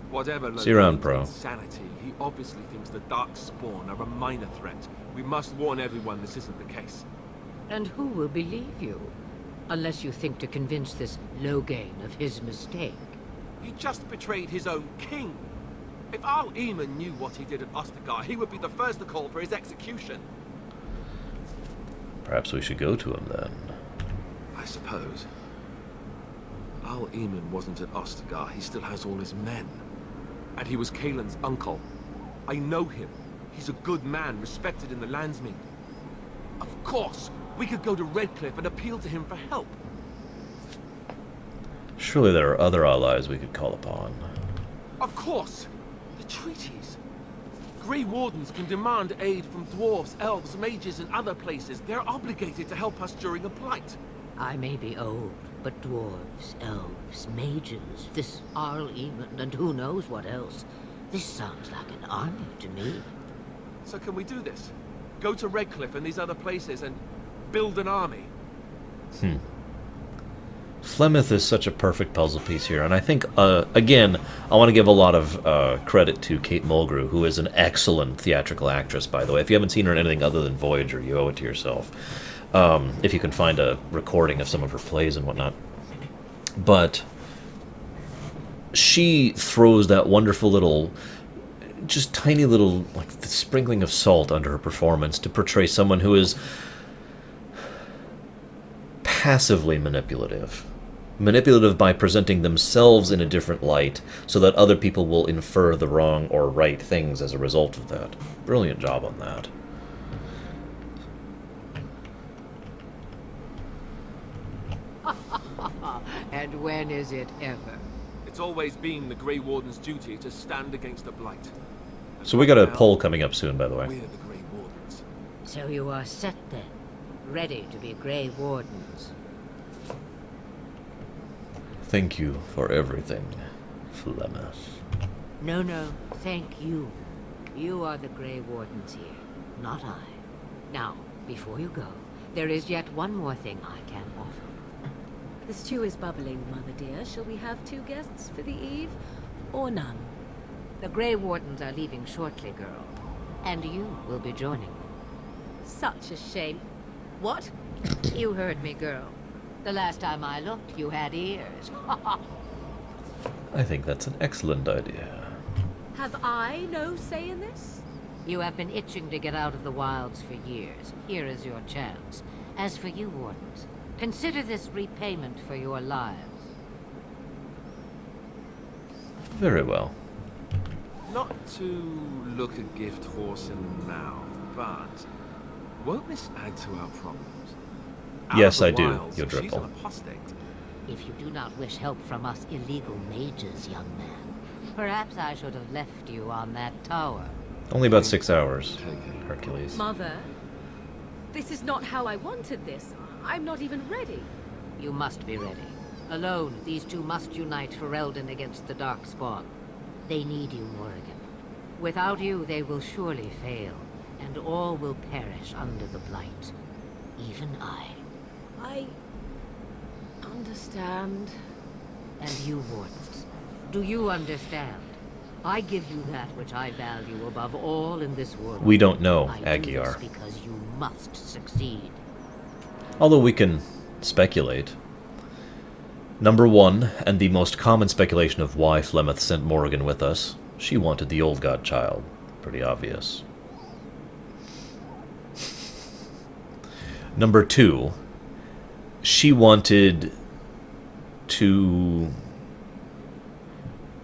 Whatever See you around, Logain's Pro. insanity, he obviously thinks the Darkspawn are a minor threat. We must warn everyone this isn't the case. And who will believe you? Unless you think to convince this Logain of his mistake. He just betrayed his own king. If Al Eamon knew what he did at Ostagar, he would be the first to call for his execution. Perhaps we should go to him then. I suppose. Al Eamon wasn't at Ostagar. He still has all his men. And he was Kaelin's uncle. I know him. He's a good man, respected in the Landsmeet. Of course, we could go to Redcliffe and appeal to him for help. Surely there are other allies we could call upon. Of course! The treaties. Grey Wardens can demand aid from dwarves, elves, mages, and other places. They're obligated to help us during a plight. I may be old, but dwarves, elves, mages, this Arl Eamon, and who knows what else. This sounds like an army to me. So can we do this? Go to Redcliffe and these other places and build an army? Flemeth is such a perfect puzzle piece here, and I think, again, I want to give a lot of credit to Kate Mulgrew, who is an excellent theatrical actress, by the way. If you haven't seen her in anything other than Voyager, you owe it to yourself. If you can find a recording of some of her plays and whatnot. But she throws that wonderful little, just tiny little, like, sprinkling of salt under her performance to portray someone who is passively manipulative. Manipulative by presenting themselves in a different light so that other people will infer the wrong or right things as a result of that. Brilliant job on that. And when is it ever? It's always been the Grey Warden's duty to stand against the Blight. So we got a poll coming up soon, by the way. We're the Grey Wardens. So you are set then, ready to be Grey Wardens. Thank you for everything, Flemeth. No, thank you. You are the Grey Wardens here, not I. Now, before you go, there is yet one more thing I can offer. The stew is bubbling, Mother dear. Shall we have 2 guests for the eve, or none? The Grey Wardens are leaving shortly, girl. And you will be joining them. Such a shame. What? You heard me, girl. The last time I looked, you had ears. I think that's an excellent idea. Have I no say in this? You have been itching to get out of the wilds for years. Here is your chance. As for you, Wardens, consider this repayment for your lives. Very well. Not to look a gift horse in the mouth, but won't this add to our problems? Yes, I do, Wilds, your she's dripple. an apostate. If you do not wish help from us illegal mages, young man, perhaps I should have left you on that tower. Only about 6 hours, Hercules. Mother, this is not how I wanted this. I'm not even ready. You must be ready. Alone, these two must unite for Eldon against the Darkspawn. They need you, Morrigan. Without you, they will surely fail, and all will perish under the Blight. Even I. I understand. And you, Wardens, do you understand? I give you that which I value above all in this world. We don't know, I do Aguiar. this because you must succeed. Although we can speculate. Number 1, and the most common speculation of why Flemeth sent Morrigan with us, she wanted the old godchild. Pretty obvious. Number 2, she wanted to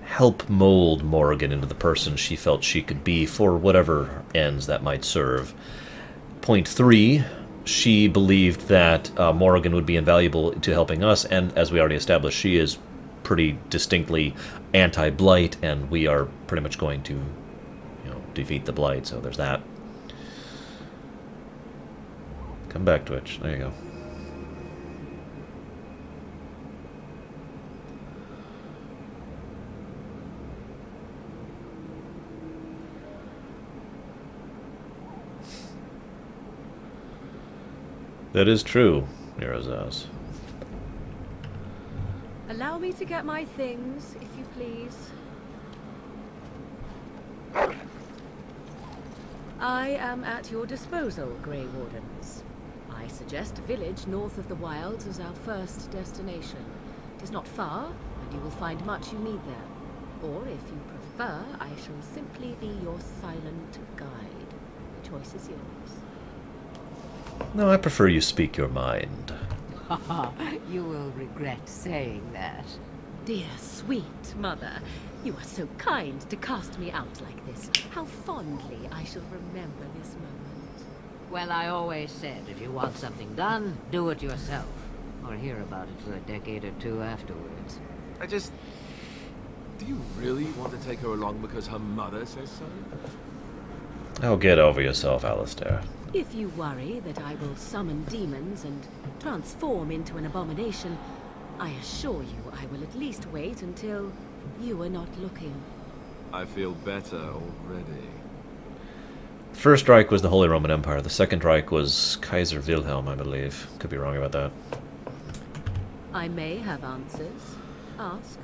help mold Morrigan into the person she felt she could be for whatever ends that might serve. Point 3, she believed that Morrigan would be invaluable to helping us, and as we already established, she is pretty distinctly anti-Blight, and we are pretty much going to, defeat the Blight, so there's that. Come back, Twitch. There you go. That is true, Nerazaz. Allow me to get my things, if you please. I am at your disposal, Grey Wardens. I suggest a village north of the wilds as our first destination. It is not far, and you will find much you need there. Or, if you prefer, I shall simply be your silent guide. The choice is yours. No, I prefer you speak your mind. You will regret saying that. Dear, sweet mother, you are so kind to cast me out like this. How fondly I shall remember this moment. Well, I always said, if you want something done, do it yourself. Or hear about it for a decade or two afterwards. Do you really want to take her along because her mother says so? Oh, get over yourself, Alistair. If you worry that I will summon demons and transform into an abomination, I assure you I will at least wait until you are not looking. I feel better already. First Reich was the Holy Roman Empire. The Second Reich was Kaiser Wilhelm, I believe. Could be wrong about that. I may have answers. Ask.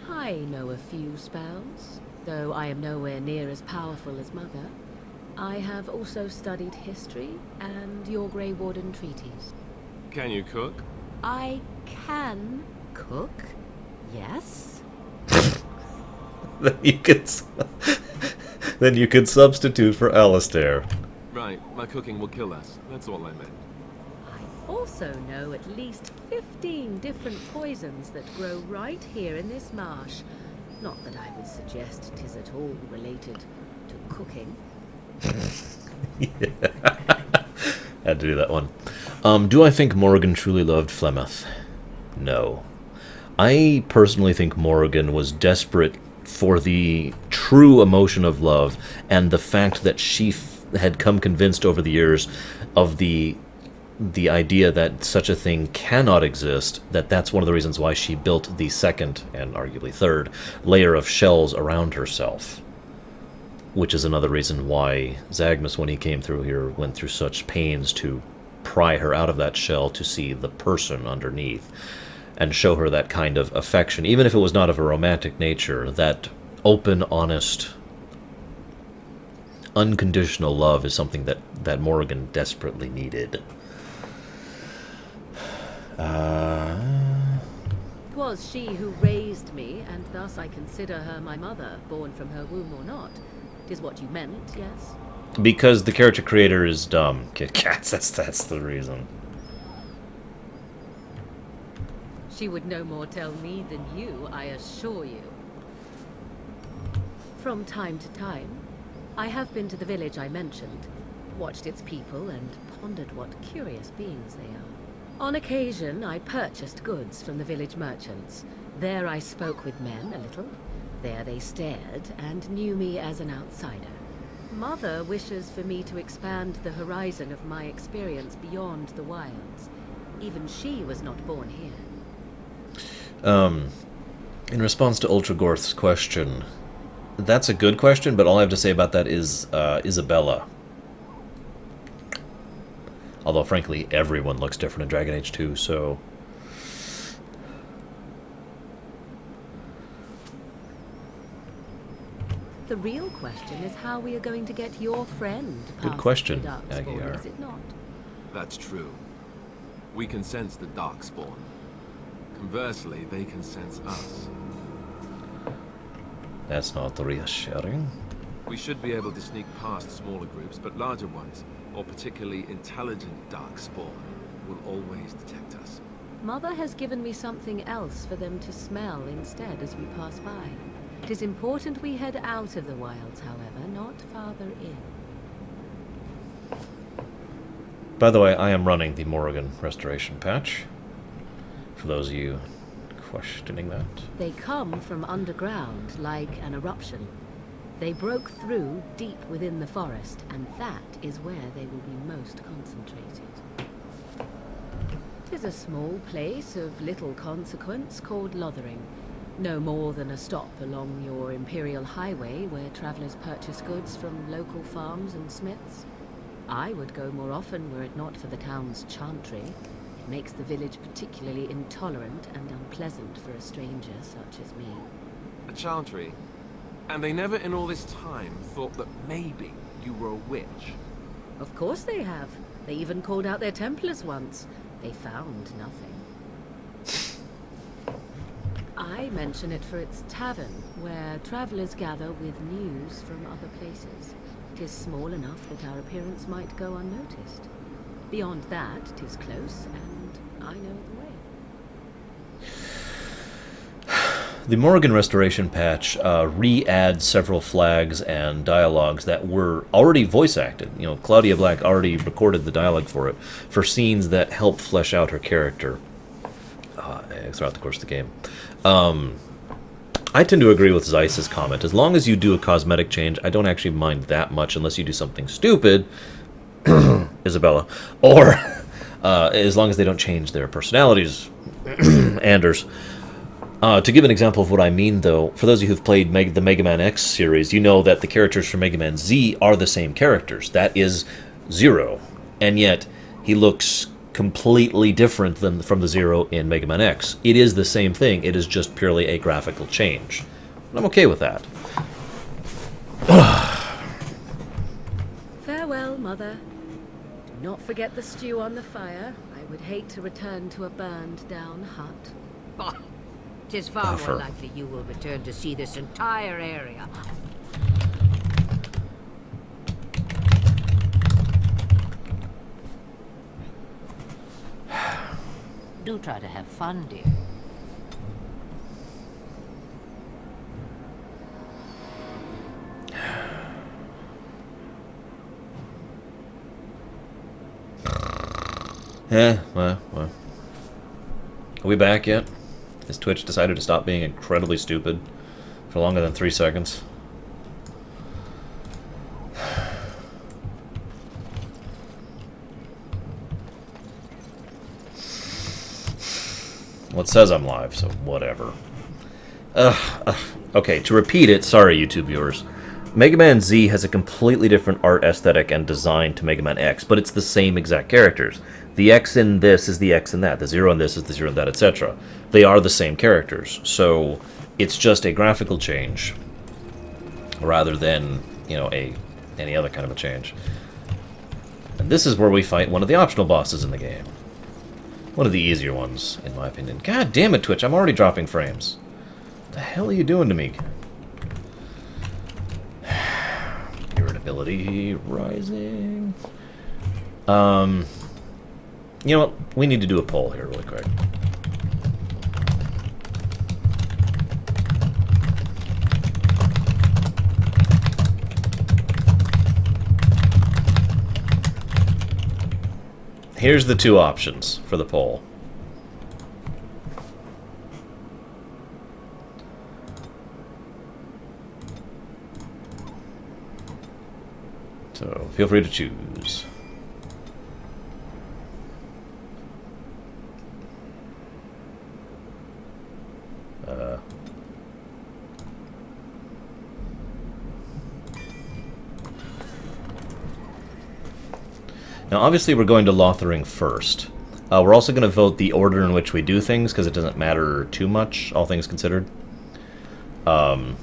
I know a few spells, though I am nowhere near as powerful as Mother. I have also studied history and your Grey Warden treaties. Can you cook? I can cook, yes. Then you could substitute for Alistair. Right, my cooking will kill us. That's all I meant. Also know at least 15 different poisons that grow right here in this marsh. Not that I would suggest 'tis at all related to cooking. Had to do that one. Do I think Morrigan truly loved Flemeth? No. I personally think Morrigan was desperate for the true emotion of love and the fact that she had come convinced over the years of the idea that such a thing cannot exist, that's one of the reasons why she built the second, and arguably third, layer of shells around herself. Which is another reason why Zagmus, when he came through here, went through such pains to pry her out of that shell to see the person underneath, and show her that kind of affection, even if it was not of a romantic nature. That open, honest, unconditional love is something that Morrigan desperately needed. 'Twas she who raised me, and thus I consider her my mother, born from her womb or not. 'Tis what you meant, yes? Because the character creator is dumb. Kit Kats, that's the reason. She would no more tell me than you, I assure you. From time to time, I have been to the village I mentioned, watched its people, and pondered what curious beings they are. On occasion, I purchased goods from the village merchants. There I spoke with men a little. There they stared and knew me as an outsider. Mother wishes for me to expand the horizon of my experience beyond the wilds. Even she was not born here. In response to Ultragorth's question, that's a good question, but all I have to say about that is Isabella. Although, frankly, everyone looks different in Dragon Age 2, so... The real question is how we are going to get your friend past Good question, the Darkspawn, Aguiar. is it not? That's true. We can sense the Darkspawn. Conversely, they can sense us. That's not reassuring. We should be able to sneak past smaller groups, but larger ones, or particularly intelligent Darkspawn, will always detect us. Mother has given me something else for them to smell instead as we pass by. It is important we head out of the wilds, however, not farther in. By the way, I am running the Morrigan restoration patch. For those of you questioning that. They come from underground, like an eruption. They broke through deep within the forest, and that is where they will be most concentrated. It is a small place of little consequence called Lothering. No more than a stop along your Imperial Highway where travelers purchase goods from local farms and smiths. I would go more often were it not for the town's chantry. It makes the village particularly intolerant and unpleasant for a stranger such as me. A chantry? And they never in all this time thought that maybe you were a witch? Of course they have. They even called out their Templars once. They found nothing. I mention it for its tavern, where travelers gather with news from other places. 'Tis small enough that our appearance might go unnoticed. Beyond that, 'tis close, and I know the way. The Morrigan Restoration patch re-adds several flags and dialogues that were already voice acted. You know, Claudia Black already recorded the dialogue for it, for scenes that help flesh out her character throughout the course of the game. I tend to agree with Zeiss's comment. As long as you do a cosmetic change, I don't actually mind that much, unless you do something stupid, Isabella, or as long as they don't change their personalities, Anders. To give an example of what I mean, though, for those of you who've played the Mega Man X series, you know that the characters from Mega Man Z are the same characters. That is Zero, and yet he looks completely different than from the Zero in Mega Man X. It is the same thing, it is just purely a graphical change. And I'm okay with that. Farewell, Mother. Do not forget the stew on the fire. I would hate to return to a burned-down hut. Bah. 'Tis far more likely you will return to see this entire area. Do try to have fun, dear. Yeah, well. Are we back yet? Has Twitch decided to stop being incredibly stupid for longer than 3 seconds? Well, it says I'm live, so whatever. Okay, to repeat it, sorry YouTube viewers. Mega Man Z has a completely different art aesthetic and design to Mega Man X, but it's the same exact characters. The X in this is the X in that. The Zero in this is the Zero in that, etc. They are the same characters, so it's just a graphical change rather than, you know, any other kind of a change. And this is where we fight one of the optional bosses in the game. One of the easier ones, in my opinion. God damn it, Twitch, I'm already dropping frames. What the hell are you doing to me? Irritability rising. You know what? We need to do a poll here really quick. Here's the two options for the poll. So, feel free to choose. Now, obviously, we're going to Lothering first. We're also going to vote the order in which we do things, because it doesn't matter too much, all things considered. Denerim,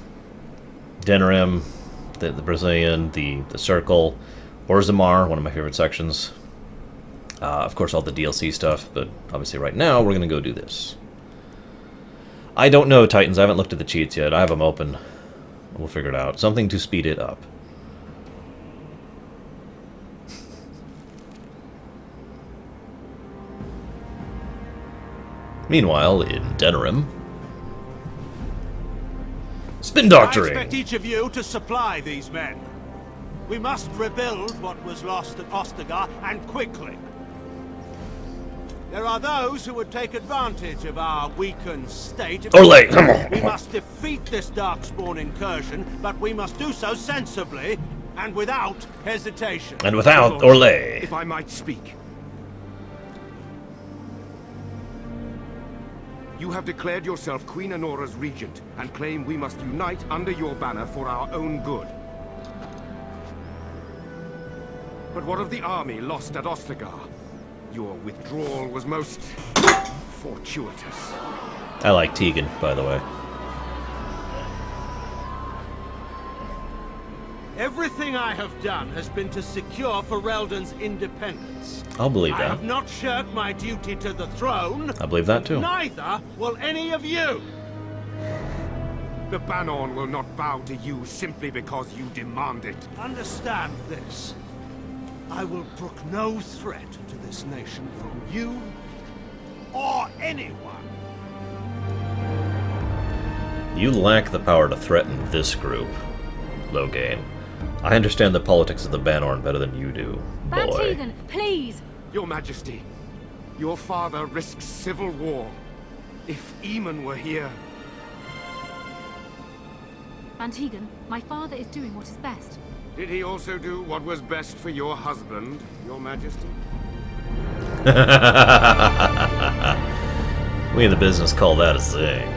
the Brazilian, the Circle, Orzammar, one of my favorite sections. Of course, all the DLC stuff, but obviously right now, we're going to go do this. I don't know, Titans. I haven't looked at the cheats yet. I have them open. We'll figure it out. Something to speed it up. Meanwhile, in Denerim, spin doctoring. I expect each of you to supply these men. We must rebuild what was lost at Ostagar, and quickly. There are those who would take advantage of our weakened state. Orlais, come on. We must defeat this Darkspawn incursion, but we must do so sensibly and without hesitation. And without Orlais. If I might speak. You have declared yourself Queen Honora's regent, and claim we must unite under your banner for our own good. But what of the army lost at Ostagar? Your withdrawal was most fortuitous. I like Tegan, by the way. Everything I have done has been to secure Ferelden's independence. I'll believe I that. have not shirked my duty to the throne. I believe that too. Neither will any of you. The Banorn will not bow to you simply because you demand it. Understand this. I will brook no threat to this nation from you or anyone. You lack the power to threaten this group, Loghain. I understand the politics of the Banorn better than you do, boy. Van Tegan, please! Your Majesty, your father risks civil war. If Eamon were here... Van Tegan, my father is doing what is best. Did he also do what was best for your husband, Your Majesty? We in the business call that a zing.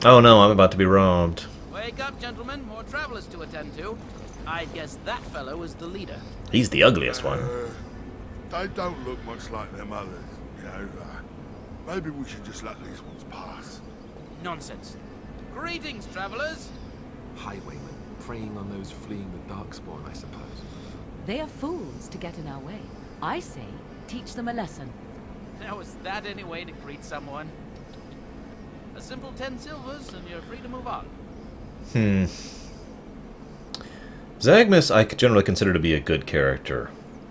Oh no, I'm about to be robbed. Wake up, gentlemen. More travelers to attend to. I guess that fellow is the leader. He's the ugliest one. They don't look much like them others, you know. Maybe we should just let these ones pass. Nonsense. Greetings, travelers. Highwaymen, preying on those fleeing the Darkspawn, I suppose. They are fools to get in our way. I say, teach them a lesson. Now, is that any way to greet someone? A simple 10 silvers, and you're free to move on. Zagmus I generally consider to be a good character.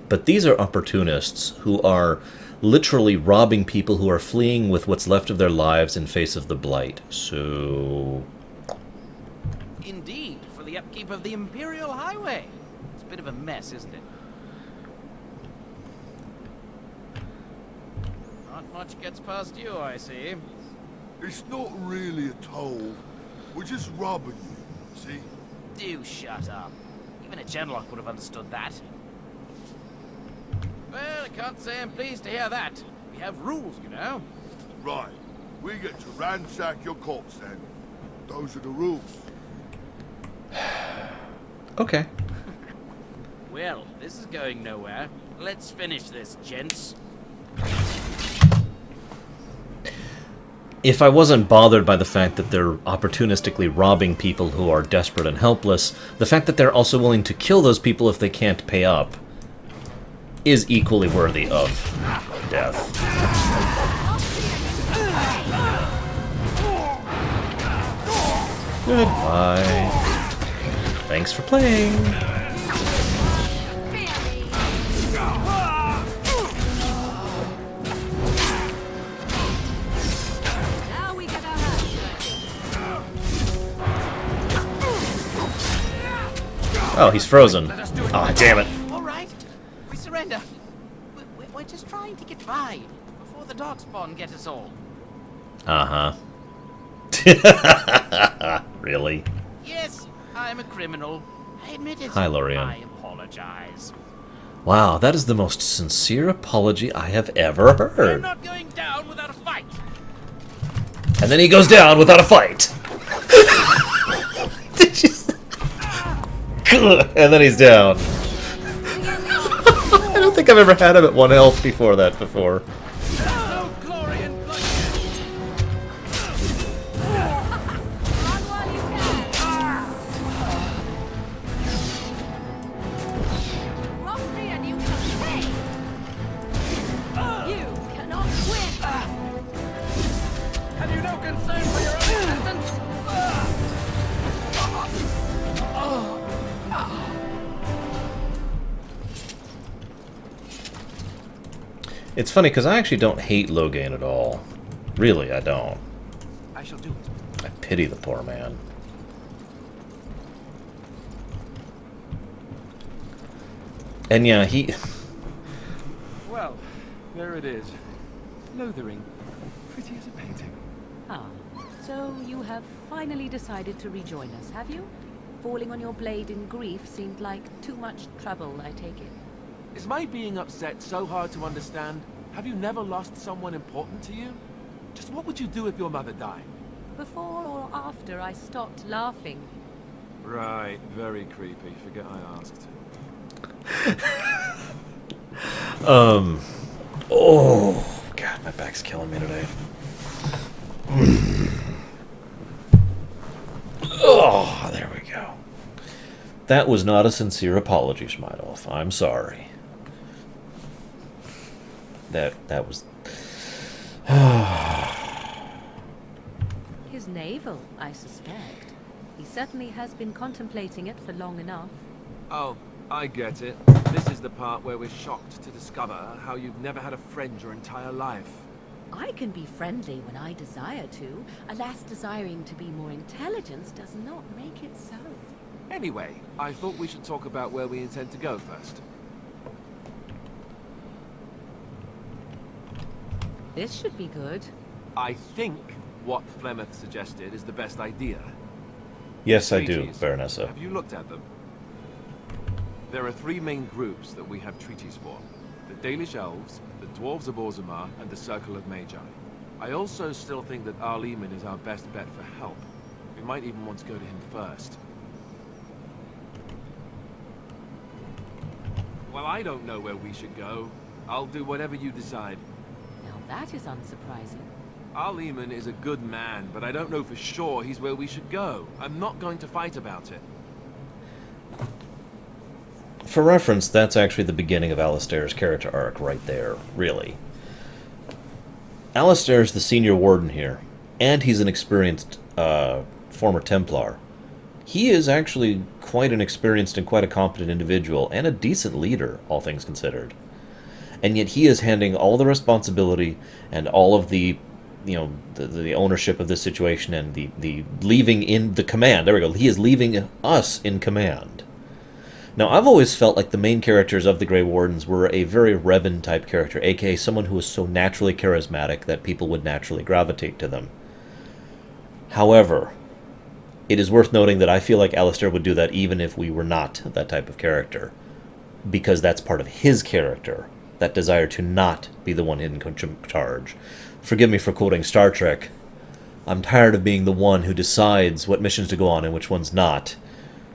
But these are opportunists who are literally robbing people who are fleeing with what's left of their lives in face of the Blight. So... Indeed, for the upkeep of the Imperial Highway. It's a bit of a mess, isn't it? Not much gets past you, I see. It's not really a toll. We're just robbing you, see? Do shut up. Even a Genlock would have understood that. Well, I can't say I'm pleased to hear that. We have rules, you know. Right. We get to ransack your corpse then. Those are the rules. Okay. Well, this is going nowhere. Let's finish this, gents. If I wasn't bothered by the fact that they're opportunistically robbing people who are desperate and helpless, the fact that they're also willing to kill those people if they can't pay up is equally worthy of death. Goodbye. Thanks for playing. Oh, he's frozen. Oh, damn it. All right. We surrender. We're just trying to get by before the Darkspawn get us all. Uh-huh. Really? Yes, I'm a criminal. I admit it. Hi, Lorien. I apologize. Wow, that is the most sincere apology I have ever We're heard. not going down without a fight. And then he goes down without a fight. And then he's down. I don't think I've ever had him at 1 health before that before. Have you no concern for your own existence? It's funny because I actually don't hate Loghain at all. Really, I don't. I shall do it. I pity the poor man. And yeah, he... Well, there it is. Lothering. Pretty as a painting. Ah, so you have finally decided to rejoin us, have you? Falling on your blade in grief seemed like too much trouble, I take it. Is my being upset so hard to understand? Have you never lost someone important to you? Just what would you do if your mother died? Before or after I stopped laughing? Right, very creepy. Forget I asked. Oh, God, my back's killing me today. Oh, there we go. That was not a sincere apology, Schmeidolf. I'm sorry. That was... His navel, I suspect. He certainly has been contemplating it for long enough. Oh, I get it. This is the part where we're shocked to discover how you've never had a friend your entire life. I can be friendly when I desire to. Alas, desiring to be more intelligent does not make it so. Anyway, I thought we should talk about where we intend to go first. This should be good. I think what Flemeth suggested is the best idea. Yes, I do, Treaties. Baronessa. Have you looked at them? There are 3 main groups that we have treaties for. The Dalish Elves, the Dwarves of Orzammar, and the Circle of Magi. I also still think that Arleman is our best bet for help. We might even want to go to him first. Well, I don't know where we should go. I'll do whatever you decide. Now that is unsurprising. Arleman is a good man, but I don't know for sure he's where we should go. I'm not going to fight about it. For reference, that's actually the beginning of Alistair's character arc right there, really. Alistair's the senior warden here, and he's an experienced former Templar. He is actually quite an experienced and quite a competent individual, and a decent leader, all things considered. And yet he is handing all the responsibility and all of the, you know, the ownership of this situation and the leaving in the command. There we go. He is leaving us in command. Now, I've always felt like the main characters of the Grey Wardens were a very Revan-type character, aka someone who was so naturally charismatic that people would naturally gravitate to them. However, it is worth noting that I feel like Alistair would do that even if we were not that type of character, because that's part of his character, that desire to not be the one in charge. Forgive me for quoting Star Trek. I'm tired of being the one who decides what missions to go on and which ones not.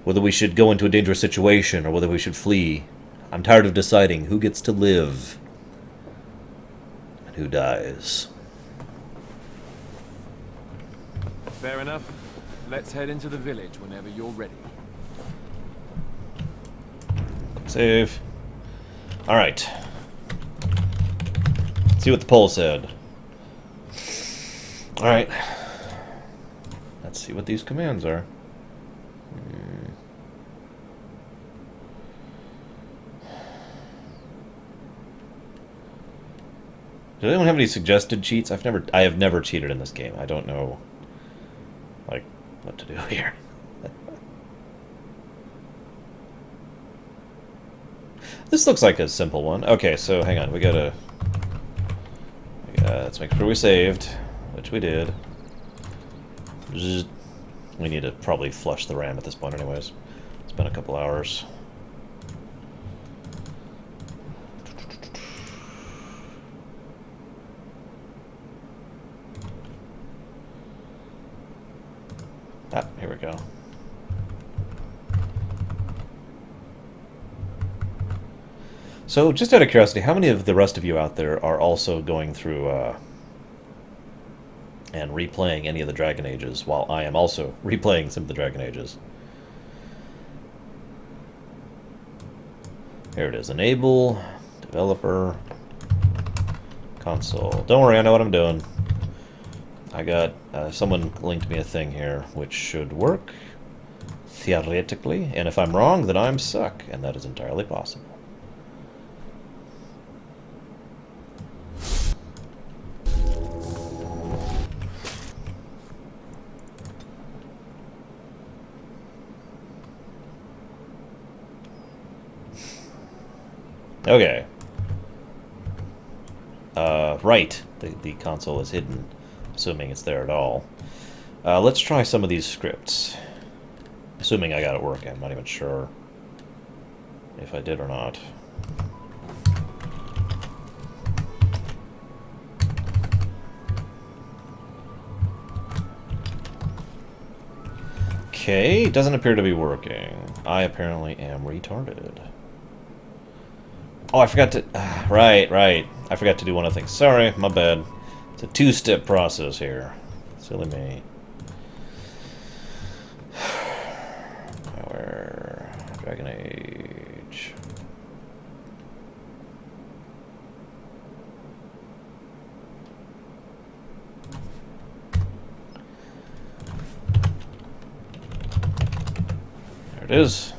Whether we should go into a dangerous situation or whether we should flee. I'm tired of deciding who gets to live and who dies. Fair enough. Let's head into the village whenever you're ready. Save. Alright. See what the poll said. Alright. Let's see what these commands are. Does anyone have any suggested cheats? I have never cheated in this game. I don't know, like, what to do here. This looks like a simple one. Okay, so hang on. Let's make sure we saved, which we did. We need to probably flush the RAM at this point anyways. It's been a couple hours. Ah, here we go. So, just out of curiosity, how many of the rest of you out there are also going through and replaying any of the Dragon Ages, while I am also replaying some of the Dragon Ages? Here it is. Enable, developer, console. Don't worry, I know what I'm doing. I got, someone linked me a thing here, which should work, theoretically, and if I'm wrong, then I'm suck, and that is entirely possible. Okay. Right. The console is hidden, assuming it's there at all. Let's try some of these scripts. Assuming I got it working. I'm not even sure if I did or not. Okay, it doesn't appear to be working. I apparently am retarded. Oh, I forgot to... right. I forgot to do one of the things. Sorry, my bad. It's a two-step process here. Silly me. Power... Dragon Age... it is.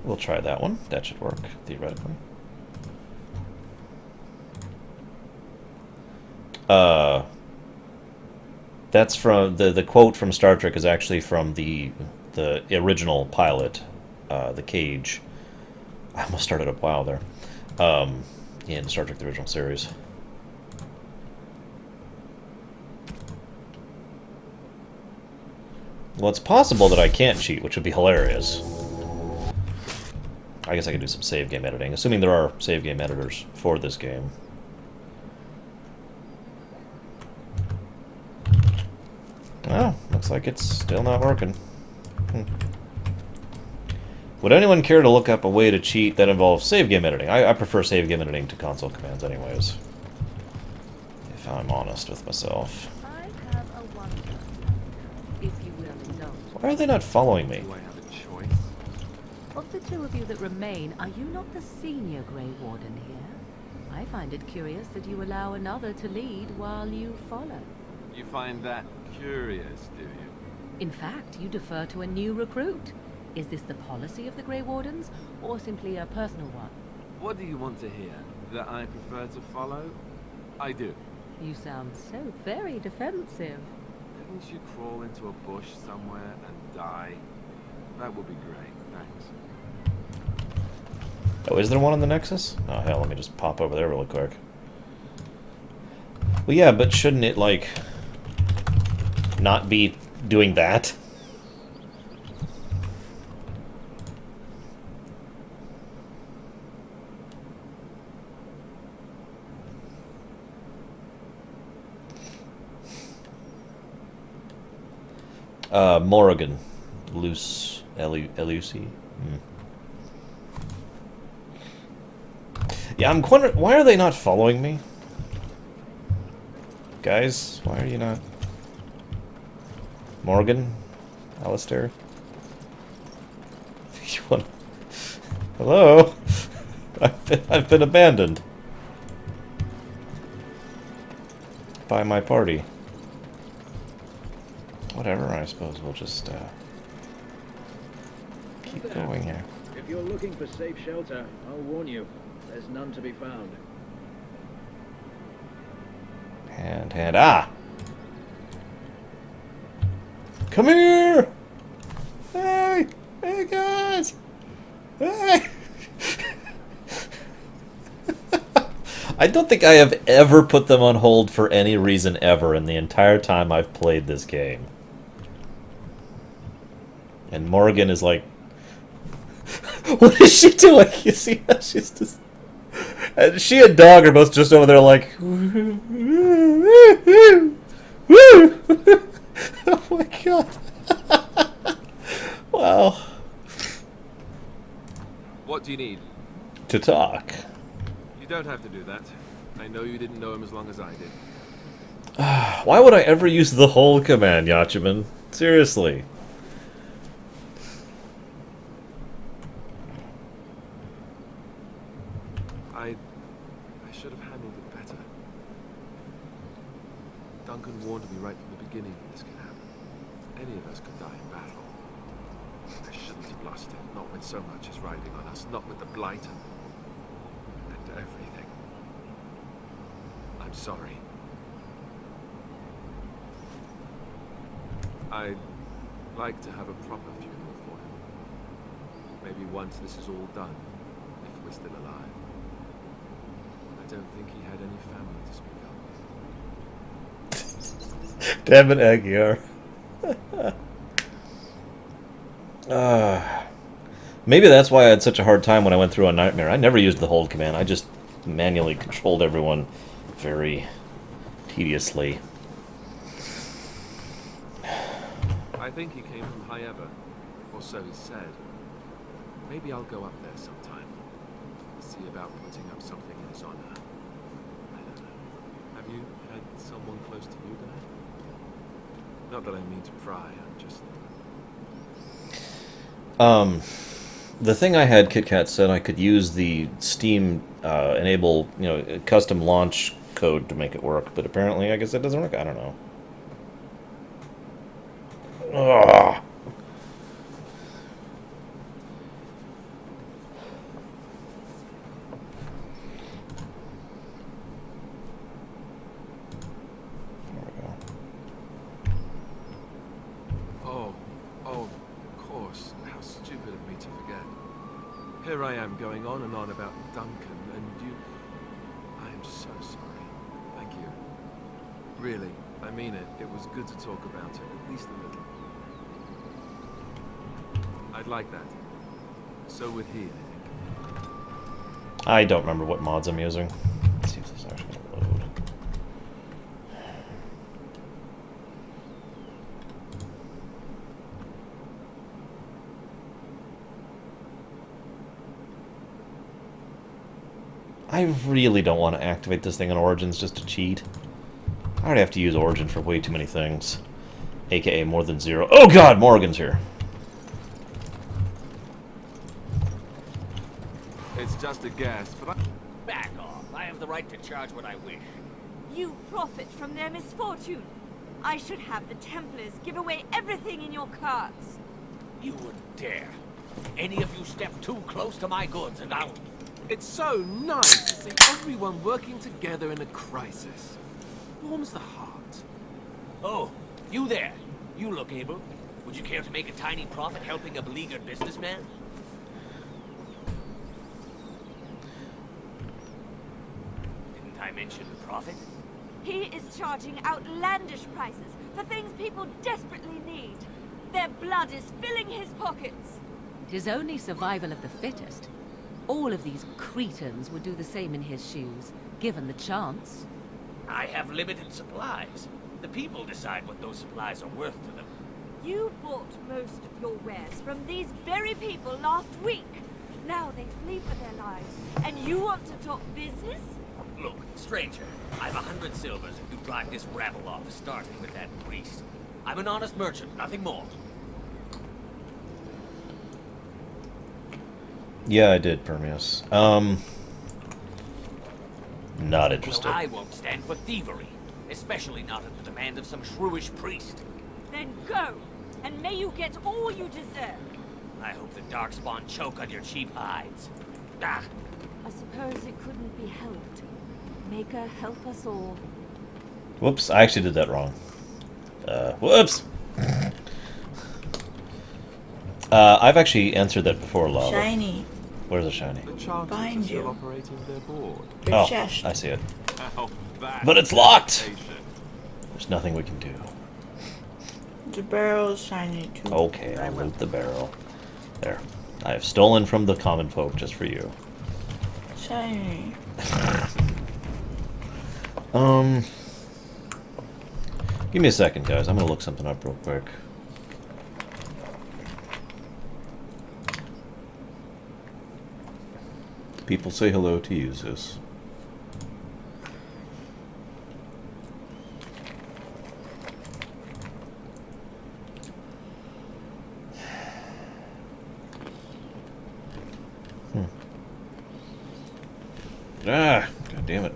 We'll try that one. That should work, theoretically. That's from the quote from Star Trek is actually from the original pilot, the Cage. I almost started up WoW there. In Star Trek the original series. Well, it's possible that I can't cheat, which would be hilarious. I guess I could do some save game editing, assuming there are save game editors for this game. Oh, looks like it's still not working. Would anyone care to look up a way to cheat that involves save game editing? I prefer save game editing to console commands anyways. If I'm honest with myself. I have a wonder, if you will indulge. Why are they not following me? Do I have a choice? Of the two of you that remain, are you not the senior Grey Warden here? I find it curious that you allow another to lead while you follow. You find that curious, do you? In fact, you defer to a new recruit. Is this the policy of the Grey Wardens, or simply a personal one? What do you want to hear? That I prefer to follow? I do. You sound so very defensive. Couldn't you crawl into a bush somewhere and die? That would be great, thanks. Oh, is there one on the Nexus? Oh, hell, let me just pop over there really quick. Well, yeah, but shouldn't it, like, not be doing that? Morrigan. Elusi? Yeah, I'm wondering, why are they not following me? Guys, why are you not... Morgan? Alistair? You want... Hello? I've been abandoned. By my party. Whatever, I suppose we'll just, keep going here. If you're looking for safe shelter, I'll warn you, there's none to be found. Ah! Come here! Hey! Hey, guys! Hey! I don't think I have ever put them on hold for any reason ever in the entire time I've played this game. And Morgan is like... What is she doing? You see how she's just... And she and Dog are both just over there like... Oh my god. Wow. What do you need? To talk. You don't have to do that. I know you didn't know him as long as I did. Why would I ever use the hold command, Yachiman? Seriously. I should have handled it better. Duncan warned me right from the beginning that this could happen. Any of us could die in battle. I shouldn't have lost it, not with so much as riding on us, not with the Blight and everything. I'm sorry. I'd like to have a proper funeral for him. Maybe once this is all done, if we're still alive. I don't think he had any family to speak of. Damn it, Aguiar. Maybe that's why I had such a hard time when I went through a Nightmare. I never used the hold command. I just manually controlled everyone very tediously. I think he came from High Ever, or so he said. Maybe I'll go up there sometime. See about putting up something in his honor. I don't know. Have you had someone close to you die? Not that I mean to pry, I'm just... The thing I had, KitKat said I could use the Steam enable, custom launch code to make it work, but apparently I guess it doesn't work. I don't know. Ugh. Here I am going on and on about Duncan, and you... I am so sorry. Thank you. Really, I mean it. It was good to talk about it, at least a little. I'd like that. So would he, I think. I don't remember what mods I'm using. Let's see if this is actually going to load. I really don't want to activate this thing on Origins just to cheat. I already have to use Origin for way too many things. AKA more than 0. Oh god, Morgan's here. It's just a guess, but I... Back off. I have the right to charge what I wish. You profit from their misfortune. I should have the Templars give away everything in your carts. You wouldn't dare. Any of you step too close to my goods and I'll... It's so nice to see everyone working together in a crisis. Warms the heart. Oh, you there. You look able. Would you care to make a tiny profit helping a beleaguered businessman? Didn't I mention profit? He is charging outlandish prices for things people desperately need. Their blood is filling his pockets. It is only survival of the fittest. All of these cretins would do the same in his shoes, given the chance. I have limited supplies. The people decide what those supplies are worth to them. You bought most of your wares from these very people last week. Now they flee for their lives, and you want to talk business? Look, stranger, I've 100 silvers if you drive this rabble off, starting with that priest. I'm an honest merchant, nothing more. Yeah, I did, Permeus. Not interested. Well, I won't stand for thievery, especially not at the demand of some shrewish priest. Then go, and may you get all you deserve. I hope the Darkspawn choke on your cheap hides. Ah! I suppose it couldn't be helped. Maker, help us all. Whoops, I actually did that wrong. Whoops! I've actually answered that before, Lava. Shiny. Where's the shiny? The charters Behind are still you. operating their board. Oh, chest. I see it. How bad But it's locked! reputation. There's nothing we can do. The barrel is shiny too. Okay, I'll loot the barrel. There. I have stolen from the common folk just for you. Shiny. Give me a second, guys. I'm gonna look something up real quick. People say hello to use this. Ah, god damn it.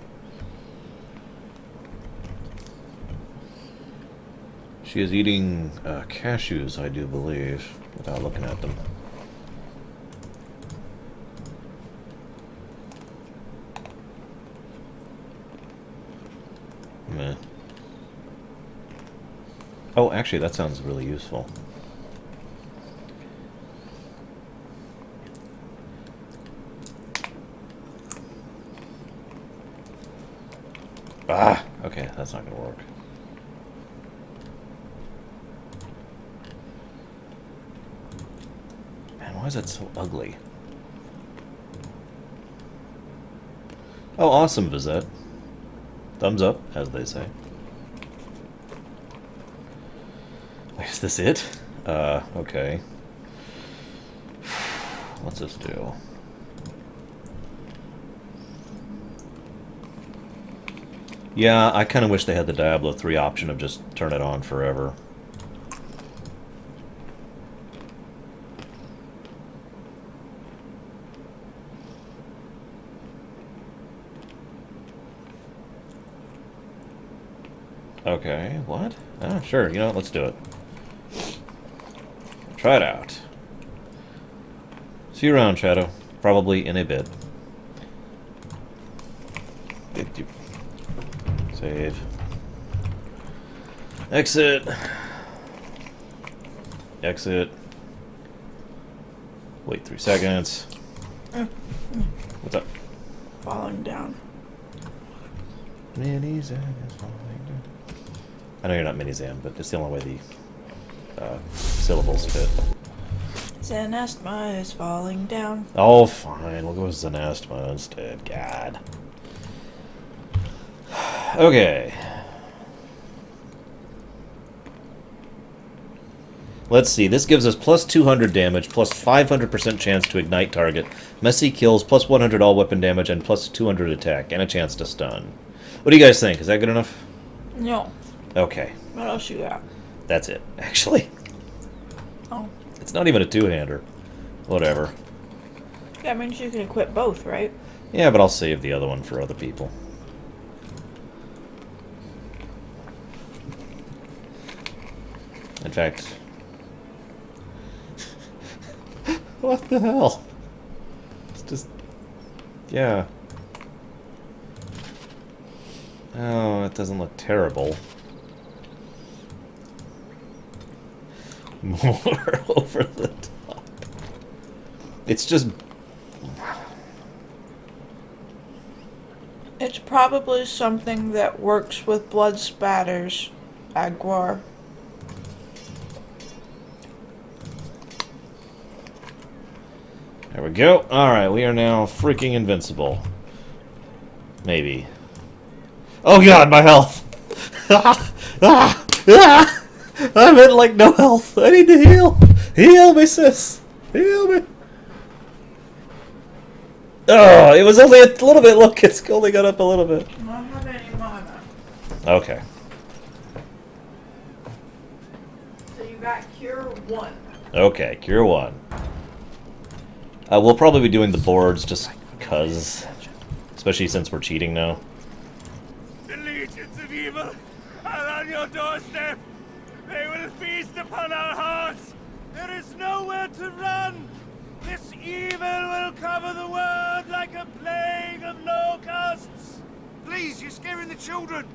She is eating cashews, I do believe, without looking at them. Meh. Oh, actually, that sounds really useful. Ah, okay, that's not gonna work. Man, why is that so ugly? Oh, awesome, Vizette. Thumbs up, as they say. Wait, is this it? Okay. What's this do? Yeah, I kind of wish they had the Diablo 3 option of just turn it on forever. Okay, what? Oh, sure, you know what, let's do it. Try it out. See you around, Shadow. Probably in a bit. Save. Exit. Exit. Wait 3 seconds. What's up? Falling down. Mini Zan is falling down. I know you're not Mini Zan, but it's the only way the syllables fit. Zanastma is falling down. Oh, fine. We'll go with Zanastma instead. God. Okay. Let's see. This gives us plus 200 damage, plus 500% chance to ignite target, messy kills, plus 100 all weapon damage, and plus 200 attack, and a chance to stun. What do you guys think? Is that good enough? No. Okay. What else you got? That's it, actually. Oh. It's not even a two-hander. Whatever. That means you can equip both, right? Yeah, but I'll save the other one for other people. In fact... what the hell? It's just... yeah. Oh, it doesn't look terrible. More over the top. It's just... It's probably something that works with blood spatters, Agwar. There we go. Alright, we are now freaking invincible. Maybe. Oh god, my health! I'm at like no health. I need to heal. Heal me, sis. Heal me. Oh, it was only a little bit. Look, it's only got up a little bit. I don't have any mana. Okay. So you got Cure 1. Okay, Cure 1. We'll probably be doing the boards just because. Especially since we're cheating now. The legions of evil are on your doorstep. They will feast upon our hearts. There is nowhere to run. This evil will cover the world like a plague of locusts. Please, you're scaring the children.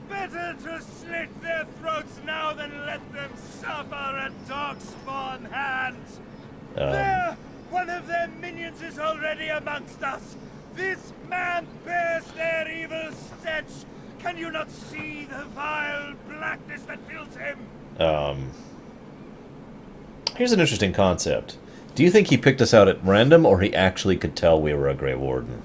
Better to slit their throats now than let them suffer at Darkspawn hands. There, one of their minions is already amongst us. This man bears their evil stench. Can you not see the vile blackness that fills him? Here's an interesting concept. Do you think he picked us out at random, or he actually could tell we were a Grey Warden?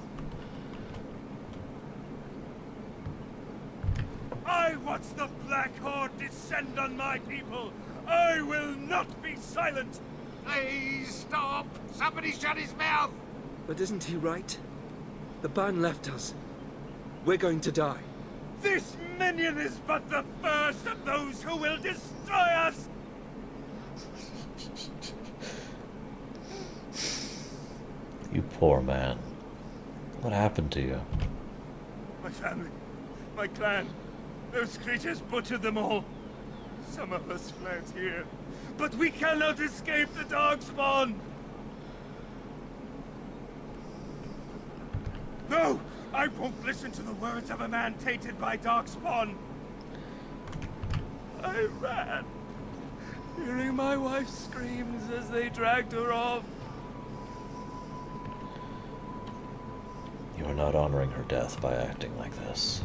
I watch the Black Horde descend on my people. I will not be silent. Please stop. Somebody shut his mouth. But isn't he right? The ban left us. We're going to die. This minion is but the first of those who will destroy us. You poor man. What happened to you? My family, my clan, those creatures butchered them all. Some of us fled here, but we cannot escape the Darkspawn. No, I won't listen to the words of a man tainted by Darkspawn. I ran, hearing my wife's screams as they dragged her off. You are not honoring her death by acting like this.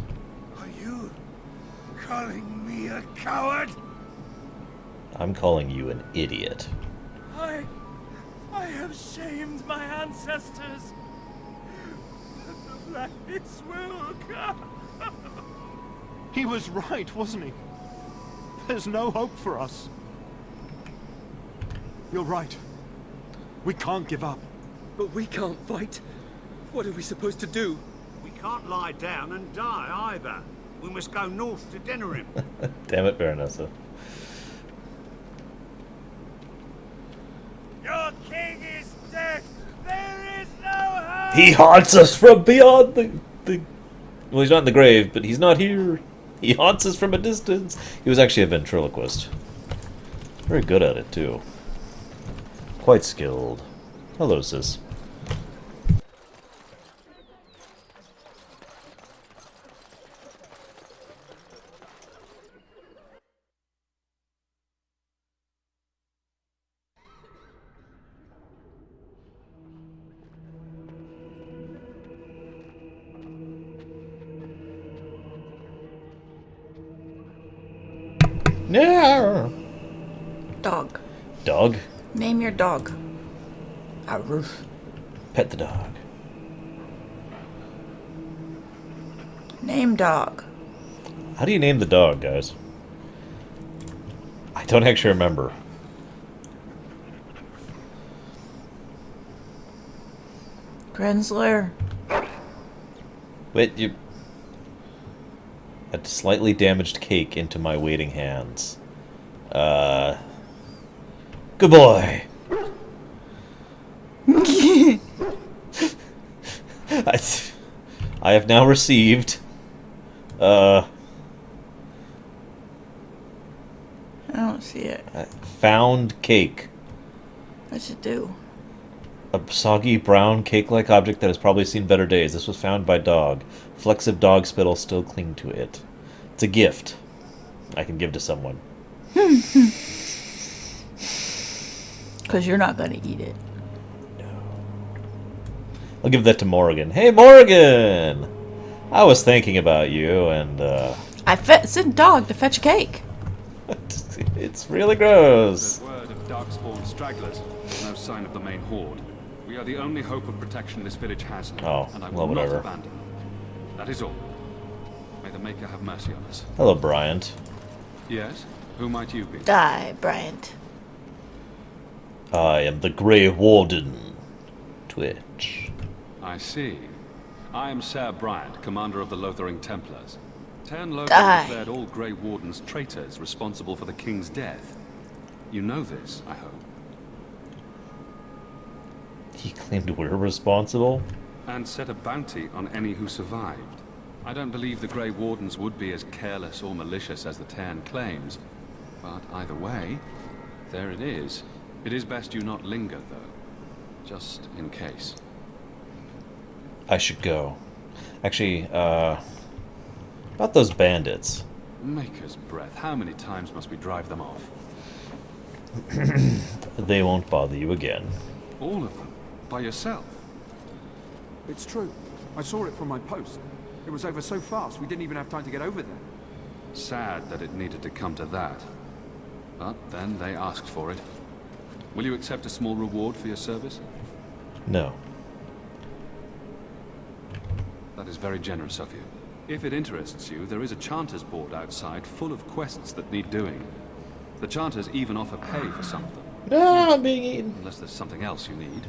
Are you calling me a coward? I'm calling you an idiot. I have shamed my ancestors. The Blackness will come. He was right, wasn't he? There's no hope for us. You're right. We can't give up. But we can't fight. What are we supposed to do? We can't lie down and die either. We must go north to dinner him. Damn it, Baronessa. Your king is dead. There is no hope. He haunts us from beyond the... Well, he's not in the grave, but he's not here. He haunts us from a distance. He was actually a ventriloquist. Very good at it, too. Quite skilled. Hello, sis. No. Dog. Dog? Name your dog. Aroof. Pet the dog. Name dog. How do you name the dog, guys? I don't actually remember. Grensler. Wait, you... A slightly damaged cake into my waiting hands. Good boy! I have now received... I don't see it. Found cake. What's it do? A soggy, brown, cake-like object that has probably seen better days. This was found by dog. Flecks of dog spittle still cling to it. It's a gift I can give to someone. Because you're not going to eat it. I'll give that to Morgan. Hey, Morgan! I was thinking about you, and, I sent dog to fetch a cake. It's really gross. There's word of darkspawn stragglers. No sign of the main horde. We are the only hope of protection this village has now, and I will not whatever. abandon. That is all. May the Maker have mercy on us. Hello, Bryant. Yes? Who might you be? Die, Bryant. I am the Grey Warden. Twitch. I see. I am Sir Bryant, commander of the Lothering Templars. Tern Logan Die. declared all Grey Wardens traitors responsible for the king's death. You know this, I hope. He claimed we're responsible? And set a bounty on any who survived. I don't believe the Grey Wardens would be as careless or malicious as the Tern claims. But either way, there it is. It is best you not linger, though. Just in case. I should go. Actually, about those bandits. Maker's breath. How many times must we drive them off? They won't bother you again. All of them? By yourself? It's true. I saw it from my post. It was over so fast, we didn't even have time to get over there. Sad that it needed to come to that. But then they asked for it. Will you accept a small reward for your service? No. That is very generous of you. If it interests you, there is a Chanters board outside full of quests that need doing. The Chanters even offer pay for some of them. Ah, I'm being eaten. Unless there's something else you need.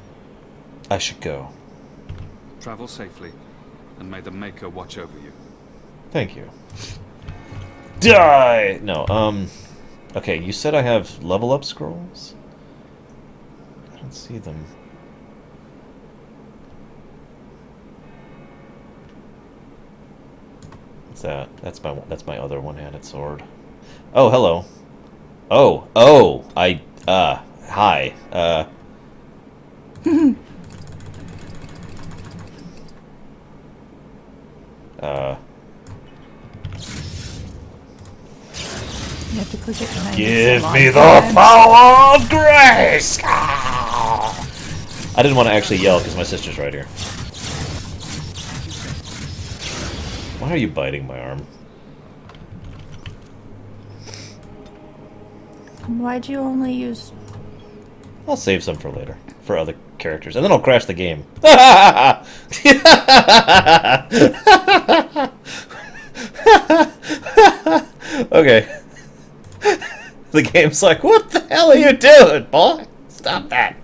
I should go. Travel safely, and may the Maker watch over you. Thank you. Die! No, okay, you said I have level up scrolls? I don't see them. What's that? That's my other one-handed sword. Oh, hello. Oh, hi. You have to click it behind Give some me odd the times. power of grace! I didn't want to actually yell because my sister's right here. Why are you biting my arm? Why'd you only use... I'll save some for later. For other characters. And then I'll crash the game. Okay. The game's like, what the hell are you doing, boy? Stop that.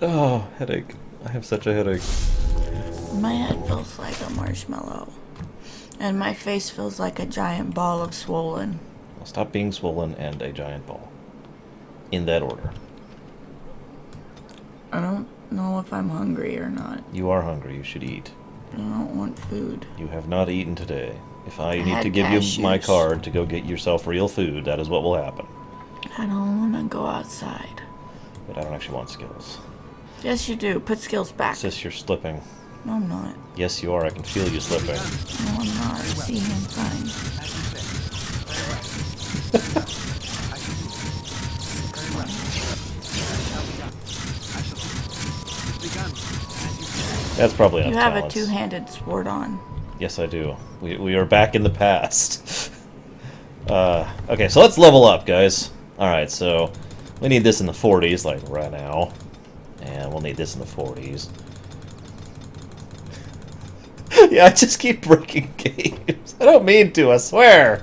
Oh, headache. I have such a headache. My head feels like a marshmallow. And my face feels like a giant ball of swollen. I'll stop being swollen and a giant ball. In that order. I don't know if I'm hungry or not. You are hungry. You should eat. I don't want food. You have not eaten today. If I need had to give you my cashews. card to go get yourself real food, that is what will happen. I don't want to go outside. But I don't actually want skills. Yes, you do. Put skills back. Sis, you're slipping. No, I'm not. Yes, you are. I can feel you slipping. No, I'm not. I see him fine. That's probably enough You have talents. a two-handed sword on. Yes, I do. We are back in the past. Okay, so let's level up, guys. Alright, so we need this in the 40s, like right now. And we'll need this in the 40s. Yeah, I just keep breaking games. I don't mean to, I swear.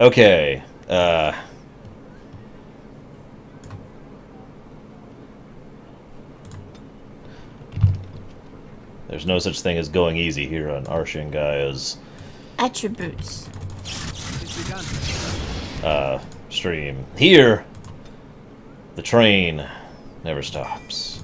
Okay, there's no such thing as going easy here on Arshingaya's Attributes. stream. Here, the train never stops.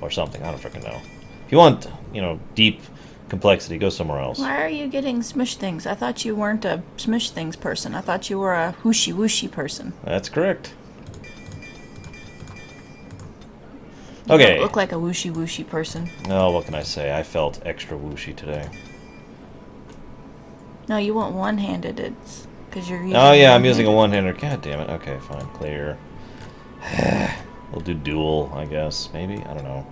Or something, I don't freaking know. If you want, you know, deep complexity, go somewhere else. Why are you getting smush things? I thought you weren't a smush things person. I thought you were a whooshy whooshy person. That's correct. You Okay. don't look like a whooshy whooshy person. Oh, what can I say? I felt extra whooshy today. No, you want one-handed. It's because you're using. Oh yeah, I'm using a one-hander. God damn it. Okay, fine. Clear. We'll do dual, I guess. Maybe? I don't know.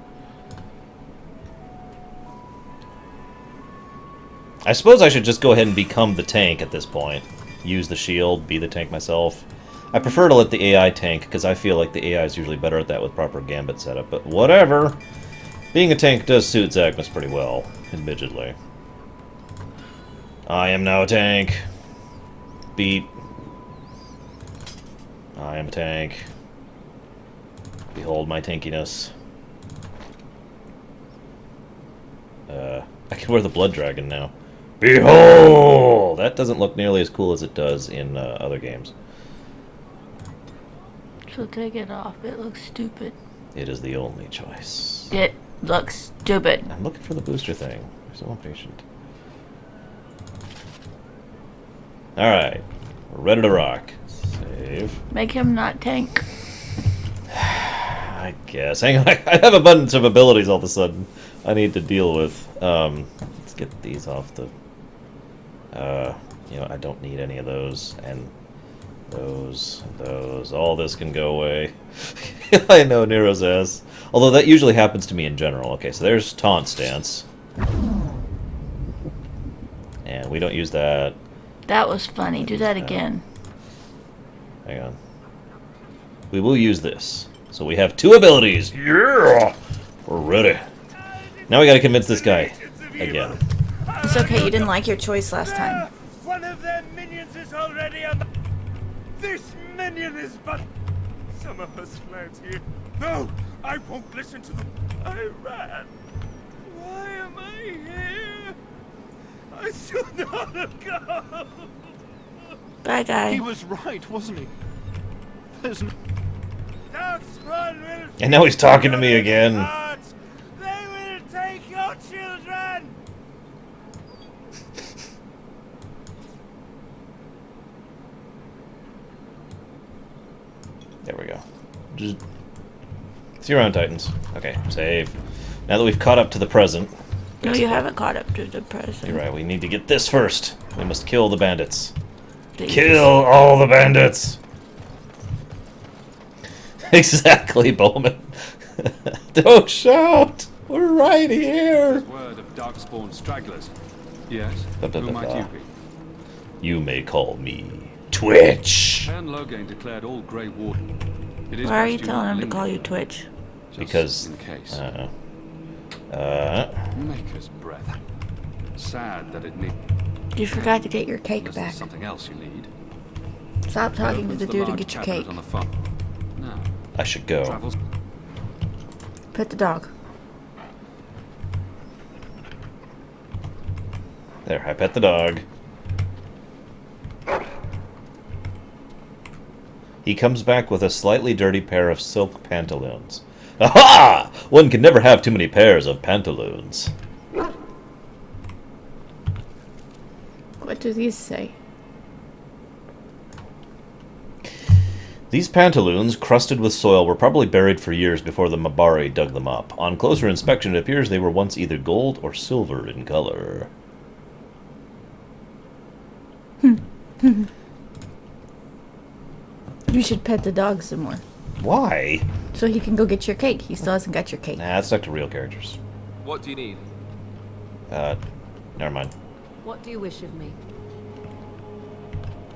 I suppose I should just go ahead and become the tank at this point. Use the shield, be the tank myself. I prefer to let the AI tank, because I feel like the AI is usually better at that with proper gambit setup, but whatever. Being a tank does suit Zagmus pretty well, admittedly. I am now a tank. Beat. I am a tank. Behold my tankiness. I can wear the Blood Dragon now. Behold! That doesn't look nearly as cool as it does in other games. So take it off. It looks stupid. It is the only choice. It looks stupid. I'm looking for the booster thing. I'm so impatient. Alright. We're ready to rock. Save. Make him not tank. I guess. Hang on. I have abundance of abilities all of a sudden I need to deal with. Let's get these off the... you know, I don't need any of those. And those, and those. All this can go away. I know, Nero's ass. Although that usually happens to me in general. Okay, so there's Taunt Stance. And we don't use that. That was funny. Do that again. Hang on. We will use this. So we have two abilities. Yeah! We're ready. Now we gotta convince this guy. Again. It's okay. You didn't like your choice last time. One of their minions is already on the... This minion is but... Some of us fled here. No! I won't listen to them. I ran. Why am I here? I should not have gone. Bye, guy. He was right, wasn't he? There's no... And now he's talking to me again. They will take your children. There we go. Just 0 on Titans. Okay, save. Now that we've caught up to the present. No, you haven't caught up to the present. You're right, we need to get this first. We must kill the bandits. They Kill all the bandits! Exactly, Bowman. Don't shout! We're right here! Word of darkspawn stragglers. Yes? Da, da, da, Who might da. you be? You may call me Twitch. Pan Loghain declared all Grey Warden. It is Why are best you telling him to linger call you Twitch? just Because in case. Maker's breath. Sad that it need. You forgot to get your cake Unless back. there's something else you need. Stop talking to Opens the dude and large get your cabinet cake. on the farm. Now, I should go. travels. Pet the dog. There, I pet the dog. He comes back with a slightly dirty pair of silk pantaloons. Aha! One can never have too many pairs of pantaloons. What do these say? These pantaloons, crusted with soil, were probably buried for years before the Mabari dug them up. On closer inspection, it appears they were once either gold or silver in color. You should pet the dog some more. Why? So he can go get your cake. He still hasn't got your cake. Nah, it's stuck to real characters. What do you need? Never mind. What do you wish of me?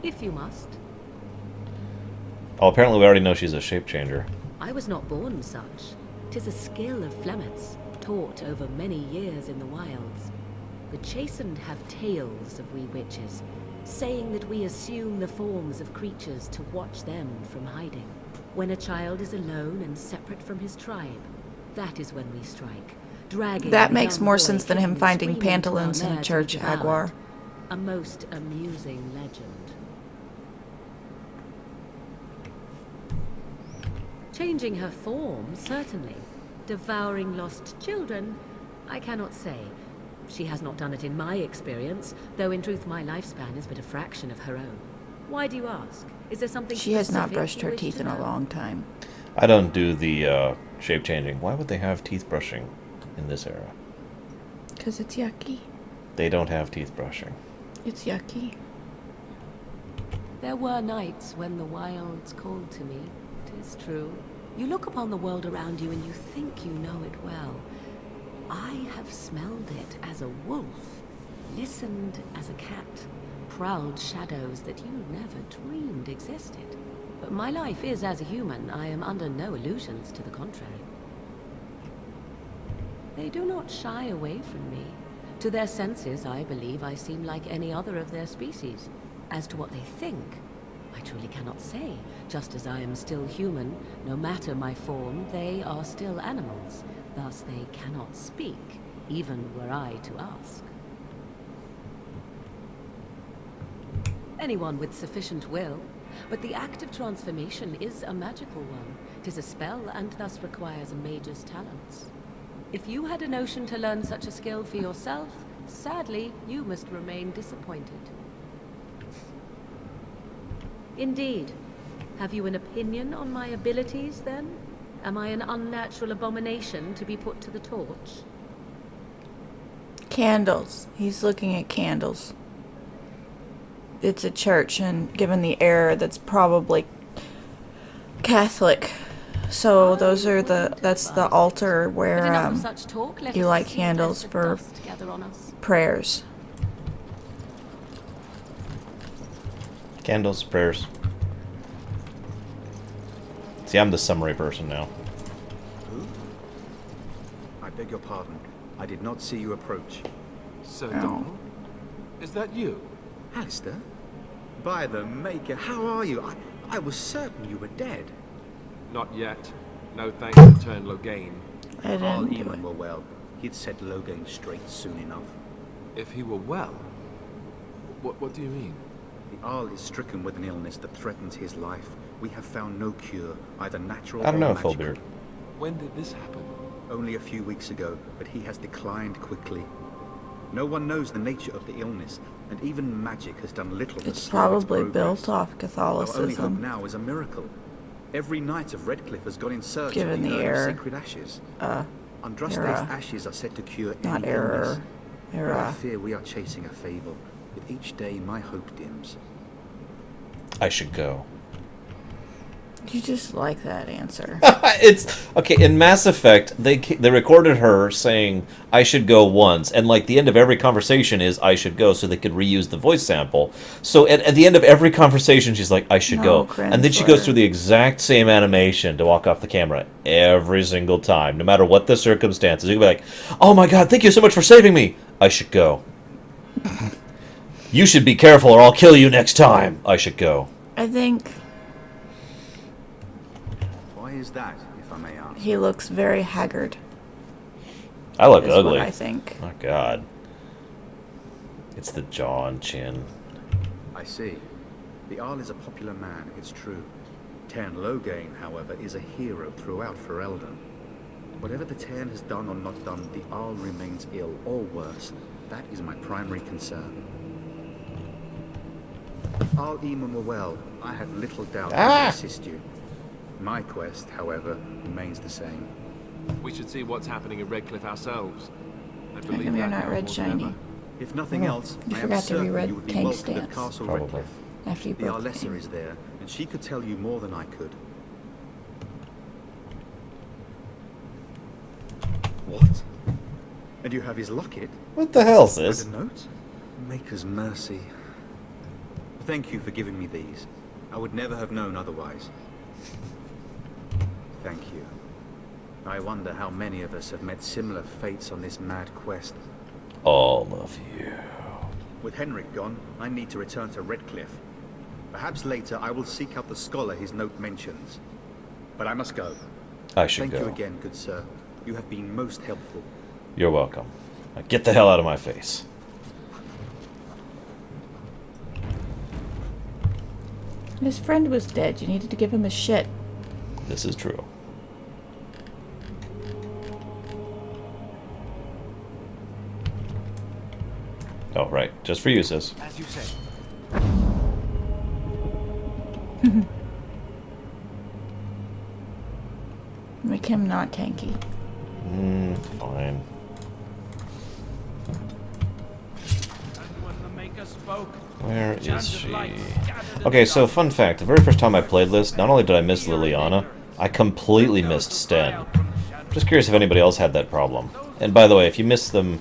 If you must. Oh, apparently we already know she's a shape changer. I was not born such. 'Tis a skill of Flemeth's, taught over many years in the wilds. The chastened have tales of we witches, saying that we assume the forms of creatures to watch them from hiding. When a child is alone and separate from his tribe, that is when we strike, dragging That the makes young more boy sense than him hidden, finding screaming to our pantaloons in a mare to church, be devoured. Jaguar. A most amusing legend. Changing her form, certainly. Devouring lost children, I cannot say. She has not done it in my experience, though in truth my lifespan is but a fraction of her own. Why do you ask? Is there something She has not specific brushed you her wish teeth to in a know? long time. I don't do the shape changing. Why would they have teeth brushing in this era? Because it's yucky. They don't have teeth brushing. It's yucky. There were nights when the wilds called to me, 'tis true. You look upon the world around you and you think you know it well. I have smelled it as a wolf, listened as a cat, prowled shadows that you never dreamed existed. But my life is as a human. I am under no illusions to the contrary. They do not shy away from me. To their senses, I believe I seem like any other of their species. As to what they think, I truly cannot say. Just as I am still human, no matter my form, they are still animals. Thus they cannot speak, even were I to ask. Anyone with sufficient will, but the act of transformation is a magical one. 'Tis a spell and thus requires a mage's talents. If you had a notion to learn such a skill for yourself, sadly, you must remain disappointed. Indeed. Have you an opinion on my abilities, then? Am I an unnatural abomination to be put to the torch? Candles. He's looking at candles. It's a church, and given the era, that's probably Catholic. So those are that's the altar where you light candles for prayers. Candles, prayers. See, I'm the summary person now. Who? I beg your pardon. I did not see you approach. Sir Donald? Is that you? Alistair? By the Maker, how are you? I was certain you were dead. Not yet. No thanks to Turn Logain. Carl Eamon were well. He'd set Logain straight soon enough. If he were well? What do you mean? The Arl is stricken with an illness that threatens his life. We have found no cure, either natural I don't or know, magical. Fullbeard. When did this happen? Only a few weeks ago, but he has declined quickly. No one knows the nature of the illness, and even magic has done little to It's slow its probably progress. built off Our only hope Catholicism. now is a miracle. Every knight of Redcliffe has gone in search Given of the the urn of era. sacred ashes. Era. Andraste's ashes are said to cure Not any error. illness. But I Era. fear we are chasing a fable. With each day, my hope dims. I should go. You just like that answer. It's okay. In Mass Effect, they recorded her saying "I should go" once, and like the end of every conversation is "I should go," so they could reuse the voice sample. So at the end of every conversation, she's like "I should go," and then she goes through the exact same animation to walk off the camera every single time, no matter what the circumstances. You can be like, "Oh my God, thank you so much for saving me. I should go." "You should be careful, or I'll kill you next time. I should go." I think Why is that, if I may ask? he looks very haggard. I look is ugly. what I think. Oh God. It's the jaw and chin. I see. The Arl is a popular man, it's true. Tern Logain, however, is a hero throughout Ferelden. Whatever the Cairn has done or not done, the Arl remains ill, or worse. That is my primary concern. If Arl Eamon were well, I have little doubt he would assist you. My quest, however, remains the same. We should see what's happening in Redcliffe ourselves. I How believe come you're that not now red more than shiny? ever. If nothing else, You I am forgot to certain reread you would be Tank's welcome at stance. Castle Probably. Redcliffe. After you The broke the Arlessa game. is there, and she could tell you more than I could. What? And you have his locket? What the hell, sis? And a note? Maker's mercy. Thank you for giving me these. I would never have known otherwise. Thank you. I wonder how many of us have met similar fates on this mad quest. All of you. With Henrik gone, I need to return to Redcliffe. Perhaps later I will seek out the scholar his note mentions. But I must go. I should Thank go. you again, good sir. You have been most helpful. You're welcome. Now get the hell out of my face. His friend was dead. You needed to give him a shit. This is true. Oh, right. Just for you, sis. As you say. Make him not tanky. Fine. When the Maker spoke, Where is chant of she? light scattered in Okay, the so dark. fun fact. The very first time I played this, not only did I miss Liliana, I completely missed Sten. Just curious if anybody else had that problem. And by the way, if you miss them,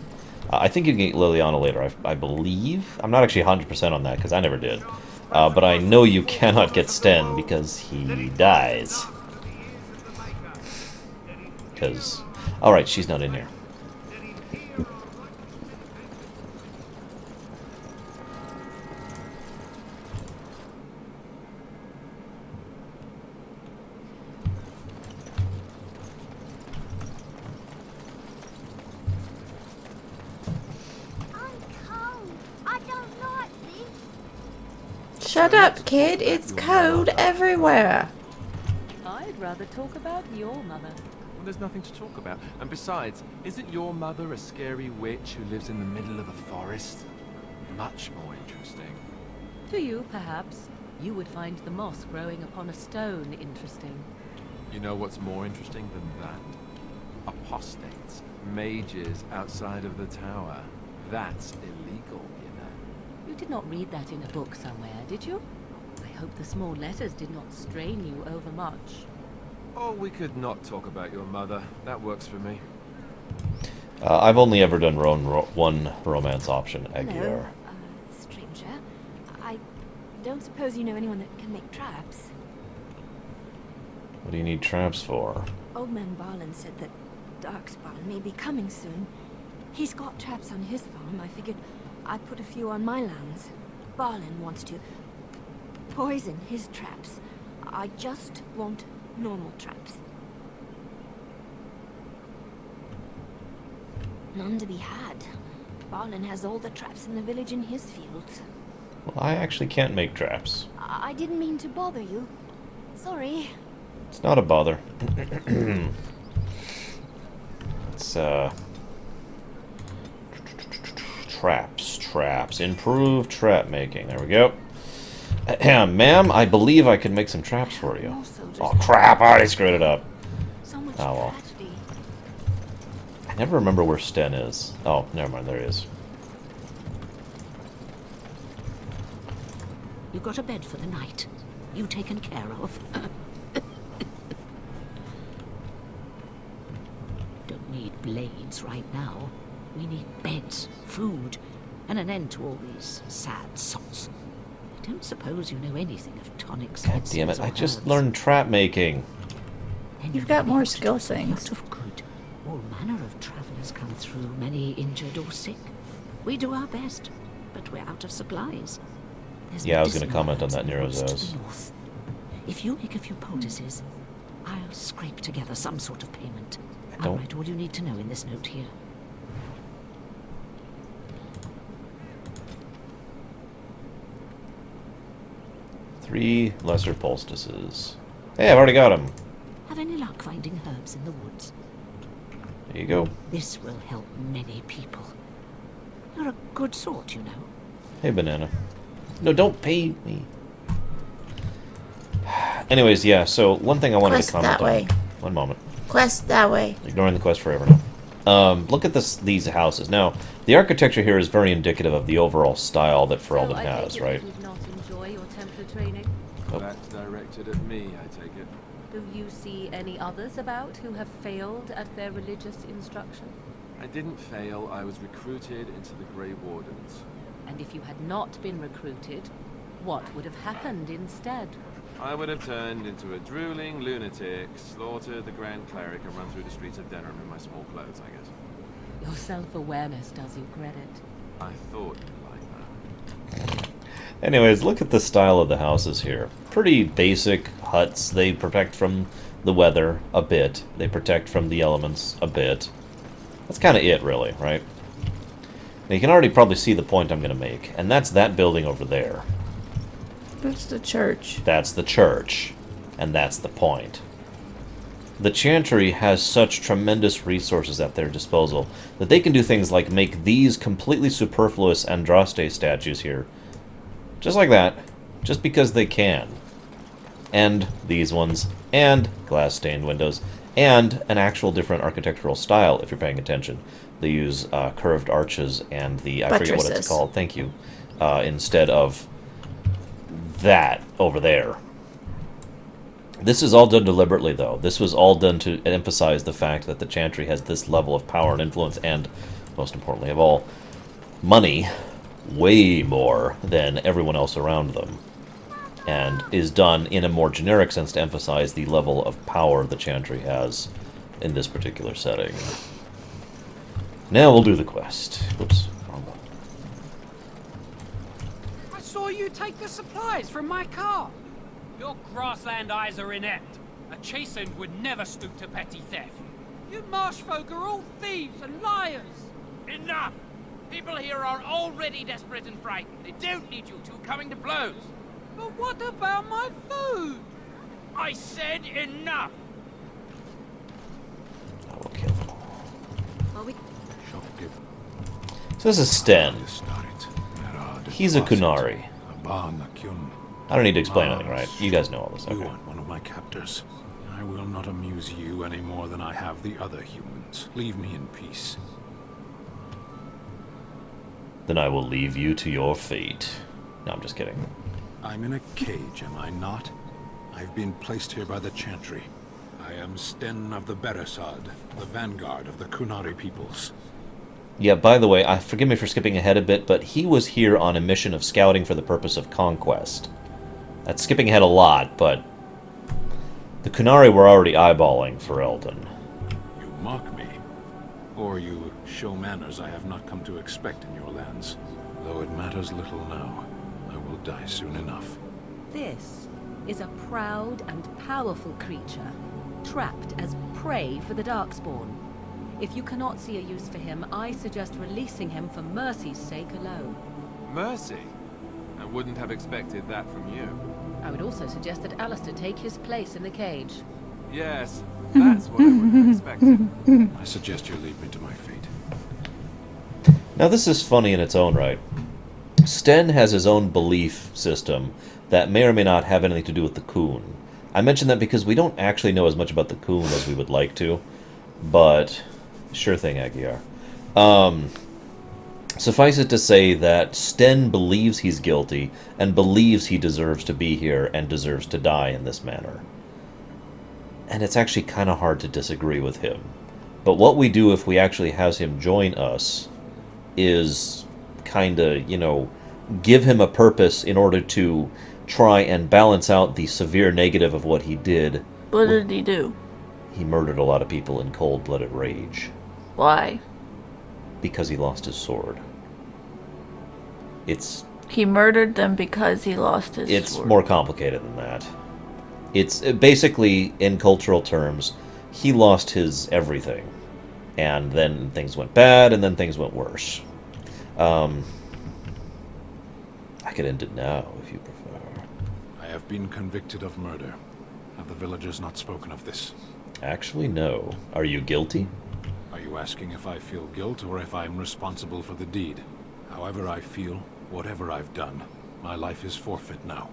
I think you can get Liliana later, I believe. I'm not actually 100% on that, because I never did. But I know you cannot get Sten, because he dies. Because... Alright, she's not in here. Shut up, kid. It's cold everywhere. I'd rather talk about your mother. Well, there's nothing to talk about. And besides, isn't your mother a scary witch who lives in the middle of the forest? Much more interesting. To you, perhaps. You would find the moss growing upon a stone interesting. You know what's more interesting than that? Apostates. Mages outside of the tower. That's illegal, you know. You did not read that in a book somewhere, did you? I hope the small letters did not strain you overmuch. Oh, we could not talk about your mother. That works for me. I've only ever done one romance option, Hello, Aguirre. stranger. I don't suppose you know anyone that can make traps? What do you need traps for? Old man Barlin said that Darkspawn may be coming soon. He's got traps on his farm. I figured I'd put a few on my lands. Barlin wants to poison his traps. I just want normal traps. None to be had. Barlin has all the traps in the village in his fields. Well, I actually can't make traps. I didn't mean to bother you. Sorry. It's not a bother. It's, traps. Improve trap making. There we go. Ma'am, I believe I can make some traps for you. Oh, crap. I already screwed it up. Oh, well. I never remember where Sten is. Oh, never mind. There he is. You got a bed for the night. You taken care of. Don't need blades right now. We need beds, food, and an end to all these sad sots. I don't suppose you know anything of tonics. God damn it. I just learned trap making. You've got more skill things. Of good. All manner of travelers come through, many injured or sick. We do our best, but we're out of supplies. There's Yeah, I was going to medicinal comment on herbs that in the Nero woods to Zos. the north. If you make a few poultices, I'll scrape together some sort of payment. I'll don't- write all you need to know in this note here. Three lesser poultices. Hey, I've already got them. Have any luck finding herbs in the woods? There you go. This will help many people. You're a good sort, you know. Hey, Banana. No, don't pay me. Anyways, yeah, so one thing I wanted Quest to comment that way. on. One moment. Quest that way. Ignoring the quest forever now. Look at these houses. Now, the architecture here is very indicative of the overall style that Ferelden has, right? You did not enjoy your Templar training? Oh. That's directed at me, I take it. Do you see any others about who have failed at their religious instruction? I didn't fail, I was recruited into the Grey Wardens. And if you had not been recruited, what would have happened instead? I would have turned into a drooling lunatic, slaughtered the Grand Cleric, and run through the streets of Denham in my small clothes, I guess. Your self-awareness does you credit. I thought you'd like that. Anyways, look at the style of the houses here. Pretty basic huts. They protect from the weather a bit. They protect from the elements a bit. That's kind of it, really, right? Now, you can already probably see the point I'm going to make, and that's that building over there. That's the church. That's the church, and that's the point. The Chantry has such tremendous resources at their disposal that they can do things like make these completely superfluous Andraste statues here. Just like that. Just because they can. And these ones. And glass-stained windows. And an actual different architectural style, if you're paying attention. They use curved arches and the... I forget what it's called. Thank you. Instead of that over there. This is all done deliberately, though. This was all done to emphasize the fact that the Chantry has this level of power and influence and, most importantly of all, money, way more than everyone else around them, and is done in a more generic sense to emphasize the level of power the Chantry has in this particular setting. Now we'll do the quest. Oops, wrong one. I saw you take the supplies from my car. Your grassland eyes are inept. A chastened would never stoop to petty theft. You marsh folk are all thieves and liars. Enough! People here are already desperate and frightened. They don't need you two coming to blows. But what about my food? I said enough! I will kill them all. So this is Sten. He's a Kunari. I don't need to explain anything, right? You guys know all this, okay. You aren't one of my captors. I will not amuse you any more than I have the other humans. Leave me in peace. Then I will leave you to your fate. No, I'm just kidding. I'm in a cage, am I not? I've been placed here by the Chantry. I am Sten of the Beresad, the vanguard of the Kunari peoples. Yeah, by the way, forgive me for skipping ahead a bit, but he was here on a mission of scouting for the purpose of conquest. That's skipping ahead a lot, but the Kunari were already eyeballing Ferelden. You mock me, or you show manners I have not come to expect in your lands. Though it matters little now, I will die soon enough. This is a proud and powerful creature, trapped as prey for the Darkspawn. If you cannot see a use for him, I suggest releasing him for mercy's sake alone. Mercy? I wouldn't have expected that from you. I would also suggest that Alistair take his place in the cage. Yes, that's what I would have expected. I suggest you leave me to my fate. Now this is funny in its own right. Sten has his own belief system that may or may not have anything to do with the Coon. I mention that because we don't actually know as much about the Coon as we would like to, but sure thing, Aguiar. Suffice it to say that Sten believes he's guilty and believes he deserves to be here and deserves to die in this manner. And it's actually kind of hard to disagree with him. But what we do if we actually have him join us is kind of, you know, give him a purpose in order to try and balance out the severe negative of what he did. What did he do? He murdered a lot of people in cold-blooded rage. Why? Because he lost his sword. He murdered them because he lost his sword. It's more complicated than that. It's basically, in cultural terms, he lost his everything. And then things went bad, and then things went worse. I could end it now, if you prefer. I have been convicted of murder. Have the villagers not spoken of this? Actually, no. Are you guilty? Are you asking if I feel guilt or if I'm responsible for the deed? However I feel, whatever I've done, my life is forfeit now.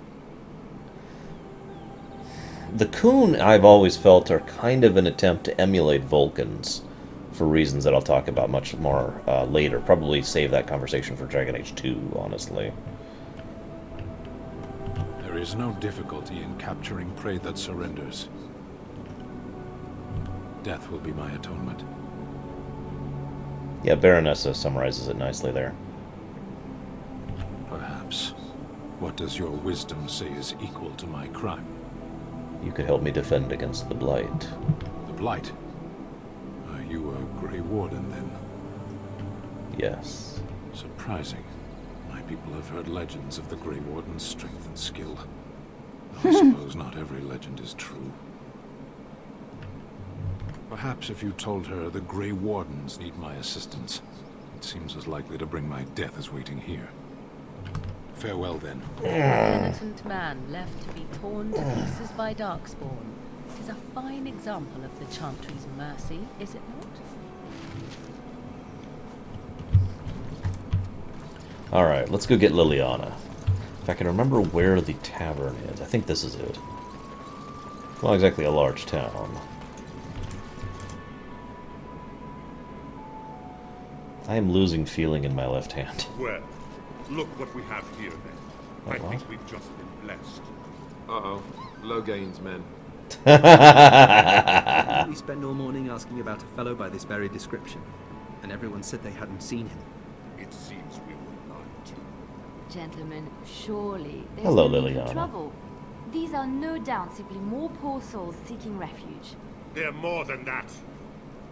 The Coon, I've always felt, are kind of an attempt to emulate Vulcans, for reasons that I'll talk about much more later. Probably save that conversation for Dragon Age 2, honestly. There is no difficulty in capturing prey that surrenders. Death will be my atonement. Yeah, Baronessa summarizes it nicely there. Perhaps. What does your wisdom say is equal to my crime? You could help me defend against the Blight. The Blight? Are you a Grey Warden, then? Yes. Surprising. My people have heard legends of the Grey Warden's strength and skill. I suppose not every legend is true. Perhaps if you told her the Grey Wardens need my assistance, it seems as likely to bring my death as waiting here. Farewell, then. An innocent man left to be torn to pieces by Darkspawn is a fine example of the Chantry's mercy, is it not? Alright, let's go get Liliana. If I can remember where the tavern is. I think this is it. Not exactly a large town. I am losing feeling in my left hand. Well, look what we have here, then. I think we've just been blessed. Uh-oh. Low gains, men. We spent all morning asking about a fellow by this very description, and everyone said they hadn't seen him. It seems we were right. Gentlemen, surely there's Hello, no need for Liliana. trouble. These are no doubt simply more poor souls seeking refuge. They're more than that.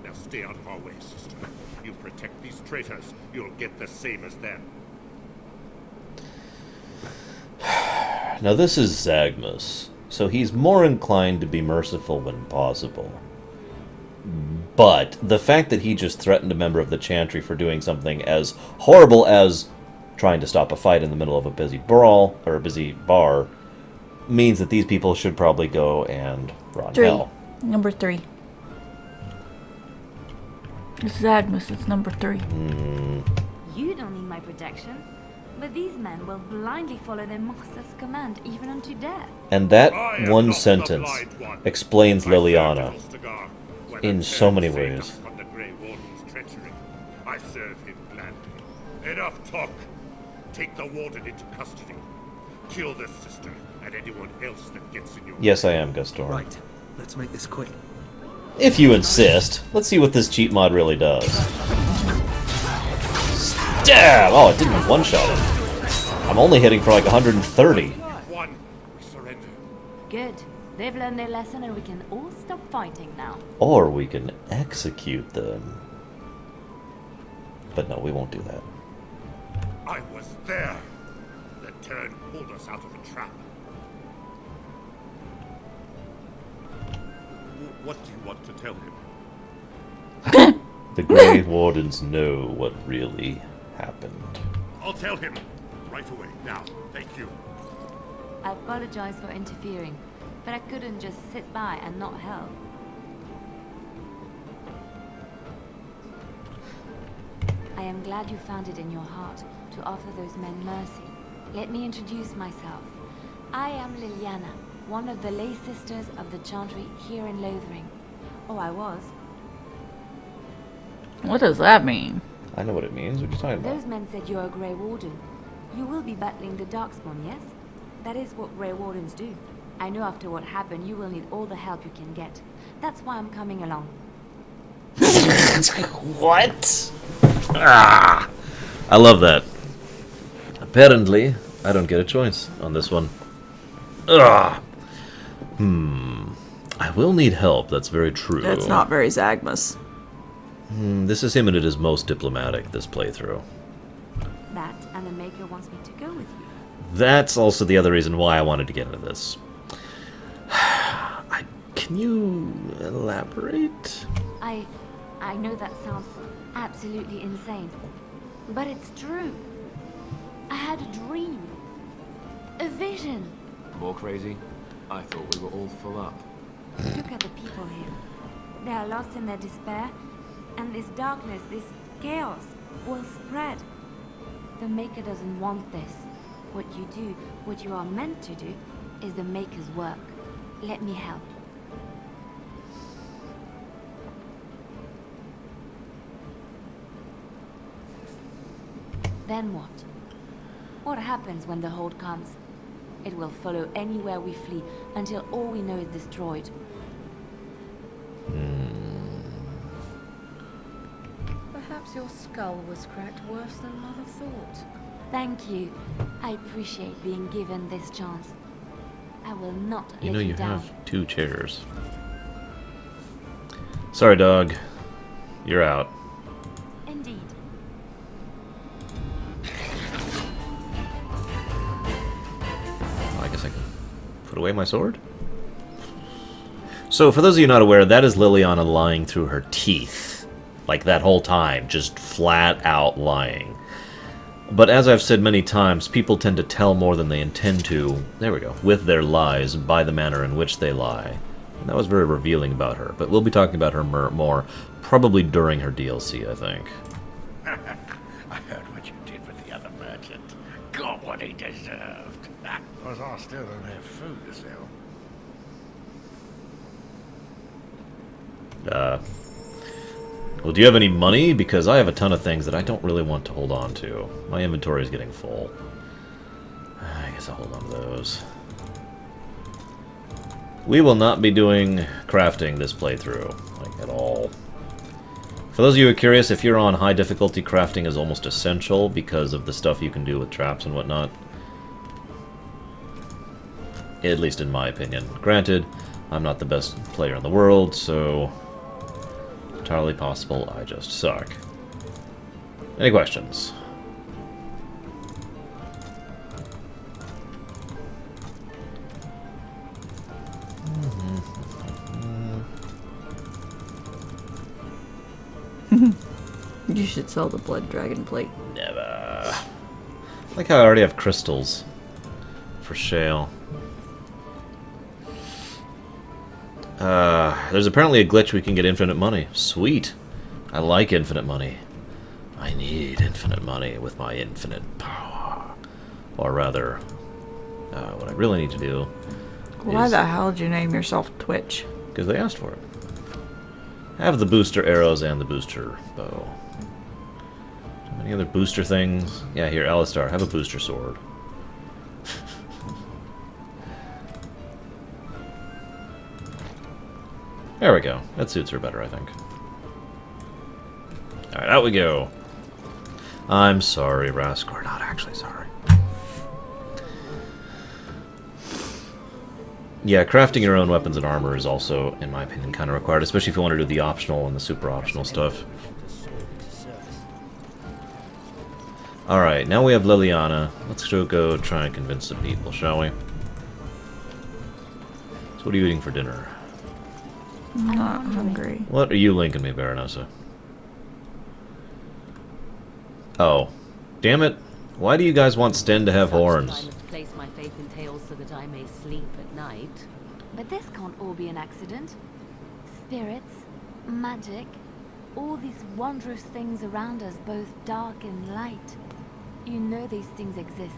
Now stay out of our way, sister. You protect these traitors, you'll get the same as them. Now this is Zagmus, so he's more inclined to be merciful when possible. But the fact that he just threatened a member of the Chantry for doing something as horrible as trying to stop a fight in the middle of a busy brawl, or a busy bar, means that these people should probably go and run hell. Number 3. It's Zagmus, it's number 3. You don't need my protection, but these men will blindly follow their master's command even unto death. And that one sentence explains Liliana in so many ways. From the Grey Warden's treachery. I serve him gladly. Enough talk. Take the Warden into custody. Kill this sister and anyone else that gets in your way. Yes, I am, Gustor. Right. Let's make this quick. If you insist. Let's see what this cheat mod really does. Stab! Oh, it didn't one-shot him. I'm only hitting for like 130. One. We surrender. Good. They've learned their lesson and we can all stop fighting now. Or we can execute them. But no, we won't do that. I was there. The turn pulled us out of a trap. What do you want to tell him? The Grey Wardens know what really happened. I'll tell him. Right away. Now. Thank you. I apologize for interfering, but I couldn't just sit by and not help. I am glad you found it in your heart to offer those men mercy. Let me introduce myself. I am Liliana, one of the lay sisters of the Chantry here in Lothering. Oh, I was. What does that mean? I know what it means. What are you talking about? Those men said you're a Grey Warden. You will be battling the Darkspawn, yes? That is what Grey Wardens do. I know after what happened, you will need all the help you can get. That's why I'm coming along. What? Ah, I love that. Apparently, I don't get a choice on this one. Ugh. I will need help, that's very true. That's not very Zagmus. This is him at his most diplomatic, this playthrough. That and the Maker wants me to go with you. That's also the other reason why I wanted to get into this. Can you elaborate? I know that sounds absolutely insane, but it's true. I had a dream. A vision. More crazy? I thought we were all full up. Look at the people here. They are lost in their despair, And this darkness, this chaos, will spread. The Maker doesn't want this. What you do, what you are meant to do, is the Maker's work. Let me help. Then what? What happens when the Horde comes? It will follow anywhere we flee until all we know is destroyed. Perhaps your skull was cracked worse than Mother thought. Thank you. I appreciate being given this chance. I will not You let know you you down. have 2 chairs. Sorry, dog. You're out. Indeed. I guess I can put away my sword? So, for those of you not aware, that is Liliana lying through her teeth. Like that whole time, just flat out lying. But as I've said many times, people tend to tell more than they intend to, there we go, with their lies, by the manner in which they lie. And that was very revealing about her, but we'll be talking about her more, probably during her DLC, I think. I heard what you did with the other merchant. Got what he deserved. Because I still don't have food to sell. Well, do you have any money? Because I have a ton of things that I don't really want to hold on to. My inventory is getting full. I guess I'll hold on to those. We will not be doing crafting this playthrough, like, at all. For those of you who are curious, if you're on high difficulty, crafting is almost essential because of the stuff you can do with traps and whatnot. At least in my opinion. Granted, I'm not the best player in the world, so entirely possible I just suck. Any questions? You should sell the blood dragon plate. Never. Like how I already have crystals for shale. There's apparently a glitch we can get infinite money. Sweet. I like infinite money. I need infinite money with my infinite power. Or rather, what I really need to do Why is... the hell did you name yourself Twitch? Because they asked for it. I have the booster arrows and the booster bow. Any other booster things? Yeah, here, Alistar, have a booster sword. There we go. That suits her better, I think. Alright, out we go. I'm sorry, Raskor. Not actually sorry. Yeah, crafting your own weapons and armor is also, in my opinion, kind of required, especially if you want to do the optional and the super optional stuff. Alright, now we have Liliana. Let's go try and convince some people, shall we? So what are you eating for dinner? I'm not hungry. What are you linking me, Baronessa? Oh. Damn it. Why do you guys want Sten to have horns? I must place my faith in tales so that I may sleep at night. But this can't all be an accident. Spirits, magic, all these wondrous things around us, both dark and light. You know these things exist.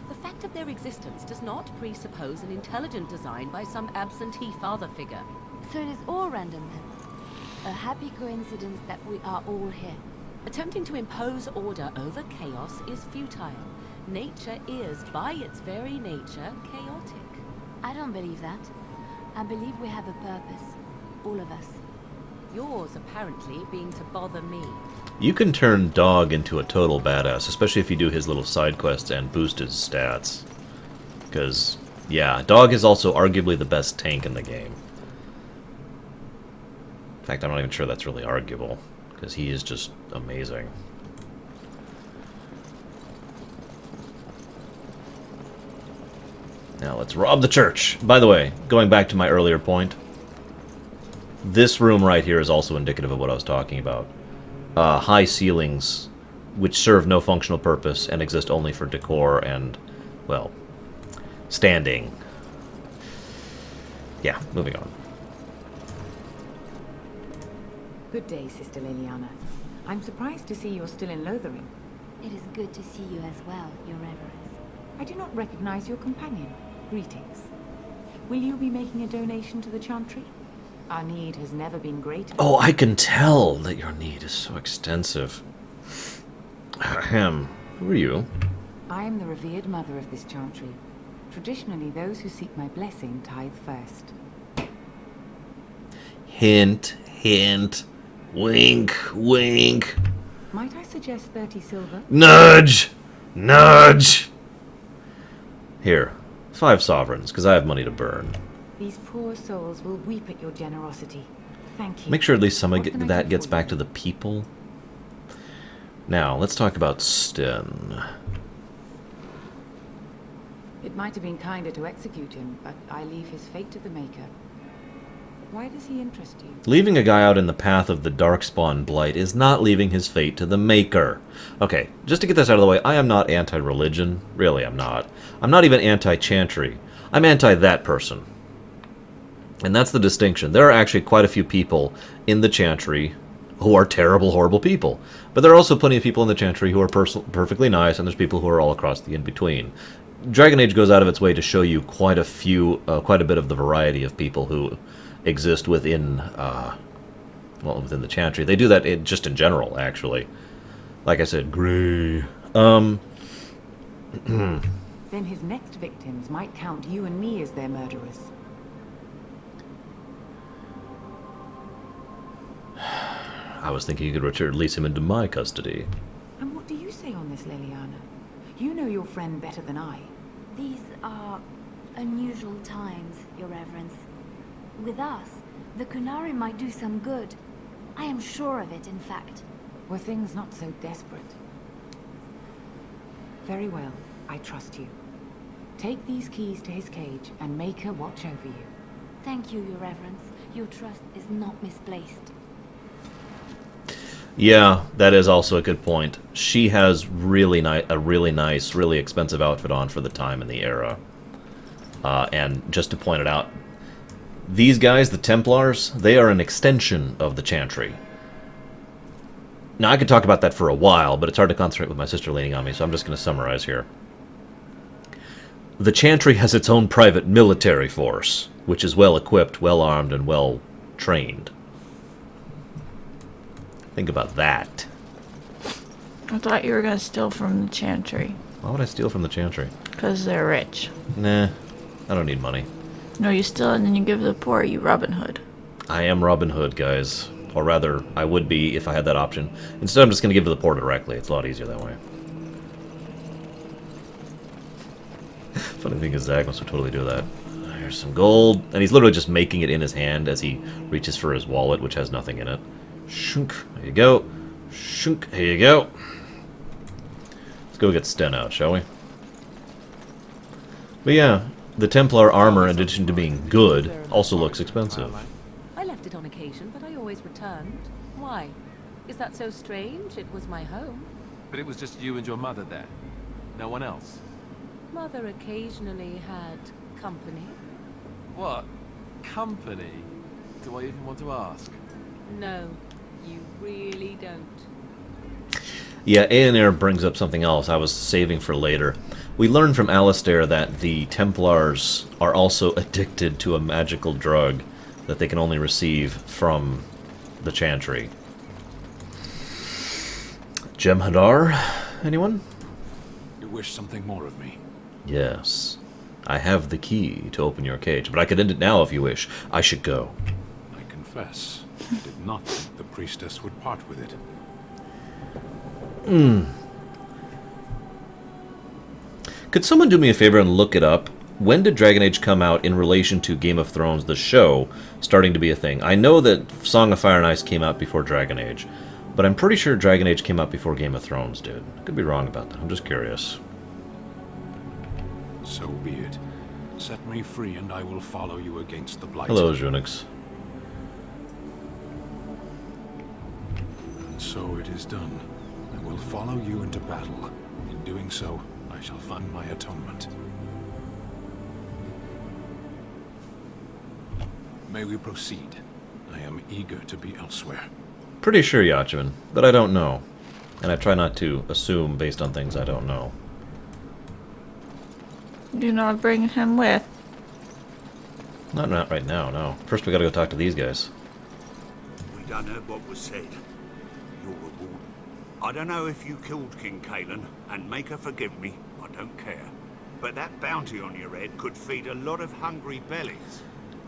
The fact of their existence does not presuppose an intelligent design by some absentee father figure. So it is all random then. A happy coincidence that we are all here. Attempting to impose order over chaos is futile. Nature is, by its very nature, chaotic. I don't believe that. I believe we have a purpose. All of us. Yours, apparently, being to bother me. You can turn Dog into a total badass, especially if you do his little side quests and boost his stats. Because, yeah, Dog is also arguably the best tank in the game. In fact, I'm not even sure that's really arguable, because he is just amazing. Now let's rob the church. By the way, going back to my earlier point, this room right here is also indicative of what I was talking about. High ceilings, which serve no functional purpose and exist only for decor and, well, standing. Yeah, moving on. Good day, Sister Liliana. I'm surprised to see you're still in Lorerunner. It is good to see you as well, Your Reverence. I do not recognize your companion. Greetings. Will you be making a donation to the Chantry? Our need has never been greater. Oh, I can tell that your need is so extensive. Ahem. Who are you? I am the revered mother of this Chantry. Traditionally, those who seek my blessing tithe first. Hint, hint. Wink, wink. Might I suggest 30 silver? Nudge! Nudge! Here, 5 sovereigns, because I have money to burn. These poor souls will weep at your generosity. Thank you. Make sure at least some of that gets back to the people. Now, let's talk about Sten. It might have been kinder to execute him, but I leave his fate to the Maker. Why does he interest you? Leaving a guy out in the path of the Darkspawn Blight is not leaving his fate to the Maker. Okay, just to get this out of the way, I am not anti-religion. Really, I'm not. I'm not even anti-chantry. I'm anti-that person. And that's the distinction. There are actually quite a few people in the Chantry who are terrible, horrible people. But there are also plenty of people in the Chantry who are perfectly nice, and there's people who are all across the in-between. Dragon Age goes out of its way to show you quite a bit of the variety of people who exist within, within the Chantry. They do that just in general, actually. Like I said, Grey. Then his next victims might count you and me as their murderers. I was thinking you could release him into my custody. And what do you say on this, Liliana? You know your friend better than I. These are unusual times, Your Reverence. With us, the Kunari might do some good. I am sure of it, in fact. Were things not so desperate? Very well, I trust you. Take these keys to his cage and make her watch over you. Thank you, Your Reverence. Your trust is not misplaced. Yeah, that is also a good point. She has a really nice, really expensive outfit on for the time and the era. And just to point it out, these guys, the Templars, they are an extension of the Chantry. Now, I could talk about that for a while, but it's hard to concentrate with my sister leaning on me, so I'm just going to summarize here. The Chantry has its own private military force, which is well-equipped, well-armed, and well-trained. Think about that. I thought you were going to steal from the Chantry. Why would I steal from the Chantry? Because they're rich. Nah, I don't need money. No, you steal and then you give to the poor, you Robin Hood. I am Robin Hood, guys. Or rather, I would be if I had that option. Instead, I'm just going to give to the poor directly. It's a lot easier that way. Funny thing is, Zagnos would totally do that. Here's some gold. And he's literally just making it in his hand as he reaches for his wallet, which has nothing in it. Shunk, there you go. Shunk, here you go. Let's go get Sten out, shall we? But yeah, the Templar armor, in addition to being good, also looks expensive. I left it on occasion, but I always returned. Why? Is that so strange? It was my home. But it was just you and your mother there. No one else. Mother occasionally had company. What? Company? Do I even want to ask? No, you really don't. Yeah, Aenair brings up something else I was saving for later. We learned from Alistair that the Templars are also addicted to a magical drug that they can only receive from the Chantry. Jem'Hadar? Anyone? You wish something more of me? Yes. I have the key to open your cage, but I could end it now if you wish. I should go. I confess, I did not think the priestess would part with it. Could someone do me a favor and look it up? When did Dragon Age come out in relation to Game of Thrones, the show, starting to be a thing? I know that Song of Fire and Ice came out before Dragon Age, but I'm pretty sure Dragon Age came out before Game of Thrones did. I could be wrong about that. I'm just curious. So be it. Set me free and I will follow you against the Blight. Hello, Junix. And so it is done. I will follow you into battle. In doing so, I shall find my atonement. May we proceed? I am eager to be elsewhere. Pretty sure Yachman, but I don't know. And I try not to assume based on things I don't know. Do not bring him with. Not right now, no. First we gotta go talk to these guys. We done heard what was said. You're a warden. I don't know if you killed King Kalen, and make her forgive me, I don't care. But that bounty on your head could feed a lot of hungry bellies.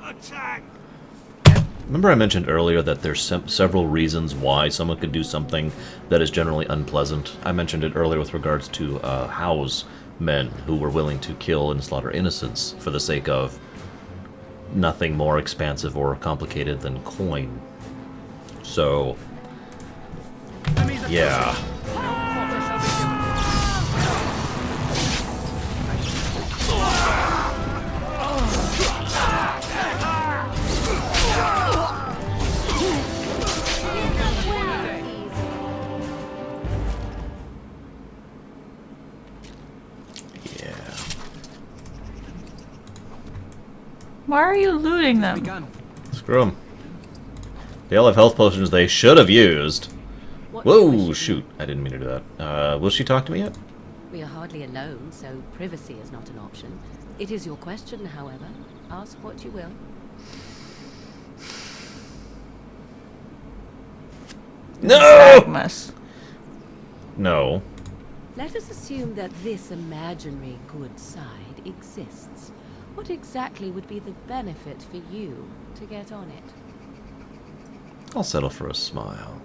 Attack! Remember I mentioned earlier that there's several reasons why someone could do something that is generally unpleasant. I mentioned it earlier with regards to Howe's men who were willing to kill and slaughter innocents for the sake of nothing more expansive or complicated than coin. So, yeah. Why are you looting them? Screw them. They all have health potions they should have used. Whoa, shoot. I didn't mean to do that. Will she talk to me yet? We are hardly alone, so privacy is not an option. It is your question, however. Ask what you will. No! No. Let us assume that this imaginary good side exists. What exactly would be the benefit for you to get on it? I'll settle for a smile.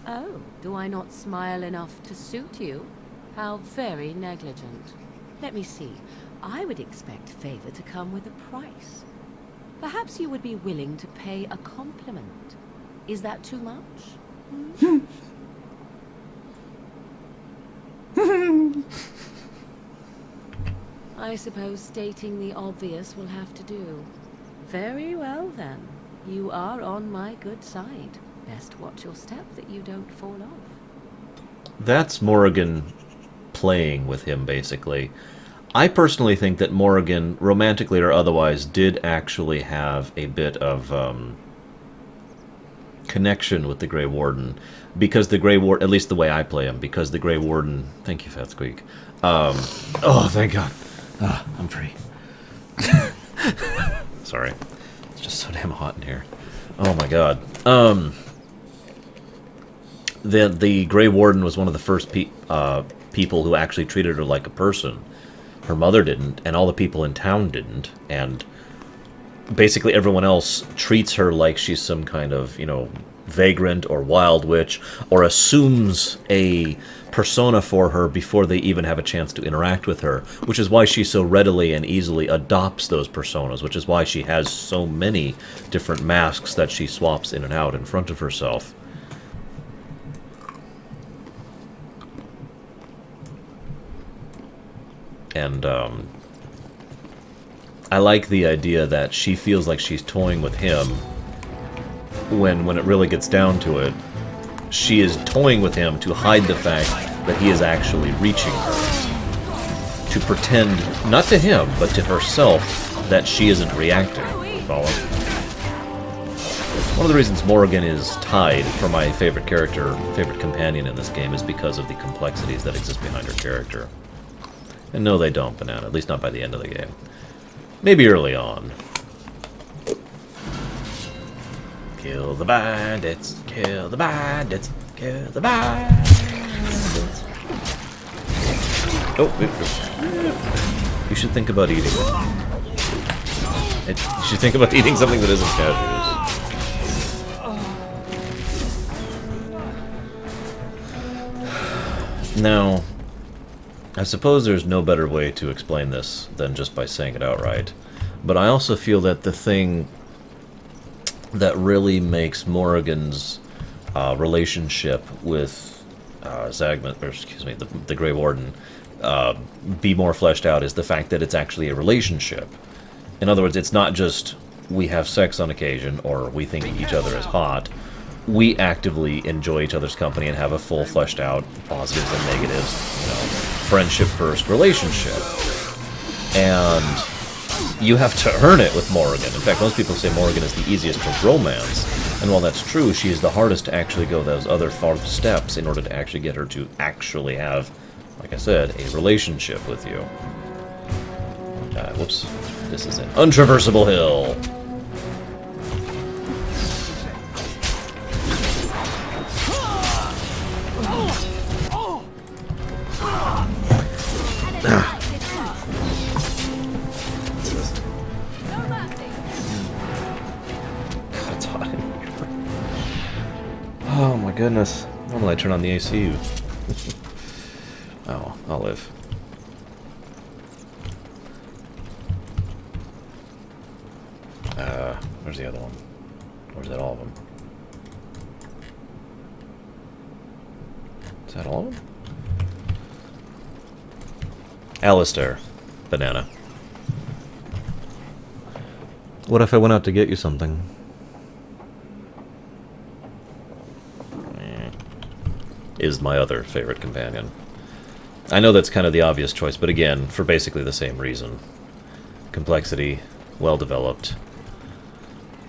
Oh, do I not smile enough to suit you? How very negligent. Let me see. I would expect favor to come with a price. Perhaps you would be willing to pay a compliment. Is that too much? I suppose stating the obvious will have to do. Very well, then. You are on my good side. Best watch your step that you don't fall off. That's Morrigan playing with him, basically. I personally think that Morrigan, romantically or otherwise, did actually have a bit of connection with the Grey Warden. Because the Grey Warden, at least the way I play him, because the Grey Warden... Thank you, Fat Squeak. Oh, thank God. I'm free. Sorry. It's just so damn hot in here. Oh my God. The Grey Warden was one of the first people who actually treated her like a person. Her mother didn't, and all the people in town didn't, and basically everyone else treats her like she's some kind of, you know, vagrant or wild witch, or assumes a persona for her before they even have a chance to interact with her, which is why she so readily and easily adopts those personas, which is why she has so many different masks that she swaps in and out in front of herself. And I like the idea that she feels like she's toying with him when it really gets down to it, she is toying with him to hide the fact that he is actually reaching her. To pretend, not to him, but to herself, that she isn't reacting. Follow? One of the reasons Morrigan is tied for my favorite character, favorite companion in this game, is because of the complexities that exist behind her character. And no, they don't, Banana, at least not by the end of the game. Maybe early on. Kill the bandits, kill the bandits, kill the bandits. Oh, you should think about eating. You should think about eating something that isn't cashews. Now, I suppose there's no better way to explain this than just by saying it outright. But I also feel that the thing that really makes Morrigan's relationship with Zagman, or excuse me, the Grey Warden, be more fleshed out is the fact that it's actually a relationship. In other words, it's not just we have sex on occasion or we think each other is hot. We actively enjoy each other's company and have a full fleshed out positives and negatives, you know, friendship first relationship. And you have to earn it with Morrigan. In fact, most people say Morrigan is the easiest to romance And while that's true, she is the hardest to actually go those other far steps in order to actually get her to actually have, like I said, a relationship with you. Whoops. This is an untraversable hill. It's hot in here. Oh my goodness. Normally I turn on the AC. Oh, I'll live. Where's the other one? Or is that all of them? Is that all of them? Alistair. Banana. What if I went out to get you something? Is my other favorite companion. I know that's kind of the obvious choice, but again, for basically the same reason. Complexity, well developed,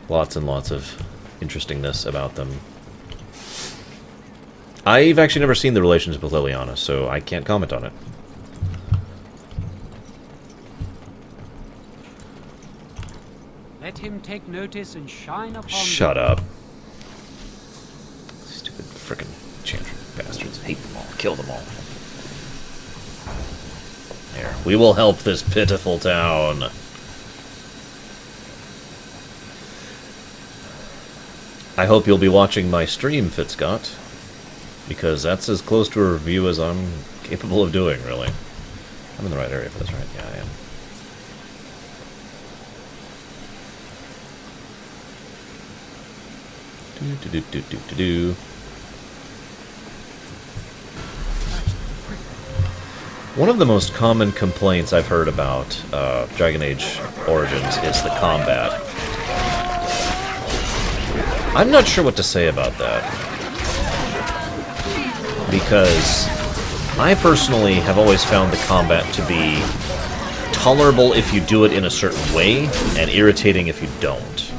lots and lots of interestingness about them. I've actually never seen the relationship with Liliana, so I can't comment on it. Let him take notice and shine upon Shut up. Stupid frickin' chantry bastards. Hate them all. Kill them all. There. We will help this pitiful town. I hope you'll be watching my stream, Fitzcott, because that's as close to a review as I'm capable of doing, really. I'm in the right area for this, right? Yeah, I am. Do. One of the most common complaints I've heard about Dragon Age Origins is the combat. I'm not sure what to say about that, because I personally have always found the combat to be tolerable if you do it in a certain way, and irritating if you don't.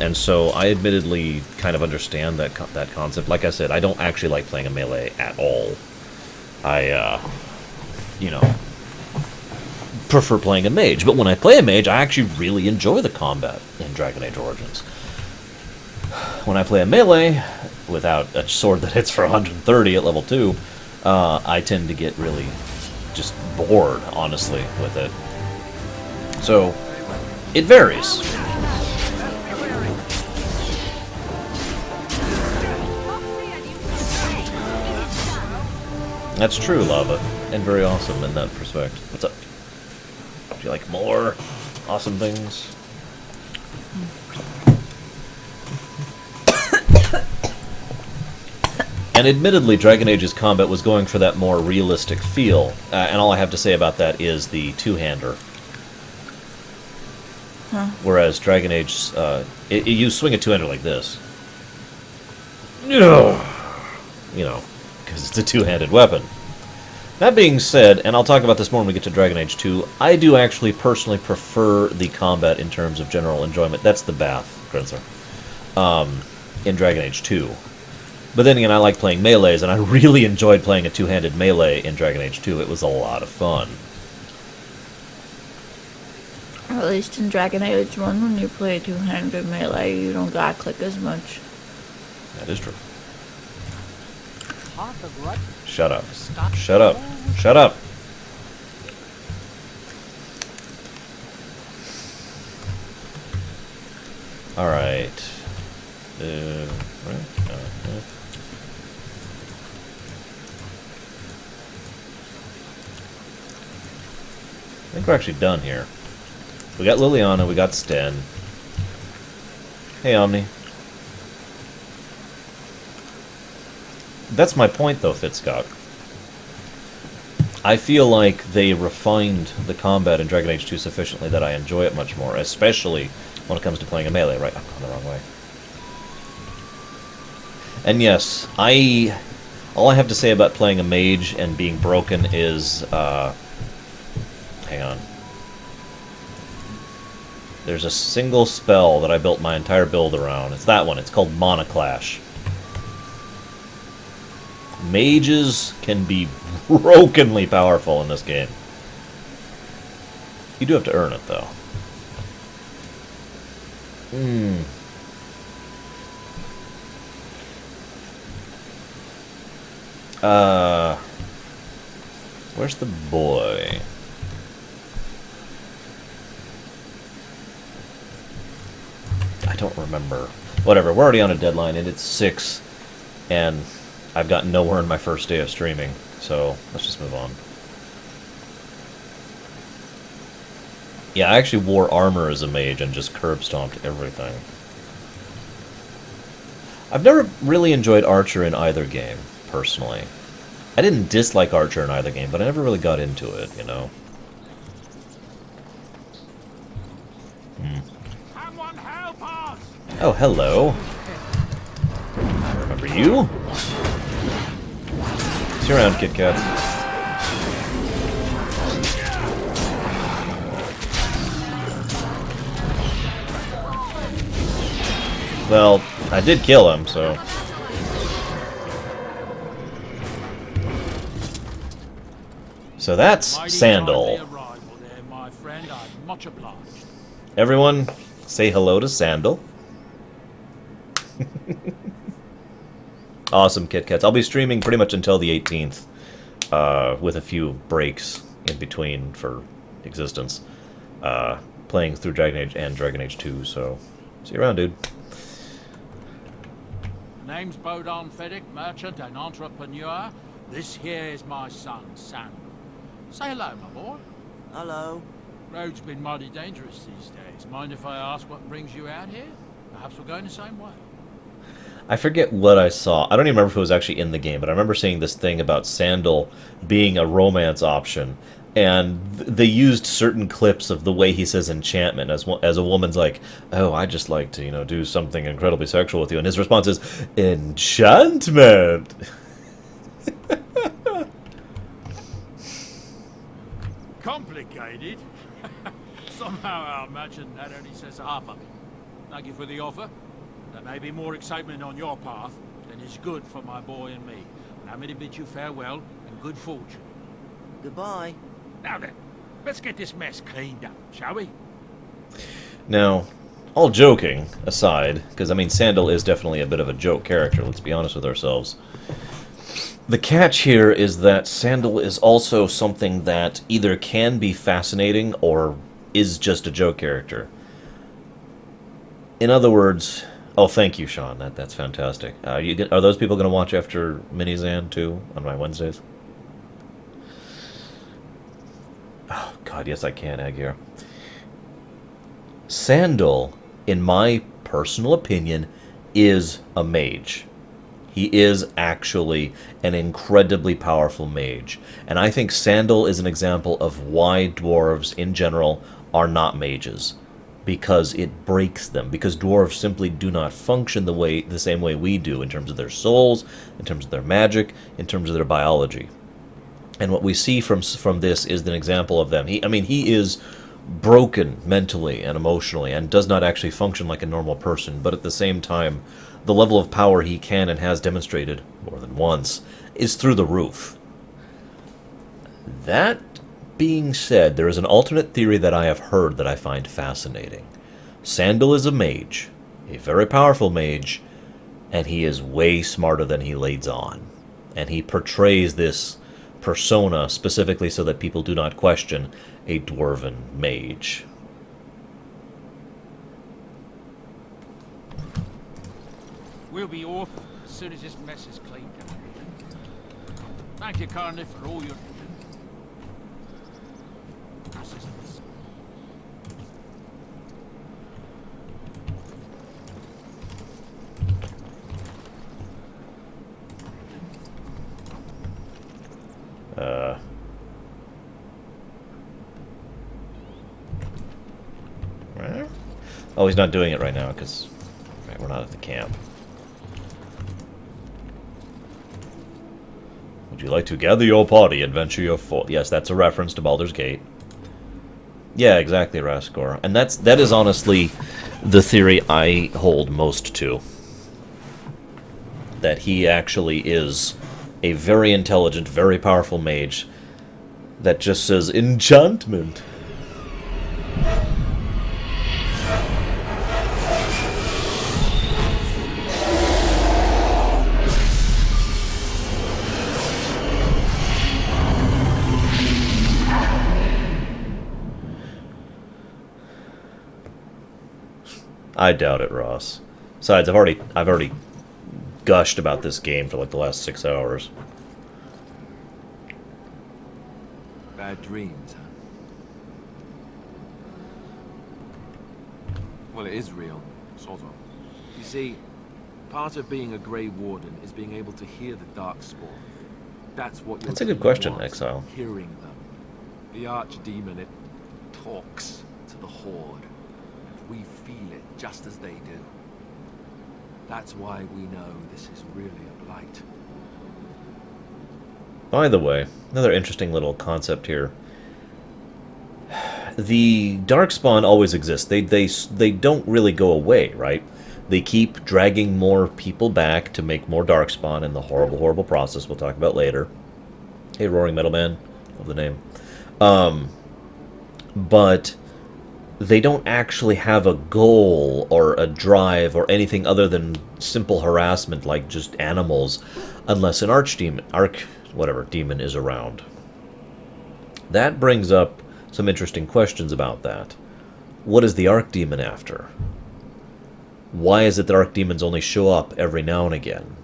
And so I admittedly kind of understand that concept. Like I said, I don't actually like playing a melee at all. I, you know, prefer playing a mage. But when I play a mage, I actually really enjoy the combat in Dragon Age Origins. When I play a melee, without a sword that hits for 130 at level 2, I tend to get really just bored, honestly, with it. So, it varies. That's true, Lava, and very awesome in that respect. What's up? Do you like more awesome things? And admittedly, Dragon Age's combat was going for that more realistic feel, and all I have to say about that is the two-hander. Huh. Whereas Dragon Age, you swing a two-hander like this. You know, because it's a two-handed weapon. That being said, and I'll talk about this more when we get to Dragon Age 2, I do actually personally prefer the combat in terms of general enjoyment. That's the Bath, Grenzer, in Dragon Age 2. But then again, I like playing melees, and I really enjoyed playing a two-handed melee in Dragon Age 2. It was a lot of fun. Or at least in Dragon Age 1, when you play two-handed melee, you don't gotta click as much. That is true. Half a grudge. Shut up. Shut up. Shut up. Alright. Right? I think we're actually done here. We got Liliana, we got Sten. Hey, Omni. That's my point, though, Fitzcott. I feel like they refined the combat in Dragon Age 2 sufficiently that I enjoy it much more, especially when it comes to playing a melee. Right, I'm going the wrong way. And yes, all I have to say about playing a mage and being broken is, hang on. There's a single spell that I built my entire build around. It's that one. It's called Monoclash. Mages can be brokenly powerful in this game. You do have to earn it, though. Where's the boy? I don't remember. Whatever, we're already on a deadline, and it's 6, and I've gotten nowhere in my first day of streaming, so let's just move on. Yeah, I actually wore armor as a mage and just curb stomped everything. I've never really enjoyed Archer in either game, personally. I didn't dislike Archer in either game, but I never really got into it, you know? Oh, hello. I remember you. See you around, Kit Kat. Well, I did kill him, so... So that's Sandal. Everyone, say hello to Sandal. Awesome, Kit Kats. I'll be streaming pretty much until the 18th, with a few breaks in between for existence. Playing through Dragon Age and Dragon Age 2, so see you around, dude. Name's Bodon Feddick, merchant and entrepreneur. This here is my son, Sandal. Say hello, my boy. Hello. Road's been mighty dangerous these days. Mind if I ask what brings you out here? Perhaps we're going the same way. I forget what I saw. I don't even remember if it was actually in the game, but I remember seeing this thing about Sandal being a romance option. And they used certain clips of the way he says enchantment as a woman's like, oh, I just like to, you know, do something incredibly sexual with you. And his response is, enchantment! Complicated? Somehow I imagine that only says half of it. Thank you for the offer. There may be more excitement on your path than is good for my boy and me. Allow me to bid you farewell and good fortune. Goodbye. Now then, let's get this mess cleaned up, shall we? Now, all joking aside, because, I mean, Sandal is definitely a bit of a joke character, let's be honest with ourselves. The catch here is that Sandal is also something that either can be fascinating or is just a joke character. In other words... Oh, thank you, Sean. That's fantastic. Are those people going to watch after Minizan, too, on my Wednesdays? Oh, God, yes I can, Aguirre. Sandal, in my personal opinion, is a mage. He is actually an incredibly powerful mage. And I think Sandal is an example of why dwarves, in general, are not mages. Because it breaks them. Because dwarves simply do not function the same way we do, in terms of their souls, in terms of their magic, in terms of their biology. And what we see from this is an example of them. He is broken mentally and emotionally and does not actually function like a normal person, but at the same time, the level of power he can and has demonstrated more than once is through the roof. That being said, there is an alternate theory that I have heard that I find fascinating. Sandal is a mage, a very powerful mage, and he is way smarter than he lays on. And he portrays this persona specifically so that people do not question a dwarven mage. We'll be off as soon as this mess is cleaned up. Thank you, Carney, for all your assistance. Oh, he's not doing it right now because we're not at the camp. Would you like to gather your party and venture your forth? Yes, that's a reference to Baldur's Gate. Yeah, exactly, Raskor. And that is honestly the theory I hold most to. That he actually is a very intelligent, very powerful mage that just says enchantment. I doubt it, Ross. Besides, I've already gushed about this game for like the last 6 hours. Bad dreams, huh? Well, it is real, sort of. You see, part of being a Grey Warden is being able to hear the Darkspawn. That's what your That's a good dream question, was, Exile. Hearing them. The Archdemon, it talks to the Horde. And we feel it just as they do. That's why we know this is really a blight. By the way, another interesting little concept here. The Darkspawn always exist. They don't really go away, right? They keep dragging more people back to make more Darkspawn in the horrible, horrible process we'll talk about later. Hey, Roaring Metal Man. Love the name. But they don't actually have a goal or a drive or anything other than simple harassment like just animals, unless an demon is around. That brings up some interesting questions about that. What is the Archdemon after? Why is it that Archdemons only show up every now and again?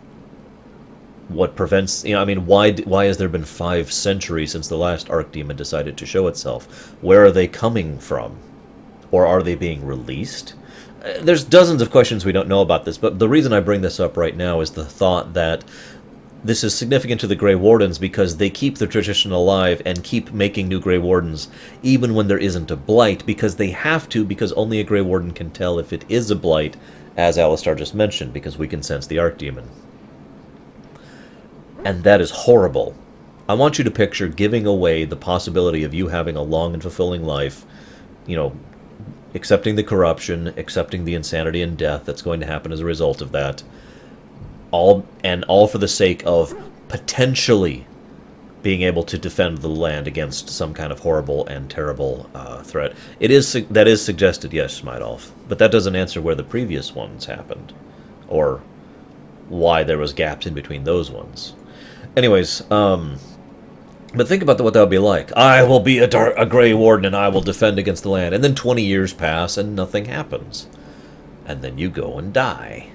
What prevents... why has there been 5 centuries since the last Archdemon decided to show itself? Where are they coming from? Or are they being released? There's dozens of questions we don't know about this, but the reason I bring this up right now is the thought that this is significant to the Grey Wardens because they keep the tradition alive and keep making new Grey Wardens even when there isn't a blight, because they have to, because only a Grey Warden can tell if it is a blight, as Alistar just mentioned, because we can sense the Archdemon. And that is horrible. I want you to picture giving away the possibility of you having a long and fulfilling life, accepting the corruption, accepting the insanity and death that's going to happen as a result of that, all for the sake of potentially being able to defend the land against some kind of horrible and terrible threat. That is suggested, yes, Smidolf, but that doesn't answer where the previous ones happened, or why there was gaps in between those ones. Anyways, but think about what that would be like. I will be a Grey Warden and I will defend against the land. And then 20 years pass and nothing happens. And then you go and die.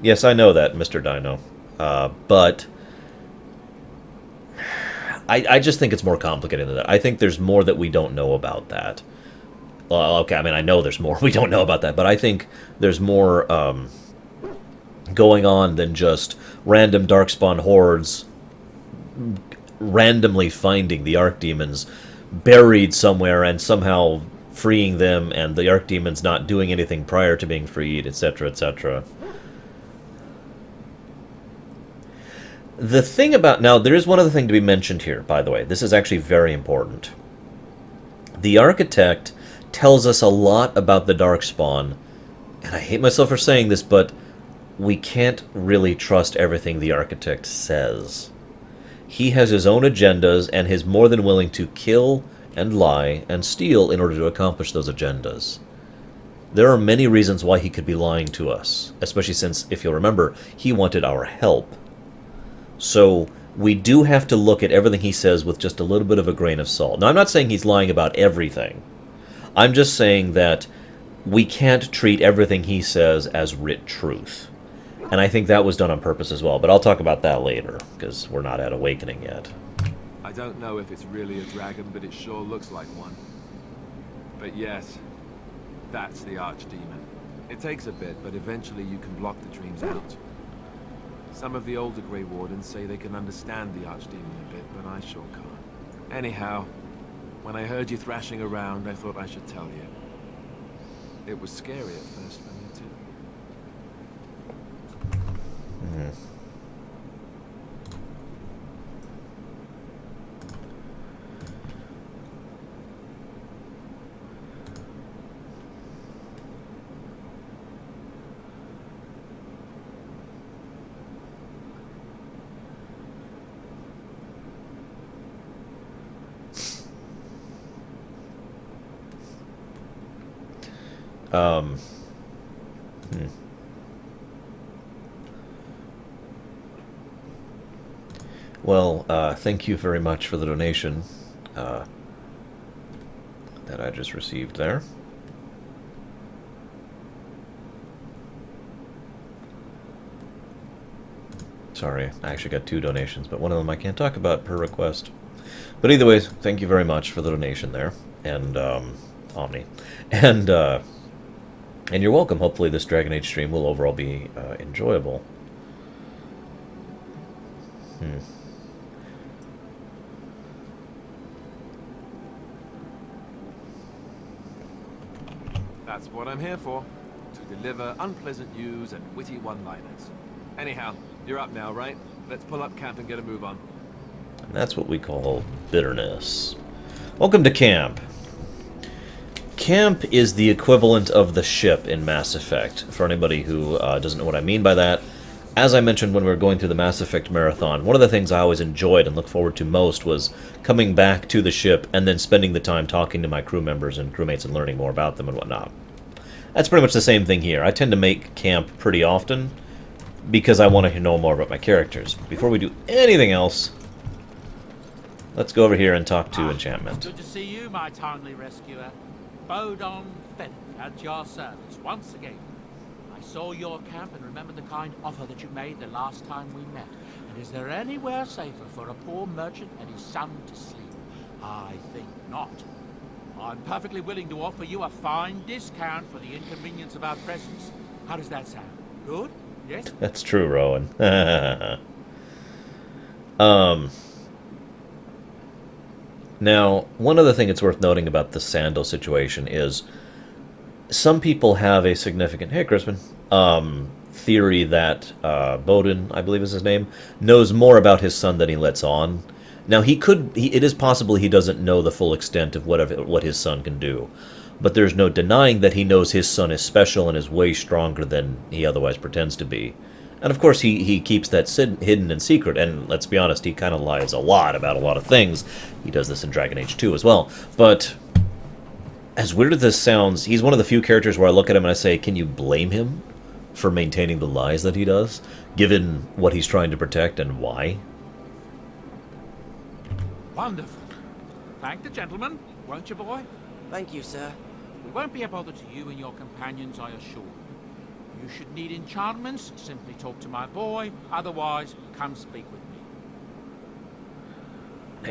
Yes, I know that, Mr. Dino. But I just think it's more complicated than that. I think there's more that we don't know about that. Well, okay, I know there's more we don't know about that, but I think there's more going on than just random Darkspawn hordes randomly finding the Archdemons buried somewhere and somehow freeing them, and the Archdemons not doing anything prior to being freed, etc., etc. The thing about... Now, there is one other thing to be mentioned here, by the way. This is actually very important. The Architect tells us a lot about the Darkspawn, and I hate myself for saying this, but we can't really trust everything the Architect says. He has his own agendas, and is more than willing to kill and lie and steal in order to accomplish those agendas. There are many reasons why he could be lying to us, especially since, if you'll remember, he wanted our help. So we do have to look at everything he says with just a little bit of a grain of salt. Now, I'm not saying he's lying about everything. I'm just saying that we can't treat everything he says as writ truth. And I think that was done on purpose as well. But I'll talk about that later, because we're not at Awakening yet. I don't know if it's really a dragon, but it sure looks like one. But yes, that's the Archdemon. It takes a bit, but eventually you can block the dreams out. Some of the older Grey Wardens say they can understand the Archdemon a bit, but I sure can't. Anyhow, when I heard you thrashing around, I thought I should tell you. It was scary at first for me, too. Hmm. Well, thank you very much for the donation that I just received there. Sorry, I actually got 2 donations, but one of them I can't talk about per request. But either way, thank you very much for the donation there, and Omni, and you're welcome. Hopefully, this Dragon Age stream will overall be enjoyable. That's what I'm here for. To deliver unpleasant news and witty one-liners. Anyhow, you're up now, right? Let's pull up camp and get a move on. And that's what we call bitterness. Welcome to camp. Camp is the equivalent of the ship in Mass Effect. For anybody who doesn't know what I mean by that, as I mentioned when we were going through the Mass Effect marathon, one of the things I always enjoyed and looked forward to most was coming back to the ship and then spending the time talking to my crew members and crewmates and learning more about them and whatnot. That's pretty much the same thing here. I tend to make camp pretty often because I want to know more about my characters. Before we do anything else, let's go over here and talk to Enchantment. Good to see you, my timely rescuer. Bodon Fenn at your service once again. I saw your camp and remember the kind offer that you made the last time we met. And is there anywhere safer for a poor merchant and his son to sleep? I think not. I'm perfectly willing to offer you a fine discount for the inconvenience of our presence. How does that sound? Good? Yes? That's true, Rowan. Now, one other thing it's worth noting about the Sandal situation is some people have a significant, hey Crispin, theory that Bowden, I believe is his name, knows more about his son than he lets on. Now, it is possible he doesn't know the full extent of what his son can do, but there's no denying that he knows his son is special and is way stronger than he otherwise pretends to be. And of course, he keeps that hidden and secret, and let's be honest, he kind of lies a lot about a lot of things. He does this in Dragon Age 2 as well. But as weird as this sounds, he's one of the few characters where I look at him and I say, can you blame him for maintaining the lies that he does, given what he's trying to protect and why? Wonderful. Thank the gentleman, won't you, boy? Thank you, sir. We won't be a bother to you and your companions, I assure you. You should need enchantments, simply talk to my boy. Otherwise, come speak with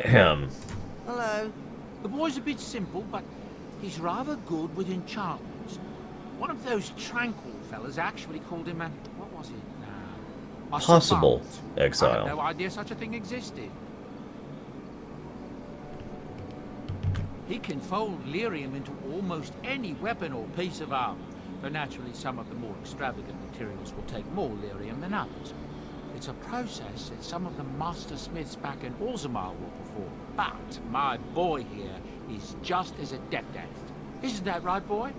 me. Ahem. Hello. The boy's a bit simple, but he's rather good with enchantments. One of those tranquil fellas actually called him a... what was it now? Possible I exile. had no idea such a thing existed. He can fold lyrium into almost any weapon or piece of armor, though naturally some of the more extravagant materials will take more lyrium than others. It's a process that some of the master smiths back in Orzammar will perform, but my boy here is just as adept at it. Isn't that right, boy?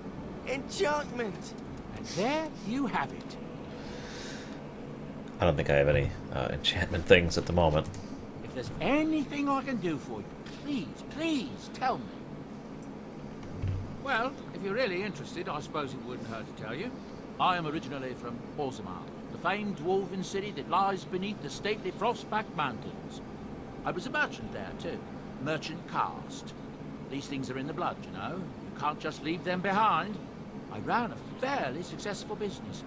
Enchantment! And there you have it. I don't think I have any enchantment things at the moment. If there's anything I can do for you, please tell me. Well, if you're really interested, I suppose it wouldn't hurt to tell you. I am originally from Orzammar, the famed dwarven city that lies beneath the stately Frostback Mountains. I was a merchant there, too. Merchant caste. These things are in the blood, you know. You can't just leave them behind. I ran a fairly successful business.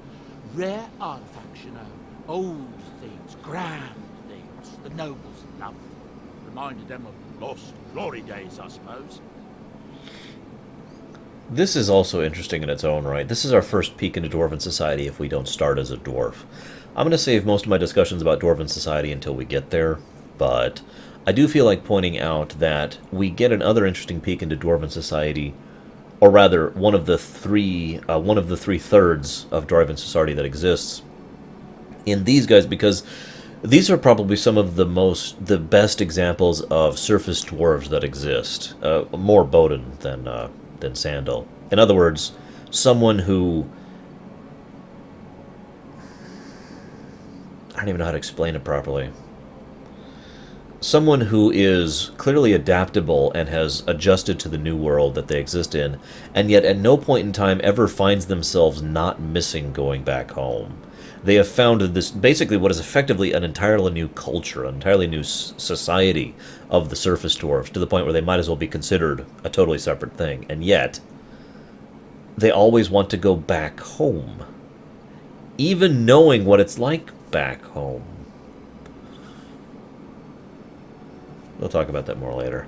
Rare artifacts, you know. Old things, grand things. The nobles loved them. Reminded them of lost glory days, I suppose. This is also interesting in its own right. This is our first peek into Dwarven Society if we don't start as a dwarf. I'm going to save most of my discussions about Dwarven Society until we get there, but I do feel like pointing out that we get another interesting peek into Dwarven Society, or rather, one of the three thirds of Dwarven Society that exists in these guys, because these are probably some of the best examples of surface dwarves that exist. More Bowden than Sandal. In other words, someone who... I don't even know how to explain it properly. someone who is clearly adaptable and has adjusted to the new world that they exist in, and yet at no point in time ever finds themselves not missing going back home. They have founded this, basically what is effectively an entirely new culture, an entirely new society of the surface dwarves, to the point where they might as well be considered a totally separate thing. And yet, they always want to go back home, even knowing what it's like back home. We'll talk about that more later.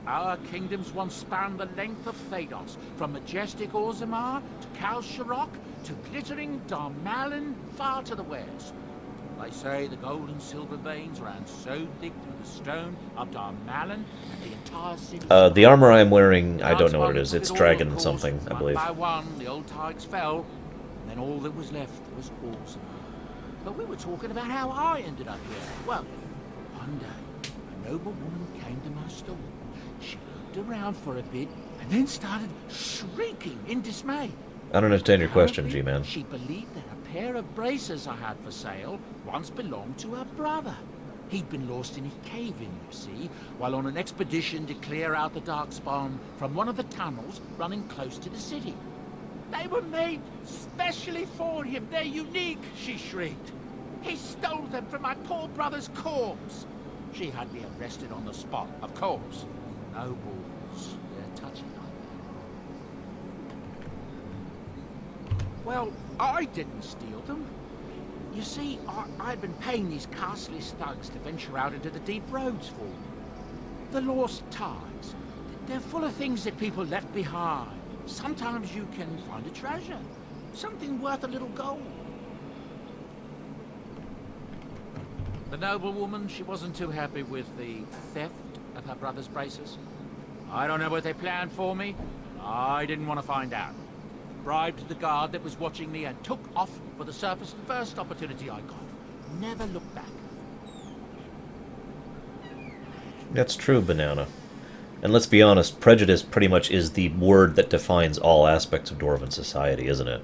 Our kingdoms once spanned the length of Phaedos, from majestic Orzammar to Kal Sharok to glittering Darmalin far to the west. They say the gold and silver veins ran so thick through the stone of Darmalin that the entire city... The armor I'm wearing, I don't know what it is. It's dragon something, I believe. One by one, the old Tigers fell, and then all that was left was Orzammar. But we were talking about how I ended up here. Well, one day, a noble woman came to my store. She looked around for a bit and then started shrieking in dismay. I don't understand your question, G-Man. She believed that a pair of braces I had for sale once belonged to her brother. He'd been lost in a cave-in, you see, while on an expedition to clear out the Darkspawn from one of the tunnels running close to the city. They were made specially for him. They're unique, she shrieked. He stole them from my poor brother's corpse. She had me arrested on the spot, of course. Nobles, they're touchy like that. Well, I didn't steal them. You see, I'd been paying these castless thugs to venture out into the deep roads for me. The lost ties. They're full of things that people left behind. Sometimes you can find a treasure. Something worth a little gold. The noblewoman, she wasn't too happy with the theft of her brother's braces. I don't know what they planned for me. I didn't want to find out. Bribed the guard that was watching me and took off for the surface the first opportunity I got. Never looked back. That's true, Banana. And let's be honest, prejudice pretty much is the word that defines all aspects of Dwarven society, isn't it?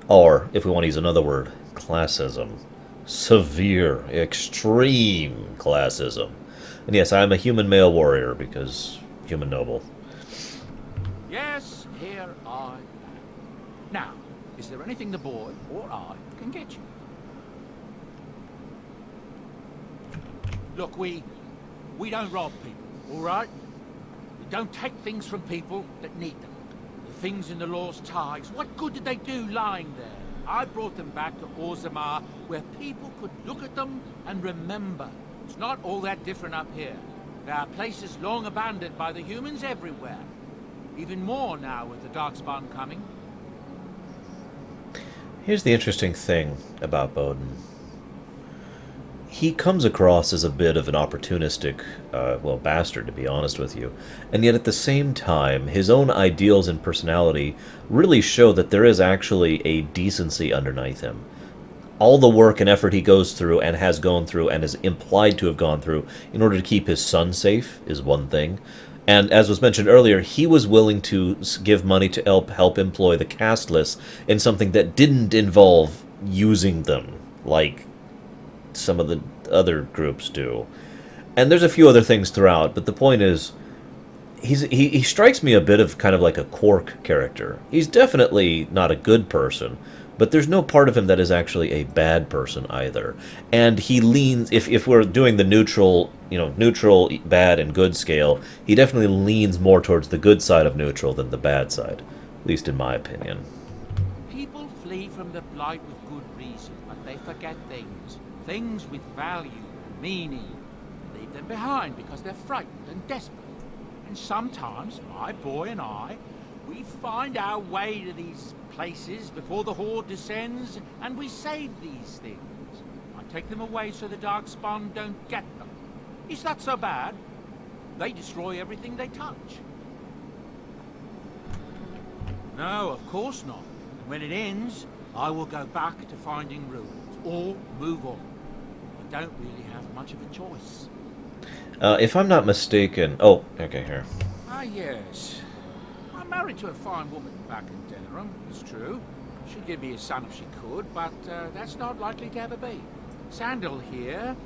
Or, if we want to use another word, classism. Severe, extreme classism. And yes, I am a human male warrior, because human noble. Yes, here I am. Now, is there anything the boy or I can get you? Look, we don't rob people, all right? We don't take things from people that need them. The things in the Lost Ties, what good did they do lying there? I brought them back to Orzammar, where people could look at them and remember. It's not all that different up here. There are places long abandoned by the humans everywhere. Even more now with the Darkspawn coming. Here's the interesting thing about Bowden. He comes across as a bit of an opportunistic, well, bastard, to be honest with you. And yet at the same time, his own ideals and personality really show that there is actually a decency underneath him. All the work and effort he goes through and has gone through and is implied to have gone through in order to keep his son safe is one thing. And as was mentioned earlier, he was willing to give money to help employ the castless in something that didn't involve using them, like some of the other groups do. And there's a few other things throughout, but the point is, he strikes me a bit of kind of like a Quark character. He's definitely not a good person, but there's no part of him that is actually a bad person either. And he leans, if we're doing the neutral, neutral, bad, and good scale, he definitely leans more towards the good side of neutral than the bad side, at least in my opinion. People flee from the Blight with good reason, but they forget things. Things with value and meaning. Leave them behind because they're frightened and desperate. And sometimes, my boy and I, we find our way to these places before the Horde descends, and we save these things. I take them away so the Darkspawn don't get them. Is that so bad? They destroy everything they touch. No, of course not. And when it ends, I will go back to finding ruins, or move on. I don't really have much of a choice. If I'm not mistaken... Oh, okay, here. Ah, yes. I'm married to a fine woman back in Denerim, it's true. She'd give me a son if she could, but that's not likely to ever be. Sandal here,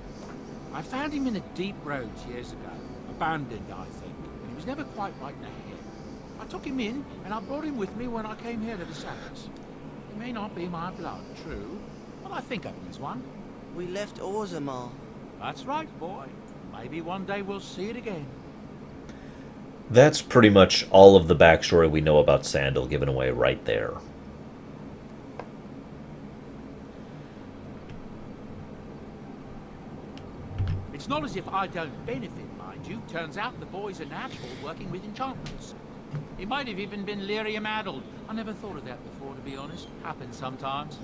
I found him in the deep roads years ago. Abandoned, I think. And he was never quite right in the head. I took him in, and I brought him with me when I came here to the Savage. He may not be my blood, true, but I think Owen's one. We left Orzammar. That's right, boy. Maybe one day we'll see it again. That's pretty much all of the backstory we know about Sandal given away right there. It's not as if I don't benefit, mind you. Turns out the boy's a natural working with enchantments. He might have even been lyrium-addled. I never thought of that before, to be honest. Happens sometimes.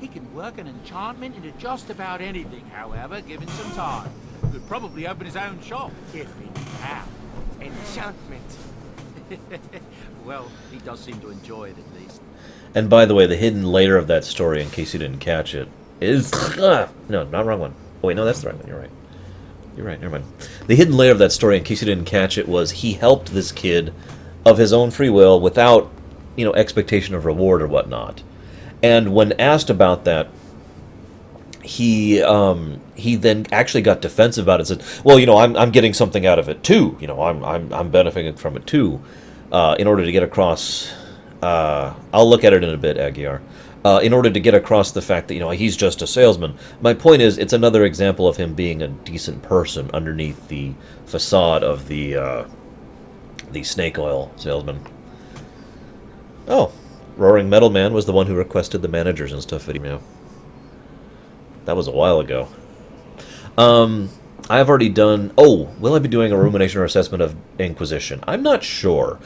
He can work an enchantment into just about anything, however, given some time. Could probably open his own shop, if he knew how. Enchantment. Well, he does seem to enjoy it, at least. And by the way, the hidden layer of that story, in case you didn't catch it, is... no, not wrong one. Oh wait, no, that's the right one. You're right. You're right, never mind. The hidden layer of that story, in case you didn't catch it, was he helped this kid of his own free will without, expectation of reward or whatnot. And when asked about that, he then actually got defensive about it and said, well, I'm getting something out of it too. I'm benefiting from it too. In order to get across, I'll look at it in a bit, Aguiar. In order to get across the fact that, he's just a salesman. My point is, it's another example of him being a decent person underneath the facade of the snake oil salesman. Oh, Roaring Metal Man was the one who requested the managers and stuff video. That was a while ago. I've already done... Oh, will I be doing a rumination or assessment of Inquisition? I'm not sure.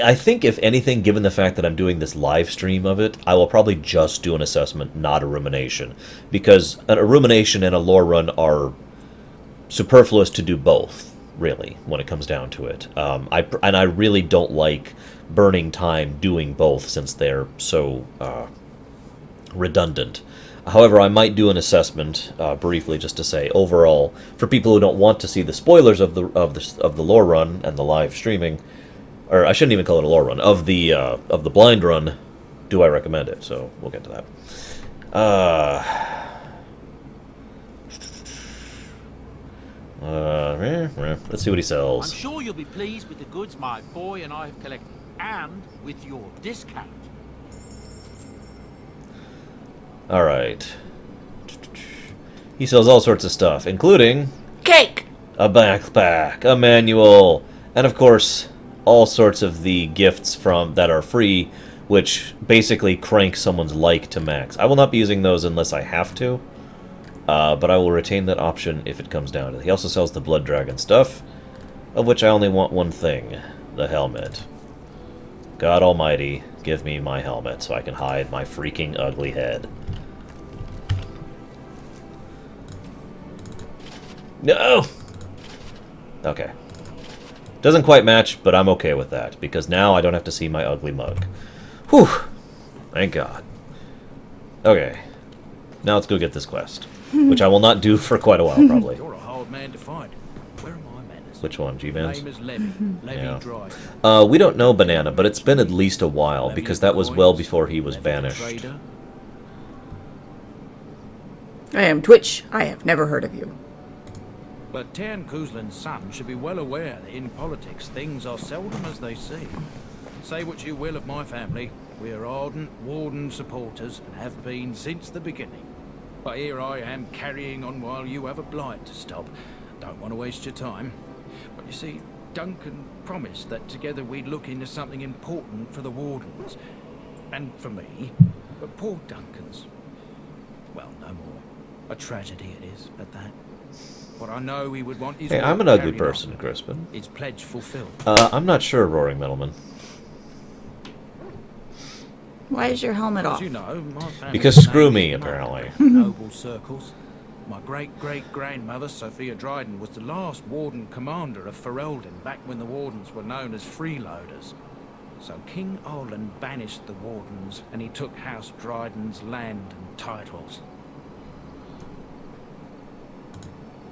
I think, if anything, given the fact that I'm doing this live stream of it, I will probably just do an assessment, not a rumination. Because a rumination and a lore run are superfluous to do both, really, when it comes down to it. I really don't like burning time doing both, since they're so redundant. However, I might do an assessment briefly, just to say overall, for people who don't want to see the spoilers of the lore run and the live streaming, or I shouldn't even call it a lore run, of the blind run, do I recommend it? So we'll get to that. Let's see what he sells. I'm sure you'll be pleased with the goods my boy and I have collected, and with your discount. Alright. He sells all sorts of stuff, including... cake! A backpack, a manual, and of course, all sorts of the gifts that are free, which basically crank someone's like to max. I will not be using those unless I have to, but I will retain that option if it comes down to it. He also sells the Blood Dragon stuff, of which I only want one thing, the helmet. God almighty, give me my helmet so I can hide my freaking ugly head. No! Okay. Doesn't quite match, but I'm okay with that, because now I don't have to see my ugly mug. Whew! Thank God. Okay. Now let's go get this quest, which I will not do for quite a while, probably. You're a hard man to find. Where are my manners? Which one, G-Vans? Name is Levy. Levy Drive. We don't know Banana, but it's been at least a while, because that was well before he was banished. I am Twitch. I have never heard of you. But Tairn Kuzlin's son should be well aware that in politics things are seldom as they seem. Say what you will of my family, we are ardent Warden supporters and have been since the beginning. But here I am carrying on while you have a blight to stop. Don't want to waste your time. But you see, Duncan promised that together we'd look into something important for the Wardens. And for me. But poor Duncan's... well, no more. A tragedy it is, at that. What I know he would want is... Hey, I'm an ugly person, Crispin. His pledge fulfilled. I'm not sure, Roaring Metalman. Why is your helmet off? As you know, my family Because screw me, apparently. Noble circles. My great-great-grandmother, Sophia Dryden, was the last Warden commander of Ferelden back when the Wardens were known as freeloaders. So King Olin banished the Wardens, and he took House Dryden's land and titles.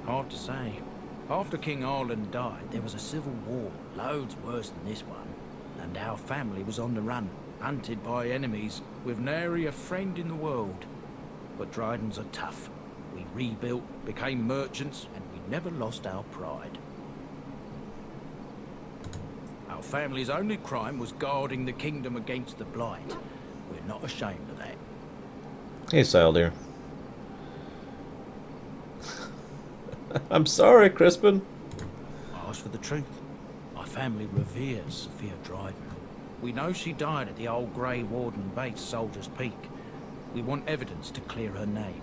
Hard to say. After King Arlen died, there was a civil war, loads worse than this one. And our family was on the run, hunted by enemies, with nary a friend in the world. But Drydens are tough. We rebuilt, became merchants, and we never lost our pride. Our family's only crime was guarding the kingdom against the Blight. We're not ashamed of that. Hey, Sile, dear. I'm sorry, Crispin. Ask for the truth. My family reveres Sophia Dryden. We know she died at the old Grey Warden base, Soldier's Peak. We want evidence to clear her name.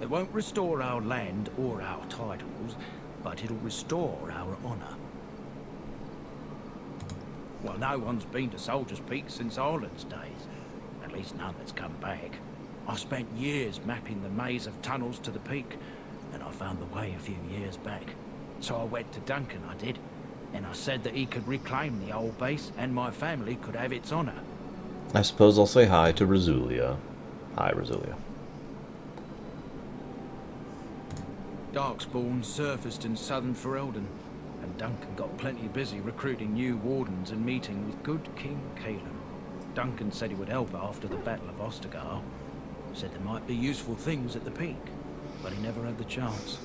It won't restore our land or our titles, but it'll restore our honor. Well, no one's been to Soldier's Peak since Ireland's days. At least none that's come back. I spent years mapping the maze of tunnels to the peak, and I found the way a few years back. So I went to Duncan, I did, and I said that he could reclaim the old base and my family could have its honor. I suppose I'll say hi to Razulia. Hi, Razulia. Darkspawn surfaced in southern Ferelden, and Duncan got plenty busy recruiting new wardens and meeting with good King Kaelin. Duncan said he would help after the Battle of Ostagar. Said there might be useful things at the peak, but he never had the chance.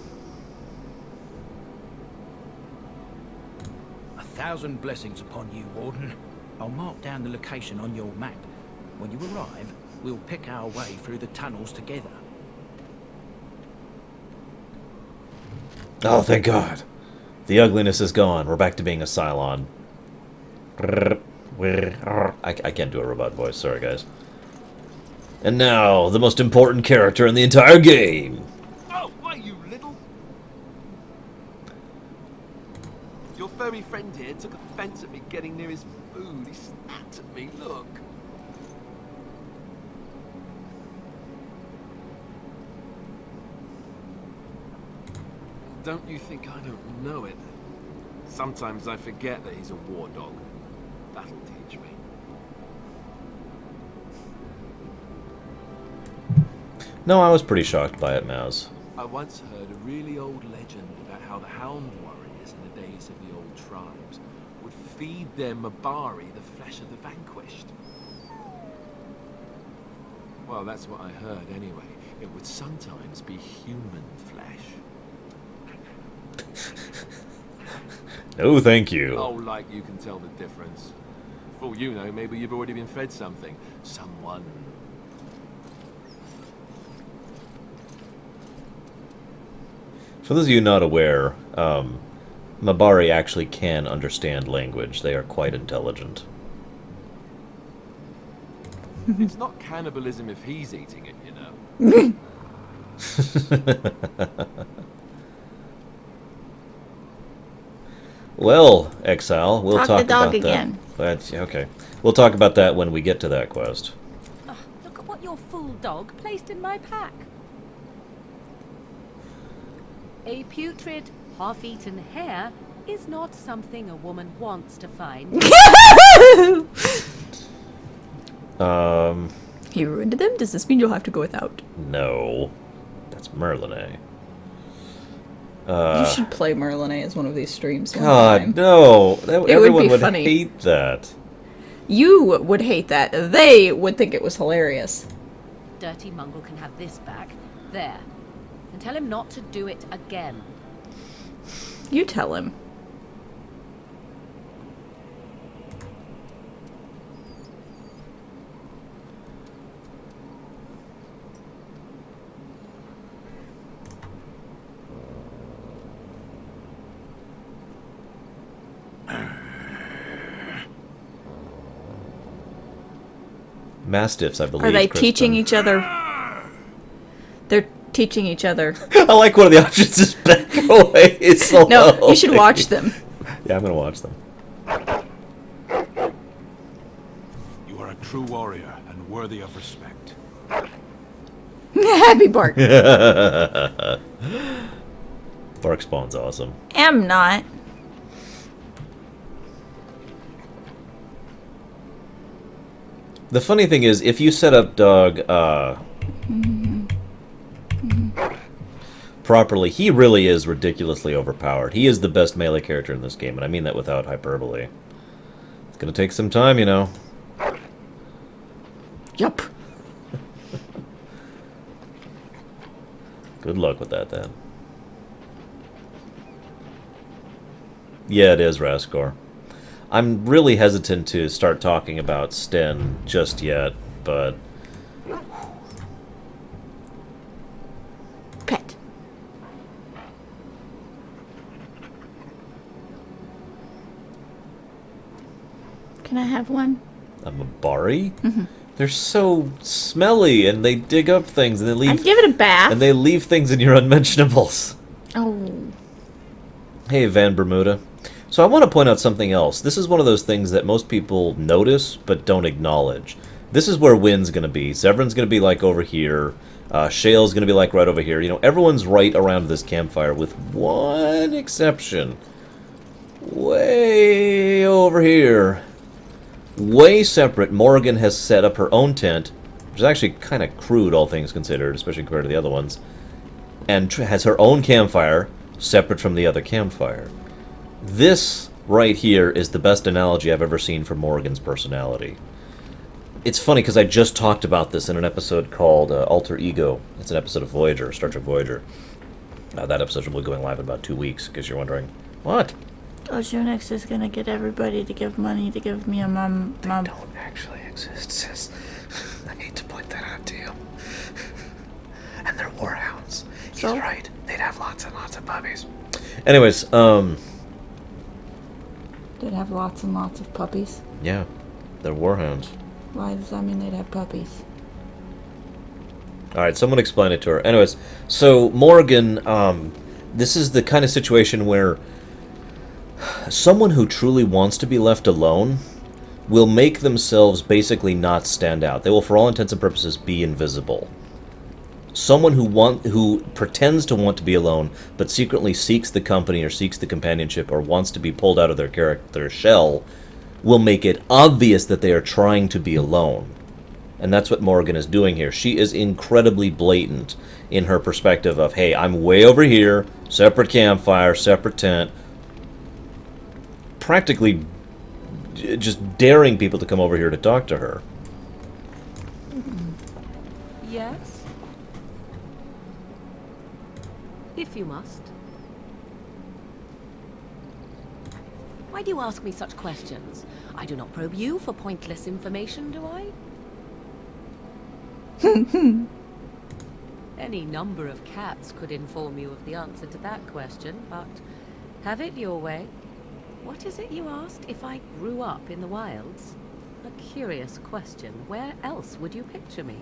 1,000 blessings upon you, Warden. I'll mark down the location on your map. When you arrive, we'll pick our way through the tunnels together. Oh, thank God. The ugliness is gone. We're back to being a Cylon. I can't do a robot voice. Sorry, guys. And now, the most important character in the entire game. Oh, why, you little... Your furry friend here took offense at me getting near his food. He snapped at me, look. Don't you think I don't know it? Sometimes I forget that he's a war dog. That'll teach me. No, I was pretty shocked by it, Mouse. I once heard a really old legend about how the Hound warriors in the days of the old tribes would feed their Mabari the flesh of the vanquished. Well, that's what I heard anyway. It would sometimes be human flesh. No, thank you. Oh, like you can tell the difference. For all you know, maybe you've already been fed something. Someone. For those of you not aware, Mabari actually can understand language. They are quite intelligent. It's not cannibalism if he's eating it, you know. Well, Exile, we'll talk the dog about again. that. Okay. We'll talk about that when we get to that quest. Oh, look at what your fool dog placed in my pack. A putrid, half-eaten hare is not something a woman wants to find. You ruined them? Does this mean you'll have to go without? No. That's Merlin. You should play Merlin as one of these streams. God, no. Everyone would funny. hate that. You would hate that. They would think it was hilarious. Dirty mongrel can have this back. There. And tell him not to do it again. You tell him. Mastiffs, I believe. Are they Crispin. teaching each other? They're teaching each other. I like one of the options is back away. Slow. No, you should watch them. Yeah, I'm gonna watch them. You are a true warrior and worthy of respect. Happy Bark. Bark Spawn's awesome. Am not. The funny thing is, if you set up Dog properly, he really is ridiculously overpowered. He is the best melee character in this game, and I mean that without hyperbole. It's gonna take some time, you know. Yup. Good luck with that, then. Yeah, it is Raskor. I'm really hesitant to start talking about Sten just yet, but... Pet. Can I have one? I'm a Bari? Mhm. They're so smelly, and they dig up things, and they leave... I'd give it a bath. And they leave things in your unmentionables. Oh. Hey, Van Bermuda. So I want to point out something else. This is one of those things that most people notice, but don't acknowledge. This is where Wynn's going to be. Severin's going to be, like, over here. Shale's going to be, like, right over here. You know, everyone's right around this campfire, with one exception. Way over here. Way separate, Morrigan has set up her own tent, which is actually kind of crude, all things considered, especially compared to the other ones, and has her own campfire, separate from the other campfire. This right here is the best analogy I've ever seen for Morrigan's personality. It's funny, because I just talked about this in an episode called Alter Ego. It's an episode of Voyager, Star Trek Voyager. That episode will be going live in about 2 weeks, because you're wondering, what? Ozunix is gonna get everybody to give money to give me a mom. They don't actually exist, sis. I hate to point that out to you. And they're warhounds. He's right. They'd have lots and lots of puppies. Anyways, They'd have lots and lots of puppies. yeah, they're warhounds. Why does that mean they'd have puppies? Alright, someone explain it to her. Anyways, so Morrigan, this is the kind of situation where someone who truly wants to be left alone will make themselves basically not stand out. They will, for all intents and purposes, be invisible. Someone who pretends to want to be alone, but secretly seeks the company or seeks the companionship or wants to be pulled out of their shell, will make it obvious that they are trying to be alone. And that's what Morrigan is doing here. She is incredibly blatant in her perspective of, hey, I'm way over here, separate campfire, separate tent, practically just daring people to come over here to talk to her. Yes? If you must. Why do you ask me such questions? I do not probe you for pointless information, do I? Any number of cats could inform you of the answer to that question, but have it your way. What is it you asked? If I grew up in the wilds? A curious question. Where else would you picture me?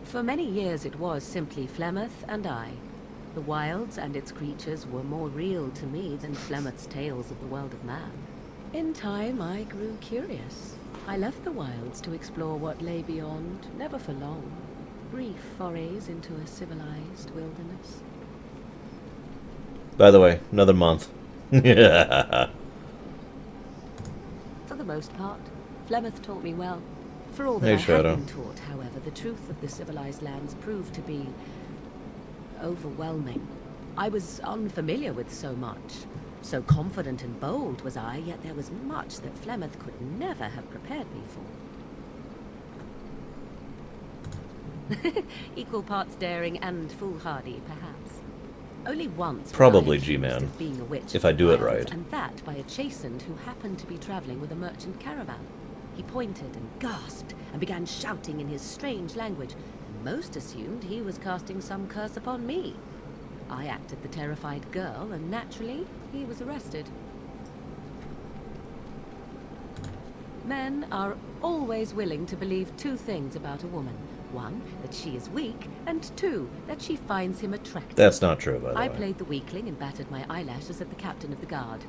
For many years it was simply Flemeth and I. The wilds and its creatures were more real to me than Flemeth's tales of the world of man. In time I grew curious. I left the wilds to explore what lay beyond, never for long. Brief forays into a civilized wilderness. By the way, another month. For the most part, Flemeth taught me well. For all that Hey, I Shadow. had been taught, however, the truth of the civilized lands proved to be overwhelming. I was unfamiliar with so much. So confident and bold was I, yet there was much that Flemeth could never have prepared me for. Equal parts daring and foolhardy, perhaps. Only once Probably was I accused G-Man, of being a witch if of I do it the wilds, right. and that by a chastened who happened to be traveling with a merchant caravan. He pointed and gasped and began shouting in his strange language, and most assumed he was casting some curse upon me. I acted the terrified girl, and naturally, he was arrested. Men are always willing to believe two things about a woman. One, that she is weak, and two, that she finds him attractive. That's not true, by the I way. played the weakling and battered my eyelashes at the captain of the guard.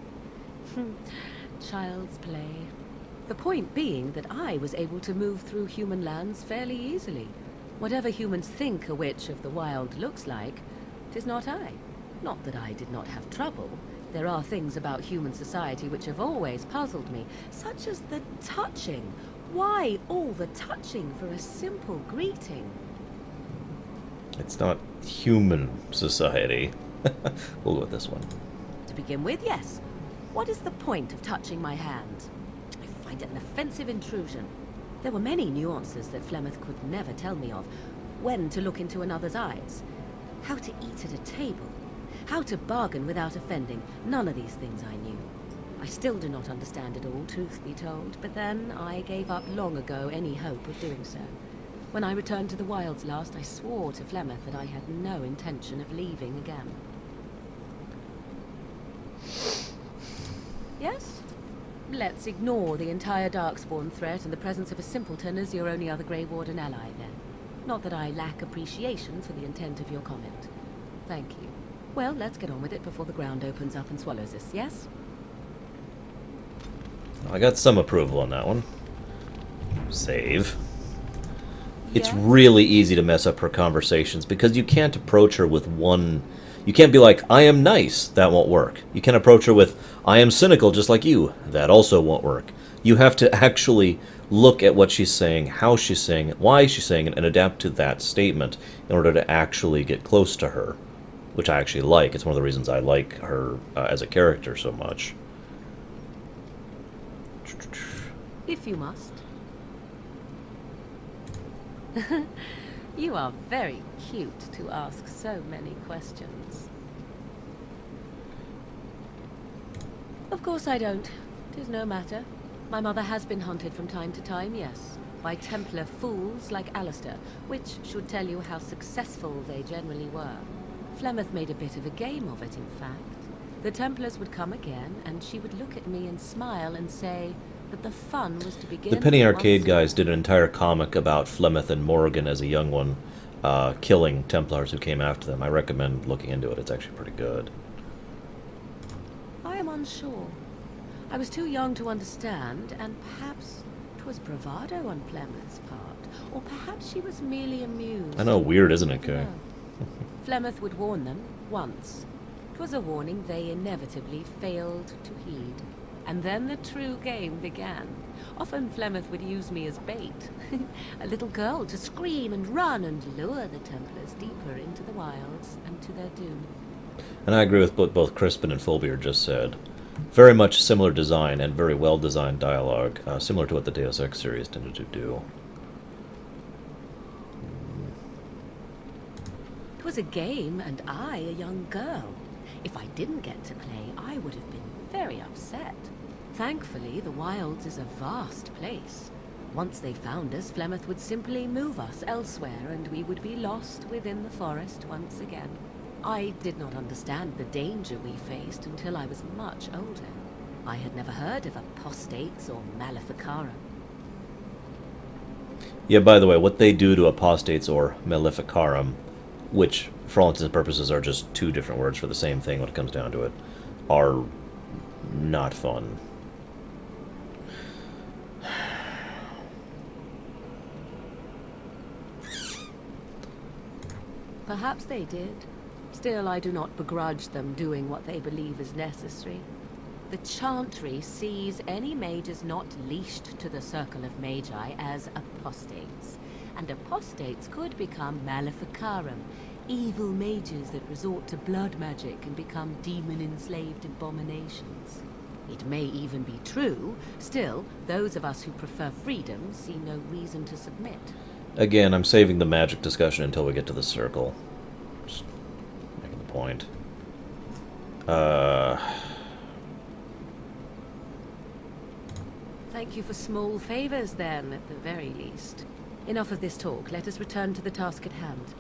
Child's play. The point being that I was able to move through human lands fairly easily. Whatever humans think a witch of the wild looks like, 'tis not I. Not that I did not have trouble. There are things about human society which have always puzzled me, such as the touching. Why all the touching for a simple greeting? It's not human society. We'll go with this one. To begin with, yes. What is the point of touching my hand? I find it an offensive intrusion. There were many nuances that Flemeth could never tell me of. When to look into another's eyes. How to eat at a table. How to bargain without offending. None of these things I knew. I still do not understand it all, truth be told, but then I gave up long ago any hope of doing so. When I returned to the wilds last, I swore to Flemeth that I had no intention of leaving again. Yes? Let's ignore the entire Darkspawn threat and the presence of a simpleton as your only other Grey Warden ally, then. Not that I lack appreciation for the intent of your comment. Thank you. Well, let's get on with it before the ground opens up and swallows us, yes? I got some approval on that one. Save. It's really easy to mess up her conversations because you can't approach her with one... You can't be like, I am nice. That won't work. You can't approach her with, I am cynical just like you. That also won't work. You have to actually look at what she's saying, how she's saying it, why she's saying it, and adapt to that statement in order to actually get close to her, which I actually like. It's one of the reasons I like her as a character so much. If you must. You are very cute to ask so many questions. Of course I don't. 'Tis no matter. My mother has been hunted from time to time, yes, by Templar fools like Alistair, which should tell you how successful they generally were. Flemeth made a bit of a game of it, in fact. The Templars would come again, and she would look at me and smile and say that the fun was to begin. The Penny Arcade guys did an entire comic about Flemeth and Morgan as a young one, killing Templars who came after them. I recommend looking into it. It's actually pretty good. I am unsure. I was too young to understand, and perhaps 'twas bravado on Flemeth's part, or perhaps she was merely amused. I know, weird, isn't it, Kay? Flemeth would warn them, once. 'Twas a warning they inevitably failed to heed. And then the true game began. Often Flemeth would use me as bait. A little girl to scream and run and lure the Templars deeper into the wilds and to their doom. And I agree with what both Crispin and Fulbeer just said. Very much similar design and very well-designed dialogue, similar to what the Deus Ex series tended to do. It was a game, and I a young girl. If I didn't get to play, I would have been very upset. Thankfully, the wilds is a vast place. Once they found us, Flemeth would simply move us elsewhere, and we would be lost within the forest once again. I did not understand the danger we faced until I was much older. I had never heard of apostates or maleficarum. Yeah, by the way, what they do to apostates or maleficarum, which for all intents and purposes are just two different words for the same thing when it comes down to it, are not fun. Perhaps they did. Still, I do not begrudge them doing what they believe is necessary. The Chantry sees any mages not leashed to the Circle of Magi as apostates. And apostates could become maleficarum, evil mages that resort to blood magic and become demon-enslaved abominations. It may even be true. Still, those of us who prefer freedom see no reason to submit. Again, I'm saving the magic discussion until we get to the circle. Just making the point. Thank you for small favors, then, at the very least. Enough of this talk. Let us return to the task at hand.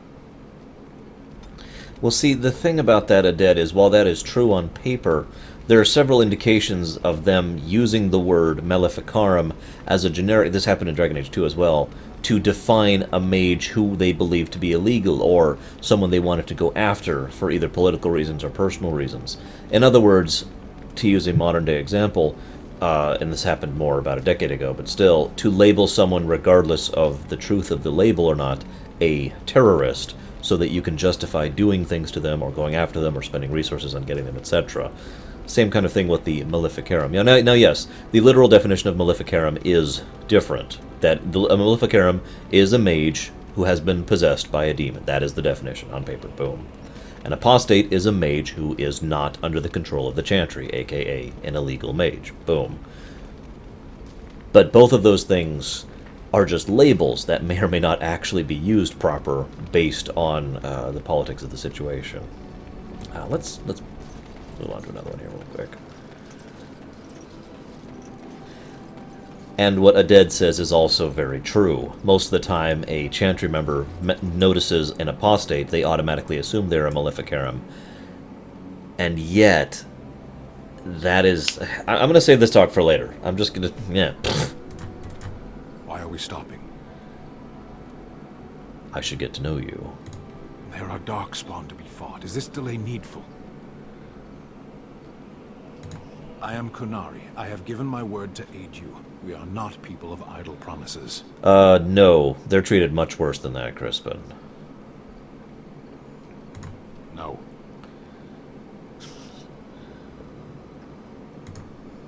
Well, see, the thing about that, Adet, is while that is true on paper, there are several indications of them using the word maleficarum as a generic, this happened in Dragon Age 2 as well, to define a mage who they believe to be illegal, or someone they wanted to go after for either political reasons or personal reasons. In other words, to use a modern-day example, and this happened more about a decade ago, but still, to label someone, regardless of the truth of the label or not, a terrorist, so that you can justify doing things to them, or going after them, or spending resources on getting them, etc. Same kind of thing with the maleficarum. Now, yes, the literal definition of maleficarum is different. That a maleficarum is a mage who has been possessed by a demon. That is the definition on paper. Boom. An apostate is a mage who is not under the control of the Chantry, aka an illegal mage. Boom. But both of those things are just labels that may or may not actually be used proper based on the politics of the situation. Let's move on to another one here real quick. And what Aded says is also very true. Most of the time, a Chantry member notices an apostate, they automatically assume they're a Maleficarum. And yet, that is... I'm going to save this talk for later. I'm just going to... yeah. Why are we stopping? I should get to know you. There are darkspawn to be fought. Is this delay needful? I am Kunari. I have given my word to aid you. We are not people of idle promises. No. They're treated much worse than that, Crispin. No.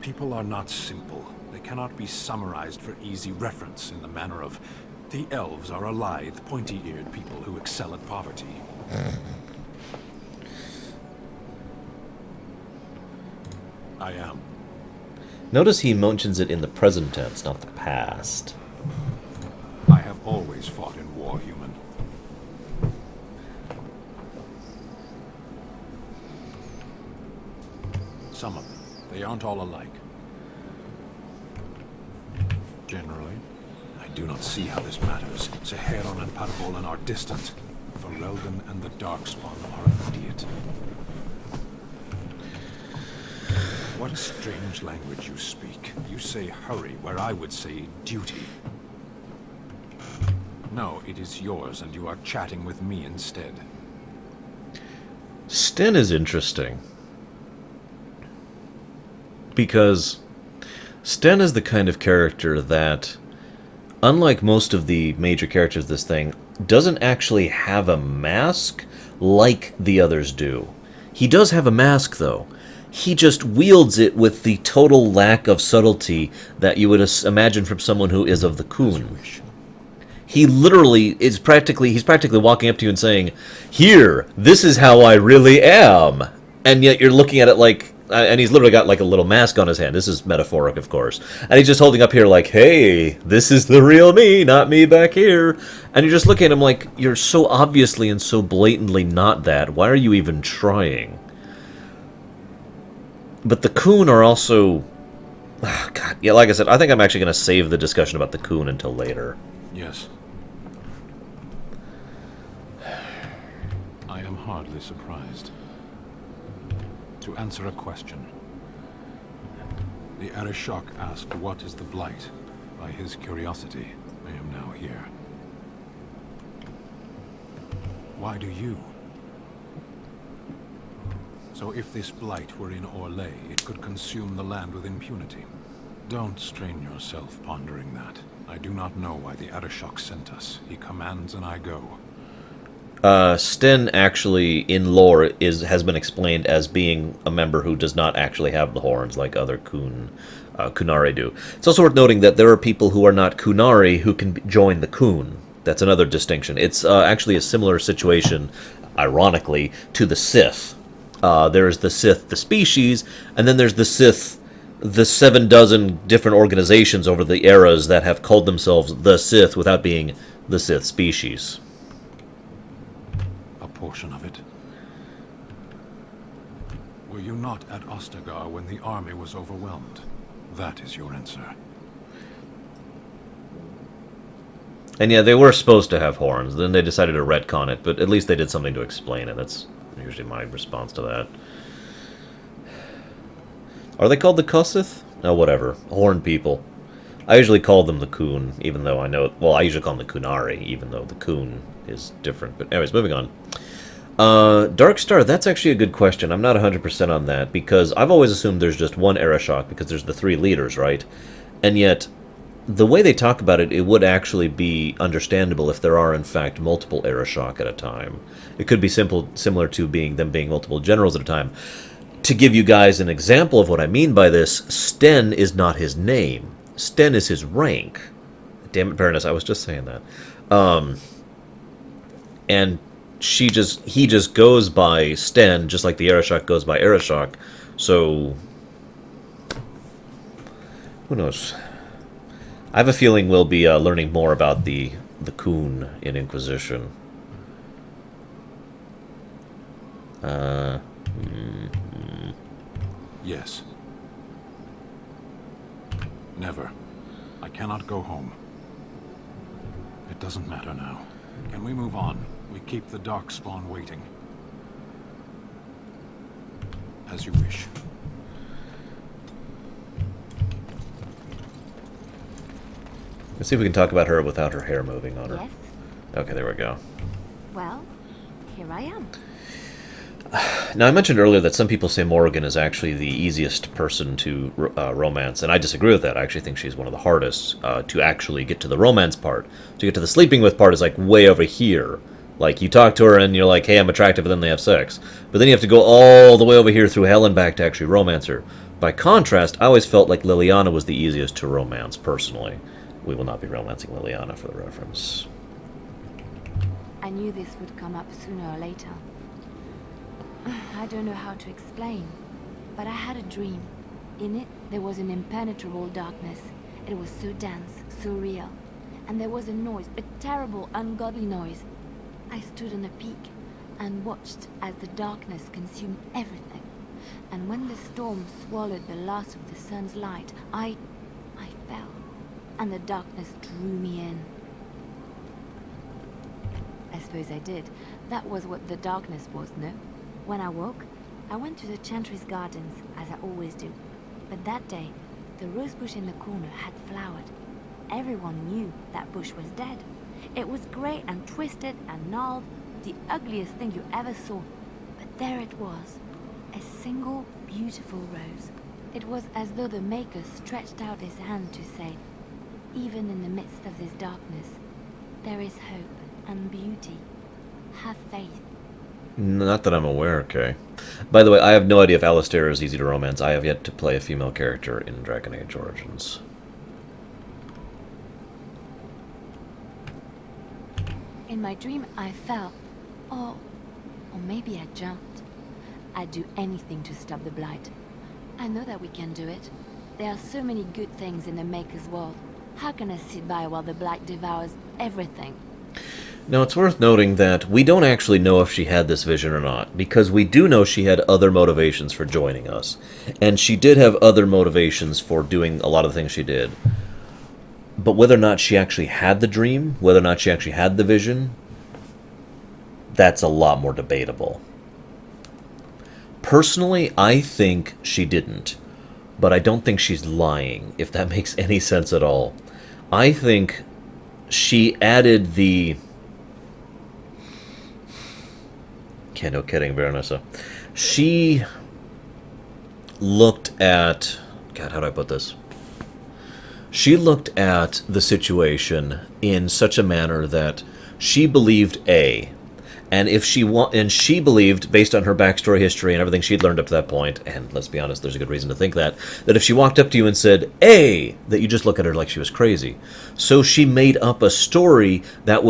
People are not simple. They cannot be summarized for easy reference in the manner of... The elves are a lithe, pointy-eared people who excel at poverty. I am. Notice he mentions it in the present tense, not the past. I have always fought in war, human. Some of them. They aren't all alike. Generally, I do not see how this matters. Seheron and Parvolan are distant. Ferelden and the Darkspawn are immediate. What a strange language you speak. You say hurry, where I would say duty. No, it is yours, and you are chatting with me instead. Sten is interesting. Because Sten is the kind of character that, unlike most of the major characters of this thing, doesn't actually have a mask like the others do. He does have a mask, though. He just wields it with the total lack of subtlety that you would imagine from someone who is of the Khun. He literally is he's practically walking up to you and saying, "Here, this is how I really am." And yet you're looking at it like, and he's literally got like a little mask on his hand. This is metaphoric, of course. And he's just holding up here like, "Hey, this is the real me, not me back here." And you're just looking at him like, you're so obviously and so blatantly not that. Why are you even trying? But the Khun are also... Oh, God, yeah, like I said, I think I'm actually going to save the discussion about the Khun until later. Yes. I am hardly surprised. To answer a question. The Arishok asked what is the Blight. By his curiosity, I am now here. Why do you? So if this Blight were in Orlais, it could consume the land with impunity. Don't strain yourself pondering that. I do not know why the Arishok sent us. He commands and I go. Sten actually, in lore, has been explained as being a member who does not actually have the horns like other Kunari do. It's also worth noting that there are people who are not Kunari who can join the Khun. That's another distinction. It's actually a similar situation, ironically, to the Sith. There's the Sith, the species, and then there's the Sith, the 7 dozen different organizations over the eras that have called themselves the Sith without being the Sith species. A portion of it. Were you not at Ostagar when the army was overwhelmed? That is your answer. And yeah, they were supposed to have horns. Then they decided to retcon it, but at least they did something to explain it. That's usually my response to that. Are they called the Kosith? No, whatever. Horn people. I usually call them the Khun, even though I know... Well, I usually call them the Kunari, even though the Khun is different. But anyways, moving on. Darkstar, that's actually a good question. I'm not 100% on that, because I've always assumed there's just one Arishok, because there's the 3 leaders, right? And yet, the way they talk about it, it would actually be understandable if there are, in fact, multiple Arishok at a time. It could be similar to them being multiple generals at a time. To give you guys an example of what I mean by this, Sten is not his name. Sten is his rank. Damn it, Baroness, I was just saying that. And he just goes by Sten, just like the Arishok goes by Arishok. So, who knows? I have a feeling we'll be learning more about the Coon in Inquisition. Yes. Never. I cannot go home. It doesn't matter now. Can we move on? We keep the Darkspawn waiting. As you wish. Let's see if we can talk about her without her hair moving on her. Yes? Okay, there we go. Well, here I am. Now, I mentioned earlier that some people say Morrigan is actually the easiest person to romance, and I disagree with that. I actually think she's one of the hardest to actually get to the romance part. To get to the sleeping with part is like way over here. Like, you talk to her and you're like, hey, I'm attractive, and then they have sex. But then you have to go all the way over here through hell and back to actually romance her. By contrast, I always felt like Liliana was the easiest to romance, personally. We will not be romancing Liliana for the reference. I knew this would come up sooner or later. I don't know how to explain, but I had a dream. In it, there was an impenetrable darkness. It was so dense, so real. And there was a noise, a terrible, ungodly noise. I stood on a peak and watched as the darkness consumed everything. And when the storm swallowed the last of the sun's light, I fell. And the darkness drew me in. I suppose I did. That was what the darkness was, no? When I woke, I went to the Chantry's gardens, as I always do. But that day, the rose bush in the corner had flowered. Everyone knew that bush was dead. It was grey and twisted and gnarled, the ugliest thing you ever saw. But there it was, a single beautiful rose. It was as though the Maker stretched out his hand to say, even in the midst of this darkness, there is hope and beauty. Have faith. Not that I'm aware, okay. By the way, I have no idea if Alistair is easy to romance. I have yet to play a female character in Dragon Age Origins. In my dream, I fell. Or maybe I jumped. I'd do anything to stop the Blight. I know that we can do it. There are so many good things in the Maker's world. How can I sit by while the Blight devours everything? Now, it's worth noting that we don't actually know if she had this vision or not, because we do know she had other motivations for joining us. And she did have other motivations for doing a lot of the things she did. But whether or not she actually had the dream, whether or not she actually had the vision, that's a lot more debatable. Personally, I think she didn't. But I don't think she's lying, if that makes any sense at all. I think she added the... Okay, no kidding, Veronessa. She looked at... God, how do I put this? She looked at the situation in such a manner that she believed A, and if she she believed, based on her backstory, history, and everything she'd learned up to that point, and let's be honest, there's a good reason to think that if she walked up to you and said A, that you just look at her like she was crazy. So she made up a story that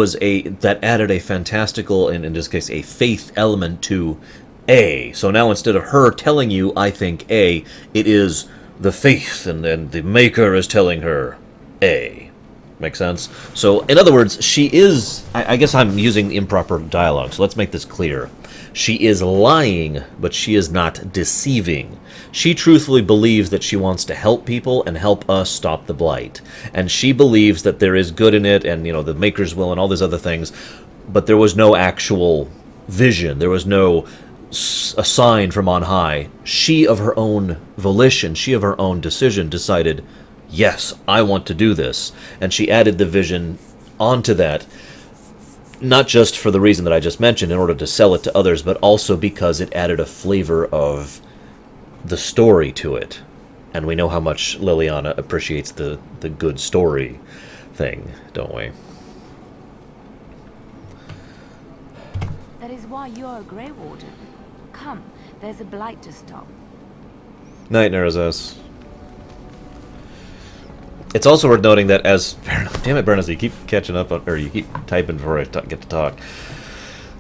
that added a fantastical, and in this case, a faith element to A. So now instead of her telling you, I think A, it is the faith, and then the Maker is telling her A. Make sense? So, in other words, she is... I guess I'm using improper dialogue, so let's make this clear. She is lying, but she is not deceiving. She truthfully believes that she wants to help people and help us stop the Blight. And she believes that there is good in it, and, the Maker's will, and all these other things, but there was no actual vision. There was no a sign from on high. She, of her own volition, she of her own decision, decided, yes, I want to do this. And she added the vision onto that, not just for the reason that I just mentioned, in order to sell it to others, but also because it added a flavor of the story to it. And we know how much Liliana appreciates the good story thing, don't we? That is why you are a Grey Warden. Come, there's a Blight to stop. Night, Nerazes. It's also worth noting that as... Damn it, Bernaz, you keep catching up, or you keep typing before I get to talk.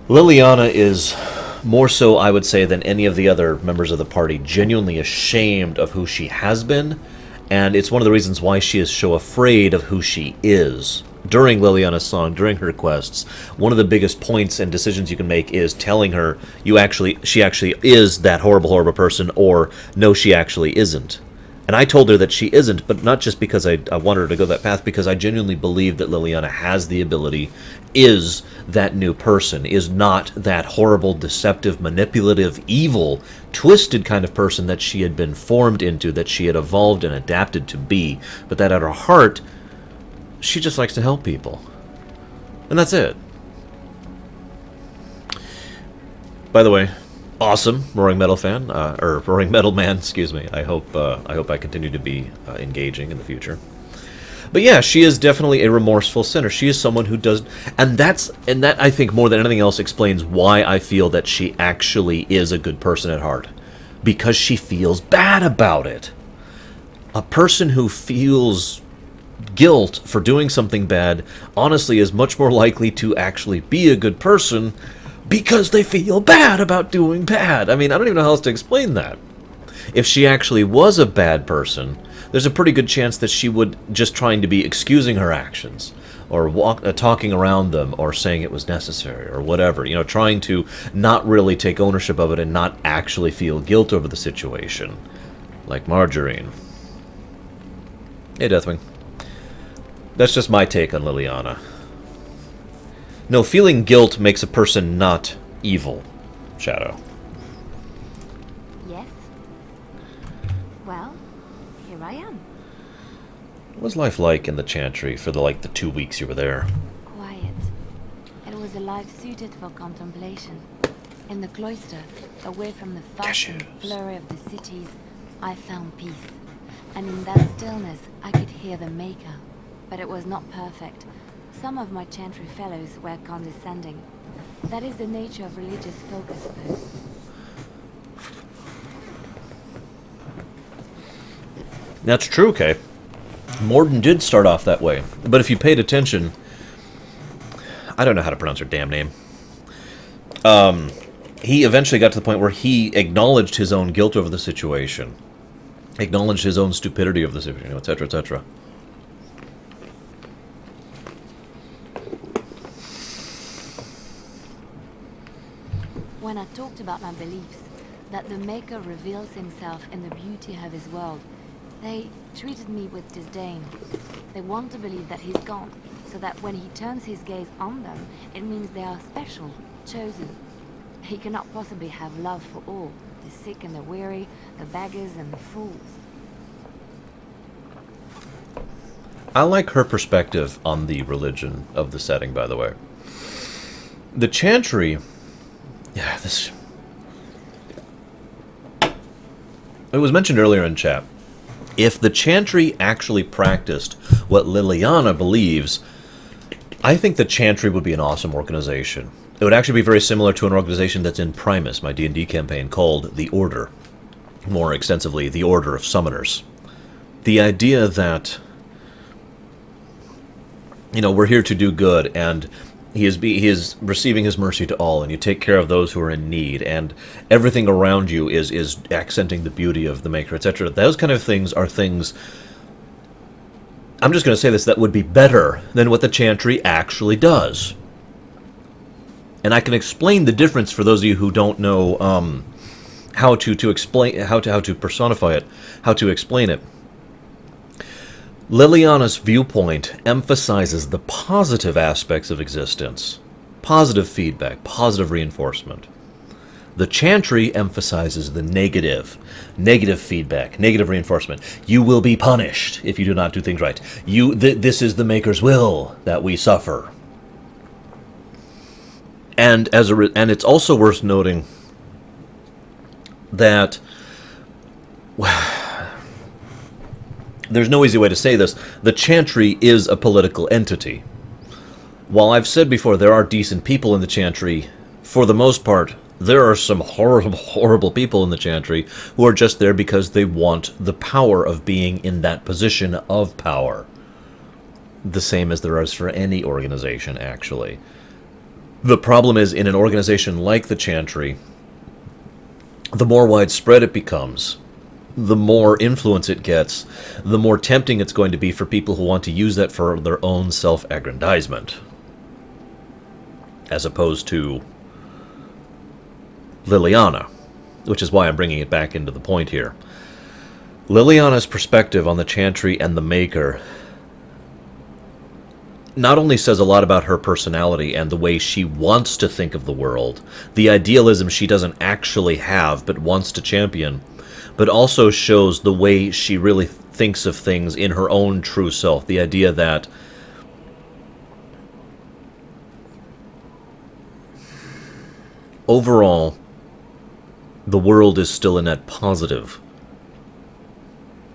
Liliana is more so, I would say, than any of the other members of the party, genuinely ashamed of who she has been, And it's one of the reasons why she is so afraid of who she is. During Liliana's song, during her quests, one of the biggest points and decisions you can make is telling her she actually is that horrible, horrible person, or no, she actually isn't. And I told her that she isn't, but not just because I wanted her to go that path, because I genuinely believe that Liliana has the ability, is that new person, is not that horrible, deceptive, manipulative, evil, twisted kind of person that she had been formed into, that she had evolved and adapted to be, but that at her heart, she just likes to help people. And that's it. By the way, awesome Roaring Metal fan, or Roaring Metal man, excuse me. I hope I continue to be engaging in the future. But yeah, she is definitely a remorseful sinner. She is someone who does, and that I think more than anything else explains why I feel that she actually is a good person at heart, because she feels bad about it. A person who feels guilt for doing something bad, honestly, is much more likely to actually be a good person because they feel bad about doing bad. I mean, I don't even know how else to explain that. If she actually was a bad person, there's a pretty good chance that she would just trying to be excusing her actions, or talking around them, or saying it was necessary, or whatever. You know, trying to not really take ownership of it and not actually feel guilt over the situation. Like Margarine. Hey, Deathwing. That's just my take on Liliana. No, feeling guilt makes a person not evil, Shadow. Yes? Well, here I am. What was life like in the Chantry for the 2 weeks you were there? Quiet. It was a life suited for contemplation. In the cloister, away from the fuss and flurry of the cities, I found peace. And in that stillness, I could hear the Maker. But it was not perfect. Some of my Chantry fellows were condescending. That is the nature of religious folk, I suppose. That's true, Kay. Morden did start off that way. But if you paid attention... I don't know how to pronounce her damn name. He eventually got to the point where he acknowledged his own guilt over the situation. Acknowledged his own stupidity of the situation, etc., etc. When I talked about my beliefs, that the Maker reveals himself in the beauty of his world, they treated me with disdain. They want to believe that he's gone, so that when he turns his gaze on them, it means they are special, chosen. He cannot possibly have love for all, the sick and the weary, the beggars and the fools. I like her perspective on the religion of the setting, by the way. The Chantry... Yeah, this... It was mentioned earlier in chat. If the Chantry actually practiced what Liliana believes, I think the Chantry would be an awesome organization. It would actually be very similar to an organization that's in Primus, my D&D campaign, called the Order. More extensively, the Order of Summoners. The idea that, you know, we're here to do good, and he is receiving his mercy to all, and you take care of those who are in need, and everything around you is accenting the beauty of the Maker, etc. Those kind of things are things, I'm just going to say this, that would be better than what the Chantry actually does. And I can explain the difference for those of you who don't know how to explain, how to personify it, how to explain it. Liliana's viewpoint emphasizes the positive aspects of existence. Positive feedback, positive reinforcement. The Chantry emphasizes the negative. Negative feedback, negative reinforcement. You will be punished if you do not do things right. This is the Maker's will that we suffer. And and it's also worth noting that... There's no easy way to say this. The Chantry is a political entity. While I've said before there are decent people in the Chantry, for the most part, there are some horrible, horrible people in the Chantry who are just there because they want the power of being in that position of power. The same as there is for any organization, actually. The problem is, in an organization like the Chantry, the more widespread it becomes, the more influence it gets, the more tempting it's going to be for people who want to use that for their own self-aggrandizement. As opposed to Liliana, which is why I'm bringing it back into the point here. Liliana's perspective on the Chantry and the Maker not only says a lot about her personality and the way she wants to think of the world, the idealism she doesn't actually have but wants to champion, but also shows the way she really thinks of things in her own true self. The idea that overall, the world is still a net positive,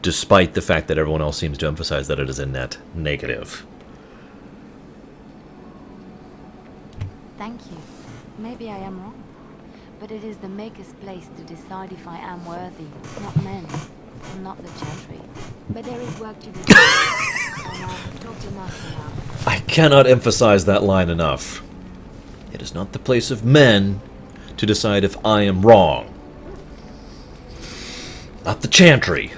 despite the fact that everyone else seems to emphasize that it is a net negative. Thank you. Maybe I am wrong. But it is the Maker's place to decide if I am worthy, not men, and not the Chantry. But there is work to be done, and I have talked enough now. I cannot emphasize that line enough. It is not the place of men to decide if I am wrong. Not the Chantry.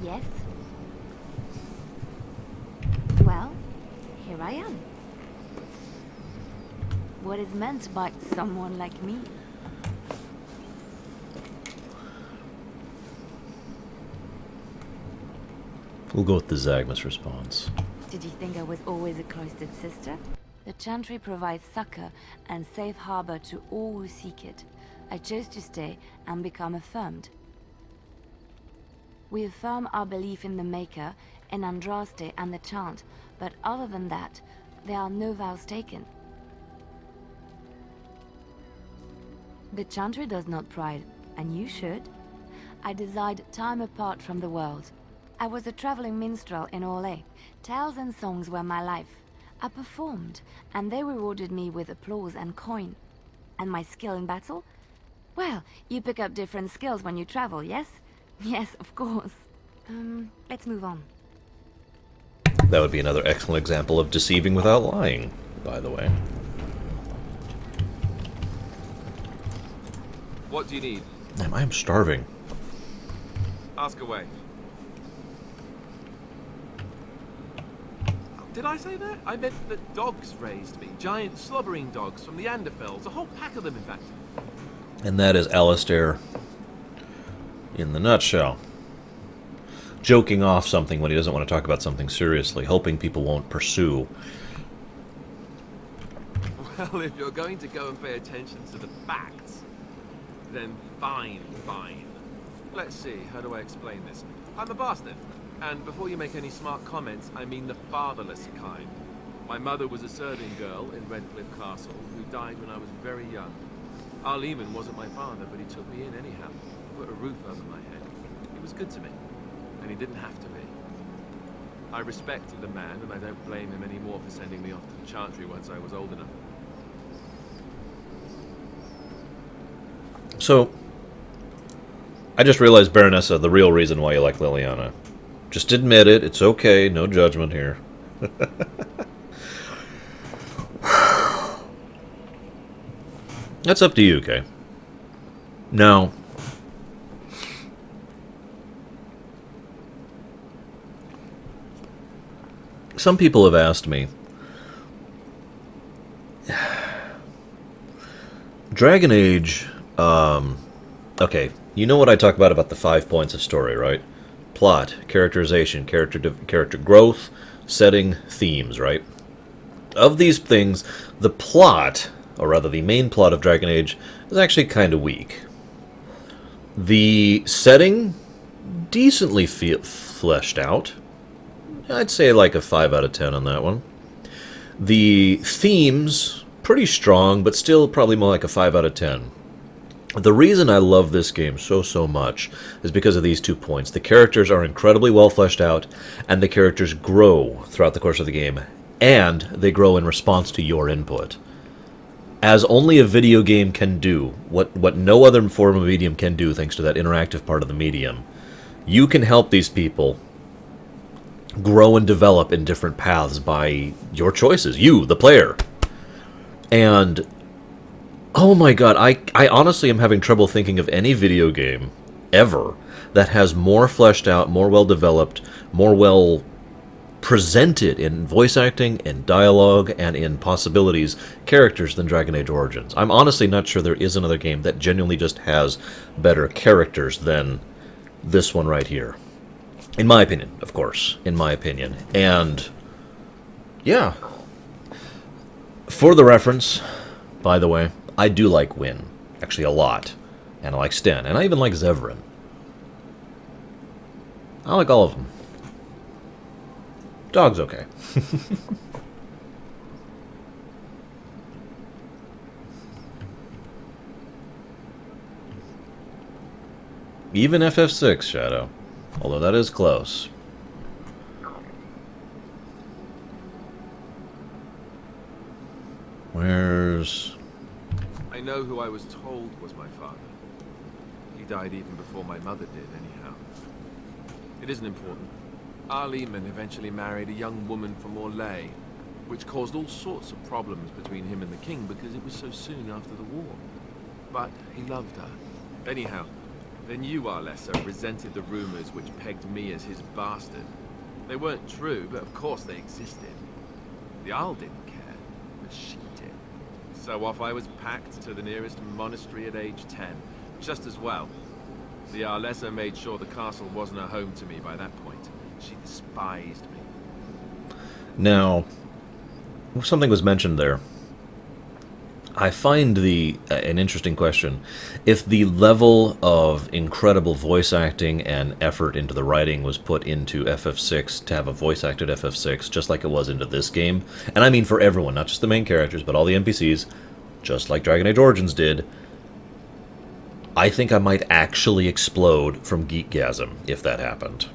Yes? Well, here I am. What is meant by someone like me? We'll go with the Zagmus response. Did you think I was always a cloistered sister? The Chantry provides succor and safe harbor to all who seek it. I chose to stay and become affirmed. We affirm our belief in the Maker, in Andraste and the Chant, but other than that, there are no vows taken. The Chantry does not pride, and you should. I desired time apart from the world. I was a traveling minstrel in Orlais. Tales and songs were my life. I performed, and they rewarded me with applause and coin. And my skill in battle? Well, you pick up different skills when you travel, yes? Yes, of course. Let's move on. That would be another excellent example of deceiving without lying, by the way. What do you need? Damn, I am starving. Ask away. Did I say that? I meant that dogs raised me. Giant slobbering dogs from the Anderfells. A whole pack of them, in fact. And that is Alistair in the nutshell. Joking off something when he doesn't want to talk about something seriously, hoping people won't pursue. Well, if you're going to go and pay attention to the facts, then fine. Let's see, how do I explain this? I'm a bastard. And before you make any smart comments, I mean the fatherless kind. My mother was a serving girl in Redcliffe Castle who died when I was very young. Our Lehman wasn't my father, but he took me in anyhow. Put a roof over my head. He was good to me, and he didn't have to be. I respected the man, and I don't blame him anymore for sending me off to the Chantry once I was old enough. So, I just realized, Baronessa, the real reason why you like Liliana. Just admit it. It's okay. No judgment here. That's up to you, Kay. Now, some people have asked me, Dragon Age, okay, you know what I talk about the 5 points of story, right? Plot, characterization, character growth, setting, themes, right? Of these things, the plot, or rather the main plot of Dragon Age, is actually kind of weak. The setting, decently fleshed out. I'd say like a 5 out of 10 on that one. The themes, pretty strong, but still probably more like a 5 out of 10. The reason I love this game so much is because of these 2 points. The characters are incredibly well fleshed out, and the characters grow throughout the course of the game, and they grow in response to your input. As only a video game can do, what no other form of medium can do thanks to that interactive part of the medium, you can help these people grow and develop in different paths by your choices. You, the player. And Oh my god, I honestly am having trouble thinking of any video game ever that has more fleshed out, more well developed, more well presented in voice acting, in dialogue, and in possibilities characters than Dragon Age Origins. I'm honestly not sure there is another game that genuinely just has better characters than this one right here. In my opinion, of course. In my opinion. And, yeah. For the reference, by the way, I do like Wynn. Actually, a lot. And I like Sten. And I even like Zevran. I like all of them. Dog's okay. Even FF6, Shadow. Although that is close. Where's... I know who I was told was my father. He died even before my mother did, anyhow. It isn't important. Our Lehman eventually married a young woman from Orlais, which caused all sorts of problems between him and the king because it was so soon after the war. But he loved her. Anyhow, then you, Arlessa, resented the rumors which pegged me as his bastard. They weren't true, but of course they existed. The Isle didn't care, but she did. So off I was packed to the nearest monastery at age 10, just as well. The Arlessa made sure the castle wasn't a home to me by that point. She despised me. Now, something was mentioned there. I find an interesting question. If the level of incredible voice acting and effort into the writing was put into FF6 to have a voice-acted FF6, just like it was into this game, and I mean for everyone, not just the main characters, but all the NPCs, just like Dragon Age Origins did, I think I might actually explode from geekgasm if that happened.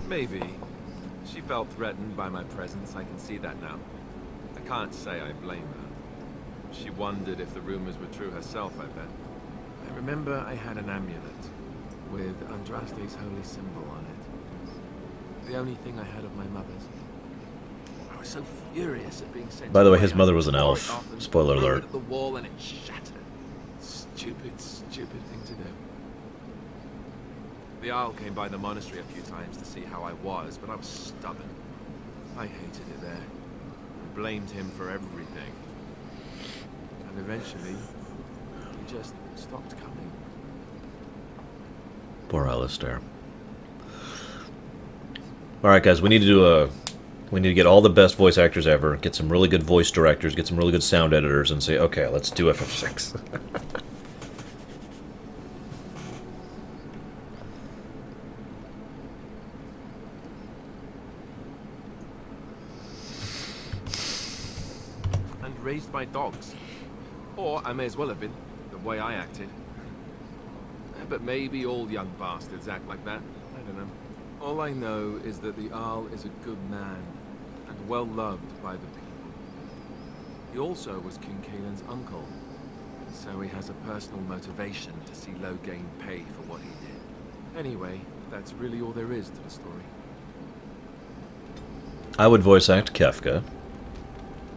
Maybe. She felt threatened by my presence, I can see that now. I can't say I blame her. She wondered if the rumors were true herself, I bet. I remember I had an amulet with Andraste's holy symbol on it. The only thing I had of my mother's. I was so furious at being sent. By the way, away, his mother was an elf. Spoiler alert. At the wall and it shattered. Stupid, stupid thing to do. The Isle came by the monastery a few times to see how I was, but I was stubborn. I hated it there, and blamed him for everything. And eventually, he just stopped coming. Poor Alistair. Alright guys, we need to get all the best voice actors ever, get some really good voice directors, get some really good sound editors, and say, okay, let's do FF6. Raised by dogs. Or I may as well have been, the way I acted. But maybe all young bastards act like that. I don't know. All I know is that the Arl is a good man, and well loved by the people. He also was King Kaelin's uncle, so he has a personal motivation to see Loghain pay for what he did. Anyway, that's really all there is to the story. I would voice act Kefka.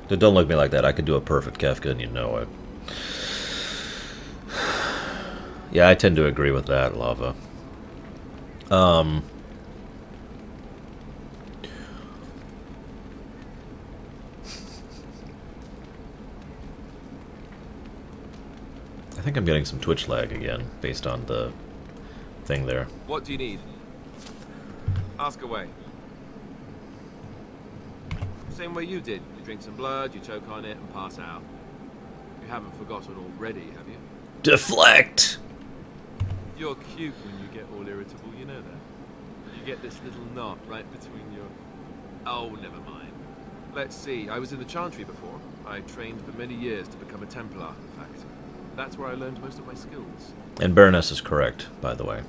Don't look at me like that. I could do a perfect Kefka, and you know it. Yeah, I tend to agree with that, Lava. I think I'm getting some Twitch lag again, based on the thing there. What do you need? Ask away. Same way you did. You drink some blood, you choke on it, and pass out. You haven't forgotten already, have you? Deflect! You're cute when you get all irritable, you know that. You get this little knot right between your... Oh, never mind. Let's see, I was in the Chantry before. I trained for many years to become a Templar, in fact. That's where I learned most of my skills. And Baroness is correct, by the way.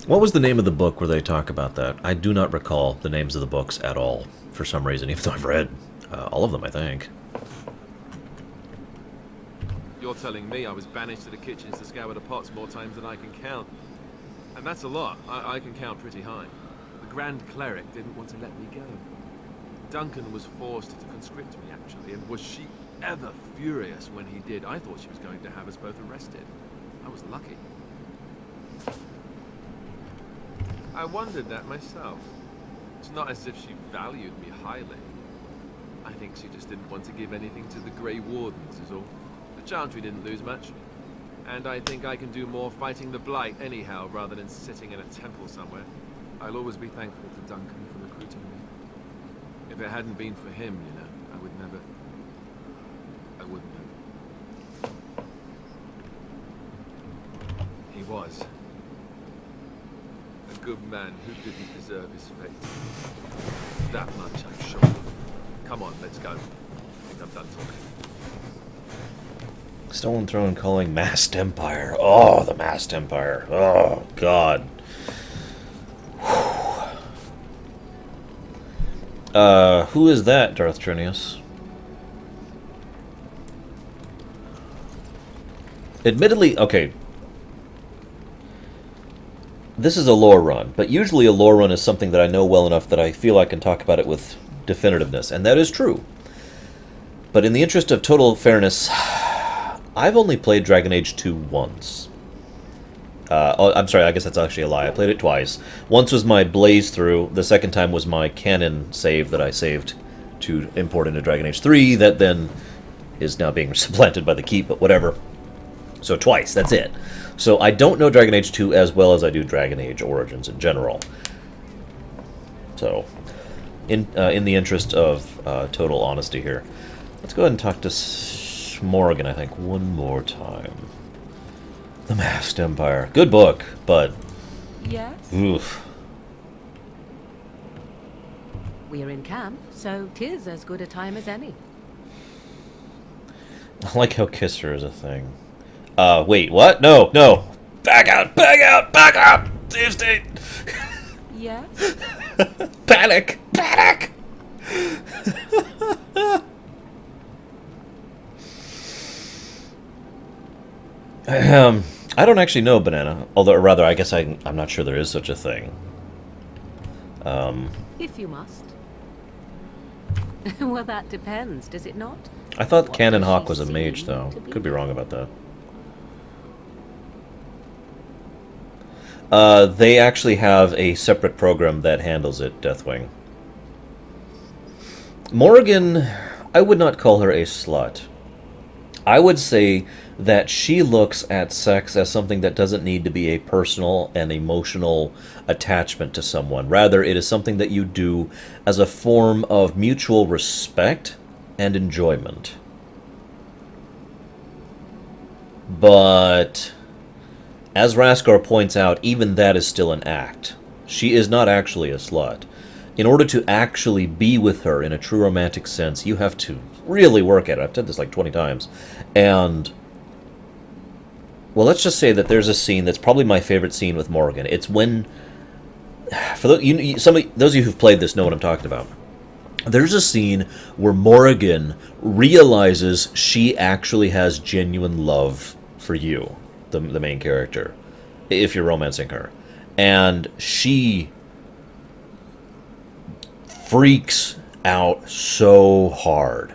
What was the name of the book where they talk about that? I do not recall the names of the books at all, for some reason, even though I've read all of them, I think. You're telling me I was banished to the kitchens to scour the pots more times than I can count. And that's a lot. I can count pretty high. The Grand Cleric didn't want to let me go. Duncan was forced to conscript me, actually, and was she ever furious when he did? I thought she was going to have us both arrested. I was lucky. I wondered that myself. It's not as if she valued me highly. I think she just didn't want to give anything to the Grey Wardens, is all. The Chantry didn't lose much. And I think I can do more fighting the Blight anyhow, rather than sitting in a temple somewhere. I'll always be thankful to Duncan for recruiting me. If it hadn't been for him, you know, I wouldn't have. He was a good man who didn't deserve his fate. That much I'm sure. Come on, let's go. I think I'm done talking. Stolen Throne calling Masked Empire. Oh, the Masked Empire. Oh, God. Who is that, Darth Trinius? Admittedly, okay. This is a lore run, but usually a lore run is something that I know well enough that I feel I can talk about it with definitiveness, and that is true. But in the interest of total fairness, I've only played Dragon Age 2 once. I'm sorry, I guess that's actually a lie. I played it twice. Once was my blaze through. The second time was my canon save that I saved to import into Dragon Age 3 that then is now being supplanted by the Keep, but whatever. So twice, that's it. So I don't know Dragon Age 2 as well as I do Dragon Age Origins in general. So, in the interest of total honesty here, let's go ahead and talk to Morrigan, I think, one more time. The Masked Empire. Good book, but... Yes? Oof. We're in camp, so 'tis as good a time as any. I like how Kisser is a thing. Wait, what? No, no! Back out! Back out! Back out! Save state! Yes? Panic! Panic! I don't actually know Banana, although, or rather, I guess I'm not sure there is such a thing. If you must. Well, that depends, does it not? I thought What Canon does Hawk she was a mage, seem though. to be? Could be wrong about that. They actually have a separate program that handles it, Deathwing. Morrigan, I would not call her a slut. I would say that she looks at sex as something that doesn't need to be a personal and emotional attachment to someone. Rather, it is something that you do as a form of mutual respect and enjoyment. But, as Raskar points out, even that is still an act. She is not actually a slut. In order to actually be with her in a true romantic sense, you have to really work at it. I've done this like 20 times. And, well, let's just say that there's a scene that's probably my favorite scene with Morrigan. It's when, for those of you who've played this know what I'm talking about. There's a scene where Morrigan realizes she actually has genuine love for you, the main character, if you're romancing her. And she freaks out so hard.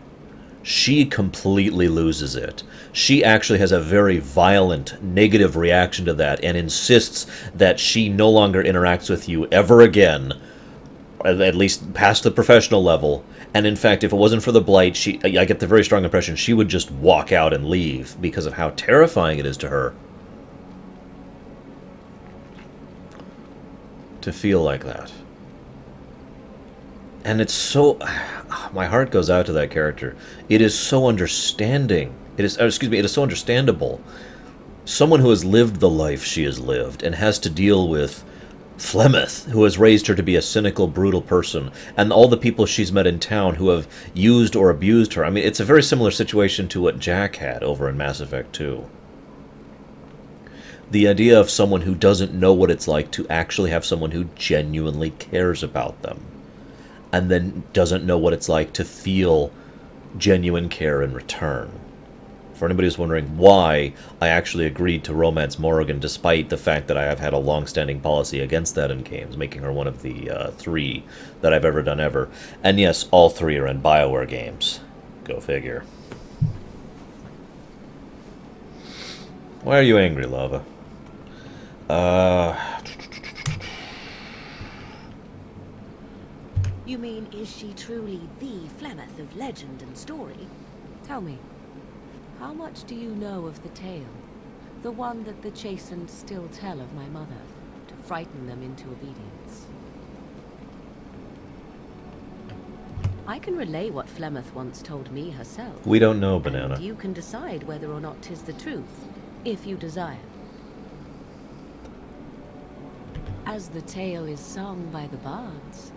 She completely loses it. She actually has a very violent, negative reaction to that and insists that she no longer interacts with you ever again, at least past the professional level. And in fact, if it wasn't for the Blight, I get the very strong impression she would just walk out and leave because of how terrifying it is to her to feel like that. And it's so... my heart goes out to that character. It is so understanding. It is so understandable. Someone who has lived the life she has lived and has to deal with Flemeth, who has raised her to be a cynical, brutal person, and all the people she's met in town who have used or abused her. I mean, it's a very similar situation to what Jack had over in Mass Effect 2. The idea of someone who doesn't know what it's like to actually have someone who genuinely cares about them, and then doesn't know what it's like to feel genuine care in return. For anybody who's wondering why I actually agreed to romance Morrigan, despite the fact that I have had a long-standing policy against that in games, making her one of the 3 that I've ever done ever. And yes, all 3 are in BioWare games. Go figure. Why are you angry, Lava? You mean, is she truly the Flemeth of legend and story? Tell me, how much do you know of the tale? The one that the chastened still tell of my mother, to frighten them into obedience. I can relay what Flemeth once told me herself. We don't know, Banana. And you can decide whether or not 'tis the truth, if you desire. As the tale is sung by the bards,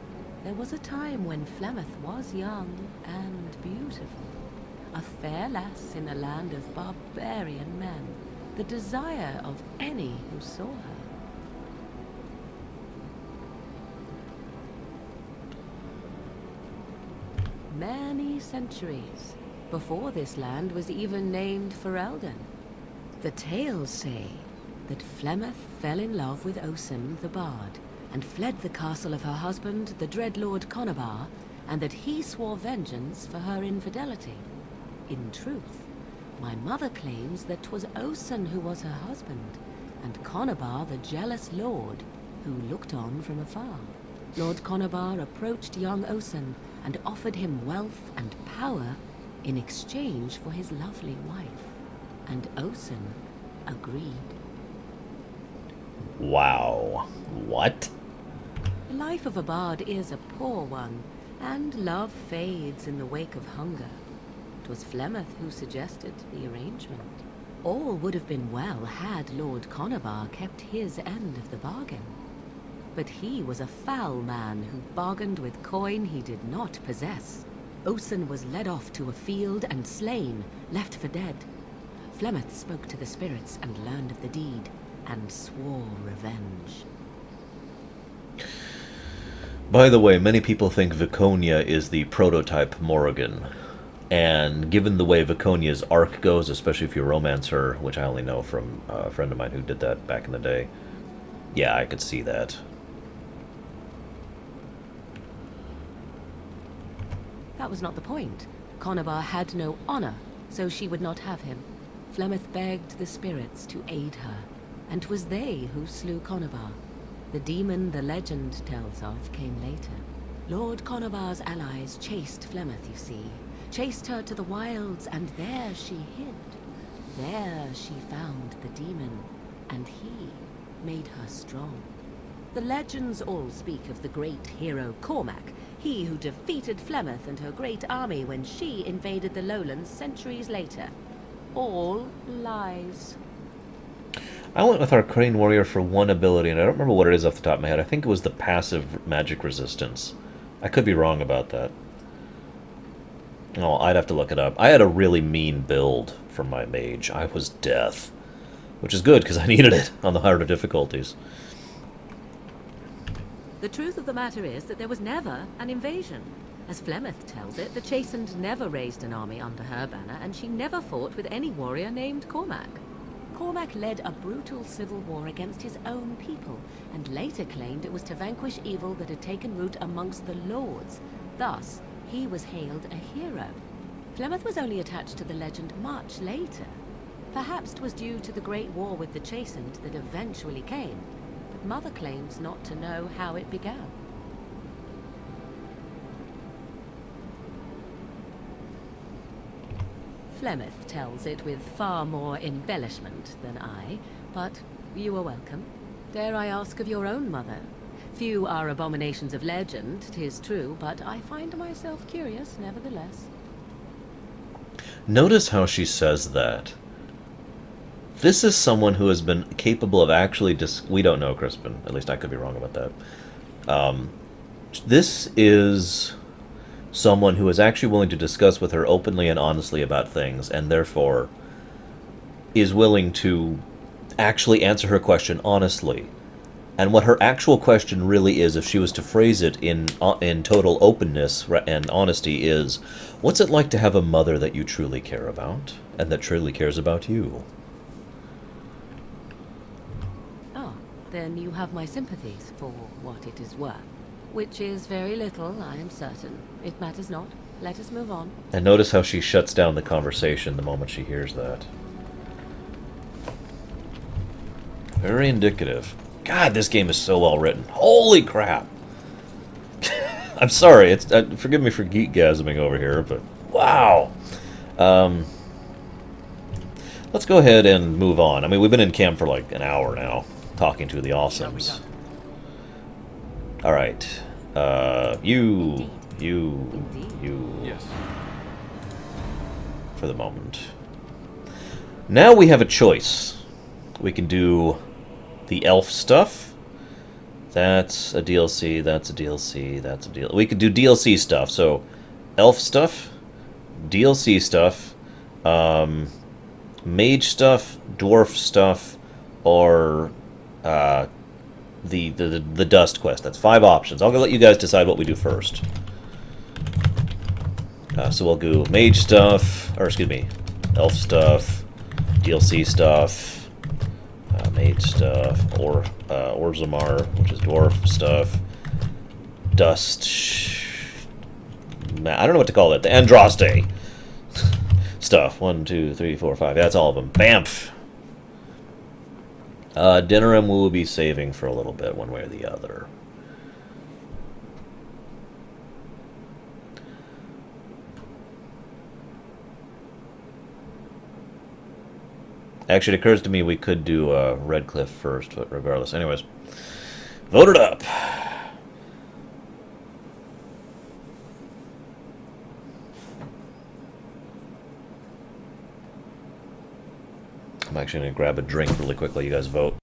there was a time when Flemeth was young and beautiful. A fair lass in a land of barbarian men, the desire of any who saw her. Many centuries before this land was even named Ferelden. The tales say that Flemeth fell in love with Osen the Bard, and fled the castle of her husband, the dread Lord Conabar, and that he swore vengeance for her infidelity. In truth, my mother claims that 'twas Osen who was her husband, and Conabar the jealous lord, who looked on from afar. Lord Conabar approached young Osen and offered him wealth and power in exchange for his lovely wife, and Osen agreed. Wow. What? The life of a bard is a poor one, and love fades in the wake of hunger. 'Twas Flemeth who suggested the arrangement. All would have been well had Lord Conabar kept his end of the bargain. But he was a foul man who bargained with coin he did not possess. Osen was led off to a field and slain, left for dead. Flemeth spoke to the spirits and learned of the deed, and swore revenge. By the way, many people think Viconia is the prototype Morrigan. And given the way Viconia's arc goes, especially if you romance her, which I only know from a friend of mine who did that back in the day, yeah, I could see that. That was not the point. Conabar had no honor, so she would not have him. Flemeth begged the spirits to aid her, and 'twas they who slew Conabar. The demon the legend tells of came later. Lord Conabar's allies chased Flemeth, you see. Chased her to the wilds, and there she hid. There she found the demon, and he made her strong. The legends all speak of the great hero Cormac, he who defeated Flemeth and her great army when she invaded the lowlands centuries later. All lies. I went with our Crane Warrior for one ability, and I don't remember what it is off the top of my head. I think it was the passive magic resistance. I could be wrong about that. Oh, I'd have to look it up. I had a really mean build for my mage. I was death. Which is good, because I needed it on the harder difficulties. The truth of the matter is that there was never an invasion. As Flemeth tells it, the Chastened never raised an army under her banner, and she never fought with any warrior named Cormac. Cormac led a brutal civil war against his own people, and later claimed it was to vanquish evil that had taken root amongst the lords. Thus, he was hailed a hero. Flemeth was only attached to the legend much later. Perhaps 'twas due to the great war with the Chastened that eventually came, but Mother claims not to know how it began. Flemeth tells it with far more embellishment than I, but you are welcome. Dare I ask of your own mother? Few are abominations of legend, 'tis true, but I find myself curious nevertheless. Notice how she says that. This is someone who has been capable of actually we don't know, Crispin. At least I could be wrong about that. This is someone who is actually willing to discuss with her openly and honestly about things, and therefore is willing to actually answer her question honestly. And what her actual question really is, if she was to phrase it in total openness and honesty, is, what's it like to have a mother that you truly care about? and that truly cares about you. Ah, then you have my sympathies for what it is worth. Which is very little, I am certain. It matters not. Let us move on. And notice how she shuts down the conversation the moment she hears that. Very indicative. God, this game is so well written. Holy crap! I'm sorry. It's forgive me for geekgasming over here, but wow. Let's go ahead and move on. I mean, we've been in camp for like an hour now, talking to the Awesomes. All right. You. Yes. For the moment. Now we have a choice. We can do the elf stuff. That's a DLC, that's a DLC, that's a DLC. We could do DLC stuff, so elf stuff, DLC stuff, mage stuff, dwarf stuff, or the dust quest. That's 5 options. I'll let you guys decide what we do first. So we'll do mage stuff, or excuse me, elf stuff, DLC stuff, mage stuff, or Orzammar, which is dwarf stuff, dust. I don't know what to call it. The Andraste stuff. 1, 2, 3, 4, 5. That's all of them. Bamf. Dinnerim we will be saving for a little bit, one way or the other. Actually, it occurs to me we could do Redcliffe first, but regardless. Anyways, vote it up. I'm actually going to grab a drink really quickly. You guys vote.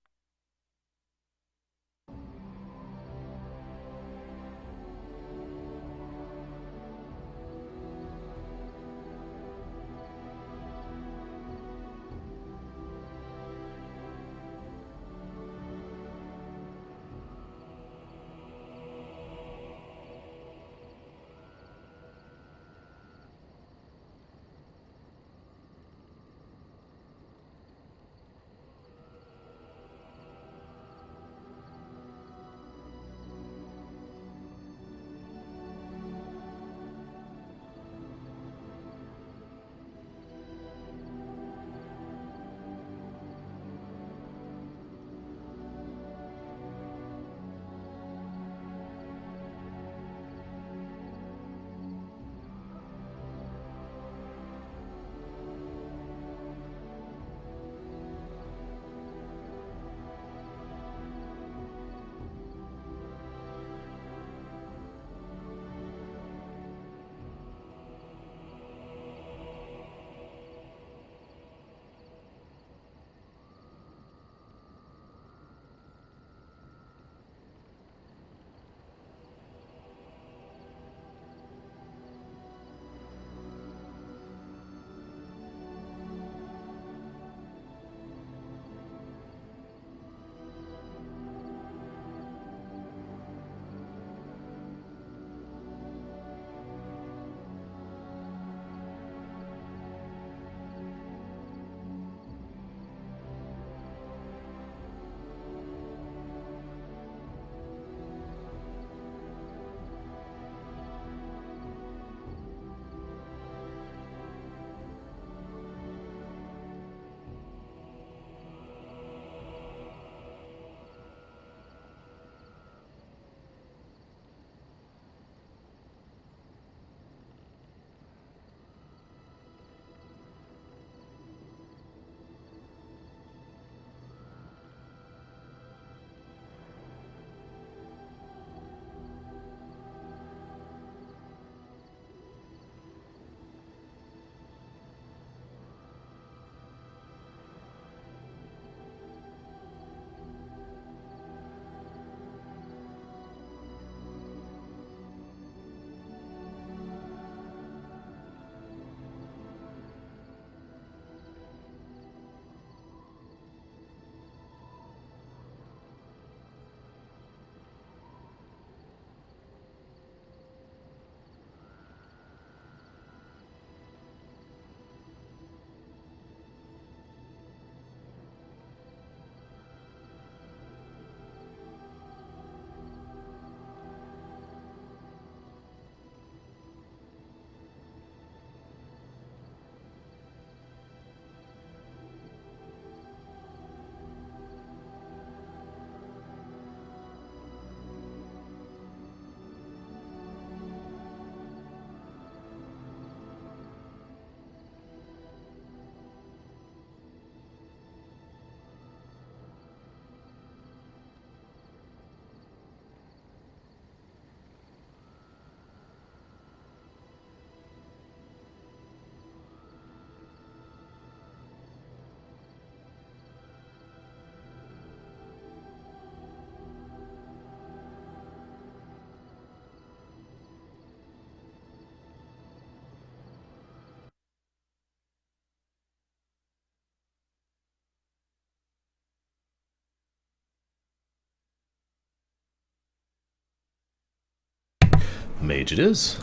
Mage it is.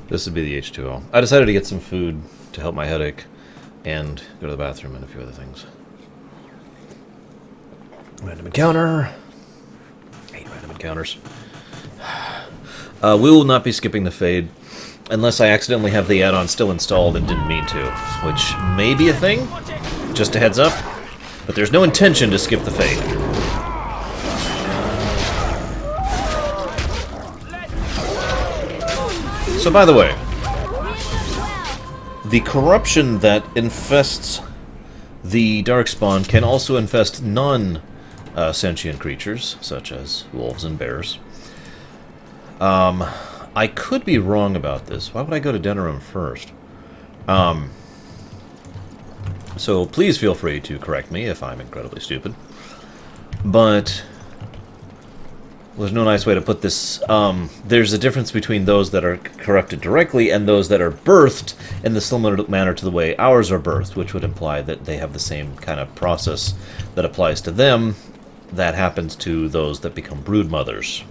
This would be the H2O. I decided to get some food to help my headache and go to the bathroom and a few other things. Random encounter. 8 random encounters. We will not be skipping the Fade unless I accidentally have the add-on still installed and didn't mean to, which may be a thing, just a heads up, but there's no intention to skip the Fade. So by the way, the corruption that infests the Darkspawn can also infest non-sentient creatures, such as wolves and bears. I could be wrong about this. Why would I go to Denerim first? So please feel free to correct me if I'm incredibly stupid. But there's no nice way to put this. There's a difference between those that are corrupted directly and those that are birthed in the similar manner to the way ours are birthed, which would imply that they have the same kind of process that applies to them that happens to those that become brood mothers.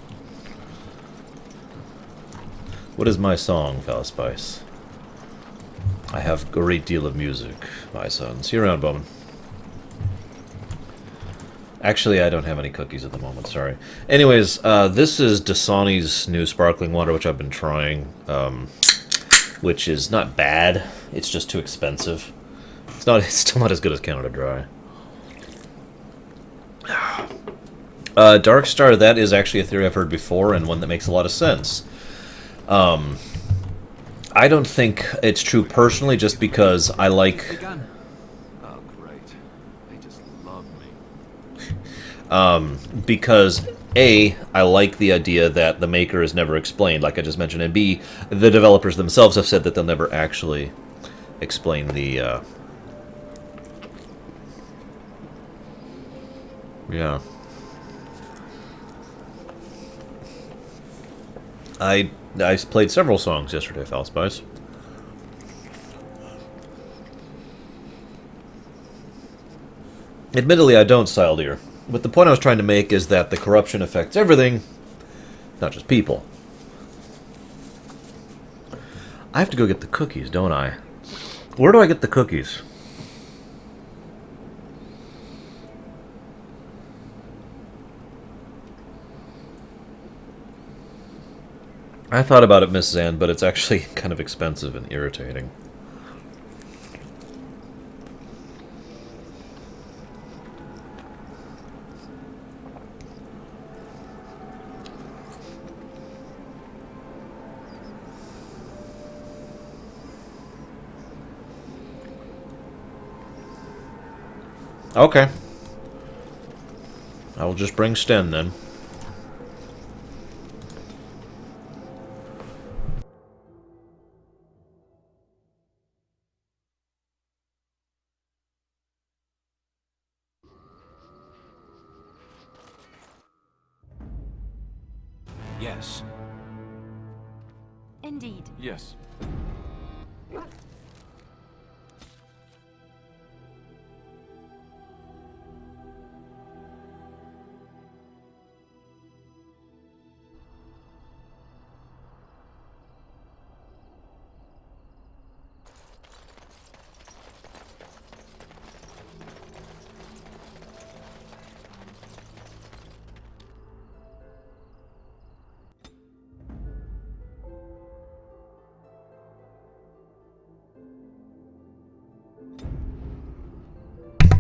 What is my song, Falspice? I have a great deal of music, my son. See you around, Bowman. Actually, I don't have any cookies at the moment, sorry. Anyways, this is Dasani's new sparkling water, which I've been trying, which is not bad. It's just too expensive. It's still not as good as Canada Dry. Darkstar, that is actually a theory I've heard before, and one that makes a lot of sense. I don't think it's true personally, just because I like... Oh, great. They just love me. Because A, I like the idea that the maker is never explained, like I just mentioned, and B, the developers themselves have said that they'll never actually explain the, yeah. I played several songs yesterday, Falspice. Admittedly, I don't, Sildeer. But the point I was trying to make is that the corruption affects everything, not just people. I have to go get the cookies, don't I? Where do I get the cookies? I thought about it, Miss Zan, but it's actually kind of expensive and irritating. Okay. I will just bring Sten then. Yes. Indeed. Yes.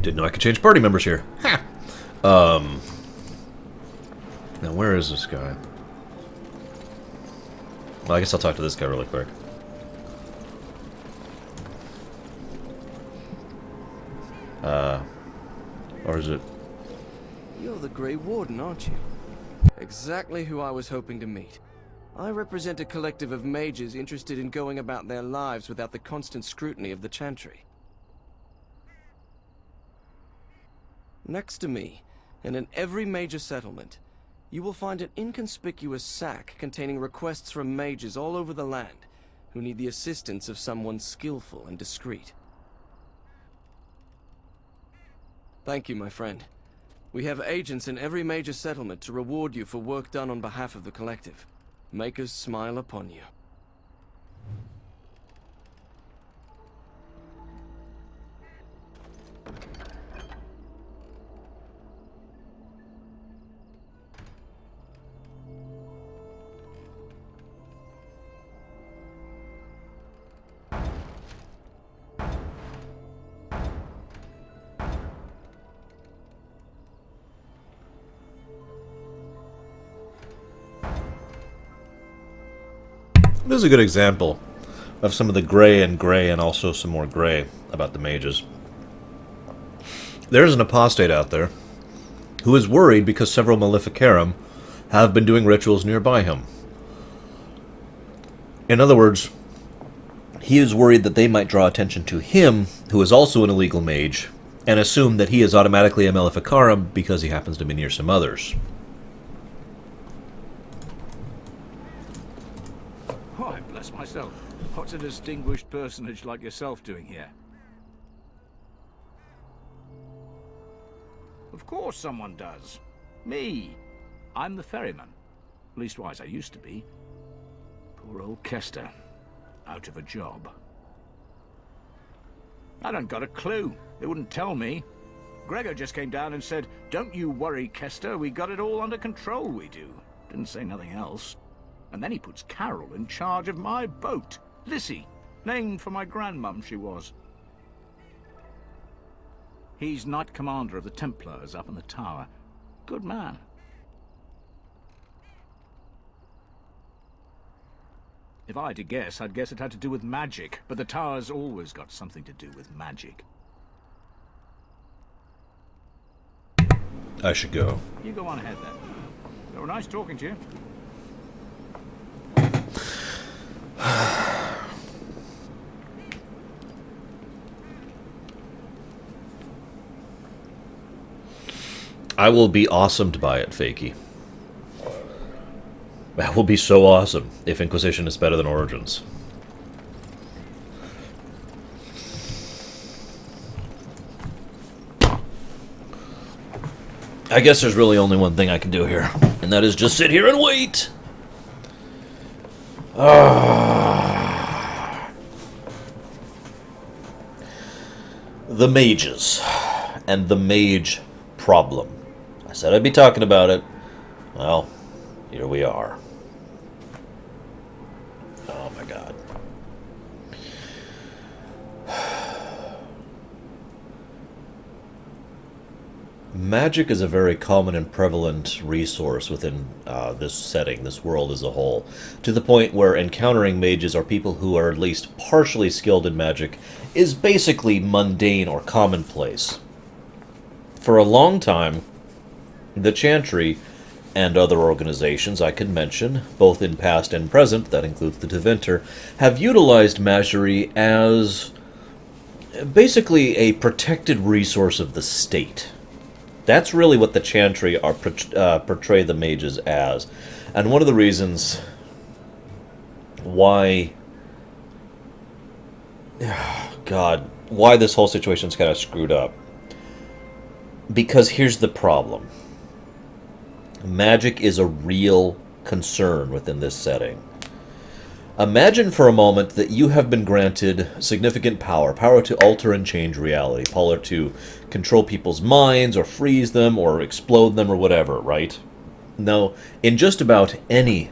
Didn't know I could change party members here. Ha! Now where is this guy? Well, I guess I'll talk to this guy really quick. Or is it... You're the Grey Warden, aren't you? Exactly who I was hoping to meet. I represent a collective of mages interested in going about their lives without the constant scrutiny of the Chantry. Next to me, and in every major settlement, you will find an inconspicuous sack containing requests from mages all over the land who need the assistance of someone skillful and discreet. Thank you, my friend. We have agents in every major settlement to reward you for work done on behalf of the collective. Make us smile upon you. This is a good example of some of the gray and also some more gray about the mages. There's an apostate out there who is worried because several Maleficarum have been doing rituals nearby him. In other words, he is worried that they might draw attention to him, who is also an illegal mage, and assume that he is automatically a Maleficarum because he happens to be near some others. Why, bless myself. What's a distinguished personage like yourself doing here? Of course someone does. Me. I'm the ferryman. Leastwise, I used to be. Poor old Kester. Out of a job. I don't got a clue. They wouldn't tell me. Gregor just came down and said, "Don't you worry, Kester. We got it all under control, we do." Didn't say nothing else. And then he puts Carol in charge of my boat. Lissy. Named for my grandmum, she was. He's Knight Commander of the Templars up in the tower. Good man. If I had to guess, I'd guess it had to do with magic, but the tower's always got something to do with magic. I should go. You go on ahead then. They were nice talking to you. I will be awesomed by it, Fakey. That will be so awesome if Inquisition is better than Origins. I guess there's really only one thing I can do here, and that is just sit here and wait. The mages and the mage problem. I said I'd be talking about it. Well, here we are. Oh my god. Magic is a very common and prevalent resource within this setting, this world as a whole, to the point where encountering mages or people who are at least partially skilled in magic is basically mundane or commonplace. For a long time, the Chantry and other organizations I can mention, both in past and present, that includes the Deventer, have utilized magiry as basically a protected resource of the state. That's really what the Chantry are portray the mages as. And one of the reasons why... God, why this whole situation's kind of screwed up. Because here's the problem. Magic is a real concern within this setting. Imagine for a moment that you have been granted significant power. Power to alter and change reality. Power to control people's minds, or freeze them, or explode them, or whatever, right? Now, in just about any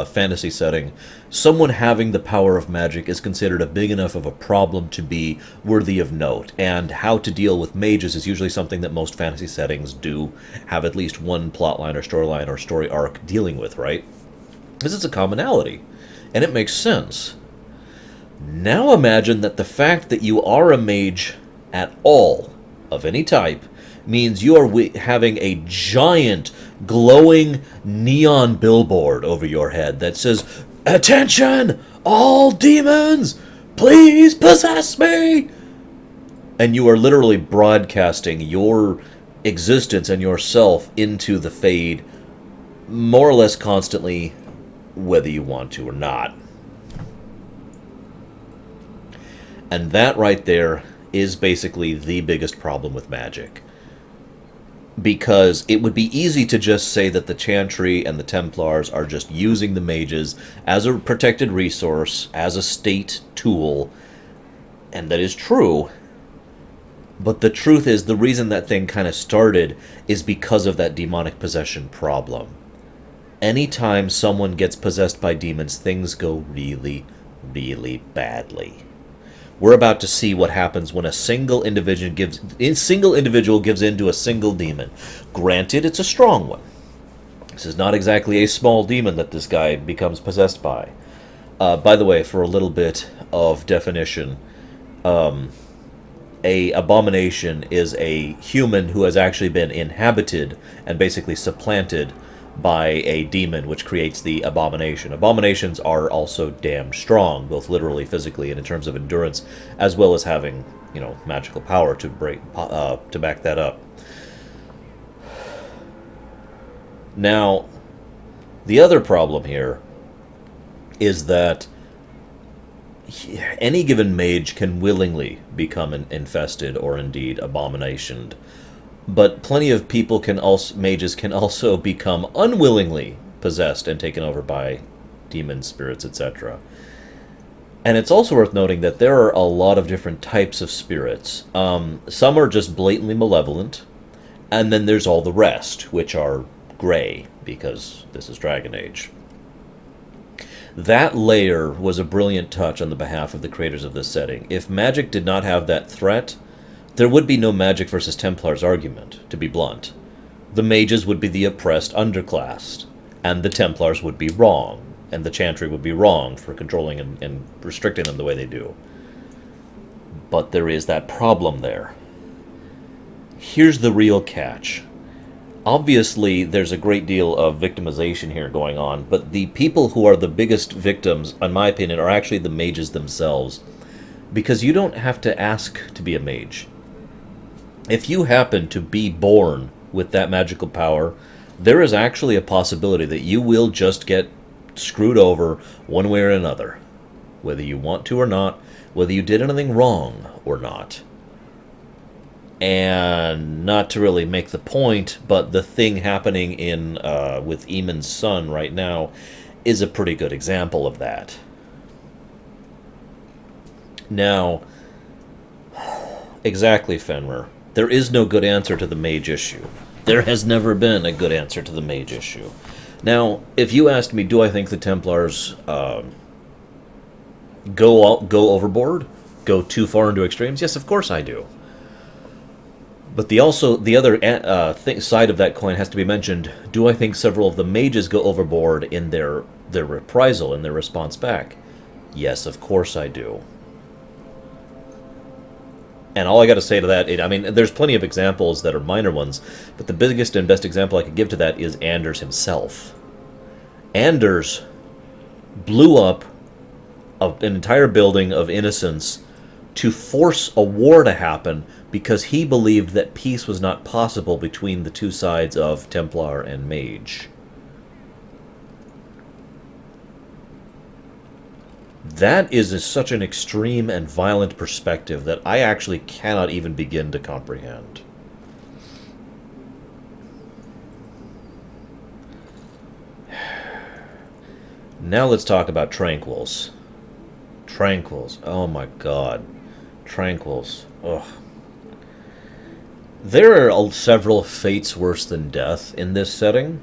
fantasy setting, someone having the power of magic is considered a big enough of a problem to be worthy of note, and how to deal with mages is usually something that most fantasy settings do have at least one plotline or storyline or story arc dealing with, right? This is a commonality, and it makes sense. Now imagine that the fact that you are a mage at all, of any type, means you are having a giant, glowing neon billboard over your head that says, "Attention, all demons! Please possess me!" And you are literally broadcasting your existence and yourself into the Fade more or less constantly, whether you want to or not. And that right there is basically the biggest problem with magic. because it would be easy to just say that the Chantry and the Templars are just using the mages as a protected resource, as a state tool, and that is true. But the truth is, the reason that thing kind of started is because of that demonic possession problem. Anytime someone gets possessed by demons, things go really, really badly. We're about to see what happens when a single individual gives in to a single demon. Granted, it's a strong one. This is not exactly a small demon that this guy becomes possessed by. By the way, for a little bit of definition, a abomination is a human who has actually been inhabited and basically supplanted by a demon, which creates the abomination. Abominations are also damn strong, both literally, physically, and in terms of endurance, as well as having, magical power to back that up. Now, the other problem here is that any given mage can willingly become infested or indeed abominationed. But plenty of mages can also become unwillingly possessed and taken over by demons, spirits, etc. And it's also worth noting that there are a lot of different types of spirits. Some are just blatantly malevolent, and then there's all the rest, which are gray, because this is Dragon Age. That layer was a brilliant touch on the behalf of the creators of this setting. If magic did not have that threat, there would be no magic versus Templars argument, to be blunt. The mages would be the oppressed underclass, and the Templars would be wrong, and the Chantry would be wrong for controlling and restricting them the way they do. But there is that problem there. Here's the real catch. Obviously, there's a great deal of victimization here going on, but the people who are the biggest victims, in my opinion, are actually the mages themselves. Because you don't have to ask to be a mage. If you happen to be born with that magical power, there is actually a possibility that you will just get screwed over one way or another. Whether you want to or not, whether you did anything wrong or not. And not to really make the point, but the thing happening with Eamon's son right now is a pretty good example of that. Now, exactly, Fenrir. There is no good answer to the mage issue. There has never been a good answer to the mage issue. Now, if you asked me, do I think the Templars go overboard? Go too far into extremes? Yes, of course I do. But the other side of that coin has to be mentioned. Do I think several of the mages go overboard in their reprisal, in their response back? Yes, of course I do. And all I got to say to that, there's plenty of examples that are minor ones, but the biggest and best example I could give to that is Anders himself. Anders blew up an entire building of innocents to force a war to happen because he believed that peace was not possible between the two sides of Templar and Mage. That is such an extreme and violent perspective that I actually cannot even begin to comprehend. Now let's talk about Tranquils. Tranquils. Oh my god. Tranquils. Ugh. There are several fates worse than death in this setting.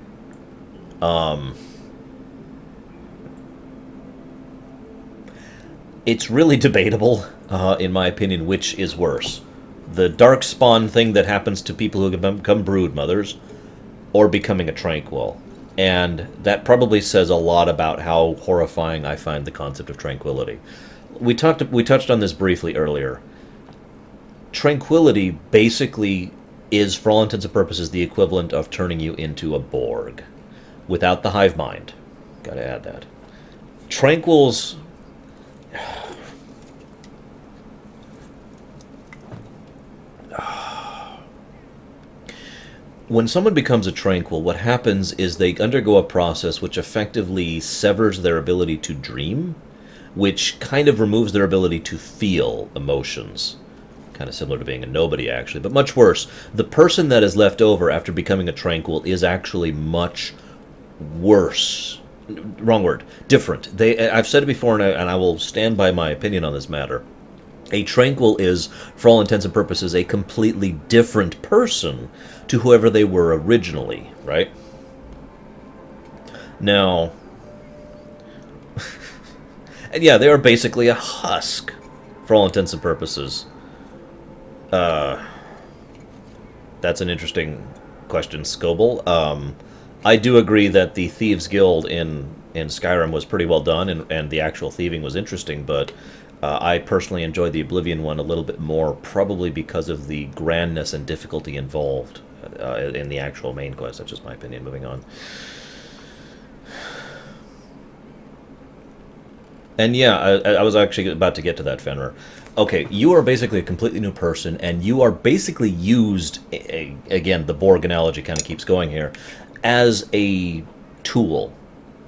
It's really debatable, in my opinion, which is worse. The darkspawn thing that happens to people who become brood mothers, or becoming a tranquil. And that probably says a lot about how horrifying I find the concept of tranquility. We touched on this briefly earlier. Tranquility basically is, for all intents and purposes, the equivalent of turning you into a Borg. Without the hive mind. Gotta add that. Tranquils... When someone becomes a tranquil, what happens is they undergo a process which effectively severs their ability to dream, which kind of removes their ability to feel emotions. kind of similar to being a nobody, actually, but much worse. The person that is left over after becoming a tranquil is actually much worse. Wrong word. Different. I've said it before, and I will stand by my opinion on this matter. A tranquil is, for all intents and purposes, a completely different person to whoever they were originally, right? Now, and yeah, they are basically a husk, for all intents and purposes. That's an interesting question, Scoble. I do agree that the Thieves Guild in Skyrim was pretty well done, and the actual thieving was interesting, but I personally enjoyed the Oblivion one a little bit more, probably because of the grandness and difficulty involved in the actual main quest. That's just my opinion. Moving on. And yeah, I was actually about to get to that, Fenrir. Okay, you are basically a completely new person, and you are basically used, again, the Borg analogy kind of keeps going here, as a tool.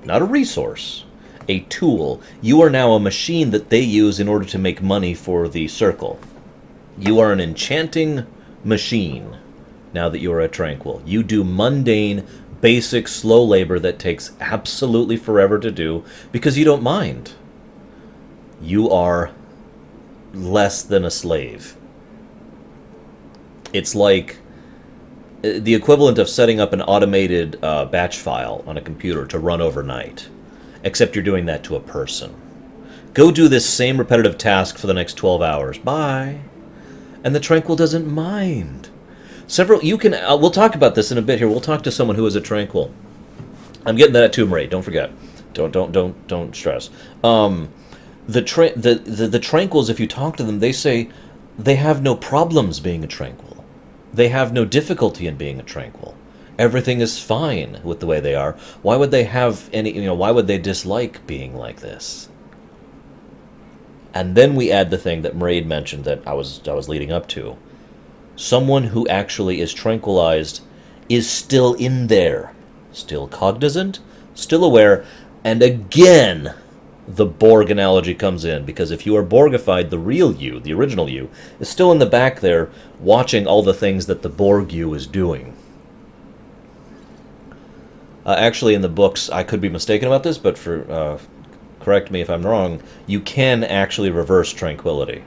Not a resource. A tool. You are now a machine that they use in order to make money for the Circle. You are an enchanting machine now that you are a Tranquil. You do mundane, basic, slow labor that takes absolutely forever to do because you don't mind. You are less than a slave. It's like the equivalent of setting up an automated batch file on a computer to run overnight, except you're doing that to a person. Go do this same repetitive task for the next 12 hours. Bye. And the Tranquil doesn't mind. We'll talk about this in a bit here. We'll talk to someone who is a Tranquil. I'm getting that at Tomb Raid. Don't forget. Don't stress. The Tranquils, if you talk to them, they say they have no problems being a Tranquil. They have no difficulty in being a Tranquil. Everything is fine with the way they are. Why would they have any, why would they dislike being like this? And then we add the thing that Maraid mentioned that I was leading up to. Someone who actually is tranquilized is still in there, still cognizant, still aware, and again, the Borg analogy comes in, because if you are Borgified, the real you, the original you, is still in the back there, watching all the things that the Borg you is doing. Actually, in the books, I could be mistaken about this, but correct me if I'm wrong, you can actually reverse tranquility.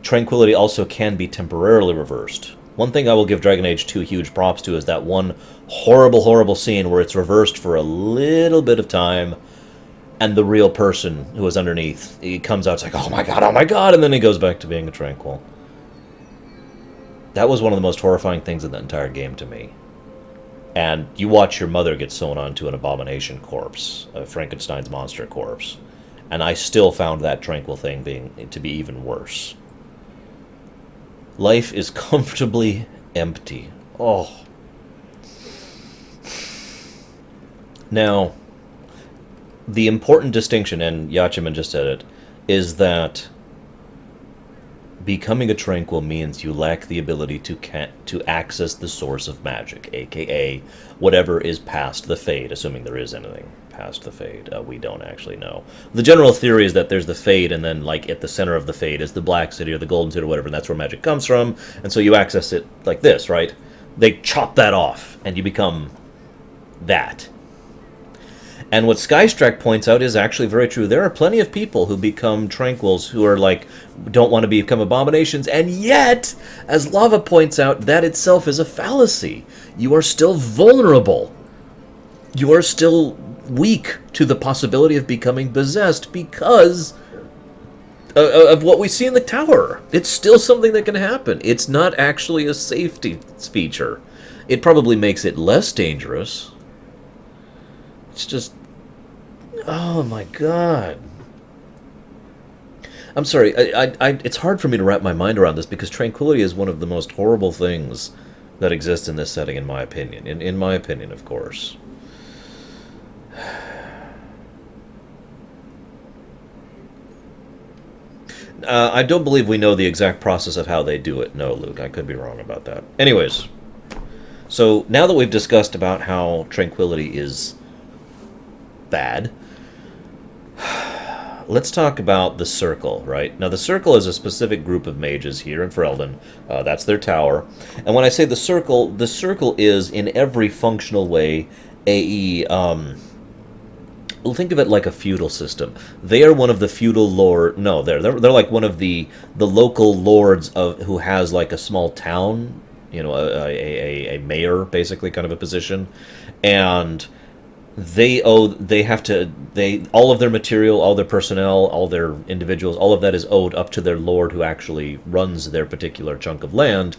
Tranquility also can be temporarily reversed. One thing I will give Dragon Age 2 huge props to is that one horrible, horrible scene where it's reversed for a little bit of time, and the real person who is underneath, he comes out, it's like, oh my god, and then he goes back to being a Tranquil. That was one of the most horrifying things in the entire game to me. And you watch your mother get sewn onto an abomination corpse, a Frankenstein's monster corpse, and I still found that Tranquil thing to be even worse. Life is comfortably empty. Oh. Now, the important distinction, and Yachiman just said it, is that becoming a Tranquil means you lack the ability to access the source of magic, aka whatever is past the Fade, assuming there is anything past the Fade. We don't actually know. The general theory is that there's the Fade, and then like at the center of the Fade is the Black City or the Golden City or whatever, and that's where magic comes from, and so you access it like this, right? They chop that off, and you become that. And what Skystrike points out is actually very true. There are plenty of people who become Tranquils who are like, don't want to become abominations, and yet, as Lava points out, that itself is a fallacy. You are still vulnerable. You are still weak to the possibility of becoming possessed because of what we see in the tower. It's still something that can happen. It's not actually a safety feature. It probably makes it less dangerous. It's just... oh my god. I'm sorry, it's hard for me to wrap my mind around this because tranquility is one of the most horrible things that exists in this setting, in my opinion. In my opinion, of course. I don't believe we know the exact process of how they do it. No, Luke, I could be wrong about that. Anyways, so now that we've discussed about how tranquility is bad, let's talk about the Circle, right? Now, the Circle is a specific group of mages here in Ferelden. That's their tower. And when I say the Circle is, in every functional way, think of it like a feudal system. They are one of the feudal lord. No, they're like one of the local lords of who has like a small town. You know, a mayor, basically, kind of a position, and all of their material, all their personnel, all their individuals, all of that is owed up to their lord who actually runs their particular chunk of land,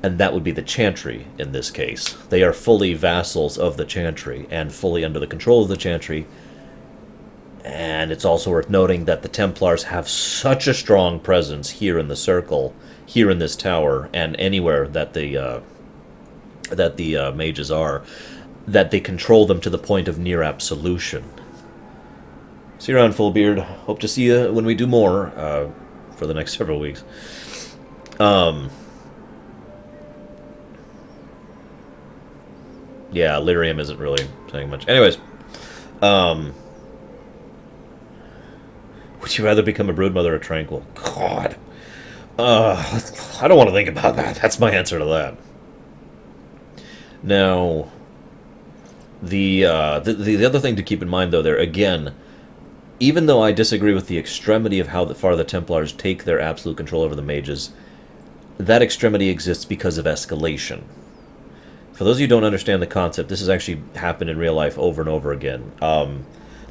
and that would be the Chantry in this case. They are fully vassals of the Chantry and fully under the control of the Chantry. And it's also worth noting that the Templars have such a strong presence here in the Circle, here in this tower, and anywhere that the mages are, that they control them to the point of near absolution. See you around, Fullbeard. Hope to see you when we do more for the next several weeks. Yeah, lyrium isn't really saying much. Anyways, would you rather become a broodmother or tranquil? God. I don't want to think about that. That's my answer to that. Now, the other thing to keep in mind, though, there, again, even though I disagree with the extremity of how far the Templars take their absolute control over the mages, that extremity exists because of escalation. For those of you who don't understand the concept, this has actually happened in real life over and over again.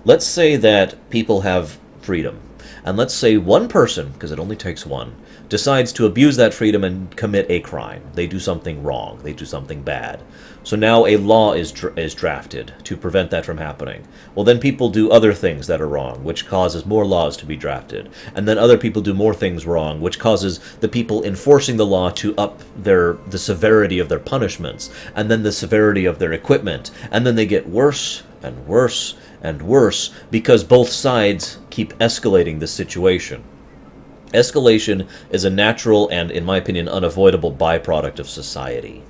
Let's say that people have freedom, and let's say one person, because it only takes one, decides to abuse that freedom and commit a crime. They do something wrong. They do something bad. So now a law is drafted to prevent that from happening. Well, then people do other things that are wrong, which causes more laws to be drafted. And then other people do more things wrong, which causes the people enforcing the law to up the severity of their punishments, and then the severity of their equipment. And then they get worse and worse and worse because both sides keep escalating the situation. Escalation is a natural and, in my opinion, unavoidable byproduct of society.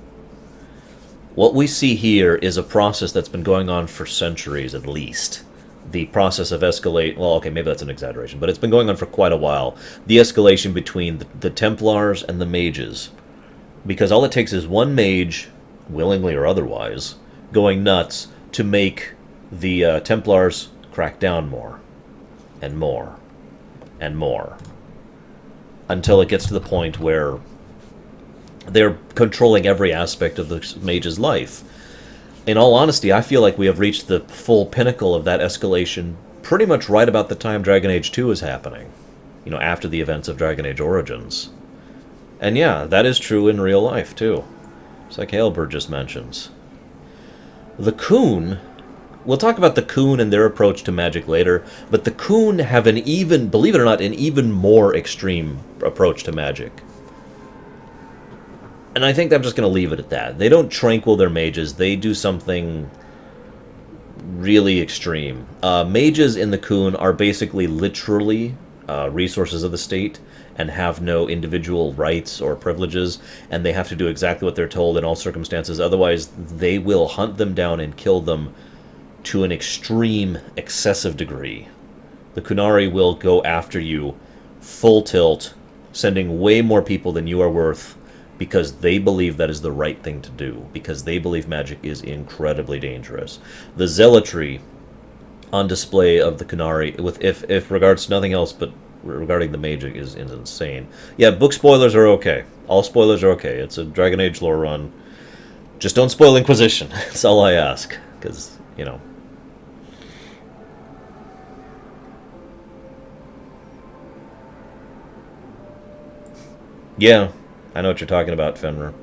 What we see here is a process that's been going on for centuries at least. The process of escalate, well, okay, maybe that's an exaggeration, but it's been going on for quite a while. The escalation between the Templars and the mages. Because all it takes is one mage, willingly or otherwise, going nuts to make the Templars crack down more. And more. And more. Until it gets to the point where they're controlling every aspect of the mage's life. In all honesty, I feel like we have reached the full pinnacle of that escalation pretty much right about the time Dragon Age 2 is happening. You know, after the events of Dragon Age Origins. And yeah, that is true in real life, too. It's like Halberd just mentions. The Khun... We'll talk about the Khun and their approach to magic later, but the Khun have an even, believe it or not, an even more extreme approach to magic. And I think I'm just going to leave it at that. They don't tranquil their mages, they do something really extreme. Mages in the Khun are basically literally resources of the state and have no individual rights or privileges, and they have to do exactly what they're told in all circumstances, otherwise they will hunt them down and kill them to an extreme, excessive degree. The Kunari will go after you full tilt, sending way more people than you are worth, because they believe that is the right thing to do, because they believe magic is incredibly dangerous. The zealotry on display of the Kunari, with if regards to nothing else but regarding the magic, is insane. Yeah, book spoilers are okay. All spoilers are okay. It's a Dragon Age lore run. Just don't spoil Inquisition. That's all I ask, because, you know. Yeah, I know what you're talking about, Fenrir.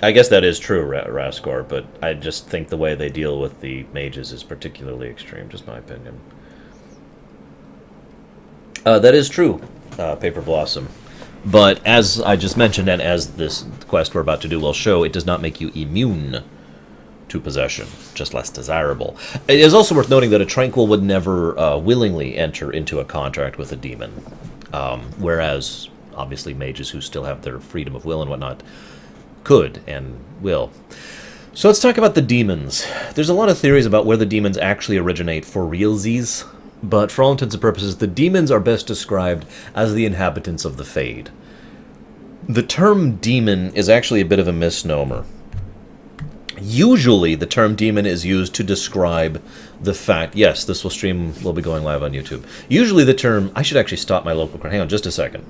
I guess that is true, Raskor, but I just think the way they deal with the mages is particularly extreme, just my opinion. That is true, Paper Blossom. But as I just mentioned, and as this quest we're about to do will show, it does not make you immune to possession, just less desirable. It is also worth noting that a Tranquil would never willingly enter into a contract with a demon, whereas, obviously, mages who still have their freedom of will and whatnot could and will. So let's talk about the demons. There's a lot of theories about where the demons actually originate for realsies, but for all intents and purposes, the demons are best described as the inhabitants of the Fade. The term demon is actually a bit of a misnomer. Usually, the term demon is used to describe the fact... Yes, this will be going live on YouTube. Usually the term... I should actually stop my local... Hang on just a second.